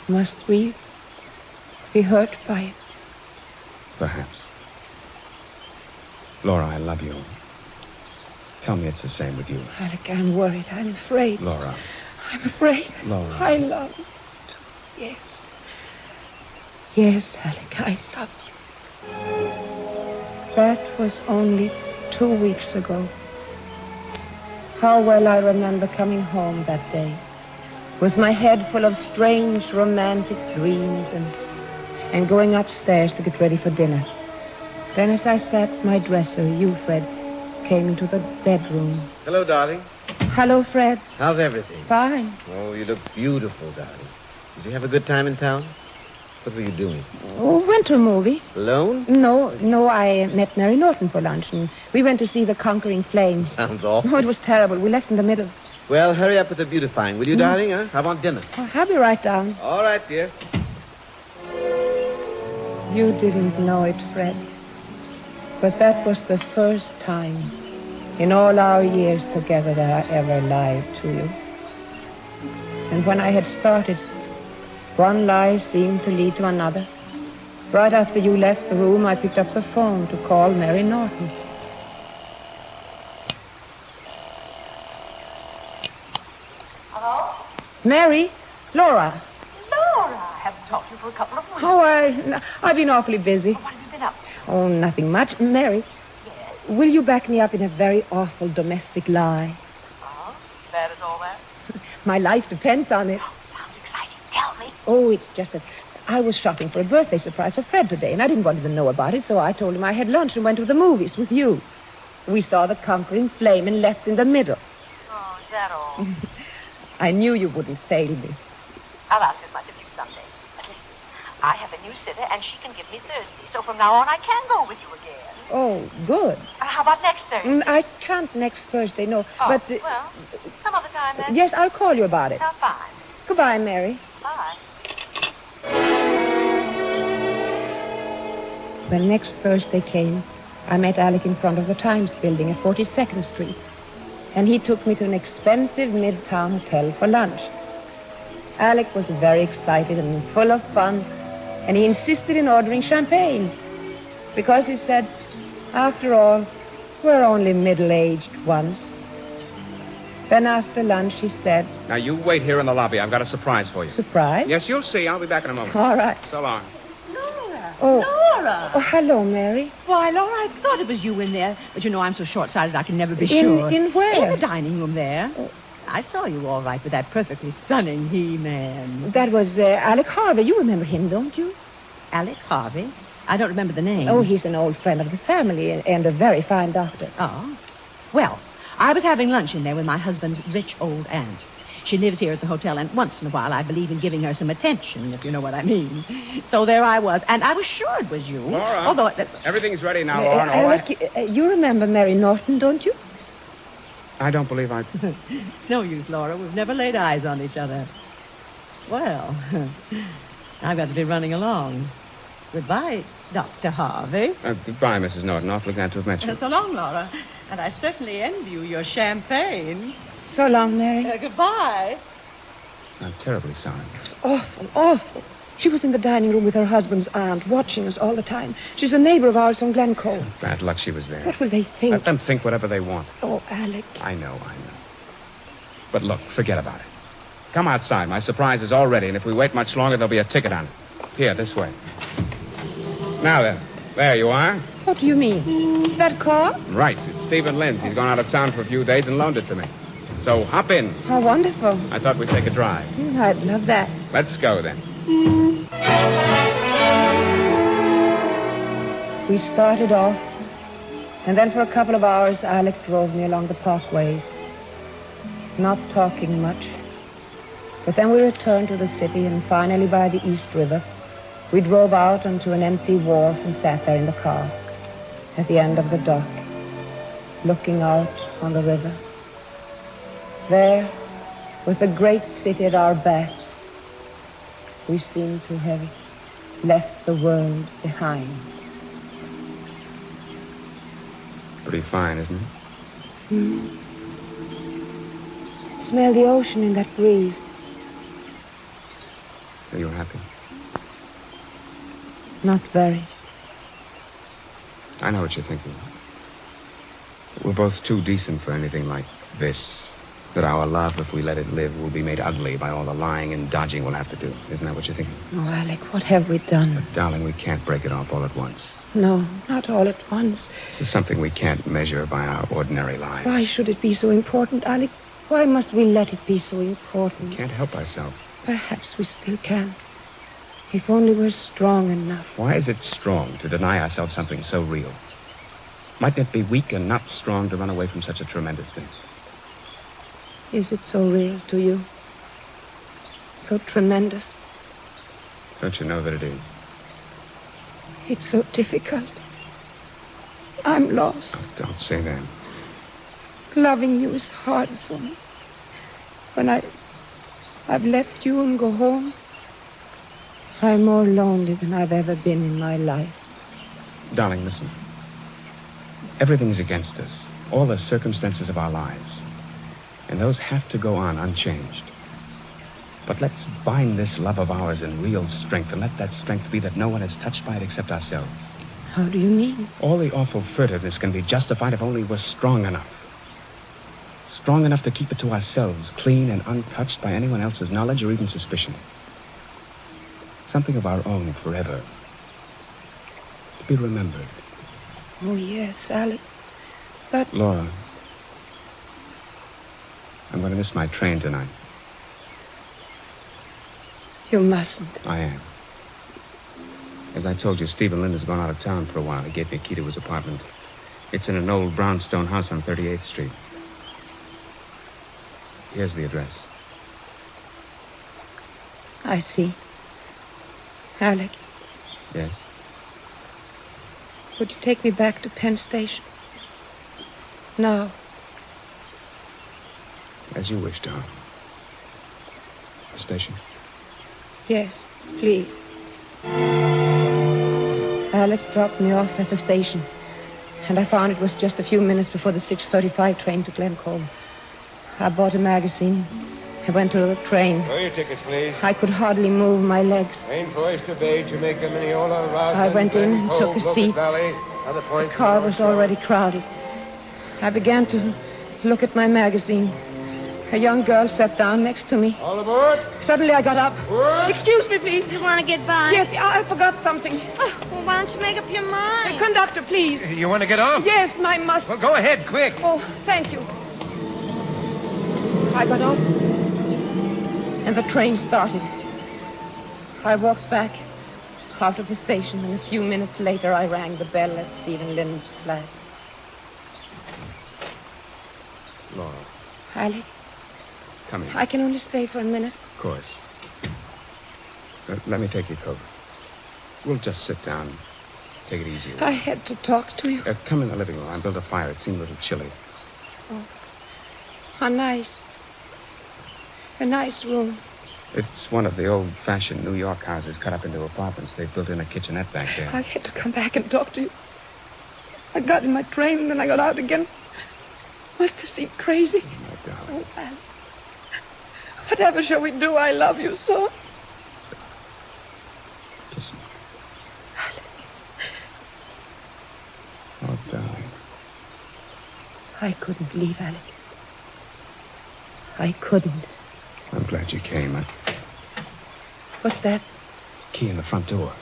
Must we be hurt by it? Perhaps. Laura, I love you. Tell me it's the same with you. Alec, I'm worried. I'm afraid. Laura. I'm afraid. Laura. I love you. Yes. Yes, Alec, I love you. That was only 2 weeks ago. How well I remember coming home that day, with my head full of strange romantic dreams and going upstairs to get ready for dinner. Then as I sat at my dresser, you, Fred, came into the bedroom. Hello, darling. Hello, Fred. How's everything? Fine. Oh, you look beautiful, darling. Did you have a good time in town? What were you doing? Oh, went to a movie. Alone? No, I met Mary Norton for lunch, and we went to see The Conquering Flame. Sounds awful. Oh, it was terrible. We left in the middle. Well, hurry up with the beautifying, will you, darling? Huh? I want dinner. I'll be right down. All right, dear. You didn't know it, Fred. But that was the first time in all our years together that I ever lied to you. And when I had started, one lie seemed to lead to another. Right after you left the room, I picked up the phone to call Mary Norton. Hello? Mary? Laura. Laura, I haven't talked to you for a couple of weeks. Oh, I've been awfully busy. What have you been up to? Oh, nothing much. Mary, will you back me up in a very awful domestic lie? Oh, bad as all that? My life depends on it. Sounds exciting. Tell me. Oh, it's just that I was shopping for a birthday surprise for Fred today, and I didn't want him to know about it, so I told him I had lunch and went to the movies with you. We saw The Conquering Flame and left in the middle. Oh, is that all? I knew you wouldn't fail me. I'll ask as much of you someday. But listen, I have a new sitter, and she can give me Thursday, so from now on I can go with you again. Oh, good. How about next Thursday? I can't next Thursday, no. Oh, But, well, some other time then. yes, I'll call you about it. Now, fine. Goodbye, Mary. Bye. When next Thursday came, I met Alec in front of the Times building at 42nd Street. And he took me to an expensive midtown hotel for lunch. Alec was very excited and full of fun, and he insisted in ordering champagne. Because he said, after all, we're only middle-aged once. Then after lunch, he said... Now, you wait here in the lobby. I've got a surprise for you. Surprise? Yes, you'll see. I'll be back in a moment. All right. So long. Oh. Laura! Oh, hello, Mary. Why, Laura, I thought it was you in there. But you know I'm so short-sighted I can never be In- sure. in where? In the dining room there. I saw you all right with that perfectly stunning He-Man. That was Alec Harvey. You remember him, don't you? Alec Harvey? I don't remember the name. Oh, he's an old friend of the family and a very fine doctor. Oh. Well, I was having lunch in there with my husband's rich old aunt. She lives here at the hotel, and once in a while I believe in giving her some attention, if you know what I mean. So there I was, and I was sure it was you. Laura, Although everything's ready now, Laura. All right? Alec, you remember Mary Norton, don't you? I don't believe I... No use, Laura. We've never laid eyes on each other. Well, I've got to be running along. Goodbye, Dr. Harvey. Goodbye, Mrs. Norton. Awfully glad to have met you. So long, Laura. And I certainly envy you your champagne. So long, Mary. Goodbye. I'm terribly sorry. It was awful, awful. She was in the dining room with her husband's aunt, watching us all the time. She's a neighbor of ours from Glencoe. Bad luck she was there. What will they think? Let them think whatever they want. Oh, Alec. I know. But look, forget about it. Come outside. My surprise is all ready, and if we wait much longer, there'll be a ticket on it. Here, this way. Now then, there you are. What do you mean? That car? Right, it's Stephen Lynn's. He's gone out of town for a few days and loaned it to me. So hop in. How wonderful. I thought we'd take a drive. I'd love that. Let's go then. We started off, and then for a couple of hours, Alec drove me along the parkways. not talking much. But then we returned to the city, and finally by the East River, we drove out onto an empty wharf and sat there in the car, at the end of the dock, looking out on the river. There, with the great city at our backs, we seemed to have left the world behind. Pretty fine, isn't it? Hmm. Smell the ocean in that breeze. Are you happy? Not very. I know what you're thinking. We're both too decent for anything like this. That our love, if we let it live, will be made ugly by all the lying and dodging we'll have to do. Isn't that what you're thinking? Oh, Alec, what have we done? But, darling, we can't break it off all at once. No, not all at once. This is something we can't measure by our ordinary lives. Why should it be so important, Alec? Why must we let it be so important? We can't help ourselves. Perhaps we still can. If only we're strong enough. Why is it strong to deny ourselves something so real? Mightn't it be weak and not strong to run away from such a tremendous thing? Is it so real to you? So tremendous? Don't you know that it is? It's so difficult. I'm lost. Oh, don't say that. Loving you is hard for me. When I've left you and go home, I'm more lonely than I've ever been in my life. Darling, listen. Everything's against us. All the circumstances of our lives. And those have to go on unchanged. But let's bind this love of ours in real strength, and let that strength be that no one is touched by it except ourselves. How do you mean? All the awful furtiveness can be justified if only we're strong enough. Strong enough to keep it to ourselves, clean and untouched by anyone else's knowledge or even suspicion. Something of our own forever. To be remembered. Oh, yes, Alec. But... Laura, I'm going to miss my train tonight. You mustn't. I am. As I told you, Steve and Linda's gone out of town for a while. He gave me a key to his apartment. It's in an old brownstone house on 38th Street. Here's the address. I see. Alec, Yes? would you take me back to Penn Station? No. As you wish, darling. The station? Yes, please. Alec dropped me off at the station, and I found it was just a few minutes before the 6:35 train to Glencove. I bought a magazine. I went to the train. Show your tickets, please. I could hardly move my legs. Main for Oyster Bay, Jamaica, Mineola, Rosa. I went in and took a seat. Valley, other The points. car was already crowded. I began to look at my magazine. A young girl sat down next to me. All aboard? Suddenly I got up. Excuse me, please. You want to get by? Yes, I forgot something. Oh, well, why don't you make up your mind? Conductor, please. You want to get off? Yes, my must. Well, go ahead, quick. Oh, thank you. I got off, and the train started. I walked back out of the station, and a few minutes later I rang the bell at Stephen Lynn's flat. Laura, Alec, come here. I can only stay for a minute. Of course. Let me take your coat. We'll just sit down. Take it easy. I had to talk to you. Come in the living room. I built a fire. It seemed a little chilly. Oh, how nice. A nice room. It's one of the old-fashioned New York houses cut up into apartments. They've built in a kitchenette back there. I had to come back and talk to you. I got in my train, and then I got out again. Must have seemed crazy. My darling. Oh, Alec. Whatever shall we do? I love you so. Kiss me. Oh, darling. I couldn't leave, Alec. I couldn't. I'm glad you came. What's that? Key in the front door.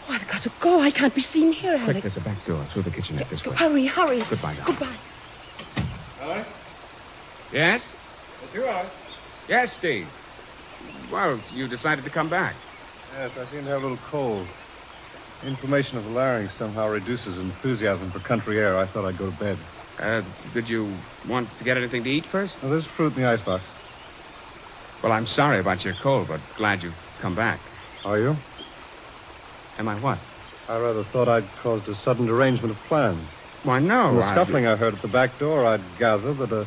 Oh, I've got to go. I can't be seen here, Quick, Alec. there's a back door through the kitchenette this way. Hurry, hurry. Goodbye, darling. Goodbye. Alec? Yes? That's you, Alec. Yes, Steve. Well, you decided to come back. Yes, I seem to have a little cold. Inflammation of the larynx somehow reduces enthusiasm for country air. I thought I'd go to bed. Did you want to get anything to eat first? Oh, there's fruit in the icebox. Well, I'm sorry about your cold, but glad you've come back. Are you? Am I what? I rather thought I'd caused a sudden derangement of plans. Why, no. From the scuffling I heard at the back door, I'd gather that a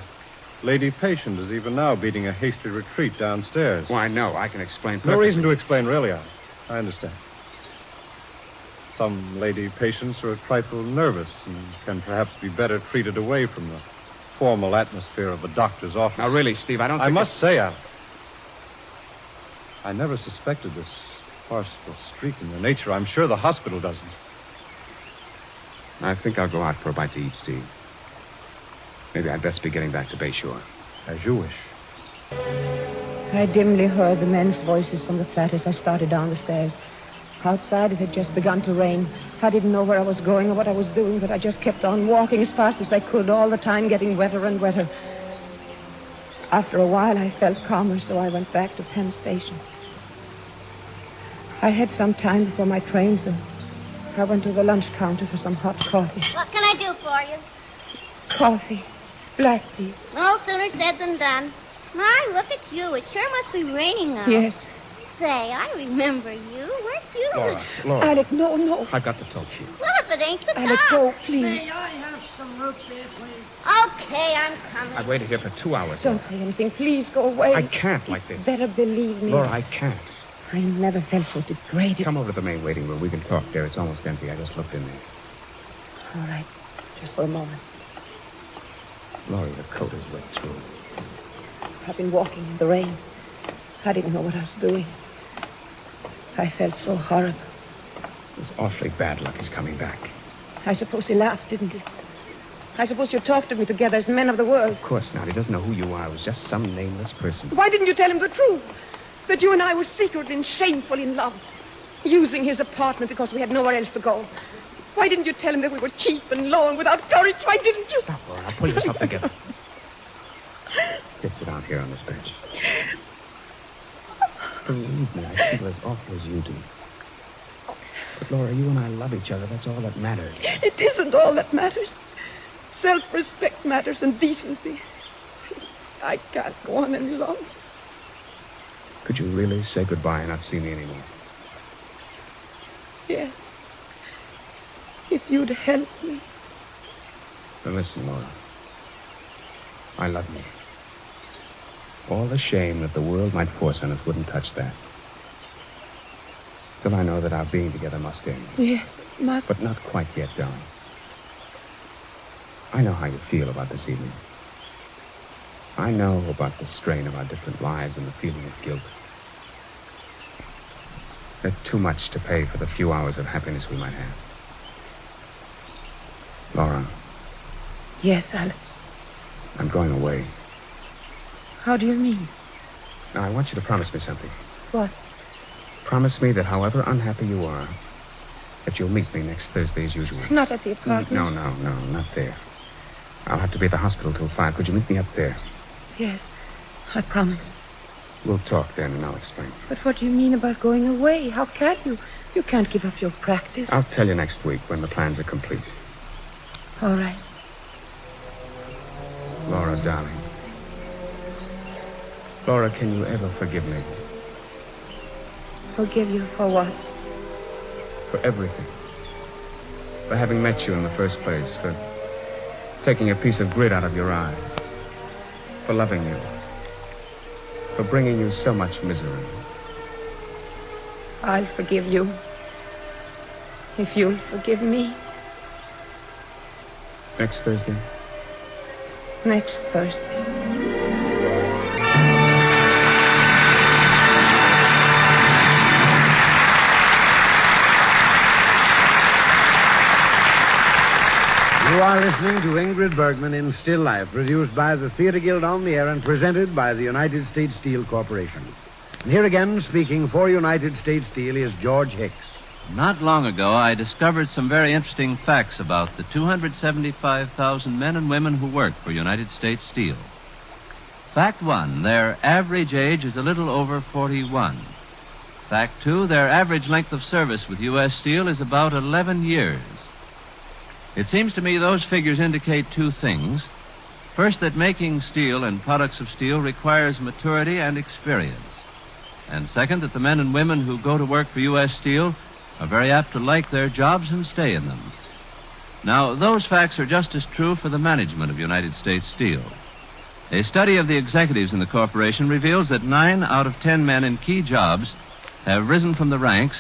lady patient is even now beating a hasty retreat downstairs. Why, no. I can explain perfectly. No reason to explain, really. I understand. Some lady patients are a trifle nervous and can perhaps be better treated away from the formal atmosphere of a doctor's office. Now, really, Steve, I don't think... I must say, I never suspected this farcical streak in your nature. I'm sure the hospital doesn't. I think I'll go out for a bite to eat, Steve. Maybe I'd best be getting back to Bayshore. As you wish. I dimly heard the men's voices from the flat as I started down the stairs. Outside, it had just begun to rain. I didn't know where I was going or what I was doing, but I just kept on walking as fast as I could, all the time getting wetter and wetter. After a while, I felt calmer, so I went back to Penn Station. I had some time before my train, so I went to the lunch counter for some hot coffee. What can I do for you? Coffee. Black tea. No sooner said than done. My, look at you. It sure must be raining out. Yes. Say, I remember you. Where's you? Laura. Alec, no. I've got to talk to you. Well, if it ain't the Alec, doc. go, please. May I have some root beer, please? Okay, I'm coming. I've waited here for 2 hours. Don't say anything. Please go away. I can't like this. Better believe me. Laura, I can't. I never felt so degraded. Come over to the main waiting room. We can talk there. It's almost empty. I just looked in there. All right. Just for a moment. Laura, your coat is wet through. I've been walking in the rain. I didn't know what I was doing. I felt so horrible. It was awfully bad luck he's coming back. I suppose he laughed, didn't he? I suppose you talked to me together as men of the world. Of course not. He doesn't know who you are. It was just some nameless person. Why didn't you tell him the truth? That you and I were secretly and shamefully in love. Using his apartment because we had nowhere else to go. Why didn't you tell him that we were cheap and low and without courage? Why didn't you? Stop, Laura. Now pull yourself together. Just sit down here on this bench. Believe me, I feel as awful as you do. But, Laura, you and I love each other. That's all that matters. It isn't all that matters. Self-respect matters and decency. I can't go on any longer. Could you really say goodbye and not see me anymore? Yes. If you'd help me. Then listen, Laura. I love you. All the shame that the world might force on us wouldn't touch that. Still, I know that our being together must end. Yes, it must. But not quite yet, darling. I know how you feel about this evening. I know about the strain of our different lives and the feeling of guilt. There's too much to pay for the few hours of happiness we might have. Laura. Yes, Alice. I'm going away. How do you mean? Now, I want you to promise me something. What? Promise me that however unhappy you are, that you'll meet me next Thursday as usual. Not at the apartment? No, not there. I'll have to be at the hospital till 5. Could you meet me up there? Yes, I promise. We'll talk then, and I'll explain. But what do you mean about going away? How can you? You can't give up your practice. I'll tell you next week when the plans are complete. All right. Laura, darling. Laura, can you ever forgive me? Forgive you for what? For everything. For having met you in the first place. For taking a piece of grit out of your eye. For loving you. For bringing you so much misery. I'll forgive you. If you'll forgive me. Next Thursday? Next Thursday. You are listening to Ingrid Bergman in Still Life, produced by the Theater Guild on the Air and presented by the United States Steel Corporation. And here again, speaking for United States Steel, is George Hicks. Not long ago, I discovered some very interesting facts about the 275,000 men and women who work for United States Steel. Fact 1, their average age is a little over 41. Fact 2, their average length of service with U.S. Steel is about 11 years. It seems to me those figures indicate two things. First, that making steel and products of steel requires maturity and experience. And second, that the men and women who go to work for U.S. Steel are very apt to like their jobs and stay in them. Now, those facts are just as true for the management of United States Steel. A study of the executives in the corporation reveals that 9 out of 10 men in key jobs have risen from the ranks,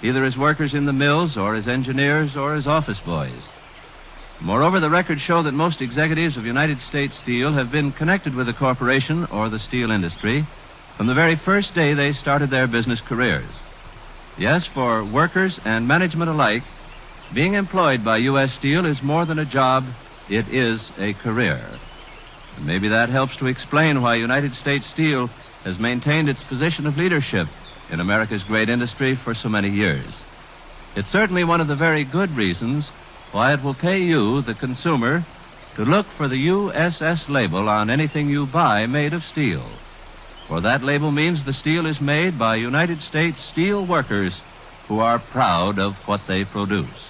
either as workers in the mills or as engineers or as office boys. Moreover, the records show that most executives of United States Steel have been connected with the corporation or the steel industry from the very first day they started their business careers. Yes, for workers and management alike, being employed by U.S. Steel is more than a job, it is a career. And maybe that helps to explain why United States Steel has maintained its position of leadership in America's great industry for so many years. It's certainly one of the very good reasons why it will pay you, the consumer, to look for the USS label on anything you buy made of steel. For that label means the steel is made by United States steel workers who are proud of what they produce.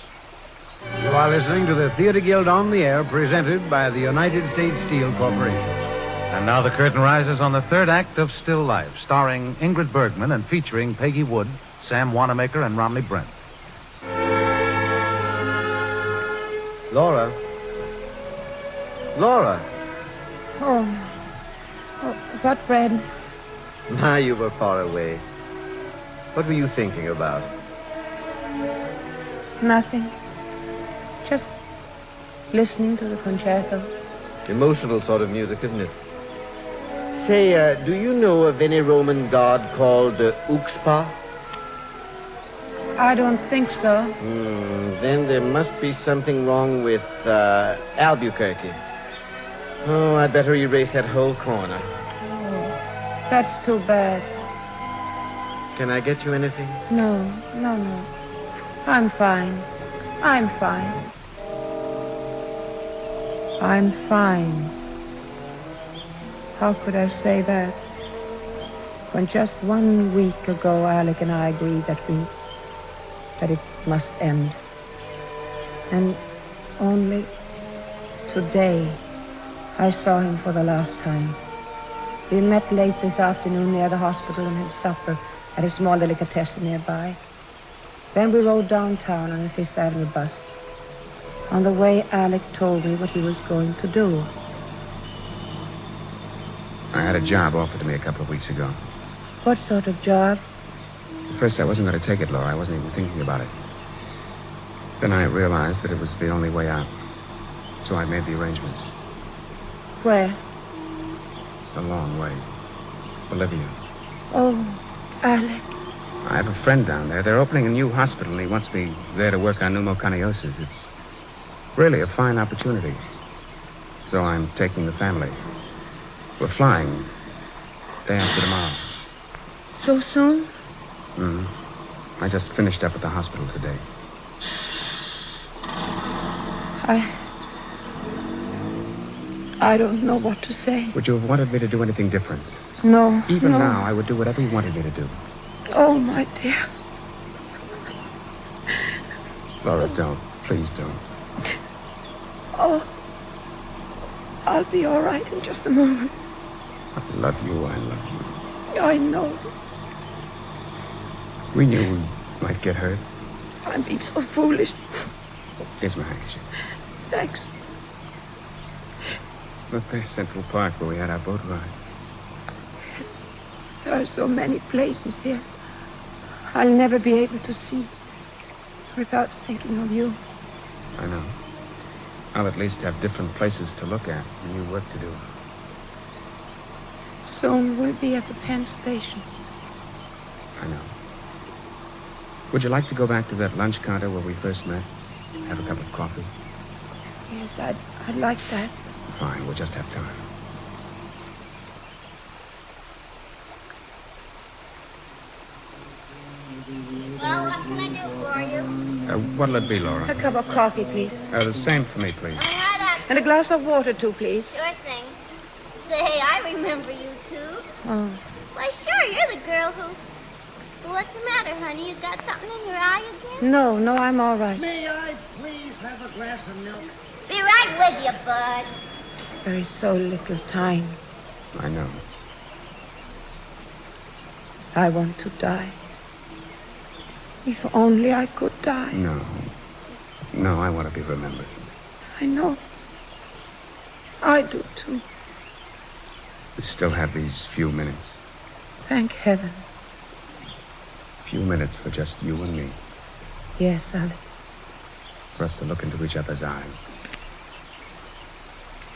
You are listening to the Theater Guild on the Air, presented by the United States Steel Corporation. And now the curtain rises on the third act of Still Life, starring Ingrid Bergman and featuring Peggy Wood, Sam Wanamaker, and Romney Brent. Laura? Laura? Oh, what, Fred? Now you were far away. What were you thinking about? Nothing. Just listening to the concerto. Emotional sort of music, isn't it? Say, do you know of any Roman god called Uxpa? I don't think so. Then there must be something wrong with Albuquerque. Oh, I'd better erase that whole corner. Oh, that's too bad. Can I get you anything? No. I'm fine. I'm fine. How could I say that? When just 1 week ago, Alec and I agreed that it must end. And only today, I saw him for the last time. We met late this afternoon near the hospital and had supper at a small delicatessen nearby. Then we rode downtown on a Fifth Avenue bus. On the way, Alec told me what he was going to do. I had a job offered to me a couple of weeks ago. What sort of job? At first, I wasn't going to take it, Laura. I wasn't even thinking about it. Then I realized that it was the only way out. So I made the arrangements. Where? A long way. Bolivia. Oh, Alec. I have a friend down there. They're opening a new hospital, and he wants me there to work on pneumoconiosis. It's really a fine opportunity. So I'm taking the family. We're flying day after tomorrow. So soon? I just finished up at the hospital today. I don't know what to say. Would you have wanted me to do anything different? No. Even no. now, I would do whatever you wanted me to do. Oh, my dear. Laura, don't. Please don't. Oh, I'll be all right in just a moment. I love you. I know. We knew we might get hurt. I'm being so foolish. Here's my handkerchief. Thanks. Look, there's Central Park where we had our boat ride. Yes. There are so many places here I'll never be able to see without thinking of you. I know. I'll at least have different places to look at and new work to do. Soon we'll be at the Penn Station. I know. Would you like to go back to that lunch counter where we first met? Have a cup of coffee? Yes, I'd like that. Fine, we'll just have time. Well, what can I do for you? What'll it be, Laura? A cup of coffee, please. The same for me, please. And a glass of water, too, please. Sure thing. Say, I remember you, too. Oh. Why, sure, you're the girl who... What's the matter, honey? You got something in your eye again? No, I'm all right. May I please have a glass of milk? Be right with you, bud. There is so little time. I know. I want to die. If only I could die. No. No, I want to be remembered. I know. I do, too. We still have these few minutes. Thank heaven. Few minutes for just you and me. Yes, Alex. For us to look into each other's eyes.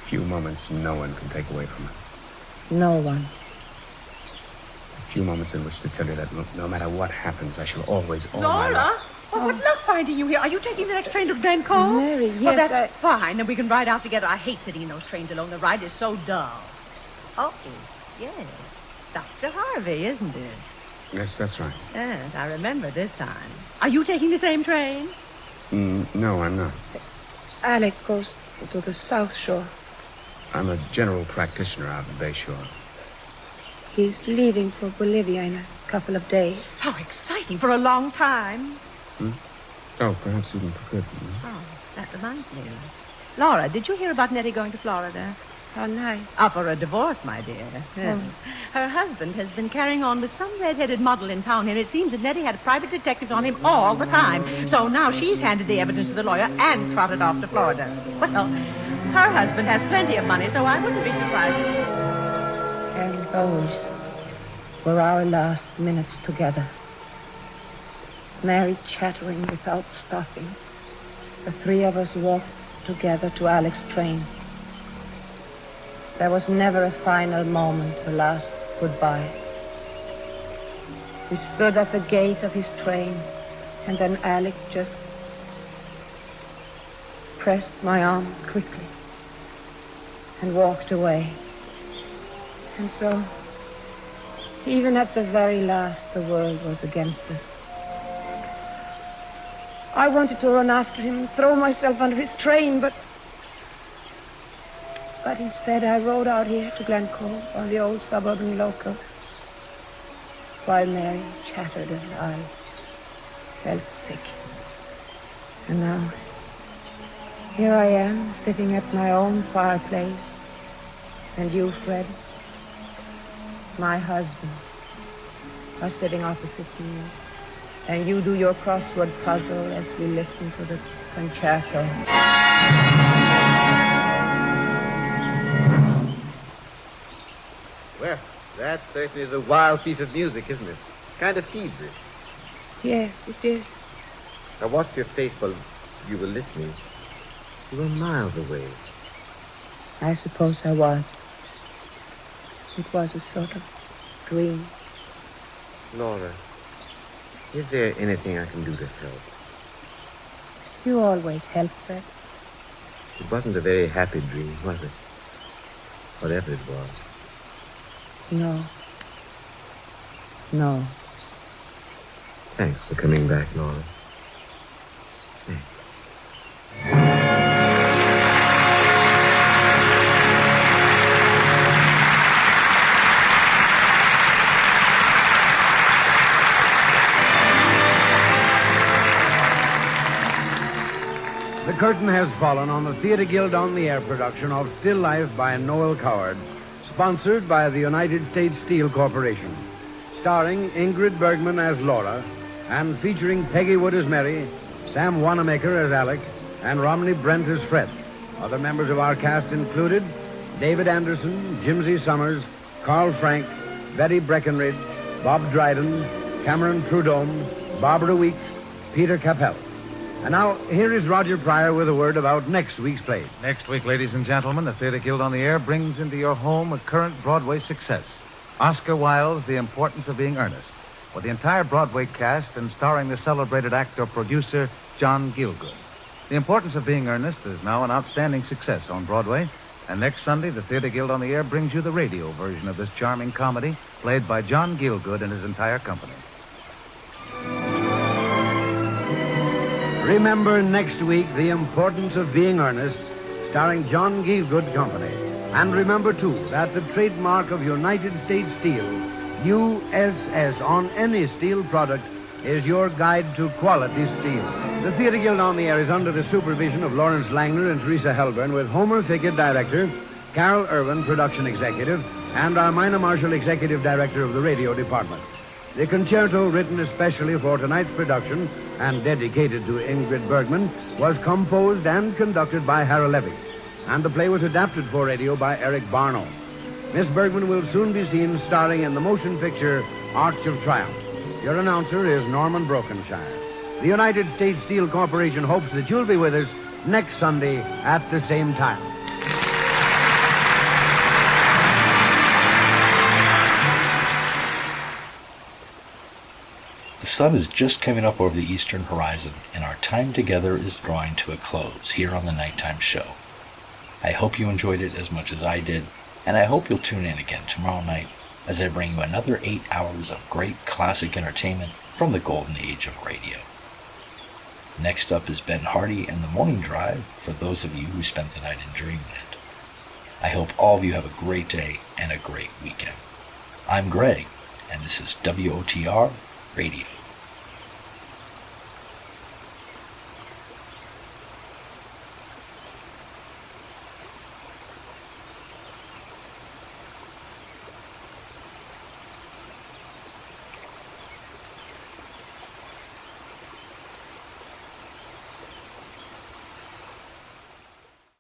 Few moments no one can take away from us. No one. A few moments in which to tell you that no matter what happens, I shall always, all my life... Laura? Oh, what luck finding you here. Are you taking the next train to Grand Cove? Mary, Oh, yes, that's fine. Then we can ride out together. I hate sitting in those trains alone. The ride is so dull. Oh, yes. Dr. Harvey, isn't it? Yes, that's right. Yes, I remember this time. Are you taking the same train? No, I'm not. Alec goes to the South Shore. I'm a general practitioner out in Bay Shore. He's leaving for Bolivia in a couple of days. How exciting for a long time. Oh, perhaps even for good. Oh, that reminds me. Laura, did you hear about Nettie going to Florida? How nice. For a divorce, my dear. Yes. Her husband has been carrying on with some red-headed model in town, and it seems that Nettie had private detectives on him all the time. So now she's handed the evidence to the lawyer and trotted off to Florida. Well, her husband has plenty of money, so I wouldn't be surprised. And those were our last minutes together. Mary chattering without stopping. The three of us walked together to Alec's train. There was never a final moment, a last goodbye. We stood at the gate of his train, and then Alec just pressed my arm quickly and walked away. And so, even at the very last, the world was against us. I wanted to run after him and throw myself under his train, but instead I rode out here to Glen Cove on the old suburban local, while Mary chattered and I felt sick. And now, here I am, sitting at my own fireplace, and you, Fred, my husband, are sitting opposite me, and you do your crossword puzzle as we listen to the concerto. Well, that certainly is a wild piece of music, isn't it? Kind of feverish. Yes, it is. I watched your face while you were listening. You were miles away. I suppose I was. It was a sort of dream. Laura, is there anything I can do to help? You always help, Fred. It wasn't a very happy dream, was it? Whatever it was. No. No. Thanks for coming back, Laura. Thanks. The curtain has fallen on the Theatre Guild on the Air production of Still Life by Noel Coward, sponsored by the United States Steel Corporation, starring Ingrid Bergman as Laura, and featuring Peggy Wood as Mary, Sam Wanamaker as Alec, and Romney Brent as Fred. Other members of our cast included David Anderson, Jimsy Summers, Carl Frank, Betty Breckenridge, Bob Dryden, Cameron Prudhomme, Barbara Weeks, Peter Capell. And now, here is Roger Pryor with a word about next week's play. Next week, ladies and gentlemen, the Theatre Guild on the Air brings into your home a current Broadway success, Oscar Wilde's The Importance of Being Earnest, with the entire Broadway cast and starring the celebrated actor-producer John Gielgud. The Importance of Being Earnest is now an outstanding success on Broadway, and next Sunday, the Theatre Guild on the Air brings you the radio version of this charming comedy, played by John Gielgud and his entire company. Remember next week The Importance of Being Earnest, starring John Gielgud Company. And remember, too, that the trademark of United States Steel USS on any steel product is your guide to quality steel. The Theatre Guild on the Air is under the supervision of Lawrence Langner and Teresa Helburn, with Homer Thicket, director, Carol Irvin, production executive, and Armina Marshall, executive director of the radio department. The concerto, written especially for tonight's production and dedicated to Ingrid Bergman, was composed and conducted by Harold Levy, and the play was adapted for radio by Eric Barnow. Miss Bergman will soon be seen starring in the motion picture Arch of Triumph. Your announcer is Norman Brokenshire. The United States Steel Corporation hopes that you'll be with us next Sunday at the same time. The sun is just coming up over the eastern horizon, and our time together is drawing to a close here on the Nighttime Show. I hope you enjoyed it as much as I did, and I hope you'll tune in again tomorrow night as I bring you another 8 hours of great classic entertainment from the golden age of radio. Next up is Ben Hardy and the Morning Drive for those of you who spent the night in Dreamland. I hope all of you have a great day and a great weekend. I'm Greg, and this is WOTR Radio.